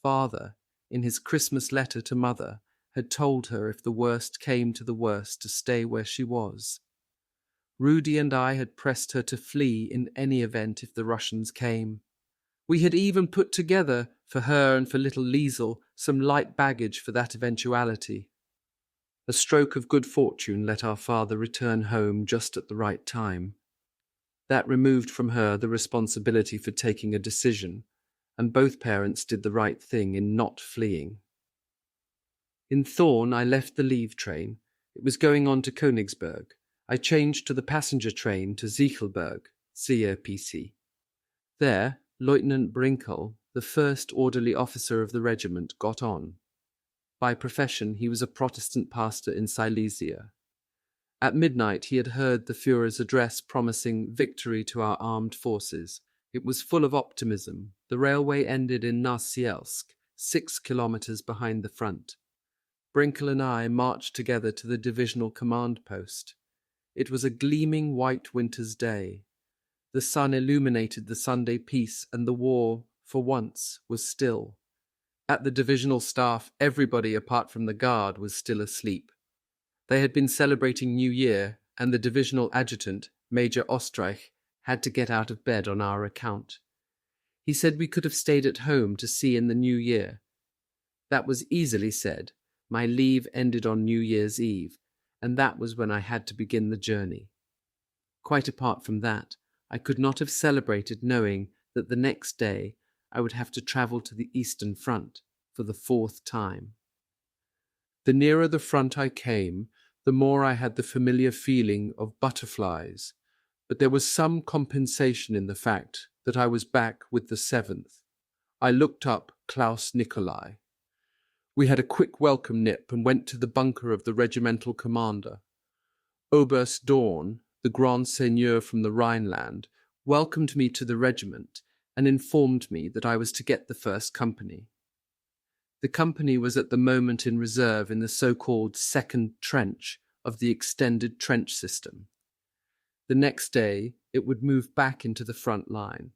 Father, in his Christmas letter to Mother, had told her if the worst came to the worst to stay where she was. Rudy and I had pressed her to flee in any event if the Russians came. We had even put together, for her and for little Liesel, some light baggage for that eventuality. A stroke of good fortune let our father return home just at the right time. That removed from her the responsibility for taking a decision, and both parents did the right thing in not fleeing. In Thorn, I left the leave train. It was going on to Königsberg. I changed to the passenger train to Sichelberg, Sajer PC. There, Lieutenant Brinkel, the first orderly officer of the regiment, got on. By profession, he was a Protestant pastor in Silesia. At midnight, he had heard the Führer's address promising victory to our armed forces. It was full of optimism. The railway ended in Narsielsk, 6 kilometers behind the front. Brinkel and I marched together to the divisional command post. It was a gleaming white winter's day. The sun illuminated the Sunday peace, and the war, for once, was still. At the divisional staff, everybody apart from the guard was still asleep. They had been celebrating New Year, and the divisional adjutant, Major Ostreich, had to get out of bed on our account. He said we could have stayed at home to see in the New Year. That was easily said. My leave ended on New Year's Eve, and that was when I had to begin the journey. Quite apart from that, I could not have celebrated knowing that the next day I would have to travel to the Eastern Front for the 4th time. The nearer the front I came, the more I had the familiar feeling of butterflies, but there was some compensation in the fact that I was back with the 7th. I looked up Klaus Nicolai. We had a quick welcome nip and went to the bunker of the regimental commander. Oberst Dorn, the Grand Seigneur from the Rhineland, welcomed me to the regiment and informed me that I was to get the 1st company. The company was at the moment in reserve in the so-called 2nd trench of the extended trench system. The next day, it would move back into the front line.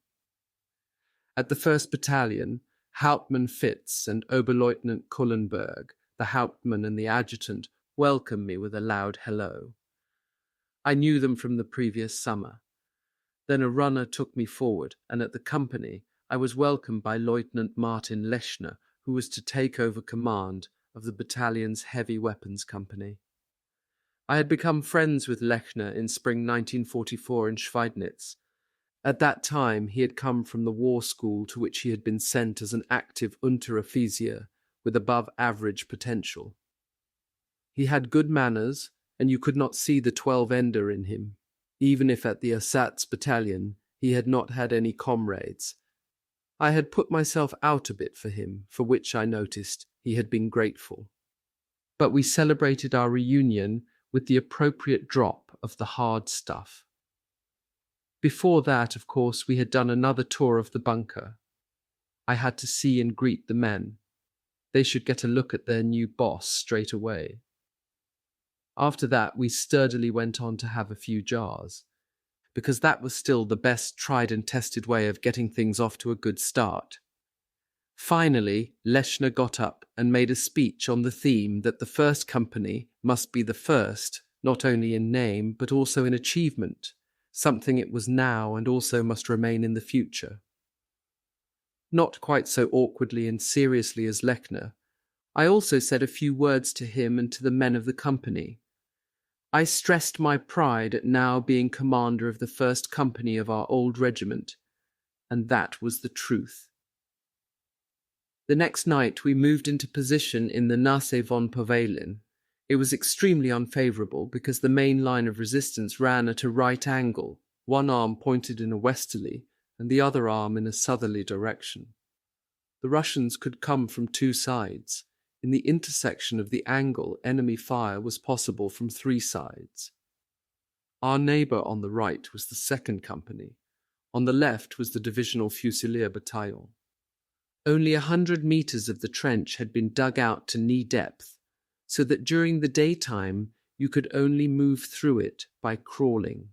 At the 1st Battalion, Hauptmann Fitz and Oberleutnant Kullenberg, the Hauptmann and the adjutant, welcomed me with a loud hello. I knew them from the previous summer. Then a runner took me forward, and at the company, I was welcomed by Lieutenant Martin Lechner, who was to take over command of the battalion's heavy weapons company. I had become friends with Lechner in spring 1944 in Schweidnitz. At that time, he had come from the war school to which he had been sent as an active Unteroffizier with above-average potential. He had good manners, and you could not see the 12-ender in him, even if at the Ersatz battalion he had not had any comrades. I had put myself out a bit for him, for which I noticed he had been grateful. But we celebrated our reunion with the appropriate drop of the hard stuff. Before that, of course, we had done another tour of the bunker. I had to see and greet the men. They should get a look at their new boss straight away. After that, we sturdily went on to have a few jars, because that was still the best tried and tested way of getting things off to a good start. Finally, Lechner got up and made a speech on the theme that the 1st company must be the first, not only in name, but also in achievement, something it was now and also must remain in the future. Not quite so awkwardly and seriously as Lechner, I also said a few words to him and to the men of the company. I stressed my pride at now being commander of the 1st company of our old regiment, and that was the truth. The next night we moved into position in the Nasse von Povelin. It was extremely unfavourable because the main line of resistance ran at a right angle, one arm pointed in a westerly and the other arm in a southerly direction. The Russians could come from 2 sides. In the intersection of the angle, enemy fire was possible from 3 sides. Our neighbour on the right was the 2nd company. On the left was the Divisional Fusilier Battalion. Only 100 metres of the trench had been dug out to knee depth, so that during the daytime you could only move through it by crawling.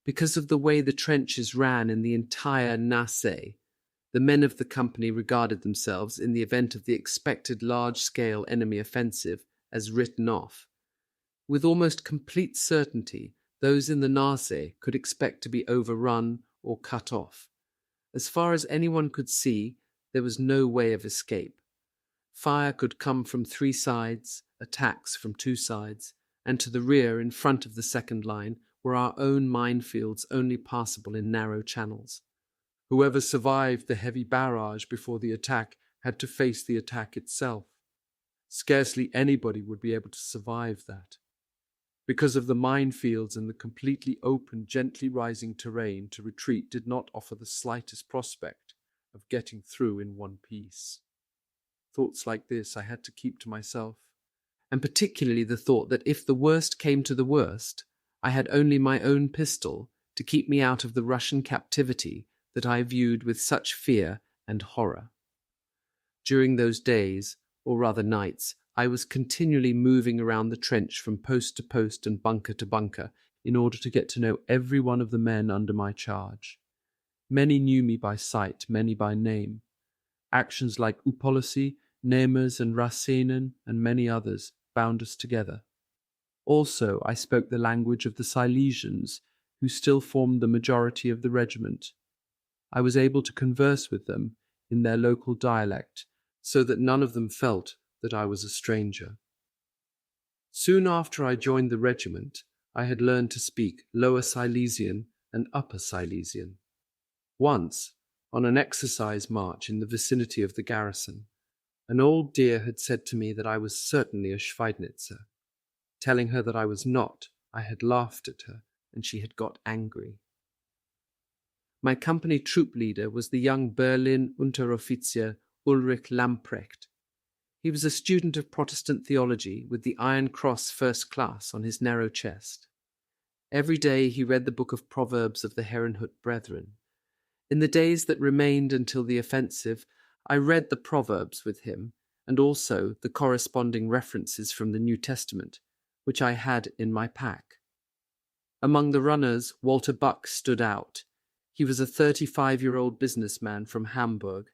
Because of the way the trenches ran in the entire Nasse, the men of the company regarded themselves, in the event of the expected large-scale enemy offensive, as written off. With almost complete certainty, those in the Nasse could expect to be overrun or cut off. As far as anyone could see, there was no way of escape. Fire could come from 3 sides, attacks from 2 sides, and to the rear in front of the 2nd line were our own minefields only passable in narrow channels. Whoever survived the heavy barrage before the attack had to face the attack itself. Scarcely anybody would be able to survive that. Because of the minefields and the completely open, gently rising terrain, to retreat did not offer the slightest prospect of getting through in one piece. Thoughts like this I had to keep to myself, and particularly the thought that if the worst came to the worst, I had only my own pistol to keep me out of the Russian captivity that I viewed with such fear and horror. During those days, or rather nights, I was continually moving around the trench from post to post and bunker to bunker in order to get to know every one of the men under my charge. Many knew me by sight, many by name. Actions like Upolucy, Nemers and Rasenen and many others bound us together. Also, I spoke the language of the Silesians, who still formed the majority of the regiment. I was able to converse with them in their local dialect, so that none of them felt that I was a stranger. Soon after I joined the regiment, I had learned to speak Lower Silesian and Upper Silesian. Once, on an exercise march in the vicinity of the garrison, an old dear had said to me that I was certainly a Schweidnitzer. Telling her that I was not, I had laughed at her, and she had got angry. My company troop leader was the young Berlin Unteroffizier Ulrich Lamprecht. He was a student of Protestant theology with the Iron Cross First Class on his narrow chest. Every day he read the book of Proverbs of the Herrenhut Brethren. In the days that remained until the offensive, I read the Proverbs with him, and also the corresponding references from the New Testament, which I had in my pack. Among the runners, Walter Buck stood out. He was a 35-year-old businessman from Hamburg.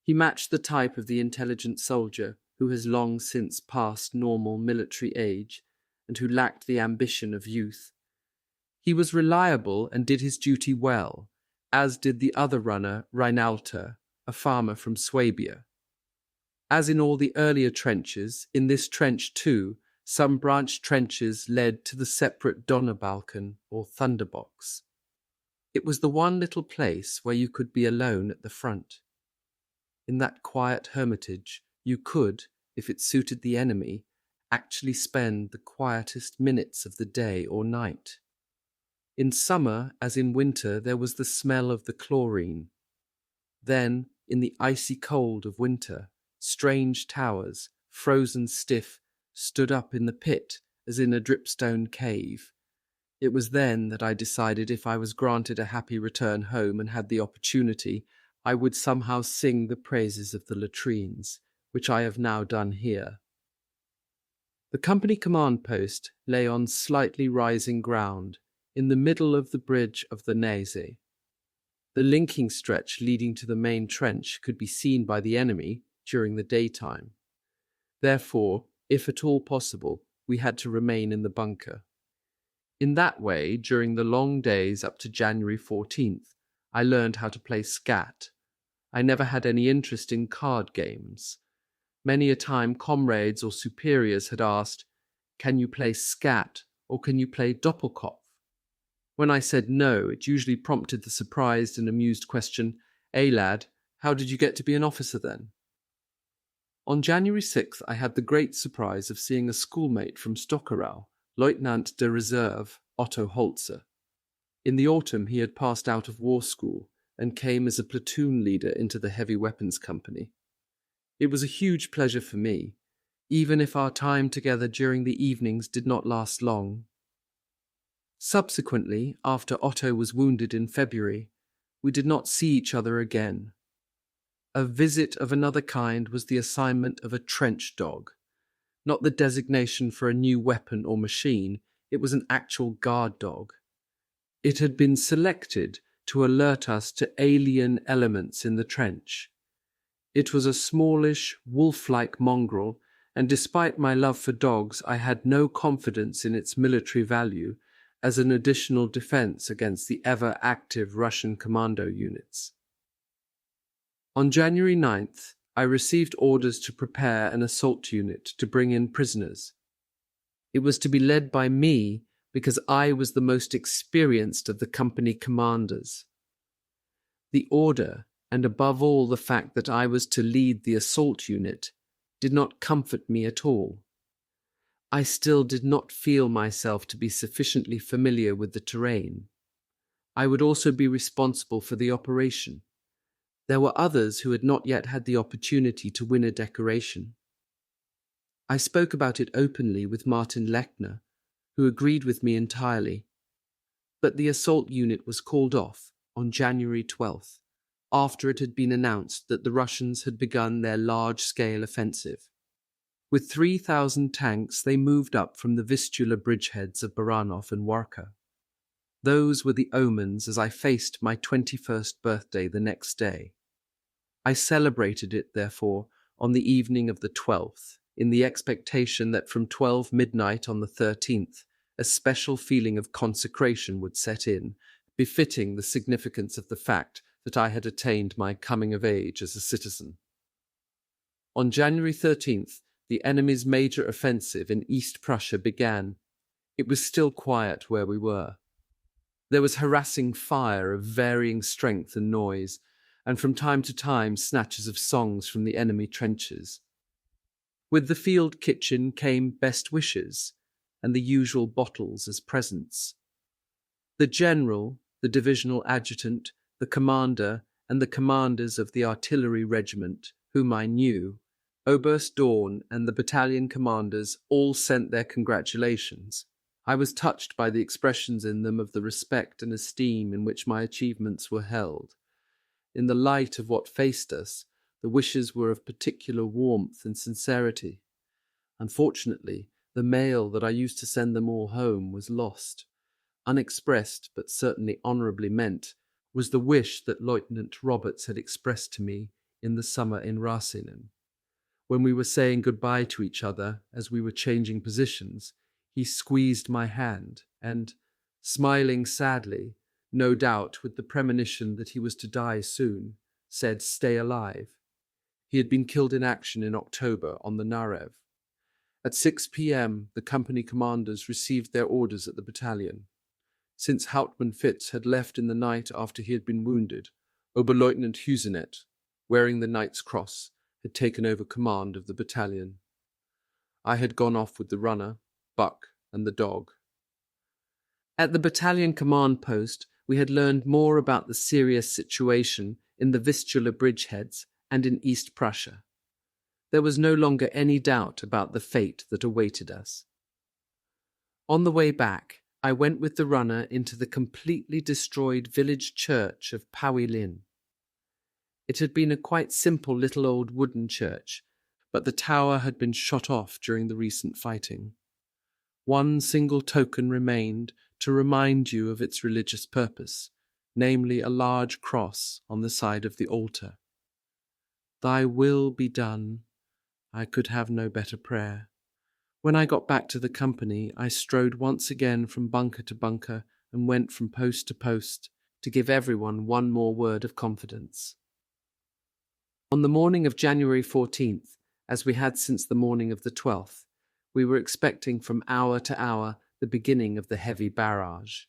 He matched the type of the intelligent soldier who has long since passed normal military age and who lacked the ambition of youth. He was reliable and did his duty well, as did the other runner, Reinalter, a farmer from Swabia. As in all the earlier trenches, in this trench too, some branch trenches led to the separate Donnerbalken or Thunderbox. It was the one little place where you could be alone at the front. In that quiet hermitage, you could, if it suited the enemy, actually spend the quietest minutes of the day or night. In summer, as in winter, there was the smell of the chlorine. Then, in the icy cold of winter, strange towers, frozen stiff, stood up in the pit as in a dripstone cave. It was then that I decided if I was granted a happy return home and had the opportunity, I would somehow sing the praises of the latrines, which I have now done here. The company command post lay on slightly rising ground, in the middle of the bridge of the Nese. The linking stretch leading to the main trench could be seen by the enemy during the daytime. Therefore, if at all possible, we had to remain in the bunker. In that way, during the long days up to January 14th, I learned how to play scat. I never had any interest in card games. Many a time comrades or superiors had asked, "Can you play scat or can you play Doppelkopf?" When I said no, it usually prompted the surprised and amused question, lad, how did you get to be an officer then?" On January 6th, I had the great surprise of seeing a schoolmate from Stockerau, Leutnant de Reserve Otto Holzer. In the autumn, he had passed out of war school and came as a platoon leader into the heavy weapons company. It was a huge pleasure for me, even if our time together during the evenings did not last long. Subsequently, after Otto was wounded in February, we did not see each other again. A visit of another kind was the assignment of a trench dog. Not the designation for a new weapon or machine, it was an actual guard dog. It had been selected to alert us to alien elements in the trench. It was a smallish, wolf-like mongrel, and despite my love for dogs, I had no confidence in its military value as an additional defense against the ever-active Russian commando units. On January 9th, I received orders to prepare an assault unit to bring in prisoners. It was to be led by me because I was the most experienced of the company commanders. The order, and above all the fact that I was to lead the assault unit, did not comfort me at all. I still did not feel myself to be sufficiently familiar with the terrain. I would also be responsible for the operation. There were others who had not yet had the opportunity to win a decoration. I spoke about it openly with Martin Lechner, who agreed with me entirely. But the assault unit was called off on January 12th, after it had been announced that the Russians had begun their large-scale offensive. With 3,000 tanks, they moved up from the Vistula bridgeheads of Baranov and Warka. Those were the omens as I faced my 21st birthday the next day. I celebrated it, therefore, on the evening of the 12th, in the expectation that from 12 midnight on the 13th, a special feeling of consecration would set in, befitting the significance of the fact that I had attained my coming of age as a citizen. On January 13th, the enemy's major offensive in East Prussia began. It was still quiet where we were. There was harassing fire of varying strength and noise, and from time to time snatches of songs from the enemy trenches. With the field kitchen came best wishes, and the usual bottles as presents. The general, the divisional adjutant, the commander, and the commanders of the artillery regiment, whom I knew, Oberst Dorn and the battalion commanders all sent their congratulations. I was touched by the expressions in them of the respect and esteem in which my achievements were held. In the light of what faced us, the wishes were of particular warmth and sincerity. Unfortunately, the mail that I used to send them all home was lost. Unexpressed, but certainly honourably meant, was the wish that Lieutenant Roberts had expressed to me in the summer in Rasinen. When we were saying goodbye to each other as we were changing positions, he squeezed my hand and, smiling sadly, no doubt with the premonition that he was to die soon, said, "Stay alive." He had been killed in action in October on the Narev. At 6 p.m., the company commanders received their orders at the battalion. Since Hauptmann Fitz had left in the night after he had been wounded, Oberleutnant Husenet, wearing the Knight's Cross, had taken over command of the battalion. I had gone off with the runner, Buck, and the dog. At the battalion command post, we had learned more about the serious situation in the Vistula bridgeheads and in East Prussia. There was no longer any doubt about the fate that awaited us. On the way back, I went with the runner into the completely destroyed village church of Pauilin. It had been a quite simple little old wooden church, but the tower had been shot off during the recent fighting. One single token remained to remind you of its religious purpose, namely a large cross on the side of the altar. "Thy will be done." I could have no better prayer. When I got back to the company, I strode once again from bunker to bunker and went from post to post to give everyone one more word of confidence. On the morning of January 14th, as we had since the morning of the 12th, we were expecting from hour to hour the beginning of the heavy barrage.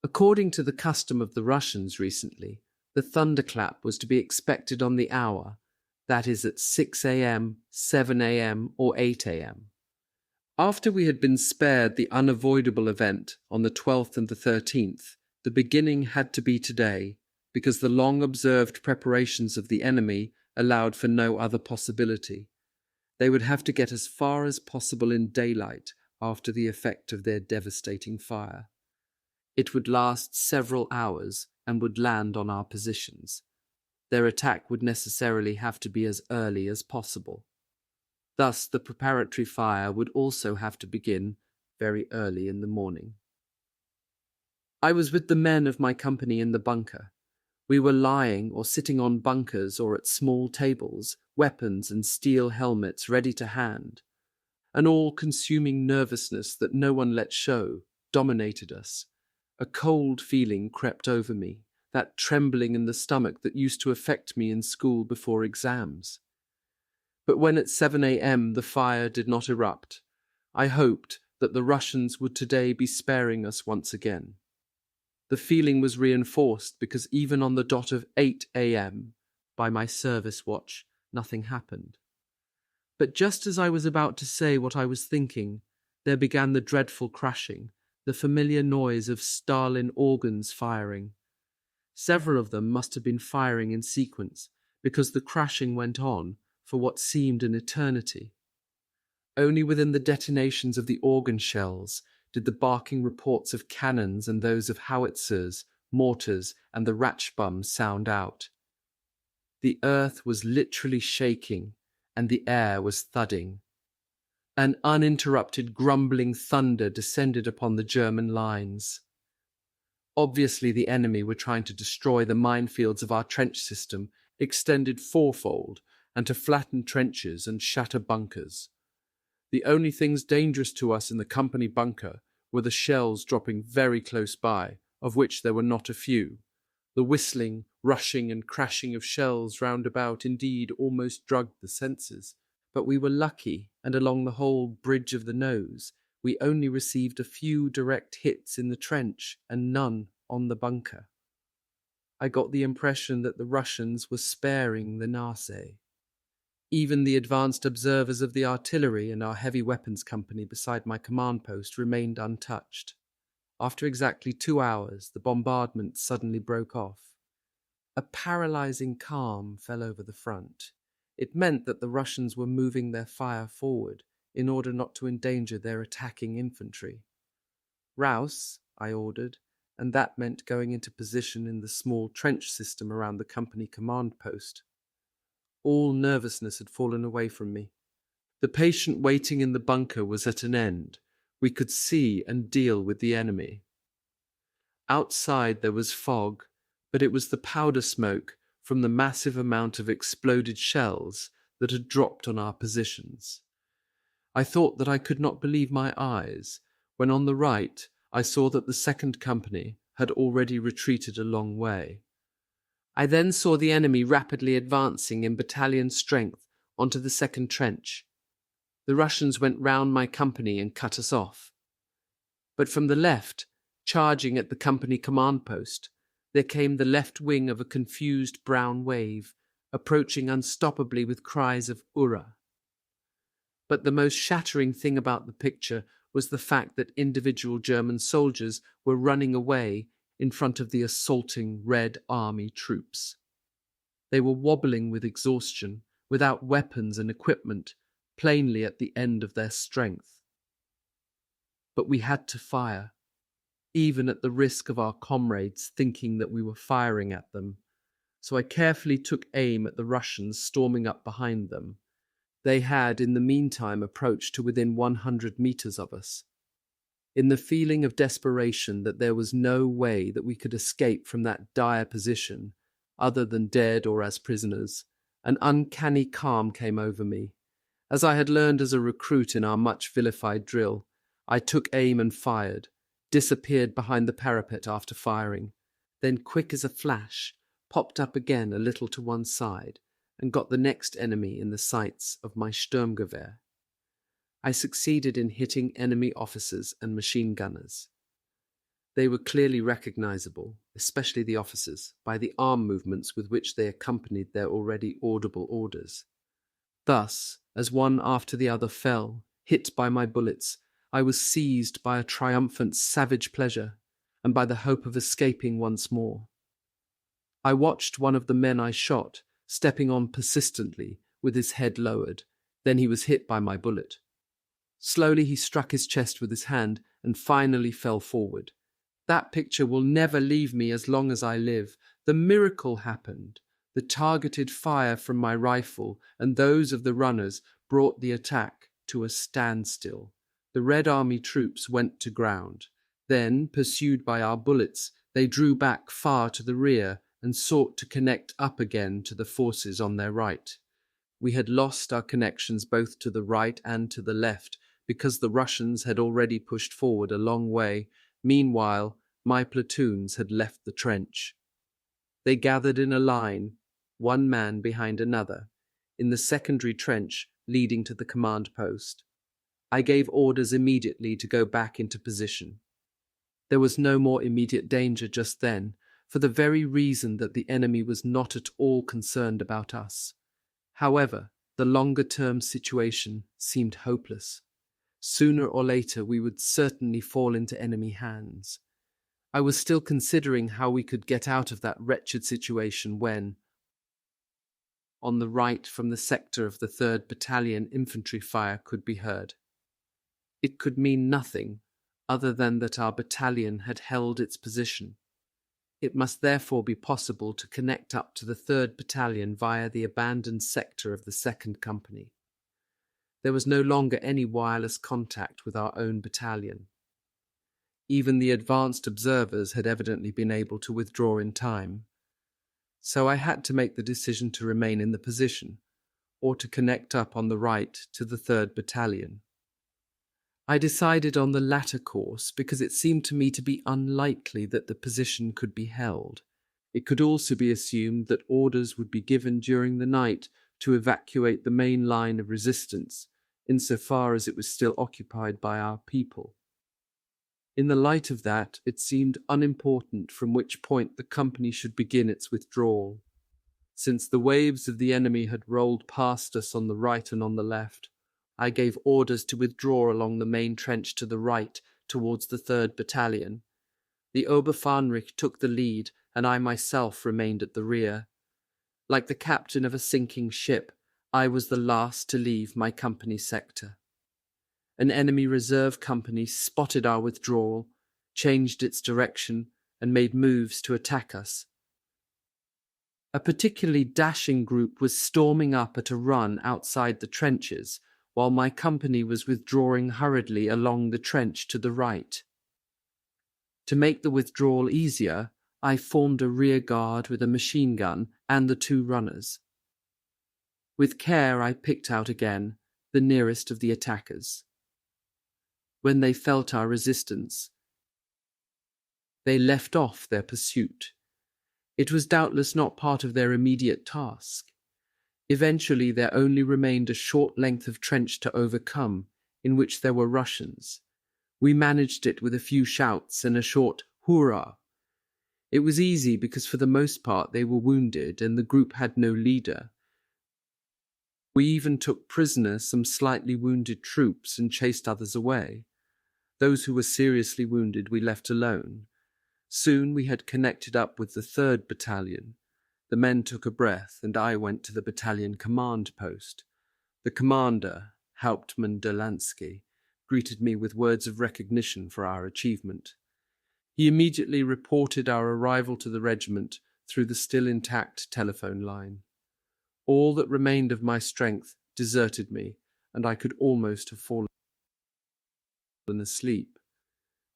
According to the custom of the Russians recently, the thunderclap was to be expected on the hour, that is at 6 a.m., 7 a.m., or 8 a.m. After we had been spared the unavoidable event on the 12th and the 13th, the beginning had to be today, because the long-observed preparations of the enemy allowed for no other possibility. They would have to get as far as possible in daylight after the effect of their devastating fire. It would last several hours and would land on our positions. Their attack would necessarily have to be as early as possible. Thus, the preparatory fire would also have to begin very early in the morning. I was with the men of my company in the bunker. We were lying or sitting on bunkers or at small tables, weapons and steel helmets ready to hand. An all-consuming nervousness that no one let show dominated us. A cold feeling crept over me, that trembling in the stomach that used to affect me in school before exams. But when at 7 a.m. the fire did not erupt, I hoped that the Russians would today be sparing us once again. The feeling was reinforced because even on the dot of 8 a.m., by my service watch, nothing happened. But just as I was about to say what I was thinking, there began the dreadful crashing, the familiar noise of Stalin organs firing. Several of them must have been firing in sequence, because the crashing went on for what seemed an eternity. Only within the detonations of the organ shells did the barking reports of cannons and those of howitzers, mortars, and the Ratschbum sound out. The earth was literally shaking, and the air was thudding. An uninterrupted grumbling thunder descended upon the German lines. Obviously, the enemy were trying to destroy the minefields of our trench system, extended fourfold, and to flatten trenches and shatter bunkers. The only things dangerous to us in the company bunker were the shells dropping very close by, of which there were not a few. The whistling, rushing, and crashing of shells round about indeed almost drugged the senses. But we were lucky, and along the whole bridge of the nose, we only received a few direct hits in the trench and none on the bunker. I got the impression that the Russians were sparing the Narsee. Even the advanced observers of the artillery and our heavy weapons company beside my command post remained untouched. After exactly 2 hours, the bombardment suddenly broke off. A paralyzing calm fell over the front. It meant that the Russians were moving their fire forward in order not to endanger their attacking infantry. "Rouse," I ordered, and that meant going into position in the small trench system around the company command post. All nervousness had fallen away from me. The patient waiting in the bunker was at an end. We could see and deal with the enemy. Outside there was fog, but it was the powder smoke from the massive amount of exploded shells that had dropped on our positions. I thought that I could not believe my eyes when on the right I saw that the second company had already retreated a long way. I then saw the enemy rapidly advancing in battalion strength onto the second trench. The Russians went round my company and cut us off. But from the left, charging at the company command post, there came the left wing of a confused brown wave, approaching unstoppably with cries of "Ura!" But the most shattering thing about the picture was the fact that individual German soldiers were running away in front of the assaulting Red Army troops. They were wobbling with exhaustion, without weapons and equipment, plainly at the end of their strength. But we had to fire, even at the risk of our comrades thinking that we were firing at them, so I carefully took aim at the Russians storming up behind them. They had, in the meantime, approached to within 100 meters of us. In the feeling of desperation that there was no way that we could escape from that dire position, other than dead or as prisoners, an uncanny calm came over me. As I had learned as a recruit in our much vilified drill, I took aim and fired, disappeared behind the parapet after firing, then quick as a flash, popped up again a little to one side, and got the next enemy in the sights of my Sturmgewehr. I succeeded in hitting enemy officers and machine gunners. They were clearly recognizable, especially the officers, by the arm movements with which they accompanied their already audible orders. Thus, as one after the other fell, hit by my bullets, I was seized by a triumphant savage pleasure, and by the hope of escaping once more. I watched one of the men I shot, stepping on persistently, with his head lowered. Then he was hit by my bullet. Slowly he struck his chest with his hand, and finally fell forward. That picture will never leave me as long as I live. The miracle happened. The targeted fire from my rifle and those of the runners brought the attack to a standstill. The Red Army troops went to ground. Then, pursued by our bullets, they drew back far to the rear and sought to connect up again to the forces on their right. We had lost our connections both to the right and to the left because the Russians had already pushed forward a long way. Meanwhile, my platoons had left the trench. They gathered in a line, one man behind another, in the secondary trench leading to the command post. I gave orders immediately to go back into position. There was no more immediate danger just then, for the very reason that the enemy was not at all concerned about us. However, the longer-term situation seemed hopeless. Sooner or later we would certainly fall into enemy hands. I was still considering how we could get out of that wretched situation when, on the right from the sector of the 3rd Battalion infantry fire could be heard. It could mean nothing other than that our battalion had held its position. It must therefore be possible to connect up to the 3rd Battalion via the abandoned sector of the 2nd Company. There was no longer any wireless contact with our own battalion. Even the advanced observers had evidently been able to withdraw in time. So I had to make the decision to remain in the position, or to connect up on the right to the 3rd Battalion. I decided on the latter course because it seemed to me to be unlikely that the position could be held. It could also be assumed that orders would be given during the night to evacuate the main line of resistance insofar as it was still occupied by our people. In the light of that, it seemed unimportant from which point the company should begin its withdrawal. Since the waves of the enemy had rolled past us on the right and on the left, I gave orders to withdraw along the main trench to the right towards the 3rd Battalion. The Oberfähnrich took the lead, and I myself remained at the rear. Like the captain of a sinking ship, I was the last to leave my company sector. An enemy reserve company spotted our withdrawal, changed its direction, and made moves to attack us. A particularly dashing group was storming up at a run outside the trenches, while my company was withdrawing hurriedly along the trench to the right. To make the withdrawal easier, I formed a rear guard with a machine gun and the 2 runners. With care, I picked out again the nearest of the attackers. When they felt our resistance, they left off their pursuit. It was doubtless not part of their immediate task. Eventually there only remained a short length of trench to overcome, in which there were Russians. We managed it with a few shouts and a short hurrah. It was easy because for the most part they were wounded and the group had no leader. We even took prisoner some slightly wounded troops and chased others away. Those who were seriously wounded we left alone. Soon we had connected up with the 3rd Battalion. The men took a breath, and I went to the battalion command post. The commander, Hauptmann Delansky, greeted me with words of recognition for our achievement. He immediately reported our arrival to the regiment through the still intact telephone line. All that remained of my strength deserted me, and I could almost have fallen asleep.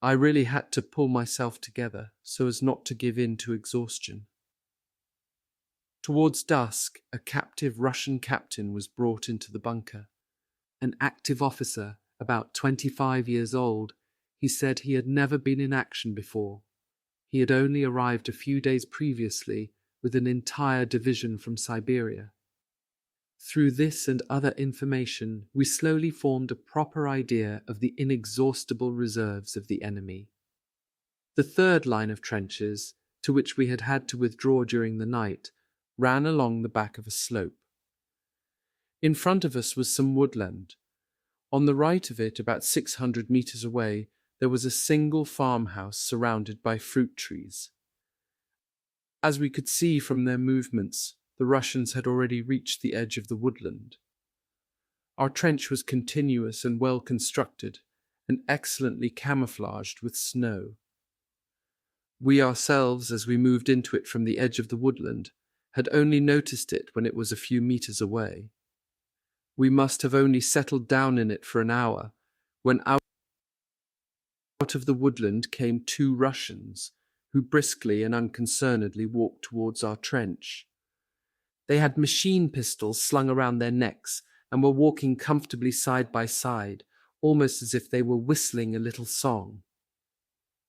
I really had to pull myself together so as not to give in to exhaustion. Towards dusk, a captive Russian captain was brought into the bunker. An active officer, about 25 years old, he said he had never been in action before. He had only arrived a few days previously with an entire division from Siberia. Through this and other information, we slowly formed a proper idea of the inexhaustible reserves of the enemy. The 3rd line of trenches, to which we had to withdraw during the night, ran along the back of a slope. In front of us was some woodland. On the right of it, about 600 meters away, there was a single farmhouse surrounded by fruit trees. As we could see from their movements, the Russians had already reached the edge of the woodland. Our trench was continuous and well constructed, and excellently camouflaged with snow. We ourselves, as we moved into it from the edge of the woodland, had only noticed it when it was a few meters away. We must have only settled down in it for an hour, when out of the woodland came 2 Russians, who briskly and unconcernedly walked towards our trench. They had machine pistols slung around their necks and were walking comfortably side by side, almost as if they were whistling a little song.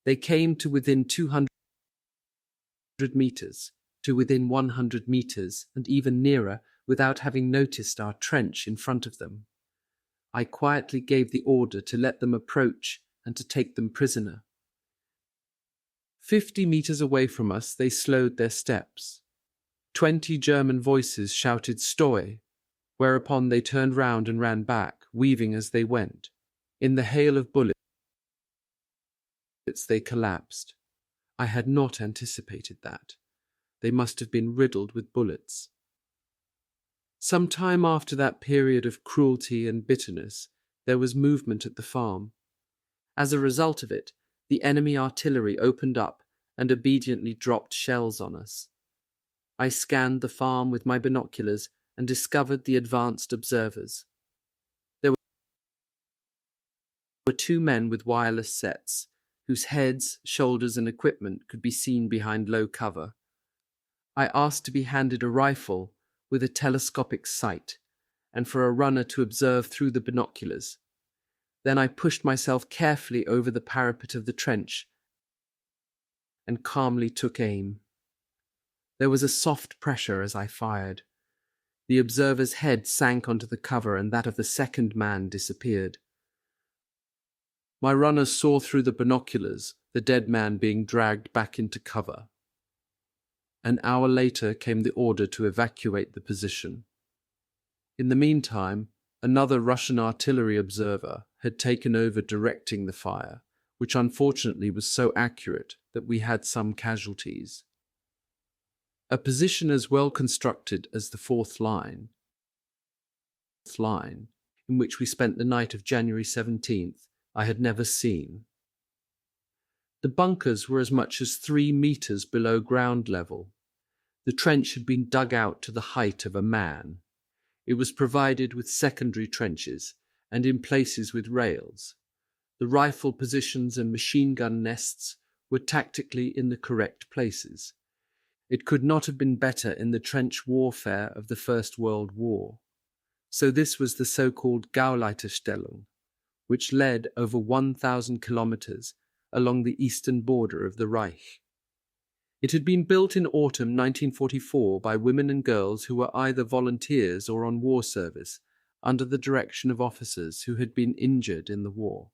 They came to within 200 meters, to within 100 meters, and even nearer, without having noticed our trench in front of them. I quietly gave the order to let them approach and to take them prisoner. 50 meters away from us, they slowed their steps. 20 German voices shouted "Stoi," whereupon they turned round and ran back, weaving as they went. In the hail of bullets, they collapsed. I had not anticipated that. They must have been riddled with bullets. Some time after that period of cruelty and bitterness, there was movement at the farm. As a result of it, the enemy artillery opened up and obediently dropped shells on us. I scanned the farm with my binoculars and discovered the advanced observers. There were 2 men with wireless sets, whose heads, shoulders, and equipment could be seen behind low cover. I asked to be handed a rifle with a telescopic sight, and for a runner to observe through the binoculars. Then I pushed myself carefully over the parapet of the trench and calmly took aim. There was a soft pressure as I fired. The observer's head sank onto the cover and that of the second man disappeared. My runners saw through the binoculars the dead man being dragged back into cover. An hour later came the order to evacuate the position. In the meantime, another Russian artillery observer had taken over directing the fire, which unfortunately was so accurate that we had some casualties. A position as well constructed as the fourth line, in which we spent the night of January 17th, I had never seen. The bunkers were as much as 3 meters below ground level. The trench had been dug out to the height of a man. It was provided with secondary trenches and in places with rails. The rifle positions and machine gun nests were tactically in the correct places. It could not have been better in the trench warfare of the First World War. So this was the so-called Gauleiterstellung, which led over 1,000 kilometers along the eastern border of the Reich. It had been built in autumn 1944 by women and girls who were either volunteers or on war service, under the direction of officers who had been injured in the war.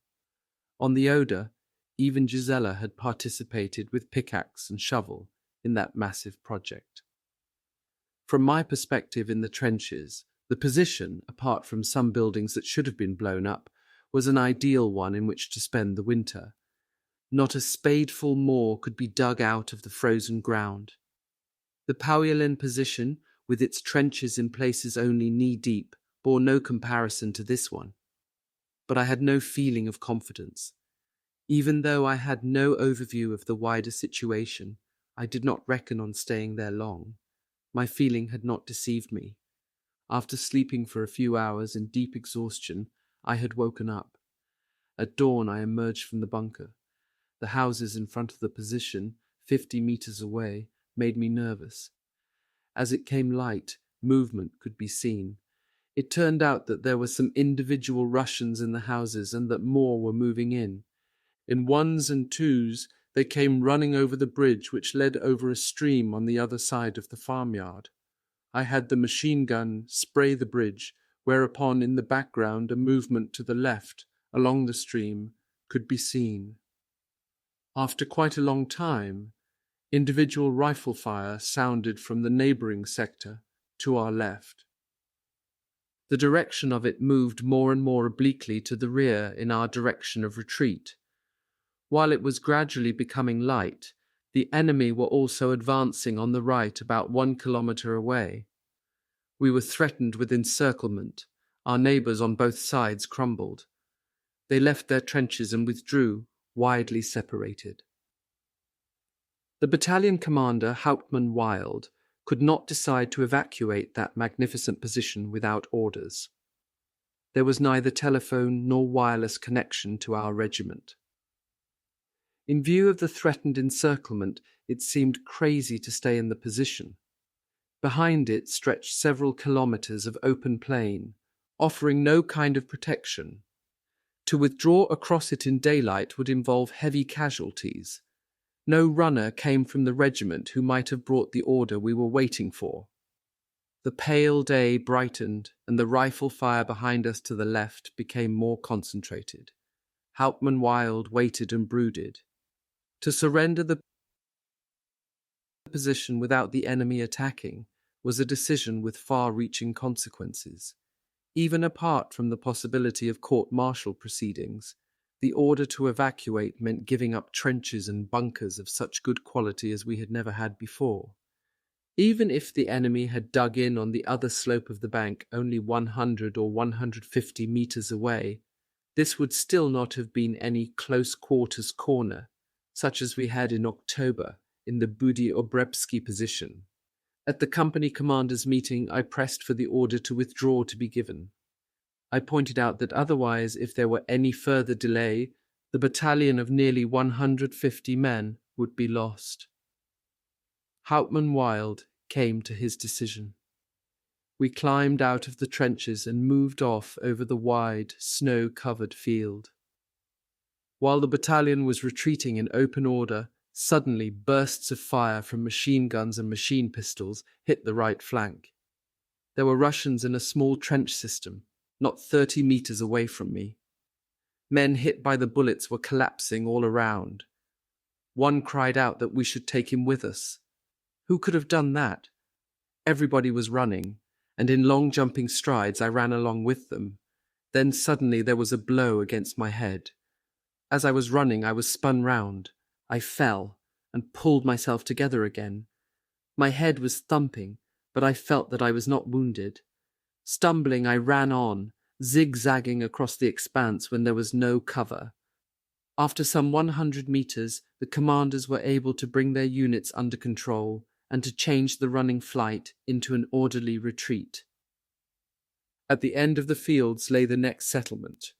On the Oder, even Gisela had participated with pickaxe and shovel in that massive project. From my perspective in the trenches, the position, apart from some buildings that should have been blown up, was an ideal one in which to spend the winter. Not a spadeful more could be dug out of the frozen ground. The Pauilen position, with its trenches in places only knee-deep, bore no comparison to this one. But I had no feeling of confidence. Even though I had no overview of the wider situation, I did not reckon on staying there long. My feeling had not deceived me. After sleeping for a few hours in deep exhaustion, I had woken up. At dawn I emerged from the bunker. The houses in front of the position, 50 meters away, made me nervous. As it came light, movement could be seen. It turned out that there were some individual Russians in the houses and that more were moving in. In ones and twos, they came running over the bridge which led over a stream on the other side of the farmyard. I had the machine gun spray the bridge, whereupon in the background a movement to the left, along the stream, could be seen. After quite a long time, individual rifle fire sounded from the neighboring sector to our left. The direction of it moved more and more obliquely to the rear in our direction of retreat. While it was gradually becoming light, the enemy were also advancing on the right about 1 kilometer away. We were threatened with encirclement. Our neighbours on both sides crumbled. They left their trenches and withdrew, widely separated. The battalion commander, Hauptmann Wild, could not decide to evacuate that magnificent position without orders. There was neither telephone nor wireless connection to our regiment. In view of the threatened encirclement, it seemed crazy to stay in the position. Behind it stretched several kilometers of open plain, offering no kind of protection. To withdraw across it in daylight would involve heavy casualties. No runner came from the regiment who might have brought the order we were waiting for. The pale day brightened, and the rifle fire behind us to the left became more concentrated. Hauptmann Wild waited and brooded. To surrender the position without the enemy attacking was a decision with far-reaching consequences. Even apart from the possibility of court-martial proceedings, the order to evacuate meant giving up trenches and bunkers of such good quality as we had never had before. Even if the enemy had dug in on the other slope of the bank only 100 or 150 meters away, this would still not have been any close-quarters corner, such as we had in October in the Budy-Obrebsky position. At the company commander's meeting, I pressed for the order to withdraw to be given. I pointed out that otherwise, if there were any further delay, the battalion of nearly 150 men would be lost. Hauptmann Wild came to his decision. We climbed out of the trenches and moved off over the wide, snow-covered field. While the battalion was retreating in open order, suddenly bursts of fire from machine guns and machine pistols hit the right flank. There were Russians in a small trench system, not 30 meters away from me. Men hit by the bullets were collapsing all around. One cried out that we should take him with us. Who could have done that? Everybody was running, and in long jumping strides I ran along with them. Then suddenly there was a blow against my head. As I was running, I was spun round. I fell and pulled myself together again. My head was thumping, but I felt that I was not wounded. Stumbling, I ran on, zigzagging across the expanse when there was no cover. After some 100 meters, the commanders were able to bring their units under control and to change the running flight into an orderly retreat. At the end of the fields lay the next settlement.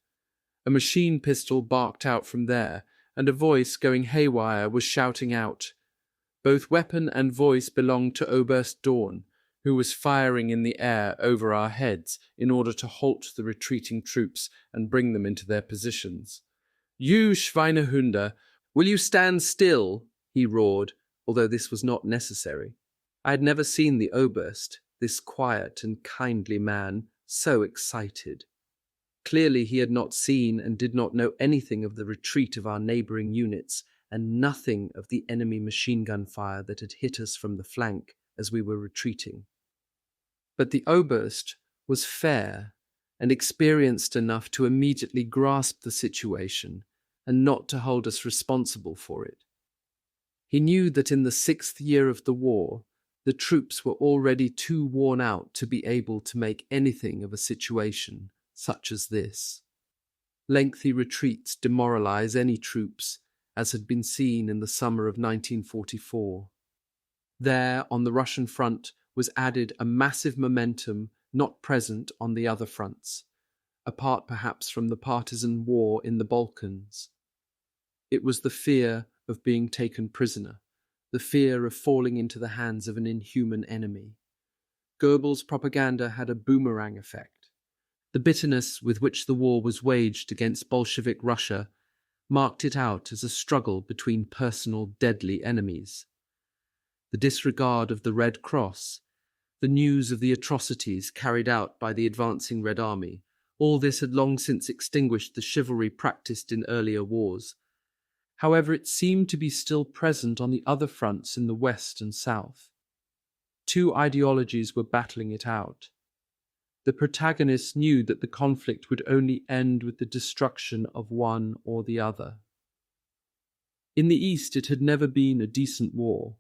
A machine pistol barked out from there, and a voice going haywire was shouting out. Both weapon and voice belonged to Oberst Dorn, who was firing in the air over our heads in order to halt the retreating troops and bring them into their positions. "You Schweinehunde, will you stand still?" he roared, although this was not necessary. I had never seen the Oberst, this quiet and kindly man, so excited. Clearly he had not seen and did not know anything of the retreat of our neighbouring units, and nothing of the enemy machine gun fire that had hit us from the flank as we were retreating. But the Oberst was fair and experienced enough to immediately grasp the situation and not to hold us responsible for it. He knew that in the 6th year of the war, the troops were already too worn out to be able to make anything of a situation such as this. Lengthy retreats demoralize any troops, as had been seen in the summer of 1944. There, on the Russian front, was added a massive momentum not present on the other fronts, apart perhaps from the partisan war in the Balkans. It was the fear of being taken prisoner, the fear of falling into the hands of an inhuman enemy. Goebbels' propaganda had a boomerang effect. The bitterness with which the war was waged against Bolshevik Russia marked it out as a struggle between personal deadly enemies. The disregard of the Red Cross, the news of the atrocities carried out by the advancing Red Army, all this had long since extinguished the chivalry practiced in earlier wars. However, it seemed to be still present on the other fronts in the West and South. Two ideologies were battling it out. The protagonists knew that the conflict would only end with the destruction of one or the other. In the East, it had never been a decent war.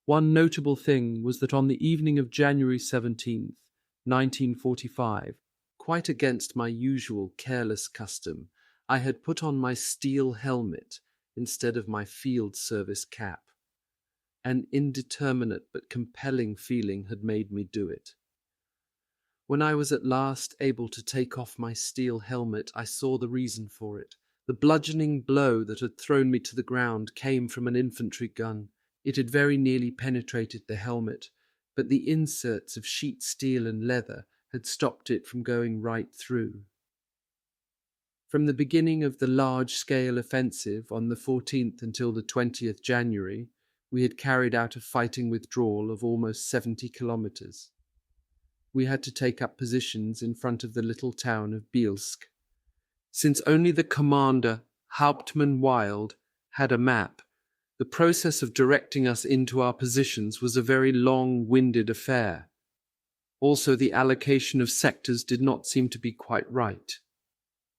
One notable thing was that on the evening of January 17th, 1945, quite against my usual careless custom, I had put on my steel helmet instead of my field service cap. An indeterminate but compelling feeling had made me do it. When I was at last able to take off my steel helmet, I saw the reason for it. The bludgeoning blow that had thrown me to the ground came from an infantry gun. It had very nearly penetrated the helmet, but the inserts of sheet steel and leather had stopped it from going right through. From the beginning of the large-scale offensive on the 14th until the 20th January, we had carried out a fighting withdrawal of almost 70 kilometers. We had to take up positions in front of the little town of Bielsk. Since only the commander, Hauptmann Wild, had a map, the process of directing us into our positions was a very long-winded affair. Also, the allocation of sectors did not seem to be quite right.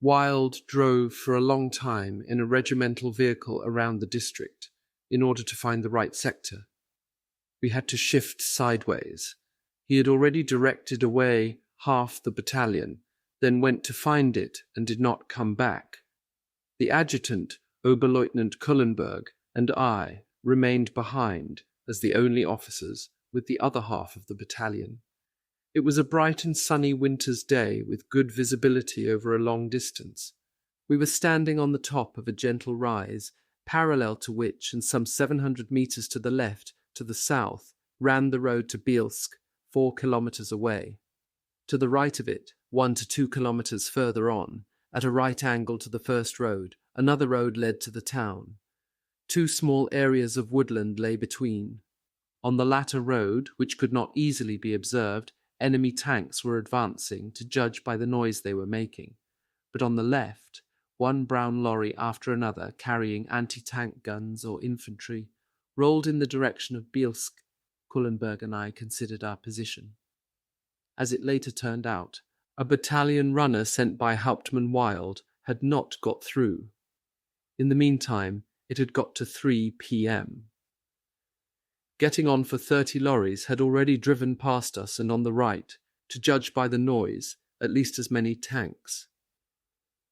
Wild drove for a long time in a regimental vehicle around the district in order to find the right sector. We had to shift sideways. He had already directed away half the battalion, then went to find it and did not come back. The adjutant, Oberleutnant Kullenberg, and I remained behind as the only officers with the other half of the battalion. It was a bright and sunny winter's day with good visibility over a long distance. We were standing on the top of a gentle rise, parallel to which, and some 700 meters to the left, to the south, ran the road to Bielsk, 4 kilometers away. To the right of it, 1 to 2 kilometers further on, at a right angle to the first road, another road led to the town. 2 small areas of woodland lay between. On the latter road, which could not easily be observed, enemy tanks were advancing, to judge by the noise they were making. But on the left, one brown lorry after another, carrying anti-tank guns or infantry, rolled in the direction of Bielsk. Kullenberg and I considered our position. As it later turned out, a battalion runner sent by Hauptmann Wild had not got through. In the meantime, it had got to 3 p.m. Getting on for 30 lorries had already driven past us, and on the right, to judge by the noise, at least as many tanks.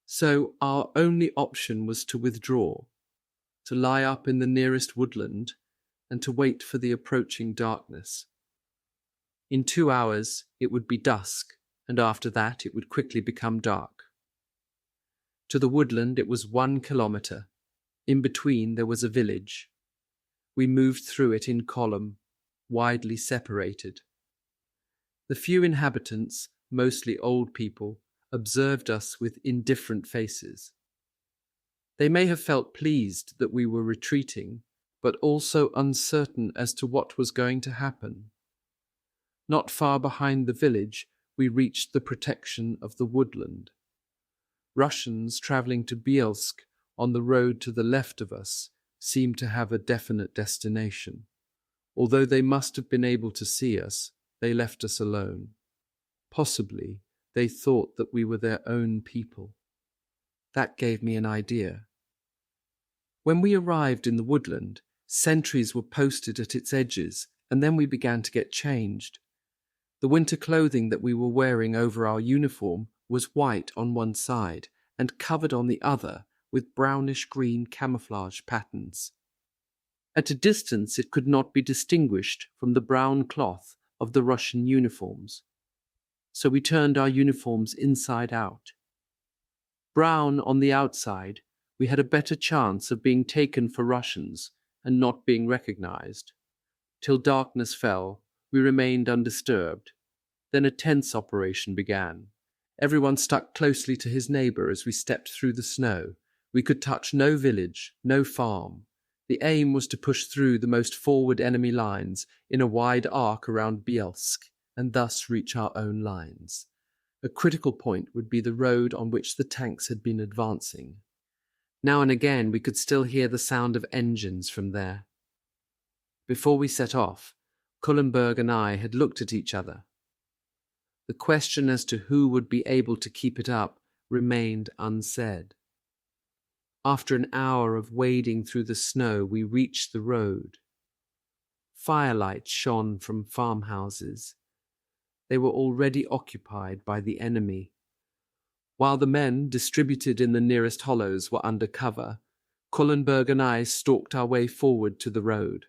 So our only option was to withdraw, to lie up in the nearest woodland, and to wait for the approaching darkness. In 2 hours it would be dusk, and after that it would quickly become dark. To the woodland it was 1 kilometre. In between there was a village. We moved through it in column, widely separated. The few inhabitants, mostly old people, observed us with indifferent faces. They may have felt pleased that we were retreating, but also uncertain as to what was going to happen. Not far behind the village, we reached the protection of the woodland. Russians travelling to Bielsk on the road to the left of us seemed to have a definite destination. Although they must have been able to see us, they left us alone. Possibly they thought that we were their own people. That gave me an idea. When we arrived in the woodland, sentries were posted at its edges, and then we began to get changed. The winter clothing that we were wearing over our uniform was white on one side and covered on the other with brownish-green camouflage patterns. At a distance it could not be distinguished from the brown cloth of the Russian uniforms, so we turned our uniforms inside out. Brown on the outside, we had a better chance of being taken for Russians and not being recognized. Till darkness fell, we remained undisturbed. Then a tense operation began. Everyone stuck closely to his neighbour as we stepped through the snow. We could touch no village, no farm. The aim was to push through the most forward enemy lines in a wide arc around Bielsk, and thus reach our own lines. A critical point would be the road on which the tanks had been advancing. Now and again we could still hear the sound of engines from there. Before we set off, Kullenberg and I had looked at each other. The question as to who would be able to keep it up remained unsaid. After an hour of wading through the snow, we reached the road. Firelight shone from farmhouses. They were already occupied by the enemy. While the men, distributed in the nearest hollows, were under cover, Kullenberg and I stalked our way forward to the road.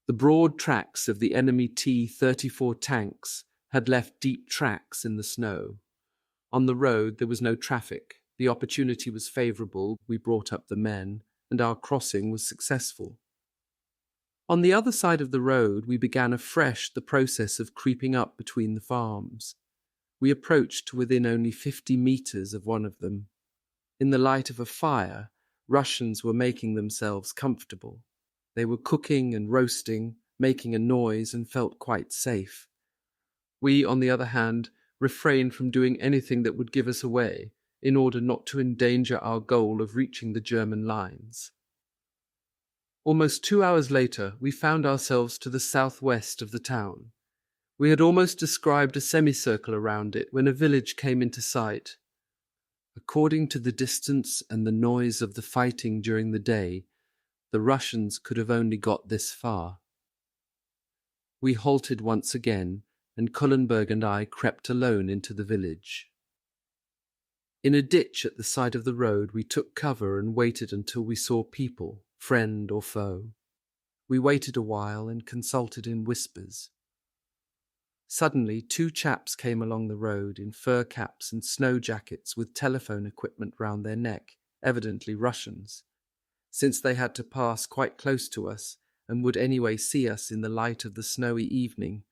The broad tracks of the enemy T-34 tanks had left deep tracks in the snow. On the road there was no traffic. The opportunity was favourable, we brought up the men, and our crossing was successful. On the other side of the road we began afresh the process of creeping up between the farms. We approached to within only 50 metres of one of them. In the light of a fire, Russians were making themselves comfortable. They were cooking and roasting, making a noise, and felt quite safe. We, on the other hand, refrained from doing anything that would give us away, in order not to endanger our goal of reaching the German lines. Almost 2 hours later, we found ourselves to the southwest of the town. We had almost described a semicircle around it when a village came into sight. According to the distance and the noise of the fighting during the day, the Russians could have only got this far. We halted once again, and Kullenberg and I crept alone into the village. In a ditch at the side of the road we took cover and waited until we saw people, friend or foe. We waited a while and consulted in whispers. Suddenly 2 chaps came along the road in fur caps and snow jackets with telephone equipment round their neck, evidently Russians. Since they had to pass quite close to us and would anyway see us in the light of the snowy evening,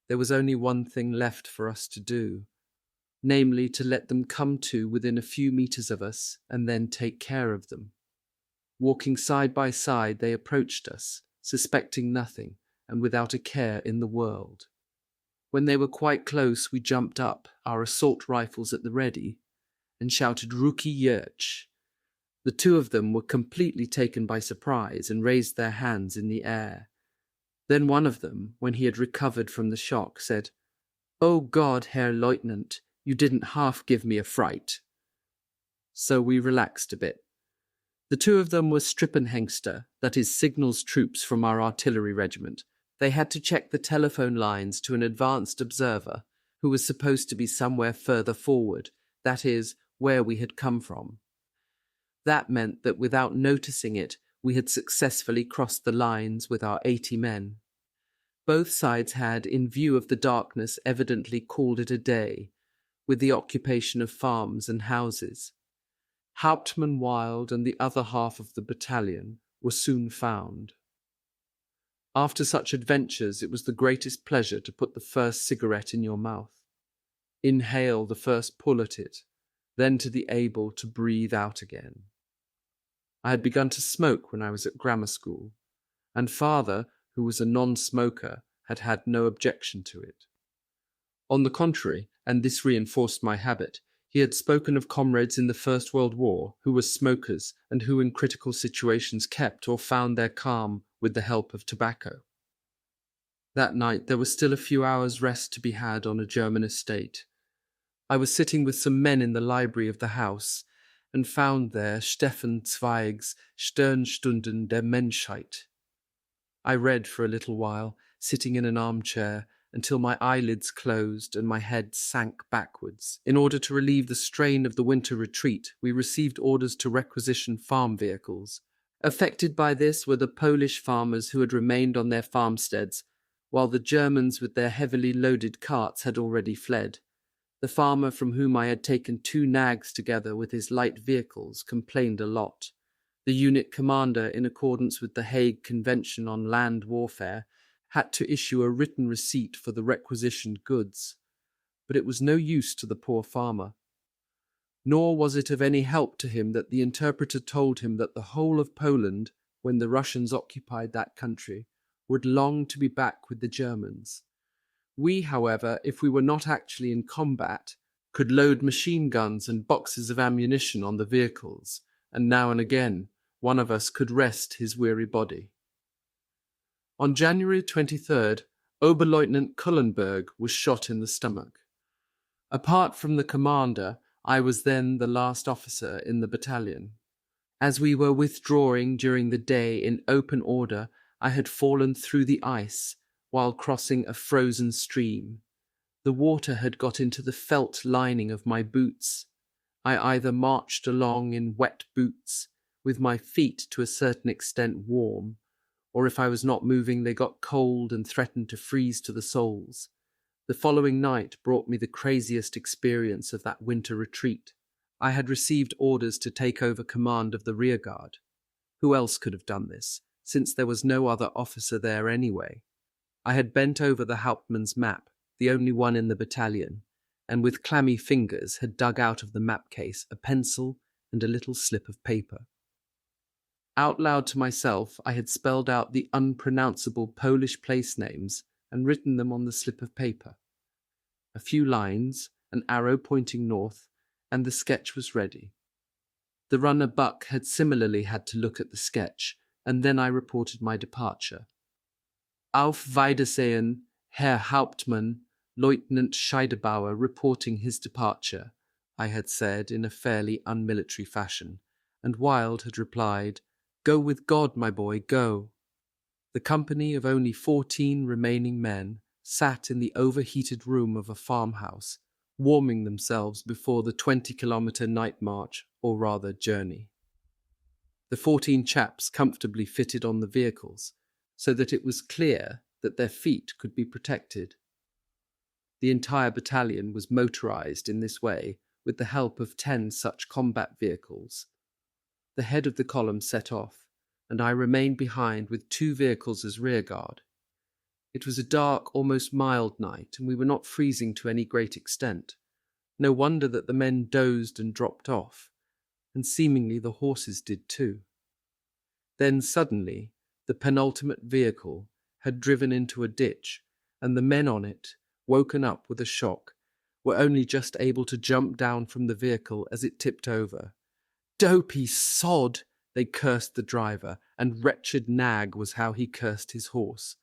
there was only one thing left for us to do, namely to let them come to within a few meters of us and then take care of them. Walking side by side, they approached us, suspecting nothing and without a care in the world. When they were quite close, we jumped up, our assault rifles at the ready, and shouted Ruki Yurch. The two of them were completely taken by surprise and raised their hands in the air. Then one of them, when he had recovered from the shock, said, "Oh God, Herr Lieutenant, you didn't half give me a fright." So we relaxed a bit. The two of them were Strippenhengster, that is, signals troops from our artillery regiment. They had to check the telephone lines to an advanced observer who was supposed to be somewhere further forward, that is, where we had come from. That meant that without noticing it, we had successfully crossed the lines with our 80 men. Both sides had, in view of the darkness, evidently called it a day, with the occupation of farms and houses. Hauptmann Wild and the other half of the battalion were soon found. After such adventures, it was the greatest pleasure to put the first cigarette in your mouth, inhale the first pull at it, then to be able to breathe out again. I had begun to smoke when I was at grammar school, and father, who was a non-smoker, had had no objection to it. On the contrary, and this reinforced my habit, he had spoken of comrades in the First World War who were smokers and who in critical situations kept or found their calm with the help of tobacco. That night there was still a few hours' rest to be had on a German estate. I was sitting with some men in the library of the house, and found there Stefan Zweig's Sternstunden der Menschheit. I read for a little while, sitting in an armchair, until my eyelids closed and my head sank backwards. In order to relieve the strain of the winter retreat, we received orders to requisition farm vehicles. Affected by this were the Polish farmers who had remained on their farmsteads, while the Germans with their heavily loaded carts had already fled. The farmer from whom I had taken 2 nags together with his light vehicles complained a lot. The unit commander, in accordance with the Hague Convention on Land Warfare, had to issue a written receipt for the requisitioned goods, but it was no use to the poor farmer. Nor was it of any help to him that the interpreter told him that the whole of Poland, when the Russians occupied that country, would long to be back with the Germans. We, however, if we were not actually in combat, could load machine guns and boxes of ammunition on the vehicles, and now and again one of us could rest his weary body. On January 23rd, Oberleutnant Kullenberg was shot in the stomach. Apart from the commander, I was then the last officer in the battalion. As we were withdrawing during the day in open order, I had fallen through the ice while crossing a frozen stream. The water had got into the felt lining of my boots. I either marched along in wet boots, with my feet to a certain extent warm, or if I was not moving they got cold and threatened to freeze to the soles. The following night brought me the craziest experience of that winter retreat. I had received orders to take over command of the rearguard. Who else could have done this, since there was no other officer there anyway? I had bent over the Hauptmann's map, the only one in the battalion, and with clammy fingers had dug out of the map case a pencil and a little slip of paper. Out loud to myself, I had spelled out the unpronounceable Polish place names and written them on the slip of paper. A few lines, an arrow pointing north, and the sketch was ready. The runner Buck had similarly had to look at the sketch, and then I reported my departure. Auf Wiedersehen, Herr Hauptmann, Lieutenant Scheiderbauer reporting his departure, I had said in a fairly unmilitary fashion, and Wilde had replied, "Go with God, my boy, go." The company of only 14 remaining men sat in the overheated room of a farmhouse, warming themselves before the 20-kilometre night march, or rather journey. The 14 chaps comfortably fitted on the vehicles, so that it was clear that their feet could be protected. The entire battalion was motorized in this way with the help of 10 such combat vehicles. The head of the column set off, and I remained behind with 2 vehicles as rearguard. It was a dark, almost mild night, and we were not freezing to any great extent. No wonder that the men dozed and dropped off, and seemingly the horses did too. Then suddenly, the penultimate vehicle had driven into a ditch, and the men on it, woken up with a shock, were only just able to jump down from the vehicle as it tipped over. "Dopey sod!" they cursed the driver, and "wretched nag" was how he cursed his horse.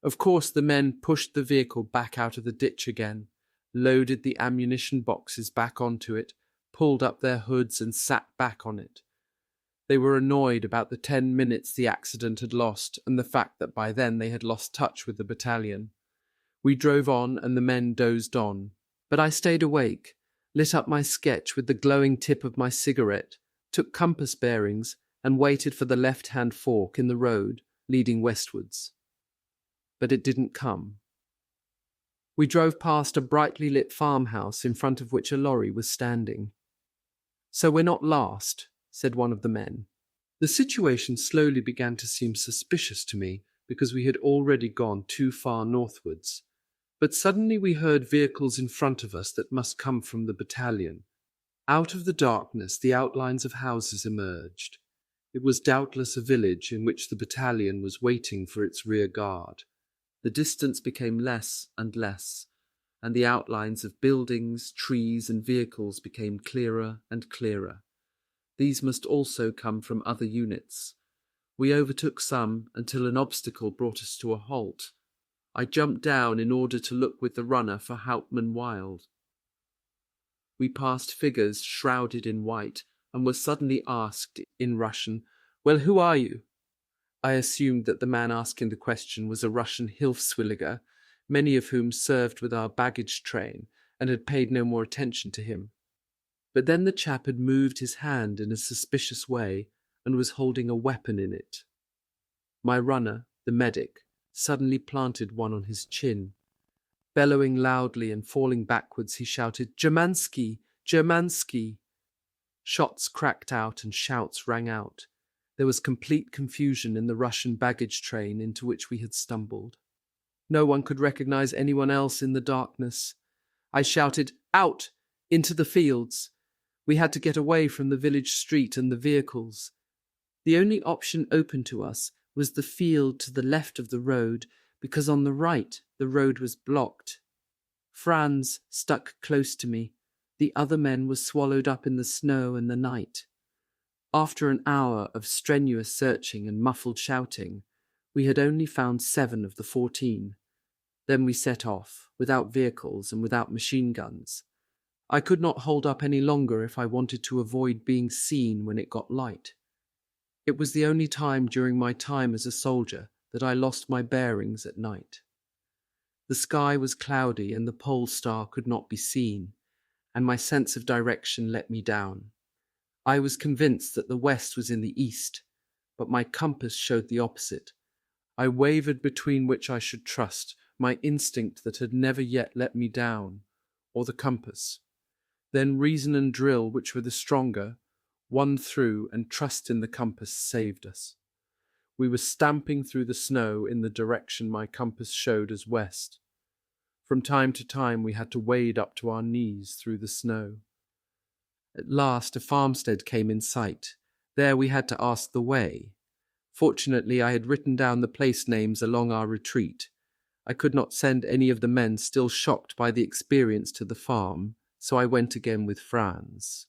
Of course, the men pushed the vehicle back out of the ditch again, loaded the ammunition boxes back onto it, pulled up their hoods and sat back on it. They were annoyed about the 10 minutes the accident had lost and the fact that by then they had lost touch with the battalion. We drove on and the men dozed on, but I stayed awake, lit up my sketch with the glowing tip of my cigarette, took compass bearings, and waited for the left-hand fork in the road leading westwards. But it didn't come. We drove past a brightly lit farmhouse in front of which a lorry was standing. "So we're not last," said one of the men. The situation slowly began to seem suspicious to me because we had already gone too far northwards. But suddenly we heard vehicles in front of us that must come from the battalion. Out of the darkness, the outlines of houses emerged. It was doubtless a village in which the battalion was waiting for its rear guard. The distance became less and less, and the outlines of buildings, trees, and vehicles became clearer and clearer. These must also come from other units. We overtook some until an obstacle brought us to a halt. I jumped down in order to look with the runner for Hauptmann Wild. We passed figures shrouded in white and were suddenly asked in Russian, "Well, who are you?" I assumed that the man asking the question was a Russian Hilfswilliger, many of whom served with our baggage train and had paid no more attention to him. But then the chap had moved his hand in a suspicious way and was holding a weapon in it. My runner, the medic, suddenly planted one on his chin. Bellowing loudly and falling backwards, he shouted, "Germansky! Germansky!" Shots cracked out and shouts rang out. There was complete confusion in the Russian baggage train into which we had stumbled. No one could recognize anyone else in the darkness. I shouted, "Out! Into the fields!" We had to get away from the village street and the vehicles. The only option open to us was the field to the left of the road, because on the right the road was blocked. Franz stuck close to me. The other men were swallowed up in the snow and the night. After an hour of strenuous searching and muffled shouting, we had only found 7 of the 14. Then we set off, without vehicles and without machine guns. I could not hold up any longer if I wanted to avoid being seen when it got light. It was the only time during my time as a soldier that I lost my bearings at night. The sky was cloudy and the pole star could not be seen, and my sense of direction let me down. I was convinced that the west was in the east, but my compass showed the opposite. I wavered between which I should trust, my instinct that had never yet let me down, or the compass. Then reason and drill, which were the stronger, won through, and trust in the compass saved us. We were stamping through the snow in the direction my compass showed as west. From time to time we had to wade up to our knees through the snow. At last a farmstead came in sight. There we had to ask the way. Fortunately, I had written down the place names along our retreat. I could not send any of the men still shocked by the experience to the farm, so I went again with Franz.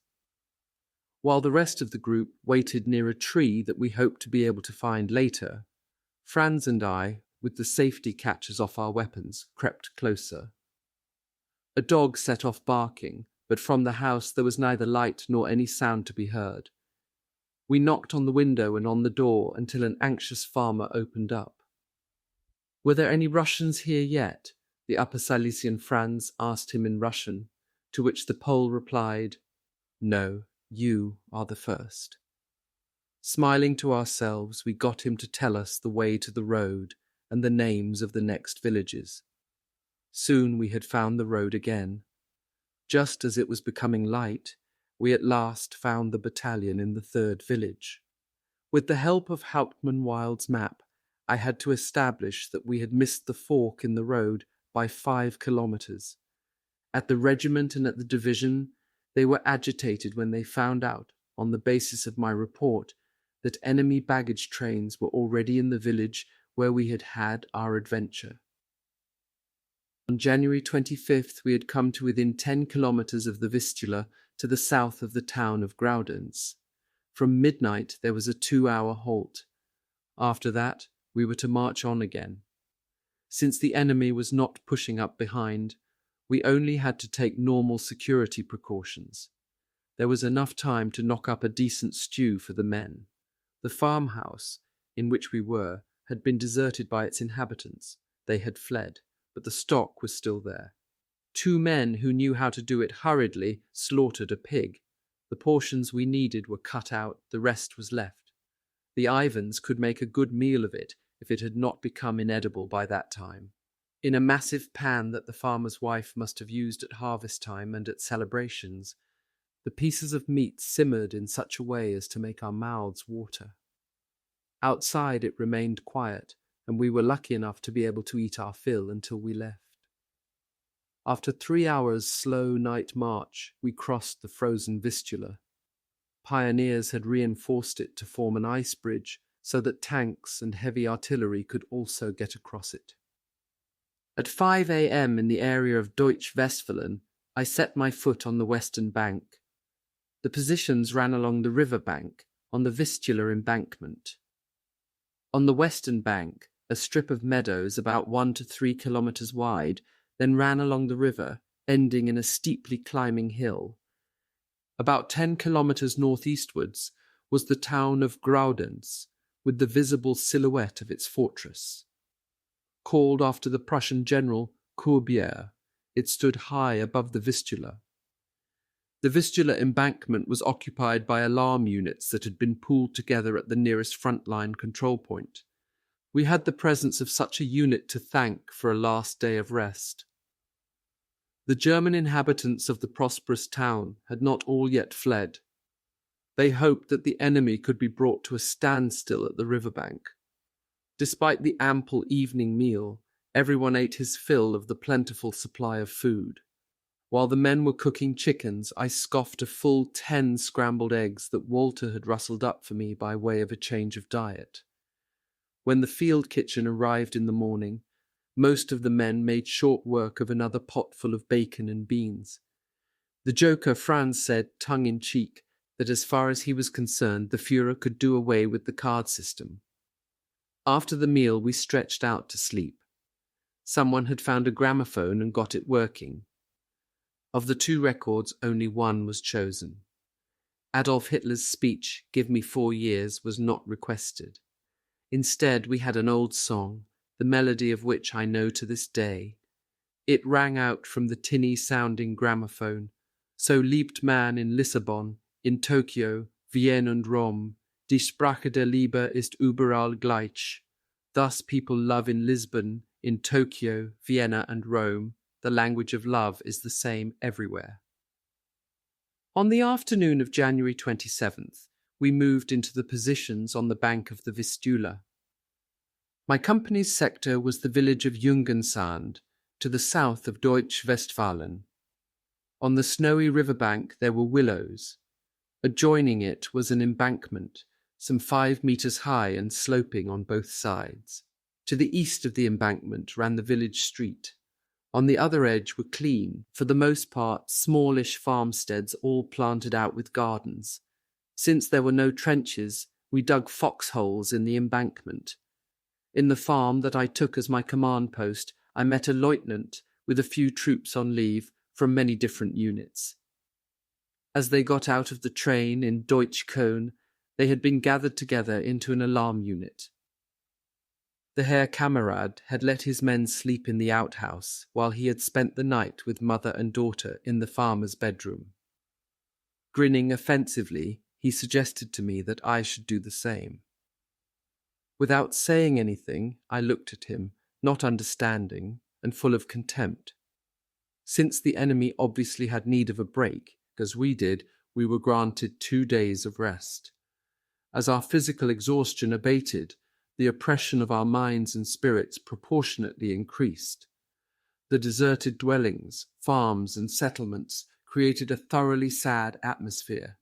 While the rest of the group waited near a tree that we hoped to be able to find later, Franz and I, with the safety catches off our weapons, crept closer. A dog set off barking, but from the house there was neither light nor any sound to be heard. We knocked on the window and on the door until an anxious farmer opened up. "Were there any Russians here yet?" the Upper Silesian Franz asked him in Russian, to which the Pole replied, "No, you are the first." Smiling to ourselves, we got him to tell us the way to the road and the names of the next villages. Soon we had found the road again. Just as it was becoming light, we at last found the battalion in the 3rd village. With the help of Hauptmann Wild's map, I had to establish that we had missed the fork in the road by 5 kilometers. At the regiment and at the division, they were agitated when they found out, on the basis of my report, that enemy baggage trains were already in the village where we had had our adventure. On January 25th, we had come to within 10 kilometers of the Vistula to the south of the town of Graudens. From midnight, there was a 2-hour halt. After that, we were to march on again. Since the enemy was not pushing up behind, we only had to take normal security precautions. There was enough time to knock up a decent stew for the men. The farmhouse in which we were had been deserted by its inhabitants. They had fled, but the stock was still there. 2 men who knew how to do it hurriedly slaughtered a pig. The portions we needed were cut out, the rest was left. The Ivans could make a good meal of it if it had not become inedible by that time. In a massive pan that the farmer's wife must have used at harvest time and at celebrations, the pieces of meat simmered in such a way as to make our mouths water. Outside it remained quiet, and we were lucky enough to be able to eat our fill until we left. After 3 hours' slow night march, we crossed the frozen Vistula. Pioneers had reinforced it to form an ice bridge so that tanks and heavy artillery could also get across it. At 5 a.m. in the area of Deutsch Westphalen, I set my foot on the western bank. The positions ran along the river bank, on the Vistula embankment. On the western bank, a strip of meadows about 1 to 3 kilometers wide then ran along the river, ending in a steeply climbing hill. About 10 kilometers northeastwards was the town of Graudens, with the visible silhouette of its fortress. Called after the Prussian general Corbière, it stood high above the Vistula. The Vistula embankment was occupied by alarm units that had been pooled together at the nearest front-line control point. We had the presence of such a unit to thank for a last day of rest. The German inhabitants of the prosperous town had not all yet fled. They hoped that the enemy could be brought to a standstill at the riverbank. Despite the ample evening meal, everyone ate his fill of the plentiful supply of food. While the men were cooking chickens, I scoffed a full 10 scrambled eggs that Walter had rustled up for me by way of a change of diet. When the field kitchen arrived in the morning, most of the men made short work of another pot full of bacon and beans. The joker Franz said, tongue-in-cheek, that as far as he was concerned, the Führer could do away with the card system. After the meal, we stretched out to sleep. Someone had found a gramophone and got it working. Of the 2 records, only one was chosen. Adolf Hitler's speech, "Give me 4 years," was not requested. Instead, we had an old song, the melody of which I know to this day. It rang out from the tinny-sounding gramophone. So liebt man in Lissabon, in Tokio, Wien und Rom. Die Sprache der Liebe ist überall gleich. Thus people love in Lisbon, in Tokyo, Vienna and Rome. The language of love is the same everywhere. On the afternoon of January 27th, we moved into the positions on the bank of the Vistula. My company's sector was the village of Jungensand, to the south of Deutsch Westphalen. On the snowy riverbank there were willows. Adjoining it was an embankment, some 5 meters high and sloping on both sides. To the east of the embankment ran the village street. On the other edge were clean, for the most part, smallish farmsteads all planted out with gardens. Since there were no trenches, we dug foxholes in the embankment. In the farm that I took as my command post, I met a lieutenant with a few troops on leave from many different units. As they got out of the train in Deutsch Köln, they had been gathered together into an alarm unit. The Herr Kamerad had let his men sleep in the outhouse, while he had spent the night with mother and daughter in the farmer's bedroom. Grinning offensively, he suggested to me that I should do the same. Without saying anything, I looked at him, not understanding, and full of contempt. Since the enemy obviously had need of a break, as we did, we were granted 2 days of rest. As our physical exhaustion abated, the oppression of our minds and spirits proportionately increased. The deserted dwellings, farms, and settlements created a thoroughly sad atmosphere.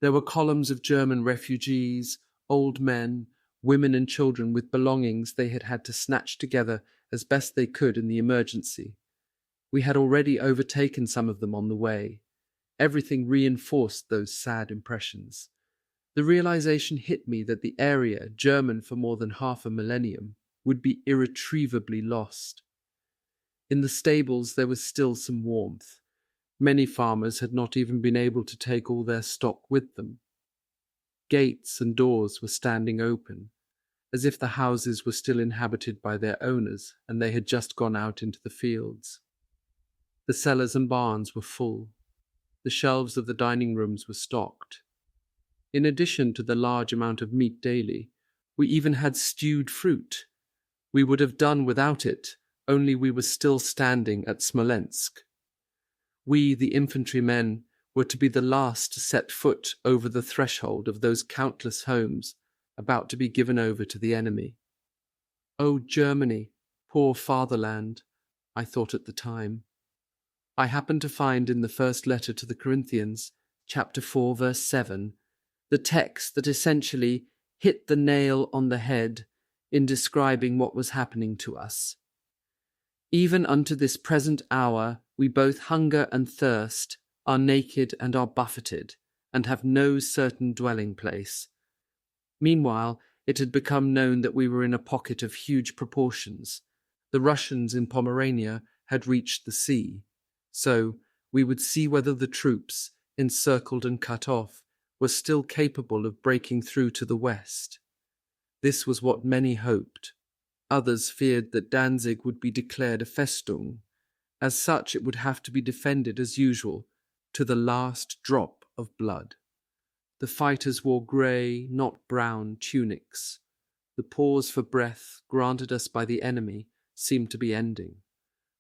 There were columns of German refugees, old men, women and children with belongings they had had to snatch together as best they could in the emergency. We had already overtaken some of them on the way. Everything reinforced those sad impressions. The realization hit me that the area, German for more than half a millennium, would be irretrievably lost. In the stables there was still some warmth. Many farmers had not even been able to take all their stock with them. Gates and doors were standing open, as if the houses were still inhabited by their owners and they had just gone out into the fields. The cellars and barns were full. The shelves of the dining rooms were stocked. In addition to the large amount of meat daily, we even had stewed fruit. We would have done without it, only we were still standing at Smolensk. We, the infantrymen, were to be the last to set foot over the threshold of those countless homes about to be given over to the enemy. Oh, Germany, poor fatherland, I thought at the time. I happened to find in the first letter to the Corinthians, chapter 4, verse 7, the text that essentially hit the nail on the head in describing what was happening to us. Even unto this present hour we both hunger and thirst, are naked and are buffeted, and have no certain dwelling place. Meanwhile, it had become known that we were in a pocket of huge proportions. The Russians in Pomerania had reached the sea. So we would see whether the troops, encircled and cut off, were still capable of breaking through to the west. This was what many hoped. Others feared that Danzig would be declared a Festung. As such, it would have to be defended as usual, to the last drop of blood. The fighters wore grey, not brown, tunics. The pause for breath granted us by the enemy seemed to be ending.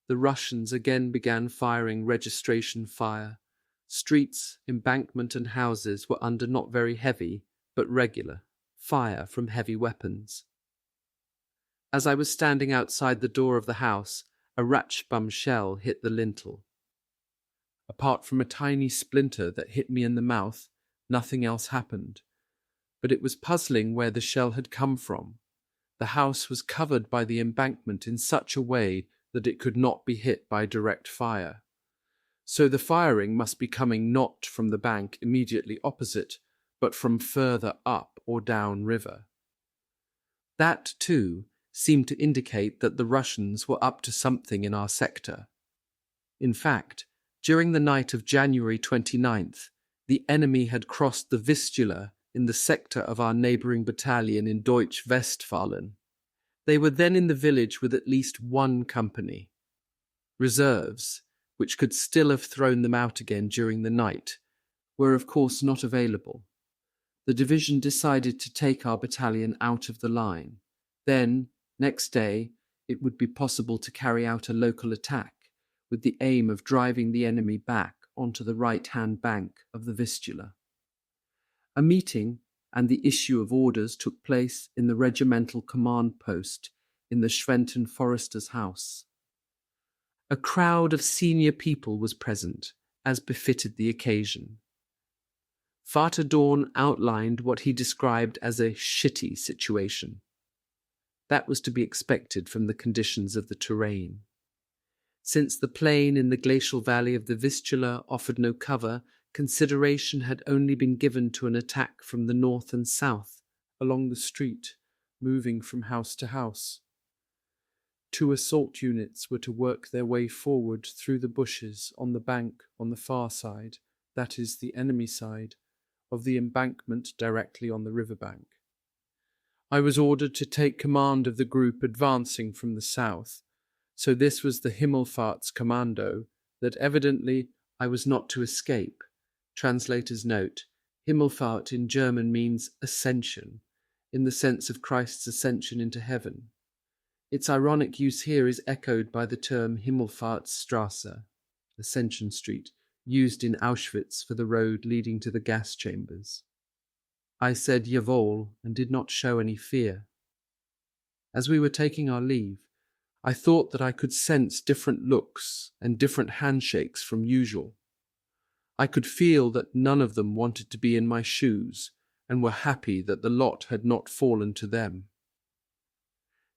The Russians again began firing registration fire. Streets, embankment and houses were under not very heavy, but regular, fire from heavy weapons. As I was standing outside the door of the house, a Ratschbum shell hit the lintel. Apart from a tiny splinter that hit me in the mouth, nothing else happened. But it was puzzling where the shell had come from. The house was covered by the embankment in such a way that it could not be hit by direct fire. So the firing must be coming not from the bank immediately opposite, but from further up or down river. That, too, seemed to indicate that the Russians were up to something in our sector. In fact, during the night of January 29th, the enemy had crossed the Vistula in the sector of our neighbouring battalion in Deutsch Westfalen. They were then in the village with at least one company. Reserves, which could still have thrown them out again during the night, were of course not available. The division decided to take our battalion out of the line. Then, next day, it would be possible to carry out a local attack with the aim of driving the enemy back onto the right-hand bank of the Vistula. A meeting and the issue of orders took place in the regimental command post in the Schwenten Forester's house. A crowd of senior people was present, as befitted the occasion. Vater Dorn outlined what he described as a shitty situation. That was to be expected from the conditions of the terrain. Since the plain in the glacial valley of the Vistula offered no cover, consideration had only been given to an attack from the north and south, along the street, moving from house to house. 2 assault units were to work their way forward through the bushes on the bank on the far side, that is, the enemy side, of the embankment directly on the riverbank. I was ordered to take command of the group advancing from the south, so this was the Himmelfahrts Commando that evidently I was not to escape. Translator's note: Himmelfahrt in German means ascension, in the sense of Christ's ascension into heaven. Its ironic use here is echoed by the term Himmelfahrtsstraße, Ascension Street, used in Auschwitz for the road leading to the gas chambers. I said jawohl and did not show any fear. As we were taking our leave, I thought that I could sense different looks and different handshakes from usual. I could feel that none of them wanted to be in my shoes and were happy that the lot had not fallen to them.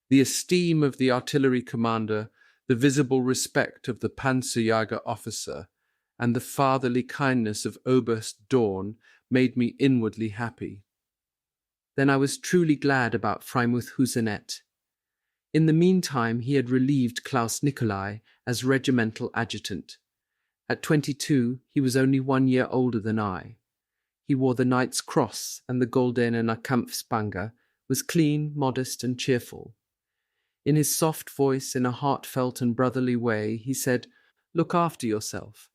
The esteem of the artillery commander, The visible respect of the Panzerjäger officer and the fatherly kindness of Oberst Dorn made me inwardly happy. Then I was truly glad about Freimuth Husenet. In the meantime, he had relieved Klaus Nicolai as regimental adjutant. At 22, he was only 1 year older than I. He wore the Knight's Cross and the Goldene Kampfspange, was clean, modest, and cheerful. In his soft voice, in a heartfelt and brotherly way, he said, "Look after yourself."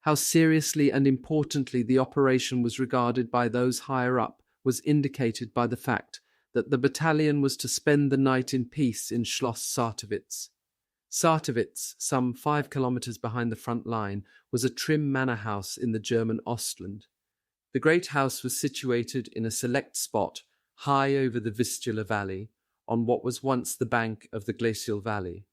How seriously and importantly the operation was regarded by those higher up was indicated by the fact that the battalion was to spend the night in peace in Schloss Sartewitz. Sartewitz, some 5 kilometers behind the front line, was a trim manor house in the German Ostland. The great house was situated in a select spot high over the Vistula Valley, on what was once the bank of the glacial valley.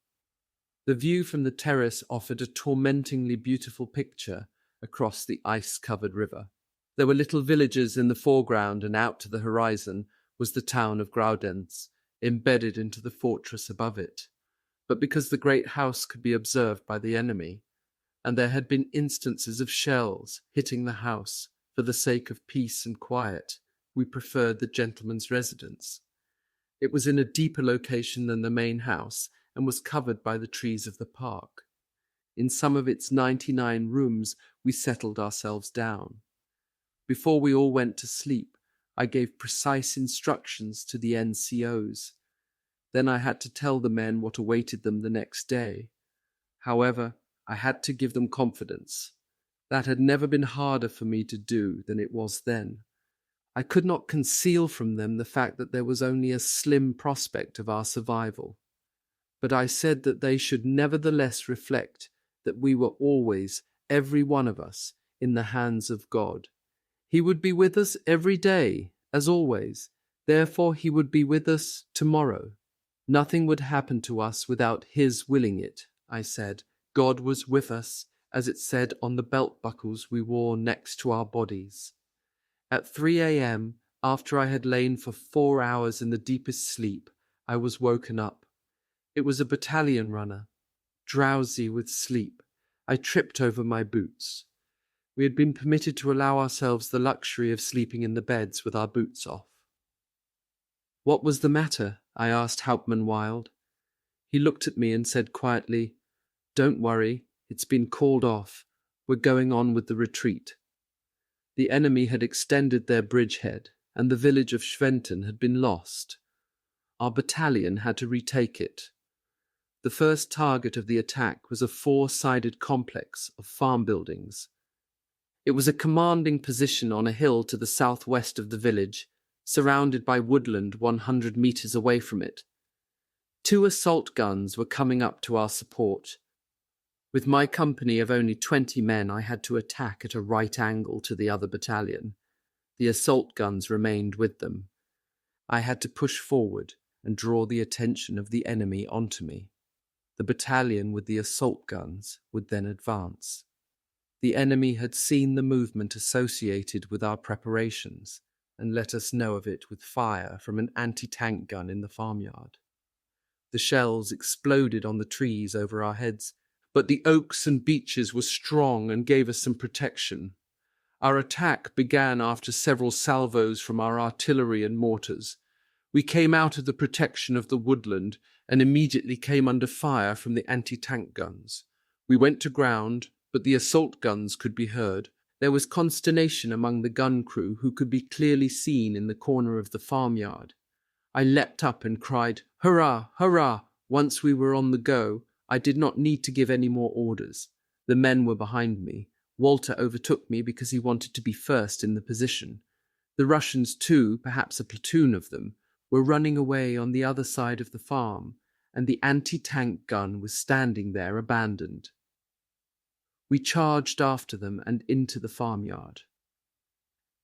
The view from the terrace offered a tormentingly beautiful picture across the ice-covered river. There were little villages in the foreground, and out to the horizon was the town of Graudenz, embedded into the fortress above it. But because the great house could be observed by the enemy, and there had been instances of shells hitting the house for the sake of peace and quiet, we preferred the gentleman's residence. It was in a deeper location than the main house and was covered by the trees of the park. In some of its 99 rooms we settled ourselves down. Before we all went to sleep, I gave precise instructions to the NCOs. Then I had to tell the men what awaited them the next day. However, I had to give them confidence. That had never been harder for me to do than it was then. I could not conceal from them the fact that there was only a slim prospect of our survival. But I said that they should nevertheless reflect that we were always, every one of us, in the hands of God. He would be with us every day, as always. Therefore he would be with us tomorrow. Nothing would happen to us without his willing it, I said. God was with us, as it said on the belt buckles we wore next to our bodies. At 3 a.m., after I had lain for 4 hours in the deepest sleep, I was woken up. It was a battalion runner. Drowsy with sleep, I tripped over my boots. We had been permitted to allow ourselves the luxury of sleeping in the beds with our boots off. "What was the matter?" I asked Hauptmann Wild. He looked at me and said quietly, "Don't worry, it's been called off. We're going on with the retreat." The enemy had extended their bridgehead, and the village of Schwenten had been lost. Our battalion had to retake it. The first target of the attack was a 4-sided complex of farm buildings. It was a commanding position on a hill to the southwest of the village, surrounded by woodland 100 meters away from it. 2 assault guns were coming up to our support. With my company of only 20 men, I had to attack at a right angle to the other battalion. The assault guns remained with them. I had to push forward and draw the attention of the enemy onto me. The battalion with the assault guns would then advance. The enemy had seen the movement associated with our preparations and let us know of it with fire from an anti-tank gun in the farmyard. The shells exploded on the trees over our heads, but the oaks and beeches were strong and gave us some protection. Our attack began after several salvos from our artillery and mortars. We came out of the protection of the woodland and immediately came under fire from the anti-tank guns. We went to ground, but the assault guns could be heard. There was consternation among the gun crew, who could be clearly seen in the corner of the farmyard. I leapt up and cried, "Hurrah! Hurrah!" Once we were on the go, I did not need to give any more orders. The men were behind me. Walter overtook me because he wanted to be first in the position. The Russians too, perhaps a platoon of them, were running away on the other side of the farm, and the anti-tank gun was standing there abandoned. We charged after them and into the farmyard.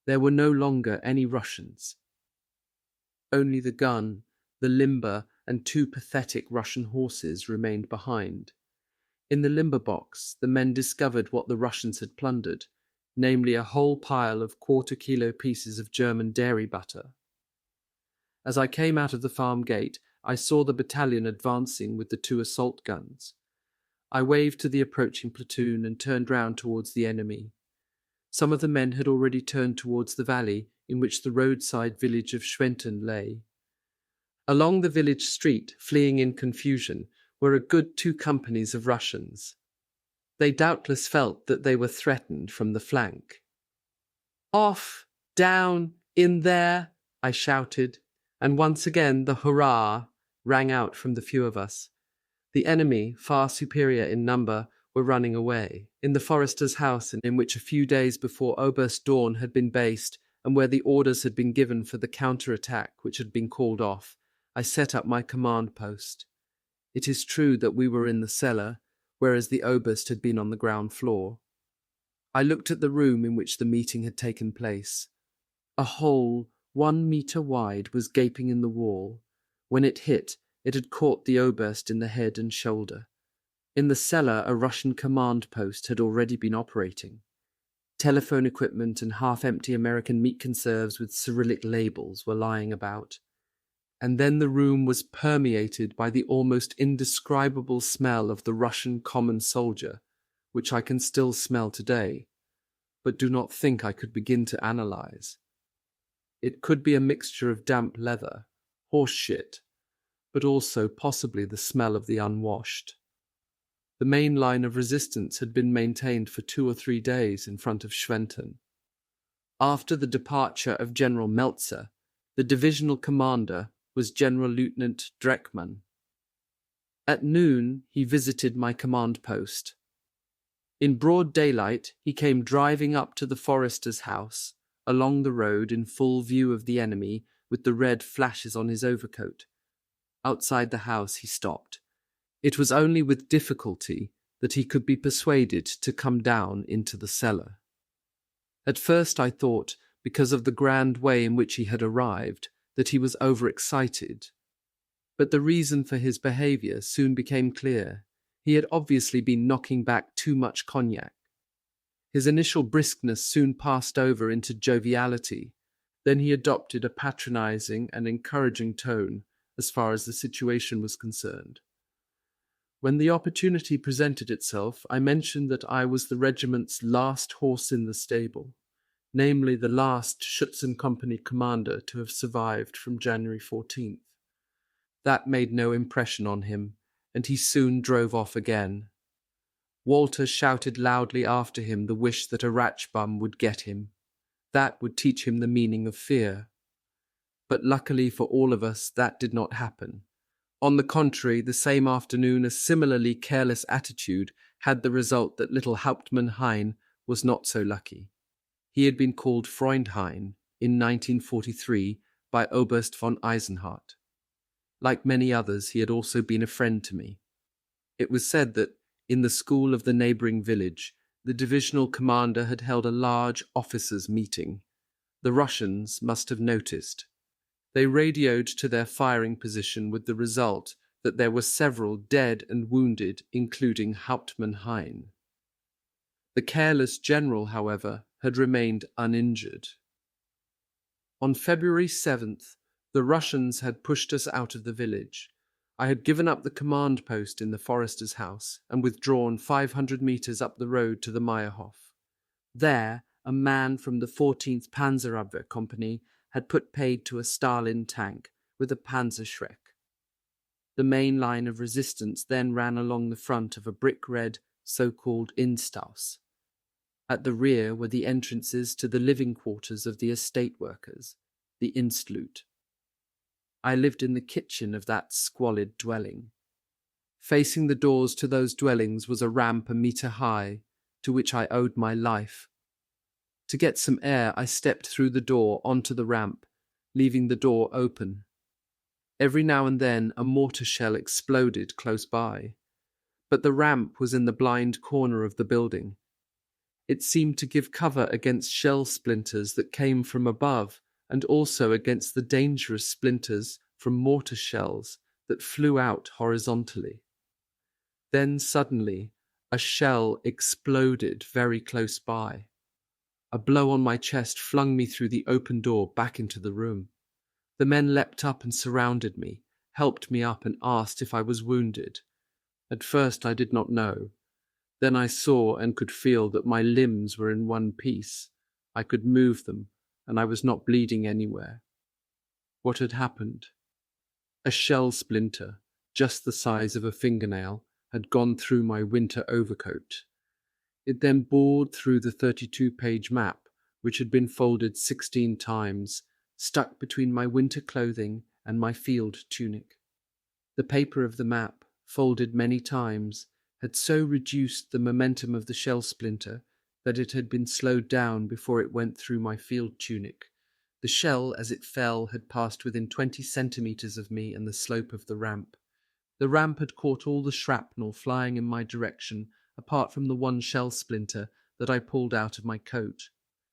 There were no longer any Russians. Only the gun, the limber, and 2 pathetic Russian horses remained behind. In the limber box, the men discovered what the Russians had plundered, namely a whole pile of 1/4 kilo pieces of German dairy butter. As I came out of the farm gate, I saw the battalion advancing with the 2 assault guns. I waved to the approaching platoon and turned round towards the enemy. Some of the men had already turned towards the valley in which the roadside village of Schwenten lay. Along the village street, fleeing in confusion, were a good 2 companies of Russians. They doubtless felt that they were threatened from the flank. "Off! Down! In there!" I shouted, and once again the hurrah rang out from the few of us. The enemy, far superior in number, were running away. In the forester's house in which a few days before Oberst Dorn had been based, and where the orders had been given for the counter-attack which had been called off, I set up my command post. It is true that we were in the cellar, whereas the Oberst had been on the ground floor. I looked at the room in which the meeting had taken place. A hole 1 meter wide was gaping in the wall. When it hit, it had caught the Oberst in the head and shoulder. In the cellar, a Russian command post had already been operating. Telephone equipment and half-empty American meat conserves with Cyrillic labels were lying about. And then the room was permeated by the almost indescribable smell of the Russian common soldier, which I can still smell today, but do not think I could begin to analyze. It could be a mixture of damp leather, horse shit, but also possibly the smell of the unwashed. The main line of resistance had been maintained for 2 or 3 days in front of Schwenten. After the departure of General Meltzer, the divisional commander was General Lieutenant Dreckmann. At noon, he visited my command post. In broad daylight, he came driving up to the forester's house, along the road in full view of the enemy, with the red flashes on his overcoat. Outside the house, he stopped. It was only with difficulty that he could be persuaded to come down into the cellar. At first I thought, because of the grand way in which he had arrived, that he was overexcited. But the reason for his behaviour soon became clear. He had obviously been knocking back too much cognac. His initial briskness soon passed over into joviality. Then he adopted a patronizing and encouraging tone as far as the situation was concerned. When the opportunity presented itself, I mentioned that I was the regiment's last horse in the stable, namely the last Schützen Company commander to have survived from January 14th. That made no impression on him, and he soon drove off again. Walter shouted loudly after him the wish that a Ratschbum would get him. That would teach him the meaning of fear. But luckily for all of us, that did not happen. On the contrary, the same afternoon, a similarly careless attitude had the result that little Hauptmann Hein was not so lucky. He had been called Freund Hein in 1943 by Oberst von Eisenhardt. Like many others, he had also been a friend to me. It was said that, in the school of the neighbouring village, the divisional commander had held a large officers' meeting. The Russians must have noticed. They radioed to their firing position with the result that there were several dead and wounded, including Hauptmann Hein. The careless general, however, had remained uninjured. On February 7th, the Russians had pushed us out of the village. I had given up the command post in the forester's house and withdrawn 500 metres up the road to the Meyerhof. There, a man from the 14th Panzerabwehr Company had put paid to a Stalin tank with a Panzerschreck. The main line of resistance then ran along the front of a brick-red, so-called Instaus. At the rear were the entrances to the living quarters of the estate workers, the Instlut. I lived in the kitchen of that squalid dwelling. Facing the doors to those dwellings was a ramp a metre high, to which I owed my life. To get some air, I stepped through the door onto the ramp, leaving the door open. Every now and then a mortar shell exploded close by, but the ramp was in the blind corner of the building. It seemed to give cover against shell splinters that came from above, and also against the dangerous splinters from mortar shells that flew out horizontally. Then suddenly, a shell exploded very close by. A blow on my chest flung me through the open door back into the room. The men leapt up and surrounded me, helped me up and asked if I was wounded. At first I did not know. Then I saw and could feel that my limbs were in one piece. I could move them, and I was not bleeding anywhere. What had happened? A shell splinter, just the size of a fingernail, had gone through my winter overcoat. It then bored through the 32-page map, which had been folded 16 times, stuck between my winter clothing and my field tunic. The paper of the map, folded many times, had so reduced the momentum of the shell splinter that it had been slowed down before it went through my field tunic. The shell, as it fell, had passed within 20 centimeters of me and the slope of the ramp. The ramp had caught all the shrapnel flying in my direction, apart from the one shell splinter that I pulled out of my coat.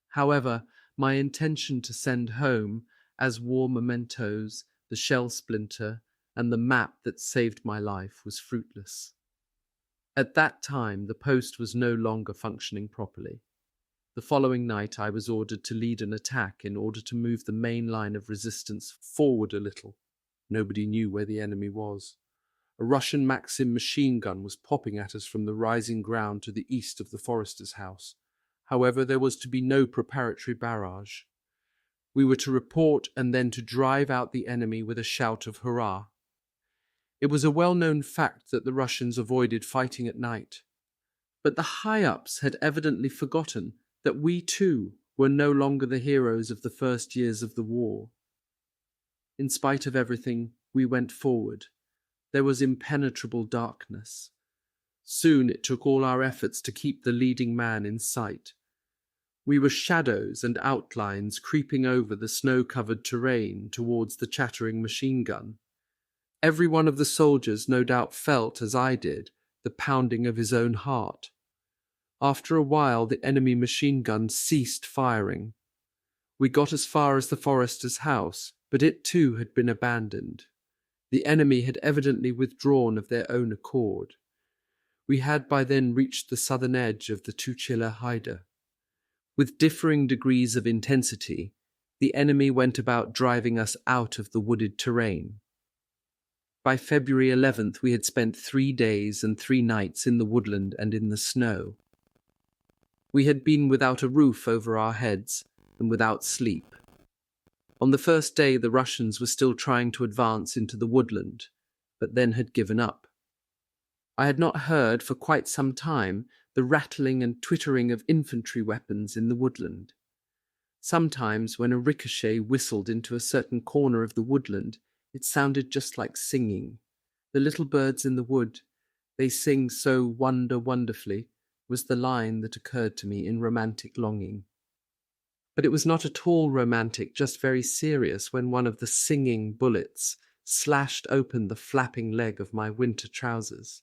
However, my intention to send home, as war mementos, the shell splinter and the map that saved my life was fruitless. At that time, the post was no longer functioning properly. The following night, I was ordered to lead an attack in order to move the main line of resistance forward a little. Nobody knew where the enemy was. A Russian Maxim machine gun was popping at us from the rising ground to the east of the forester's house. However, there was to be no preparatory barrage. We were to report and then to drive out the enemy with a shout of hurrah. It was a well-known fact that the Russians avoided fighting at night. But the high-ups had evidently forgotten that we too were no longer the heroes of the first years of the war. In spite of everything, we went forward. There was impenetrable darkness. Soon it took all our efforts to keep the leading man in sight. We were shadows and outlines creeping over the snow-covered terrain towards the chattering machine gun. Every one of the soldiers no doubt felt, as I did, the pounding of his own heart. After a while, the enemy machine gun ceased firing. We got as far as the forester's house, but it too had been abandoned. The enemy had evidently withdrawn of their own accord. We had by then reached the southern edge of the Tuchila Haida. With differing degrees of intensity, the enemy went about driving us out of the wooded terrain. By February 11th, we had spent 3 days and 3 nights in the woodland and in the snow. We had been without a roof over our heads and without sleep. On the first day, the Russians were still trying to advance into the woodland, but then had given up. I had not heard for quite some time the rattling and twittering of infantry weapons in the woodland. Sometimes, when a ricochet whistled into a certain corner of the woodland, it sounded just like singing. The little birds in the wood, they sing so wonderfully, was the line that occurred to me in romantic longing. But it was not at all romantic, just very serious, when one of the singing bullets slashed open the flapping leg of my winter trousers.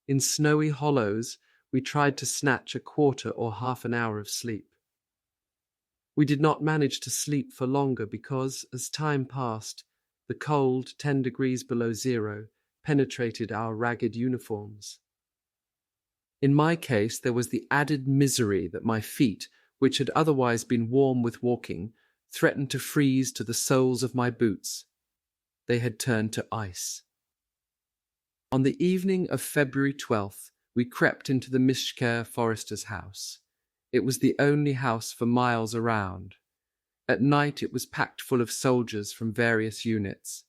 In snowy hollows, we tried to snatch a quarter or half an hour of sleep. We did not manage to sleep for longer because, as time passed, the cold, 10 degrees below zero, penetrated our ragged uniforms. In my case, there was the added misery that my feet, which had otherwise been warm with walking, threatened to freeze to the soles of my boots. They had turned to ice. On the evening of February 12th, we crept into the Mishker forester's house. It was the only house for miles around. At night it was packed full of soldiers from various units.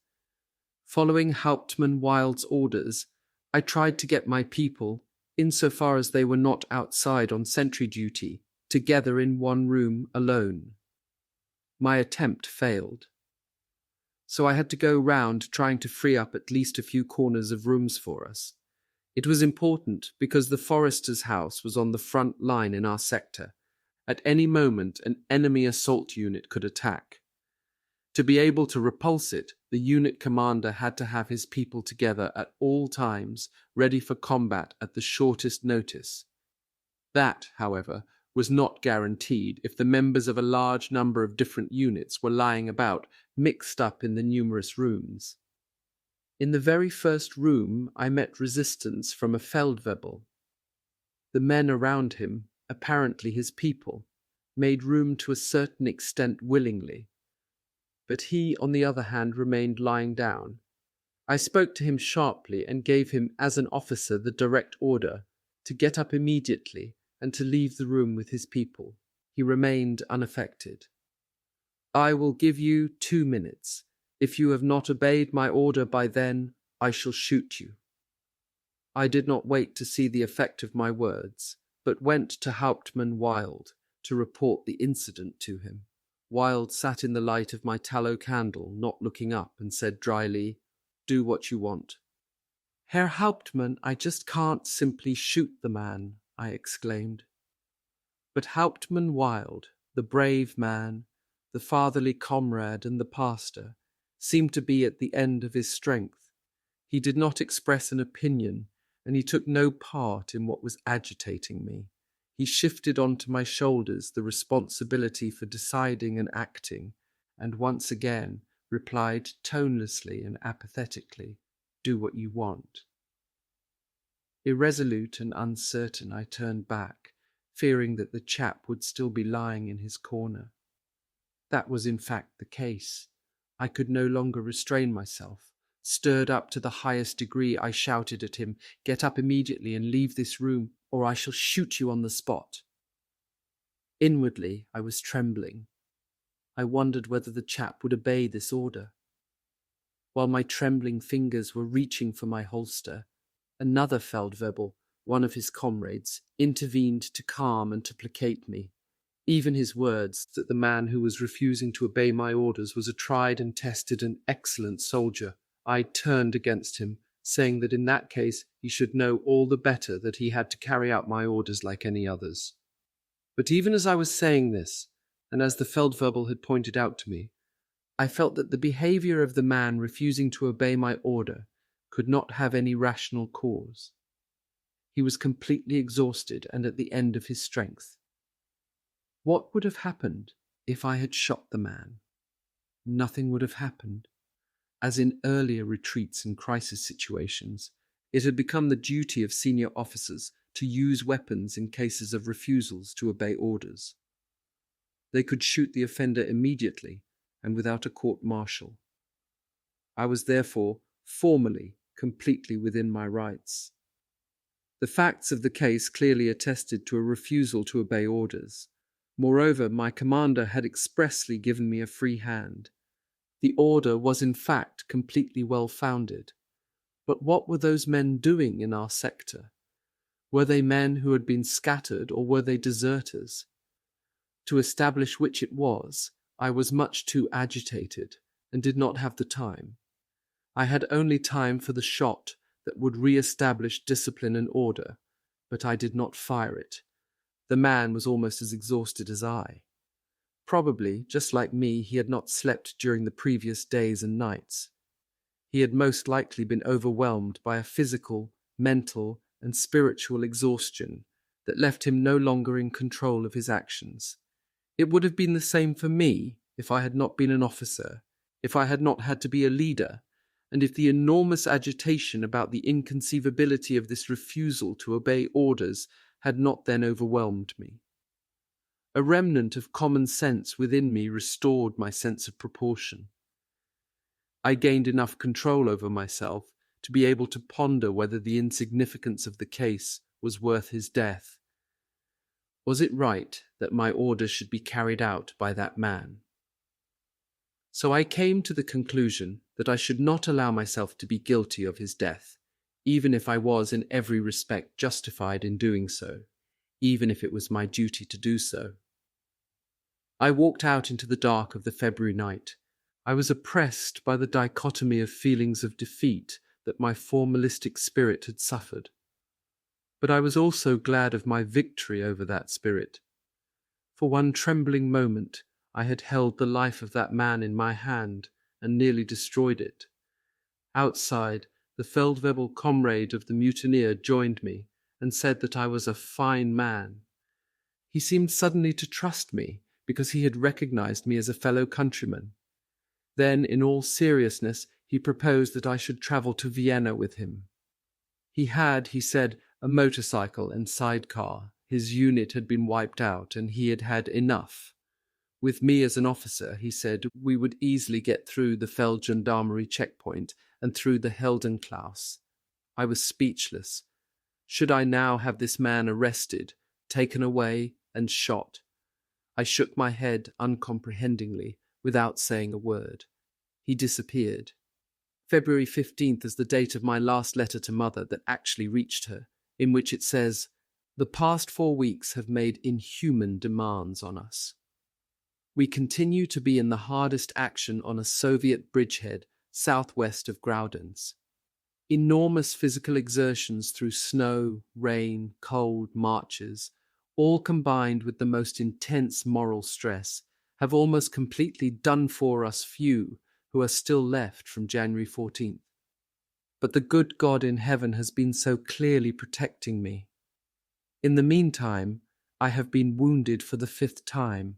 Following Hauptmann Wild's orders, I tried to get my people, insofar as they were not outside on sentry duty, together in one room alone. My attempt failed. So I had to go round trying to free up at least a few corners of rooms for us. It was important because the forester's house was on the front line in our sector. At any moment, an enemy assault unit could attack. To be able to repulse it, the unit commander had to have his people together at all times, ready for combat at the shortest notice. That, however, was not guaranteed if the members of a large number of different units were lying about, mixed up in the numerous rooms. In the very first room, I met resistance from a Feldwebel. The men around him, apparently his people, made room to a certain extent willingly, but he, on the other hand, remained lying down, I spoke to him sharply and gave him, as an officer, the direct order to get up immediately and to leave the room with his people. He remained unaffected. "I will give you 2 minutes. If you have not obeyed my order by then, I shall shoot you." I did not wait to see the effect of my words, but went to Hauptmann Wild to report the incident to him. Wild sat in the light of my tallow candle, not looking up, and said dryly, "Do what you want." "Herr Hauptmann, I just can't simply shoot the man," I exclaimed. But Hauptmann Wild, the brave man, the fatherly comrade and the pastor, seemed to be at the end of his strength. He did not express an opinion, and he took no part in what was agitating me. He shifted onto my shoulders the responsibility for deciding and acting, and once again replied tonelessly and apathetically, "Do what you want." Irresolute and uncertain, I turned back, fearing that the chap would still be lying in his corner. That was in fact the case. I could no longer restrain myself. Stirred up to the highest degree, I shouted at him, "Get up immediately and leave this room, or I shall shoot you on the spot." Inwardly, I was trembling. I wondered whether the chap would obey this order. While my trembling fingers were reaching for my holster, another Feldwebel, one of his comrades, intervened to calm and to placate me. Even his words that the man who was refusing to obey my orders was a tried and tested and excellent soldier, I turned against him, saying that in that case he should know all the better that he had to carry out my orders like any others. But even as I was saying this, and as the Feldwebel had pointed out to me, I felt that the behavior of the man refusing to obey my order could not have any rational cause. He was completely exhausted and at the end of his strength. What would have happened if I had shot the man? Nothing would have happened. As in earlier retreats and crisis situations, it had become the duty of senior officers to use weapons in cases of refusals to obey orders. They could shoot the offender immediately and without a court-martial. I was therefore formally completely within my rights. The facts of the case clearly attested to a refusal to obey orders. Moreover, my commander had expressly given me a free hand. The order was in fact completely well-founded. But what were those men doing in our sector? Were they men who had been scattered, or were they deserters? To establish which it was, I was much too agitated, and did not have the time. I had only time for the shot that would re-establish discipline and order, but I did not fire it. The man was almost as exhausted as I. Probably, just like me, he had not slept during the previous days and nights. He had most likely been overwhelmed by a physical, mental, and spiritual exhaustion that left him no longer in control of his actions. It would have been the same for me if I had not been an officer, if I had not had to be a leader, and if the enormous agitation about the inconceivability of this refusal to obey orders had not then overwhelmed me. A remnant of common sense within me restored my sense of proportion. I gained enough control over myself to be able to ponder whether the insignificance of the case was worth his death. Was it right that my orders should be carried out by that man? So I came to the conclusion that I should not allow myself to be guilty of his death, even if I was in every respect justified in doing so, even if it was my duty to do so. I walked out into the dark of the February night. I was oppressed by the dichotomy of feelings of defeat that my formalistic spirit had suffered. But I was also glad of my victory over that spirit. For one trembling moment, I had held the life of that man in my hand and nearly destroyed it. Outside, the Feldwebel comrade of the mutineer joined me and said that I was a fine man. He seemed suddenly to trust me because he had recognized me as a fellow countryman. Then, in all seriousness, he proposed that I should travel to Vienna with him. He had, he said, a motorcycle and sidecar. His unit had been wiped out, and he had had enough. With me as an officer, he said, we would easily get through the Feld gendarmerie checkpoint and through the Heldenklaus. I was speechless. Should I now have this man arrested, taken away, and shot? I shook my head uncomprehendingly, without saying a word. He disappeared. February 15th is the date of my last letter to Mother that actually reached her, in which it says, "The past 4 weeks have made inhuman demands on us. We continue to be in the hardest action on a Soviet bridgehead southwest of Graudenz. Enormous physical exertions through snow, rain, cold marches, all combined with the most intense moral stress, have almost completely done for us few who are still left from January 14th. But the good God in heaven has been so clearly protecting me. In the meantime, I have been wounded for the 5th time,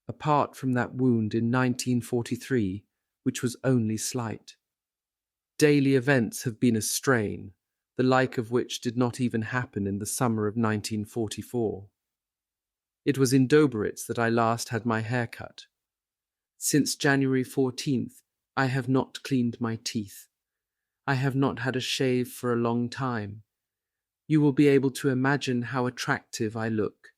apart from that wound in 1943, which was only slight. Daily events have been a strain, the like of which did not even happen in the summer of 1944. It was in Dobritz that I last had my hair cut. Since January 14th, I have not cleaned my teeth. I have not had a shave for a long time. You will be able to imagine how attractive I look.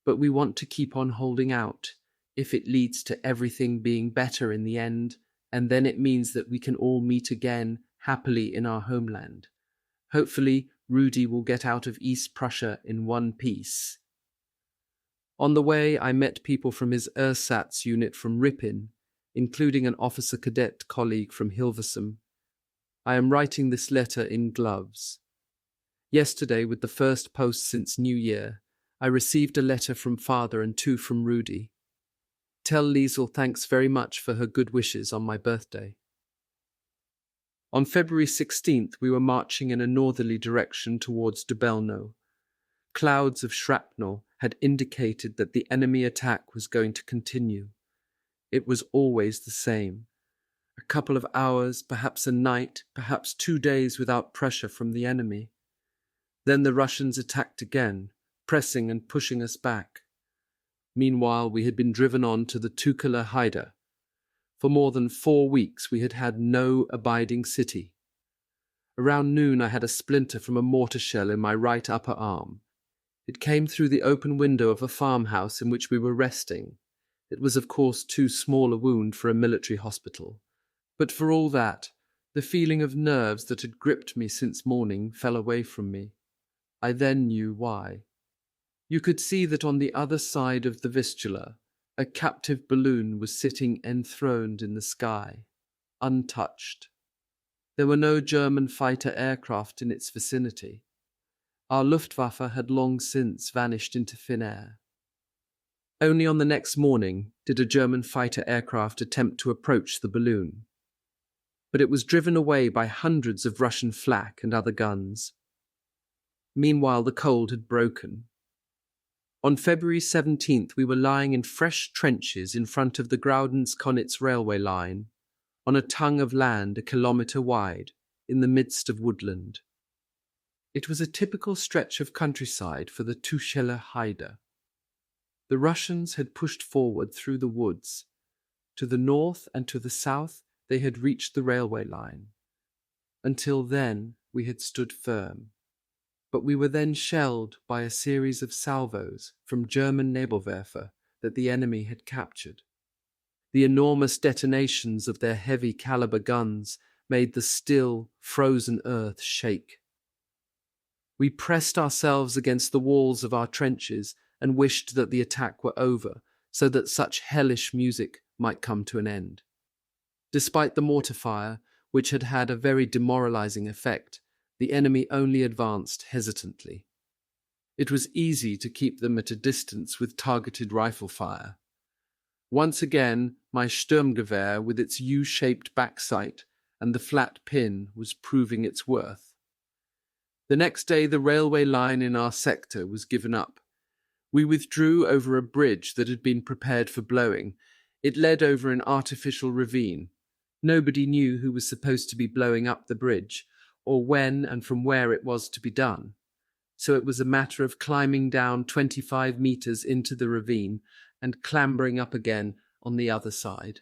But we want to keep on holding out, if it leads to everything being better in the end, and then it means that we can all meet again happily in our homeland. Hopefully, Rudy will get out of East Prussia in one piece." On the way, I met people from his ersatz unit from Ripin, including an officer cadet colleague from Hilversum. I am writing this letter in gloves. Yesterday, with the first post since New Year, I received a letter from Father and 2 from Rudy. Tell Liesel thanks very much for her good wishes on my birthday. On February 16th, we were marching in a northerly direction towards Dubelno. Clouds of shrapnel had indicated that the enemy attack was going to continue. It was always the same. A couple of hours, perhaps a night, perhaps 2 days without pressure from the enemy. Then the Russians attacked again, pressing and pushing us back. Meanwhile, we had been driven on to the Tukela Haida. For more than 4 weeks, we had had no abiding city. Around noon, I had a splinter from a mortar shell in my right upper arm. It came through the open window of a farmhouse in which we were resting. It was, of course, too small a wound for a military hospital. But for all that, the feeling of nerves that had gripped me since morning fell away from me. I then knew why. You could see that on the other side of the Vistula, a captive balloon was sitting enthroned in the sky, untouched. There were no German fighter aircraft in its vicinity. Our Luftwaffe had long since vanished into thin air. Only on the next morning did a German fighter aircraft attempt to approach the balloon. But it was driven away by hundreds of Russian flak and other guns. Meanwhile, the cold had broken. On February 17th, we were lying in fresh trenches in front of the Graudenz-Konitz railway line, on a tongue of land a kilometre wide, in the midst of woodland. It was a typical stretch of countryside for the Tucheler Haida. The Russians had pushed forward through the woods. To the north and to the south, they had reached the railway line. Until then, we had stood firm. But we were then shelled by a series of salvos from German Nebelwerfer that the enemy had captured. The enormous detonations of their heavy caliber guns made the still, frozen earth shake. We pressed ourselves against the walls of our trenches and wished that the attack were over, so that such hellish music might come to an end. Despite the mortar fire, which had had a very demoralizing effect, the enemy only advanced hesitantly. It was easy to keep them at a distance with targeted rifle fire. Once again, my Sturmgewehr, with its U-shaped backsight and the flat pin, was proving its worth. The next day, the railway line in our sector was given up. We withdrew over a bridge that had been prepared for blowing. It led over an artificial ravine. Nobody knew who was supposed to be blowing up the bridge, or when and from where it was to be done. So it was a matter of climbing down 25 meters into the ravine and clambering up again on the other side.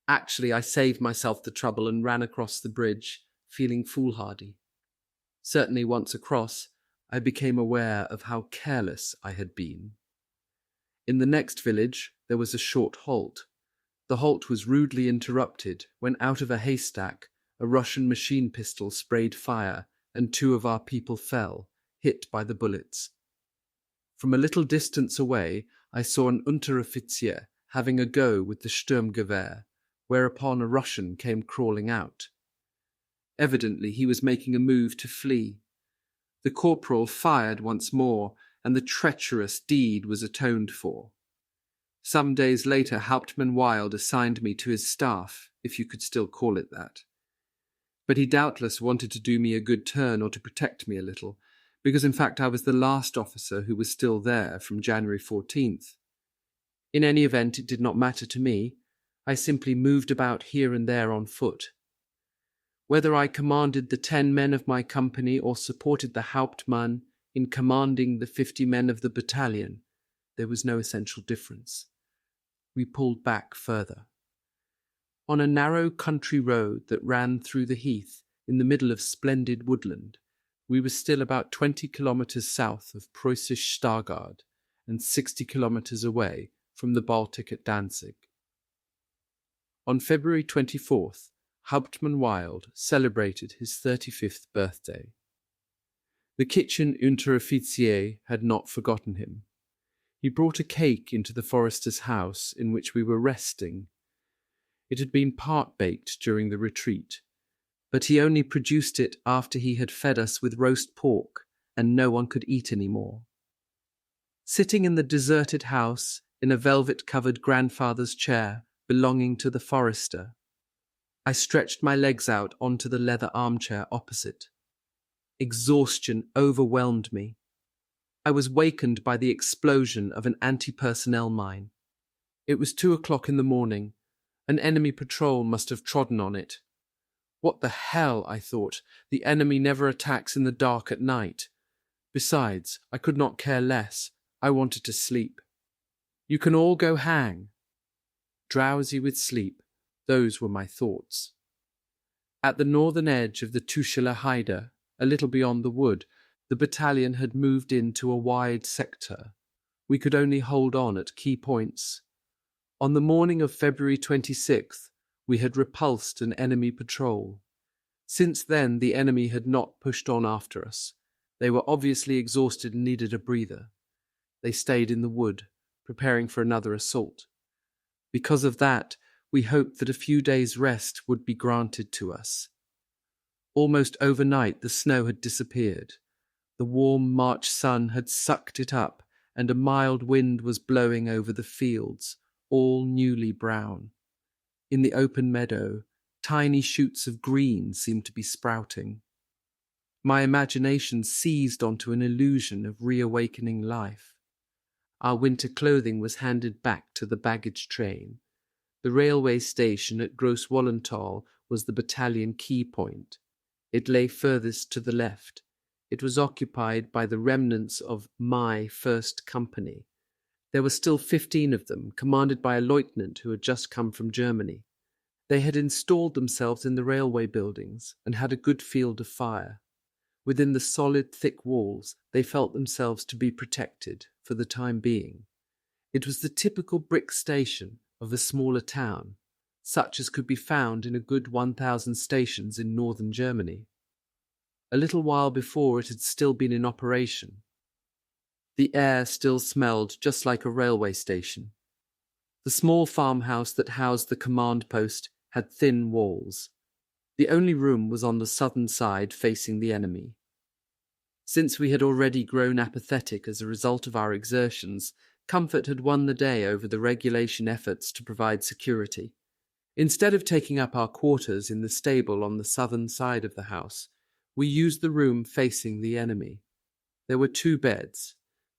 Actually, I saved myself the trouble and ran across the bridge, feeling foolhardy. Certainly once across, I became aware of how careless I had been. In the next village, there was a short halt. The halt was rudely interrupted when out of a haystack a Russian machine pistol sprayed fire and 2 of our people fell, hit by the bullets. From a little distance away, I saw an Unteroffizier having a go with the Sturmgewehr, whereupon a Russian came crawling out. Evidently he was making a move to flee. The corporal fired once more, and the treacherous deed was atoned for. Some days later, Hauptmann Wild assigned me to his staff, if you could still call it that. But he doubtless wanted to do me a good turn or to protect me a little, because in fact I was the last officer who was still there from January 14th. In any event, it did not matter to me. I simply moved about here and there on foot. Whether I commanded the 10 men of my company or supported the Hauptmann in commanding the 50 men of the battalion, there was no essential difference. We pulled back further. On a narrow country road that ran through the heath in the middle of splendid woodland, we were still about 20 kilometers south of Preussisch Stargard and 60 kilometers away from the Baltic at Danzig. On February 24th, Hauptmann Wild celebrated his 35th birthday. The kitchen Unteroffizier had not forgotten him. He brought a cake into the forester's house in which we were resting. It had been part-baked during the retreat, but he only produced it after he had fed us with roast pork, and no one could eat any more. Sitting in the deserted house, in a velvet-covered grandfather's chair belonging to the forester, I stretched my legs out onto the leather armchair opposite. Exhaustion overwhelmed me. I was wakened by the explosion of an anti-personnel mine. It was 2 o'clock in the morning. An enemy patrol must have trodden on it. What the hell, I thought. The enemy never attacks in the dark at night. Besides, I could not care less. I wanted to sleep. You can all go hang. Drowsy with sleep, those were my thoughts. At the northern edge of the Tuscheler Heide, a little beyond the wood, the battalion had moved into a wide sector. We could only hold on at key points. On the morning of February 26th, we had repulsed an enemy patrol. Since then, the enemy had not pushed on after us. They were obviously exhausted and needed a breather. They stayed in the wood, preparing for another assault. Because of that, we hoped that a few days' rest would be granted to us. Almost overnight, the snow had disappeared. The warm March sun had sucked it up, and a mild wind was blowing over the fields, all newly brown. In the open meadow, tiny shoots of green seemed to be sprouting. My imagination seized onto an illusion of reawakening life. Our winter clothing was handed back to the baggage train. The railway station at Gross Wallenthal was the battalion key point. It lay furthest to the left. It was occupied by the remnants of my first company. There were still 15 of them, commanded by a lieutenant who had just come from Germany. They had installed themselves in the railway buildings and had a good field of fire. Within the solid, thick walls, they felt themselves to be protected for the time being. It was the typical brick station of a smaller town, such as could be found in a good 1,000 stations in northern Germany. A little while before it had still been in operation. The air still smelled just like a railway station. The small farmhouse that housed the command post had thin walls. The only room was on the southern side facing the enemy. Since we had already grown apathetic as a result of our exertions, comfort had won the day over the regulation efforts to provide security. Instead of taking up our quarters in the stable on the southern side of the house, we used the room facing the enemy. There were 2 beds.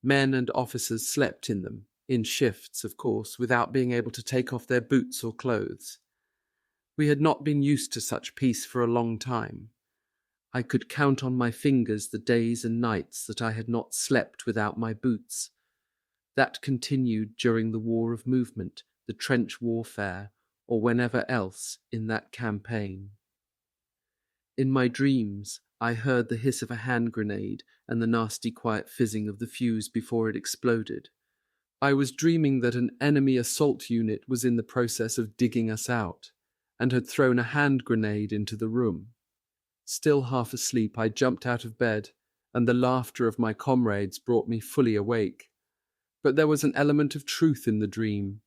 Men and officers slept in them, in shifts, of course, without being able to take off their boots or clothes. We had not been used to such peace for a long time. I could count on my fingers the days and nights that I had not slept without my boots. That continued during the war of movement, the trench warfare, or whenever else in that campaign. In my dreams, I heard the hiss of a hand grenade and the nasty quiet fizzing of the fuse before it exploded. I was dreaming that an enemy assault unit was in the process of digging us out and had thrown a hand grenade into the room. Still half asleep, I jumped out of bed, and the laughter of my comrades brought me fully awake. But there was an element of truth in the dream.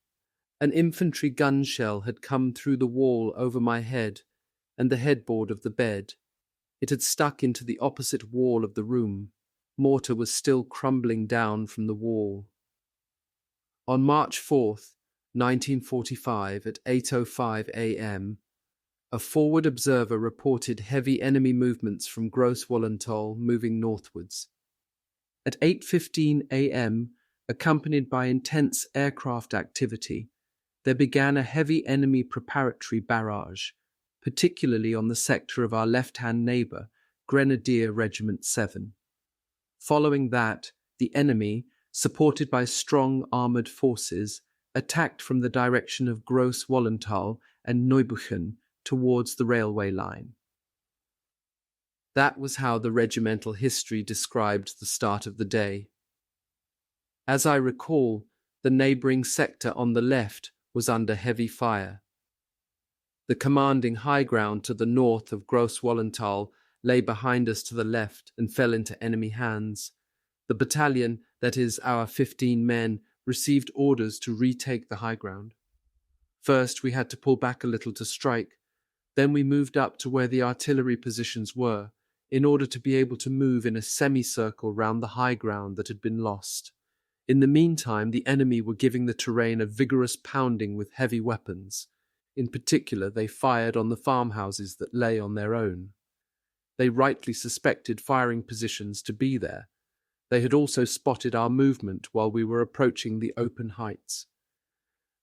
An infantry gun shell had come through the wall over my head and the headboard of the bed. It had stuck into the opposite wall of the room. Mortar was still crumbling down from the wall. On March 4th, 1945, at 8:05 a.m., a forward observer reported heavy enemy movements from Gross-Wallenthal moving northwards. At 8:15 a.m., accompanied by intense aircraft activity, there began a heavy enemy preparatory barrage, particularly on the sector of our left-hand neighbour, Grenadier Regiment 7. Following that, the enemy, supported by strong armoured forces, attacked from the direction of Gross-Wallenthal and Neubuchen towards the railway line. That was how the regimental history described the start of the day. As I recall, the neighbouring sector on the left was under heavy fire. The commanding high ground to the north of Gross-Wallenthal lay behind us to the left and fell into enemy hands. The battalion, that is, our 15 men, received orders to retake the high ground. First, we had to pull back a little to strike. Then we moved up to where the artillery positions were, in order to be able to move in a semicircle round the high ground that had been lost. In the meantime, the enemy were giving the terrain a vigorous pounding with heavy weapons. In particular, they fired on the farmhouses that lay on their own. They rightly suspected firing positions to be there. They had also spotted our movement while we were approaching the open heights.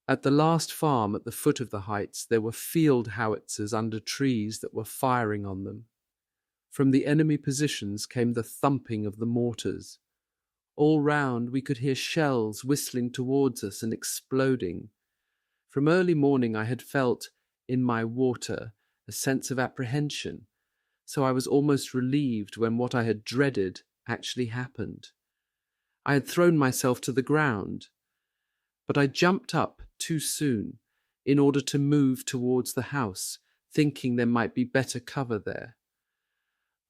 At the last farm at the foot of the heights, there were field howitzers under trees that were firing on them. From the enemy positions came the thumping of the mortars. All round we could hear shells whistling towards us and exploding. From early morning I had felt, in my water, a sense of apprehension, so I was almost relieved when what I had dreaded actually happened. I had thrown myself to the ground, but I jumped up too soon in order to move towards the house, thinking there might be better cover there.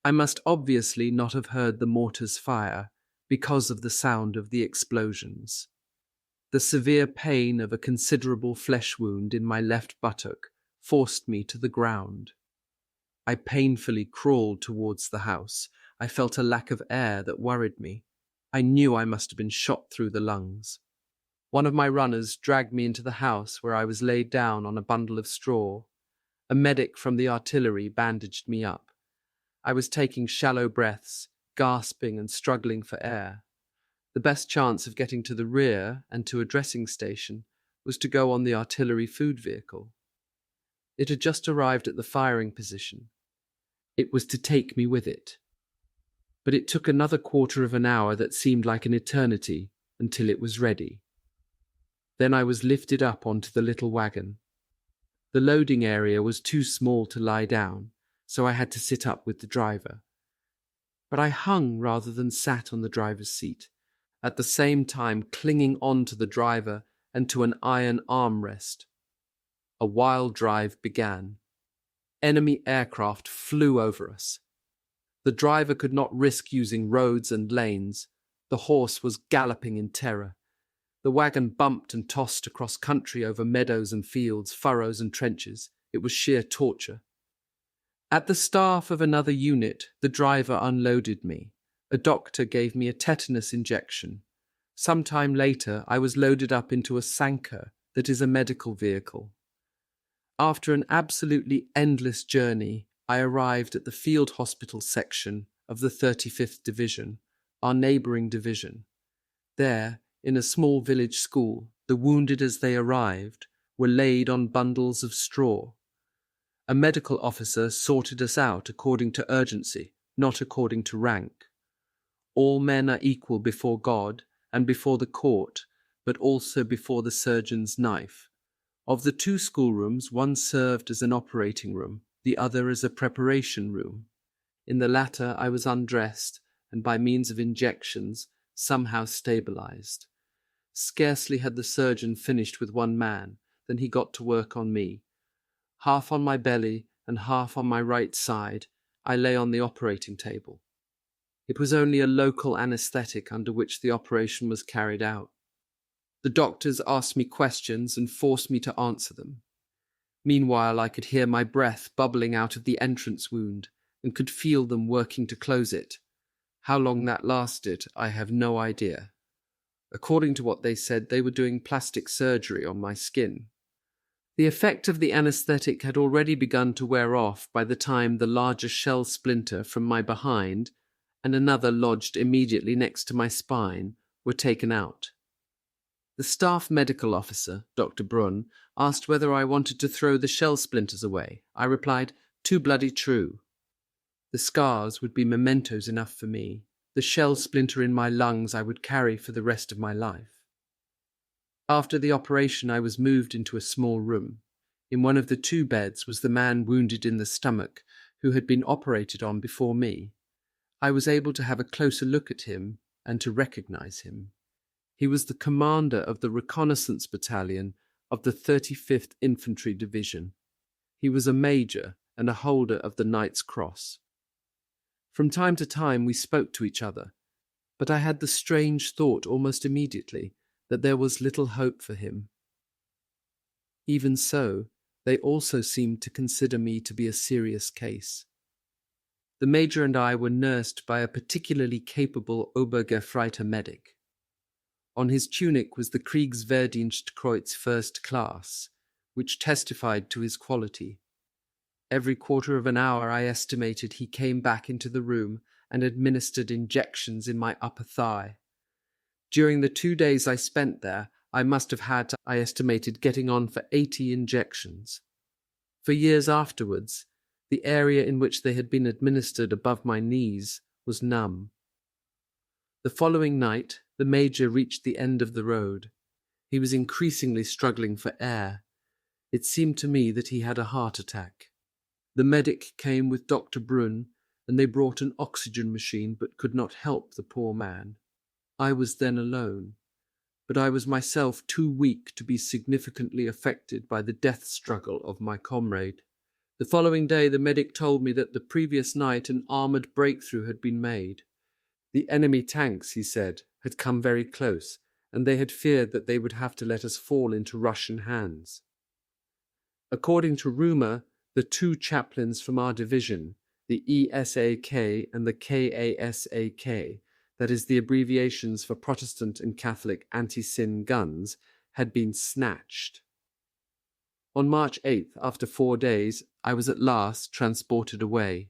I must obviously not have heard the mortars fire because of the sound of the explosions. The severe pain of a considerable flesh wound in my left buttock forced me to the ground. I painfully crawled towards the house. I felt a lack of air that worried me. I knew I must have been shot through the lungs. One of my runners dragged me into the house where I was laid down on a bundle of straw. A medic from the artillery bandaged me up. I was taking shallow breaths, gasping and struggling for air. The best chance of getting to the rear and to a dressing station was to go on the artillery food vehicle. It had just arrived at the firing position. It was to take me with it. But it took another quarter of an hour that seemed like an eternity until it was ready. Then I was lifted up onto the little wagon. The loading area was too small to lie down, so I had to sit up with the driver. But I hung rather than sat on the driver's seat, at the same time clinging on to the driver and to an iron armrest. A wild drive began. Enemy aircraft flew over us. The driver could not risk using roads and lanes. The horse was galloping in terror. The wagon bumped and tossed across country over meadows and fields, furrows and trenches. It was sheer torture. At the staff of another unit, the driver unloaded me. A doctor gave me a tetanus injection. Some time later, I was loaded up into a Sanker, that is a medical vehicle. After an absolutely endless journey, I arrived at the field hospital section of the 35th Division, our neighbouring division. There, in a small village school, the wounded as they arrived were laid on bundles of straw. A medical officer sorted us out according to urgency, not according to rank. All men are equal before God, and before the court, but also before the surgeon's knife. Of the two schoolrooms, one served as an operating room, the other as a preparation room. In the latter, I was undressed and by means of injections somehow stabilized. Scarcely had the surgeon finished with one man than he got to work on me. Half on my belly and half on my right side, I lay on the operating table. It was only a local anesthetic under which the operation was carried out. The doctors asked me questions and forced me to answer them. Meanwhile, I could hear my breath bubbling out of the entrance wound and could feel them working to close it. How long that lasted, I have no idea. According to what they said, they were doing plastic surgery on my skin. The effect of the anesthetic had already begun to wear off by the time the larger shell splinter from my behind and another lodged immediately next to my spine were taken out. The staff medical officer, Dr. Brunn, asked whether I wanted to throw the shell splinters away. I replied, "Too bloody true." The scars would be mementos enough for me. The shell splinter in my lungs I would carry for the rest of my life. After the operation, I was moved into a small room. In one of the two beds was the man wounded in the stomach, who had been operated on before me. I was able to have a closer look at him and to recognize him. He was the commander of the reconnaissance battalion of the 35th Infantry Division. He was a major and a holder of the Knight's Cross. From time to time we spoke to each other, but I had the strange thought almost immediately that there was little hope for him. Even so, they also seemed to consider me to be a serious case. The Major and I were nursed by a particularly capable Obergefreiter medic. On his tunic was the Kriegswehrdienstkreuz First Class, which testified to his quality. Every quarter of an hour, I estimated, he came back into the room and administered injections in my upper thigh. During the 2 days I spent there, I must have had, I estimated, getting on for 80 injections. For years afterwards, the area in which they had been administered above my knees was numb. The following night, the Major reached the end of the road. He was increasingly struggling for air. It seemed to me that he had a heart attack. The medic came with Dr. Brunn, and they brought an oxygen machine but could not help the poor man. I was then alone, but I was myself too weak to be significantly affected by the death struggle of my comrade. The following day, the medic told me that the previous night an armoured breakthrough had been made. The enemy tanks, he said, had come very close, and they had feared that they would have to let us fall into Russian hands. According to rumour, the two chaplains from our division, the ESAK and the KASAK, that is the abbreviations for Protestant and Catholic anti-sin guns, had been snatched. On March 8th, after 4 days, I was at last transported away.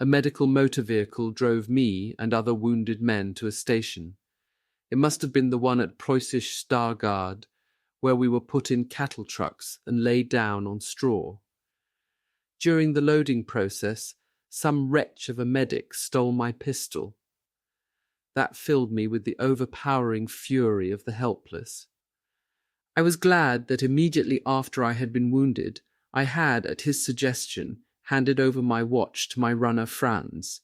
A medical motor vehicle drove me and other wounded men to a station. It must have been the one at Preußisch Stargard, where we were put in cattle trucks and laid down on straw. During the loading process, some wretch of a medic stole my pistol. That filled me with the overpowering fury of the helpless. I was glad that immediately after I had been wounded, I had, at his suggestion, handed over my watch to my runner Franz.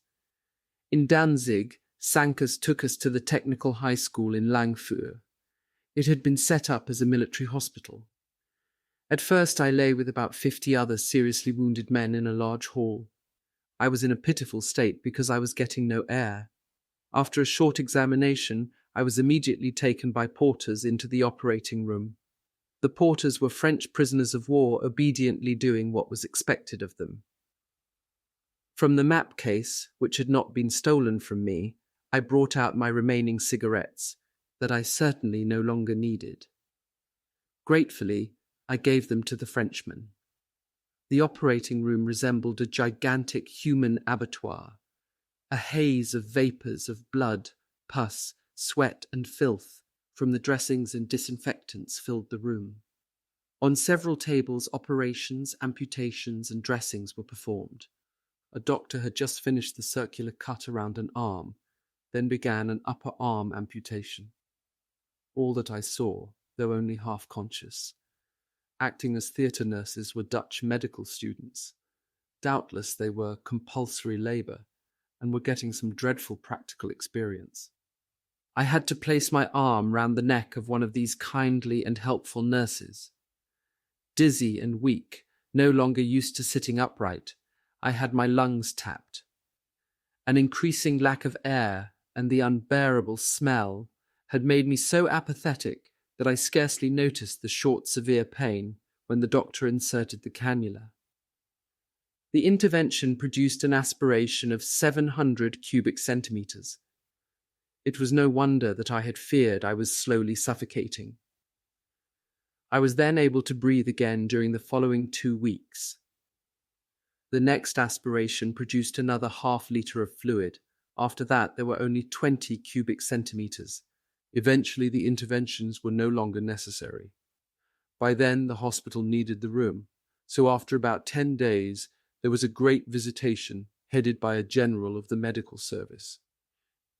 In Danzig, Sankers took us to the technical high school in Langführ. It had been set up as a military hospital. At first I lay with about 50 other seriously wounded men in a large hall. I was in a pitiful state because I was getting no air. After a short examination, I was immediately taken by porters into the operating room. The porters were French prisoners of war obediently doing what was expected of them. From the map case, which had not been stolen from me, I brought out my remaining cigarettes, that I certainly no longer needed. Gratefully, I gave them to the Frenchman. The operating room resembled a gigantic human abattoir. A haze of vapours of blood, pus, sweat and filth from the dressings and disinfectants filled the room. On several tables, operations, amputations and dressings were performed. A doctor had just finished the circular cut around an arm, then began an upper arm amputation. all that I saw, though only half conscious. Acting as theatre nurses were Dutch medical students. Doubtless they were compulsory labour, and were getting some dreadful practical experience. I had to place my arm round the neck of one of these kindly and helpful nurses. Dizzy and weak, no longer used to sitting upright, I had my lungs tapped. An increasing lack of air and the unbearable smell had made me so apathetic that I scarcely noticed the short, severe pain when the doctor inserted the cannula. The intervention produced an aspiration of 700 cubic centimetres. It was no wonder that I had feared I was slowly suffocating. I was then able to breathe again during the following 2 weeks. The next aspiration produced another half-litre of fluid. After that, there were only 20 cubic centimetres. Eventually, the interventions were no longer necessary. By then, the hospital needed the room, so after about 10 days, there was a great visitation headed by a general of the medical service.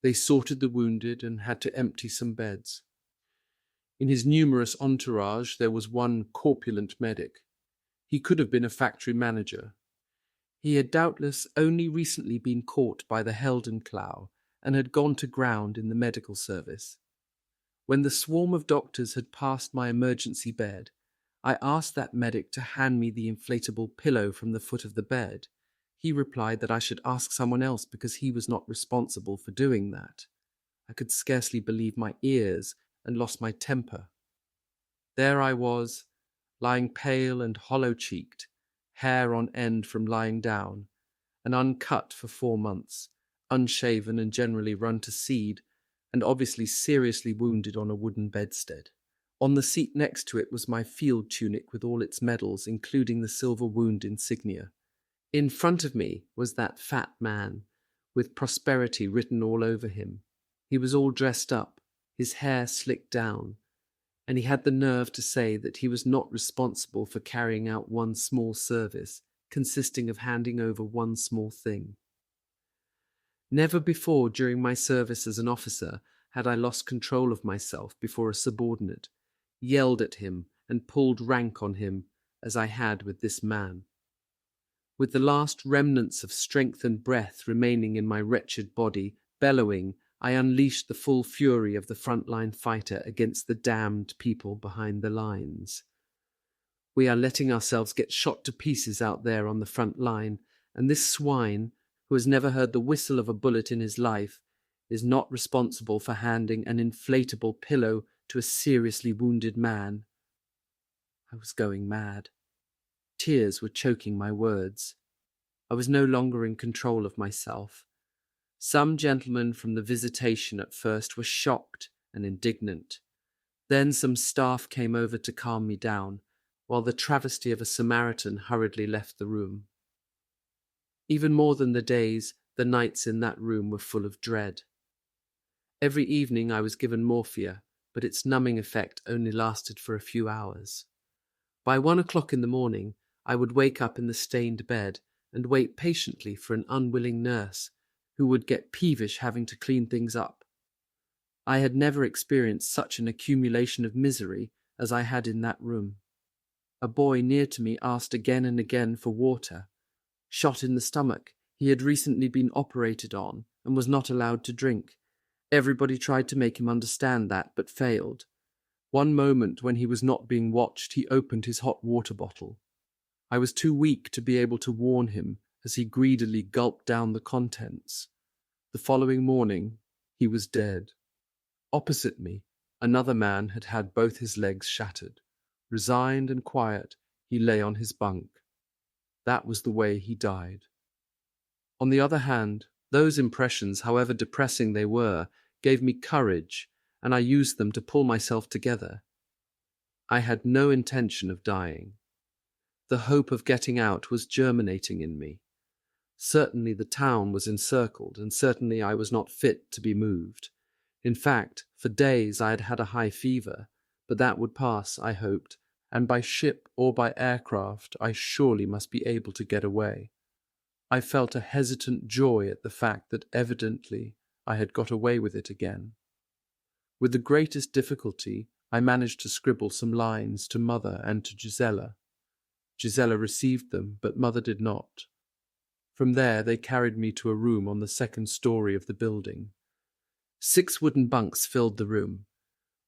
They sorted the wounded and had to empty some beds. In his numerous entourage, there was one corpulent medic. He could have been a factory manager. He had doubtless only recently been caught by the Heldenklau and had gone to ground in the medical service. When the swarm of doctors had passed my emergency bed, I asked that medic to hand me the inflatable pillow from the foot of the bed. He replied that I should ask someone else because he was not responsible for doing that. I could scarcely believe my ears and lost my temper. There I was, lying pale and hollow-cheeked, hair on end from lying down, and uncut for 4 months, unshaven and generally run to seed, and obviously seriously wounded on a wooden bedstead. On the seat next to it was my field tunic with all its medals, including the silver wound insignia. In front of me was that fat man, with prosperity written all over him. He was all dressed up, his hair slicked down, and he had the nerve to say that he was not responsible for carrying out one small service, consisting of handing over one small thing. Never before during my service as an officer had I lost control of myself before a subordinate, yelled at him and pulled rank on him as I had with this man. With the last remnants of strength and breath remaining in my wretched body, bellowing, I unleashed the full fury of the front-line fighter against the damned people behind the lines. We are letting ourselves get shot to pieces out there on the front line, and this swine, who has never heard the whistle of a bullet in his life, is not responsible for handing an inflatable pillow to a seriously wounded man. I was going mad. Tears were choking my words. I was no longer in control of myself. Some gentlemen from the visitation at first were shocked and indignant. Then some staff came over to calm me down, while the travesty of a Samaritan hurriedly left the room. Even more than the days, the nights in that room were full of dread. Every evening I was given morphia, but its numbing effect only lasted for a few hours. By 1 o'clock in the morning, I would wake up in the stained bed and wait patiently for an unwilling nurse, who would get peevish having to clean things up. I had never experienced such an accumulation of misery as I had in that room. A boy near to me asked again and again for water. Shot in the stomach, he had recently been operated on and was not allowed to drink. Everybody tried to make him understand that, but failed. One moment when he was not being watched, he opened his hot water bottle. I was too weak to be able to warn him as he greedily gulped down the contents. The following morning, he was dead. Opposite me, another man had had both his legs shattered. Resigned and quiet, he lay on his bunk. That was the way he died. On the other hand, those impressions, however depressing they were, gave me courage, and I used them to pull myself together. I had no intention of dying. The hope of getting out was germinating in me. Certainly the town was encircled, and certainly I was not fit to be moved. In fact, for days I had had a high fever, but that would pass, I hoped, and by ship or by aircraft I surely must be able to get away. I felt a hesitant joy at the fact that evidently I had got away with it again. With the greatest difficulty, I managed to scribble some lines to Mother and to Gisela. Gisela received them, but Mother did not. From there, they carried me to a room on the second story of the building. 6 wooden bunks filled the room.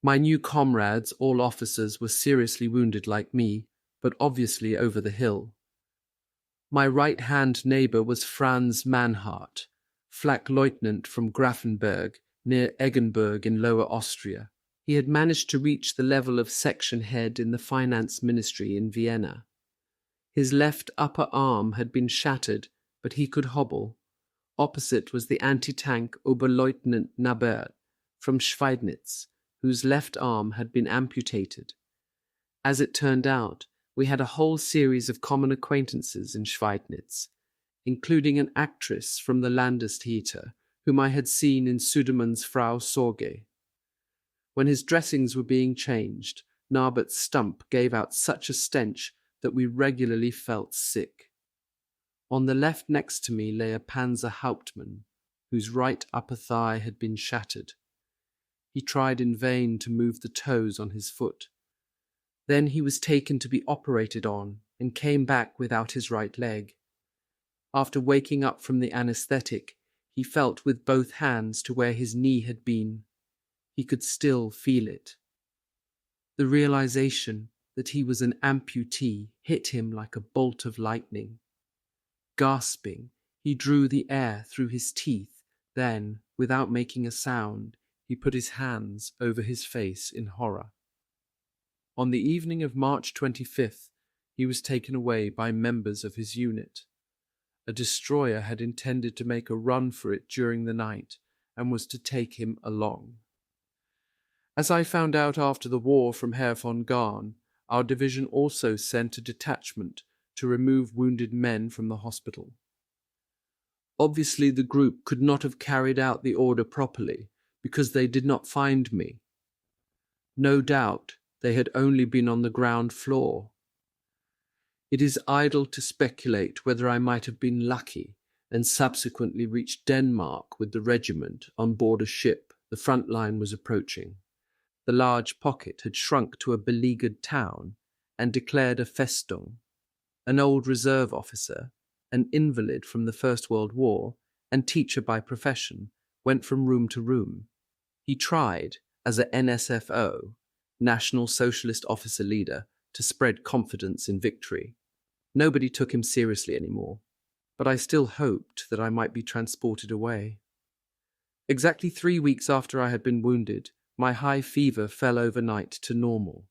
My new comrades, all officers, were seriously wounded like me, but obviously over the hill. My right-hand neighbour was Franz Manhart, Flak Lieutenant from Grafenberg, near Eggenburg in Lower Austria. He had managed to reach the level of section head in the finance ministry in Vienna. His left upper arm had been shattered, but he could hobble. Opposite was the anti-tank Oberleutnant Nabert from Schweidnitz, whose left arm had been amputated. As it turned out, we had a whole series of common acquaintances in Schweidnitz, including an actress from the Landestheater, whom I had seen in Sudermann's Frau Sorge. When his dressings were being changed, Narbert's stump gave out such a stench that we regularly felt sick. On the left next to me lay a Panzer Hauptmann, whose right upper thigh had been shattered. He tried in vain to move the toes on his foot. Then he was taken to be operated on and came back without his right leg. After waking up from the anesthetic, he felt with both hands to where his knee had been. He could still feel it. The realization that he was an amputee hit him like a bolt of lightning. Gasping, he drew the air through his teeth. Then, without making a sound, he put his hands over his face in horror. On the evening of March 25th, he was taken away by members of his unit. A destroyer had intended to make a run for it during the night and was to take him along. As I found out after the war from Herr von Garn, our division also sent a detachment to remove wounded men from the hospital. Obviously, the group could not have carried out the order properly because they did not find me. No doubt they had only been on the ground floor. It is idle to speculate whether I might have been lucky and subsequently reached Denmark with the regiment on board a ship the front line was approaching. The large pocket had shrunk to a beleaguered town and declared a Festung. An old reserve officer, an invalid from the First World War, and teacher by profession, went from room to room. He tried, as a NSFO, National Socialist Officer Leader, to spread confidence in victory. Nobody took him seriously anymore, but I still hoped that I might be transported away. Exactly 3 weeks after I had been wounded, my high fever fell overnight to normal.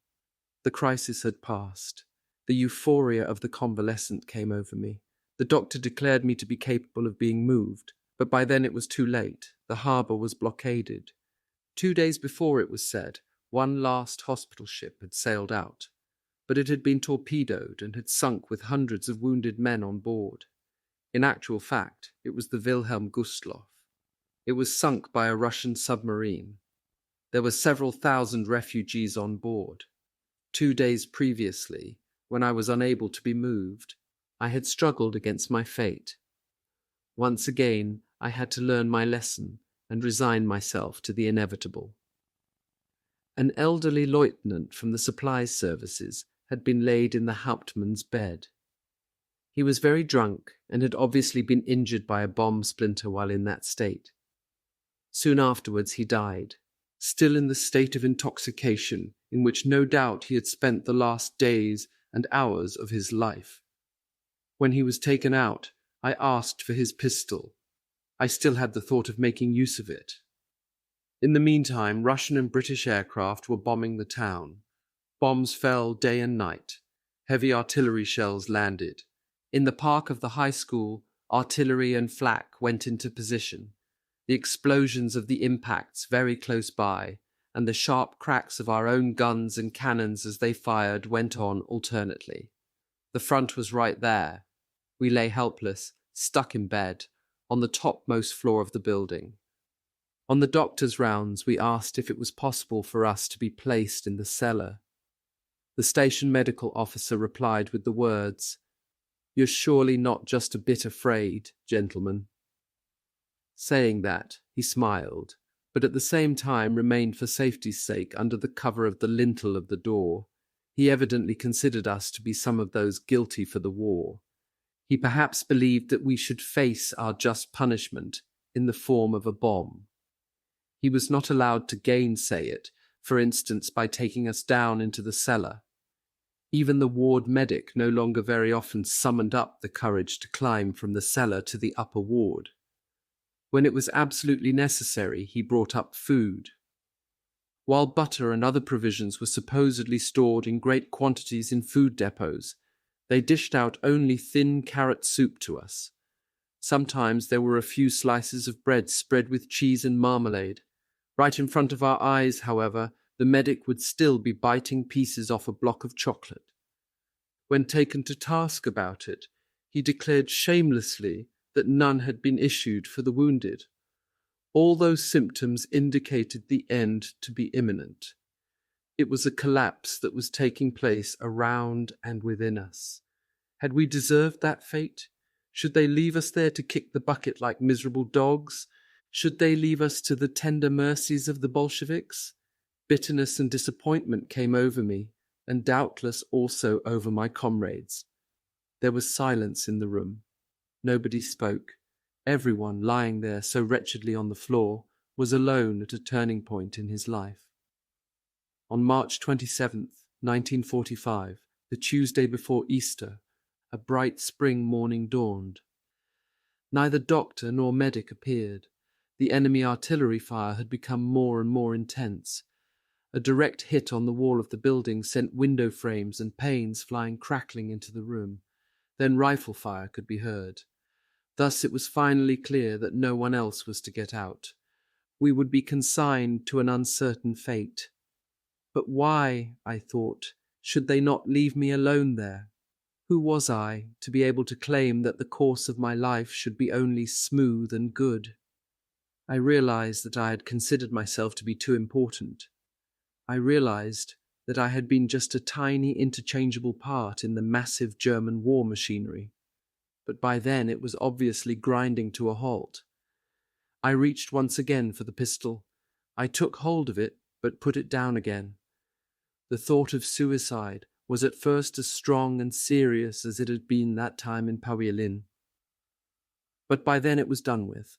The crisis had passed. The euphoria of the convalescent came over me. The doctor declared me to be capable of being moved, but by then it was too late. The harbour was blockaded. 2 days before, it was said, one last hospital ship had sailed out, but it had been torpedoed and had sunk with hundreds of wounded men on board. In actual fact, it was the Wilhelm Gustloff. It was sunk by a Russian submarine. There were several thousand refugees on board. 2 days previously, when I was unable to be moved, I had struggled against my fate. Once again, I had to learn my lesson and resign myself to the inevitable. An elderly lieutenant from the supplies services had been laid in the Hauptmann's bed. He was very drunk and had obviously been injured by a bomb splinter while in that state. Soon afterwards he died, still in the state of intoxication in which no doubt he had spent the last days and hours of his life. When he was taken out, I asked for his pistol. I still had the thought of making use of it. In the meantime, Russian and British aircraft were bombing the town. Bombs fell day and night. Heavy artillery shells landed. In the park of the high school, artillery and flak went into position. The explosions of the impacts very close by, and the sharp cracks of our own guns and cannons as they fired went on alternately. The front was right there. We lay helpless, stuck in bed, on the topmost floor of the building. On the doctor's rounds, we asked if it was possible for us to be placed in the cellar. The station medical officer replied with the words, "You're surely not just a bit afraid, gentlemen." Saying that, he smiled, but at the same time remained for safety's sake under the cover of the lintel of the door. He evidently considered us to be some of those guilty for the war. He perhaps believed that we should face our just punishment in the form of a bomb. He was not allowed to gainsay it, for instance, by taking us down into the cellar. Even the ward medic no longer very often summoned up the courage to climb from the cellar to the upper ward. When it was absolutely necessary, he brought up food. While butter and other provisions were supposedly stored in great quantities in food depots, they dished out only thin carrot soup to us. Sometimes there were a few slices of bread spread with cheese and marmalade. Right in front of our eyes, however, the medic would still be biting pieces off a block of chocolate. When taken to task about it, he declared shamelessly that none had been issued for the wounded. All those symptoms indicated the end to be imminent. It was a collapse that was taking place around and within us. Had we deserved that fate? Should they leave us there to kick the bucket like miserable dogs? Should they leave us to the tender mercies of the Bolsheviks? Bitterness and disappointment came over me, and doubtless also over my comrades. There was silence in the room. Nobody spoke. Everyone, lying there so wretchedly on the floor, was alone at a turning point in his life. On March 27th, 1945, the Tuesday before Easter, a bright spring morning dawned. Neither doctor nor medic appeared. The enemy artillery fire had become more and more intense. A direct hit on the wall of the building sent window frames and panes flying crackling into the room. Then rifle fire could be heard. Thus it was finally clear that no one else was to get out. We would be consigned to an uncertain fate. But why, I thought, should they not leave me alone there? Who was I to be able to claim that the course of my life should be only smooth and good? I realized that I had considered myself to be too important. I realized that I had been just a tiny interchangeable part in the massive German war machinery. But by then it was obviously grinding to a halt. I reached once again for the pistol. I took hold of it, but put it down again. The thought of suicide was at first as strong and serious as it had been that time in Pawielin. But by then it was done with.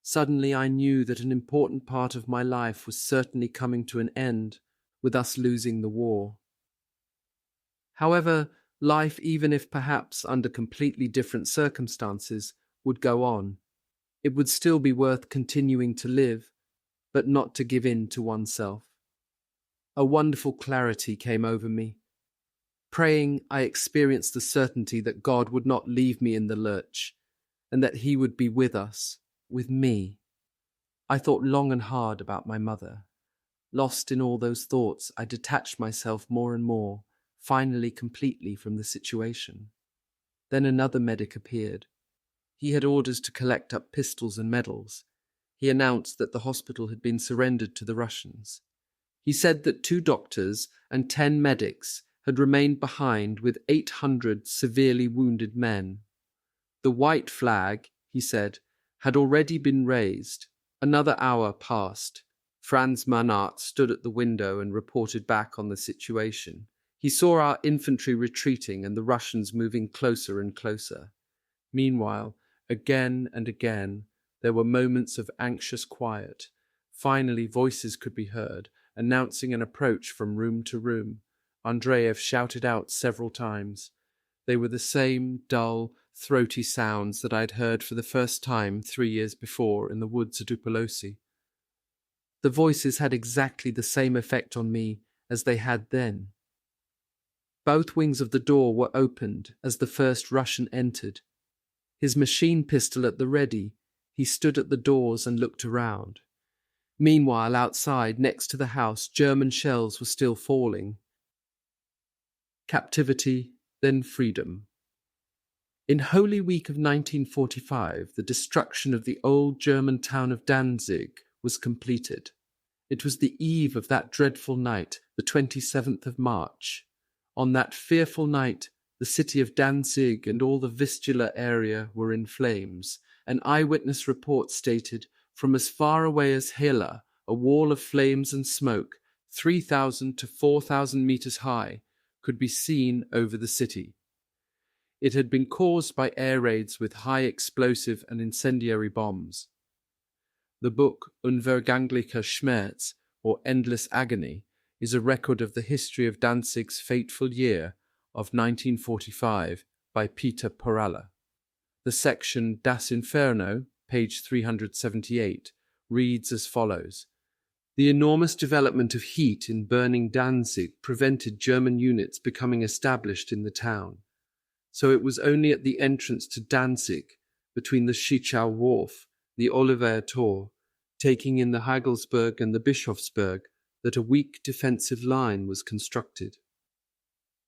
Suddenly I knew that an important part of my life was certainly coming to an end with us losing the war. However, life, even if perhaps under completely different circumstances, would go on. It would still be worth continuing to live, but not to give in to oneself. A wonderful clarity came over me. Praying, I experienced the certainty that God would not leave me in the lurch, and that He would be with us, with me. I thought long and hard about my mother. Lost in all those thoughts, I detached myself more and more, finally completely from the situation. Then another medic appeared. He had orders to collect up pistols and medals. He announced that the hospital had been surrendered to the Russians. He said that 2 doctors and 10 medics had remained behind with 800 severely wounded men. The white flag, he said, had already been raised. Another hour passed. Franz Mannart stood at the window and reported back on the situation. He saw our infantry retreating and the Russians moving closer and closer. Meanwhile, again and again, there were moments of anxious quiet. Finally, voices could be heard, announcing an approach from room to room. Andreev shouted out several times. They were the same dull, throaty sounds that I had heard for the first time 3 years before in the woods at Upolosi. The voices had exactly the same effect on me as they had then. Both wings of the door were opened as the first Russian entered. His machine pistol at the ready, he stood at the doors and looked around. Meanwhile, outside, next to the house, German shells were still falling. Captivity, then freedom. In Holy Week of 1945, the destruction of the old German town of Danzig was completed. It was the eve of that dreadful night, the 27th of March. On that fearful night, the city of Danzig and all the Vistula area were in flames. An eyewitness report stated From as far away as Hela, a wall of flames and smoke, 3,000 to 4,000 meters high, could be seen over the city. It had been caused by air raids with high explosive and incendiary bombs. The book Unvergänglicher Schmerz, or Endless Agony, is a record of the history of Danzig's fateful year of 1945 by Peter Porala. The section Das Inferno, page 378, reads as follows. The enormous development of heat in burning Danzig prevented German units becoming established in the town. So it was only at the entrance to Danzig, between the Schichau Wharf, the Oliver Tor, taking in the Hagelsberg and the Bischofsberg, that a weak defensive line was constructed.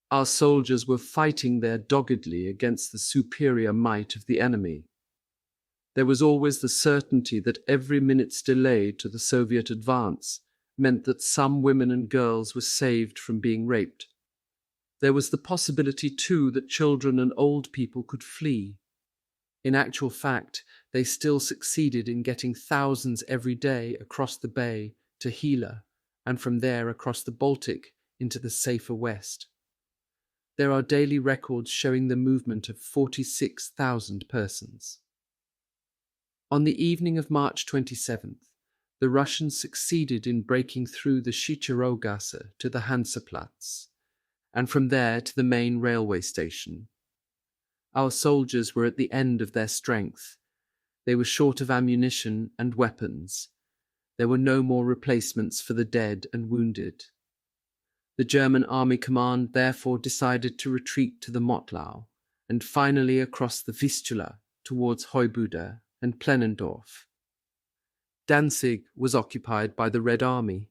Our soldiers were fighting there doggedly against the superior might of the enemy. There was always the certainty that every minute's delay to the Soviet advance meant that some women and girls were saved from being raped. There was the possibility, too, that children and old people could flee. In actual fact, they still succeeded in getting thousands every day across the bay to Hela, and from there across the Baltic into the safer West. There are daily records showing the movement of 46,000 persons. On the evening of March 27th, the Russians succeeded in breaking through the Schicherogasse to the Hansaplatz, and from there to the main railway station. Our soldiers were at the end of their strength. They were short of ammunition and weapons. There were no more replacements for the dead and wounded. The German Army Command therefore decided to retreat to the Motlau, and finally across the Vistula towards Heubuda and Plenendorf. Danzig was occupied by the Red Army.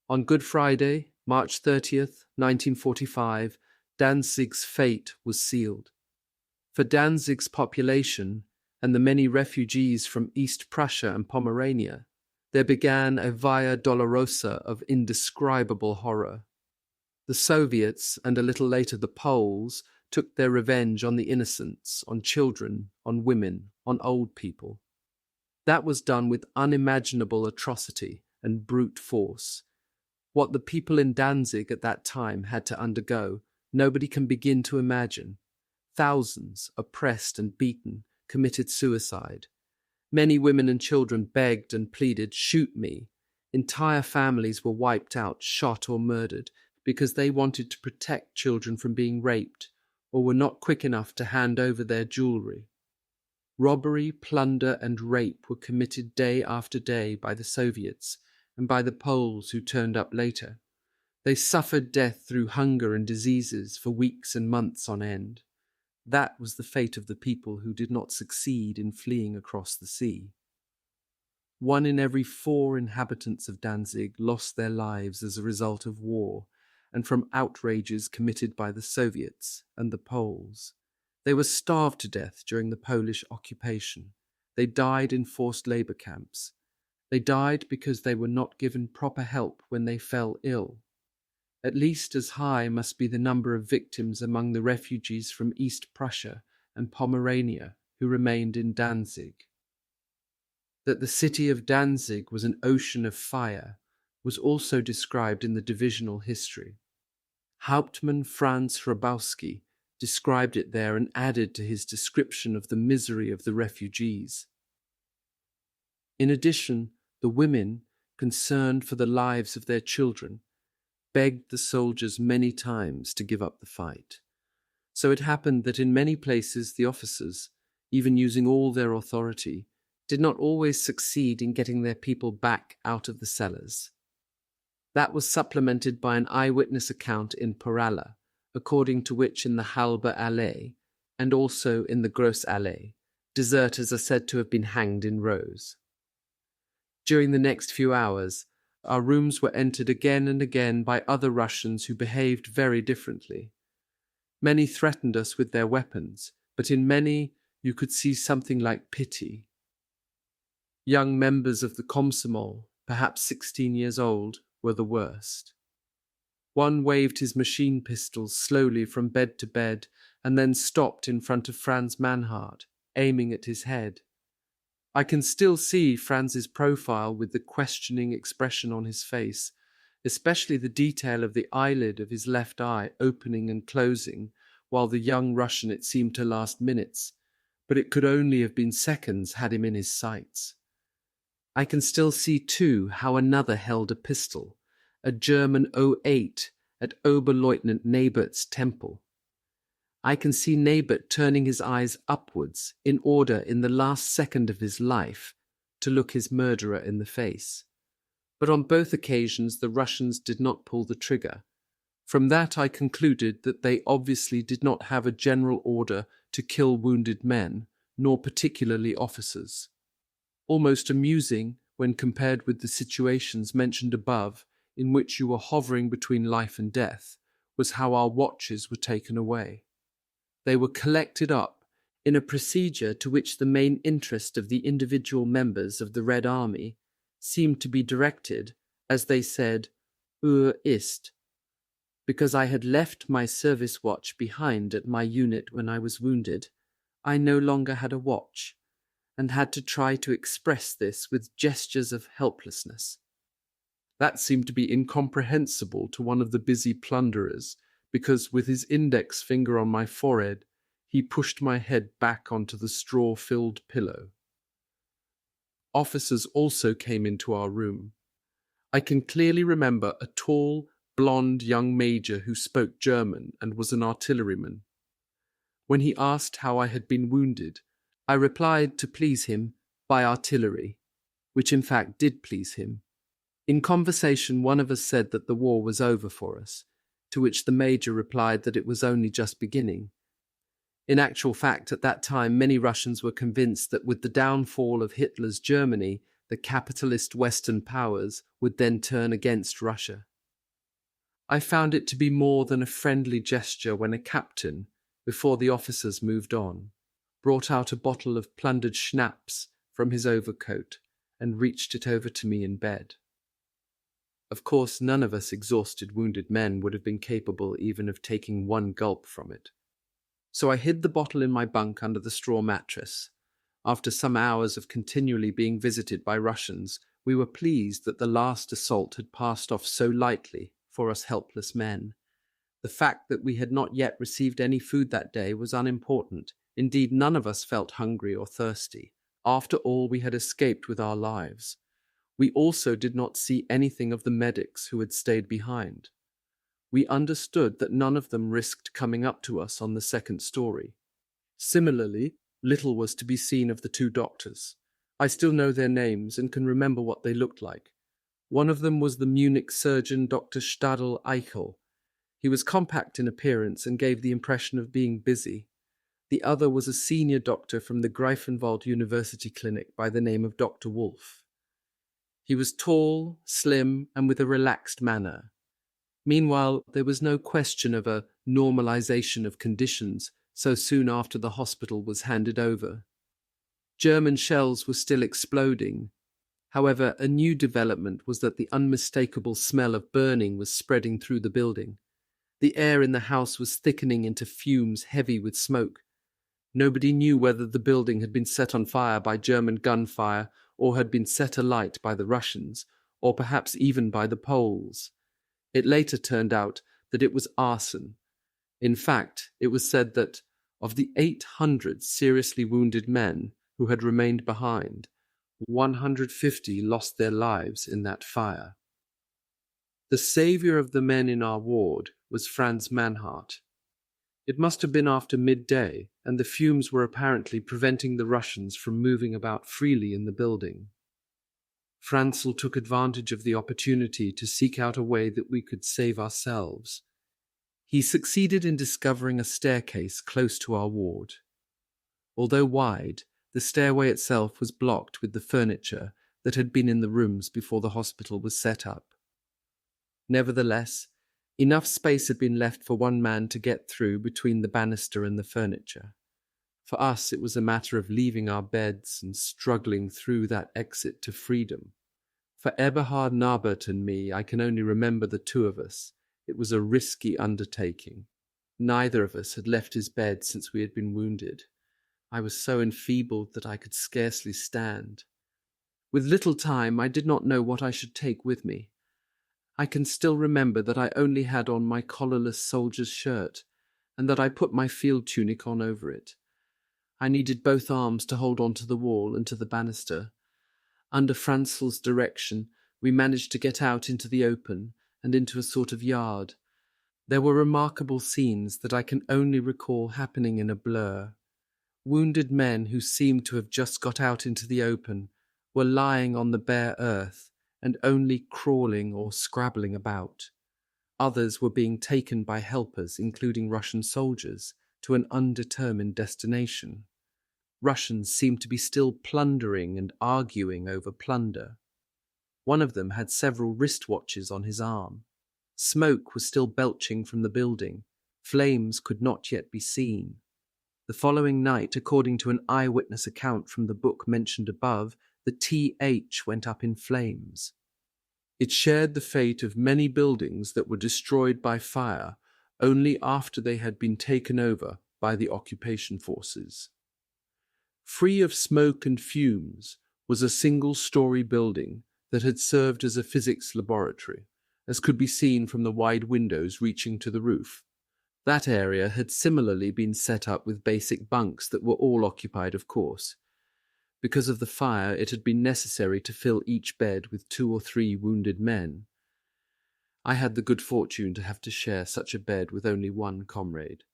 On Good Friday, March 30th, 1945, Danzig's fate was sealed. For Danzig's population and the many refugees from East Prussia and Pomerania, there began a Via Dolorosa of indescribable horror. The Soviets, and a little later the Poles, took their revenge on the innocents, on children, on women, on old people. That was done with unimaginable atrocity and brute force. What the people in Danzig at that time had to undergo, nobody can begin to imagine. Thousands, oppressed and beaten, committed suicide. Many women and children begged and pleaded, "Shoot me." Entire families were wiped out, shot or murdered, because they wanted to protect children from being raped, or were not quick enough to hand over their jewelry. Robbery, plunder, and rape were committed day after day by the Soviets and by the Poles who turned up later. They suffered death through hunger and diseases for weeks and months on end. That was the fate of the people who did not succeed in fleeing across the sea. 1 in every 4 inhabitants of Danzig lost their lives as a result of war and from outrages committed by the Soviets and the Poles. They were starved to death during the Polish occupation. They died in forced labor camps. They died because they were not given proper help when they fell ill. At least as high must be the number of victims among the refugees from East Prussia and Pomerania who remained in Danzig. That the city of Danzig was an ocean of fire was also described in the divisional history. Hauptmann Franz Hrabowski described it there and added to his description of the misery of the refugees. In addition, the women, concerned for the lives of their children, begged the soldiers many times to give up the fight. So it happened that in many places the officers, even using all their authority, did not always succeed in getting their people back out of the cellars. That was supplemented by an eyewitness account in Porala, according to which in the Halbe Allee, and also in the Gross Allee, deserters are said to have been hanged in rows. During the next few hours, our rooms were entered again and again by other Russians who behaved very differently. Many threatened us with their weapons, but in many you could see something like pity. Young members of the Komsomol, perhaps 16 years old, were the worst. One waved his machine pistols slowly from bed to bed and then stopped in front of Franz Manhart, aiming at his head. I can still see Franz's profile with the questioning expression on his face, especially the detail of the eyelid of his left eye opening and closing, while the young Russian, it seemed to last minutes, but it could only have been seconds, had him in his sights. I can still see, too, how another held a pistol, a German 08, at Oberleutnant Nabert's temple. I can see Nabert turning his eyes upwards in order, in the last second of his life, to look his murderer in the face. But on both occasions the Russians did not pull the trigger. From that I concluded that they obviously did not have a general order to kill wounded men, nor particularly officers. Almost amusing when compared with the situations mentioned above, in which you were hovering between life and death, was how our watches were taken away. They were collected up in a procedure to which the main interest of the individual members of the Red Army seemed to be directed, as they said, Uhr ist. Because I had left my service watch behind at my unit when I was wounded, I no longer had a watch, and had to try to express this with gestures of helplessness. That seemed to be incomprehensible to one of the busy plunderers, because with his index finger on my forehead, he pushed my head back onto the straw-filled pillow. Officers also came into our room. I can clearly remember a tall, blonde young major who spoke German and was an artilleryman. When he asked how I had been wounded, I replied, to please him, by artillery, which in fact did please him. In conversation, one of us said that the war was over for us, to which the major replied that it was only just beginning. In actual fact, at that time, many Russians were convinced that with the downfall of Hitler's Germany, the capitalist Western powers would then turn against Russia. I found it to be more than a friendly gesture when a captain, before the officers moved on, brought out a bottle of plundered schnapps from his overcoat and reached it over to me in bed. Of course, none of us exhausted wounded men would have been capable even of taking one gulp from it. So I hid the bottle in my bunk under the straw mattress. After some hours of continually being visited by Russians, we were pleased that the last assault had passed off so lightly for us helpless men. The fact that we had not yet received any food that day was unimportant. Indeed, none of us felt hungry or thirsty. After all, we had escaped with our lives. We also did not see anything of the medics who had stayed behind. We understood that none of them risked coming up to us on the second story. Similarly, little was to be seen of the two doctors. I still know their names and can remember what they looked like. One of them was the Munich surgeon Dr. Stadl Eichel. He was compact in appearance and gave the impression of being busy. The other was a senior doctor from the Greifenwald University Clinic by the name of Dr. Wolf. He was tall, slim, and with a relaxed manner. Meanwhile, there was no question of a normalization of conditions so soon after the hospital was handed over. German shells were still exploding. However, a new development was that the unmistakable smell of burning was spreading through the building. The air in the house was thickening into fumes heavy with smoke. Nobody knew whether the building had been set on fire by German gunfire or had been set alight by the Russians, or perhaps even by the Poles. It later turned out that it was arson. In fact, it was said that of the 800 seriously wounded men who had remained behind, 150 lost their lives in that fire. The savior of the men in our ward was Franz Manhart. It must have been after midday, and the fumes were apparently preventing the Russians from moving about freely in the building. Franzl took advantage of the opportunity to seek out a way that we could save ourselves. He succeeded in discovering a staircase close to our ward. Although wide, the stairway itself was blocked with the furniture that had been in the rooms before the hospital was set up. Nevertheless, enough space had been left for one man to get through between the banister and the furniture. For us, it was a matter of leaving our beds and struggling through that exit to freedom. For Eberhard Nabert and me, I can only remember the two of us. It was a risky undertaking. Neither of us had left his bed since we had been wounded. I was so enfeebled that I could scarcely stand. With little time, I did not know what I should take with me. I can still remember that I only had on my collarless soldier's shirt, and that I put my field tunic on over it. I needed both arms to hold on to the wall and to the banister. Under Franzel's direction, we managed to get out into the open and into a sort of yard. There were remarkable scenes that I can only recall happening in a blur. Wounded men who seemed to have just got out into the open were lying on the bare earth and only crawling or scrabbling about. Others were being taken by helpers, including Russian soldiers, to an undetermined destination. Russians seemed to be still plundering and arguing over plunder. One of them had several wristwatches on his arm. Smoke was still belching from the building. Flames could not yet be seen. The following night, according to an eyewitness account from the book mentioned above, the TH went up in flames. It shared the fate of many buildings that were destroyed by fire only after they had been taken over by the occupation forces. Free of smoke and fumes was a single-story building that had served as a physics laboratory, as could be seen from the wide windows reaching to the roof. That area had similarly been set up with basic bunks that were all occupied, of course. Because of the fire, it had been necessary to fill each bed with 2 or 3 wounded men. I had the good fortune to have to share such a bed with only one comrade.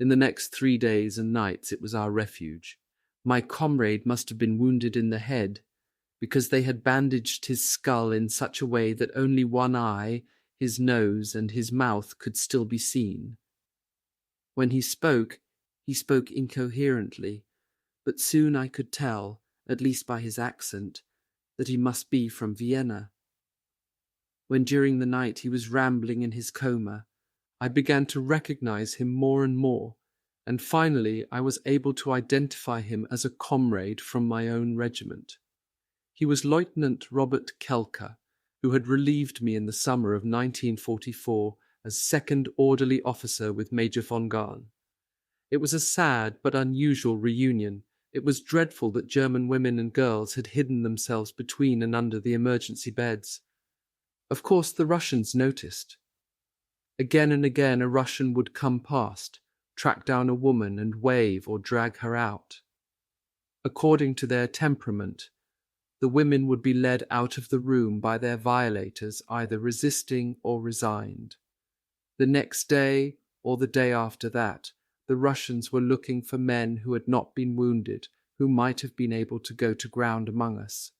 In the next 3 days and nights it was our refuge. My comrade must have been wounded in the head, because they had bandaged his skull in such a way that only one eye, his nose, and his mouth could still be seen. When he spoke incoherently, but soon I could tell, at least by his accent, that he must be from Vienna. When during the night he was rambling in his coma, I began to recognize him more and more, and finally I was able to identify him as a comrade from my own regiment. He was Lieutenant Robert Kelka, who had relieved me in the summer of 1944 as second orderly officer with Major von Gahn. It was a sad but unusual reunion. It was dreadful that German women and girls had hidden themselves between and under the emergency beds. Of course, the Russians noticed. Again and again a Russian would come past, track down a woman and wave or drag her out. According to their temperament, the women would be led out of the room by their violators, either resisting or resigned. The next day, or the day after that, the Russians were looking for men who had not been wounded, who might have been able to go to ground among us.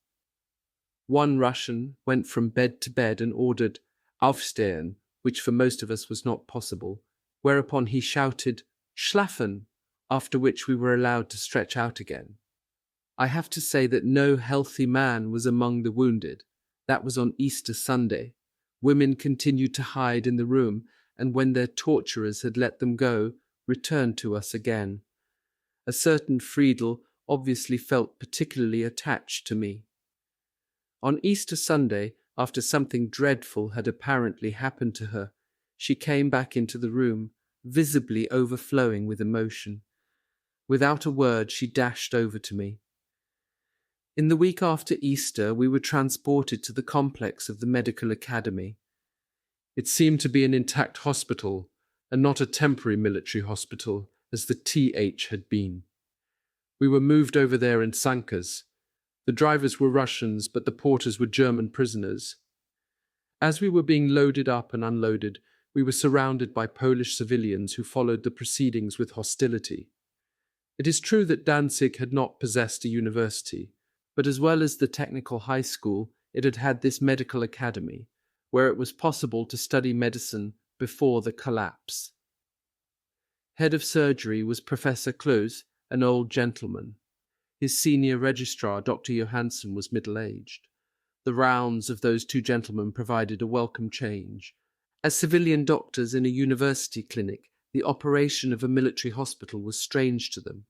One Russian went from bed to bed and ordered "Aufstehen," which for most of us was not possible, whereupon he shouted "Schlafen," after which we were allowed to stretch out again. I have to say that no healthy man was among the wounded. That was on Easter Sunday. Women continued to hide in the room, and when their torturers had let them go, returned to us again. A certain Friedel obviously felt particularly attached to me. On Easter Sunday, after something dreadful had apparently happened to her, she came back into the room, visibly overflowing with emotion. Without a word, she dashed over to me. In the week after Easter, we were transported to the complex of the medical academy. It seemed to be an intact hospital, and not a temporary military hospital, as the TH had been. We were moved over there in Sankers. The drivers were Russians, but the porters were German prisoners. As we were being loaded up and unloaded, we were surrounded by Polish civilians who followed the proceedings with hostility. It is true that Danzig had not possessed a university, but as well as the technical high school, it had had this medical academy, where it was possible to study medicine before the collapse. Head of surgery was Professor Kloos, an old gentleman. His senior registrar, Dr. Johansson, was middle-aged. The rounds of those two gentlemen provided a welcome change. As civilian doctors in a university clinic, the operation of a military hospital was strange to them.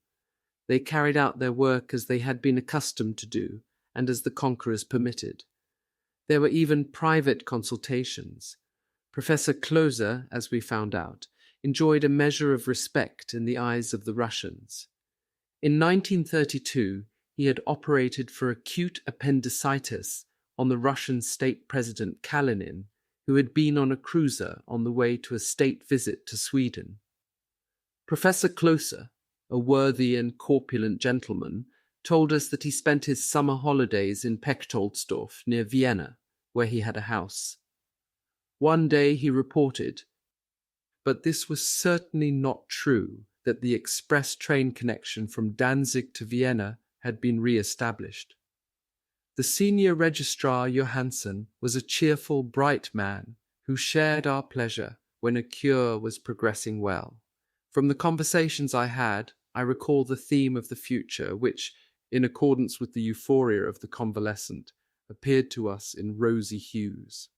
They carried out their work as they had been accustomed to do, and as the conquerors permitted. There were even private consultations. Professor Klose, as we found out, enjoyed a measure of respect in the eyes of the Russians. In 1932, he had operated for acute appendicitis on the Russian state president Kalinin, who had been on a cruiser on the way to a state visit to Sweden. Professor Closer, a worthy and corpulent gentleman, told us that he spent his summer holidays in Pechtoldsdorf near Vienna, where he had a house. One day he reported, but this was certainly not true, that the express train connection from Danzig to Vienna had been re-established. The senior registrar Johansson was a cheerful, bright man who shared our pleasure when a cure was progressing well. From the conversations I had, I recall the theme of the future, which, in accordance with the euphoria of the convalescent, appeared to us in rosy hues.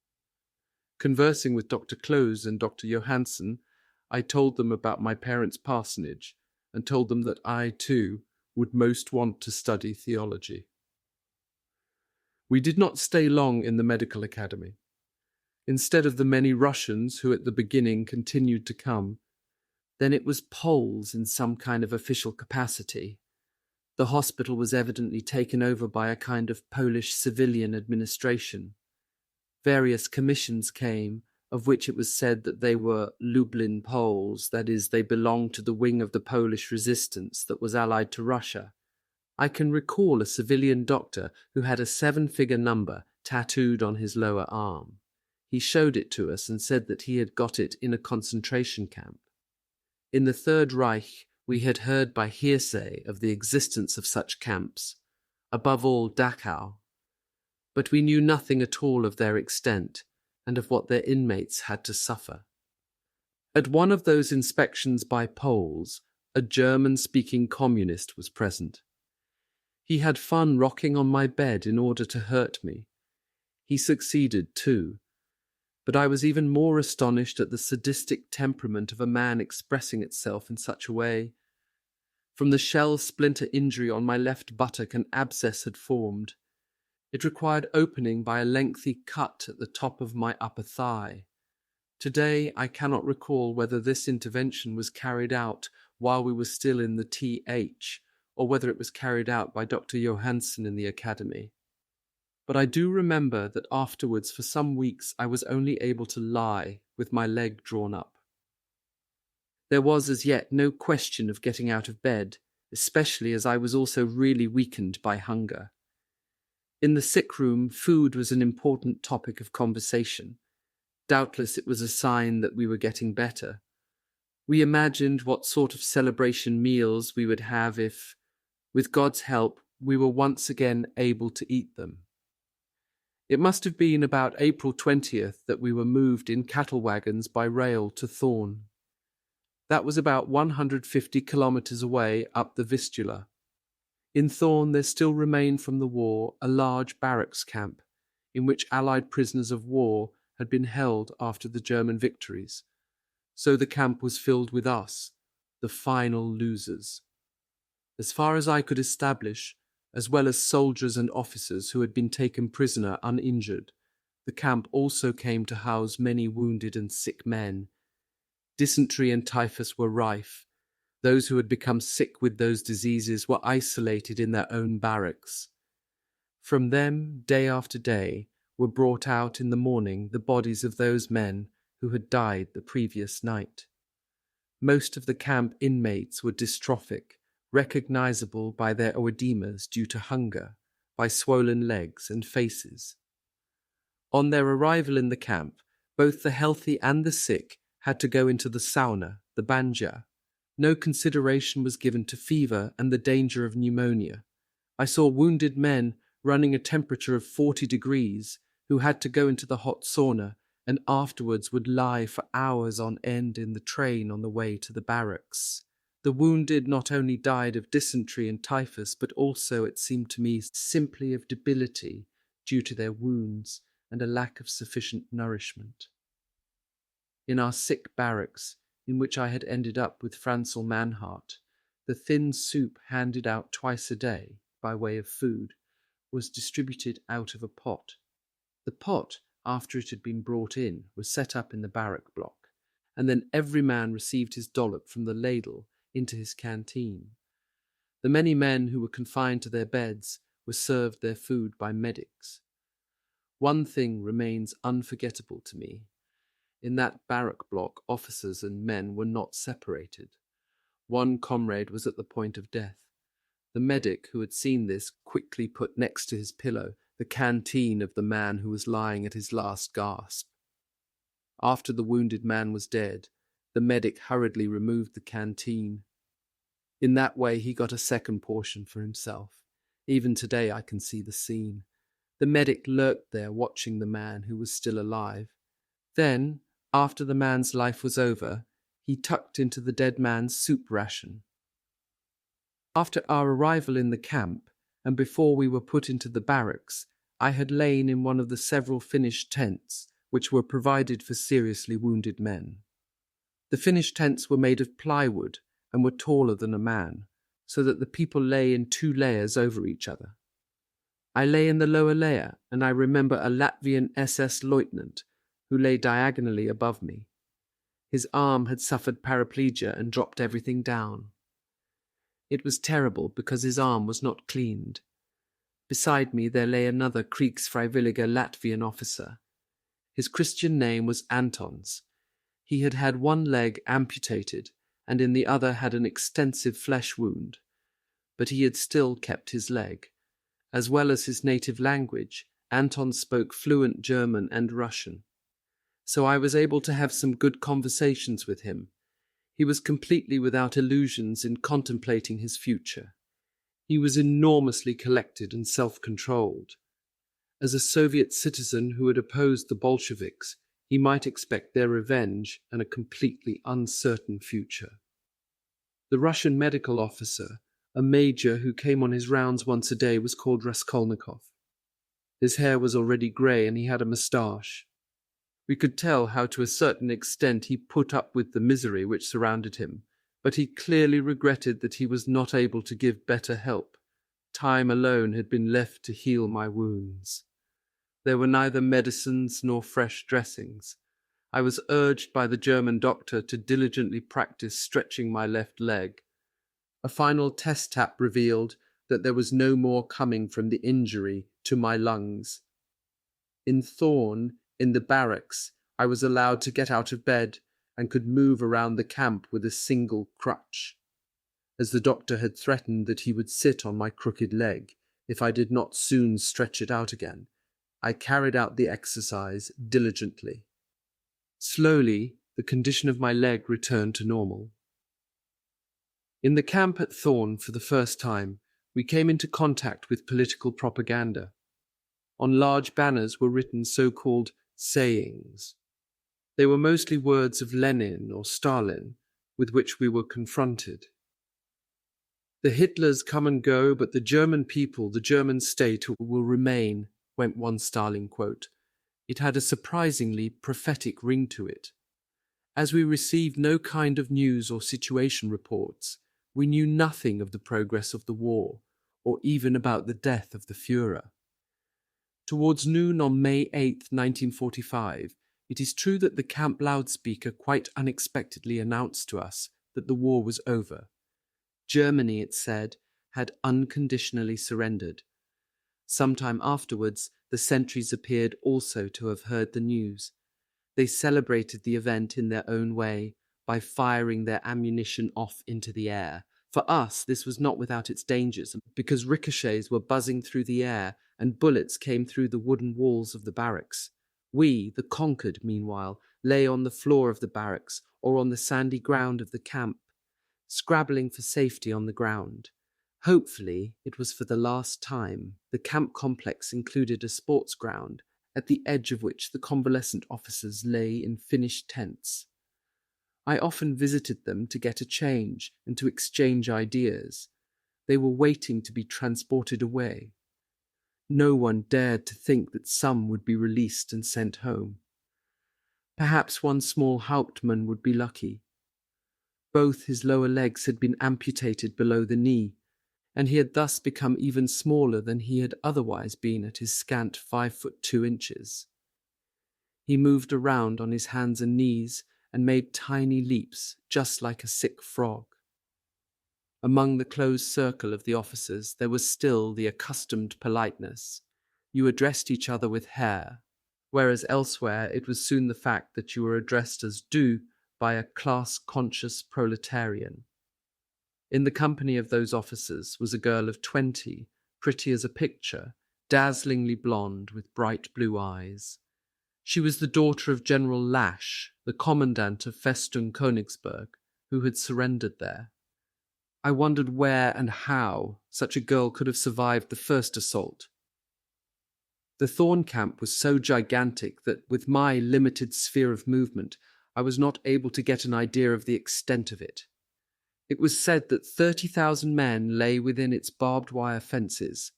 Conversing with Dr. Close and Dr. Johansson, I told them about my parents' parsonage, and told them that I, too, would most want to study theology. We did not stay long in the medical academy. Instead of the many Russians who at the beginning continued to come, then it was Poles in some kind of official capacity. The hospital was evidently taken over by a kind of Polish civilian administration. Various commissions came, of which it was said that they were Lublin Poles, that is, they belonged to the wing of the Polish resistance that was allied to Russia. I can recall a civilian doctor who had a 7-figure number tattooed on his lower arm. He showed it to us and said that he had got it in a concentration camp. In the Third Reich, we had heard by hearsay of the existence of such camps, above all Dachau, but we knew nothing at all of their extent and of what their inmates had to suffer. At one of those inspections by Poles, a German-speaking communist was present. He had fun rocking on my bed in order to hurt me. He succeeded, too, but I was even more astonished at the sadistic temperament of a man expressing itself in such a way. From the shell splinter injury on my left buttock an abscess had formed. It required opening by a lengthy cut at the top of my upper thigh. Today I cannot recall whether this intervention was carried out while we were still in the TH, or whether it was carried out by Dr. Johansson in the academy. But I do remember that afterwards for some weeks I was only able to lie with my leg drawn up. There was as yet no question of getting out of bed, especially as I was also really weakened by hunger. In the sick room, food was an important topic of conversation. Doubtless it was a sign that we were getting better. We imagined what sort of celebration meals we would have if, with God's help, we were once again able to eat them. It must have been about April 20th that we were moved in cattle wagons by rail to Thorn. That was about 150 kilometers away up the Vistula. In Thorn there still remained from the war a large barracks camp, in which Allied prisoners of war had been held after the German victories. So the camp was filled with us, the final losers. As far as I could establish, as well as soldiers and officers who had been taken prisoner uninjured, the camp also came to house many wounded and sick men. Dysentery and typhus were rife. Those who had become sick with those diseases were isolated in their own barracks. From them, day after day, were brought out in the morning the bodies of those men who had died the previous night. Most of the camp inmates were dystrophic, recognizable by their oedemas due to hunger, by swollen legs and faces. On their arrival in the camp, both the healthy and the sick had to go into the sauna, the banja. No consideration was given to fever and the danger of pneumonia. I saw wounded men running a temperature of 40 degrees who had to go into the hot sauna and afterwards would lie for hours on end in the train on the way to the barracks. The wounded not only died of dysentery and typhus, but also, it seemed to me, simply of debility due to their wounds and a lack of sufficient nourishment. In our sick barracks, in which I had ended up with Franzl Manhart, the thin soup handed out twice a day, by way of food, was distributed out of a pot. The pot, after it had been brought in, was set up in the barrack block, and then every man received his dollop from the ladle into his canteen. The The many men who were confined to their beds were served their food by medics. One thing remains unforgettable to me. In that barrack block, officers and men were not separated. One comrade was at the point of death. The medic who had seen this quickly put next to his pillow the canteen of the man who was lying at his last gasp. After the wounded man was dead, the medic hurriedly removed the canteen. In that way he got a second portion for himself. Even today I can see the scene. The medic lurked there watching the man who was still alive. Then, after the man's life was over, he tucked into the dead man's soup ration. After our arrival in the camp, and before we were put into the barracks, I had lain in one of the several Finnish tents which were provided for seriously wounded men. The Finnish tents were made of plywood and were taller than a man, so that the people lay in 2 layers over each other. I lay in the lower layer, and I remember a Latvian SS lieutenant who lay diagonally above me. His arm had suffered paraplegia and dropped everything down. It was terrible because his arm was not cleaned. Beside me there lay another Kriegsfreiwilliger Latvian officer. His Christian name was Antons. He had had one leg amputated and in the other had an extensive flesh wound, but he had still kept his leg. As well as his native language, Anton spoke fluent German and Russian. So I was able to have some good conversations with him. He was completely without illusions in contemplating his future. He was enormously collected and self-controlled. As a Soviet citizen who had opposed the Bolsheviks, he might expect their revenge and a completely uncertain future. The Russian medical officer, a major who came on his rounds once a day, was called Raskolnikov. His hair was already grey and he had a moustache. We could tell how to a certain extent he put up with the misery which surrounded him, but he clearly regretted that he was not able to give better help. Time alone had been left to heal my wounds. There were neither medicines nor fresh dressings. I was urged by the German doctor to diligently practice stretching my left leg. A final test tap revealed that there was no more coming from the injury to my lungs. In Thorn, in the barracks, I was allowed to get out of bed and could move around the camp with a single crutch. As the doctor had threatened that he would sit on my crooked leg if I did not soon stretch it out again, I carried out the exercise diligently. Slowly, the condition of my leg returned to normal. In the camp at Thorn, for the first time, we came into contact with political propaganda. On large banners were written so-called sayings. They were mostly words of Lenin or Stalin, with which we were confronted. The Hitlers come and go, but the German people, the German state, will remain, went one Stalin quote. It had a surprisingly prophetic ring to it. As we received no kind of news or situation reports, we knew nothing of the progress of the war, or even about the death of the Führer. Towards noon on May 8, 1945, it is true that the camp loudspeaker quite unexpectedly announced to us that the war was over. Germany, it said, had unconditionally surrendered. Sometime afterwards, the sentries appeared also to have heard the news. They celebrated the event in their own way by firing their ammunition off into the air. For us, this was not without its dangers, because ricochets were buzzing through the air and bullets came through the wooden walls of the barracks. We, the conquered, meanwhile, lay on the floor of the barracks or on the sandy ground of the camp, scrabbling for safety on the ground. Hopefully, it was for the last time. The camp complex included a sports ground, at the edge of which the convalescent officers lay in Finnish tents. I often visited them to get a change and to exchange ideas. They were waiting to be transported away. No one dared to think that some would be released and sent home. Perhaps one small Hauptmann would be lucky. Both his lower legs had been amputated below the knee, and he had thus become even smaller than he had otherwise been at his scant 5'2". He moved around on his hands and knees and made tiny leaps, just like a sick frog. Among the close circle of the officers, there was still the accustomed politeness. You addressed each other with Herr, whereas elsewhere it was soon the fact that you were addressed as Du by a class-conscious proletarian. In the company of those officers was a girl of 20, pretty as a picture, dazzlingly blonde with bright blue eyes. She was the daughter of General Lasch, the commandant of Festung Königsberg, who had surrendered there. I wondered where and how such a girl could have survived the first assault. The Thorn camp was so gigantic that, with my limited sphere of movement, I was not able to get an idea of the extent of it. It was said that 30,000 men lay within its barbed wire fences.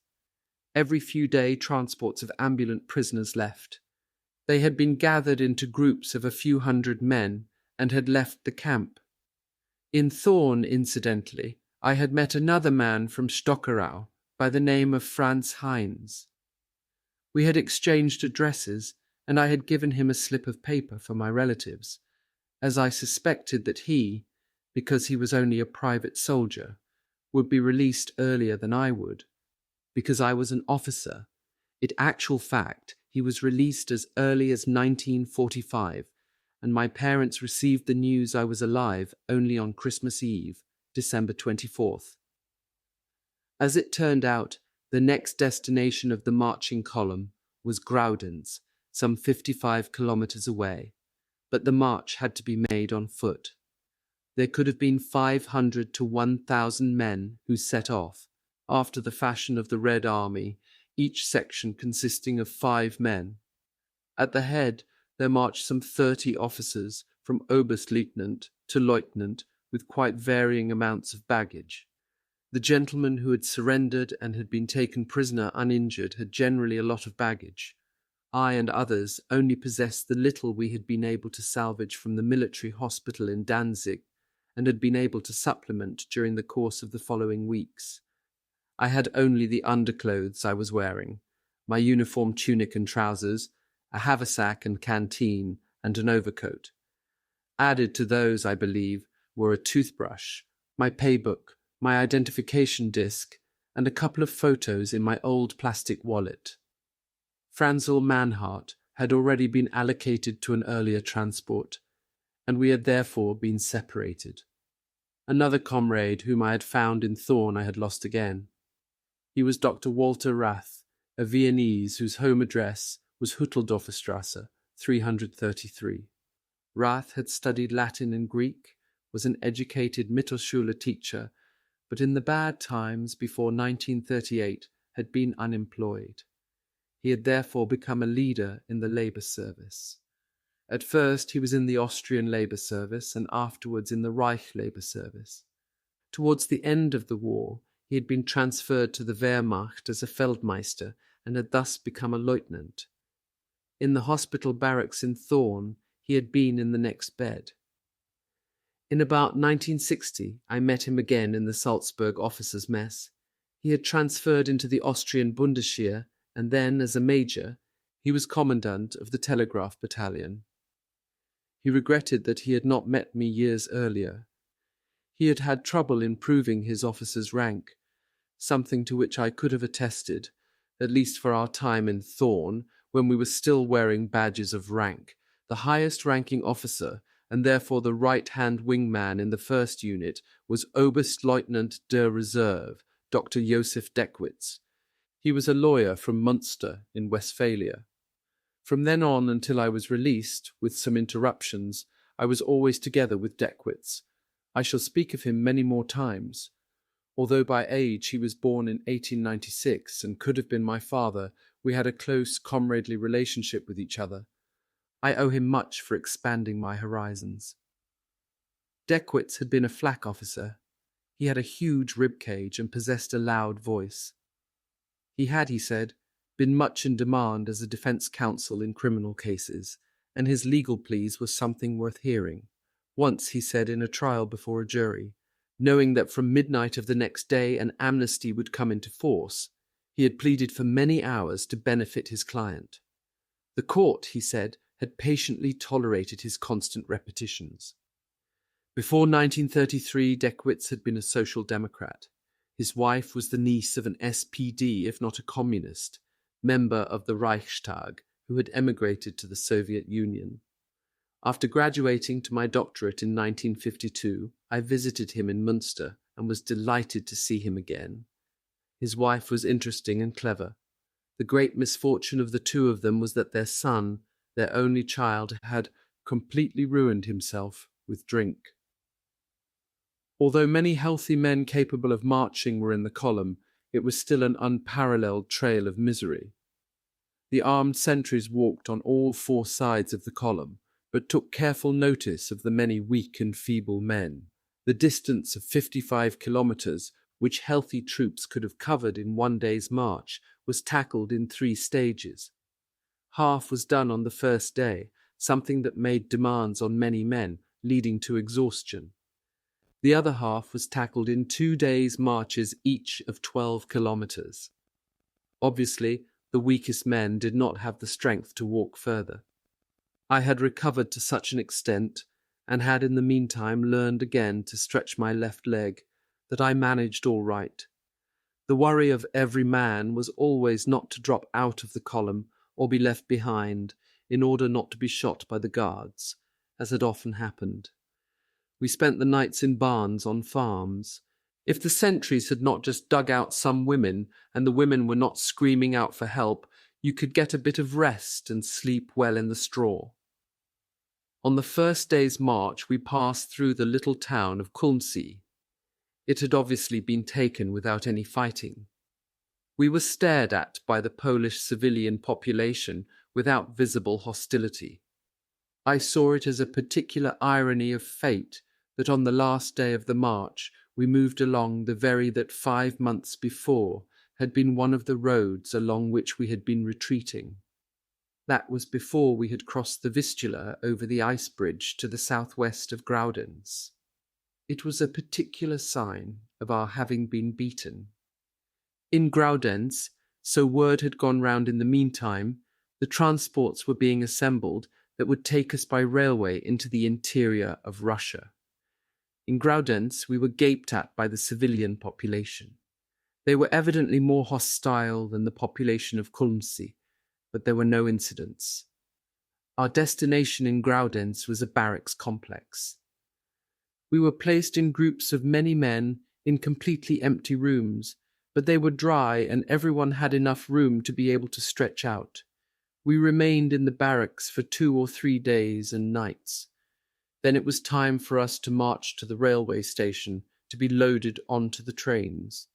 Every few days transports of ambulant prisoners left. They had been gathered into groups of a few hundred men and had left the camp. In Thorn, incidentally, I had met another man from Stockerau by the name of Franz Heinz. We had exchanged addresses, and I had given him a slip of paper for my relatives, as I suspected that he, because he was only a private soldier, would be released earlier than I would. Because I was an officer, in actual fact, he was released as early as 1945, and my parents received the news I was alive only on Christmas Eve, December 24th. As it turned out, the next destination of the marching column was Graudenz, some 55 kilometers away, but the march had to be made on foot. There could have been 500 to 1,000 men who set off, after the fashion of the Red Army, each section consisting of 5 men. At the head there marched some 30 officers, from Oberstleutnant to Lieutenant, with quite varying amounts of baggage. The gentlemen who had surrendered and had been taken prisoner uninjured had generally a lot of baggage. I and others only possessed the little we had been able to salvage from the military hospital in Danzig, and had been able to supplement during the course of the following weeks. I had only the underclothes I was wearing, my uniform tunic and trousers, a haversack and canteen, and an overcoat. Added to those, I believe, were a toothbrush, my paybook, my identification disc, and a couple of photos in my old plastic wallet. Franzl Manhart had already been allocated to an earlier transport, and we had therefore been separated. Another comrade whom I had found in Thorn I had lost again. He was Dr. Walter Rath, a Viennese whose home address was Hütteldorferstrasse, 333. Rath had studied Latin and Greek, was an educated Mittelschule teacher, but in the bad times before 1938 had been unemployed. He had therefore become a leader in the labour service. At first he was in the Austrian labour service and afterwards in the Reich labour service. Towards the end of the war, he had been transferred to the Wehrmacht as a Feldmeister and had thus become a lieutenant. In the hospital barracks in Thorn, he had been in the next bed. In about 1960, I met him again in the Salzburg officers' mess. He had transferred into the Austrian Bundesheer, and then, as a major, he was commandant of the Telegraph Battalion. He regretted that he had not met me years earlier. He had had trouble in proving his officer's rank, something to which I could have attested, at least for our time in Thorn, when we were still wearing badges of rank. The highest-ranking officer, and therefore the right-hand wingman in the first unit, was Oberstleutnant der Reserve, Dr. Josef Deckwitz. He was a lawyer from Munster in Westphalia. From then on until I was released, with some interruptions, I was always together with Deckwitz. I shall speak of him many more times. Although by age he was born in 1896 and could have been my father, we had a close comradely relationship with each other. I owe him much for expanding my horizons. Deckwitz had been a flak officer. He had a huge rib cage and possessed a loud voice. He had, he said, been much in demand as a defence counsel in criminal cases, and his legal pleas were something worth hearing. Once, he said in a trial before a jury, knowing that from midnight of the next day an amnesty would come into force, he had pleaded for many hours to benefit his client. The court, he said, had patiently tolerated his constant repetitions. Before 1933, Deckwitz had been a social democrat. His wife was the niece of an SPD, if not a communist, member of the Reichstag, who had emigrated to the Soviet Union. After graduating to my doctorate in 1952, I visited him in Münster and was delighted to see him again. His wife was interesting and clever. The great misfortune of the two of them was that their son, their only child, had completely ruined himself with drink. Although many healthy men capable of marching were in the column, it was still an unparalleled trail of misery. The armed sentries walked on all four sides of the column, but took careful notice of the many weak and feeble men. The distance of 55 kilometers, which healthy troops could have covered in one day's march, was tackled in 3 stages. Half was done on the first day, something that made demands on many men, leading to exhaustion. The other half was tackled in 2 days' marches, each of 12 kilometers. Obviously, the weakest men did not have the strength to walk further. I had recovered to such an extent, and had in the meantime learned again to stretch my left leg, that I managed all right. The worry of every man was always not to drop out of the column or be left behind, in order not to be shot by the guards, as had often happened. We spent the nights in barns on farms. If the sentries had not just dug out some women, and the women were not screaming out for help, you could get a bit of rest and sleep well in the straw. On the first day's march, we passed through the little town of Kulmsee. It had obviously been taken without any fighting. We were stared at by the Polish civilian population without visible hostility. I saw it as a particular irony of fate that on the last day of the march we moved along the very that 5 months before had been one of the roads along which we had been retreating. That was before we had crossed the Vistula over the ice bridge to the southwest of Graudenz. It was a particular sign of our having been beaten. In Graudenz, so word had gone round in the meantime, the transports were being assembled that would take us by railway into the interior of Russia. In Graudenz, we were gaped at by the civilian population. They were evidently more hostile than the population of Kulmsee, but there were no incidents. Our destination in Graudenz was a barracks complex. We were placed in groups of many men in completely empty rooms, but they were dry and everyone had enough room to be able to stretch out. We remained in the barracks for 2 or 3 days and nights. Then it was time for us to march to the railway station to be loaded onto the trains.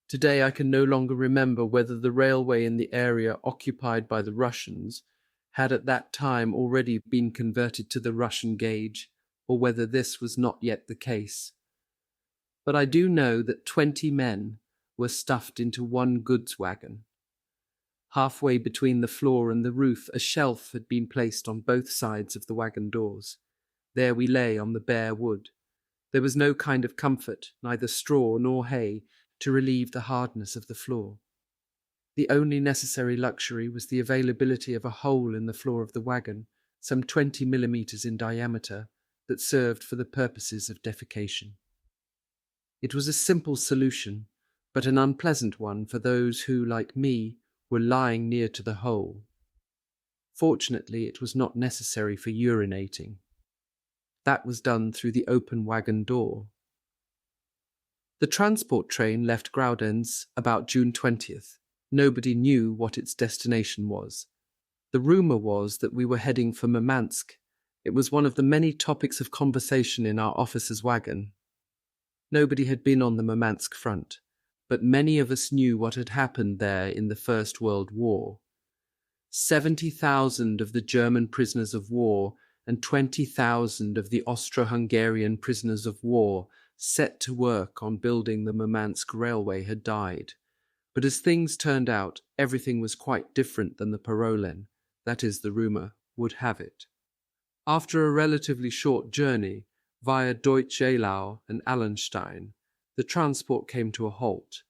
Today I can no longer remember whether the railway in the area occupied by the Russians had at that time already been converted to the Russian gauge, or whether this was not yet the case. But I do know that 20 men were stuffed into one goods wagon. Halfway between the floor and the roof, a shelf had been placed on both sides of the wagon doors. There we lay on the bare wood. There was no kind of comfort, neither straw nor hay, to relieve the hardness of the floor. The only necessary luxury was the availability of a hole in the floor of the wagon, some 20 millimeters in diameter, that served for the purposes of defecation. It was a simple solution, but an unpleasant one for those who, like me, were lying near to the hole. Fortunately, it was not necessary for urinating. That was done through the open wagon door. The transport train left Graudenz about June 20th. Nobody knew what its destination was. The rumor was that we were heading for Murmansk. It was one of the many topics of conversation in our officers' wagon. Nobody had been on the Murmansk front, but many of us knew what had happened there in the First World War. 70,000 of the German prisoners of war and 20,000 of the Austro-Hungarian prisoners of war set to work on building the Murmansk railway had died. But as things turned out, everything was quite different than the Parolen, that is, the rumour, would have it. After a relatively short journey, via Deutsch Eylau and Allenstein, the transport came to a halt.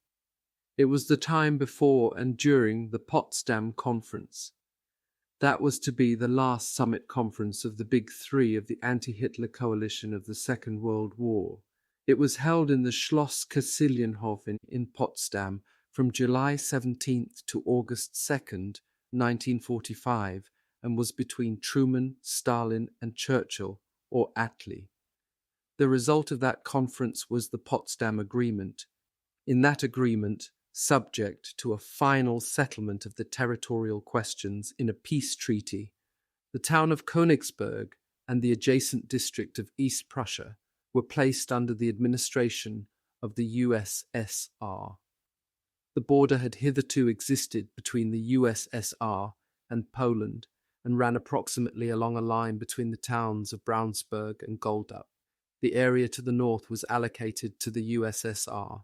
It was the time before and during the Potsdam Conference. That was to be the last summit conference of the Big Three of the anti-Hitler coalition of the Second World War. It was held in the Schloss Kastilienhof in Potsdam from July 17th to August 2nd, 1945, and was between Truman, Stalin, and Churchill, or Attlee. The result of that conference was the Potsdam Agreement. In that agreement, subject to a final settlement of the territorial questions in a peace treaty, the town of Königsberg and the adjacent district of East Prussia were placed under the administration of the USSR. The border had hitherto existed between the USSR and Poland and ran approximately along a line between the towns of Brownsburg and Goldau. The area to the north was allocated to the USSR.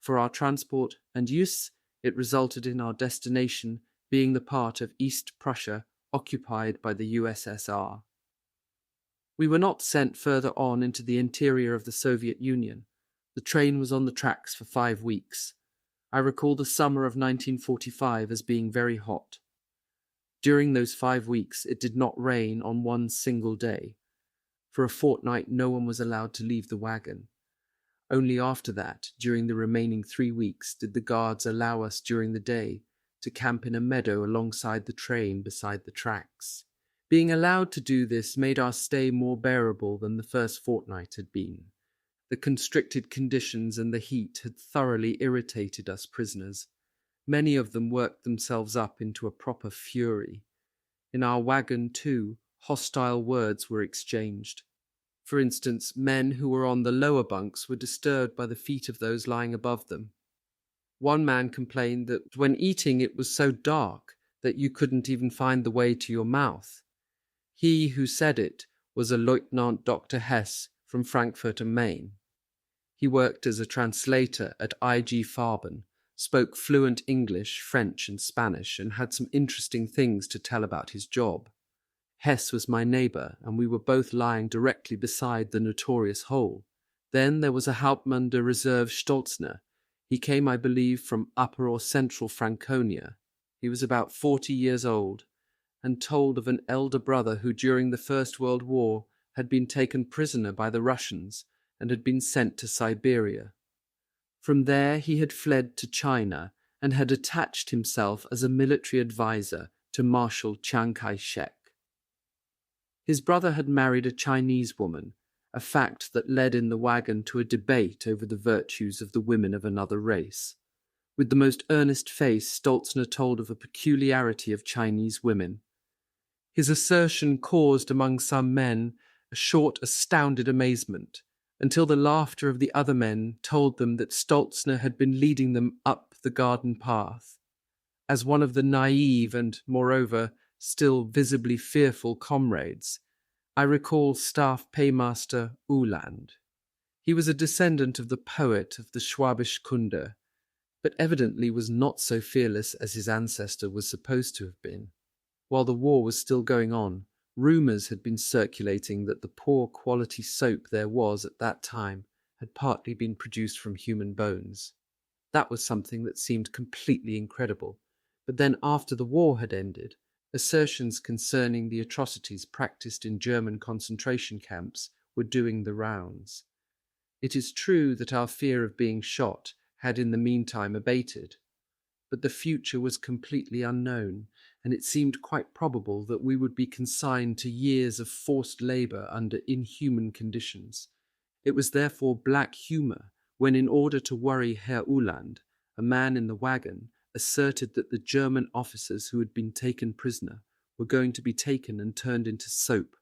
For our transport and use, it resulted in our destination being the part of East Prussia occupied by the USSR. We were not sent further on into the interior of the Soviet Union. The train was on the tracks for 5 weeks. I recall the summer of 1945 as being very hot. During those 5 weeks, it did not rain on one single day. For a fortnight, no one was allowed to leave the wagon. Only after that, during the remaining 3 weeks, did the guards allow us during the day to camp in a meadow alongside the train beside the tracks. Being allowed to do this made our stay more bearable than the first fortnight had been. The constricted conditions and the heat had thoroughly irritated us prisoners. Many of them worked themselves up into a proper fury. In our wagon, too, hostile words were exchanged. For instance, men who were on the lower bunks were disturbed by the feet of those lying above them. One man complained that when eating it was so dark that you couldn't even find the way to your mouth. He who said it was a Lieutenant Dr. Hess from Frankfurt am Main. He worked as a translator at IG Farben, spoke fluent English, French, and Spanish, and had some interesting things to tell about his job. Hess was my neighbour, and we were both lying directly beside the notorious hole. Then there was a Hauptmann der Reserve Stolzner. He came, I believe, from Upper or Central Franconia. He was about 40 years old, and told of an elder brother who during the First World War had been taken prisoner by the Russians and had been sent to Siberia. From there he had fled to China and had attached himself as a military advisor to Marshal Chiang Kai-shek. His brother had married a Chinese woman, a fact that led in the wagon to a debate over the virtues of the women of another race. With the most earnest face, Stolzner told of a peculiarity of Chinese women. His assertion caused among some men a short, astounded amazement, until the laughter of the other men told them that Stolzner had been leading them up the garden path. As one of the naive and, moreover, still visibly fearful comrades, I recall Staff Paymaster Uhland. He was a descendant of the poet of the Schwabisch Kunde, but evidently was not so fearless as his ancestor was supposed to have been. While the war was still going on, rumours had been circulating that the poor quality soap there was at that time had partly been produced from human bones. That was something that seemed completely incredible. But then after the war had ended, assertions concerning the atrocities practiced in German concentration camps were doing the rounds. It is true that our fear of being shot had in the meantime abated, but the future was completely unknown, and it seemed quite probable that we would be consigned to years of forced labour under inhuman conditions. It was therefore black humour when, in order to worry Herr Uhland, a man in the wagon asserted that the German officers who had been taken prisoner were going to be taken and turned into soap,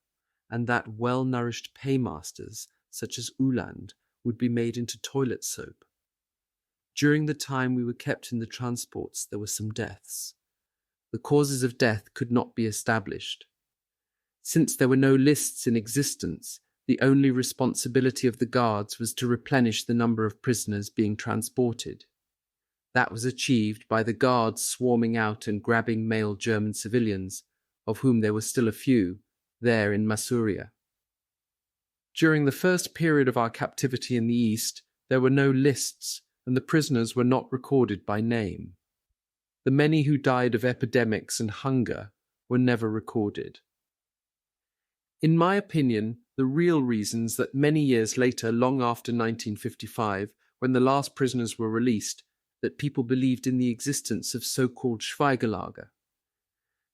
and that well-nourished paymasters, such as Uhland, would be made into toilet soap. During the time we were kept in the transports, there were some deaths. The causes of death could not be established. Since there were no lists in existence, the only responsibility of the guards was to replenish the number of prisoners being transported. That was achieved by the guards swarming out and grabbing male German civilians, of whom there were still a few, there in Masuria. During the first period of our captivity in the East, there were no lists, and the prisoners were not recorded by name. The many who died of epidemics and hunger were never recorded. In my opinion, the real reasons that many years later, long after 1955, when the last prisoners were released, that people believed in the existence of so-called Schweigelager.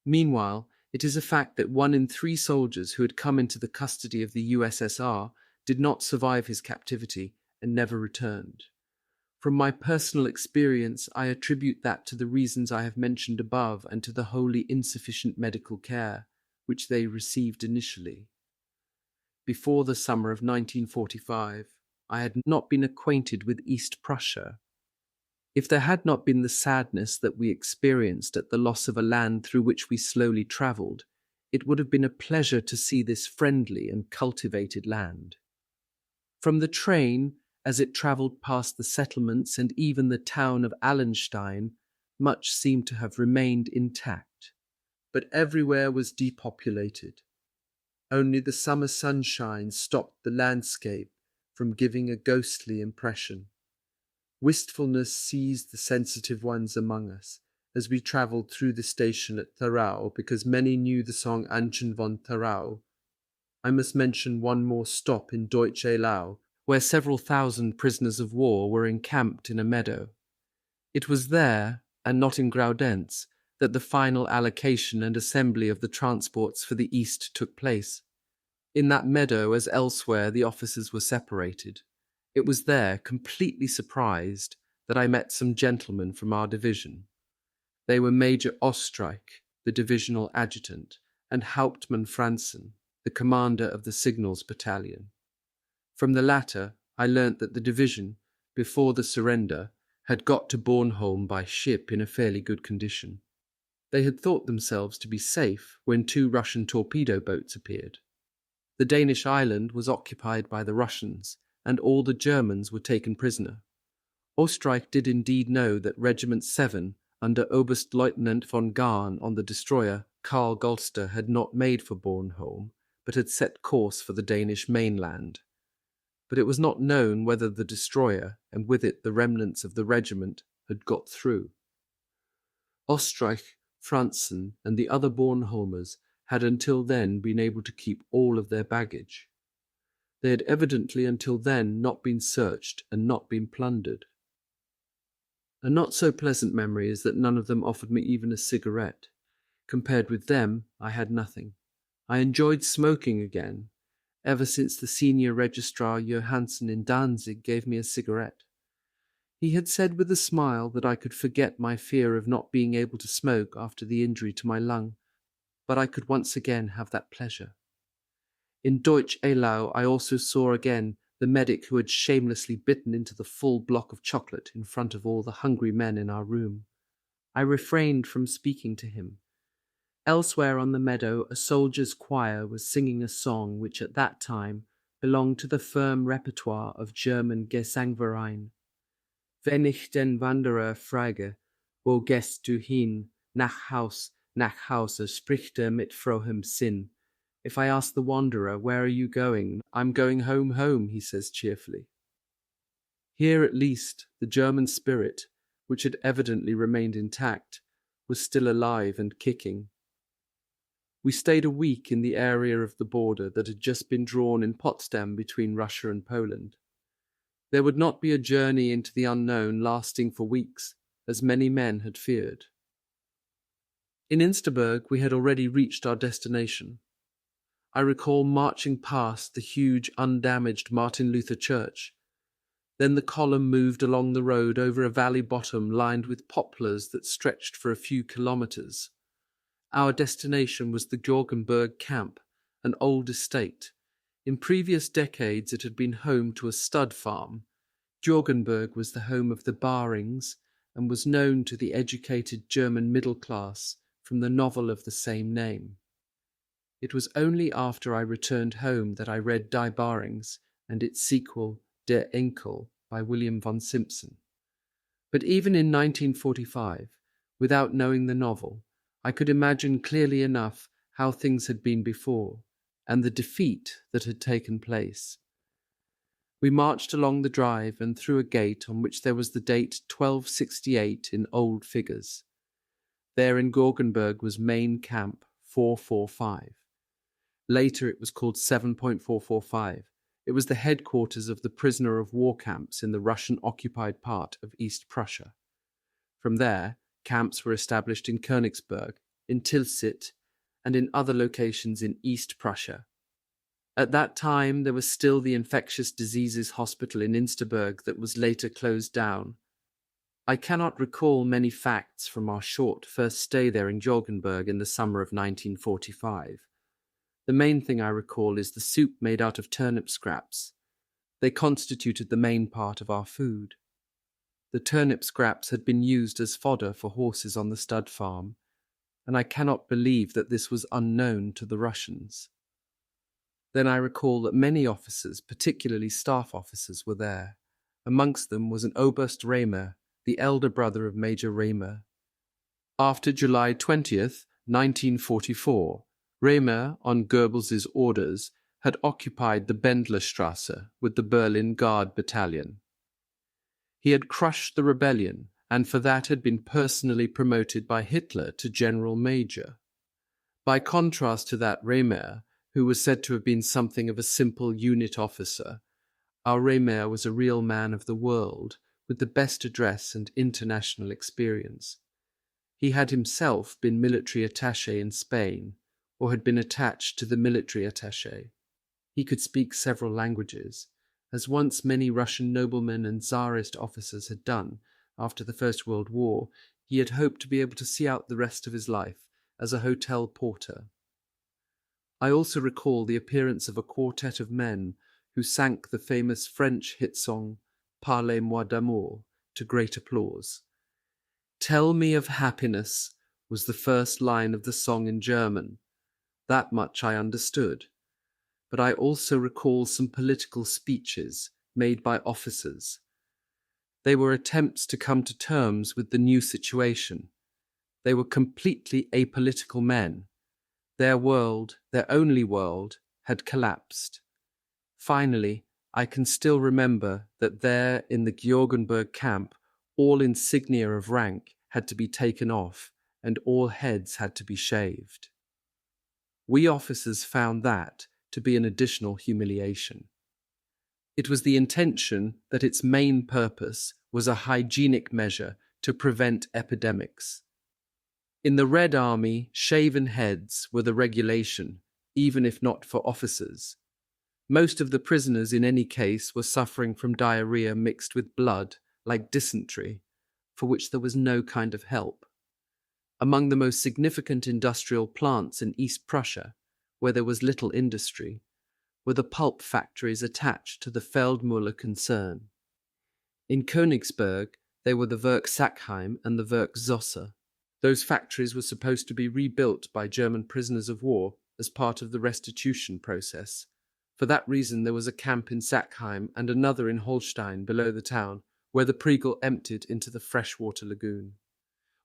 Meanwhile, it is a fact that 1 in 3 soldiers who had come into the custody of the USSR did not survive his captivity and never returned. From my personal experience, I attribute that to the reasons I have mentioned above and to the wholly insufficient medical care which they received initially. Before the summer of 1945, I had not been acquainted with East Prussia. If there had not been the sadness that we experienced at the loss of a land through which we slowly travelled, it would have been a pleasure to see this friendly and cultivated land. From the train, as it travelled past the settlements and even the town of Allenstein, much seemed to have remained intact, but everywhere was depopulated. Only the summer sunshine stopped the landscape from giving a ghostly impression. Wistfulness seized the sensitive ones among us as we travelled through the station at Thurau, because many knew the song Anchen von Thurau. I must mention one more stop in Deutsch Eylau, where several thousand prisoners of war were encamped in a meadow. It was there, and not in Graudenz, that the final allocation and assembly of the transports for the East took place. In that meadow, as elsewhere, the officers were separated. It was there, completely surprised, that I met some gentlemen from our division. They were Major Ostreich, the divisional adjutant, and Hauptmann Franzen, the commander of the signals battalion. From the latter, I learnt that the division, before the surrender, had got to Bornholm by ship in a fairly good condition. They had thought themselves to be safe when 2 Russian torpedo boats appeared. The Danish island was occupied by the Russians, and all the Germans were taken prisoner. Ostreich did indeed know that Regiment 7, under Oberstleutnant von Gahn on the destroyer Karl Golster, had not made for Bornholm, but had set course for the Danish mainland. But it was not known whether the destroyer, and with it the remnants of the regiment, had got through. Ostreich, Franzen, and the other Bornholmers had until then been able to keep all of their baggage. They had evidently until then not been searched and not been plundered. A not so pleasant memory is that none of them offered me even a cigarette. Compared with them, I had nothing. I enjoyed smoking again, ever since the senior registrar Johansen in Danzig gave me a cigarette. He had said with a smile that I could forget my fear of not being able to smoke after the injury to my lung, but I could once again have that pleasure. In Deutsch Eylau I also saw again the medic who had shamelessly bitten into the full block of chocolate in front of all the hungry men in our room. I refrained from speaking to him. Elsewhere on the meadow a soldiers' choir was singing a song which at that time belonged to the firm repertoire of German Gesangverein. Wenn ich den Wanderer frage, wo gehst du hin? Nach Hause, spricht mit frohem Sinn. If I ask the wanderer, where are you going? I'm going home, home, he says cheerfully. Here at least the German spirit, which had evidently remained intact, was still alive and kicking. We stayed a week in the area of the border that had just been drawn in Potsdam between Russia and Poland. There would not be a journey into the unknown lasting for weeks, as many men had feared. In Insterburg we had already reached our destination. I recall marching past the huge, undamaged Martin Luther Church. Then the column moved along the road over a valley bottom lined with poplars that stretched for a few kilometres. Our destination was the Jorgenberg camp, an old estate. In previous decades it had been home to a stud farm. Jorgenberg was the home of the Barings and was known to the educated German middle class from the novel of the same name. It was only after I returned home that I read Die Barings and its sequel, Der Enkel, by William von Simpson. But even in 1945, without knowing the novel, I could imagine clearly enough how things had been before, and the defeat that had taken place. We marched along the drive and through a gate on which there was the date 1268 in old figures. There in Gorgenberg was main camp, 7.445. Later it was called 7.445. It was the headquarters of the prisoner of war camps in the Russian-occupied part of East Prussia. From there, camps were established in Königsberg, in Tilsit, and in other locations in East Prussia. At that time, there was still the infectious diseases hospital in Insterburg that was later closed down. I cannot recall many facts from our short first stay there in Jorgenberg in the summer of 1945. The main thing I recall is the soup made out of turnip scraps. They constituted the main part of our food. The turnip scraps had been used as fodder for horses on the stud farm, and I cannot believe that this was unknown to the Russians. Then I recall that many officers, particularly staff officers, were there. Amongst them was an Oberst Rehmer, the elder brother of Major Rehmer. After July 20th, 1944, Rehmer, on Goebbels's orders, had occupied the Bendlerstrasse with the Berlin Guard Battalion. He had crushed the rebellion, and for that had been personally promoted by Hitler to General Major. By contrast to that Rehmer, who was said to have been something of a simple unit officer, our Rehmer was a real man of the world, with the best address and international experience. He had himself been military attaché in Spain, or had been attached to the military attaché. He could speak several languages, as once many Russian noblemen and Tsarist officers had done. After the First World War, he had hoped to be able to see out the rest of his life as a hotel porter. I also recall the appearance of a quartet of men who sang the famous French hit song Parlez-moi d'amour to great applause. "Tell me of happiness" was the first line of the song in German. That much I understood. But I also recall some political speeches made by officers. They were attempts to come to terms with the new situation. They were completely apolitical men. Their world, their only world, had collapsed. Finally, I can still remember that there in the Georgenberg camp, all insignia of rank had to be taken off and all heads had to be shaved. We officers found that to be an additional humiliation. It was the intention that its main purpose was a hygienic measure to prevent epidemics. In the Red Army, shaven heads were the regulation, even if not for officers. Most of the prisoners in any case were suffering from diarrhea mixed with blood, like dysentery, for which there was no kind of help. Among the most significant industrial plants in East Prussia, where there was little industry, were the pulp factories attached to the Feldmüller concern. In Königsberg, they were the Werk Sackheim and the Werk Zosse. Those factories were supposed to be rebuilt by German prisoners of war as part of the restitution process. For that reason, there was a camp in Sackheim and another in Holstein below the town, where the Pregel emptied into the freshwater lagoon.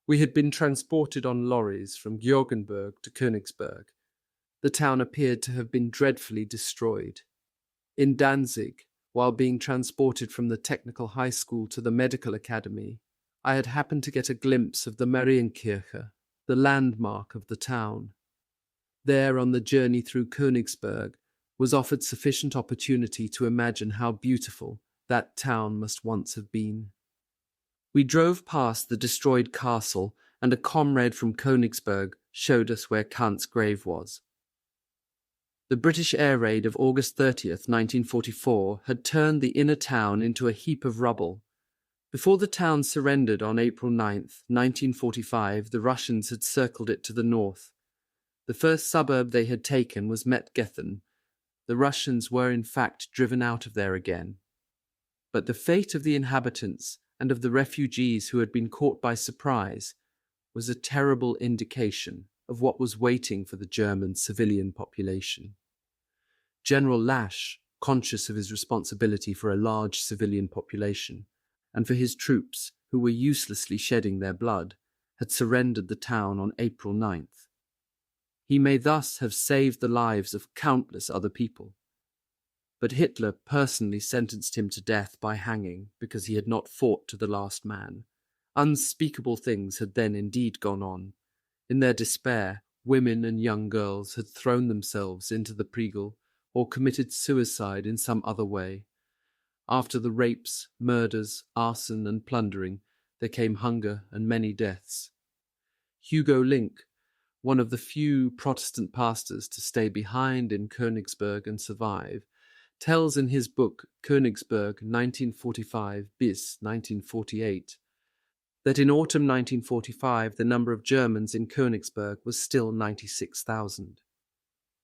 We had been transported on lorries from Georgenberg to Königsberg. The town appeared to have been dreadfully destroyed. In Danzig, while being transported from the technical high school to the medical academy, I had happened to get a glimpse of the Marienkirche, the landmark of the town. There, on the journey through Königsberg, was offered sufficient opportunity to imagine how beautiful that town must once have been. We drove past the destroyed castle, and a comrade from Königsberg showed us where Kant's grave was. The British air raid of August 30th, 1944, had turned the inner town into a heap of rubble. Before the town surrendered on April 9th, 1945, the Russians had circled it to the north. The first suburb they had taken was Mettgethen. The Russians were in fact driven out of there again. But the fate of the inhabitants and of the refugees who had been caught by surprise was a terrible indication of what was waiting for the German civilian population. General Lasch, conscious of his responsibility for a large civilian population, and for his troops who were uselessly shedding their blood, had surrendered the town on April 9th. He may thus have saved the lives of countless other people. But Hitler personally sentenced him to death by hanging because he had not fought to the last man. Unspeakable things had then indeed gone on. In their despair, Women and young girls had thrown themselves into the Priegel or committed suicide in some other way. After the rapes, murders, arson, and plundering, there came hunger and many deaths. Hugo Link, one of the few Protestant pastors to stay behind in Königsberg and survive, tells in his book Königsberg 1945 bis 1948 that in autumn 1945 the number of Germans in Königsberg was still 96,000.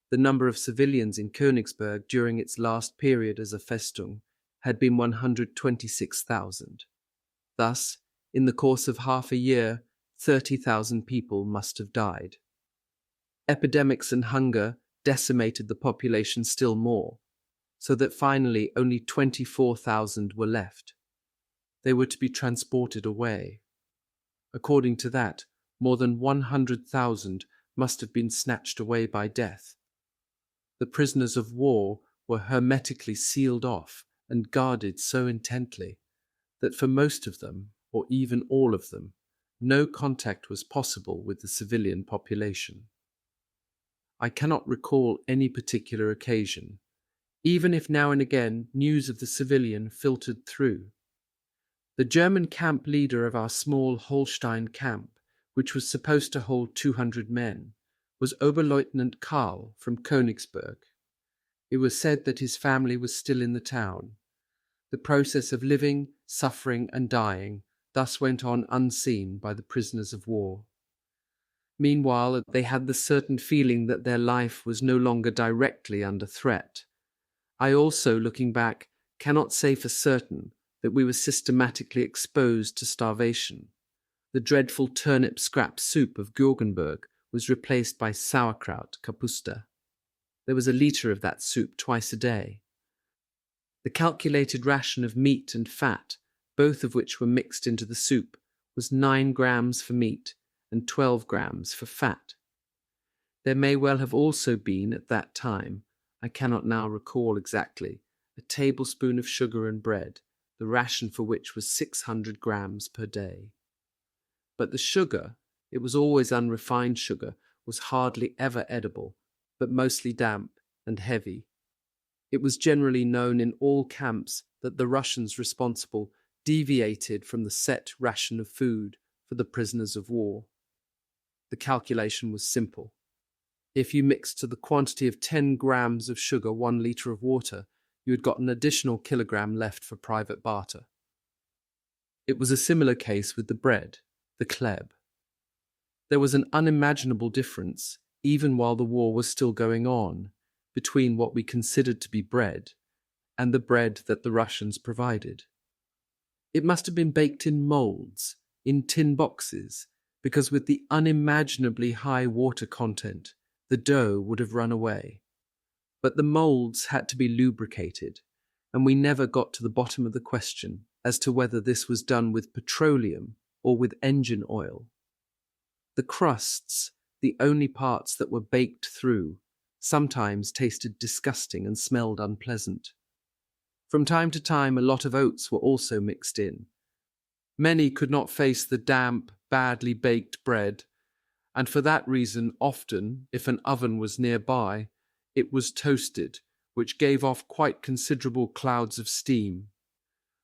The number of civilians in Königsberg during its last period as a Festung had been 126,000. Thus, in the course of half a year, 30,000 people must have died. Epidemics and hunger decimated the population still more, so that finally only 24,000 were left. They were to be transported away. According to that, more than 100,000 must have been snatched away by death. The prisoners of war were hermetically sealed off and guarded so intently that for most of them, or even all of them, no contact was possible with the civilian population. I cannot recall any particular occasion, even if now and again news of the civilian filtered through. The German camp leader of our small Holstein camp, which was supposed to hold 200 men, was Oberleutnant Karl from Königsberg. It was said that his family was still in the town. The process of living, suffering, and dying thus went on unseen by the prisoners of war. Meanwhile, they had the certain feeling that their life was no longer directly under threat. I also, looking back, cannot say for certain that we were systematically exposed to starvation. The dreadful turnip scrap soup of Gurgenberg was replaced by sauerkraut, kapusta. There was a litre of that soup twice a day. The calculated ration of meat and fat, both of which were mixed into the soup, was 9 grams for meat and 12 grams for fat. There may well have also been, at that time, I cannot now recall exactly, a tablespoon of sugar and bread, the ration for which was 600 grams per day. But the sugar, it was always unrefined sugar, was hardly ever edible, but mostly damp and heavy. It was generally known in all camps that the Russians responsible deviated from the set ration of food for the prisoners of war. The calculation was simple. If you mixed to the quantity of 10 grams of sugar 1 litre of water, you had got an additional kilogram left for private barter. It was a similar case with the bread, the kleb. There was an unimaginable difference, even while the war was still going on, between what we considered to be bread and the bread that the Russians provided. It must have been baked in moulds, in tin boxes, because with the unimaginably high water content, the dough would have run away. But the moulds had to be lubricated, and we never got to the bottom of the question as to whether this was done with petroleum or with engine oil. The crusts, the only parts that were baked through, sometimes tasted disgusting and smelled unpleasant. From time to time, a lot of oats were also mixed in. Many could not face the damp, badly baked bread, and for that reason often, if an oven was nearby, it was toasted, which gave off quite considerable clouds of steam.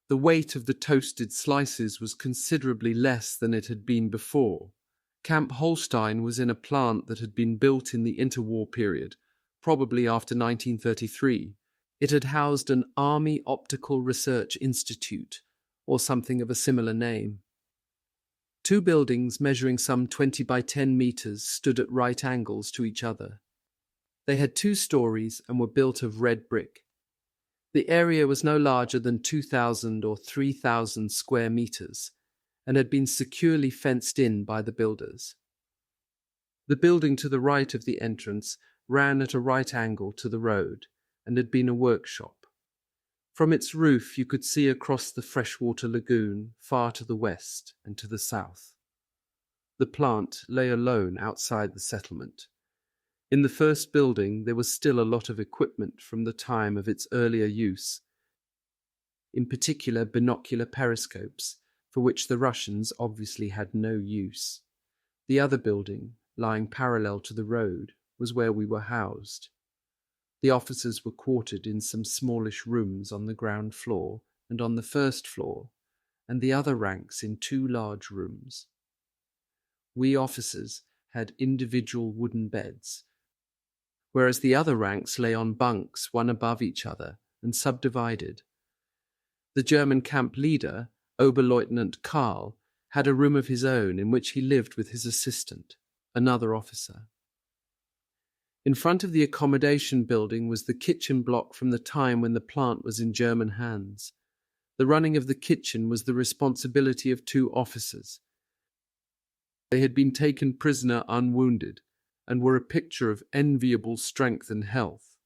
The weight of the toasted slices was considerably less than it had been before. Camp Holstein was in a plant that had been built in the interwar period, probably after 1933. It had housed an Army Optical Research Institute, or something of a similar name. 2 buildings measuring some 20 by 10 meters stood at right angles to each other. They had 2 stories and were built of red brick. The area was no larger than 2,000 or 3,000 square meters and had been securely fenced in by the builders. The building to the right of the entrance ran at a right angle to the road and had been a workshop. From its roof you could see across the freshwater lagoon far to the west and to the south. The plant lay alone outside the settlement. In the first building there was still a lot of equipment from the time of its earlier use, in particular binocular periscopes, for which the Russians obviously had no use. The other building, lying parallel to the road, was where we were housed. The officers were quartered in some smallish rooms on the ground floor and on the first floor, and the other ranks in 2 large rooms. We officers had individual wooden beds, whereas the other ranks lay on bunks, one above each other, and subdivided. The German camp leader, Oberleutnant Karl, had a room of his own in which he lived with his assistant, another officer. In front of the accommodation building was the kitchen block from the time when the plant was in German hands. The running of the kitchen was the responsibility of 2 officers. They had been taken prisoner unwounded and were a picture of enviable strength and health.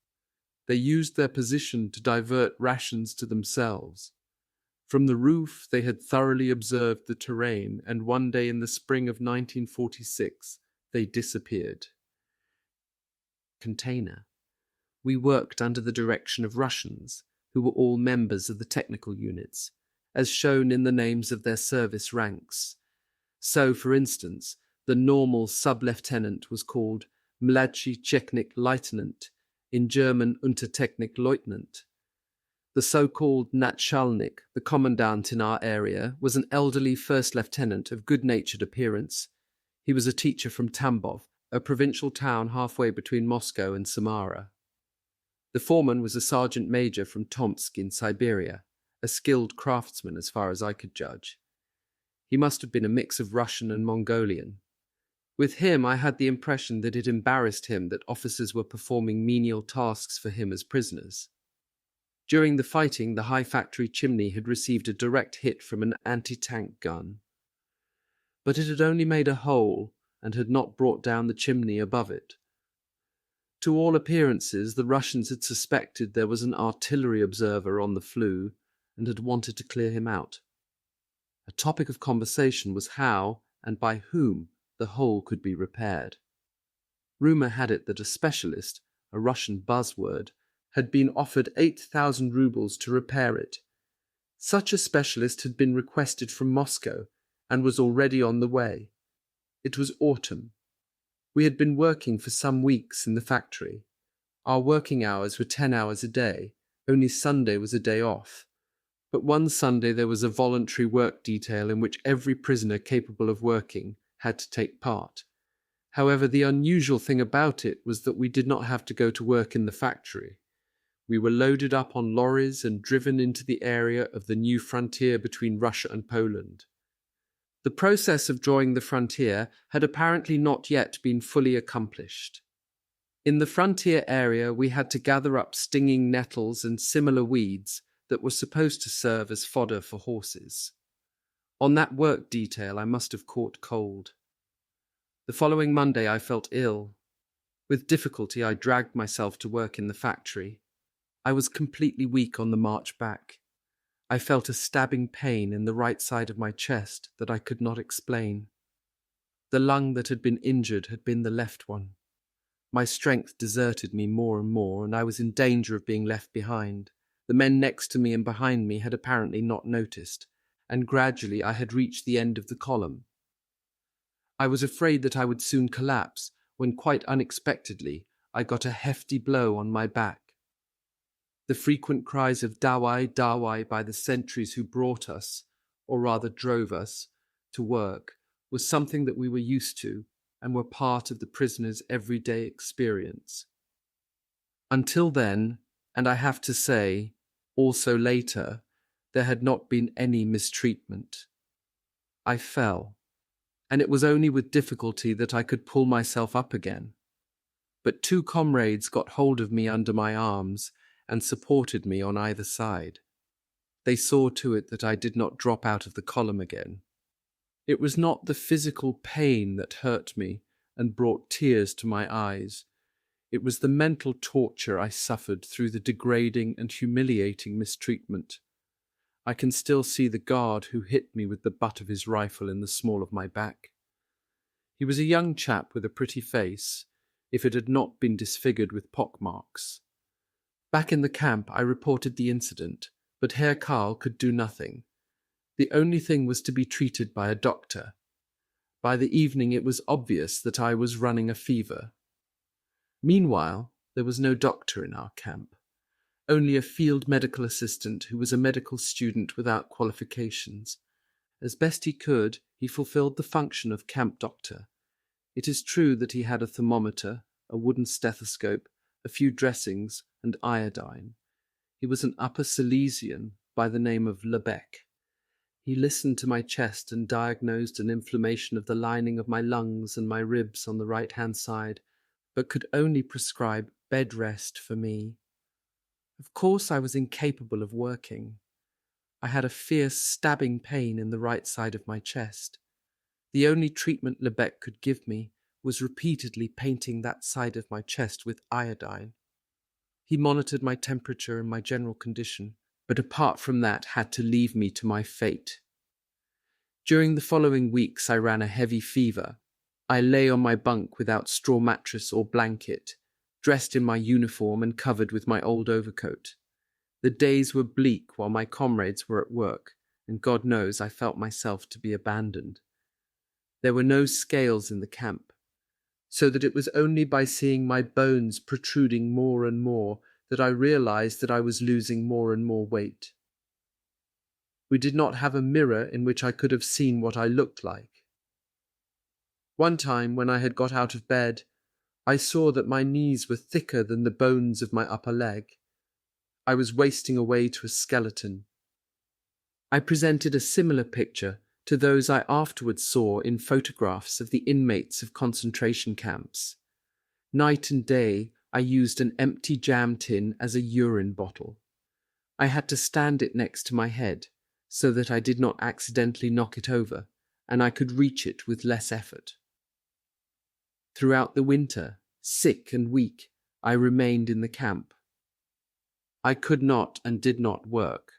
They used their position to divert rations to themselves. From the roof they had thoroughly observed the terrain, and one day in the spring of 1946 they disappeared. Container. We worked under the direction of Russians, who were all members of the technical units, as shown in the names of their service ranks. So, for instance, the normal sub-lieutenant was called Mladší Technik Leutnant, in German Untertechnik Leutnant. The so-called Natschalnik, the commandant in our area, was an elderly first lieutenant of good-natured appearance. He was a teacher from Tambov, a provincial town halfway between Moscow and Samara. The foreman was a sergeant major from Tomsk in Siberia, a skilled craftsman as far as I could judge. He must have been a mix of Russian and Mongolian. With him, I had the impression that it embarrassed him that officers were performing menial tasks for him as prisoners. During the fighting, the high factory chimney had received a direct hit from an anti-tank gun. But it had only made a hole and had not brought down the chimney above it. To all appearances, the Russians had suspected there was an artillery observer on the flue and had wanted to clear him out. A topic of conversation was how, and by whom, the hole could be repaired. Rumour had it that a specialist, a Russian buzzword, had been offered 8,000 rubles to repair it. Such a specialist had been requested from Moscow and was already on the way. It was autumn. We had been working for some weeks in the factory. Our working hours were 10 hours a day, only Sunday was a day off. But one Sunday there was a voluntary work detail in which every prisoner capable of working had to take part. However, the unusual thing about it was that we did not have to go to work in the factory. We were loaded up on lorries and driven into the area of the new frontier between Russia and Poland. The process of drawing the frontier had apparently not yet been fully accomplished. In the frontier area, we had to gather up stinging nettles and similar weeds that were supposed to serve as fodder for horses. On that work detail, I must have caught cold. The following Monday, I felt ill. With difficulty, I dragged myself to work in the factory. I was completely weak on the march back. I felt a stabbing pain in the right side of my chest that I could not explain. The lung that had been injured had been the left one. My strength deserted me more and more, and I was in danger of being left behind. The men next to me and behind me had apparently not noticed, and gradually I had reached the end of the column. I was afraid that I would soon collapse, when quite unexpectedly I got a hefty blow on my back. The frequent cries of "Dawai, Dawai" by the sentries who brought us, or rather drove us, to work was something that we were used to and were part of the prisoners' everyday experience. Until then, and I have to say, also later, there had not been any mistreatment. I fell, and it was only with difficulty that I could pull myself up again. But 2 comrades got hold of me under my arms and supported me on either side. They saw to it that I did not drop out of the column again. It was not the physical pain that hurt me and brought tears to my eyes. It was the mental torture I suffered through the degrading and humiliating mistreatment. I can still see the guard who hit me with the butt of his rifle in the small of my back. He was a young chap with a pretty face, if it had not been disfigured with pockmarks. Back in the camp, I reported the incident, but Herr Karl could do nothing. The only thing was to be treated by a doctor. By the evening it was obvious that I was running a fever. Meanwhile, there was no doctor in our camp, only a field medical assistant who was a medical student without qualifications. As best he could, he fulfilled the function of camp doctor. It is true that he had a thermometer, a wooden stethoscope, a few dressings, and iodine. He was an Upper Silesian by the name of Lebec. He listened to my chest and diagnosed an inflammation of the lining of my lungs and my ribs on the right-hand side, but could only prescribe bed rest for me. Of course, I was incapable of working. I had a fierce stabbing pain in the right side of my chest. The only treatment Lebec could give me was repeatedly painting that side of my chest with iodine. He monitored my temperature and my general condition, but apart from that had to leave me to my fate. During the following weeks I ran a heavy fever. I lay on my bunk without straw mattress or blanket, dressed in my uniform and covered with my old overcoat. The days were bleak while my comrades were at work, and God knows I felt myself to be abandoned. There were no scales in the camp, so that it was only by seeing my bones protruding more and more that I realized that I was losing more and more weight. We did not have a mirror in which I could have seen what I looked like. One time, when I had got out of bed, I saw that my knees were thicker than the bones of my upper leg. I was wasting away to a skeleton. I presented a similar picture to those I afterwards saw in photographs of the inmates of concentration camps. Night and day, I used an empty jam tin as a urine bottle. I had to stand it next to my head so that I did not accidentally knock it over, and I could reach it with less effort. Throughout the winter, sick and weak, I remained in the camp. I could not and did not work.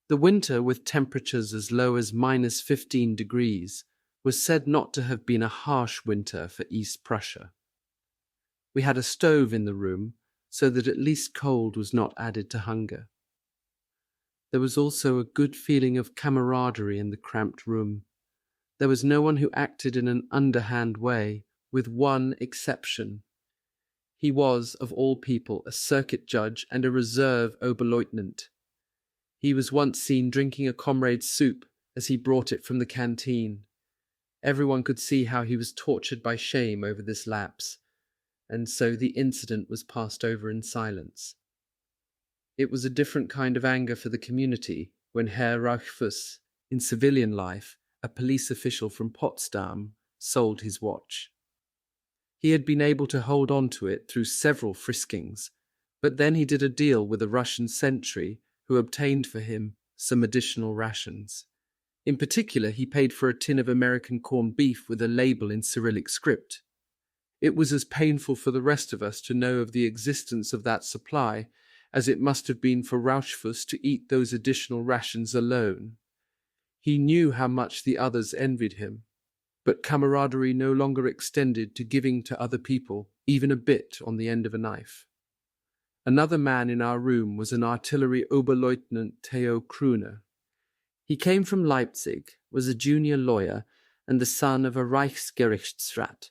The winter, with temperatures as low as -15 degrees, was said not to have been a harsh winter for East Prussia. We had a stove in the room, so that at least cold was not added to hunger. There was also a good feeling of camaraderie in the cramped room. There was no one who acted in an underhand way, with one exception. He was, of all people, a circuit judge and a reserve Oberleutnant. He was once seen drinking a comrade's soup as he brought it from the canteen. Everyone could see how he was tortured by shame over this lapse, and so the incident was passed over in silence. It was a different kind of anger for the community when Herr Rauchfuss, in civilian life, a police official from Potsdam, sold his watch. He had been able to hold on to it through several friskings, but then he did a deal with a Russian sentry who obtained for him some additional rations. In particular, he paid for a tin of American corned beef with a label in Cyrillic script. It was as painful for the rest of us to know of the existence of that supply as it must have been for Rauchfuss to eat those additional rations alone. He knew how much the others envied him, but camaraderie no longer extended to giving to other people even a bit on the end of a knife. Another man in our room was an artillery Oberleutnant Theo Krüner. He came from Leipzig, was a junior lawyer, and the son of a Reichsgerichtsrat.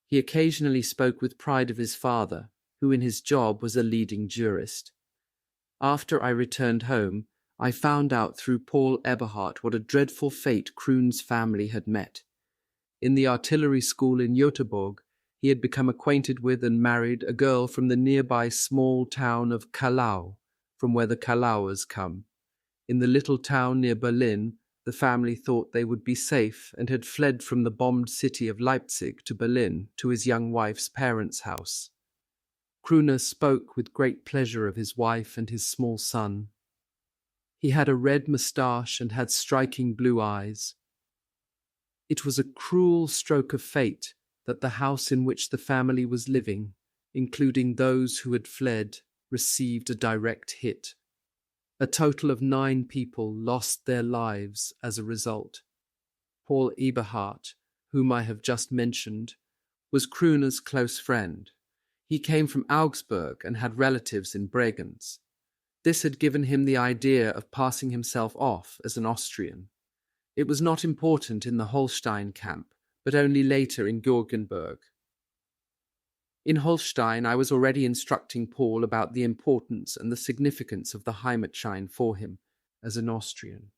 He occasionally spoke with pride of his father, who in his job was a leading jurist. After I returned home, I found out through Paul Eberhardt what a dreadful fate Krün's family had met. In the artillery school in Göteborg, he had become acquainted with and married a girl from the nearby small town of Kallau, from where the Kalauers come. In the little town near Berlin, the family thought they would be safe and had fled from the bombed city of Leipzig to Berlin to his young wife's parents' house. Krüner spoke with great pleasure of his wife and his small son. He had a red moustache and had striking blue eyes. It was a cruel stroke of fate that the house in which the family was living, including those who had fled, received a direct hit. A total of 9 people lost their lives as a result. Paul Eberhardt, whom I have just mentioned, was Krüner's close friend. He came from Augsburg and had relatives in Bregenz. This had given him the idea of passing himself off as an Austrian. It was not important in the Holstein camp, but only later in Georgenburg. In Holstein, I was already instructing Paul about the importance and the significance of the Heimatschein for him as an Austrian.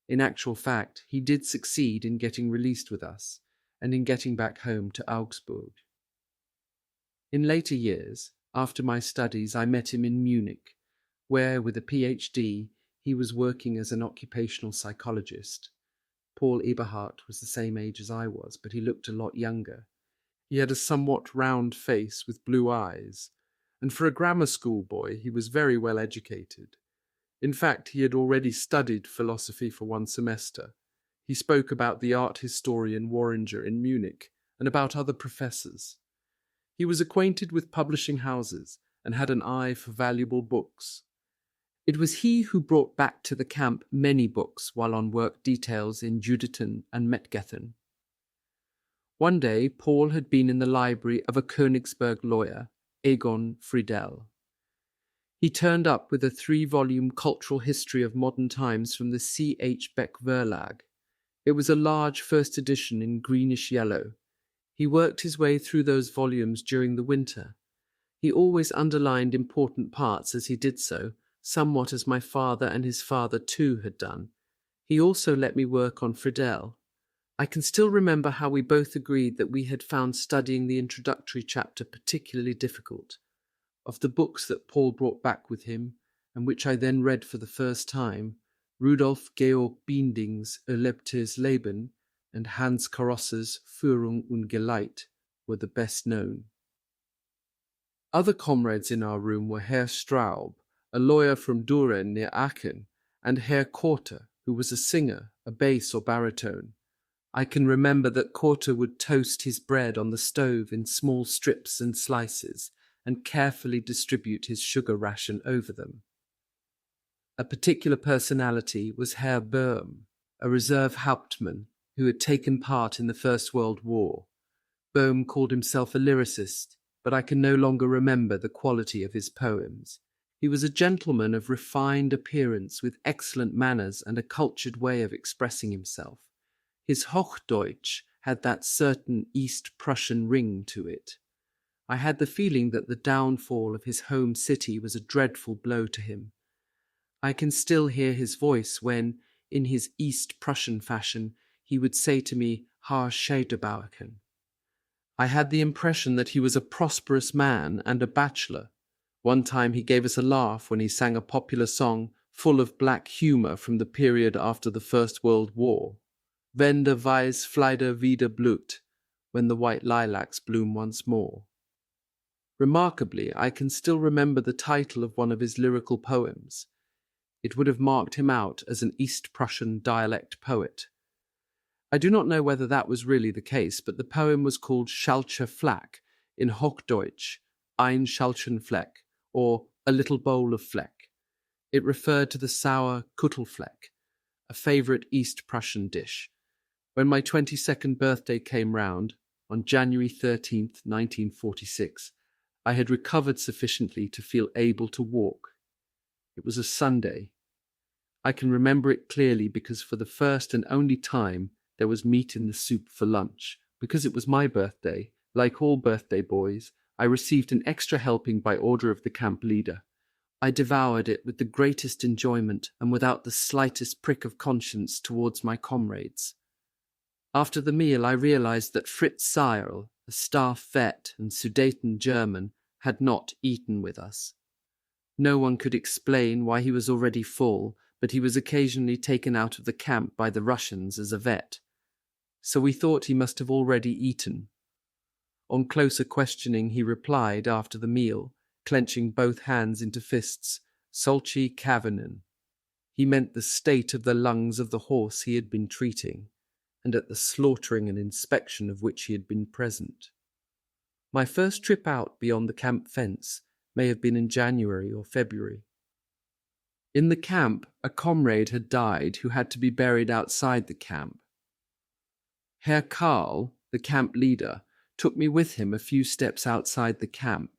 In actual fact, he did succeed in getting released with us and in getting back home to Augsburg. In later years, after my studies, I met him in Munich, where, with a PhD, he was working as an occupational psychologist. Paul Eberhardt was the same age as I was, but he looked a lot younger. He had a somewhat round face with blue eyes, and for a grammar school boy he was very well educated. In fact, he had already studied philosophy for one semester. He spoke about the art historian Warringer in Munich and about other professors. He was acquainted with publishing houses and had an eye for valuable books. It was he who brought back to the camp many books while on work details in Judithon and Mettgethen. One day, Paul had been in the library of a Königsberg lawyer, Egon Friedel. He turned up with a 3-volume cultural history of modern times from the C. H. Beck Verlag. It was a large first edition in greenish yellow. He worked his way through those volumes during the winter. He always underlined important parts as he did so, somewhat as my father and his father too had done. He also let me work on Friedel. I can still remember how we both agreed that we had found studying the introductory chapter particularly difficult. Of the books that Paul brought back with him, and which I then read for the first time, Rudolf Georg Binding's Erlebtes Leben and Hans Karosse's Führung und Geleit were the best known. Other comrades in our room were Herr Straub, a lawyer from Düren near Aachen, and Herr Korte, who was a singer, a bass or baritone. I can remember that Korte would toast his bread on the stove in small strips and slices and carefully distribute his sugar ration over them. A particular personality was Herr Böhm, a reserve Hauptmann who had taken part in the First World War. Böhm called himself a lyricist, but I can no longer remember the quality of his poems. He was a gentleman of refined appearance with excellent manners and a cultured way of expressing himself. His Hochdeutsch had that certain East Prussian ring to it. I had the feeling that the downfall of his home city was a dreadful blow to him. I can still hear his voice when, in his East Prussian fashion, he would say to me, Herr Scheiderbauer. I had the impression that he was a prosperous man and a bachelor. One time he gave us a laugh when he sang a popular song full of black humour from the period after the First World War. Wenn der Weißflieder wieder blüht, when the white lilacs bloom once more. Remarkably, I can still remember the title of one of his lyrical poems. It would have marked him out as an East Prussian dialect poet. I do not know whether that was really the case, but the poem was called Schalcher Flack, in Hochdeutsch, Ein Schalchenfleck, or A Little Bowl of Fleck. It referred to the sour Kuttelfleck, a favourite East Prussian dish. When my 22nd birthday came round, on January 13th, 1946, I had recovered sufficiently to feel able to walk. It was a Sunday. I can remember it clearly because for the first and only time there was meat in the soup for lunch. Because it was my birthday, like all birthday boys, I received an extra helping by order of the camp leader. I devoured it with the greatest enjoyment and without the slightest prick of conscience towards my comrades. After the meal I realized that Fritz Seierl, a staff vet and Sudeten German, had not eaten with us. No one could explain why he was already full, but he was occasionally taken out of the camp by the Russians as a vet. So we thought he must have already eaten. On closer questioning he replied after the meal, clenching both hands into fists, Solchi Kavinen. He meant the state of the lungs of the horse he had been treating, and at the slaughtering and inspection of which he had been present. My first trip out beyond the camp fence may have been in January or February. In the camp, a comrade had died who had to be buried outside the camp. Herr Karl, the camp leader, took me with him a few steps outside the camp.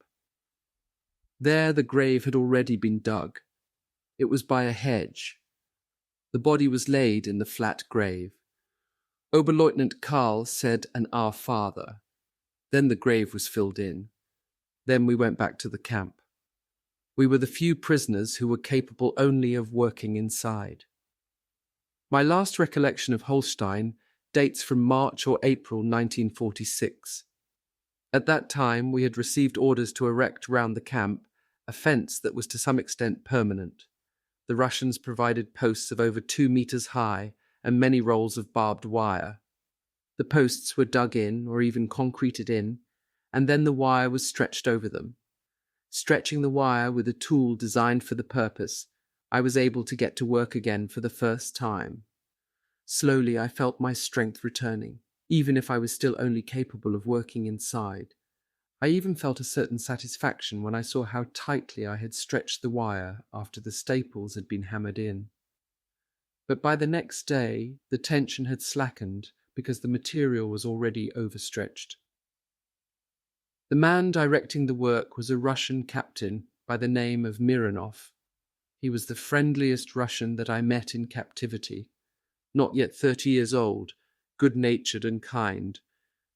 There the grave had already been dug. It was by a hedge. The body was laid in the flat grave. Oberleutnant Karl said an Our Father. Then the grave was filled in. Then we went back to the camp. We were the few prisoners who were capable only of working inside. My last recollection of Holstein dates from March or April 1946. At that time, we had received orders to erect round the camp a fence that was to some extent permanent. The Russians provided posts of over 2 meters high and many rolls of barbed wire. The posts were dug in or even concreted in, and then the wire was stretched over them. Stretching the wire with a tool designed for the purpose, I was able to get to work again for the first time. Slowly I felt my strength returning, even if I was still only capable of working inside. I even felt a certain satisfaction when I saw how tightly I had stretched the wire after the staples had been hammered in. But by the next day, the tension had slackened because the material was already overstretched. The man directing the work was a Russian captain by the name of Mironov. He was the friendliest Russian that I met in captivity. Not yet 30 years old, good-natured and kind.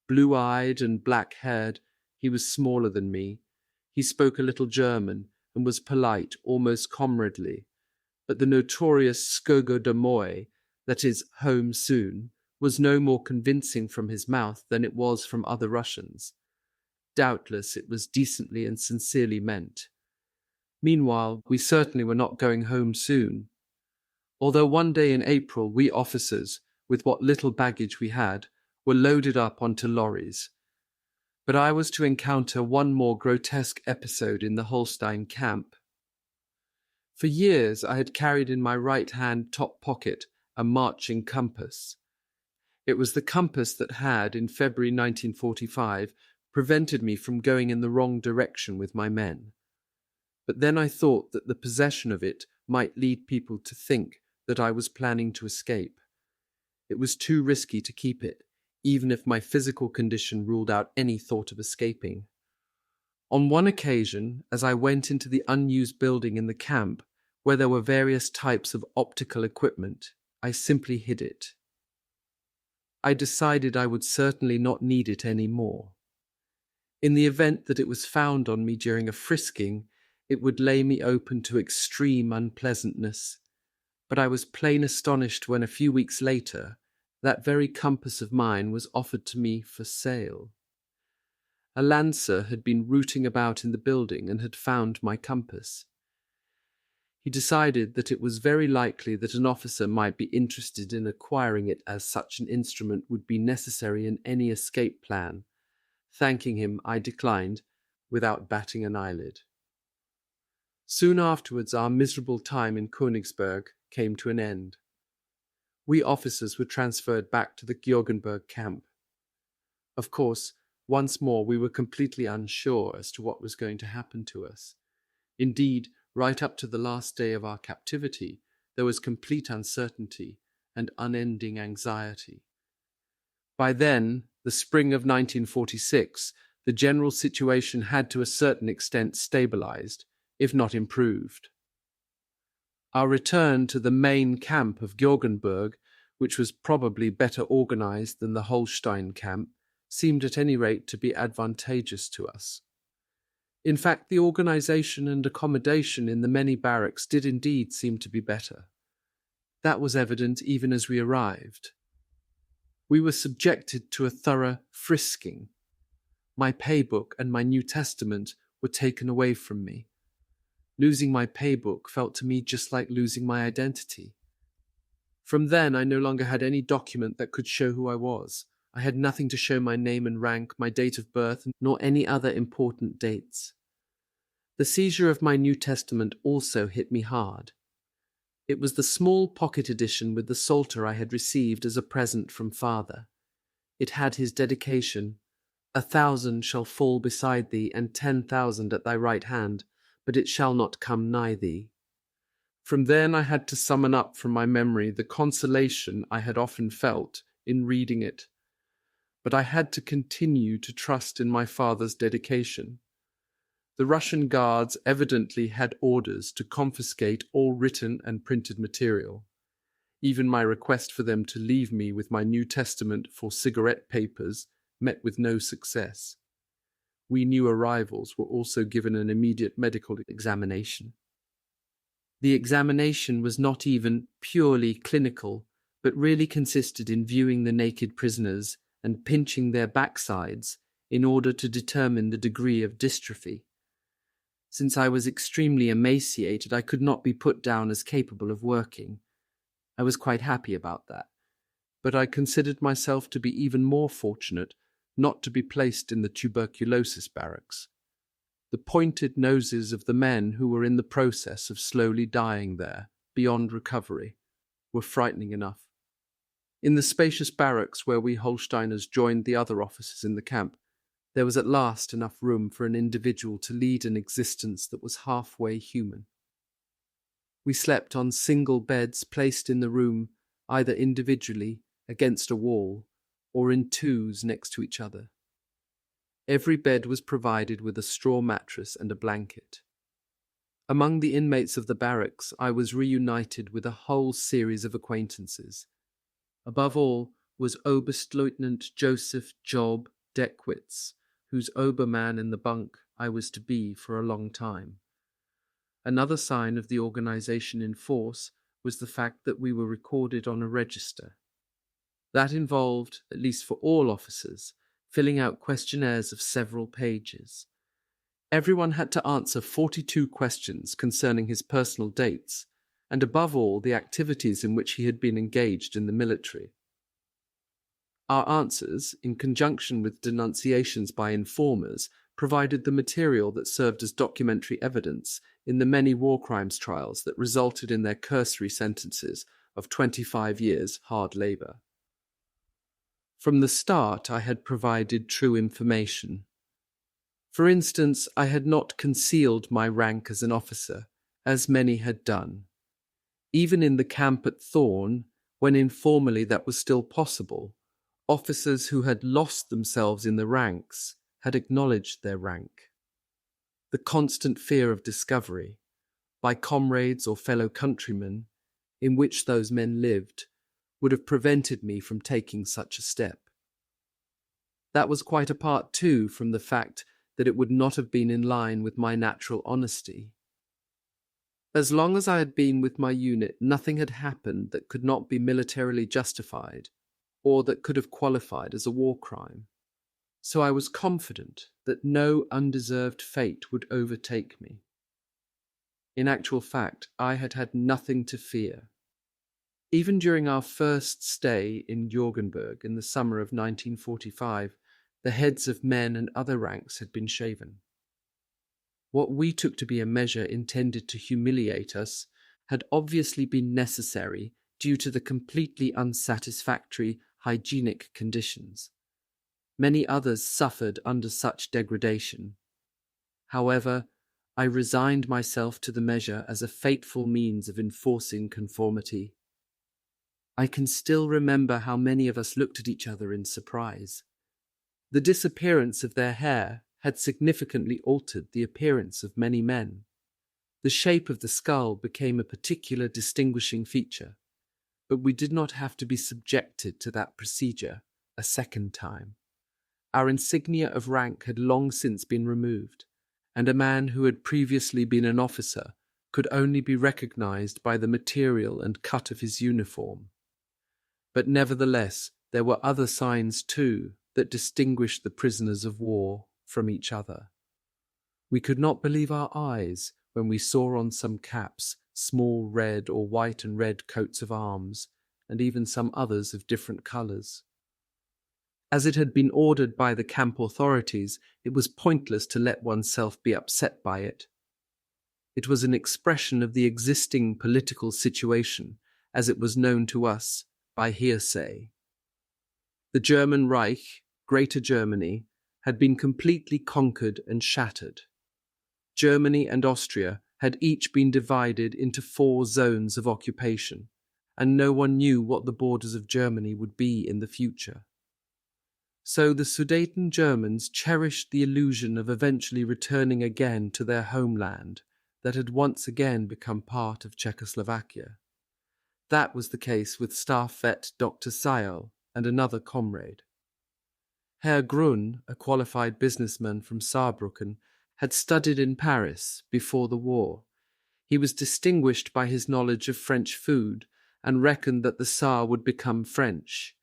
Blue-eyed and black-haired, he was smaller than me. He spoke a little German and was polite, almost comradely. But the notorious Skogo Domoy, that is, home soon, was no more convincing from his mouth than it was from other Russians. Doubtless it was decently and sincerely meant. Meanwhile, we certainly were not going home soon. Although one day in April we officers, with what little baggage we had, were loaded up onto lorries. But I was to encounter one more grotesque episode in the Holstein camp. For years I had carried in my right-hand top pocket a marching compass. It was the compass that had, in February 1945, prevented me from going in the wrong direction with my men. But then I thought that the possession of it might lead people to think that I was planning to escape. It was too risky to keep it, even if my physical condition ruled out any thought of escaping. On one occasion, as I went into the unused building in the camp, where there were various types of optical equipment, I simply hid it. I decided I would certainly not need it any more. In the event that it was found on me during a frisking, it would lay me open to extreme unpleasantness. But I was plain astonished when a few weeks later, that very compass of mine was offered to me for sale. A lancer had been rooting about in the building and had found my compass. He decided that it was very likely that an officer might be interested in acquiring it, as such an instrument would be necessary in any escape plan. Thanking him, I declined, without batting an eyelid. Soon afterwards, our miserable time in Königsberg came to an end. We officers were transferred back to the Georgenberg camp. Of course, once more we were completely unsure as to what was going to happen to us. Indeed, right up to the last day of our captivity, there was complete uncertainty and unending anxiety. By then, the spring of 1946, the general situation had to a certain extent stabilized, if not improved. Our return to the main camp of Georgenberg, which was probably better organized than the Holstein camp, seemed at any rate to be advantageous to us. In fact, the organization and accommodation in the many barracks did indeed seem to be better. That was evident even as we arrived. We were subjected to a thorough frisking. My paybook and my New Testament were taken away from me. Losing my paybook felt to me just like losing my identity. From then, I no longer had any document that could show who I was. I had nothing to show my name and rank, my date of birth, nor any other important dates. The seizure of my New Testament also hit me hard. It was the small pocket edition with the Psalter I had received as a present from Father. It had his dedication, 1,000 shall fall beside thee, and 10,000 at thy right hand, but it shall not come nigh thee. From then I had to summon up from my memory the consolation I had often felt in reading it. But I had to continue to trust in my father's dedication. The Russian guards evidently had orders to confiscate all written and printed material. Even my request for them to leave me with my New Testament for cigarette papers met with no success. We new arrivals were also given an immediate medical examination. The examination was not even purely clinical, but really consisted in viewing the naked prisoners and pinching their backsides in order to determine the degree of dystrophy. Since I was extremely emaciated, I could not be put down as capable of working. I was quite happy about that, but I considered myself to be even more fortunate not to be placed in the tuberculosis barracks. The pointed noses of the men who were in the process of slowly dying there, beyond recovery, were frightening enough. In the spacious barracks where we Holsteiners joined the other officers in the camp, there was at last enough room for an individual to lead an existence that was halfway human. We slept on single beds placed in the room, either individually, against a wall, or in twos next to each other. Every bed was provided with a straw mattress and a blanket. Among the inmates of the barracks, I was reunited with a whole series of acquaintances. Above all was Oberstleutnant Joseph Job Deckwitz, whose Oberman in the bunk I was to be for a long time. Another sign of the organization in force was the fact that we were recorded on a register. That involved, at least for all officers, filling out questionnaires of several pages. Everyone had to answer 42 questions concerning his personal dates, and above all, the activities in which he had been engaged in the military. Our answers, in conjunction with denunciations by informers, provided the material that served as documentary evidence in the many war crimes trials that resulted in their cursory sentences of 25 years hard labor. From the start, I had provided true information. For instance, I had not concealed my rank as an officer, as many had done. Even in the camp at Thorn, when informally that was still possible, officers who had lost themselves in the ranks had acknowledged their rank. The constant fear of discovery, by comrades or fellow countrymen, in which those men lived, would have prevented me from taking such a step. That was quite apart, too, from the fact that it would not have been in line with my natural honesty. As long as I had been with my unit, nothing had happened that could not be militarily justified, or that could have qualified as a war crime. So I was confident that no undeserved fate would overtake me. In actual fact, I had had nothing to fear. Even during our first stay in Jorgenburg in the summer of 1945, the heads of men and other ranks had been shaven. What we took to be a measure intended to humiliate us had obviously been necessary due to the completely unsatisfactory hygienic conditions. Many others suffered under such degradation. However, I resigned myself to the measure as a fateful means of enforcing conformity. I can still remember how many of us looked at each other in surprise. The disappearance of their hair had significantly altered the appearance of many men. The shape of the skull became a particular distinguishing feature, but we did not have to be subjected to that procedure a second time. Our insignia of rank had long since been removed, and a man who had previously been an officer could only be recognized by the material and cut of his uniform. But nevertheless, there were other signs too that distinguished the prisoners of war from each other. We could not believe our eyes when we saw on some caps small red or white and red coats of arms, and even some others of different colours. As it had been ordered by the camp authorities, it was pointless to let oneself be upset by it. It was an expression of the existing political situation, as it was known to us by hearsay. The German Reich, Greater Germany, had been completely conquered and shattered. Germany and Austria had each been divided into 4 zones of occupation, and no one knew what the borders of Germany would be in the future. So the Sudeten Germans cherished the illusion of eventually returning again to their homeland that had once again become part of Czechoslovakia. That was the case with staff vet Dr. Sayal and another comrade. Herr Grun, a qualified businessman from Saarbrücken, had studied in Paris before the war. He was distinguished by his knowledge of French food and reckoned that the Saar would become French.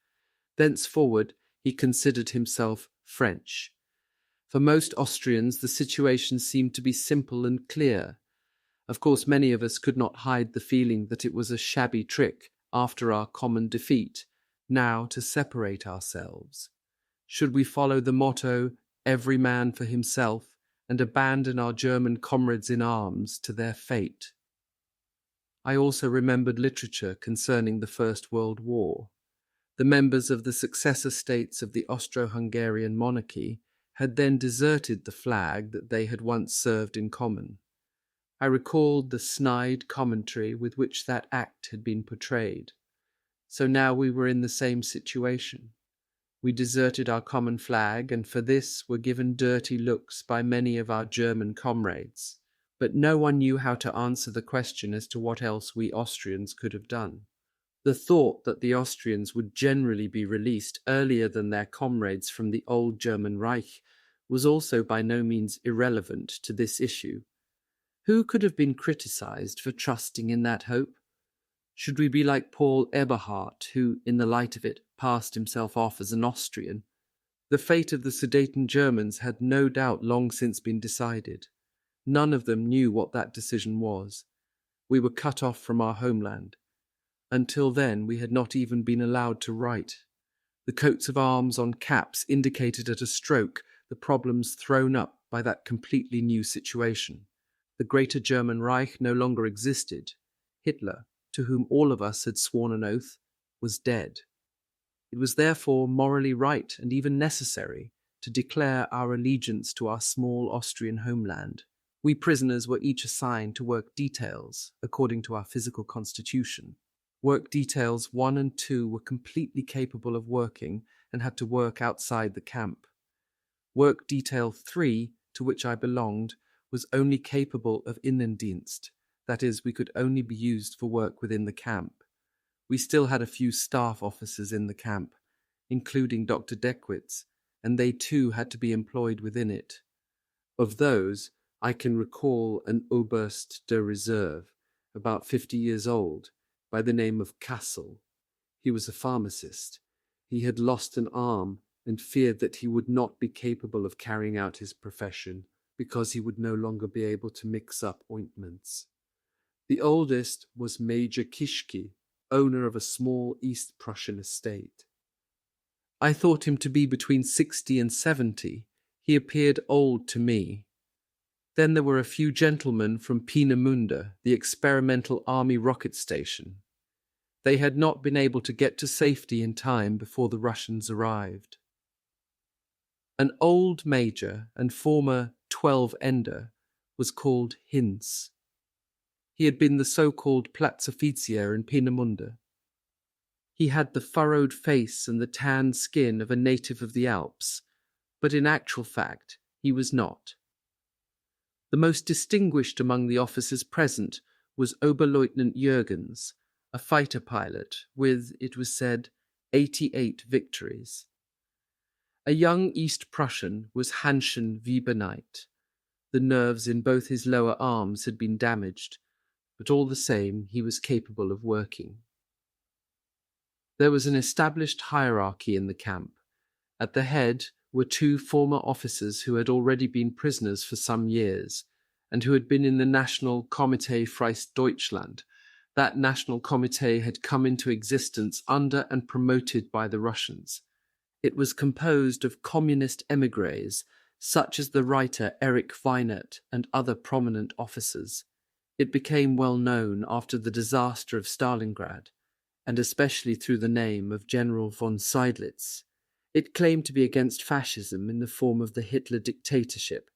Thenceforward, he considered himself French. For most Austrians, the situation seemed to be simple and clear. Of course, many of us could not hide the feeling that it was a shabby trick, after our common defeat, now to separate ourselves. Should we follow the motto, "Every man for himself," and abandon our German comrades in arms to their fate? I also remembered literature concerning the First World War. The members of the successor states of the Austro-Hungarian monarchy had then deserted the flag that they had once served in common. I recalled the snide commentary with which that act had been portrayed. So now we were in the same situation. We deserted our common flag, and for this were given dirty looks by many of our German comrades. But no one knew how to answer the question as to what else we Austrians could have done. The thought that the Austrians would generally be released earlier than their comrades from the old German Reich was also by no means irrelevant to this issue. Who could have been criticized for trusting in that hope? Should we be like Paul Eberhardt, who, in the light of it, passed himself off as an Austrian? The fate of the Sudeten Germans had no doubt long since been decided. None of them knew what that decision was. We were cut off from our homeland. Until then, we had not even been allowed to write. The coats of arms on caps indicated at a stroke the problems thrown up by that completely new situation. The Greater German Reich no longer existed. Hitler, to whom all of us had sworn an oath, was dead. It was therefore morally right and even necessary to declare our allegiance to our small Austrian homeland. We prisoners were each assigned to work details according to our physical constitution. Work details 1 and 2 were completely capable of working and had to work outside the camp. Work detail 3, to which I belonged, was only capable of Innendienst, that is, we could only be used for work within the camp. We still had a few staff officers in the camp, including Dr. Deckwitz, and they too had to be employed within it. Of those, I can recall an Oberst der Reserve, about 50 years old, by the name of Kassel. He was a pharmacist. He had lost an arm and feared that he would not be capable of carrying out his profession because he would no longer be able to mix up ointments. The oldest was Major Kischke, owner of a small East Prussian estate. I thought him to be between 60 and 70. He appeared old to me. Then there were a few gentlemen from Peenemünde, the experimental army rocket station. They had not been able to get to safety in time before the Russians arrived. An old major and former 12-ender was called Hinz. He had been the so-called Platzoffizier in Peenemünde. He had the furrowed face and the tanned skin of a native of the Alps, but in actual fact he was not. The most distinguished among the officers present was Oberleutnant Jürgens, a fighter pilot with, it was said, 88 victories. A young East Prussian was Hanschen Wiebeneit. The nerves in both his lower arms had been damaged, but all the same he was capable of working. There was an established hierarchy in the camp. At the head were 2 former officers who had already been prisoners for some years, and who had been in the National Komitee Freist Deutschland. That National Committee had come into existence under and promoted by the Russians. It was composed of communist émigrés, such as the writer Erich Weinert and other prominent officers. It became well known after the disaster of Stalingrad, and especially through the name of General von Seydlitz. It claimed to be against fascism in the form of the Hitler dictatorship,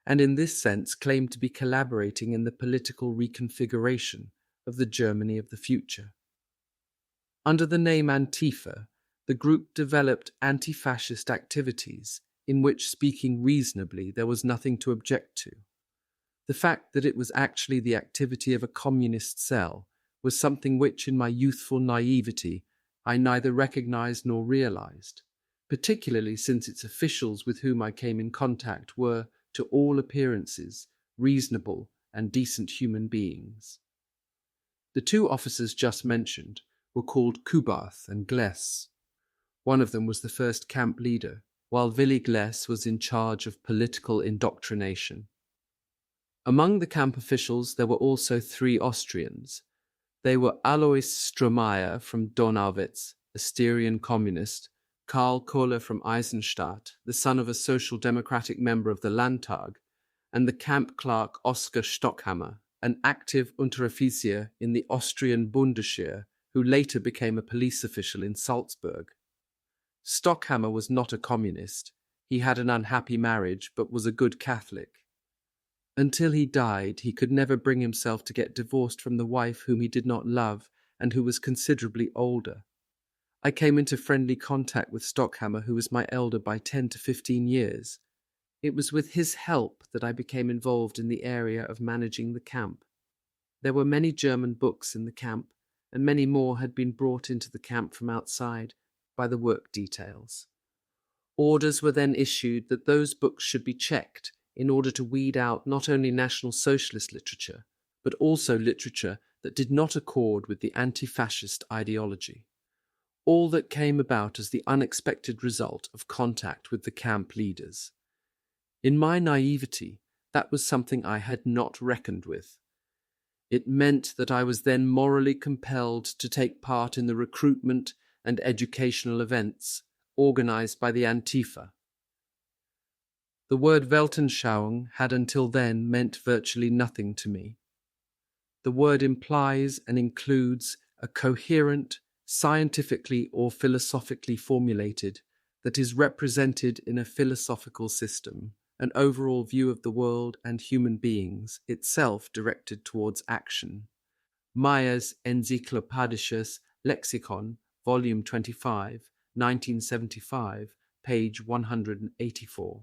and in this sense claimed to be collaborating in the political reconfiguration of the Germany of the future. Under the name Antifa, the group developed anti-fascist activities in which, speaking reasonably, there was nothing to object to. The fact that it was actually the activity of a communist cell was something which, in my youthful naivety, I neither recognized nor realized, particularly since its officials with whom I came in contact were, to all appearances, reasonable and decent human beings. The two officers just mentioned were called Kubarth and Gless. One of them was the first camp leader, while Willi Gless was in charge of political indoctrination. Among the camp officials there were also 3 Austrians. They were Alois Strohmeyer from Donauwitz, a Styrian communist, Karl Kohler from Eisenstadt, the son of a social democratic member of the Landtag, and the camp clerk Oskar Stockhammer, an active Unteroffizier in the Austrian Bundesheer, who later became a police official in Salzburg. Stockhammer was not a communist. He had an unhappy marriage, but was a good Catholic. Until he died, he could never bring himself to get divorced from the wife whom he did not love and who was considerably older. I came into friendly contact with Stockhammer, who was my elder by 10 to 15 years. It was with his help that I became involved in the area of managing the camp. There were many German books in the camp, and many more had been brought into the camp from outside by the work details. Orders were then issued that those books should be checked in order to weed out not only National Socialist literature, but also literature that did not accord with the anti-fascist ideology. All that came about as the unexpected result of contact with the camp leaders. In my naivety, that was something I had not reckoned with. It meant that I was then morally compelled to take part in the recruitment and educational events organized by the Antifa. The word Weltanschauung had until then meant virtually nothing to me. The word implies and includes a coherent, scientifically or philosophically formulated, that is represented in a philosophical system, an overall view of the world and human beings, itself directed towards action. Meyer's Enzyklopädisches Lexikon, Volume 25, 1975, page 184.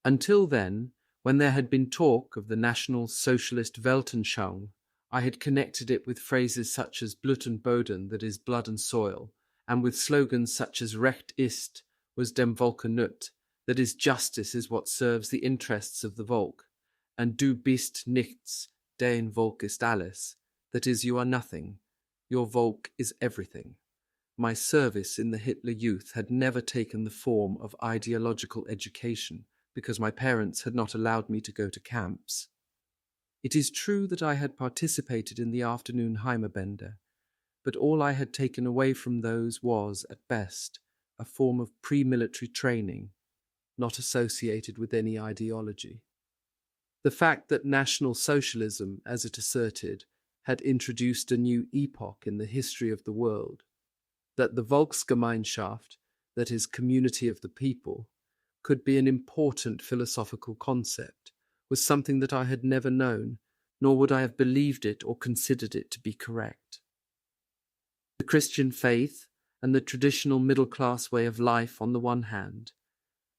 Until then, when there had been talk of the National Socialist Weltanschauung, I had connected it with phrases such as Blut und Boden, that is blood and soil, and with slogans such as Recht ist, was dem Volke nützt, that is justice is what serves the interests of the Volk, and Du bist nichts, dein Volk ist alles, that is you are nothing, your Volk is everything. My service in the Hitler Youth had never taken the form of ideological education, because my parents had not allowed me to go to camps. It is true that I had participated in the afternoon Heimerbänder, but all I had taken away from those was, at best, a form of pre-military training, not associated with any ideology. The fact that National Socialism, as it asserted, had introduced a new epoch in the history of the world, that the Volksgemeinschaft, that is, community of the people, could be an important philosophical concept, was something that I had never known, nor would I have believed it or considered it to be correct. The Christian faith and the traditional middle-class way of life on the one hand,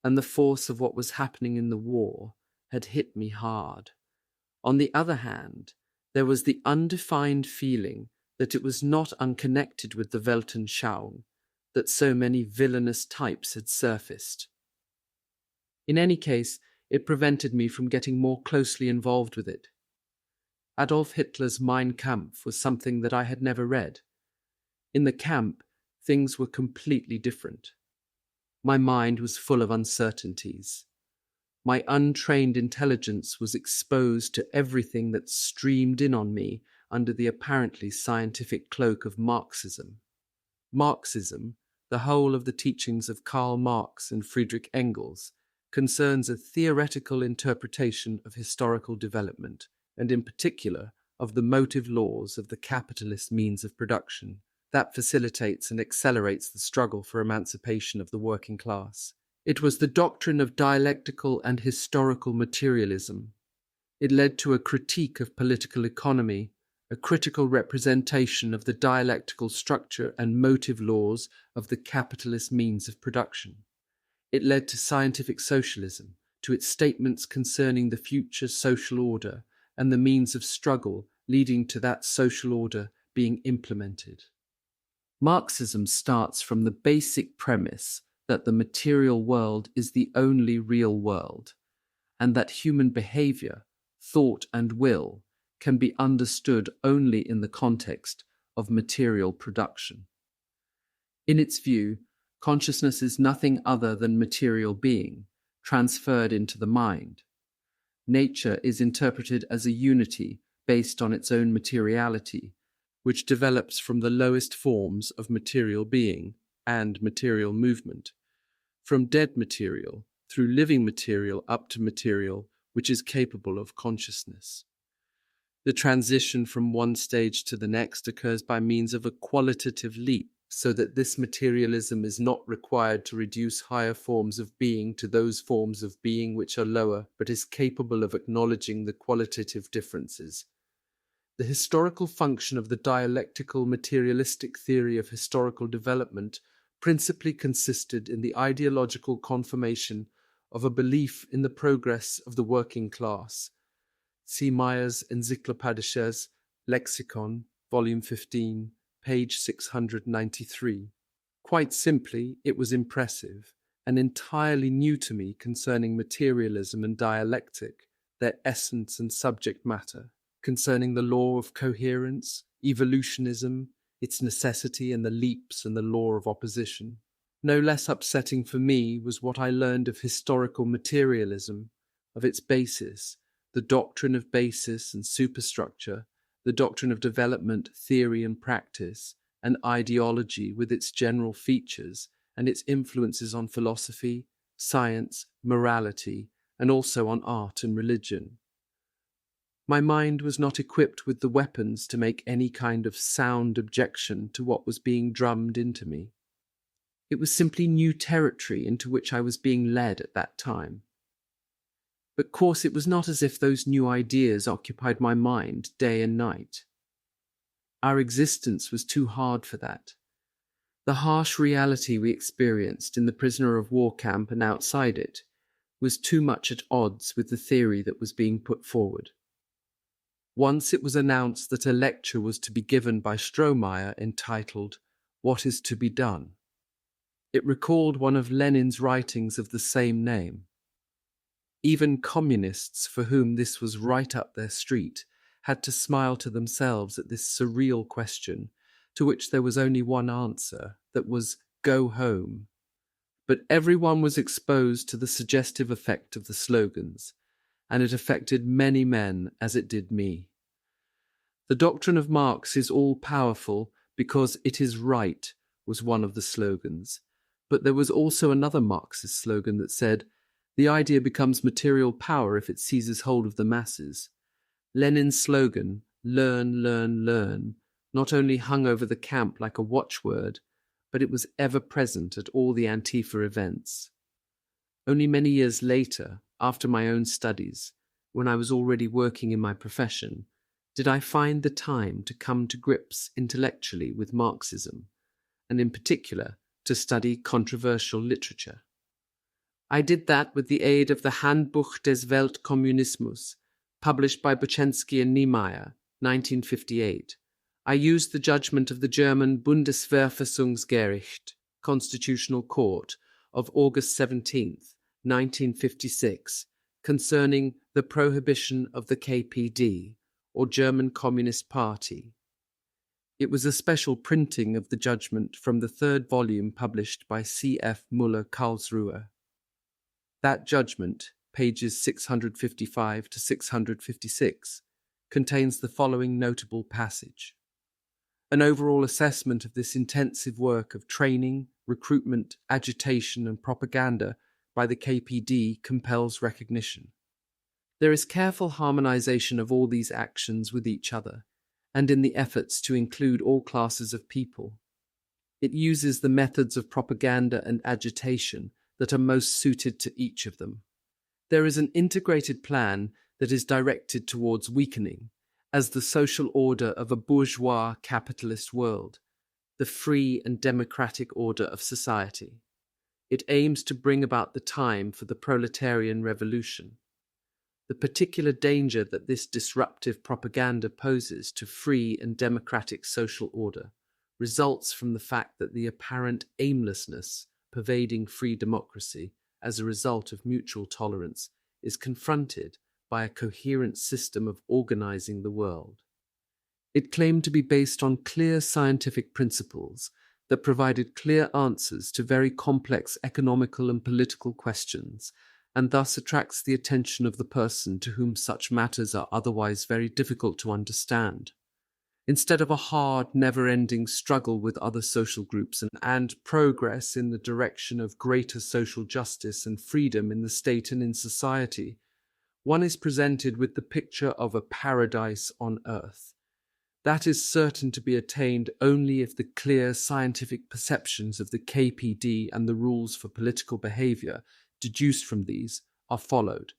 and the force of what was happening in the war had hit me hard. On the other hand, there was the undefined feeling that it was not unconnected with the Weltanschauung, that so many villainous types had surfaced. In any case, it prevented me from getting more closely involved with it. Adolf Hitler's Mein Kampf was something that I had never read. In the camp, things were completely different. My mind was full of uncertainties. My untrained intelligence was exposed to everything that streamed in on me under the apparently scientific cloak of Marxism. Marxism, the whole of the teachings of Karl Marx and Friedrich Engels, concerns a theoretical interpretation of historical development, and in particular of the motive laws of the capitalist means of production, that facilitates and accelerates the struggle for emancipation of the working class. It was the doctrine of dialectical and historical materialism. It led to a critique of political economy, a critical representation of the dialectical structure and motive laws of the capitalist means of production. It led to scientific socialism, to its statements concerning the future social order and the means of struggle leading to that social order being implemented. Marxism starts from the basic premise that the material world is the only real world, and that human behavior, thought, and will can be understood only in the context of material production. In its view, consciousness is nothing other than material being, transferred into the mind. Nature is interpreted as a unity based on its own materiality, which develops from the lowest forms of material being and material movement, from dead material through living material up to material which is capable of consciousness. The transition from one stage to the next occurs by means of a qualitative leap, so that this materialism is not required to reduce higher forms of being to those forms of being which are lower, but is capable of acknowledging the qualitative differences. The historical function of the dialectical materialistic theory of historical development principally consisted in the ideological confirmation of a belief in the progress of the working class. See Meyer's Enzyklopädisches Lexikon, Volume 15, page 693. Quite simply, it was impressive and entirely new to me concerning materialism and dialectic, their essence and subject matter, concerning the law of coherence, evolutionism, its necessity, and the leaps and the law of opposition. No less upsetting for me was what I learned of historical materialism, of its basis, the doctrine of basis and superstructure, the doctrine of development, theory and practice, and ideology with its general features and its influences on philosophy, science, morality, and also on art and religion. My mind was not equipped with the weapons to make any kind of sound objection to what was being drummed into me. It was simply new territory into which I was being led at that time. But of course it was not as if those new ideas occupied my mind day and night. Our existence was too hard for that. The harsh reality we experienced in the prisoner of war camp and outside it was too much at odds with the theory that was being put forward. Once it was announced that a lecture was to be given by Strohmeyer entitled, "What is to be done?" It recalled one of Lenin's writings of the same name. Even communists, for whom this was right up their street, had to smile to themselves at this surreal question, to which there was only one answer, that was, "Go home." But everyone was exposed to the suggestive effect of the slogans, and it affected many men as it did me. The doctrine of Marx is all-powerful because it is right, was one of the slogans. But there was also another Marxist slogan that said, "The idea becomes material power if it seizes hold of the masses." Lenin's slogan, "Learn, learn, learn," not only hung over the camp like a watchword, but it was ever present at all the Antifa events. Only many years later, after my own studies, when I was already working in my profession, did I find the time to come to grips intellectually with Marxism, and in particular to study controversial literature. I did that with the aid of the Handbuch des Weltkommunismus, published by Buczynski and Niemeyer, 1958. I used the judgment of the German Bundesverfassungsgericht, Constitutional Court, of August 17, 1956, concerning the prohibition of the KPD, or German Communist Party. It was a special printing of the judgment from the third volume published by C.F. Müller Karlsruhe. That judgment, pages 655 to 656, contains the following notable passage. An overall assessment of this intensive work of training, recruitment, agitation, and propaganda by the KPD compels recognition. There is careful harmonization of all these actions with each other, and in the efforts to include all classes of people. It uses the methods of propaganda and agitation that are most suited to each of them. There is an integrated plan that is directed towards weakening, as the social order of a bourgeois capitalist world, the free and democratic order of society. It aims to bring about the time for the proletarian revolution. The particular danger that this disruptive propaganda poses to free and democratic social order results from the fact that the apparent aimlessness pervading free democracy as a result of mutual tolerance is confronted by a coherent system of organizing the world. It claimed to be based on clear scientific principles that provided clear answers to very complex economical and political questions, and thus attracts the attention of the person to whom such matters are otherwise very difficult to understand. Instead of a hard, never-ending struggle with other social groups and progress in the direction of greater social justice and freedom in the state and in society, one is presented with the picture of a paradise on earth. That is certain to be attained only if the clear scientific perceptions of the KPD and the rules for political behavior deduced from these are followed.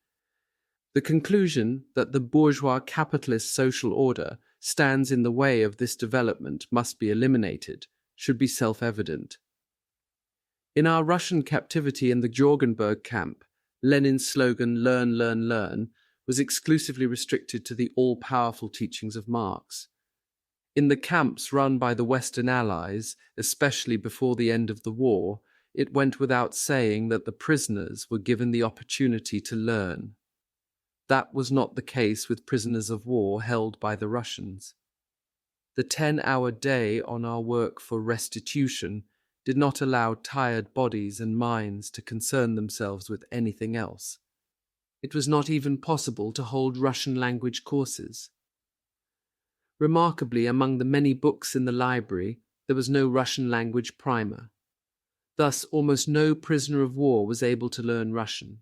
The conclusion that the bourgeois capitalist social order stands in the way of this development must be eliminated, should be self-evident. In our Russian captivity in the Jorgenberg camp, Lenin's slogan, "Learn, learn, learn," was exclusively restricted to the all-powerful teachings of Marx. In the camps run by the Western Allies, especially before the end of the war, it went without saying that the prisoners were given the opportunity to learn. That was not the case with prisoners of war held by the Russians. The 10-hour day on our work for restitution did not allow tired bodies and minds to concern themselves with anything else. It was not even possible to hold Russian language courses. Remarkably, among the many books in the library, there was no Russian language primer. Thus, almost no prisoner of war was able to learn Russian.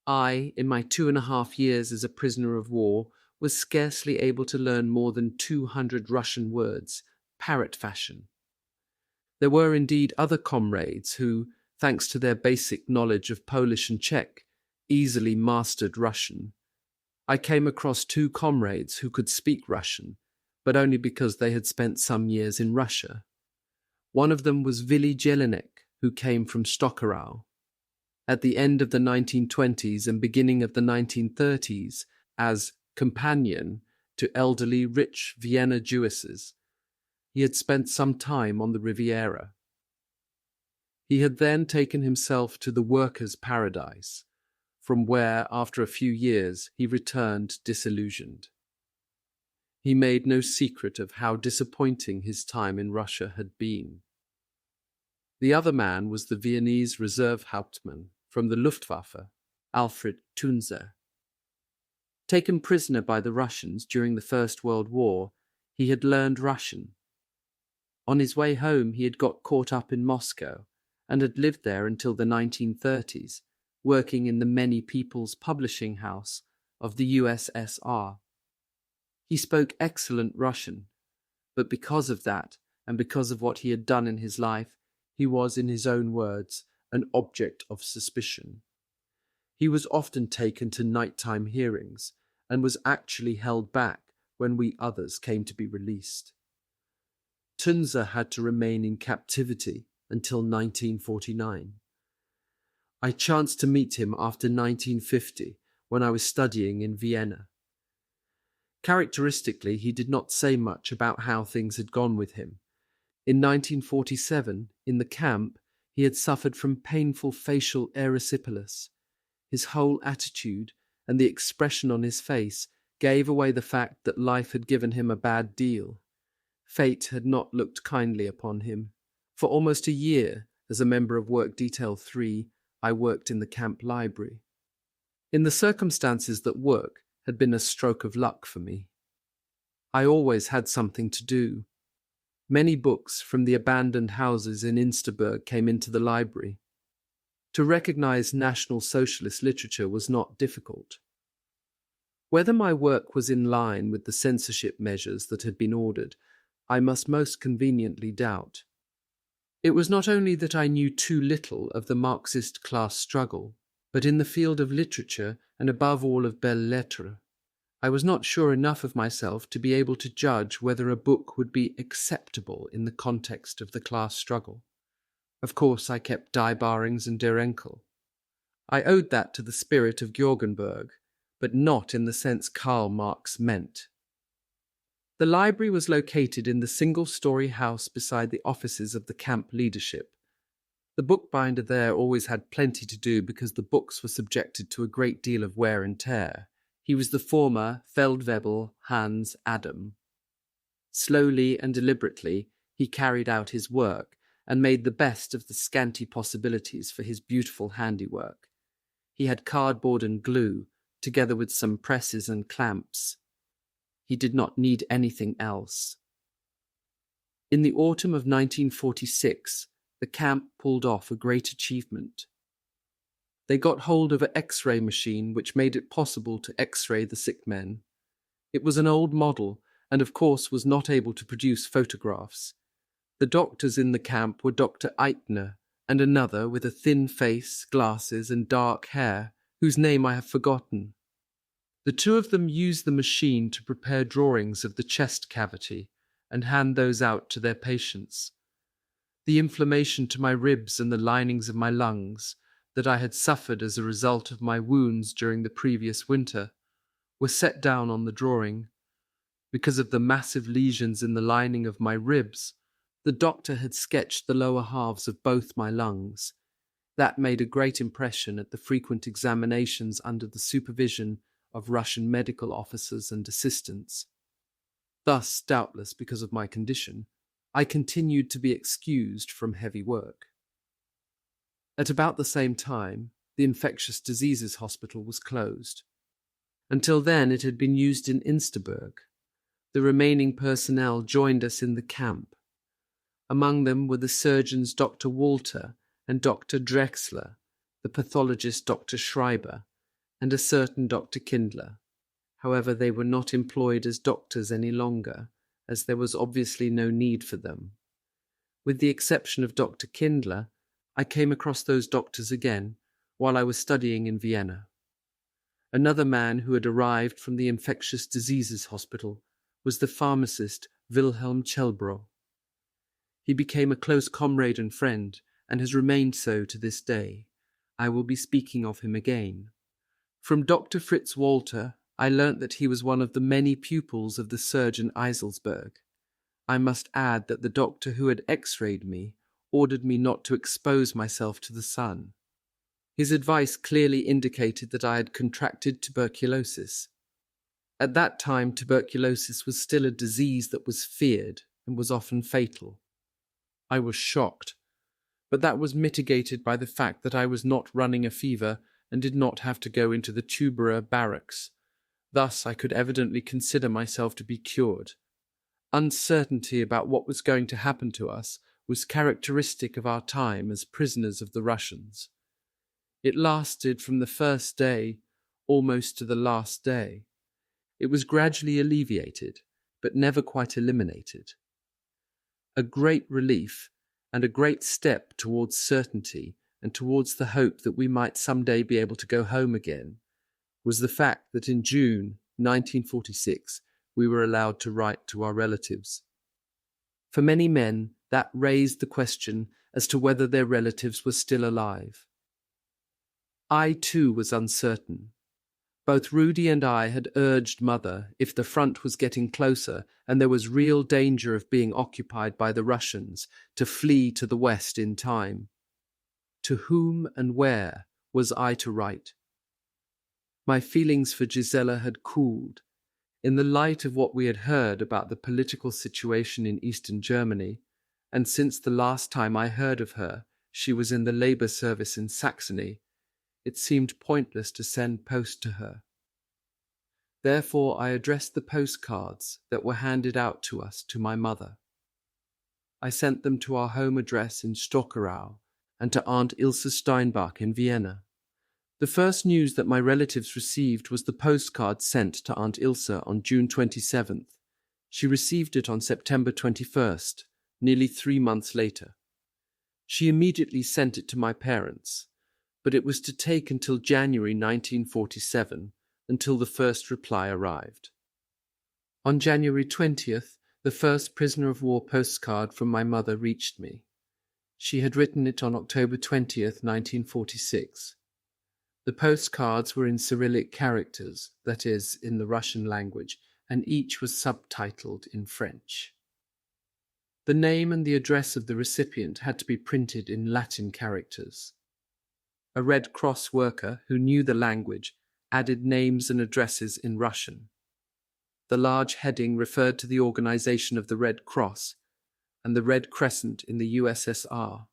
I, in my 2.5 years as a prisoner of war, was scarcely able to learn more than 200 Russian words, parrot fashion. There were indeed other comrades who, thanks to their basic knowledge of Polish and Czech, easily mastered Russian. I came across 2 comrades who could speak Russian, but only because they had spent some years in Russia. One of them was Willy Jelinek, who came from Stockerau. At the end of the 1920s and beginning of the 1930s, as companion to elderly, rich Vienna Jewesses, he had spent some time on the Riviera. He had then taken himself to the workers' paradise, from where, after a few years, he returned disillusioned. He made no secret of how disappointing his time in Russia had been. The other man was the Viennese reserve hauptmann from the Luftwaffe, Alfred Tunzer. Taken prisoner by the Russians during the First World War, he had learned Russian. On his way home, he had got caught up in Moscow and had lived there until the 1930s, working in the Many People's Publishing House of the USSR. He spoke excellent Russian, but because of that, and because of what he had done in his life, he was, in his own words, an object of suspicion. He was often taken to nighttime hearings, and was actually held back when we others came to be released. Tunzer had to remain in captivity until 1949. I chanced to meet him after 1950, when I was studying in Vienna. Characteristically, he did not say much about how things had gone with him. In 1947, in the camp, he had suffered from painful facial erysipelas. His whole attitude and the expression on his face gave away the fact that life had given him a bad deal. Fate had not looked kindly upon him. For almost a year, as a member of Work Detail 3, I worked in the camp library. In the circumstances that work had been a stroke of luck for me. I always had something to do. Many books from the abandoned houses in Insterburg came into the library. To recognize National Socialist literature was not difficult. Whether my work was in line with the censorship measures that had been ordered, I must most conveniently doubt. It was not only that I knew too little of the Marxist class struggle, but in the field of literature, and above all of belles lettres, I was not sure enough of myself to be able to judge whether a book would be acceptable in the context of the class struggle. Of course, I kept Die Barings and Der Enkel. I owed that to the spirit of Jorgenberg, but not in the sense Karl Marx meant. The library was located in the single-story house beside the offices of the camp leadership. The bookbinder there always had plenty to do because the books were subjected to a great deal of wear and tear. He was the former Feldwebel Hans Adam. Slowly and deliberately he carried out his work and made the best of the scanty possibilities for his beautiful handiwork. He had cardboard and glue, together with some presses and clamps. He did not need anything else. In the autumn of 1946, the camp pulled off a great achievement. They got hold of an X-ray machine which made it possible to X-ray the sick men. It was an old model and of course was not able to produce photographs. The doctors in the camp were Dr. Eitner and another with a thin face, glasses and dark hair, whose name I have forgotten. The two of them used the machine to prepare drawings of the chest cavity and hand those out to their patients. The inflammation to my ribs and the linings of my lungs that I had suffered as a result of my wounds during the previous winter were set down on the drawing. Because of the massive lesions in the lining of my ribs, the doctor had sketched the lower halves of both my lungs. That made a great impression at the frequent examinations under the supervision of Russian medical officers and assistants. Thus, doubtless because of my condition, I continued to be excused from heavy work. At about the same time, the infectious diseases hospital was closed. Until then, it had been used in Insterburg. The remaining personnel joined us in the camp. Among them were the surgeons Dr. Walter and Dr. Drexler, the pathologist Dr. Schreiber, and a certain Dr. Kindler. However, they were not employed as doctors any longer, as there was obviously no need for them. With the exception of Dr. Kindler, I came across those doctors again while I was studying in Vienna. Another man who had arrived from the infectious diseases hospital was the pharmacist Wilhelm Chelbro. He became a close comrade and friend, and has remained so to this day. I will be speaking of him again. From Dr. Fritz Walter, I learnt that he was one of the many pupils of the surgeon Eiselsberg. I must add that the doctor who had X-rayed me ordered me not to expose myself to the sun. His advice clearly indicated that I had contracted tuberculosis. At that time, tuberculosis was still a disease that was feared and was often fatal. I was shocked, but that was mitigated by the fact that I was not running a fever and did not have to go into the tuberer barracks. Thus, I could evidently consider myself to be cured. Uncertainty about what was going to happen to us was characteristic of our time as prisoners of the Russians. It lasted from the first day almost to the last day. It was gradually alleviated, but never quite eliminated. A great relief and a great step towards certainty and towards the hope that we might someday be able to go home again was the fact that in June 1946 we were allowed to write to our relatives. For many men, that raised the question as to whether their relatives were still alive. I too was uncertain. Both Rudy and I had urged Mother, if the front was getting closer and there was real danger of being occupied by the Russians, to flee to the west in time. To whom and where was I to write? My feelings for Gisela had cooled. In the light of what we had heard about the political situation in Eastern Germany, and since the last time I heard of her, she was in the labor service in Saxony, it seemed pointless to send post to her. Therefore I addressed the postcards that were handed out to us to my mother. I sent them to our home address in Stockerau and to Aunt Ilse Steinbach in Vienna. The first news that my relatives received was the postcard sent to Aunt Ilse on June 27th. She received it on September 21st, nearly 3 months later. She immediately sent it to my parents, but it was to take until January 1947, until the first reply arrived. On January 20th, the first prisoner of war postcard from my mother reached me. She had written it on October 20th, 1946. The postcards were in Cyrillic characters, that is, in the Russian language, and each was subtitled in French. The name and the address of the recipient had to be printed in Latin characters. A Red Cross worker who knew the language added names and addresses in Russian. The large heading referred to the organization of the Red Cross and the Red Crescent in the USSR.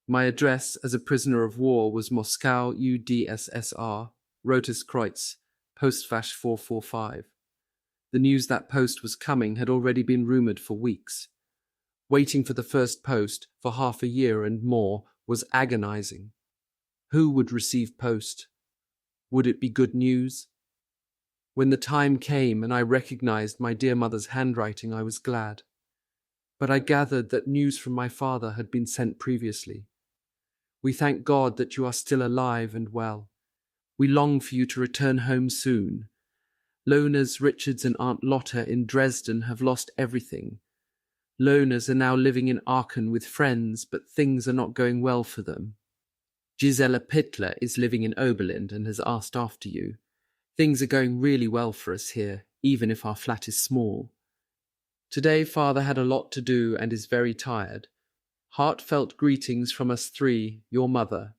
My address as a prisoner of war was Moscow UDSSR, Rotes-Kreuz, Postfach 445. The news that post was coming had already been rumored for weeks. Waiting for the first post for half a year and more was agonizing. Who would receive post? Would it be good news? When the time came and I recognized my dear mother's handwriting, I was glad. But I gathered that news from my father had been sent previously. We thank God that you are still alive and well. We long for you to return home soon. Lonas, Richards and Aunt Lotta in Dresden have lost everything. Lonas are now living in Aachen with friends, but things are not going well for them. Gisela Pittler is living in Oberlin and has asked after you. Things are going really well for us here, even if our flat is small. Today Father had a lot to do and is very tired. Heartfelt greetings from us three, your mother.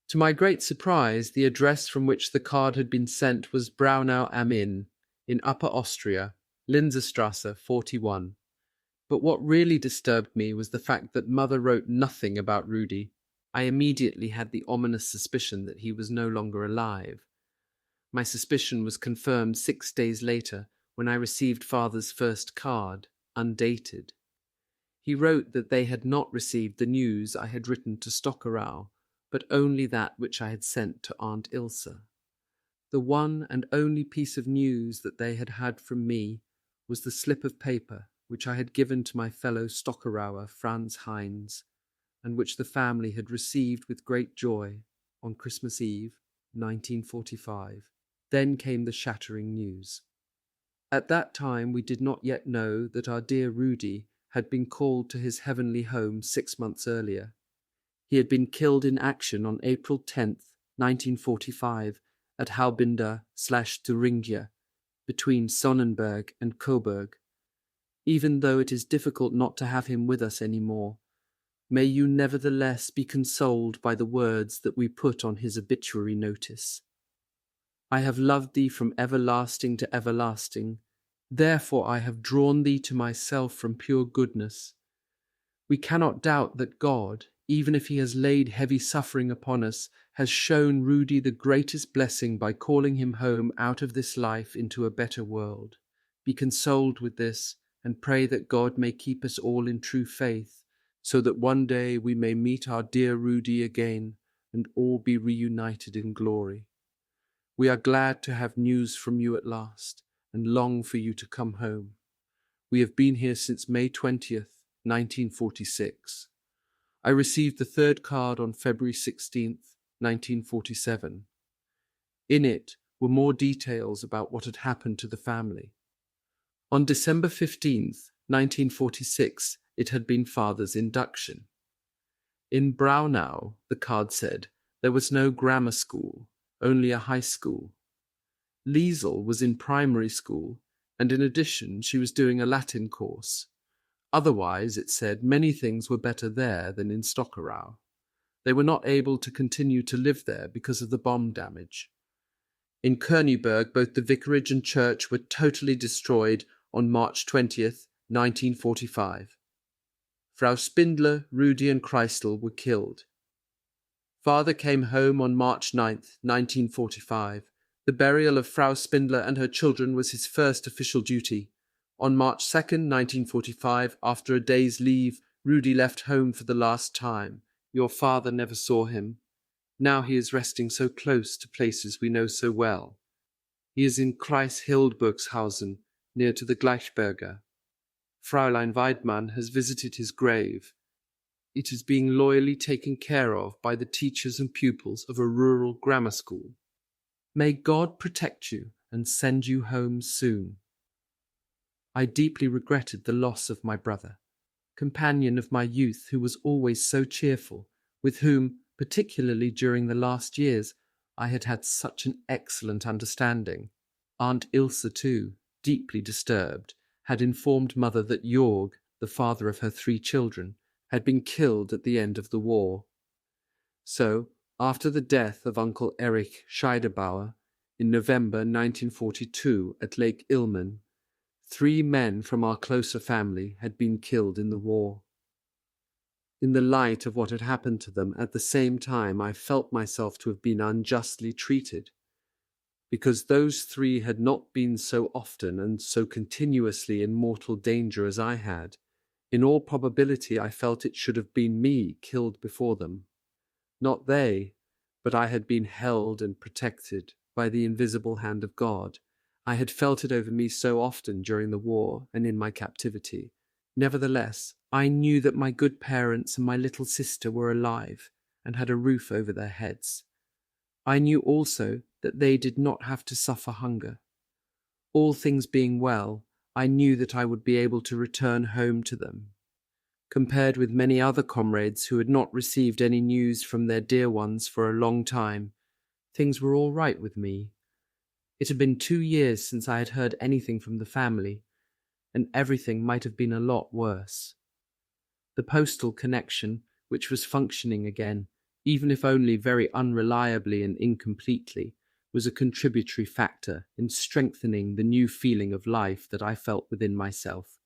To my great surprise, the address from which the card had been sent was Braunau am Inn, in Upper Austria, Linserstrasse 41. But what really disturbed me was the fact that Mother wrote nothing about Rudy. I immediately had the ominous suspicion that he was no longer alive. My suspicion was confirmed 6 days later when I received Father's first card, undated. He wrote that they had not received the news I had written to Stockerau, but only that which I had sent to Aunt Ilse. The one and only piece of news that they had had from me was the slip of paper which I had given to my fellow Stockerauer, Franz Heinz, and which the family had received with great joy on Christmas Eve, 1945. Then came the shattering news. At that time we did not yet know that our dear Rudy had been called to his heavenly home 6 months earlier. He had been killed in action on April 10th, 1945, at Haubinda/Thuringia, between Sonnenberg and Coburg. Even though it is difficult not to have him with us any more, may you nevertheless be consoled by the words that we put on his obituary notice. I have loved thee from everlasting to everlasting, therefore I have drawn thee to myself from pure goodness. We cannot doubt that God, even if he has laid heavy suffering upon us, has shown Rudy the greatest blessing by calling him home out of this life into a better world. Be consoled with this, and pray that God may keep us all in true faith, so that one day we may meet our dear Rudy again, and all be reunited in glory. We are glad to have news from you at last, and long for you to come home. We have been here since May 20th, 1946. I received the third card on February 16th, 1947. In it were more details about what had happened to the family. On December 15th, 1946, it had been Father's induction. In Braunau, the card said, there was no grammar school, only a high school. Liesel was in primary school, and in addition she was doing a Latin course. Otherwise, it said, many things were better there than in Stockerau. They were not able to continue to live there because of the bomb damage. In Königsberg, both the vicarage and church were totally destroyed on March 20th, 1945. Frau Spindler, Rudy and Kreisel were killed. Father came home on March 9th, 1945. The burial of Frau Spindler and her children was his first official duty. On March 2nd, 1945, after a day's leave, Rudy left home for the last time. Your father never saw him. Now he is resting so close to places we know so well. He is in Kreis Hildburghausen, near to the Gleichberger. Fräulein Weidmann has visited his grave. It is being loyally taken care of by the teachers and pupils of a rural grammar school. May God protect you and send you home soon. I deeply regretted the loss of my brother, companion of my youth who was always so cheerful, with whom, particularly during the last years, I had had such an excellent understanding. Aunt Ilse, too, deeply disturbed, had informed Mother that Jorg, the father of her 3 children, had been killed at the end of the war. So, after the death of Uncle Erich Scheiderbauer in November 1942 at Lake Ilmen, 3 men from our closer family had been killed in the war. In the light of what had happened to them at the same time, I felt myself to have been unjustly treated. Because those 3 had not been so often and so continuously in mortal danger as I had, in all probability I felt it should have been me killed before them. Not they, but I had been held and protected by the invisible hand of God. I had felt it over me so often during the war and in my captivity. Nevertheless, I knew that my good parents and my little sister were alive and had a roof over their heads. I knew also that they did not have to suffer hunger. All things being well, I knew that I would be able to return home to them. Compared with many other comrades who had not received any news from their dear ones for a long time, things were all right with me. It had been 2 years since I had heard anything from the family, and everything might have been a lot worse. The postal connection, which was functioning again, even if only very unreliably and incompletely, was a contributory factor in strengthening the new feeling of life that I felt within myself.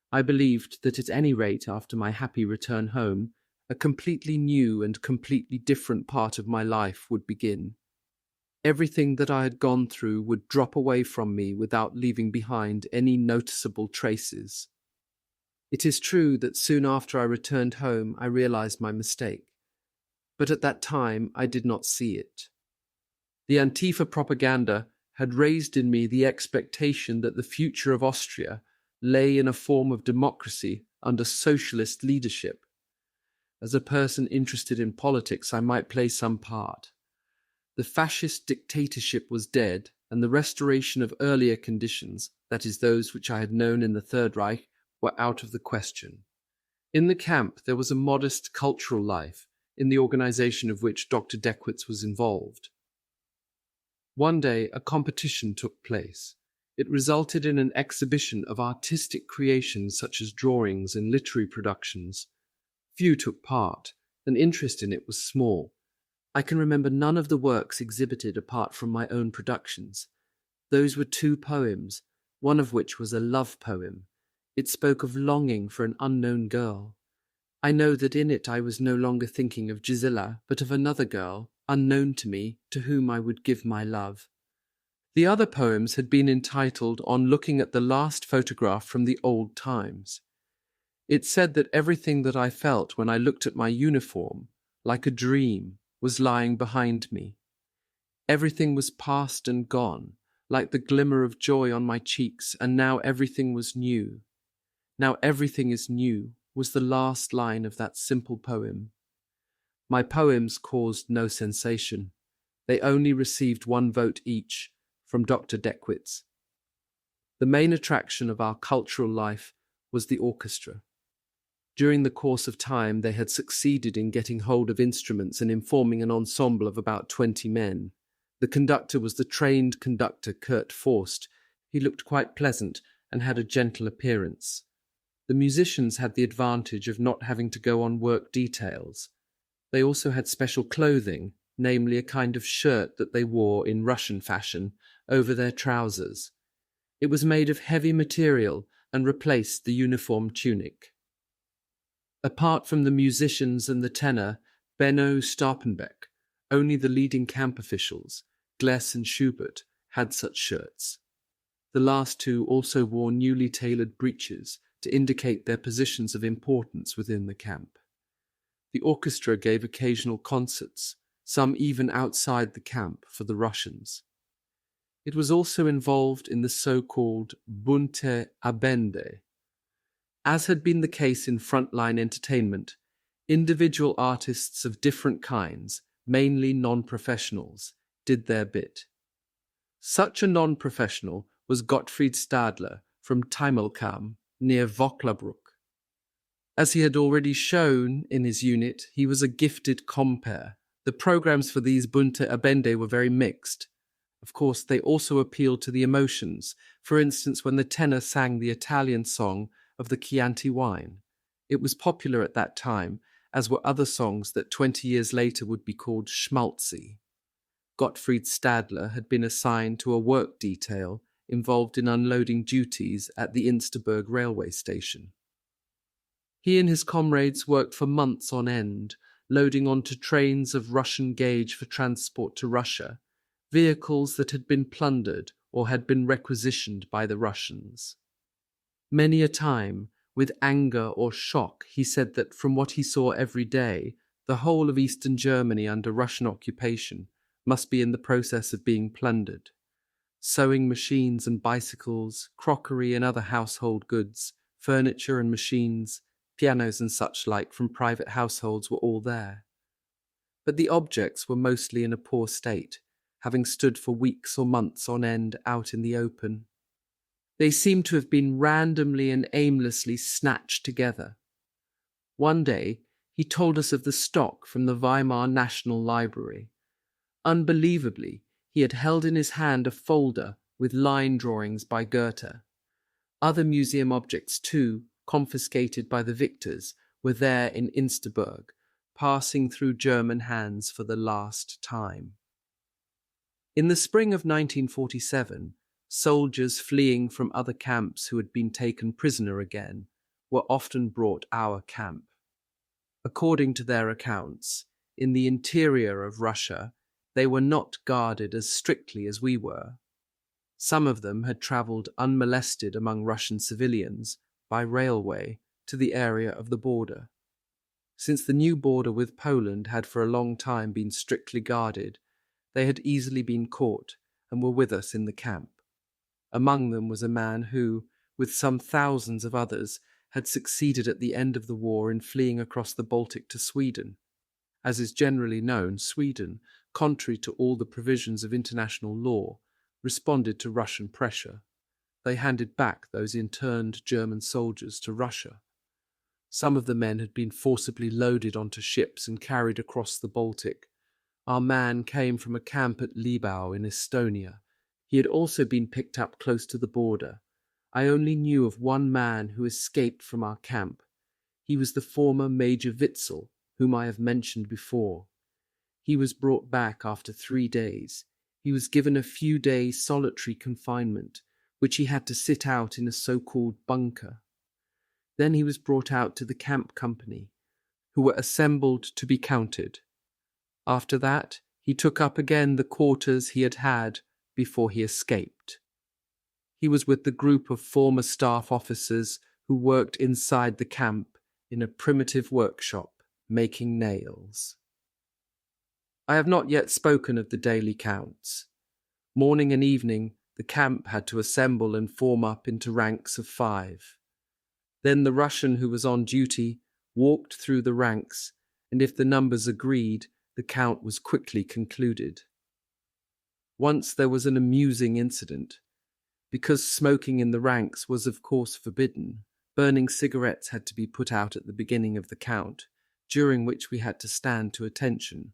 I believed that at any rate after my happy return home, a completely new and completely different part of my life would begin. Everything that I had gone through would drop away from me without leaving behind any noticeable traces. It is true that soon after I returned home I realized my mistake, but at that time I did not see it. The Antifa propaganda had raised in me the expectation that the future of Austria lay in a form of democracy under socialist leadership. As a person interested in politics, I might play some part. The fascist dictatorship was dead, and the restoration of earlier conditions, that is, those which I had known in the Third Reich, were out of the question. In the camp there was a modest cultural life, in the organization of which Dr. Deckwitz was involved. One day a competition took place. It resulted in an exhibition of artistic creations such as drawings and literary productions. Few took part, and interest in it was small. I can remember none of the works exhibited apart from my own productions. Those were 2 poems, one of which was a love poem. It spoke of longing for an unknown girl. I know that in it I was no longer thinking of Gisela, but of another girl, unknown to me, to whom I would give my love. The other poems had been entitled On Looking at the Last Photograph from the Old Times. It said that everything that I felt when I looked at my uniform, like a dream, was lying behind me. Everything was past and gone, like the glimmer of joy on my cheeks, and now everything was new. Now everything is new was the last line of that simple poem. My poems caused no sensation. They only received 1 vote each, from Dr. Deckwitz. The main attraction of our cultural life was the orchestra. During the course of time, they had succeeded in getting hold of instruments and in forming an ensemble of about 20 men. The conductor was the trained conductor Kurt Forst. He looked quite pleasant and had a gentle appearance. The musicians had the advantage of not having to go on work details. They also had special clothing, namely a kind of shirt that they wore in Russian fashion over their trousers. It was made of heavy material and replaced the uniform tunic. Apart from the musicians and the tenor, Benno Starpenbeck, only the leading camp officials, Gless and Schubert, had such shirts. The last 2 also wore newly tailored breeches to indicate their positions of importance within the camp. The orchestra gave occasional concerts, some even outside the camp, for the Russians. It was also involved in the so-called Bunte Abende. As had been the case in frontline entertainment, individual artists of different kinds, mainly non-professionals, did their bit. Such a non-professional was Gottfried Stadler from Timelkam, near Vöcklabruck. As he had already shown in his unit, he was a gifted compere, The programs for these bunte abende were very mixed. Of course, they also appealed to the emotions, for instance when the tenor sang the Italian song of the Chianti wine. It was popular at that time, as were other songs that 20 years later would be called schmaltzy. Gottfried Stadler had been assigned to a work detail involved in unloading duties at the Insterburg railway station. He and his comrades worked for months on end, loading onto trains of Russian gauge for transport to Russia, vehicles that had been plundered or had been requisitioned by the Russians. Many a time, with anger or shock, he said that from what he saw every day, the whole of Eastern Germany under Russian occupation must be in the process of being plundered. Sewing machines and bicycles, crockery and other household goods, furniture and machines, pianos and such like from private households were all there. But the objects were mostly in a poor state, having stood for weeks or months on end out in the open. They seemed to have been randomly and aimlessly snatched together. One day, he told us of the stock from the Weimar National Library. Unbelievably, he had held in his hand a folder with line drawings by Goethe. Other museum objects, too, confiscated by the victors, were there in Insterburg, passing through German hands for the last time. In the spring of 1947, soldiers fleeing from other camps who had been taken prisoner again were often brought our camp. According to their accounts, in the interior of Russia, they were not guarded as strictly as we were. Some of them had travelled unmolested among Russian civilians by railway to the area of the border. Since the new border with Poland had for a long time been strictly guarded, they had easily been caught and were with us in the camp. Among them was a man who, with some thousands of others, had succeeded at the end of the war in fleeing across the Baltic to Sweden. As is generally known, Sweden, contrary to all the provisions of international law, responded to Russian pressure. They handed back those interned German soldiers to Russia. Some of the men had been forcibly loaded onto ships and carried across the Baltic. Our man came from a camp at Libau in Estonia. He had also been picked up close to the border. I only knew of one man who escaped from our camp. He was the former Major Witzel, whom I have mentioned before. He was brought back after 3 days. He was given a few days solitary confinement, which he had to sit out in a so-called bunker. Then he was brought out to the camp company, who were assembled to be counted. After that, he took up again the quarters he had had before he escaped. He was with the group of former staff officers who worked inside the camp in a primitive workshop, making nails. I have not yet spoken of the daily counts. Morning and evening, the camp had to assemble and form up into ranks of 5. Then the Russian who was on duty walked through the ranks, and if the numbers agreed, the count was quickly concluded. Once there was an amusing incident. Because smoking in the ranks was of course forbidden, burning cigarettes had to be put out at the beginning of the count, during which we had to stand to attention.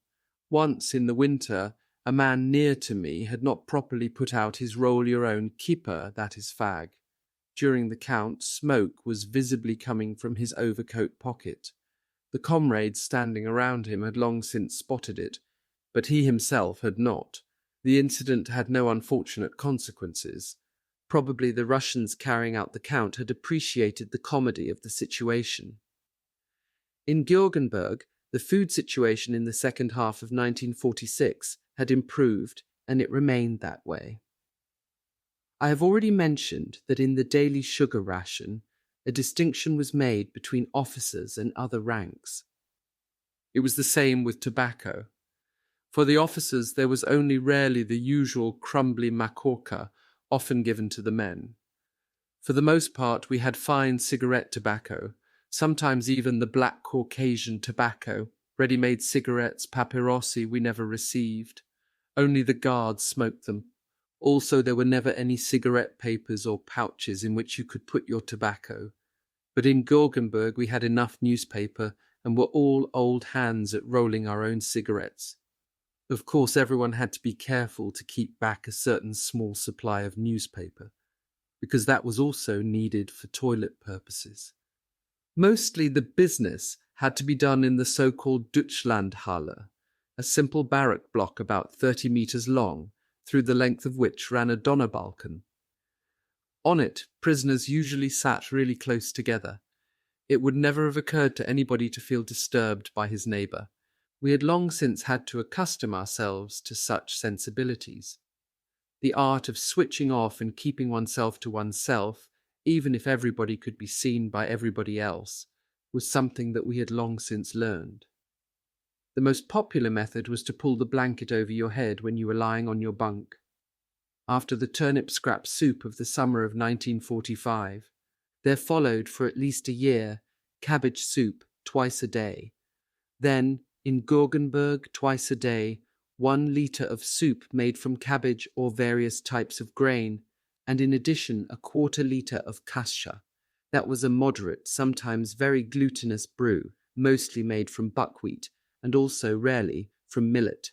Once in the winter, a man near to me had not properly put out his roll-your-own kipper, that is fag. During the count, smoke was visibly coming from his overcoat pocket. The comrades standing around him had long since spotted it, but he himself had not. The incident had no unfortunate consequences. Probably the Russians carrying out the count had appreciated the comedy of the situation. In Georgenberg, the food situation in the second half of 1946 had improved, and it remained that way. I have already mentioned that in the daily sugar ration, a distinction was made between officers and other ranks. It was the same with tobacco. For the officers, there was only rarely the usual crumbly makorka, often given to the men. For the most part, we had fine cigarette tobacco, sometimes even the black Caucasian tobacco. Ready-made cigarettes, papyrosi, we never received. Only the guards smoked them. Also, there were never any cigarette papers or pouches in which you could put your tobacco. But in Georgenberg we had enough newspaper and were all old hands at rolling our own cigarettes. Of course, everyone had to be careful to keep back a certain small supply of newspaper, because that was also needed for toilet purposes. Mostly the business had to be done in the so-called Deutschlandhalle, a simple barrack block about 30 meters long, through the length of which ran a Donnerbalken. On it, prisoners usually sat really close together. It would never have occurred to anybody to feel disturbed by his neighbour. We had long since had to accustom ourselves to such sensibilities. The art of switching off and keeping oneself to oneself, even if everybody could be seen by everybody else, was something that we had long since learned. The most popular method was to pull the blanket over your head when you were lying on your bunk. After the turnip scrap soup of the summer of 1945, there followed for at least a year cabbage soup twice a day. Then, in Gorgenberg, twice a day, 1 liter of soup made from cabbage or various types of grain, and in addition a 1/4 liter of kasha. That was a moderate, sometimes very glutinous brew, mostly made from buckwheat, and also rarely from millet.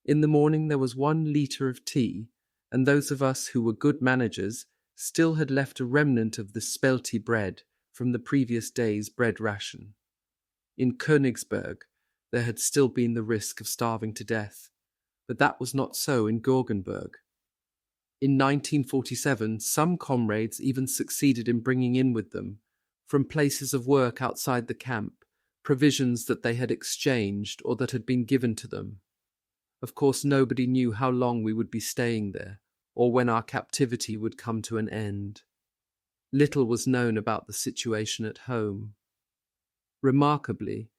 In the morning there was 1 liter of tea, and those of us who were good managers still had left a remnant of the spelty bread from the previous day's bread ration. In Königsberg, there had still been the risk of starving to death, but that was not so in Gorgenberg. In 1947, some comrades even succeeded in bringing in with them, from places of work outside the camp, provisions that they had exchanged or that had been given to them. Of course, nobody knew how long we would be staying there, or when our captivity would come to an end. Little was known about the situation at home. Remarkably,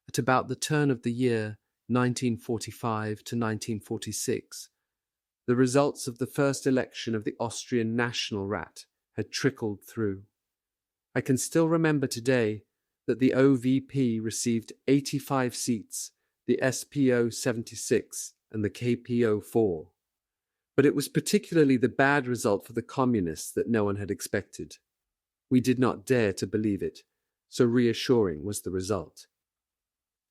at about the turn of the year 1945 to 1946, the results of the first election of the Austrian National Rat had trickled through. I can still remember today that the OVP received 85 seats, the SPO 76, and the KPO 4. But it was particularly the bad result for the communists that no one had expected. We did not dare to believe it, so reassuring was the result.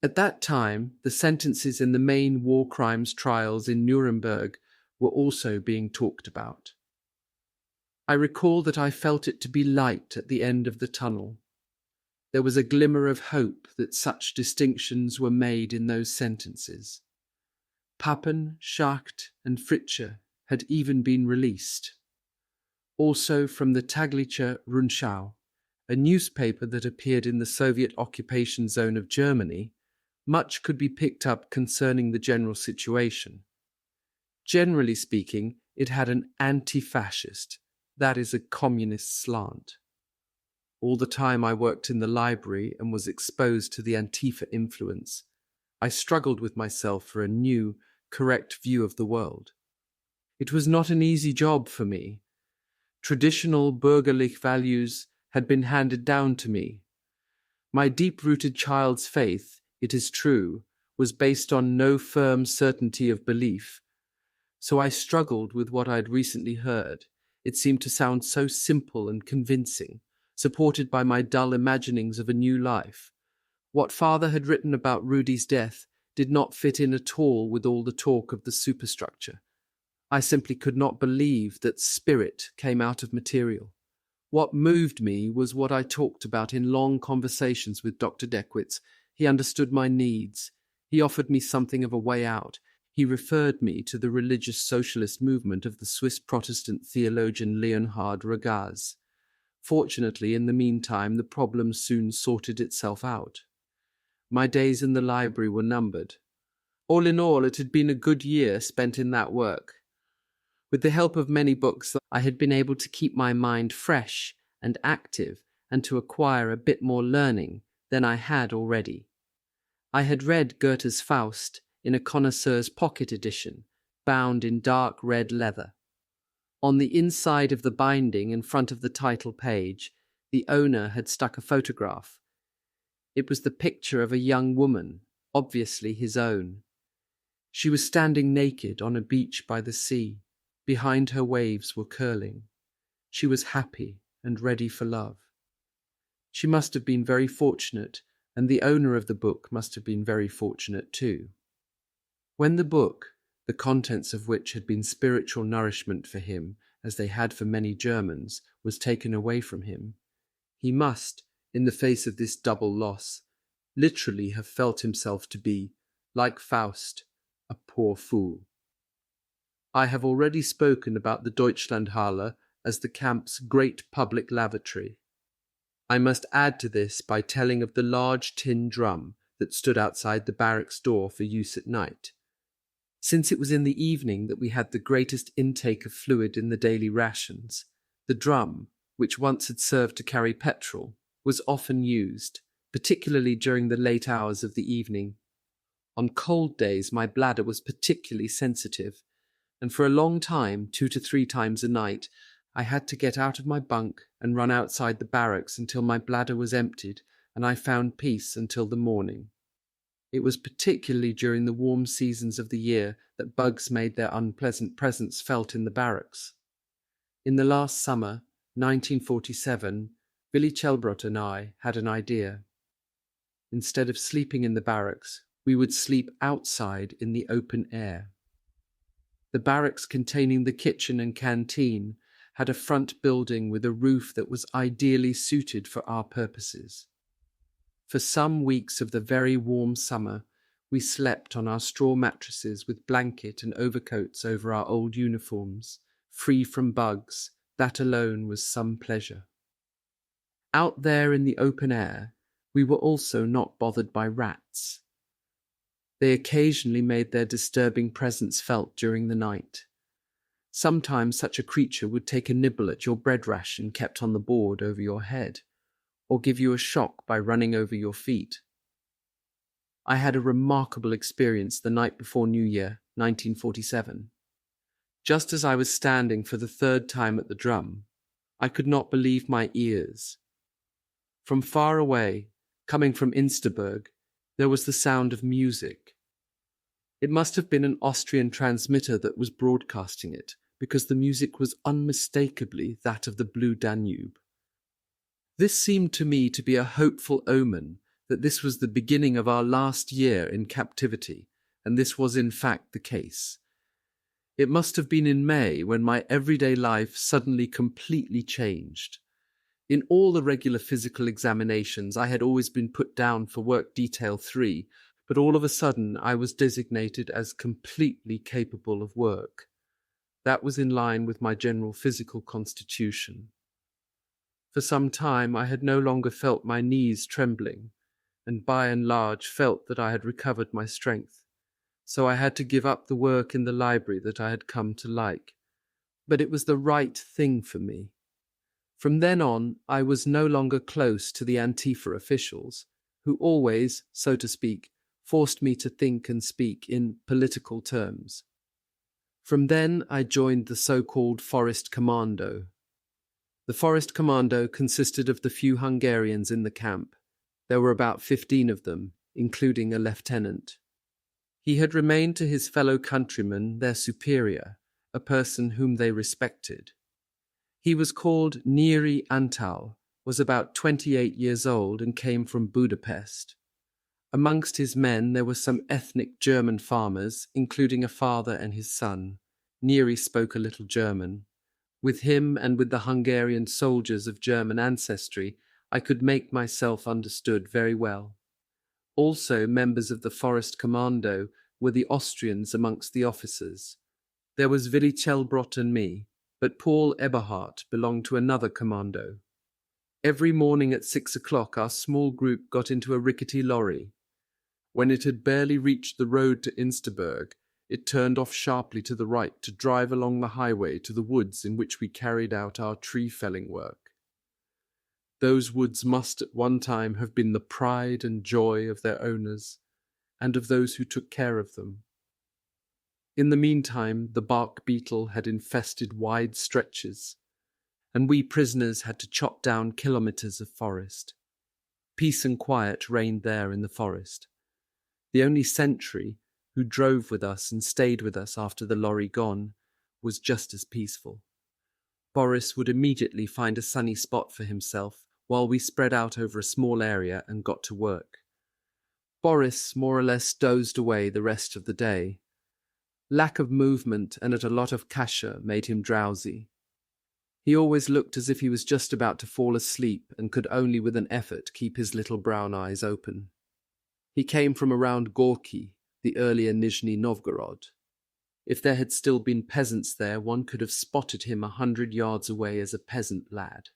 At that time, the sentences in the main war crimes trials in Nuremberg were also being talked about. I recall that I felt it to be light at the end of the tunnel. There was a glimmer of hope that such distinctions were made in those sentences. Papen, Schacht, and Fritzsche had even been released. Also from the Taglicher Rundschau, a newspaper that appeared in the Soviet occupation zone of Germany, much could be picked up concerning the general situation. Generally speaking, it had an anti-fascist, that is, a communist slant. All the time I worked in the library and was exposed to the Antifa influence, I struggled with myself for a new, correct view of the world. It was not an easy job for me. Traditional bürgerlich values had been handed down to me. My deep-rooted child's faith, it is true, was based on no firm certainty of belief. So I struggled with what I had recently heard. It seemed to sound so simple and convincing, supported by my dull imaginings of a new life. What father had written about Rudy's death did not fit in at all with all the talk of the superstructure. I simply could not believe that spirit came out of material. What moved me was what I talked about in long conversations with Dr. Deckwitz. He understood my needs. He offered me something of a way out. He referred me to the religious socialist movement of the Swiss Protestant theologian Leonhard Ragaz. Fortunately, in the meantime, the problem soon sorted itself out. My days in the library were numbered. All in all, it had been a good year spent in that work. With the help of many books, I had been able to keep my mind fresh and active and to acquire a bit more learning than I had already. I had read Goethe's Faust in a connoisseur's pocket edition, bound in dark red leather. On the inside of the binding in front of the title page, the owner had stuck a photograph. It was the picture of a young woman, obviously his own. She was standing naked on a beach by the sea. Behind her waves were curling. She was happy and ready for love. She must have been very fortunate, and the owner of the book must have been very fortunate too. When the book, the contents of which had been spiritual nourishment for him, as they had for many Germans, was taken away from him, he must, in the face of this double loss, literally have felt himself to be, like Faust, a poor fool. I have already spoken about the Deutschlandhalle as the camp's great public lavatory. I must add to this by telling of the large tin drum that stood outside the barracks door for use at night. Since it was in the evening that we had the greatest intake of fluid in the daily rations, the drum, which once had served to carry petrol, was often used, particularly during the late hours of the evening. On cold days my bladder was particularly sensitive, and for a long time, 2 to 3 times a night, I had to get out of my bunk and run outside the barracks until my bladder was emptied and I found peace until the morning. It was particularly during the warm seasons of the year that bugs made their unpleasant presence felt in the barracks. In the last summer, 1947, Willy Chelbrot and I had an idea. Instead of sleeping in the barracks, we would sleep outside in the open air. The barracks containing the kitchen and canteen had a front building with a roof that was ideally suited for our purposes. For some weeks of the very warm summer, we slept on our straw mattresses with blanket and overcoats over our old uniforms, free from bugs. That alone was some pleasure. Out there in the open air, we were also not bothered by rats. They occasionally made their disturbing presence felt during the night. Sometimes such a creature would take a nibble at your bread ration kept on the board over your head, or give you a shock by running over your feet. I had a remarkable experience the night before New Year, 1947. Just as I was standing for the 3rd time at the drum, I could not believe my ears. From far away, coming from Insterburg, there was the sound of music. It must have been an Austrian transmitter that was broadcasting it, because the music was unmistakably that of the Blue Danube. This seemed to me to be a hopeful omen that this was the beginning of our last year in captivity, and this was in fact the case. It must have been in May when my everyday life suddenly completely changed. In all the regular physical examinations, I had always been put down for work detail 3, but all of a sudden I was designated as completely capable of work. That was in line with my general physical constitution. For some time I had no longer felt my knees trembling, and by and large felt that I had recovered my strength, so I had to give up the work in the library that I had come to like. But it was the right thing for me. From then on, I was no longer close to the Antifa officials, who always, so to speak, forced me to think and speak in political terms. From then I joined the so-called Forest Commando. The Forest Commando consisted of the few Hungarians in the camp. There were about 15 of them, including a lieutenant. He had remained to his fellow countrymen their superior, a person whom they respected. He was called Nyíri Antal, was about 28 years old and came from Budapest. Amongst his men there were some ethnic German farmers, including a father and his son. Nyíri spoke a little German. With him and with the Hungarian soldiers of German ancestry, I could make myself understood very well. Also members of the Forest Commando were the Austrians amongst the officers. There was Willy Chelbrot and me, but Paul Eberhardt belonged to another commando. Every morning at 6 o'clock our small group got into a rickety lorry. When it had barely reached the road to Insterburg, it turned off sharply to the right to drive along the highway to the woods in which we carried out our tree-felling work. Those woods must at one time have been the pride and joy of their owners, and of those who took care of them. In the meantime, the bark beetle had infested wide stretches, and we prisoners had to chop down kilometers of forest. Peace and quiet reigned there in the forest. The only sentry, who drove with us and stayed with us after the lorry gone, was just as peaceful. Boris would immediately find a sunny spot for himself while we spread out over a small area and got to work. Boris more or less dozed away the rest of the day, Lack of movement and a lot of kasha made him drowsy. He always looked as if he was just about to fall asleep and could only with an effort keep his little brown eyes open. He came from around Gorky, the earlier Nizhny Novgorod. If there had still been peasants there, one could have spotted him 100 yards away as a peasant lad.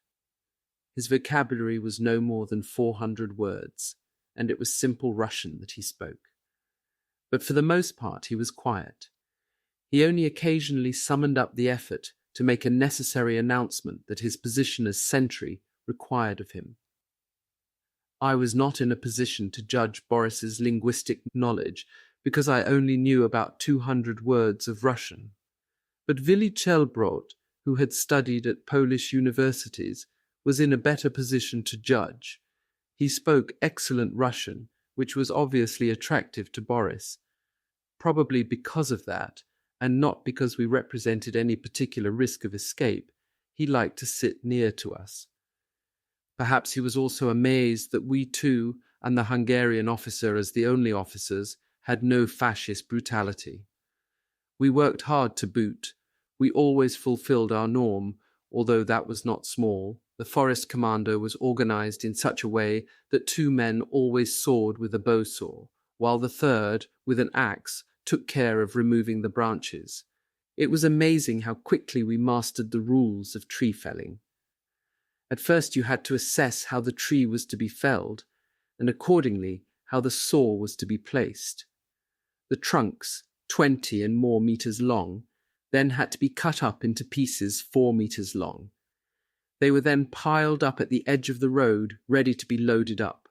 His vocabulary was no more than 400 words, and it was simple Russian that he spoke. But for the most part he was quiet. He only occasionally summoned up the effort to make a necessary announcement that his position as sentry required of him. I was not in a position to judge Boris's linguistic knowledge because I only knew about 200 words of Russian. But Willy Czelbrot, who had studied at Polish universities, was in a better position to judge. He spoke excellent Russian, which was obviously attractive to Boris. Probably because of that, and not because we represented any particular risk of escape, he liked to sit near to us. Perhaps he was also amazed that we two, and the Hungarian officer as the only officers, had no fascist brutality. We worked hard to boot. We always fulfilled our norm, although that was not small. The forest commander was organized in such a way that 2 men always sawed with a bow saw, while the third, with an axe, took care of removing the branches. It was amazing how quickly we mastered the rules of tree felling. At first you had to assess how the tree was to be felled, and accordingly how the saw was to be placed. The trunks, 20 and more meters long, then had to be cut up into pieces 4 meters long. They were then piled up at the edge of the road, ready to be loaded up.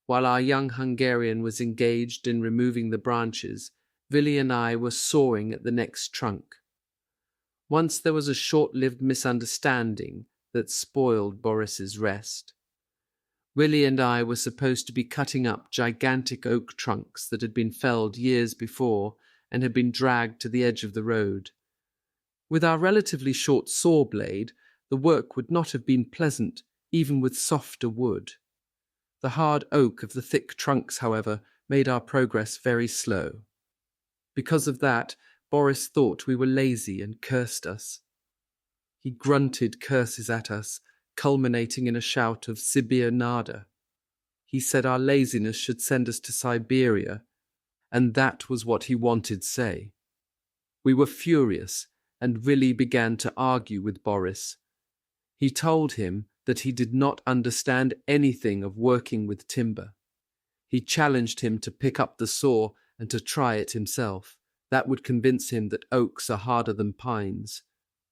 While our young Hungarian was engaged in removing the branches, Willy and I were sawing at the next trunk. Once there was a short-lived misunderstanding that spoiled Boris's rest. Willy and I were supposed to be cutting up gigantic oak trunks that had been felled years before and had been dragged to the edge of the road. With our relatively short saw blade, the work would not have been pleasant, even with softer wood. The hard oak of the thick trunks, however, made our progress very slow. Because of that, Boris thought we were lazy and cursed us. He grunted curses at us, culminating in a shout of Sibir Nada. He said our laziness should send us to Siberia, and that was what he wanted say. We were furious, and Willy began to argue with Boris. He told him that he did not understand anything of working with timber. He challenged him to pick up the saw and to try it himself. That would convince him that oaks are harder than pines.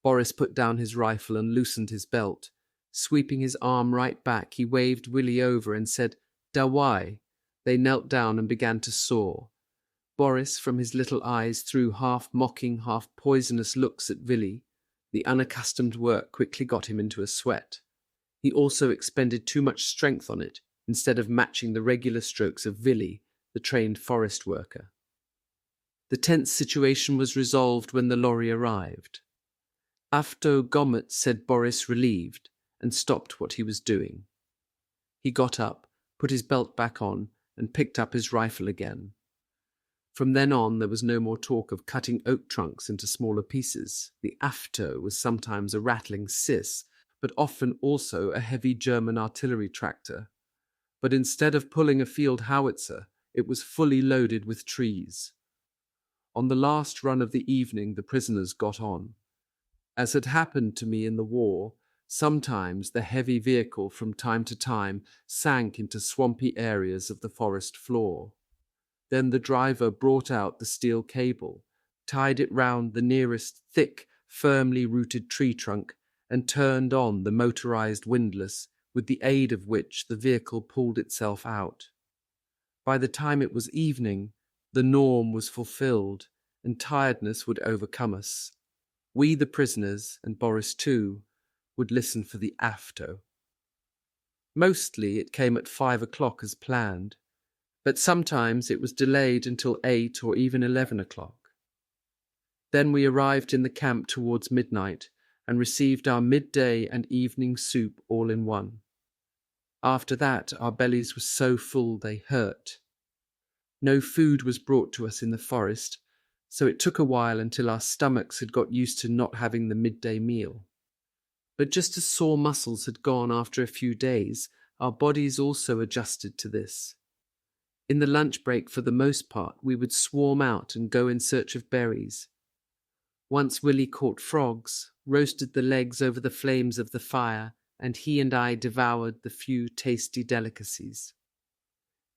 Boris put down his rifle and loosened his belt. Sweeping his arm right back, he waved Willy over and said, "Dawai." They knelt down and began to saw. Boris, from his little eyes, threw half-mocking, half-poisonous looks at Willy. The unaccustomed work quickly got him into a sweat. He also expended too much strength on it, instead of matching the regular strokes of Willy, the trained forest worker. The tense situation was resolved when the lorry arrived. Avto Gomet, said Boris, relieved, and stopped what he was doing. He got up, put his belt back on, and picked up his rifle again. From then on there was no more talk of cutting oak trunks into smaller pieces. The Avto was sometimes a rattling sis, but often also a heavy German artillery tractor. But instead of pulling a field howitzer, it was fully loaded with trees. On the last run of the evening the prisoners got on. As had happened to me in the war, sometimes the heavy vehicle from time to time sank into swampy areas of the forest floor. Then the driver brought out the steel cable, tied it round the nearest thick, firmly rooted tree trunk, and turned on the motorized windlass, with the aid of which the vehicle pulled itself out. By the time it was evening, the norm was fulfilled, and tiredness would overcome us. We, the prisoners, and Boris too, would listen for the Avto. Mostly it came at 5 o'clock as planned, but sometimes it was delayed until 8 or even 11 o'clock. Then we arrived in the camp towards midnight and received our midday and evening soup all in one. After that our bellies were so full they hurt. No food was brought to us in the forest, so it took a while until our stomachs had got used to not having the midday meal. But just as sore muscles had gone after a few days, our bodies also adjusted to this. In the lunch break, for the most part, we would swarm out and go in search of berries. Once Willie caught frogs, roasted the legs over the flames of the fire, and he and I devoured the few tasty delicacies.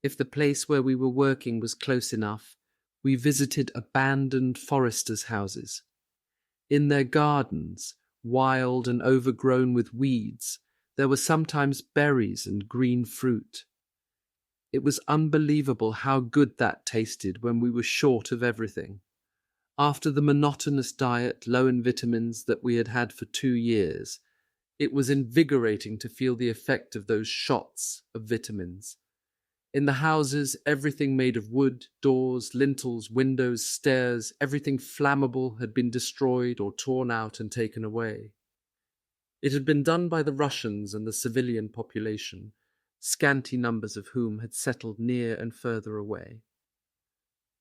If the place where we were working was close enough, we visited abandoned foresters' houses. In their gardens, wild and overgrown with weeds, there were sometimes berries and green fruit. It was unbelievable how good that tasted when we were short of everything. After the monotonous diet, low in vitamins, that we had had for 2 years, it was invigorating to feel the effect of those shots of vitamins. In the houses, everything made of wood, doors, lintels, windows, stairs, everything flammable had been destroyed or torn out and taken away. It had been done by the Russians and the civilian population, scanty numbers of whom had settled near and further away.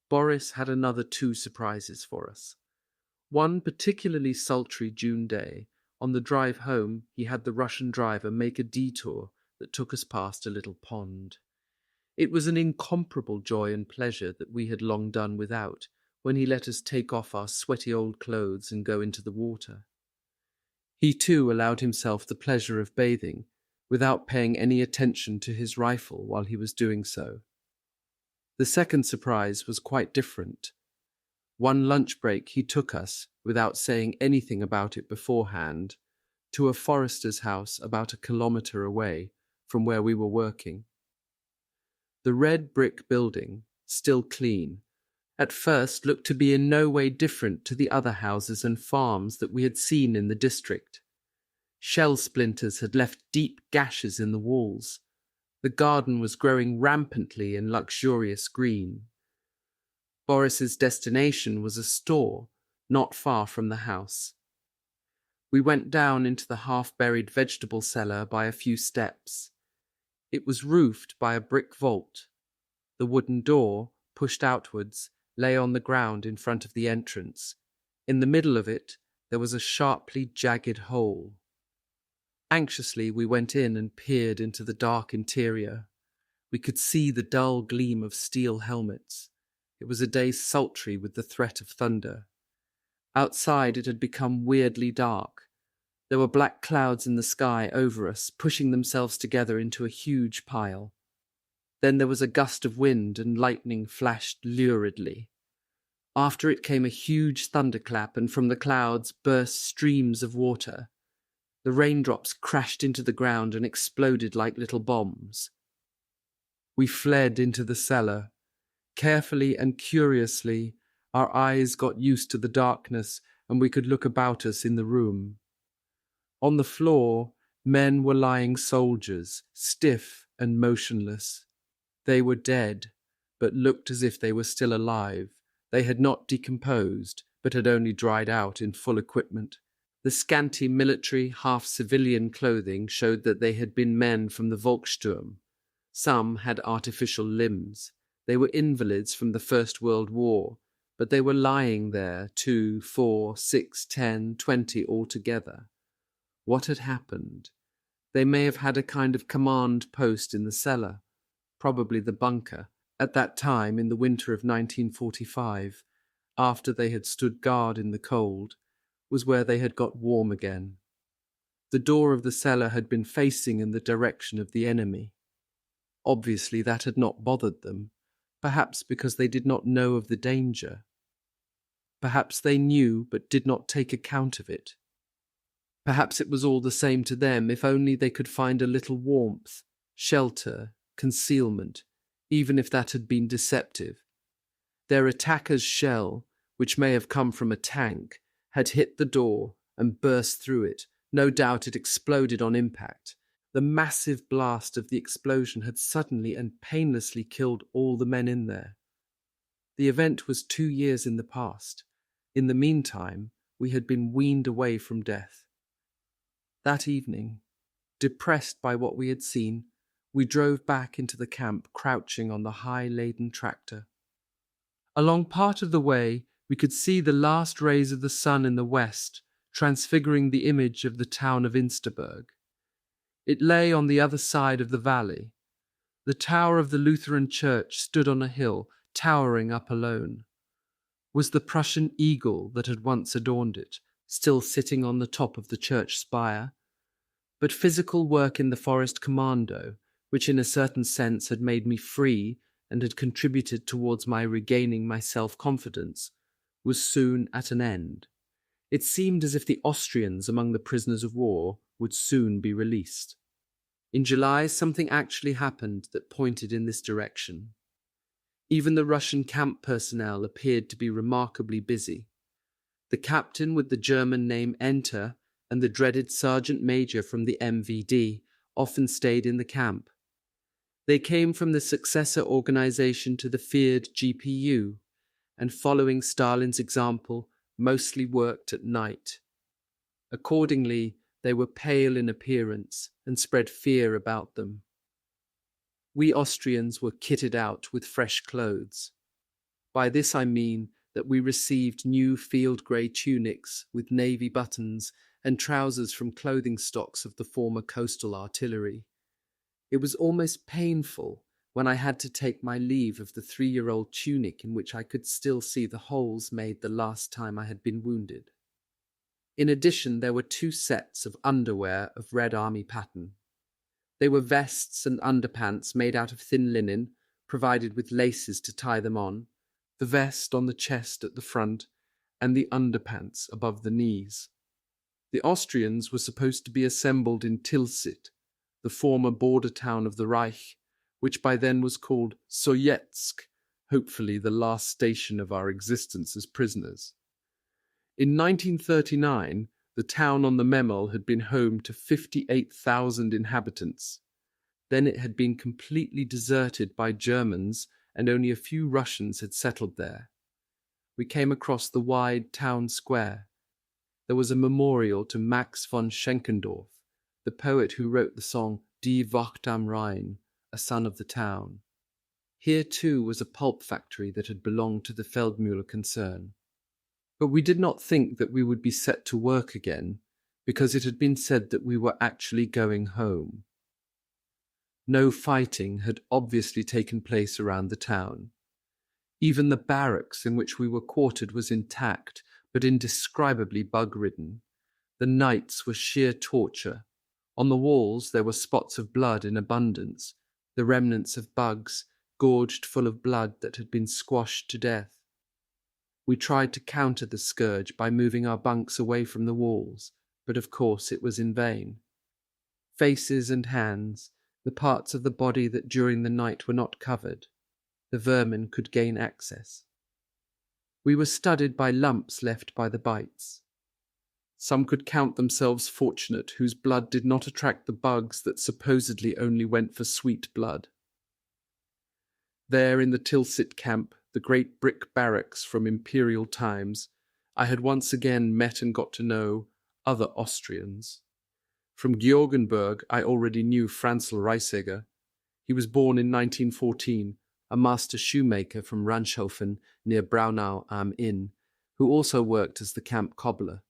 Boris had another 2 surprises for us. One particularly sultry June day, on the drive home, he had the Russian driver make a detour that took us past a little pond. It was an incomparable joy and pleasure that we had long done without, when he let us take off our sweaty old clothes and go into the water. He too allowed himself the pleasure of bathing, without paying any attention to his rifle while he was doing so. The second surprise was quite different. One lunch break he took us, without saying anything about it beforehand, to a forester's house about 1 kilometre away from where we were working. The red brick building, still clean, at first looked to be in no way different to the other houses and farms that we had seen in the district. Shell splinters had left deep gashes in the walls. The garden was growing rampantly in luxurious green. Boris's destination was a store not far from the house. We went down into the half-buried vegetable cellar by a few steps. It was roofed by a brick vault. The wooden door, pushed outwards, lay on the ground in front of the entrance. In the middle of it, there was a sharply jagged hole. Anxiously, we went in and peered into the dark interior. We could see the dull gleam of steel helmets. It was a day sultry with the threat of thunder. Outside it had become weirdly dark. There were black clouds in the sky over us, pushing themselves together into a huge pile. Then there was a gust of wind and lightning flashed luridly. After it came a huge thunderclap, and from the clouds burst streams of water. The raindrops crashed into the ground and exploded like little bombs. We fled into the cellar. Carefully and curiously, our eyes got used to the darkness, and we could look about us in the room. On the floor, men were lying soldiers, stiff and motionless. They were dead, but looked as if they were still alive. They had not decomposed, but had only dried out in full equipment. The scanty military, half-civilian clothing showed that they had been men from the Volkssturm. Some had artificial limbs. They were invalids from the First World War, but they were lying there, 2, 4, 6, 10, 20 altogether. What had happened? They may have had a kind of command post in the cellar, probably the bunker, at that time in the winter of 1945, after they had stood guard in the cold, was where they had got warm again. The door of the cellar had been facing in the direction of the enemy. Obviously that had not bothered them, perhaps because they did not know of the danger. Perhaps they knew but did not take account of it. Perhaps it was all the same to them if only they could find a little warmth, shelter, concealment, even if that had been deceptive. Their attacker's shell, which may have come from a tank, had hit the door and burst through it. No doubt it exploded on impact. The massive blast of the explosion had suddenly and painlessly killed all the men in there. The event was 2 years in the past. In the meantime, we had been weaned away from death. That evening, depressed by what we had seen, we drove back into the camp, crouching on the high-laden tractor. Along part of the way, We could see the last rays of the sun in the west, transfiguring the image of the town of Insterburg. It lay on the other side of the valley. The tower of the Lutheran church stood on a hill, towering up alone. Was the Prussian eagle that had once adorned it still sitting on the top of the church spire? But physical work in the forest commando, which in a certain sense had made me free and had contributed towards my regaining my self-confidence, was soon at an end. It seemed as if the Austrians among the prisoners of war would soon be released. In July, something actually happened that pointed in this direction. Even the Russian camp personnel appeared to be remarkably busy. The captain with the German name Enter and the dreaded sergeant major from the MVD often stayed in the camp. They came from the successor organization to the feared GPU, and following Stalin's example, mostly worked at night. Accordingly, they were pale in appearance and spread fear about them. We Austrians were kitted out with fresh clothes. By this I mean that we received new field grey tunics with navy buttons and trousers from clothing stocks of the former coastal artillery. It was almost painful when I had to take my leave of the 3-year-old tunic in which I could still see the holes made the last time I had been wounded. In addition, there were 2 sets of underwear of Red Army pattern. They were vests and underpants made out of thin linen, provided with laces to tie them on, the vest on the chest at the front, and the underpants above the knees. The Austrians were supposed to be assembled in Tilsit, the former border town of the Reich, which by then was called Soyetsk, hopefully the last station of our existence as prisoners. In 1939, the town on the Memel had been home to 58,000 inhabitants. Then it had been completely deserted by Germans, and only a few Russians had settled there. We came across the wide town square. There was a memorial to Max von Schenkendorf, the poet who wrote the song Die Wacht am Rhein, a son of the town. Here too was a pulp factory that had belonged to the Feldmüller concern. But we did not think that we would be set to work again, because it had been said that we were actually going home. No fighting had obviously taken place around the town. Even the barracks in which we were quartered was intact, but indescribably bug-ridden. The nights were sheer torture. On the walls there were spots of blood in abundance, the remnants of bugs, gorged full of blood that had been squashed to death. We tried to counter the scourge by moving our bunks away from the walls, but of course it was in vain. Faces and hands, the parts of the body that during the night were not covered, the vermin could gain access. We were studded by lumps left by the bites. Some could count themselves fortunate whose blood did not attract the bugs that supposedly only went for sweet blood. There in the Tilsit camp, the great brick barracks from imperial times, I had once again met and got to know other Austrians. From Georgenburg I already knew Franzl Reiseger. He was born in 1914, a master shoemaker from Ranshofen near Braunau am Inn, who also worked as the camp cobbler.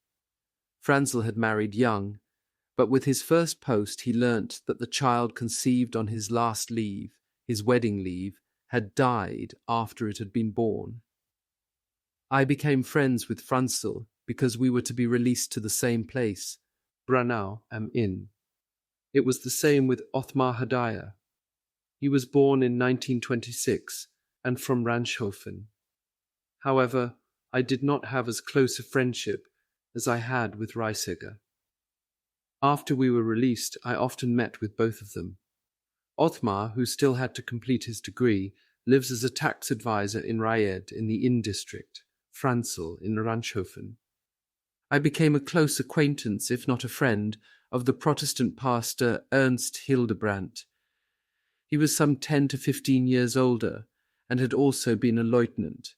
Franzl had married young, but with his first post he learnt that the child conceived on his last leave, his wedding leave, had died after it had been born. I became friends with Franzl because we were to be released to the same place, Braunau am Inn. It was the same with Othmar Hadaya. He was born in 1926 and from Ranshofen. However, I did not have as close a friendship as I had with Reiseger. After we were released, I often met with both of them. Othmar, who still had to complete his degree, lives as a tax advisor in Ried in the Inn district, Franzl in Ranshofen. I became a close acquaintance, if not a friend, of the Protestant pastor Ernst Hildebrandt. He was some 10 to 15 years older and had also been a lieutenant.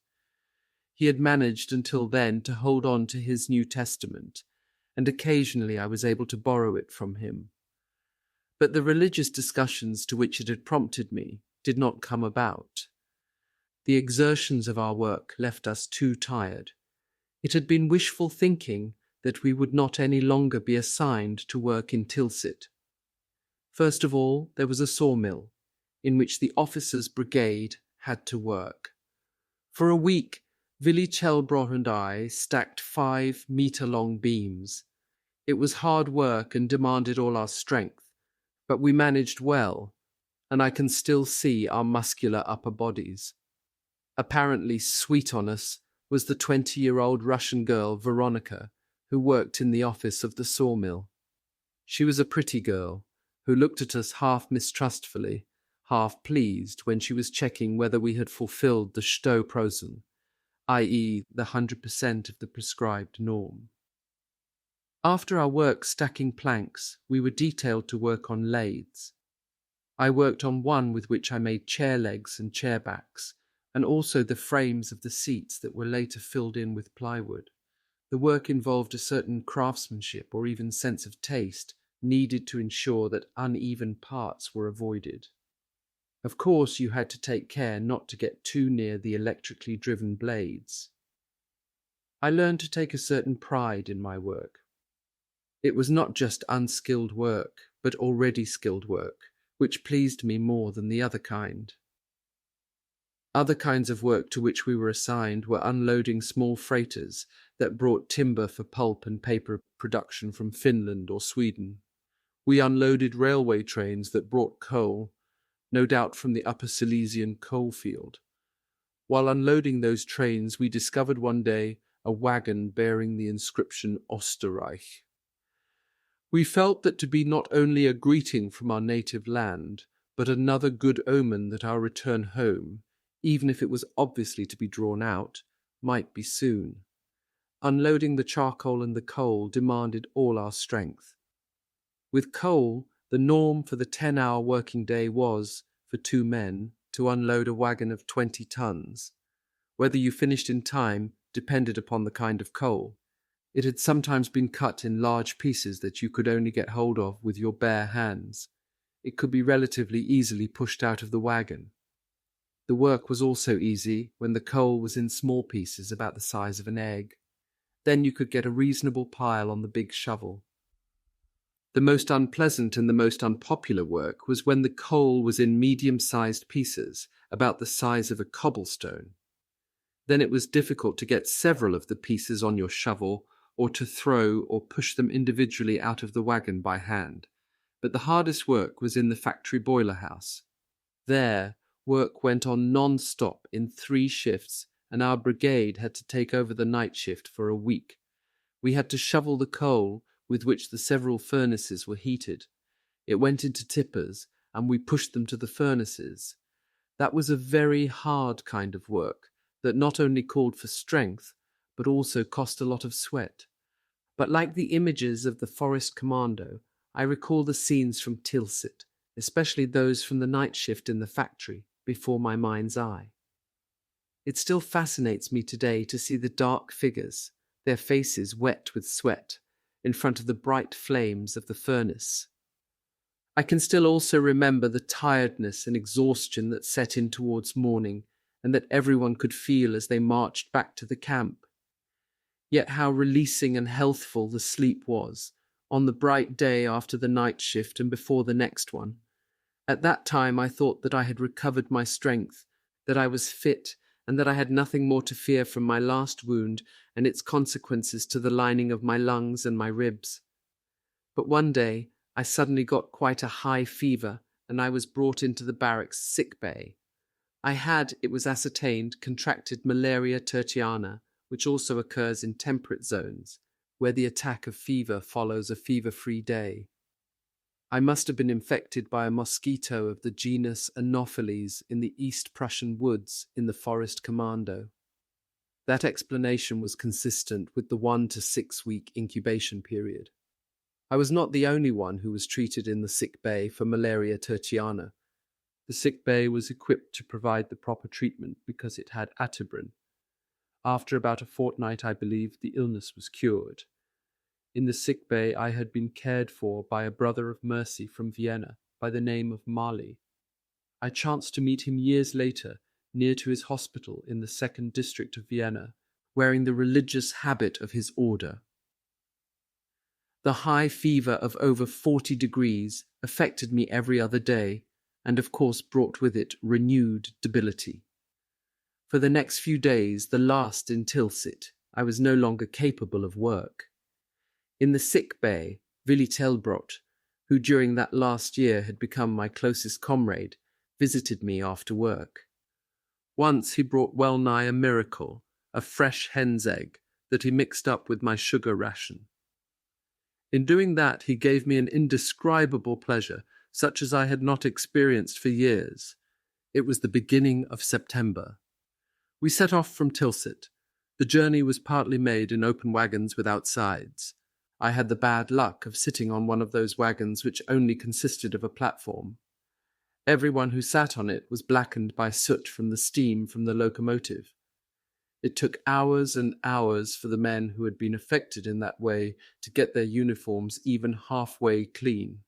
He had managed until then to hold on to his New Testament, and occasionally I was able to borrow it from him. But the religious discussions to which it had prompted me did not come about. The exertions of our work left us too tired. It had been wishful thinking that we would not any longer be assigned to work in Tilsit. First of all, there was a sawmill, in which the officers' brigade had to work. For a week, Willy Chelbroch and I stacked 5-meter-long beams. It was hard work and demanded all our strength, but we managed well, and I can still see our muscular upper bodies. Apparently sweet on us was the 20-year-old Russian girl Veronica, who worked in the office of the sawmill. She was a pretty girl, who looked at us half mistrustfully, half pleased when she was checking whether we had fulfilled the Stoßprozent, i.e. the 100% of the prescribed norm. After our work stacking planks, we were detailed to work on lathes. I worked on one with which I made chair legs and chair backs, and also the frames of the seats that were later filled in with plywood. The work involved a certain craftsmanship or even sense of taste needed to ensure that uneven parts were avoided. Of course, you had to take care not to get too near the electrically driven blades. I learned to take a certain pride in my work. It was not just unskilled work, but already skilled work, which pleased me more than the other kind. Other kinds of work to which we were assigned were unloading small freighters that brought timber for pulp and paper production from Finland or Sweden. We unloaded railway trains that brought coal, no doubt from the Upper Silesian coalfield. While unloading those trains, we discovered one day a wagon bearing the inscription Österreich. We felt that to be not only a greeting from our native land, but another good omen that our return home, even if it was obviously to be drawn out, might be soon. Unloading the charcoal and the coal demanded all our strength. With coal, the norm for the 10-hour working day was, for 2 men, to unload a wagon of 20 tons. Whether you finished in time depended upon the kind of coal. It had sometimes been cut in large pieces that you could only get hold of with your bare hands. It could be relatively easily pushed out of the wagon. The work was also easy when the coal was in small pieces about the size of an egg. Then you could get a reasonable pile on the big shovel. The most unpleasant and the most unpopular work was when the coal was in medium-sized pieces, about the size of a cobblestone. Then it was difficult to get several of the pieces on your shovel, or to throw or push them individually out of the wagon by hand. But the hardest work was in the factory boiler house. There, work went on non-stop in 3 shifts, and our brigade had to take over the night shift for a week. We had to shovel the coal with which the several furnaces were heated. It went into tippers, and we pushed them to the furnaces. That was a very hard kind of work that not only called for strength, but also cost a lot of sweat. But like the images of the Forest Commando, I recall the scenes from Tilsit, especially those from the night shift in the factory, before my mind's eye. It still fascinates me today to see the dark figures, their faces wet with sweat, in front of the bright flames of the furnace. I can still also remember the tiredness and exhaustion that set in towards morning, and that everyone could feel as they marched back to the camp. Yet how releasing and healthful the sleep was, on the bright day after the night shift and before the next one. At that time I thought that I had recovered my strength, that I was fit, and that I had nothing more to fear from my last wound and its consequences to the lining of my lungs and my ribs. But one day I suddenly got quite a high fever, and I was brought into the barracks sick bay. I had, it was ascertained, contracted malaria tertiana, which also occurs in temperate zones, where the attack of fever follows a fever-free day. I must have been infected by a mosquito of the genus Anopheles in the East Prussian woods in the Forest Commando. That explanation was consistent with the 1 to 6 week incubation period. I was not the only one who was treated in the sick bay for malaria tertiana. The sick bay was equipped to provide the proper treatment because it had atibrin. After about a fortnight, I believe, the illness was cured. In the sick bay, I had been cared for by a brother of mercy from Vienna by the name of Mali. I chanced to meet him years later near to his hospital in the 2nd district of Vienna, wearing the religious habit of his order. The high fever of over 40 degrees affected me every other day, and of course brought with it renewed debility. For the next few days, the last in Tilsit, I was no longer capable of work. In the sick bay, Willy Telbrot, who during that last year had become my closest comrade, visited me after work. Once he brought well nigh a miracle, a fresh hen's egg that he mixed up with my sugar ration. In doing that, he gave me an indescribable pleasure, such as I had not experienced for years. It was the beginning of September. We set off from Tilsit. The journey was partly made in open wagons without sides. I had the bad luck of sitting on one of those wagons which only consisted of a platform. Everyone who sat on it was blackened by soot from the steam from the locomotive. It took hours and hours for the men who had been affected in that way to get their uniforms even halfway clean.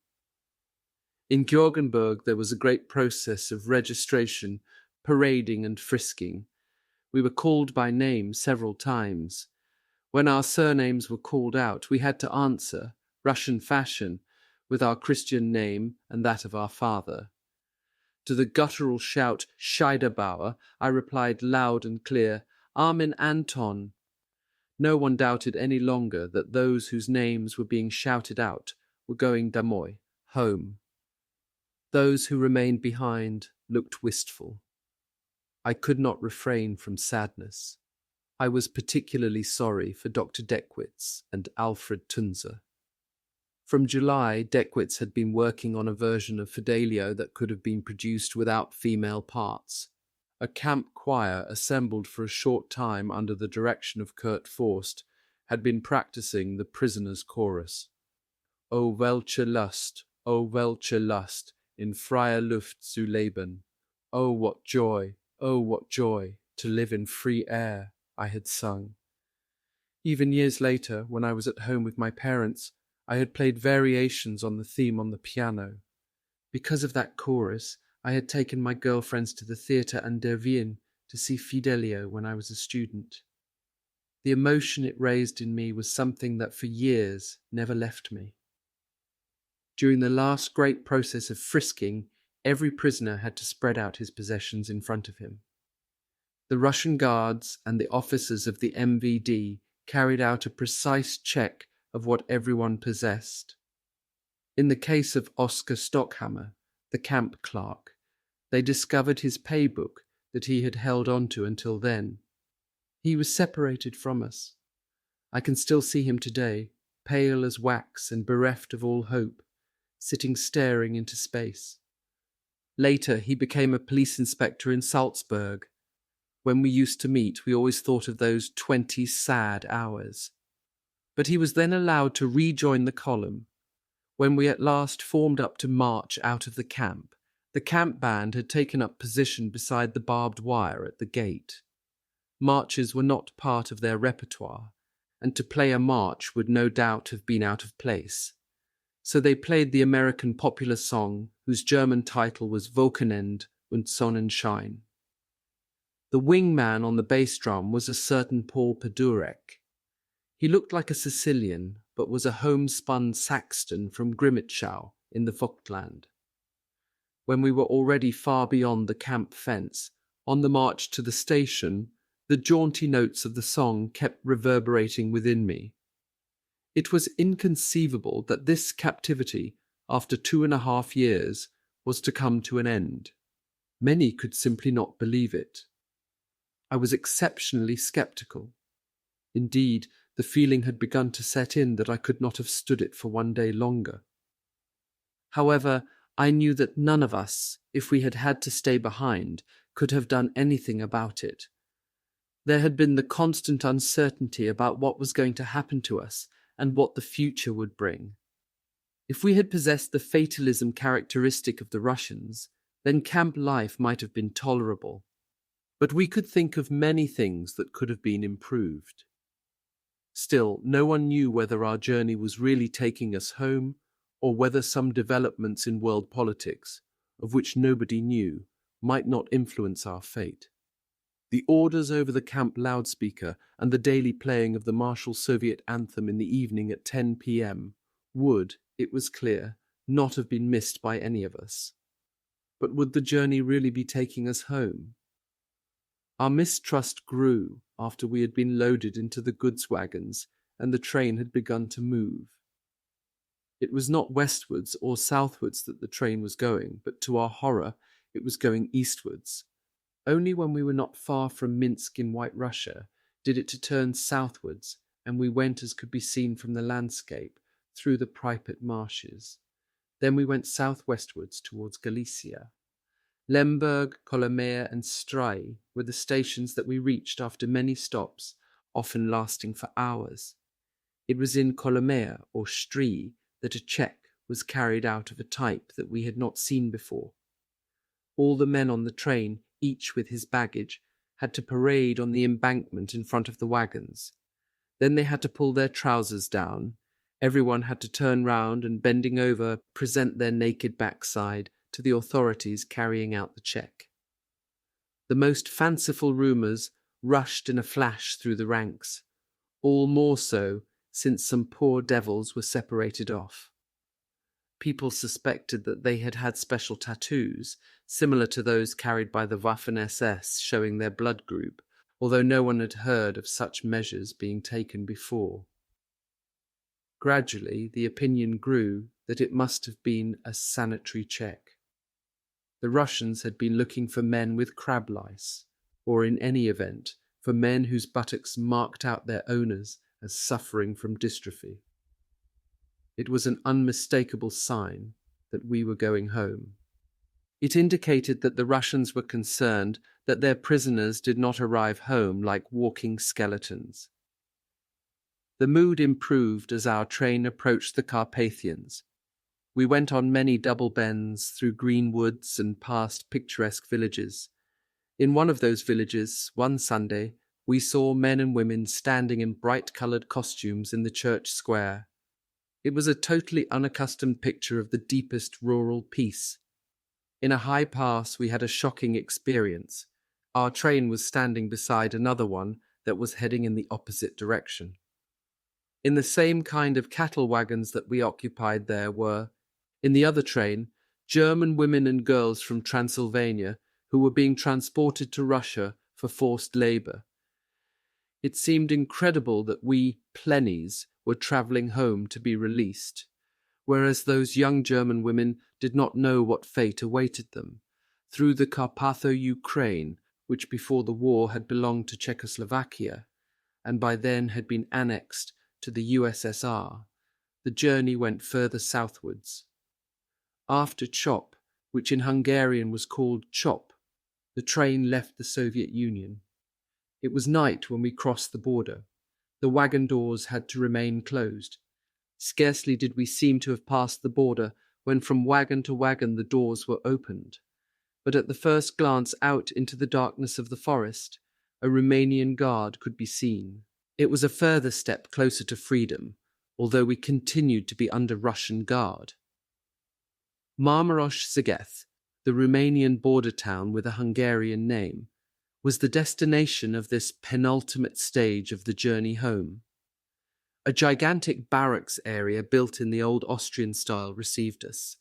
In Georgenburg there was a great process of registration, parading and frisking. We were called by name several times. When our surnames were called out, we had to answer, Russian fashion, with our Christian name and that of our father. To the guttural shout, Scheiderbauer, I replied loud and clear, Armin Anton. No one doubted any longer that those whose names were being shouted out were going domoi, home. Those who remained behind looked wistful. I could not refrain from sadness. I was particularly sorry for Dr. Deckwitz and Alfred Tunzer. From July, Deckwitz had been working on a version of Fidelio that could have been produced without female parts. A camp choir assembled for a short time under the direction of Kurt Forst had been practicing the prisoner's chorus. O welche Lust, O welche Lust, in freier Luft zu leben. Oh, what joy, to live in free air, I had sung. Even years later, when I was at home with my parents, I had played variations on the theme on the piano. Because of that chorus, I had taken my girlfriends to the theatre an der Wien to see Fidelio when I was a student. The emotion it raised in me was something that for years never left me. During the last great process of frisking, every prisoner had to spread out his possessions in front of him. The Russian guards and the officers of the MVD carried out a precise check of what everyone possessed. In the case of Oskar Stockhammer, the camp clerk, they discovered his pay book that he had held on to until then. He was separated from us. I can still see him today, pale as wax and bereft of all hope, sitting staring into space. Later, he became a police inspector in Salzburg. When we used to meet, we always thought of those 20 sad hours. But he was then allowed to rejoin the column. When we at last formed up to march out of the camp band had taken up position beside the barbed wire at the gate. Marches were not part of their repertoire, and to play a march would no doubt have been out of place. So they played the American popular song, whose German title was Wochenend und Sonnenschein. The wingman on the bass drum was a certain Paul Pedurek. He looked like a Sicilian, but was a homespun Saxton from Grimmitschau in the Vogtland. When we were already far beyond the camp fence, on the march to the station, the jaunty notes of the song kept reverberating within me. It was inconceivable that this captivity, after 2.5 years, was to come to an end. Many could simply not believe it. I was exceptionally sceptical. Indeed, the feeling had begun to set in that I could not have stood it for one day longer. However, I knew that none of us, if we had had to stay behind, could have done anything about it. There had been the constant uncertainty about what was going to happen to us and what the future would bring. If we had possessed the fatalism characteristic of the Russians, then camp life might have been tolerable. But we could think of many things that could have been improved. Still, no one knew whether our journey was really taking us home, or whether some developments in world politics, of which nobody knew, might not influence our fate. The orders over the camp loudspeaker and the daily playing of the martial Soviet anthem in the evening at 10 p.m. would, it was clear, not have been missed by any of us. But would the journey really be taking us home? Our mistrust grew after we had been loaded into the goods wagons and the train had begun to move. It was not westwards or southwards that the train was going, but to our horror, it was going eastwards. Only when we were not far from Minsk in White Russia did it to turn southwards, and we went as could be seen from the landscape through the Pripyat marshes. Then we went southwestwards towards Galicia. Lemberg, Kolomea, and Strai were the stations that we reached after many stops, often lasting for hours. It was in Kolomea or Stri that a check was carried out of a type that we had not seen before. All the men on the train, each with his baggage, had to parade on the embankment in front of the wagons. Then they had to pull their trousers down. Everyone had to turn round and, bending over, present their naked backside to the authorities carrying out the check. The most fanciful rumours rushed in a flash through the ranks, all more so since some poor devils were separated off. People suspected that they had had special tattoos, similar to those carried by the Waffen-SS showing their blood group, although no one had heard of such measures being taken before. Gradually, the opinion grew that it must have been a sanitary check. The Russians had been looking for men with crab lice, or in any event, for men whose buttocks marked out their owners as suffering from dystrophy. It was an unmistakable sign that we were going home. It indicated that the Russians were concerned that their prisoners did not arrive home like walking skeletons. The mood improved as our train approached the Carpathians. We went on many double bends through green woods and past picturesque villages. In one of those villages, one Sunday, we saw men and women standing in bright-coloured costumes in the church square. It was a totally unaccustomed picture of the deepest rural peace. In a high pass, we had a shocking experience. Our train was standing beside another one that was heading in the opposite direction. In the same kind of cattle wagons that we occupied there were, in the other train, German women and girls from Transylvania who were being transported to Russia for forced labour. It seemed incredible that we, plennies, were travelling home to be released, whereas those young German women did not know what fate awaited them. Through the Carpatho-Ukraine, which before the war had belonged to Czechoslovakia, and by then had been annexed to the USSR, the journey went further southwards. After Chop, which in Hungarian was called Chop, the train left the Soviet Union. It was night when we crossed the border. The wagon doors had to remain closed. Scarcely did we seem to have passed the border when from wagon to wagon the doors were opened. But at the first glance out into the darkness of the forest, a Romanian guard could be seen. It was a further step closer to freedom, although we continued to be under Russian guard. Marmaros-Sziget, the Romanian border town with a Hungarian name, was the destination of this penultimate stage of the journey home. A gigantic barracks area built in the old Austrian style received us.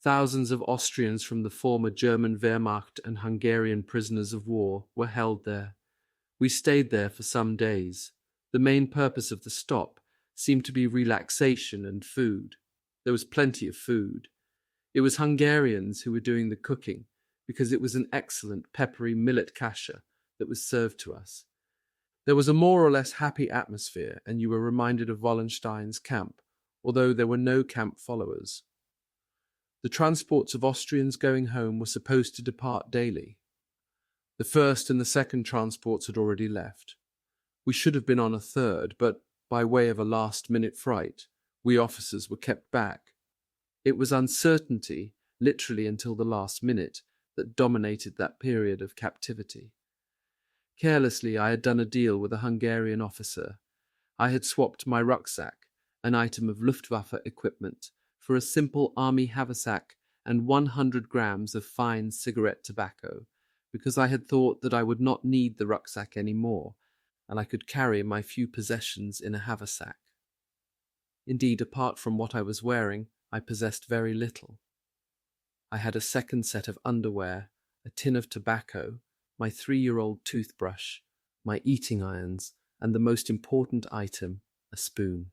Thousands of Austrians from the former German Wehrmacht and Hungarian prisoners of war were held there. We stayed there for some days. The main purpose of the stop seemed to be relaxation and food. There was plenty of food. It was Hungarians who were doing the cooking, because it was an excellent peppery millet kasha that was served to us. There was a more or less happy atmosphere, and you were reminded of Wallenstein's camp, although there were no camp followers. The transports of Austrians going home were supposed to depart daily. The first and the second transports had already left. We should have been on a third, but by way of a last-minute fright, we officers were kept back. It was uncertainty, literally until the last minute, that dominated that period of captivity. Carelessly, I had done a deal with a Hungarian officer. I had swapped my rucksack, an item of Luftwaffe equipment, for a simple army haversack and 100 grams of fine cigarette tobacco, because I had thought that I would not need the rucksack any more, and I could carry my few possessions in a haversack. Indeed, apart from what I was wearing, I possessed very little. I had a second set of underwear, a tin of tobacco, my 3-year-old toothbrush, my eating irons, and the most important item, a spoon.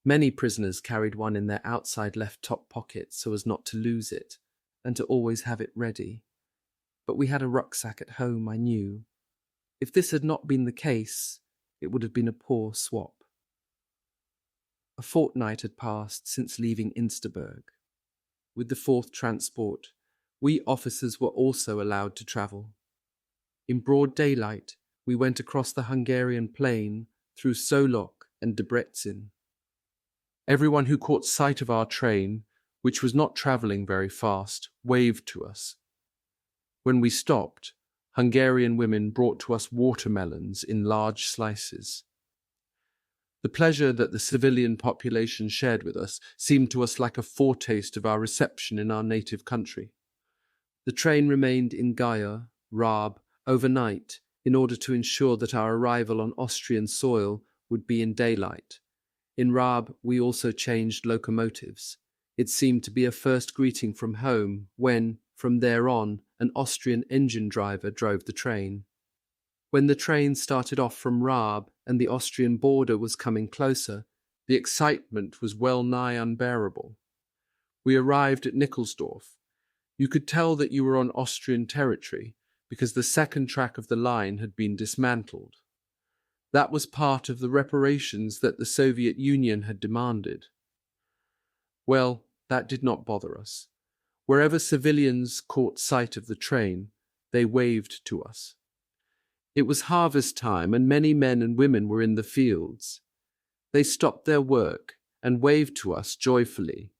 Many prisoners carried one in their outside left top pocket so as not to lose it, and to always have it ready. But we had a rucksack at home, I knew. If this had not been the case, it would have been a poor swap. A fortnight had passed since leaving Insterberg. With the 4th transport, we officers were also allowed to travel. In broad daylight, we went across the Hungarian plain through Solok and Debrecen. Everyone who caught sight of our train, which was not travelling very fast, waved to us. When we stopped, Hungarian women brought to us watermelons in large slices. The pleasure that the civilian population shared with us seemed to us like a foretaste of our reception in our native country. The train remained in Gaya, Raab, overnight in order to ensure that our arrival on Austrian soil would be in daylight. In Raab, we also changed locomotives. It seemed to be a first greeting from home when, from there on, an Austrian engine driver drove the train. When the train started off from Raab and the Austrian border was coming closer, the excitement was well nigh unbearable. We arrived at Nickelsdorf. You could tell that you were on Austrian territory because the second track of the line had been dismantled. That was part of the reparations that the Soviet Union had demanded. Well, that did not bother us. Wherever civilians caught sight of the train, they waved to us. It was harvest time, and many men and women were in the fields. They stopped their work and waved to us joyfully.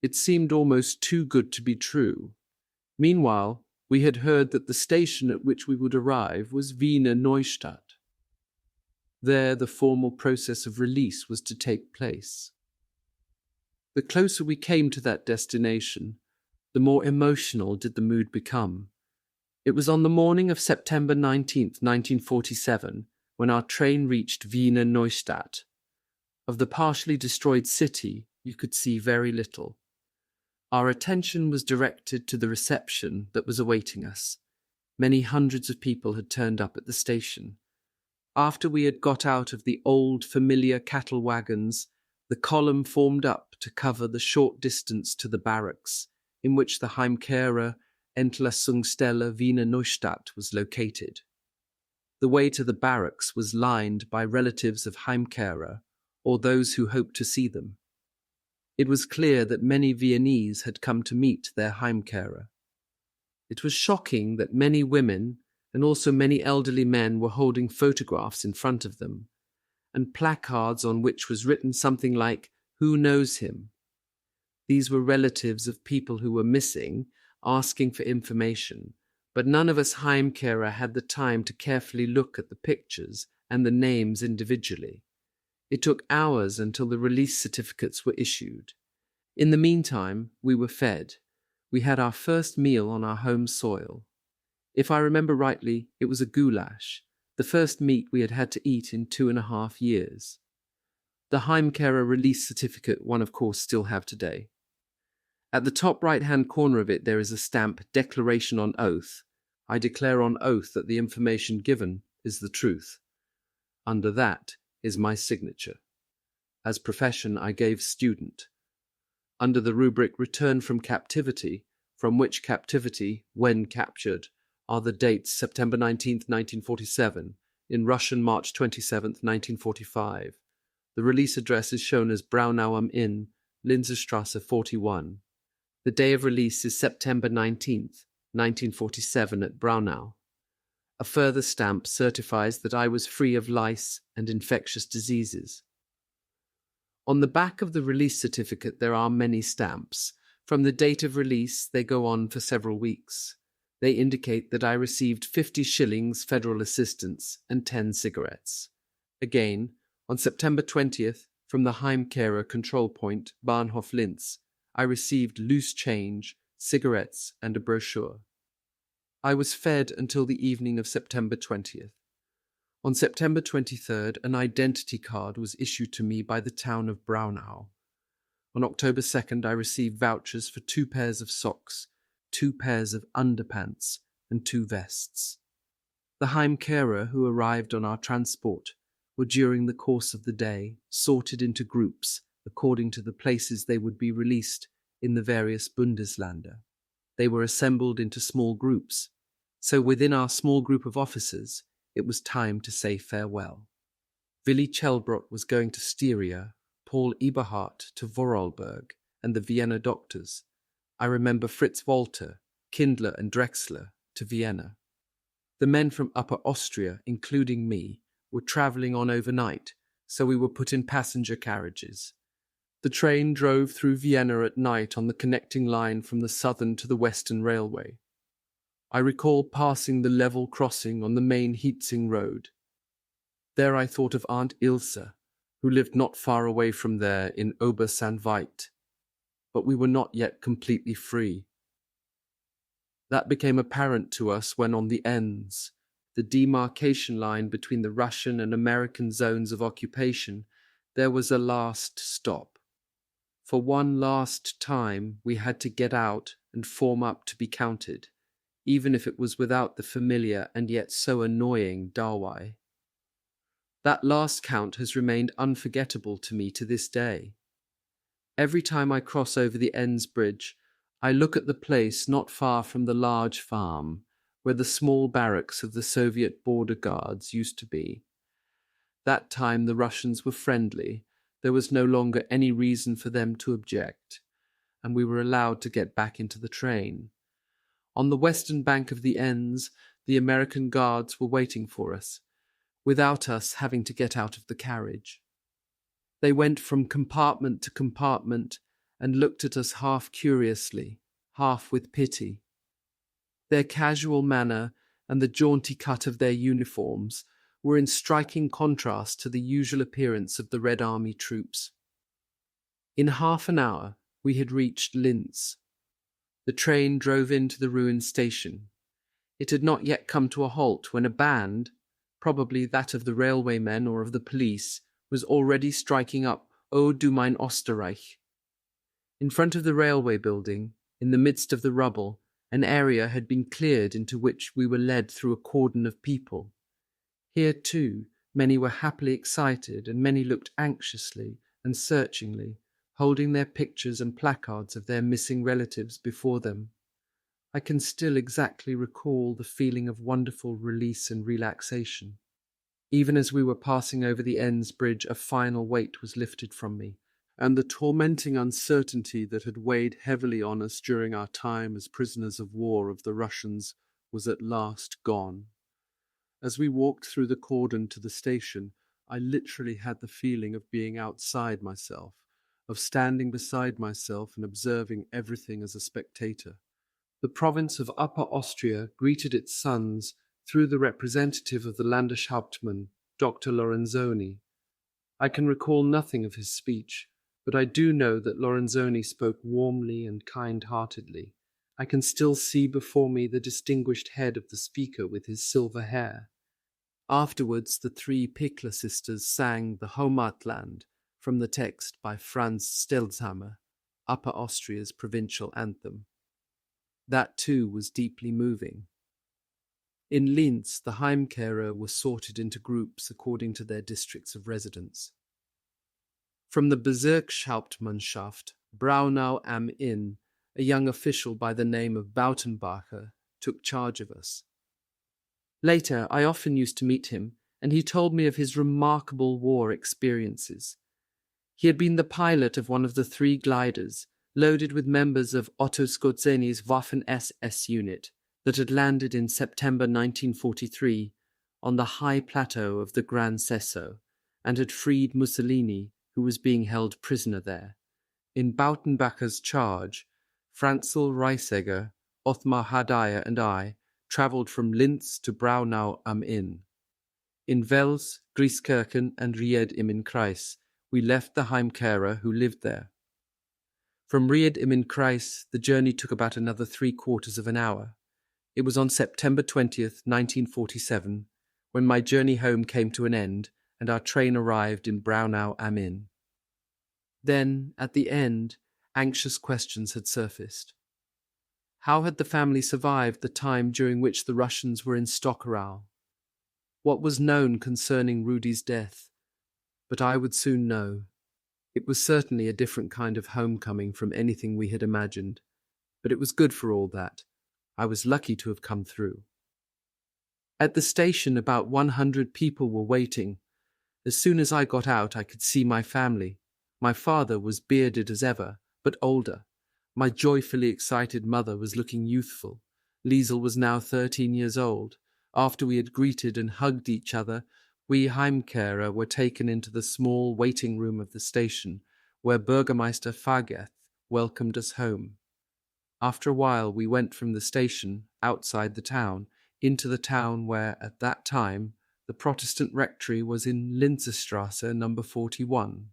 It seemed almost too good to be true. Meanwhile, we had heard that the station at which we would arrive was Wiener Neustadt. There, the formal process of release was to take place. The closer we came to that destination, the more emotional did the mood become. It was on the morning of September 19th, 1947, when our train reached Wiener Neustadt. Of the partially destroyed city, you could see very little. Our attention was directed to the reception that was awaiting us. Many hundreds of people had turned up at the station. After we had got out of the old, familiar cattle wagons, the column formed up to cover the short distance to the barracks, in which the Heimkehrer Entlassungsstelle Wiener Neustadt was located. The way to the barracks was lined by relatives of Heimkehrer, or those who hoped to see them. It was clear that many Viennese had come to meet their Heimkehrer. It was shocking that many women and also many elderly men were holding photographs in front of them, and placards on which was written something like, "Who knows him?" These were relatives of people who were missing, asking for information, but none of us Heimkehrer had the time to carefully look at the pictures and the names individually. It took hours until the release certificates were issued. In the meantime, we were fed. We had our first meal on our home soil. If I remember rightly, it was a goulash, the first meat we had had to eat in 2.5 years. The Heimkehrer release certificate one of course still have today. At the top right-hand corner of it there is a stamp, Declaration on Oath. I declare on oath that the information given is the truth. Under that is my signature. As profession I gave student. Under the rubric Return from Captivity, from which captivity, when captured, are the dates September 19th, 1947, in Russian March 27th, 1945. The release address is shown as Braunau am Inn, Linzerstrasse 41. The day of release is September 19th, 1947 at Braunau. A further stamp certifies that I was free of lice and infectious diseases. On the back of the release certificate there are many stamps. From the date of release they go on for several weeks. They indicate that I received 50 shillings federal assistance and 10 cigarettes. Again, on September 20th, from the Heimkehrer control point, Bahnhof Linz, I received loose change, cigarettes, and a brochure. I was fed until the evening of September 20th. On September 23rd, an identity card was issued to me by the town of Braunau. On October 2nd, I received vouchers for 2 pairs of socks, 2 pairs of underpants, and 2 vests. The Heimkehrer who arrived on our transport were during the course of the day sorted into groups according to the places they would be released in the various Bundesländer. They were assembled into small groups, so within our small group of officers, it was time to say farewell. Willy Chelbrot was going to Styria, Paul Eberhardt to Vorarlberg, and the Vienna doctors. I remember Fritz Walter, Kindler and Drexler to Vienna. The men from Upper Austria, including me, were travelling on overnight, so we were put in passenger carriages. The train drove through Vienna at night on the connecting line from the Southern to the Western Railway. I recall passing the level crossing on the main Hietzing road. There I thought of Aunt Ilse, who lived not far away from there in Obersandveit. But we were not yet completely free. That became apparent to us when on the Enns, the demarcation line between the Russian and American zones of occupation, there was a last stop. For one last time, we had to get out and form up to be counted, even if it was without the familiar and yet so annoying Dawai. That last count has remained unforgettable to me to this day. Every time I cross over the Enns Bridge, I look at the place not far from the large farm where the small barracks of the Soviet border guards used to be. That time the Russians were friendly. There was no longer any reason for them to object, and we were allowed to get back into the train. On the western bank of the Enns, the American guards were waiting for us, without us having to get out of the carriage. They went from compartment to compartment and looked at us half curiously, half with pity. Their casual manner and the jaunty cut of their uniforms were in striking contrast to the usual appearance of the Red Army troops. In half an hour, we had reached Linz. The train drove into the ruined station. It had not yet come to a halt when a band, probably that of the railwaymen or of the police, was already striking up O du mein Österreich. In front of the railway building, in the midst of the rubble, an area had been cleared into which we were led through a cordon of people. Here, too, many were happily excited, and many looked anxiously and searchingly, holding their pictures and placards of their missing relatives before them. I can still exactly recall the feeling of wonderful release and relaxation. Even as we were passing over the Enns Bridge, a final weight was lifted from me, and the tormenting uncertainty that had weighed heavily on us during our time as prisoners of war of the Russians was at last gone. As we walked through the cordon to the station, I literally had the feeling of being outside myself, of standing beside myself and observing everything as a spectator. The province of Upper Austria greeted its sons through the representative of the Landeshauptmann, Dr. Lorenzoni. I can recall nothing of his speech, but I do know that Lorenzoni spoke warmly and kind-heartedly. I can still see before me the distinguished head of the speaker with his silver hair. Afterwards, the 3 Pickler sisters sang the Heimatland from the text by Franz Stelzhammer, Upper Austria's provincial anthem. That too was deeply moving. In Linz, the Heimkehrer were sorted into groups according to their districts of residence. From the Bezirkshauptmannschaft, Braunau am Inn, a young official by the name of Bautenbacher took charge of us. Later, I often used to meet him, and he told me of his remarkable war experiences. He had been the pilot of one of the 3 gliders, loaded with members of Otto Skorzeni's Waffen-SS unit, that had landed in September 1943 on the high plateau of the Gran Sesso, and had freed Mussolini, who was being held prisoner there. In Bautenbacher's charge, Franzl Reisegger, Othmar Hadayer, and I travelled from Linz to Braunau am Inn. In Wels, Grieskirchen, and Ried im Kreis, we left the Heimkehrer who lived there. From Ried im Kreis, the journey took about another 3/4 of an hour. It was on September 20th, 1947, when my journey home came to an end and our train arrived in Braunau am Inn. Then, at the end, anxious questions had surfaced. How had the family survived the time during which the Russians were in Stockerau? What was known concerning Rudy's death? But I would soon know. It was certainly a different kind of homecoming from anything we had imagined, but it was good for all that. I was lucky to have come through. At the station, about 100 people were waiting. As soon as I got out, I could see my family. My father was bearded as ever, but older. My joyfully excited mother was looking youthful. Liesel was now 13 years old. After we had greeted and hugged each other, we Heimkehrer were taken into the small waiting room of the station, where Bürgermeister Fagerth welcomed us home. After a while, we went from the station, outside the town, into the town where, at that time, the Protestant rectory was in Linzerstrasse number 41.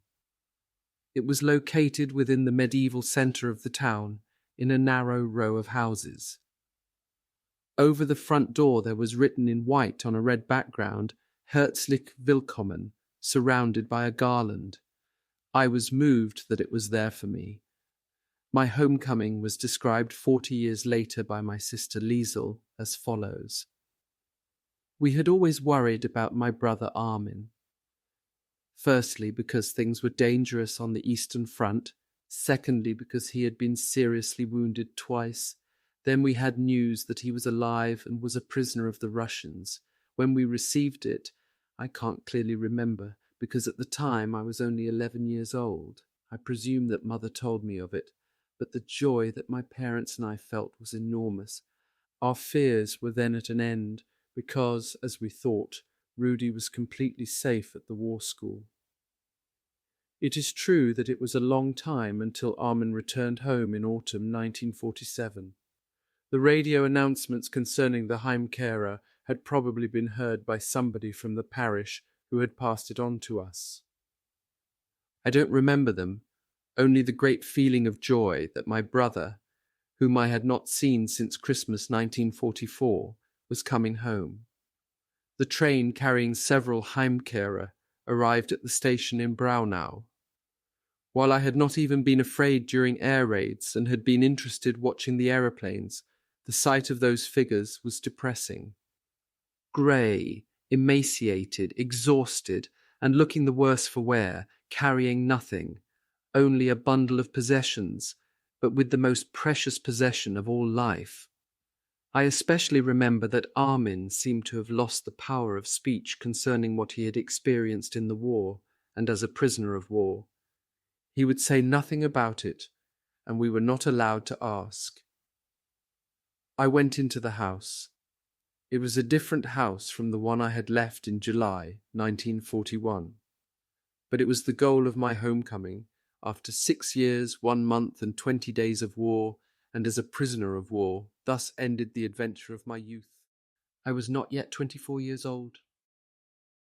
It was located within the medieval centre of the town, in a narrow row of houses. Over the front door there was written in white on a red background, Herzlich Willkommen, surrounded by a garland. I was moved that it was there for me. My homecoming was described 40 years later by my sister Liesel as follows. We had always worried about my brother Armin. Firstly, because things were dangerous on the Eastern Front. Secondly, because he had been seriously wounded twice. Then we had news that he was alive and was a prisoner of the Russians. When we received it, I can't clearly remember, because at the time I was only 11 years old. I presume that Mother told me of it, but the joy that my parents and I felt was enormous. Our fears were then at an end, because, as we thought, Rudy was completely safe at the war school. It is true that it was a long time until Armin returned home in autumn 1947. The radio announcements concerning the Heimkehrer had probably been heard by somebody from the parish who had passed it on to us. I don't remember them, only the great feeling of joy that my brother, whom I had not seen since Christmas 1944, was coming home. The train carrying several Heimkehrer arrived at the station in Braunau. While I had not even been afraid during air raids and had been interested watching the aeroplanes, the sight of those figures was depressing. Grey, emaciated, exhausted, and looking the worse for wear, carrying nothing, only a bundle of possessions, but with the most precious possession of all life. I especially remember that Armin seemed to have lost the power of speech concerning what he had experienced in the war and as a prisoner of war. He would say nothing about it, and we were not allowed to ask. I went into the house. It was a different house from the one I had left in July 1941, but it was the goal of my homecoming, after 6 years, 1 month, and 20 days of war, and as a prisoner of war. Thus ended the adventure of my youth. I was not yet 24 years old.